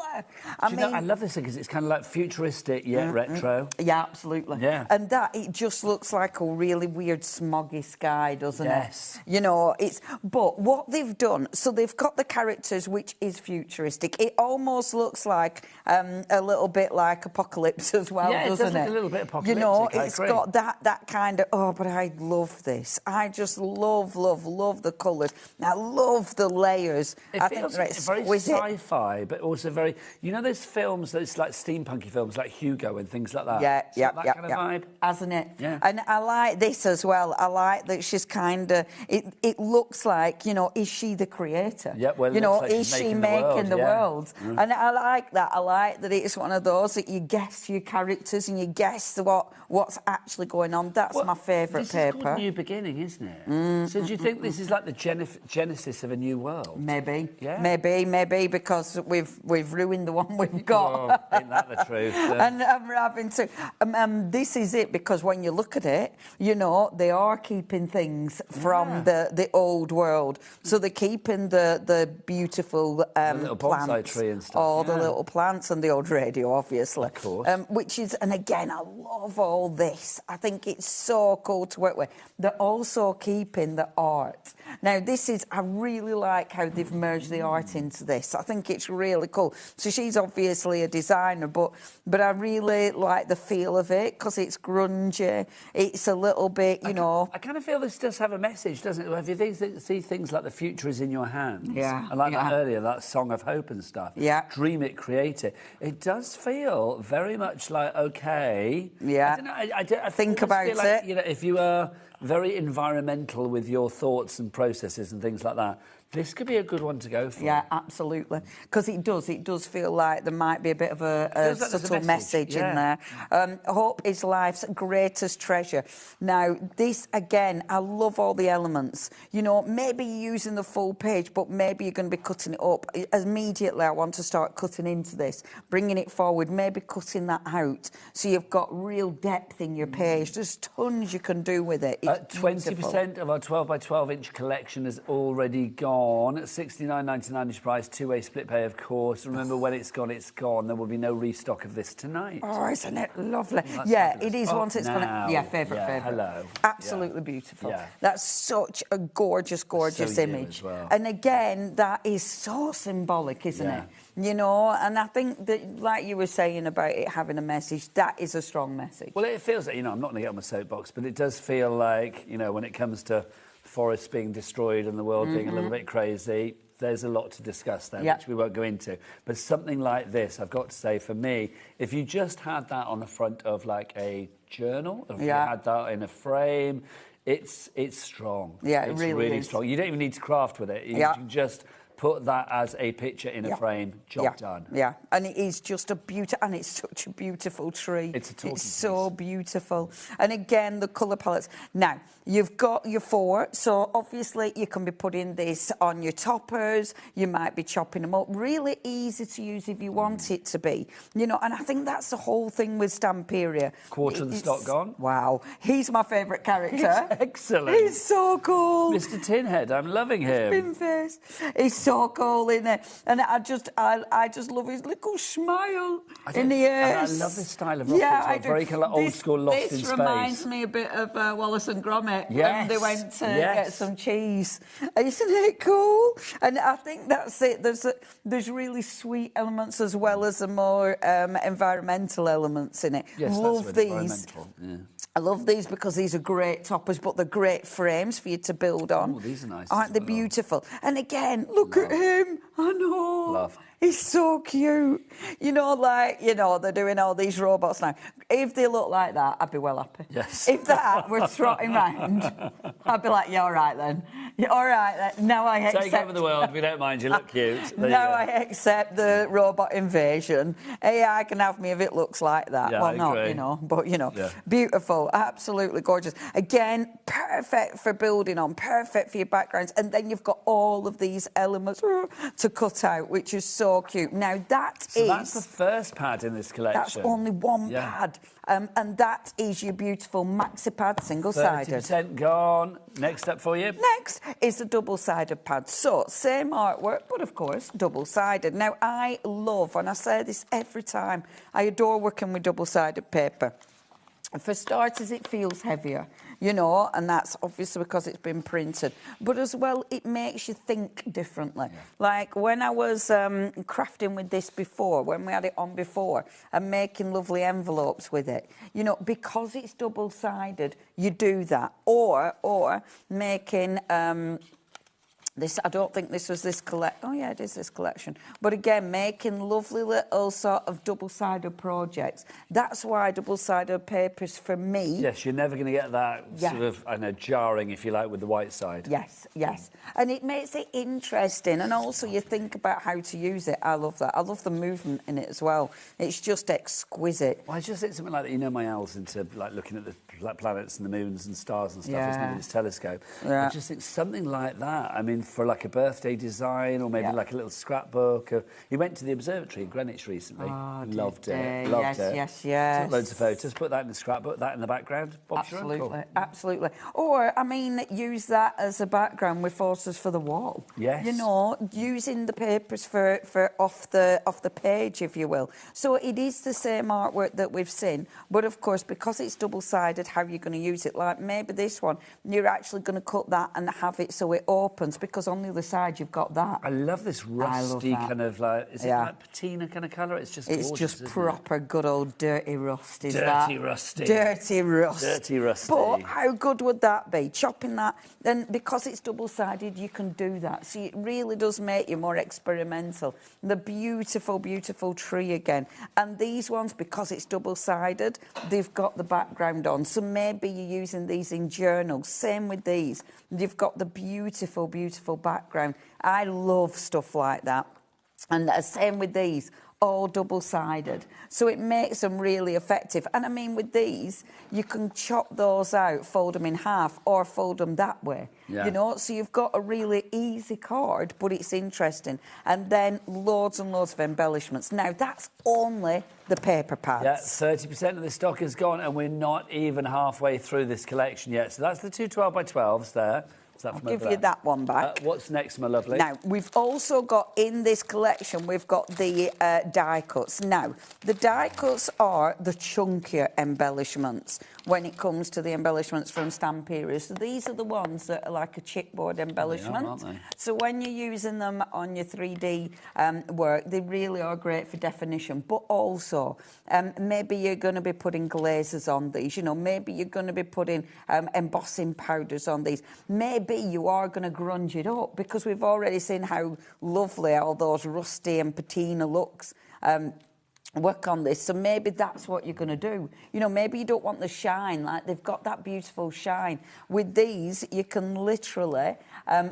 I love this thing because it's kind of like futuristic yet retro. Yeah, absolutely. Yeah. And it just looks like a really weird smoggy sky, doesn't it? Yes. You know, but what they've done, so they've got the characters, which is futuristic. It almost looks like a little bit like Apocalypse as well, doesn't it? Look a little bit apocalyptic. You know, it's got that kind of, but I love this. I just love the colours. I love the layers. I think it's very sci-fi, but also very, you know, there's films that's like steampunky films like Hugo and things like that. Yeah, that kind of vibe, hasn't it? Yeah. And I like this as well. I like that she's kind of. It looks like, you know, is she the creator? Yeah, well, you know, like is she making the world? Yeah. And I like that. I like that it's one of those that you guess your characters and you guess what's actually going on. That's my favourite paper. This is called New Beginning, isn't it? So do you think this is like the genesis of a new world? Maybe. Yeah. Maybe because we've ruined the one we've got. Oh, ain't that the truth? And I'm having to. This is it, because when you look at it, you know, they are keeping things from the old world. So they're keeping the beautiful the little plants, bonsai tree and stuff. all the little plants, and the old radio, obviously. Of course. Which is, and again, I love all this. I think it's so cool to work with. They're also keeping the art. Now, I really like how they've merged the art into this. I think it's really cool. So she's obviously a designer, but I really like the feel of it because it's grungy. It's a little bit, you know. I kind of feel this does have a message, doesn't it? If you see things like the future is in your hands, and like that earlier, that song of hope and stuff. Yeah. Dream it, create it. It does feel very much like okay. Yeah. I don't know. I think about feel like, it. You know, if you are very environmental with your thoughts and processes and things like that, this could be a good one to go for. Yeah, absolutely. Because it does feel like there might be a bit of a subtle message in there. Hope is life's greatest treasure. Now, this, again, I love all the elements. You know, maybe you're using the full page, but maybe you're going to be cutting it up. Immediately, I want to start cutting into this, bringing it forward, maybe cutting that out. So you've got real depth in your page. There's tons you can do with it. 20% of our 12 by 12 inch collection has already gone. $69.99 is price, two-way split pay, of course. Remember, when it's gone, it's gone. There will be no restock of this tonight. Oh, isn't it lovely? That's yeah, fabulous. it is once it's gone. Yeah, favourite. Hello. Absolutely beautiful. Yeah. That's such a gorgeous So image. as well. And again, that is so symbolic, isn't it? You know, and I think that, like you were saying about it having a message, that is a strong message. Well, it feels like, you know, I'm not going to get on my soapbox, but it does feel like, you know, when it comes to forests being destroyed and the world being a little bit crazy, there's a lot to discuss there, which we won't go into. But something like this, I've got to say, for me, if you just had that on the front of like a journal, if you had that in a frame, it's strong. Yeah, it's it really is. strong. You don't even need to craft with it. You can just put that as a picture in a frame, job done. Yeah, and it is just a beautiful, and it's such a beautiful tree. It's so beautiful. And again, the colour palettes. Now, you've got your four, so obviously you can be putting this on your toppers, you might be chopping them up. Really easy to use if you want it to be. You know, and I think that's the whole thing with Stamperia. Quarter of the stock gone. Wow. He's my favourite character. He's excellent. He's so cool. Mr. Tinhead, I'm loving him. Spin face. He's so cool in it, and I just love his little smile in the ears. And I love this style of rocket. I do. Very kind of old school, lost in space. This reminds me a bit of Wallace and Gromit when they went to get some cheese. Isn't it cool? And I think that's it. There's really sweet elements as well as the more environmental elements in it. Yes, love that's these. Yeah. I love these because these are great toppers, but they're great frames for you to build on. Oh, these are nice. Aren't they beautiful? And again, look at him. I know. Love. He's so cute. You know, they're doing all these robots now. If they look like that, I'd be well happy. Yes. If that were trotting round, I'd be like, yeah, all right then. Yeah, all right then. Now I accept... Take over the world. We don't mind. You look cute. Now I accept the robot invasion. AI can have me if it looks like that. Yeah, well, I not, agree. you know, but, you know, beautiful, absolutely gorgeous. Again, perfect for building on, perfect for your backgrounds. And then you've got all of these elements to cut out, which is so so cute. Now, that's the first pad in this collection. That's only one pad. And that is your beautiful maxi pad, single-sided. 30% gone. Next up for you. Next is a double-sided pad. So, same artwork, but of course, double-sided. Now, I love, and I say this every time, I adore working with double-sided paper. For starters, it feels heavier, you know, and that's obviously because it's been printed. But as well, it makes you think differently. Yeah. Like when I was crafting with this before, when we had it on before, and making lovely envelopes with it, you know, because it's double-sided, you do that. Or making... this, I don't think this was this collection. Oh, yeah, it is this collection. But again, making lovely little sort of double-sided projects. That's why double-sided papers, for me... Yes, you're never going to get that sort of, I know, jarring, if you like, with the white side. Yes, yes. And it makes it interesting. And also, you think about how to use it. I love that. I love the movement in it as well. It's just exquisite. Well, I just think something like that. You know, my Al's into, like, looking at the planets and the moons and stars and stuff, isn't it, with his telescope. Yeah. I just think something like that. I mean, for like a birthday design or maybe like a little scrapbook. He went to the observatory in Greenwich recently. Oh, loved it. Loved it. Yes. Took loads of photos. Put that in the scrapbook. That in the background. Absolutely, absolutely. Or I mean, use that as a background with photos for the wall. Yes. You know, using the papers for off the page, if you will. So it is the same artwork that we've seen, but of course, because it's double-sided, how you're going to use it. Like maybe this one, you're actually going to cut that and have it so it opens, because on the other side you've got that. I love this rusty kind of like, is it like patina kind of colour? It's just gorgeous, just proper good old dirty rust, is dirty rusty. Dirty rust. Dirty rusty. But how good would that be? Chopping that, and because it's double-sided, you can do that. So it really does make you more experimental. The beautiful, beautiful tree again. And these ones, because it's double-sided, they've got the background on. So maybe you're using these in journals. Same with these. You've got the beautiful, beautiful background. I love stuff like that. And same with these, all double-sided. So it makes them really effective. And I mean, with these, you can chop those out, fold them in half, or fold them that way. Yeah. You know, so you've got a really easy card, but it's interesting. And then loads and loads of embellishments. Now, that's only the paper pads. Yeah, 30% of the stock is gone, and we're not even halfway through this collection yet. So that's the two 12x12s there. I'll give you that one back. What's next, my lovely? Now, we've also got in this collection, we've got the die cuts. Now, the die cuts are the chunkier embellishments when it comes to the embellishments from Stamperia. So these are the ones that are like a chipboard embellishment. They are, aren't they? So when you're using them on your 3D work, they really are great for definition. But also, maybe you're going to be putting glazes on these. You know, maybe you're going to be putting embossing powders on these. Maybe you are going to grunge it up, because we've already seen how lovely all those rusty and patina looks work on this. So maybe that's what you're going to do. You know, maybe you don't want the shine, like they've got that beautiful shine. With these, you can literally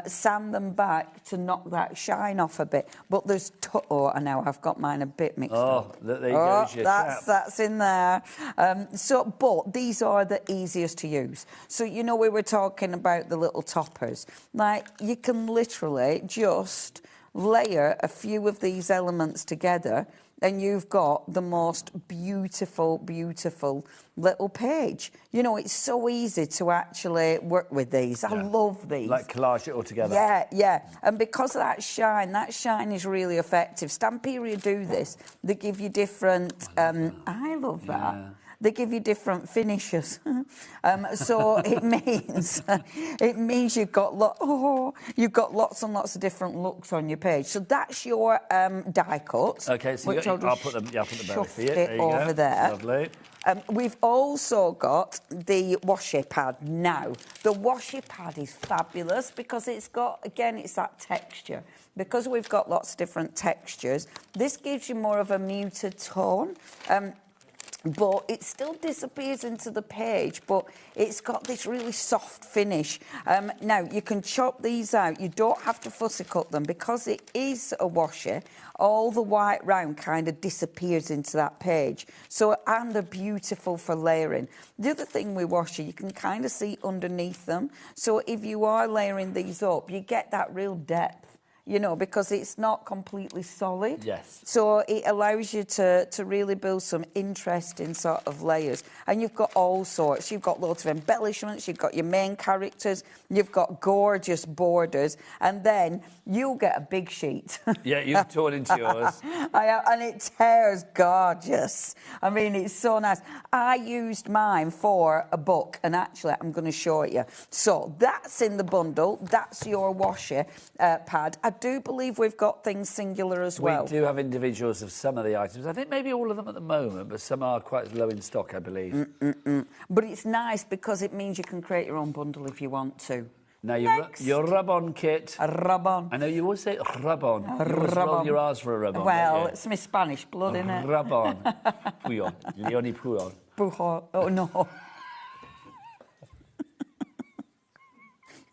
sand them back to knock that shine off a bit. But there's... oh, I know, I've got mine a bit mixed up. There you go. That's in there. But these are the easiest to use. So, you know, we were talking about the little toppers. Like, you can literally just layer a few of these elements together, and you've got the most beautiful, beautiful little page. You know, it's so easy to actually work with these. I love these. Like collage it all together. Yeah. And because of that shine is really effective. Stamperia do this. They give you different... I love that. Yeah. They give you different finishes. So it means you've got lots and lots of different looks on your page. So that's your die cuts. Okay, so I'll put them belly for you. There you over go. there. Lovely. We've also got the washi pad. Now, the washi pad is fabulous because it's got, again, it's that texture. Because we've got lots of different textures, this gives you more of a muted tone. But it still disappears into the page, but it's got this really soft finish. Now, you can chop these out. You don't have to fussy cut them because it is a washi. All the white round kind of disappears into that page. So, and they're beautiful for layering. The other thing with washi, you can kind of see underneath them. So if you are layering these up, you get that real depth. you know, because it's not completely solid. Yes. So it allows you to really build some interesting sort of layers. And you've got all sorts. You've got loads of embellishments, you've got your main characters, you've got gorgeous borders, and then you'll get a big sheet. Yeah, you've torn into yours. And it tears gorgeous. I mean, it's so nice. I used mine for a book, and actually, I'm going to show you. So that's in the bundle. That's your washer pad. I do believe we've got things singular as well. We do have individuals of some of the items. I think maybe all of them at the moment, but some are quite low in stock, I believe. But it's nice because it means you can create your own bundle if you want to. Now, your rub-on kit. A rub-on. I know you always say rub-on. You always roll your R's for a rub-on. Well, it's my Spanish blood, isn't it? Rub-on. Pujol. Leonie Pujol. Pujol. Oh, no.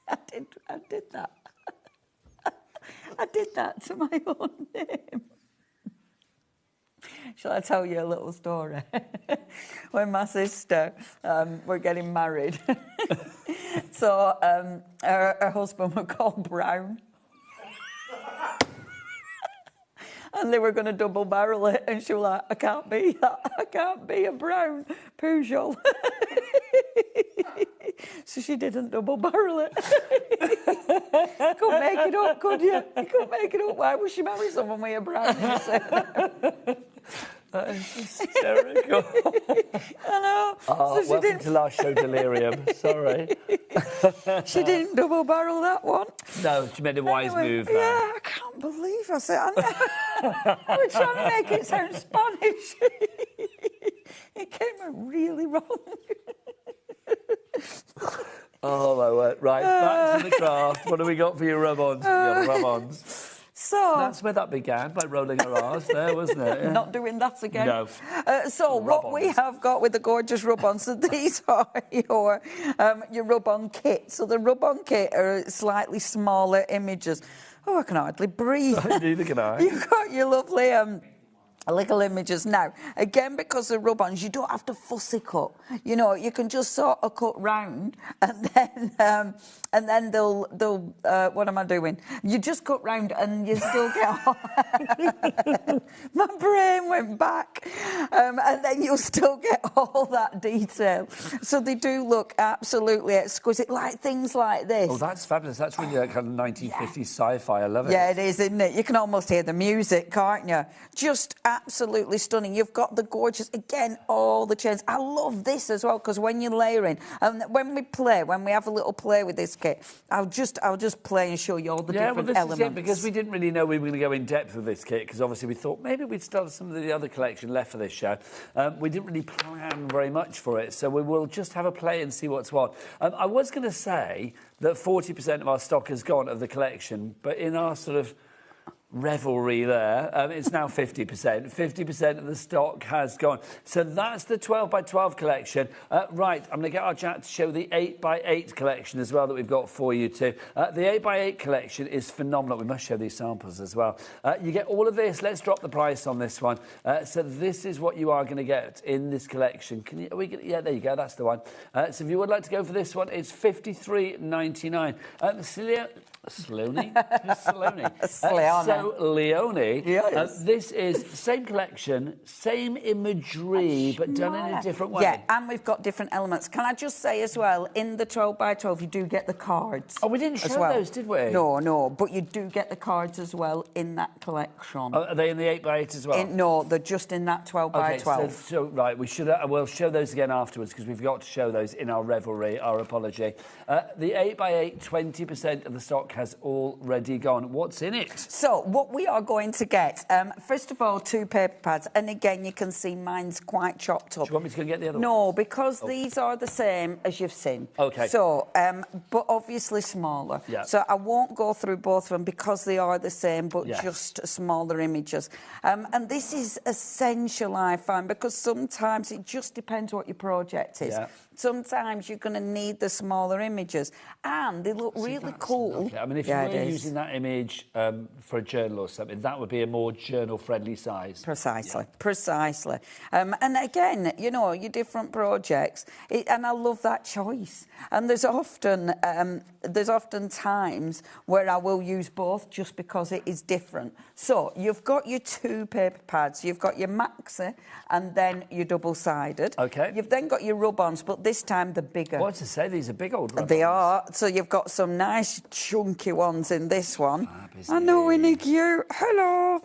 I did that. I did that to my own name. Shall I tell you a little story? When my sister were getting married, so her husband was called Brown. And they were going to double barrel it, and she was like, I can't be that. I can't be a Brown Pujol. So she didn't double barrel it. Couldn't make it up, could you? You couldn't make it up. Why would she marry someone with a Brown? That is hysterical. I know. Oh, so welcome to last show delirium. Sorry. She didn't double barrel that one. No, she made a wise move. Yeah, I can't believe I said. I was trying to make it sound Spanish. It came out really wrong. Oh my word! Right, back to the craft. What have we got for your rub-ons? Your rub-ons. So that's where that began, by rolling her R's there, wasn't it? Yeah. Not doing that again. No. So what we have got with the gorgeous rub-ons, so these are your rub-on kit. So the rub-on kit are slightly smaller images. Oh, I can hardly breathe. Neither can I. You've got your lovely little images. Now, again, because they're rub-ons, you don't have to fussy cut. You know, you can just sort of cut round, and then they'll what am I doing? You just cut round, and you still get. My brain went back, and then you'll still get all that detail. So they do look absolutely exquisite, like things like this. Oh, that's fabulous. That's really like kind of 1950s sci-fi. I love it. Yeah, it is, isn't it? You can almost hear the music, can't you? Just absolutely stunning. You've got the gorgeous, again, all the chains. I love this as well, because when you're layering, and when we have a little play with this kit, I'll just play and show you all the different elements. Is it, because we didn't really know we were going to go in depth with this kit, because obviously we thought maybe we'd start some of the other collection left for this show. We didn't really plan very much for it, so we will just have a play and see what's what. I was going to say that 40% of our stock has gone of the collection, but in our sort of revelry there, it's now 50%. 50% of the stock has gone. So that's the 12 by 12 collection. Right, I'm going to get our Jack to show the 8 by 8 collection as well that we've got for you too. The 8 by 8 collection is phenomenal. We must show these samples as well. You get all of this. Let's drop the price on this one. So this is what you are going to get in this collection. Can you? Yeah, there you go. That's the one. So if you would like to go for this one, it's $53.99. Leonie. So, Leonie, yes. This is same collection, same imagery, but done in a different way. Yeah, and we've got different elements. Can I just say as well, in the 12 by 12, you do get the cards. Oh, we didn't show those, did we? No, but you do get the cards as well in that collection. Oh, are they in the 8 by 8 as well? No, they're just in that 12 by 12. So right, we'll show those again afterwards, because we've got to show those in our revelry, our apology. The 8 by 8, 20% of the stock has already gone. What's in it? So what we are going to get, first of all, 2 paper pads, and again you can see mine's quite chopped up. Do you want me to go and get the other one? No, because these are the same as you've seen. Okay. So, but obviously smaller. Yeah. So I won't go through both of them because they are the same, but Yeah. just smaller images. And this is essential, I find, because sometimes it just depends what your project is. Yeah. Sometimes you're going to need the smaller images, and they look really cool I mean, if you were using that image for a journal or something, that would be a more journal-friendly size. Precisely, precisely. And again, you know, your different projects, and I love that choice. And there's often times where I will use both just because it is different. So you've got your 2 paper pads, you've got your maxi, and then your double-sided. Okay. You've then got your rub-ons, but this time the bigger. What to say? These are big old rub-ons. They are. So you've got some nice chunky ones in this one. I know, isn't it cute? Hello.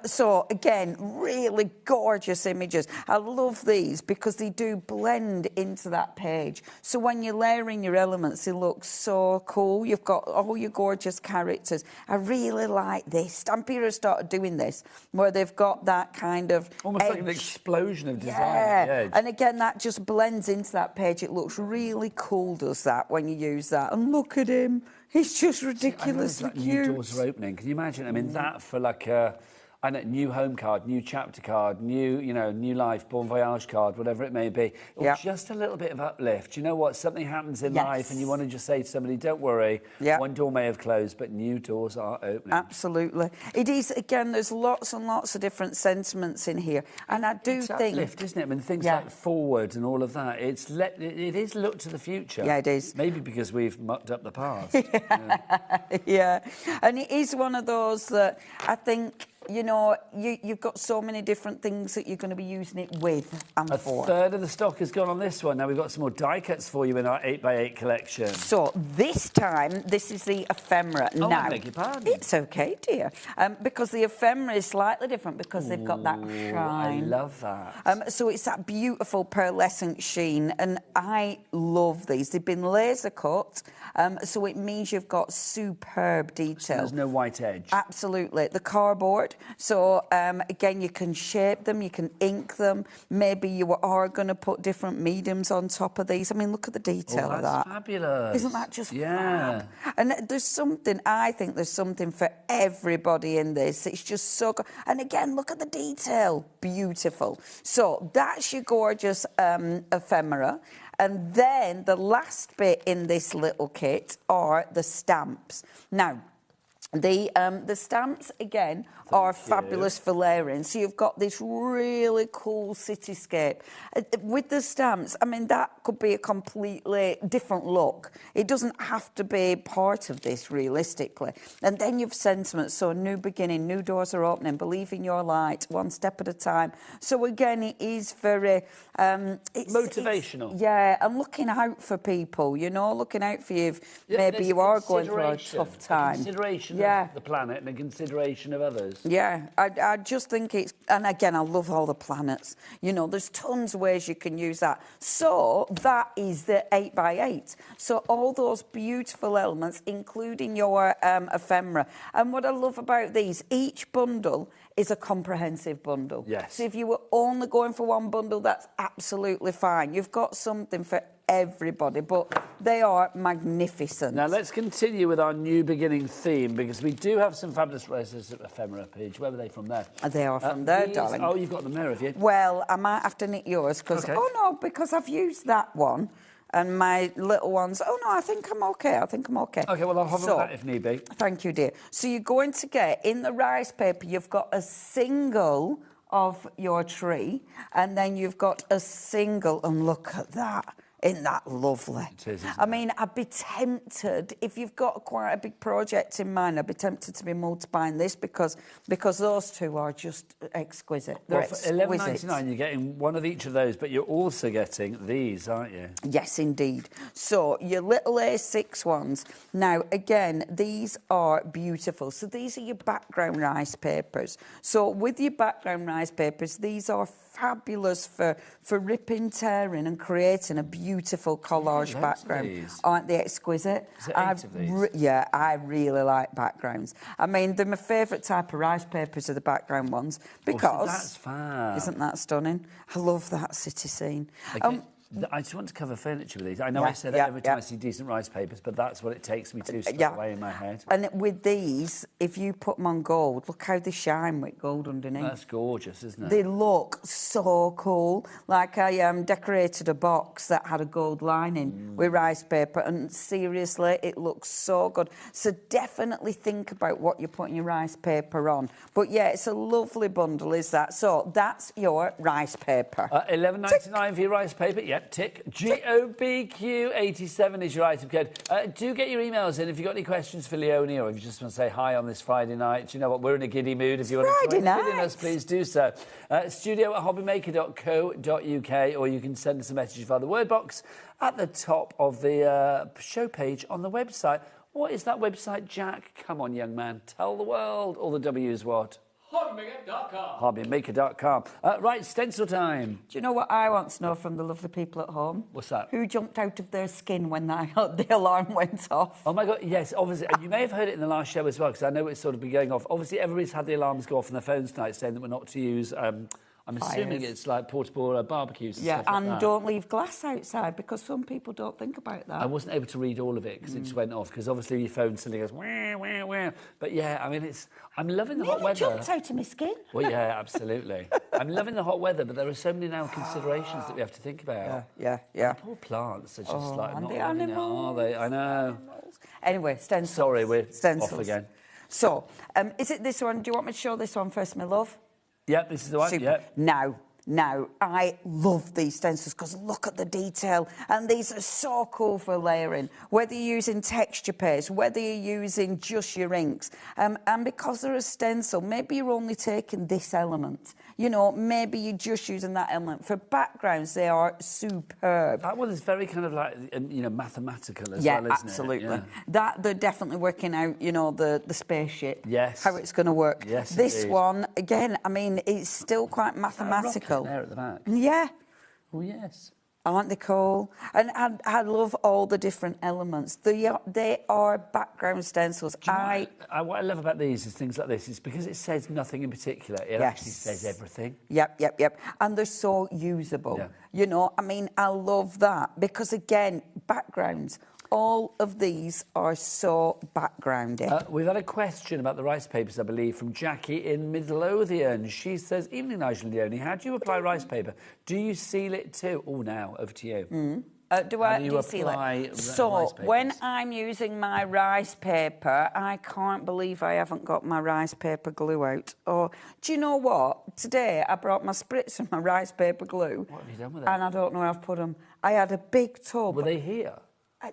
So again, really gorgeous images. I love these because they do blend into that page. So when you're layering your elements, they look so cool. You've got all your gorgeous characters. I really like this. Stampede has started doing this, where they've got that kind of almost edge. like an explosion of design Yeah. at the edge. And again, that just blends into that page. It looks really cool, does that, when you use that. And look at him. He's just ridiculously cute. New doors are opening. Can you imagine? I mean, that for like a new home card, new chapter card, new life, Bon Voyage card, whatever it may be. Or just a little bit of uplift. You know what? Something happens in life and you want to just say to somebody, don't worry, one door may have closed, but new doors are opening. Absolutely. It is, again, there's lots and lots of different sentiments in here. And I do it's think... uplift, isn't it? I mean, things like forward and all of that. It is look to the future. Yeah, it is. Maybe because we've mucked up the past. Yeah. And it is one of those that I think... You know, you've got so many different things that you're going to be using it with and for. A third of the stock has gone on this one. Now, we've got some more die cuts for you in our 8x8 collection. So, this time, this is the ephemera. Oh, now, I beg your pardon. It's okay, dear. Because the ephemera is slightly different because they've got that shine. I love that. So, it's that beautiful pearlescent sheen, and I love these. They've been laser cut, so it means you've got superb detail. So there's no white edge. Absolutely. The cardboard. So, again, you can shape them, you can ink them. Maybe you are going to put different mediums on top of these. I mean, look at the detail of that. Fabulous. Isn't that just fab? And I think there's something for everybody in this. It's just so good. And again, look at the detail. Beautiful. So, that's your gorgeous ephemera. And then the last bit in this little kit are the stamps. Now, the stamps, again, are fabulous for layering. So you've got this really cool cityscape. With the stamps, I mean, that could be a completely different look. It doesn't have to be part of this, realistically. And then you've sentiments, so a new beginning, new doors are opening, believe in your light, one step at a time. So again, it is very... motivational. And looking out for people, you know, looking out for you if maybe you are going through a tough time. Consideration of the planet and a consideration of others. Yeah, I just think it's... And again, I love all the planets. You know, there's tons of ways you can use that. So that is the 8x8. So all those beautiful elements, including your ephemera. And what I love about these, each bundle is a comprehensive bundle. Yes. So if you were only going for one bundle, that's absolutely fine. You've got something for everybody, but they are magnificent. Now, let's continue with our new beginning theme, because we do have some fabulous roses at ephemera, Paige. Where were they from there? They are from there, darling. Oh, you've got them there, have you? Well, I might have to knit yours, because... Okay. Oh, no, because I've used that one. And my little ones, oh, no, I think I'm OK. OK, well, I'll have that if need be. Thank you, dear. So you're going to get, in the rice paper, you've got a single of your tree, and then you've got a single, and look at that. Isn't that lovely? It is, isn't I mean, I'd be tempted, if you've got quite a big project in mind, I'd be tempted to be multiplying this because those two are just exquisite. They're for $11.99, you're getting one of each of those, but you're also getting these, aren't you? Yes, indeed. So, your little A6 ones. Now, again, these are beautiful. So, these are your background rice papers. So, with your background rice papers, these are fabulous for ripping, tearing and creating a beautiful collage background. Aren't they exquisite? Is it 8 of these? Yeah, I really like backgrounds. I mean, they're my favourite type of rice papers are the background ones because... that's fab. Isn't that stunning? I love that city scene. Okay. I just want to cover furniture with these. I know I say that every time I see decent rice papers, but that's what it takes me to straight away in my head. And with these, if you put them on gold, look how they shine with gold underneath. That's gorgeous, isn't it? They look so cool. Like I decorated a box that had a gold lining with rice paper, and seriously, it looks so good. So definitely think about what you're putting your rice paper on. But yeah, it's a lovely bundle, is that? So that's your rice paper. $11.99 for your rice paper. Yep, tick. GOBQ87 is your item code. Do get your emails in if you've got any questions for Leonie, or if you just want to say hi on this Friday night. Do you know what? We're in a giddy mood. If you want to join us, please do so. studio@hobbymaker.co.uk, or you can send us a message via the word box at the top of the show page on the website. What is that website, Jack? Come on, young man. Tell the world. All the W's what? HobbyMaker.com. HobbyMaker.com. Right, stencil time. Do you know what I want to know from the lovely people at home? What's that? Who jumped out of their skin when the alarm went off? Oh, my God, yes, obviously. And you may have heard it in the last show as well, because I know it's sort of been going off. Obviously, everybody's had the alarms go off on their phones tonight saying that we're not to use... I'm assuming it's like portable barbecues and stuff like that. Don't leave glass outside, because some people don't think about that. I wasn't able to read all of it because it just went off, because obviously your phone suddenly goes wah, wah, wah. But yeah, I mean, I'm loving the hot weather. Jumped out of my skin. Well, yeah, absolutely. I'm loving the hot weather, but there are so many now considerations that we have to think about. Yeah. The poor plants are just like not loving it, are they? I know. Anyway, stencils. Sorry, we're off again. So, is it this one? Do you want me to show this one first, my love? Yep, this is the one. Super. Yep. Now, I love these stencils because look at the detail, and these are so cool for layering, whether you're using texture paste, whether you're using just your inks, and because they're a stencil, maybe you're only taking this element, maybe you're just using that element. For backgrounds, they are superb. That one is very kind of like, mathematical as well, isn't absolutely. it? Yeah, that they're definitely working out, the spaceship, yes, how it's going to work. Yes, this indeed. one, again, I mean, it's still quite mathematical. There at the back. Yeah. Oh, yes. Aren't they cool? And I love all the different elements. They are background stencils. What I love about these is things like this. It's because it says nothing in particular. It actually says everything. Yep. And they're so usable. Yeah. I mean, I love that because, again, backgrounds. All of these are so backgroundy. We've had a question about the rice papers, I believe, from Jackie in Midlothian. She says, "Evening, Nigel and Leonie. How do you apply rice paper? Do you seal it too?" Oh, now, over to you. Do you seal it? So, when I'm using my rice paper, I can't believe I haven't got my rice paper glue out. Or, do you know what? Today, I brought my spritz and my rice paper glue. What have you done with it? And I don't know where I've put them. I had a big tub. Were they here?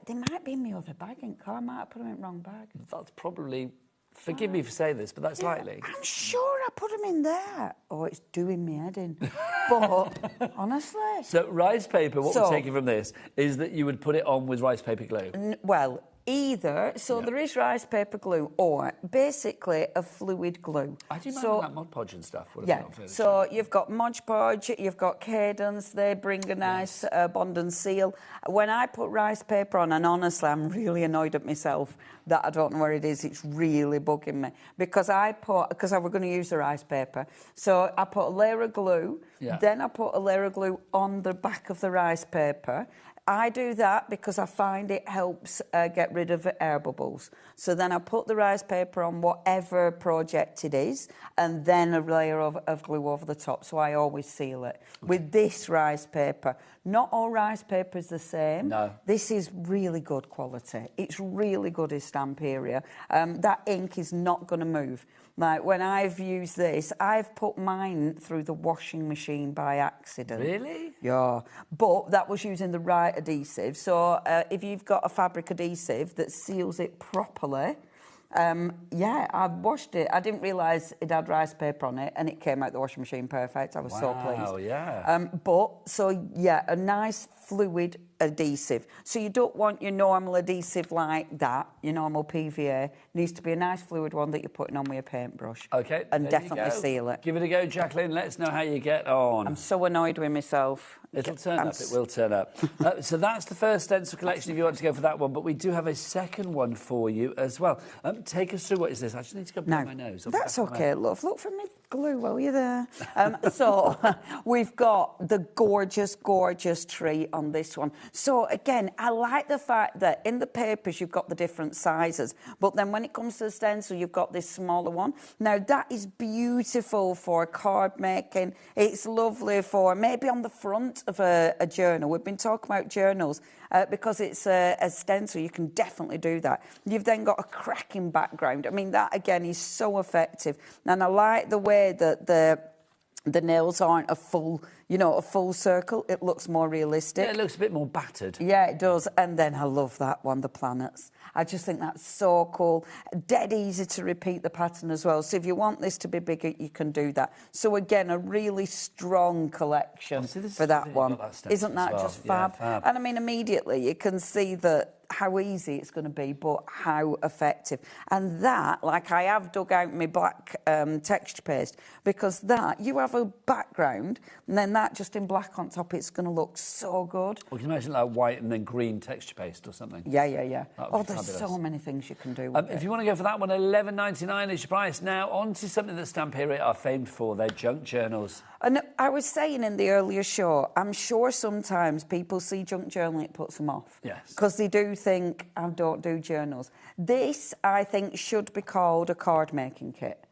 They might be in my other bag in car. I might have put them in the wrong bag. That's probably... Forgive me for saying this, but that's likely. I'm sure I put them in there. Oh, it's doing me head in. But, honestly... So, rice paper, what we're taking from this, is that you would put it on with rice paper glue? Well, either. So, there is rice paper glue or basically a fluid glue. I do mind that Mod Podge and stuff. So, you've got Mod Podge, you've got Cadence. They bring a nice bond and seal. When I put rice paper on, and honestly, I'm really annoyed at myself that I don't know where it is. It's really bugging me. Because I was going to use the rice paper. So, I put a layer of glue. Yeah. Then I put a layer of glue on the back of the rice paper. I do that because I find it helps get rid of air bubbles. So then I put the rice paper on whatever project it is, and then a layer of glue over the top. So I always seal it. With this rice paper, not all rice paper is the same. No. This is really good quality. It's really good as Stamperia. That ink is not going to move. Like, when I've used this, I've put mine through the washing machine by accident. Really? Yeah. But that was using the right adhesive. So if you've got a fabric adhesive that seals it properly, I washed it. I didn't realise it had rice paper on it, and it came out the washing machine perfect. I was so pleased. Wow, yeah. A nice fluid adhesive. So you don't want your normal adhesive like that, your normal PVA. It needs to be a nice fluid one that you're putting on with your paintbrush. OK. And definitely seal it. Give it a go, Jacqueline. Let us know how you get on. I'm so annoyed with myself. It'll turn up. It will turn up. So that's the first stencil collection if you want to go for that one. But we do have a second one for you as well. Take us through. What is this? I just need to go blow my nose. That's OK, love. Look from me glue while you're there. So we've got the gorgeous, gorgeous tree on this one. So again, I like the fact that in the papers you've got the different sizes, but then when it comes to the stencil, you've got this smaller one. Now that is beautiful for card making. It's lovely for maybe on the front of a journal. We've been talking about journals. Because it's a stencil, you can definitely do that. You've then got a cracking background. I mean, that again is so effective. And I like the way that the nails aren't a full circle. It looks more realistic. Yeah, it looks a bit more battered. Yeah, it does. And then I love that one, the planets. I just think that's so cool. Dead easy to repeat the pattern as well. So if you want this to be bigger, you can do that. So again, a really strong collection for that one. Isn't that just fab? Yeah, fab? And I mean, immediately you can see that how easy it's going to be, but how effective. And that, like I have dug out my black texture paste, because that, you have a background, and then that just in black on top, it's going to look so good. Well, can you imagine like white and then green texture paste or something? Yeah. Oh, there's so many things you can do with if you want to go for that one, $11.99 is your price. Now, on to something that Stampede are famed for, their junk journals. And I was saying in the earlier show, I'm sure sometimes people see junk journaling, it puts them off. Yes. Because they do think, I don't do journals. This, I think, should be called a card-making kit.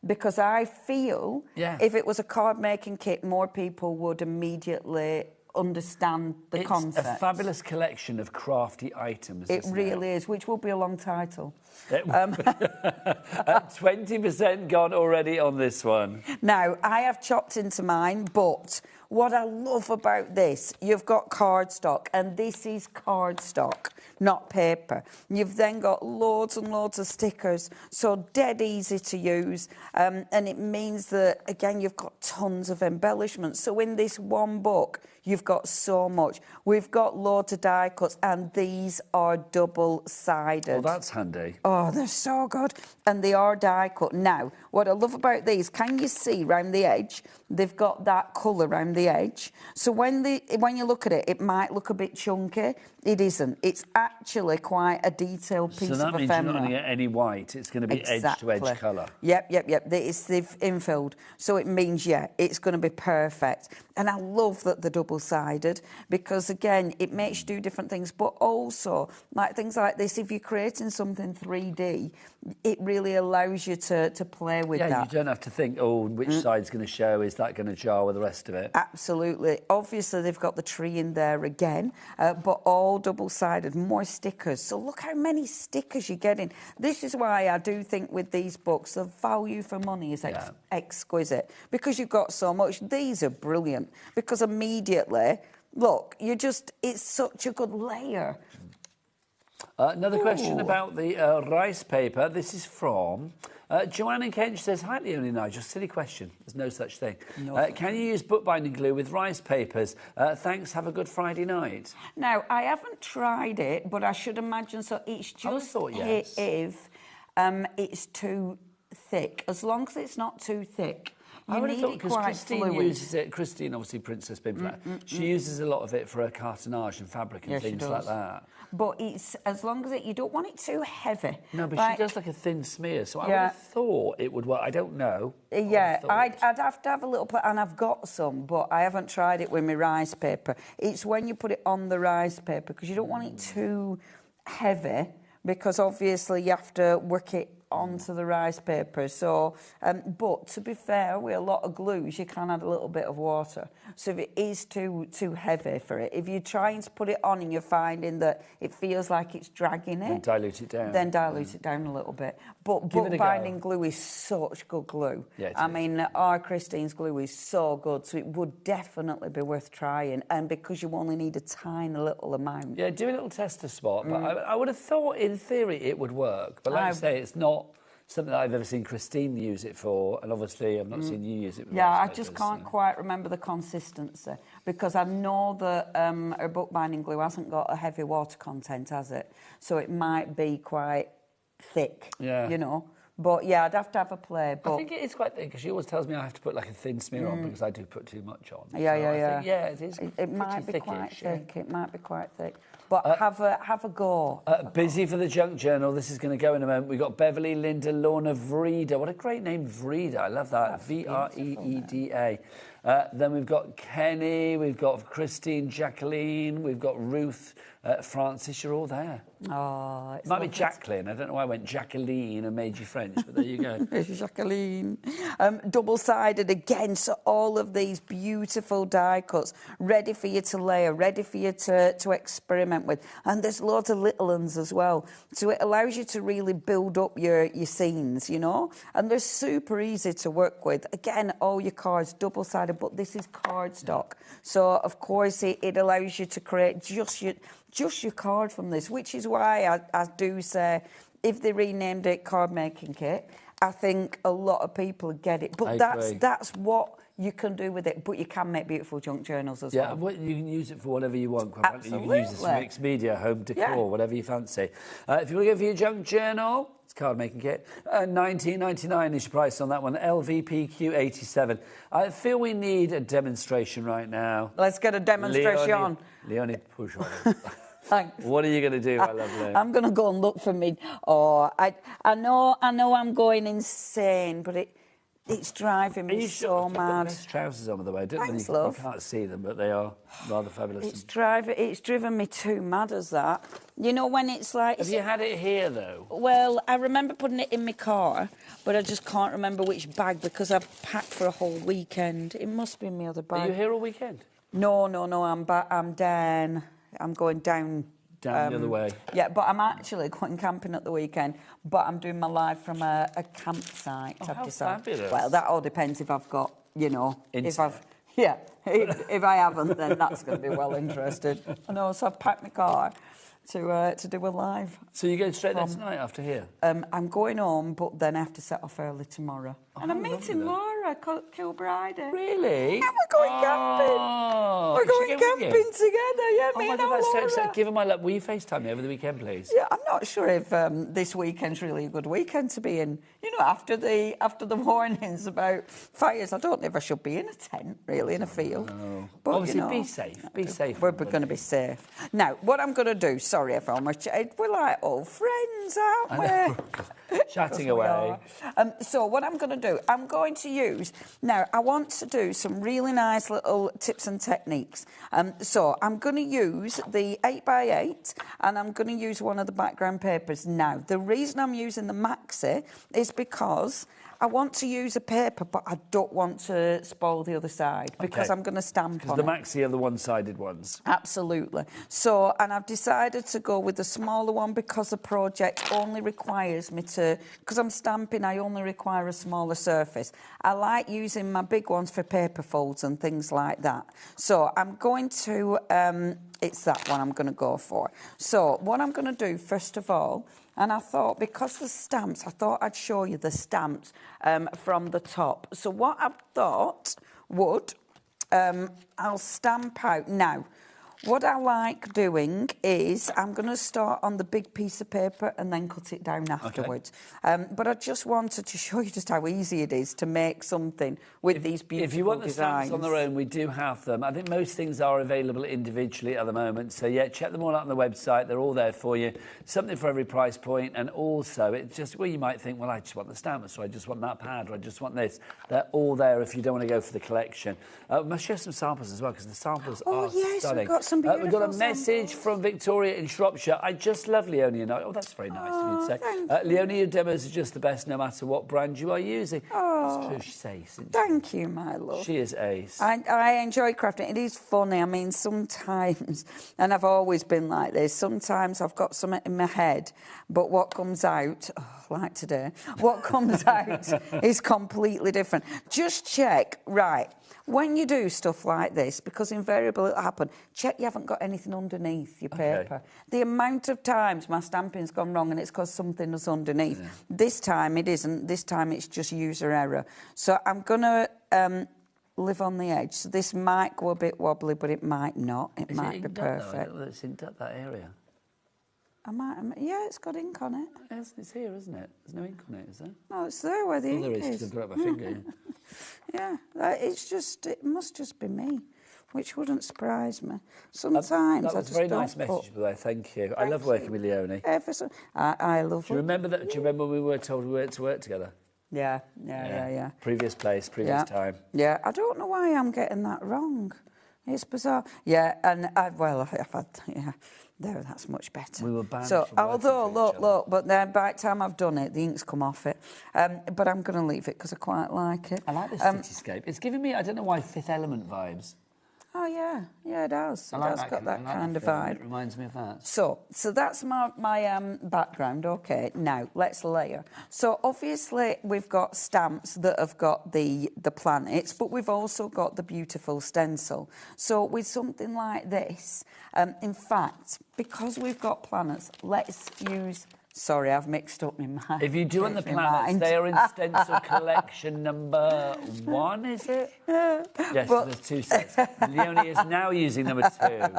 Because I feel if it was a card-making kit, more people would immediately understand the concept. It's a fabulous collection of crafty items. It really is, which will be a long title. 20% gone already on this one. Now, I have chopped into mine, but what I love about this, you've got cardstock, and this is cardstock, not paper. You've then got loads and loads of stickers, so dead easy to use, and it means that, again, you've got tons of embellishments. So in this one book, you've got so much. We've got loads of die cuts, and these are double-sided. Well, that's handy. Oh, they're so good. And they are die cut. Now, what I love about these, can you see round the edge? They've got that colour round the edge. So when you look at it, it might look a bit chunky. It isn't. It's actually quite a detailed piece of ephemera. So that means you're not going to get any white. It's going to be edge-to-edge colour. Yep. They've infilled. So it means, it's going to be perfect. And I love that they're double-sided because, again, it makes you do different things. But also, like things like this, if you're creating something 3D, it really allows you to play with that. Yeah, you don't have to think, which side's going to show? Is that going to jar with the rest of it? Absolutely. Obviously, they've got the tree in there again, but all double-sided, more stickers. So look how many stickers you're getting. This is why I do think with these books, the value for money is exquisite because you've got so much. These are brilliant because immediately, look, it's such a good layer. Another question about the rice paper. This is from Joanne in Kent. She says, "Hi, Leonie and Nigel. Silly question. There's no such thing. Can you use bookbinding glue with rice papers? Thanks. Have a good Friday night." Now, I haven't tried it, but I should imagine so. It's just if it's too thick. As long as it's not too thick. I would have thought because Christine uses it. Christine, obviously, Princess Bimflat. She uses a lot of it for her cartonage and fabric and things like that. But it's as long as you don't want it too heavy. No, but she does like a thin smear, so I would have thought it would work. I don't know. Yeah, I'd have to have a little, and I've got some, but I haven't tried it with my rice paper. It's when you put it on the rice paper because you don't want it too heavy because obviously you have to work it onto the rice paper. So, but to be fair, with a lot of glues, you can add a little bit of water. So if it is too heavy for it, if you're trying to put it on and you're finding that it feels like it's dragging it, then dilute it down. Then dilute it down a little bit. But bookbinding glue is such good glue. Yeah, I mean, our Christine's glue is so good, so it would definitely be worth trying. And because you only need a tiny little amount. Yeah, do a little tester spot. But I would have thought, in theory, it would work. But like I say, it's not something that I've ever seen Christine use it for, and obviously I've not seen you use it. Yeah, I just can't quite remember the consistency because I know that her bookbinding glue hasn't got a heavy water content, has it? So it might be quite thick, you know. But yeah, I'd have to have a play. But I think it is quite thick because she always tells me I have to put like a thin smear on because I do put too much on. Yeah, so yeah, I yeah. think, yeah, it is. It might be thickish, quite yeah. thick. It might be quite thick. But have a go. Busy for the junk journal. This is going to go in a moment. We've got Beverly, Linda, Lorna, Vreda. What a great name, Vreda. I love that. Vreeda. Then we've got Kenny, we've got Christine, Jacqueline, we've got Ruth, Francis. You're all there. Oh, It might be Jacqueline. I don't know why I went Jacqueline and made you French, but there you go. Jacqueline. Double-sided again, so all of these beautiful die cuts, ready for you to layer, ready for you to experiment with. And there's loads of little ones as well. So it allows you to really build up your scenes, you know? And they're super easy to work with. Again, all your cards double-sided, but this is cardstock. So, of course, it allows you to create just your card from this, which is why I do say if they renamed it card making kit, I think a lot of people get it. But that's what you can do with it. But you can make beautiful junk journals as well. Yeah, you can use it for whatever you want. Absolutely. You can use this for mixed media, home decor, whatever you fancy. If you want to go for your junk journal, it's card making kit. $19.99 is your price on that one. LVPQ87. I feel we need a demonstration right now. Let's get a demonstration. Leonie, push on. Thanks. What are you going to do, my lovely? I'm going to go and look for me. Oh, I know I'm going insane, but it's driving me so mad. Best trousers on, by the way. I don't Thanks, know love. you can't see them, but they are rather fabulous. It's driven me too mad as that. You know when it's like... Have you had it here, though? Well, I remember putting it in my car, but I just can't remember which bag because I packed for a whole weekend. It must be my other bag. Are you here all weekend? No. I'm down. I'm going down the other way. Yeah, but I'm actually going camping at the weekend. But I'm doing my live from a campsite. Oh, how fabulous! Well, that all depends if I've got, you know, Internet. if I haven't, then that's going to be well interested. I know, so I've packed my car to do a live. So you're going straight there tonight after here? I'm going home, but then I have to set off early tomorrow. And I'm meeting Laura Kilbride. Really? Yeah, we're going camping. We're going camping together, yeah, me and that's so Laura. exciting. Give her my love. Will you FaceTime me over the weekend, please? Yeah, I'm not sure if this weekend's really a good weekend to be in. You know, after the warnings about fires, I don't know if I should be in a tent, really, in a field. No. But, obviously, you know, be safe. Be safe. We're going to be safe. Now, what I'm going to do, sorry everyone, we're like old friends, aren't we? Chatting away. So what I'm going to do, I'm going to use... Now, I want to do some really nice little tips and techniques. So I'm going to use the 8x8 and I'm going to use one of the background papers. Now, the reason I'm using the maxi is because I want to use a paper, but I don't want to spoil the other side because I'm going to stamp on it. Because the maxi are the one-sided ones. Absolutely. So, and I've decided to go with the smaller one because the project only requires me to... Because I'm stamping, I only require a smaller surface. I like using my big ones for paper folds and things like that. So I'm going to... it's that one I'm going to go for. So what I'm going to do, first of all... And I thought, because the stamps, I thought I'd show you the stamps from the top. So what I thought I'll stamp out. Now, what I like doing is I'm going to start on the big piece of paper and then cut it down afterwards. Okay. But I just wanted to show you just how easy it is to make something with these beautiful designs. If you want the stamps on their own, we do have them. I think most things are available individually at the moment. So, yeah, check them all out on the website. They're all there for you. Something for every price point. And also, it's just where you might think, well, I just want the stamps, or I just want that pad, or I just want this. They're all there if you don't want to go for the collection. We must share some samples as well, because the samples are stunning. We've got some we've got a message from Victoria in Shropshire. I just love Leonie and I. Oh, that's very nice of you to say. Leonie, your demos are just the best no matter what brand you are using. That's true, she's ace. Thank you, my love. She is ace. I enjoy crafting. It is funny. I mean, sometimes, and I've always been like this, sometimes I've got something in my head, but what comes out, like today, what comes out is completely different. Just check, right, when you do stuff like this, because invariably it'll happen, check you haven't got anything underneath your paper. The amount of times my stamping's gone wrong and it's because something is underneath. Yeah. This time it isn't. This time it's just user error. So I'm going to live on the edge. So this might go a bit wobbly, but it might not. It might be perfect. It's inked up that area. Yeah, it's got ink on it. It's here, isn't it? There's no ink on it, is there? No, it's there where the ink there is, is. because I've got it on my finger. Yeah, it must just be me, which wouldn't surprise me. Sometimes that was I a just very don't nice message, by the way. Thank you. I love working with Leonie. I love. Do you remember that? Do you remember when we were told we weren't to work together? Yeah. Previous place, previous time. Yeah, I don't know why I'm getting that wrong. It's bizarre. Yeah, and I've had, there, that's much better. We were banned So, from working although, for look, but then by the time I've done it, the ink's come off it. But I'm going to leave it because I quite like it. I like this cityscape. It's giving me, I don't know why, Fifth Element vibes. Oh, yeah, it does. I like It has got that kind of film. vibe. It reminds me of that. So that's my background. Okay, now let's layer. So obviously we've got stamps that have got the planets, but we've also got the beautiful stencil. So with something like this, in fact, because we've got planets, let's use. Sorry, I've mixed up my mind. If you do on the planets, they are in stencil collection number 1, is it? Yes, there's 2 sets. Leonie is now using number 2. Check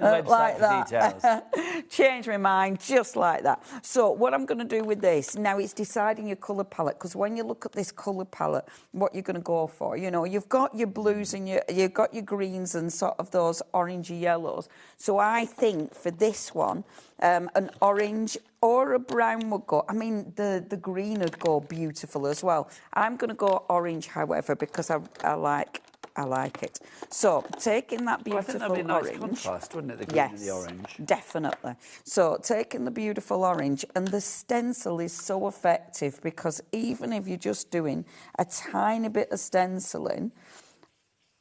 the website Like for details. Change my mind just like that. So what I'm going to do with this, now it's deciding your colour palette, because when you look at this colour palette, what you're going to go for, you've got your blues and you've got your greens and sort of those orangey yellows. So I think for this one, an orange or a brown would go. I mean, the green would go beautiful as well. I'm going to go orange, however, because I like it. So, taking that beautiful I think that'd be a nice orange. contrast, wouldn't it, the green and the orange? Definitely. So, taking the beautiful orange, and the stencil is so effective because even if you're just doing a tiny bit of stenciling,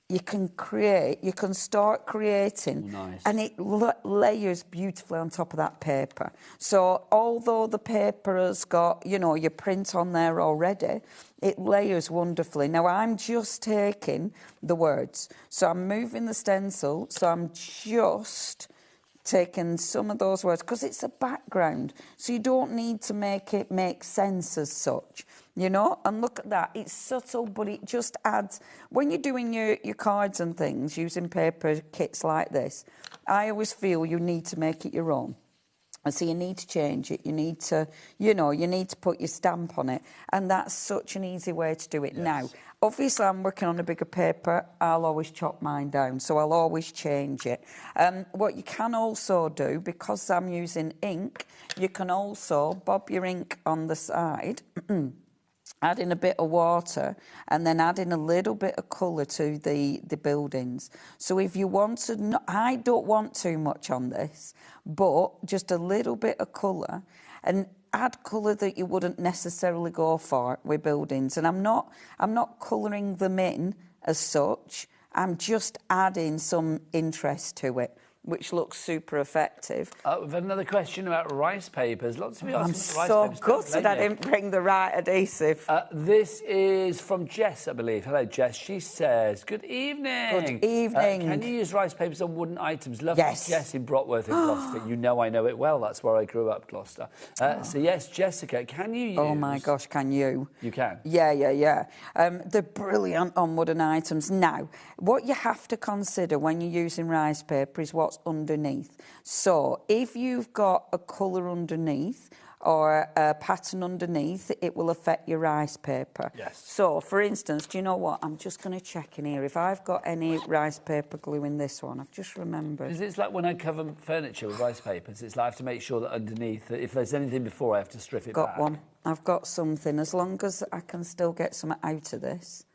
you can start creating, and it layers beautifully on top of that paper. So although the paper has got, your print on there already, it layers wonderfully. Now I'm just taking the words. So I'm moving the stencil, so I'm just taking some of those words, because it's a background. So you don't need to make it make sense as such. And look at that. It's subtle, but it just adds. When you're doing your cards and things using paper kits like this, I always feel you need to make it your own. And so you need to change it. You need to, you need to put your stamp on it. And that's such an easy way to do it. Yes. Now, obviously, I'm working on a bigger paper. I'll always chop mine down, so I'll always change it. What you can also do, because I'm using ink, you can also bob your ink on the side, add in a bit of water, and then add in a little bit of colour to the buildings. So if you want to, I don't want too much on this, but just a little bit of colour, and add colour that you wouldn't necessarily go for with buildings. And I'm not colouring them in as such. I'm just adding some interest to it, which looks super effective. We've had another question about rice papers. Lots of people I'm asking about so rice papers. gutted I didn't bring the right adhesive. This is from Jess, I believe. Hello, Jess. She says, good evening. Good evening. Can you use rice papers on wooden items? Love Yes. Jess in Brotworth in Gloucester. You know I know it well. That's where I grew up, Gloucester. So, yes, Jessica, can you use... Oh, my gosh, can you? You can? Yeah. They're brilliant on wooden items. Now, what you have to consider when you're using rice paper is what's underneath. So if you've got a colour underneath or a pattern underneath, it will affect your rice paper. Yes. So, for instance, do you know what? I'm just going to check in here. If I've got any rice paper glue in this one, I've just remembered. It's like when I cover furniture with rice papers, it's like I have to make sure that underneath, if there's anything before, I have to strip it back. Got one. I've got something. As long as I can still get some out of this,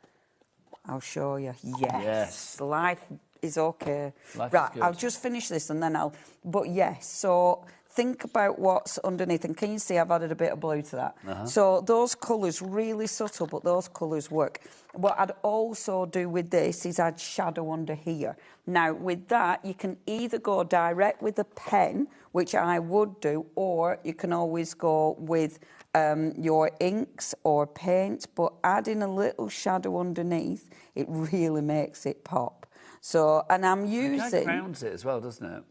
I'll show you. Yes. Life is okay. Life right, is good. I'll just finish this and then But yes, so think about what's underneath. And can you see I've added a bit of blue to that? So those colours, really subtle, but those colours work. What I'd also do with this is add shadow under here. Now, with that, you can either go direct with a pen, which I would do, or you can always go with your inks or paint, but adding a little shadow underneath, it really makes it pop. So, and I'm using... It grounds it as well, doesn't it?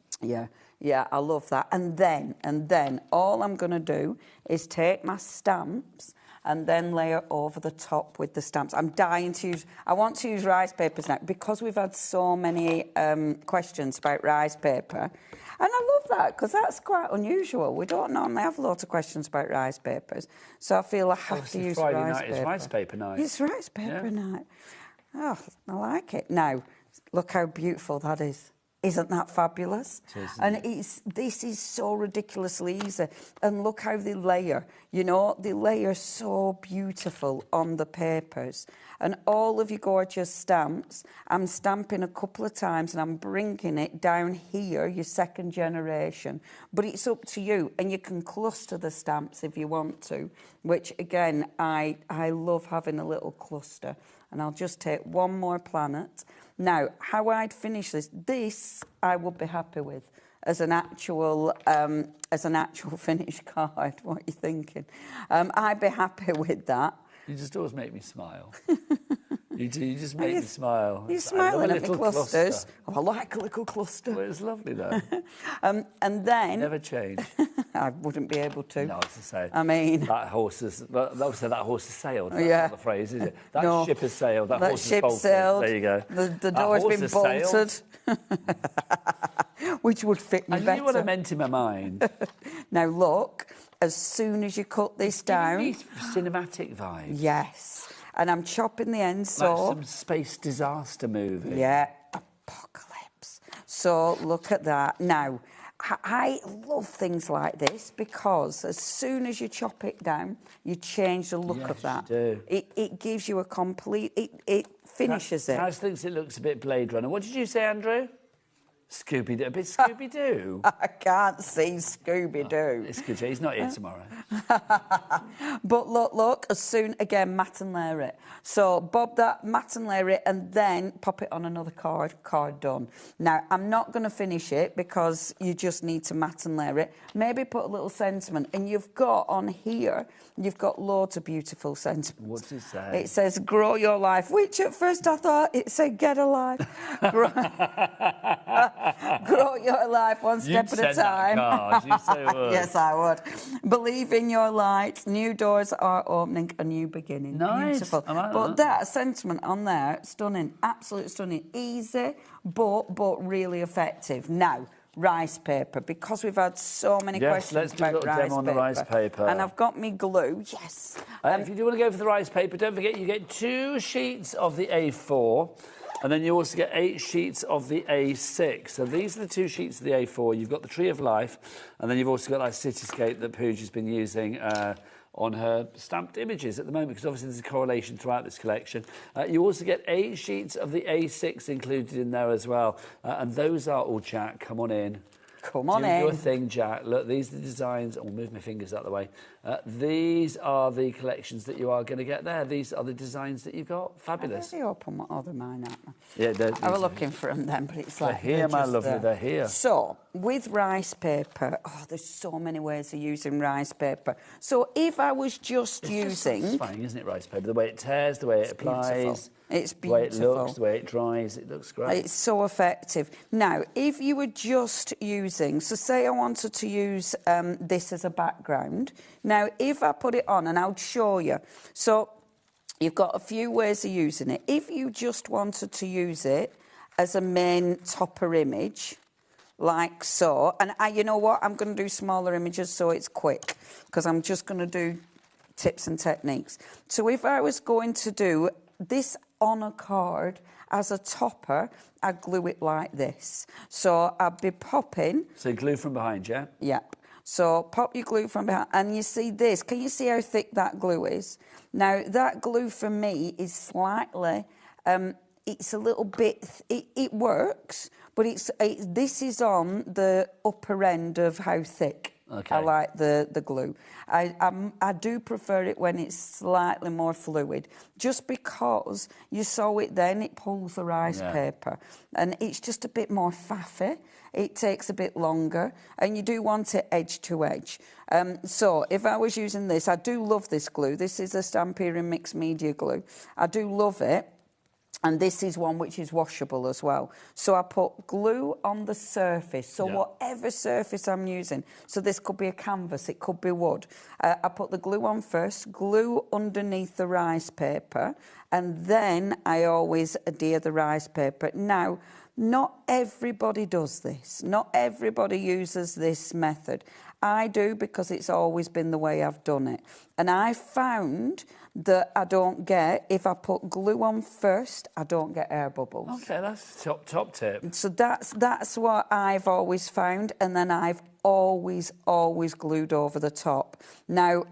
Yeah, I love that. And then all I'm going to do is take my stamps and then layer over the top with the stamps. I'm dying to use... I want to use rice papers now because we've had so many questions about rice paper. And I love that because that's quite unusual. We don't normally have lots of questions about rice papers. So I feel I have to use Friday rice night paper. It's rice paper night. It's rice paper night. Oh, I like it. Now, look how beautiful that is. Isn't that fabulous? This is so ridiculously easy. And look how they layer. You know, they layer so beautiful on the papers. And all of your gorgeous stamps, I'm stamping a couple of times and I'm bringing it down here, your second generation. But it's up to you. And you can cluster the stamps if you want to, which, again, I love having a little cluster. And I'll just take one more planet. Now, how I'd finish this I would be happy with as an actual finished card. What are you thinking? I'd be happy with that. You just always make me smile. You do. You just make me smile. You're smiling at me clusters. Oh, I like a little cluster. Well, it's lovely, though. And then... Never change. I wouldn't be able to. No, it's the same. I mean... That horse has... Well, obviously, that horse has sailed. That's yeah. not the phrase, is it? That ship has sailed. That horse ship has bolted. Sailed. There you go. The door's been bolted. Which would fit me better. I knew what I meant in my mind. Now, look, as soon as you cut this down... Give me cinematic vibes. Yes. And I'm chopping the ends, so... Like some space disaster movie. Yeah, apocalypse. So, look at that. Now, I love things like this because as soon as you chop it down, you change the look of that. You do. It gives you a complete... It finishes it. Taz thinks it looks a bit Blade Runner. What did you say, Andrew? Scooby-Doo. A bit Scooby-Doo? I can't see Scooby-Doo. It's good. He's not here tomorrow. But look, as soon, again, mat and layer it. So bob that, mat and layer it, and then pop it on another card done. Now, I'm not going to finish it because you just need to mat and layer it. Maybe put a little sentiment. And you've got on here, you've got loads of beautiful sentiments. What's it say? It says, grow your life, which at first I thought it said, get alive. Grow your life one step at a time. You so would. Yes, I would. Believe in your light. New doors are opening, a new beginning. Nice. Beautiful. I like but that sentiment on there, stunning, absolutely stunning. Easy, but really effective. Now, rice paper, because we've had so many questions about rice paper. Let's do a little demo on the rice paper. And I've got me glue. Yes. If you do want to go for the rice paper, don't forget you get 2 sheets of the A4. And then you also get 8 sheets of the A6. So these are the 2 sheets of the A4. You've got the Tree of Life, and then you've also got that cityscape that Pooja's been using on her stamped images at the moment, because obviously there's a correlation throughout this collection. You also get 8 sheets of the A6 included in there as well. And those are all, Jack, come on in. Come on in. Do your thing, Jack. Look, these are the designs. I'll move my fingers out of the way. These are the collections that you are going to get there. These are the designs that you've got. Fabulous. Are they open? What other mine are? Yeah, I was looking for them then, but it's like... They're here, my lovely, they're here. So, with rice paper, there's so many ways of using rice paper. So, if I was just using... It's satisfying, isn't it, rice paper? The way it tears, the way it applies... Beautiful. It's beautiful. The way it looks, the way it dries, it looks great. It's so effective. Now, if you were just using... So, say I wanted to use this as a background. Now, if I put it on, and I'll show you. So, you've got a few ways of using it. If you just wanted to use it as a main topper image, like so... And you know what? I'm going to do smaller images so it's quick, because I'm just going to do tips and techniques. So, if I was going to do this on a card as a topper, I glue it like this. So I'd be popping... So glue from behind, yeah? Yeah. So pop your glue from behind. And you see this. Can you see how thick that glue is? Now, that glue for me is slightly... it's a little bit... It works, but this is on the upper end of how thick. Okay. I like the glue. I do prefer it when it's slightly more fluid, just because you sew it then, it pulls the rice paper. And it's just a bit more faffy. It takes a bit longer, and you do want it edge to edge. So if I was using this, I do love this glue. This is a Stamperian Mixed Media glue. I do love it. And this is one which is washable as well. So I put glue on the surface. So whatever surface I'm using, so this could be a canvas, it could be wood. I put the glue on first, glue underneath the rice paper, and then I always adhere the rice paper. Now, not everybody does this. Not everybody uses this method. I do because it's always been the way I've done it. And I found that I don't get, if I put glue on first, I don't get air bubbles. Okay, that's top tip. So that's what I've always found, and then I've always glued over the top. Now,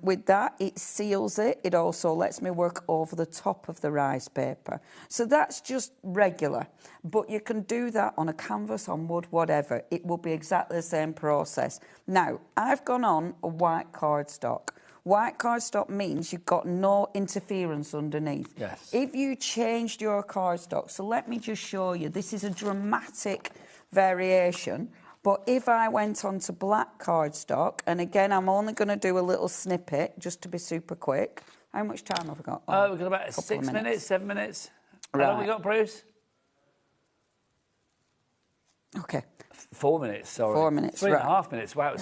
with that, it seals it. It also lets me work over the top of the rice paper. So that's just regular. But you can do that on a canvas, on wood, whatever. It will be exactly the same process. Now, I've gone on a white cardstock. White cardstock means you've got no interference underneath. Yes. If you changed your cardstock, so let me just show you. This is a dramatic variation. But if I went on to black cardstock, and again, I'm only going to do a little snippet just to be super quick. How much time have we got? We've got about 6 minutes, 7 minutes. Right. How long have we got, Bruce? Okay. 4 minutes, sorry. 4 minutes, 3.5 minutes. Wow,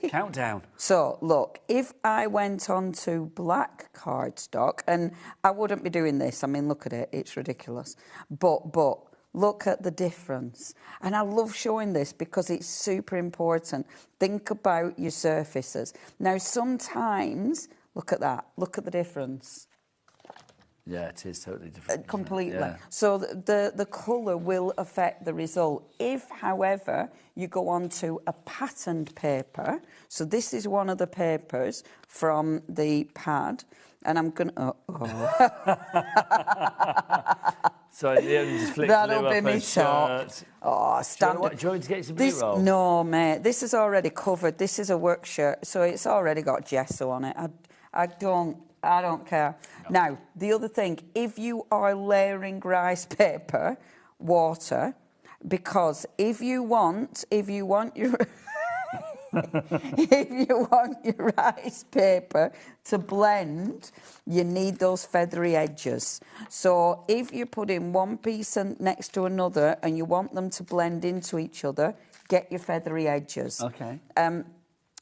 countdown. So, look, if I went on to black cardstock, and I wouldn't be doing this. I mean, look at it. It's ridiculous. But look at the difference. And I love showing this because it's super important. Think about your surfaces. Now, sometimes, look at that. Look at the difference. Yeah, it is totally different. Completely. Yeah. So the colour will affect the result. If, however, you go on to a patterned paper, so this is one of the papers from the pad, and I'm going to... Sorry, Leonie just flicked That'll be me top. Oh, standard. Do you want to get some B-roll? No, mate. This is already covered. This is a work shirt, so it's already got gesso on it. I don't care. No. Now, the other thing, if you are layering rice paper, water, because if you want your... if you want your rice paper to blend, you need those feathery edges. So if you put in one piece next to another and you want them to blend into each other, get your feathery edges. Okay.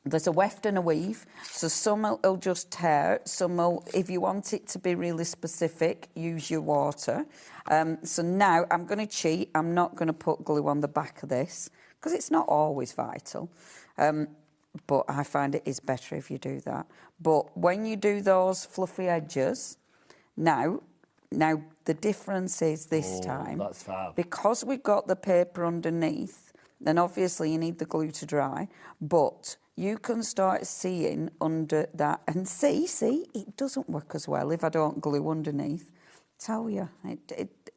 There's a weft and a weave, so some will just tear, some will, if you want it to be really specific, use your water. So now I'm going to cheat. I'm not going to put glue on the back of this because it's not always vital. But I find it is better if you do that. But when you do those fluffy edges, now the difference is this time. That's fab. Because we've got the paper underneath, then obviously you need the glue to dry, but you can start seeing under that, and see, it doesn't work as well if I don't glue underneath. Tell you,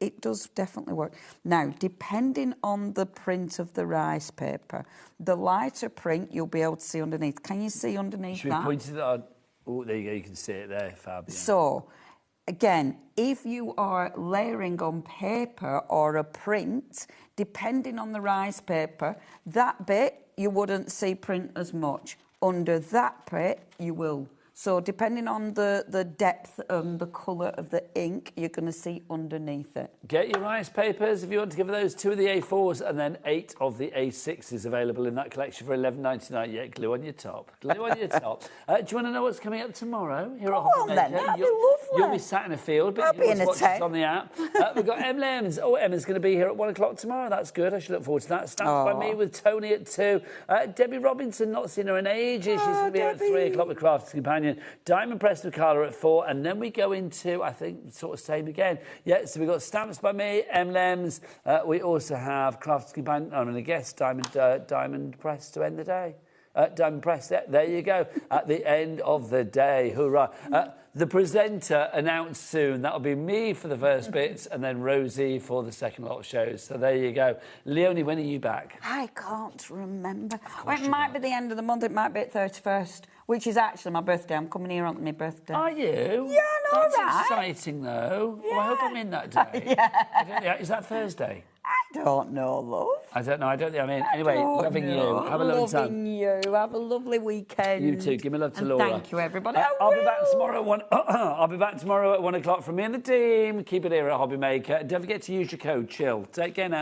it does definitely work. Now, depending on the print of the rice paper, the lighter print you'll be able to see underneath. Can you see underneath Should that? we point it out? Oh, there you go. You can see it there, Fab. Yeah. So, again, if you are layering on paper or a print, depending on the rice paper, that bit you wouldn't see print as much. Under that bit, you will. So depending on the depth and the colour of the ink, you're going to see underneath it. Get your rice papers if you want to give those 2 of the A4s and then 8 of the A6s available in that collection for $11.99. Yeah, glue on your top. Glue on your top. Do you want to know what's coming up tomorrow here at HobbyMaker? Then, that'd be lovely. You'll be sat in a field, but I'll you be can in a watch us tent. on the app. We've got Emma's. Oh, Emma's going to be here at 1 o'clock tomorrow. That's good. I should look forward to that. Stamps by me with Tony at 2. Debbie Robinson, not seen her in ages. She's going to be here at 3 o'clock with Crafter's Companion. Diamond Press with Carla at 4, and then we go into, I think, sort of same again. Yeah, so we've got Stamps by me, M&M's. We also have Crafter's Companion, and a guest, Diamond Press to end the day. Diamond Press, there you go, at the end of the day. Hoorah. The presenter announced soon. That'll be me for the first bits and then Rosie for the second lot of shows. So there you go. Leonie, when are you back? I can't remember. Well, it might be the end of the month. It might be at 31st, which is actually my birthday. I'm coming here on my birthday. Are you? Yeah, I know That's that. exciting, though. Yeah. Well, I hope I'm in that day. Yeah. Is that Thursday? don't know, love. I don't know. Anyway, loving you. Have a lovely time. Loving you. Have a lovely weekend. You too. Give me love to And Laura. thank you, everybody. I'll be back tomorrow at 1. I'll be back tomorrow at 1 o'clock from me and the team. Keep it here at HobbyMaker. Don't forget to use your code CHILL. Take care now.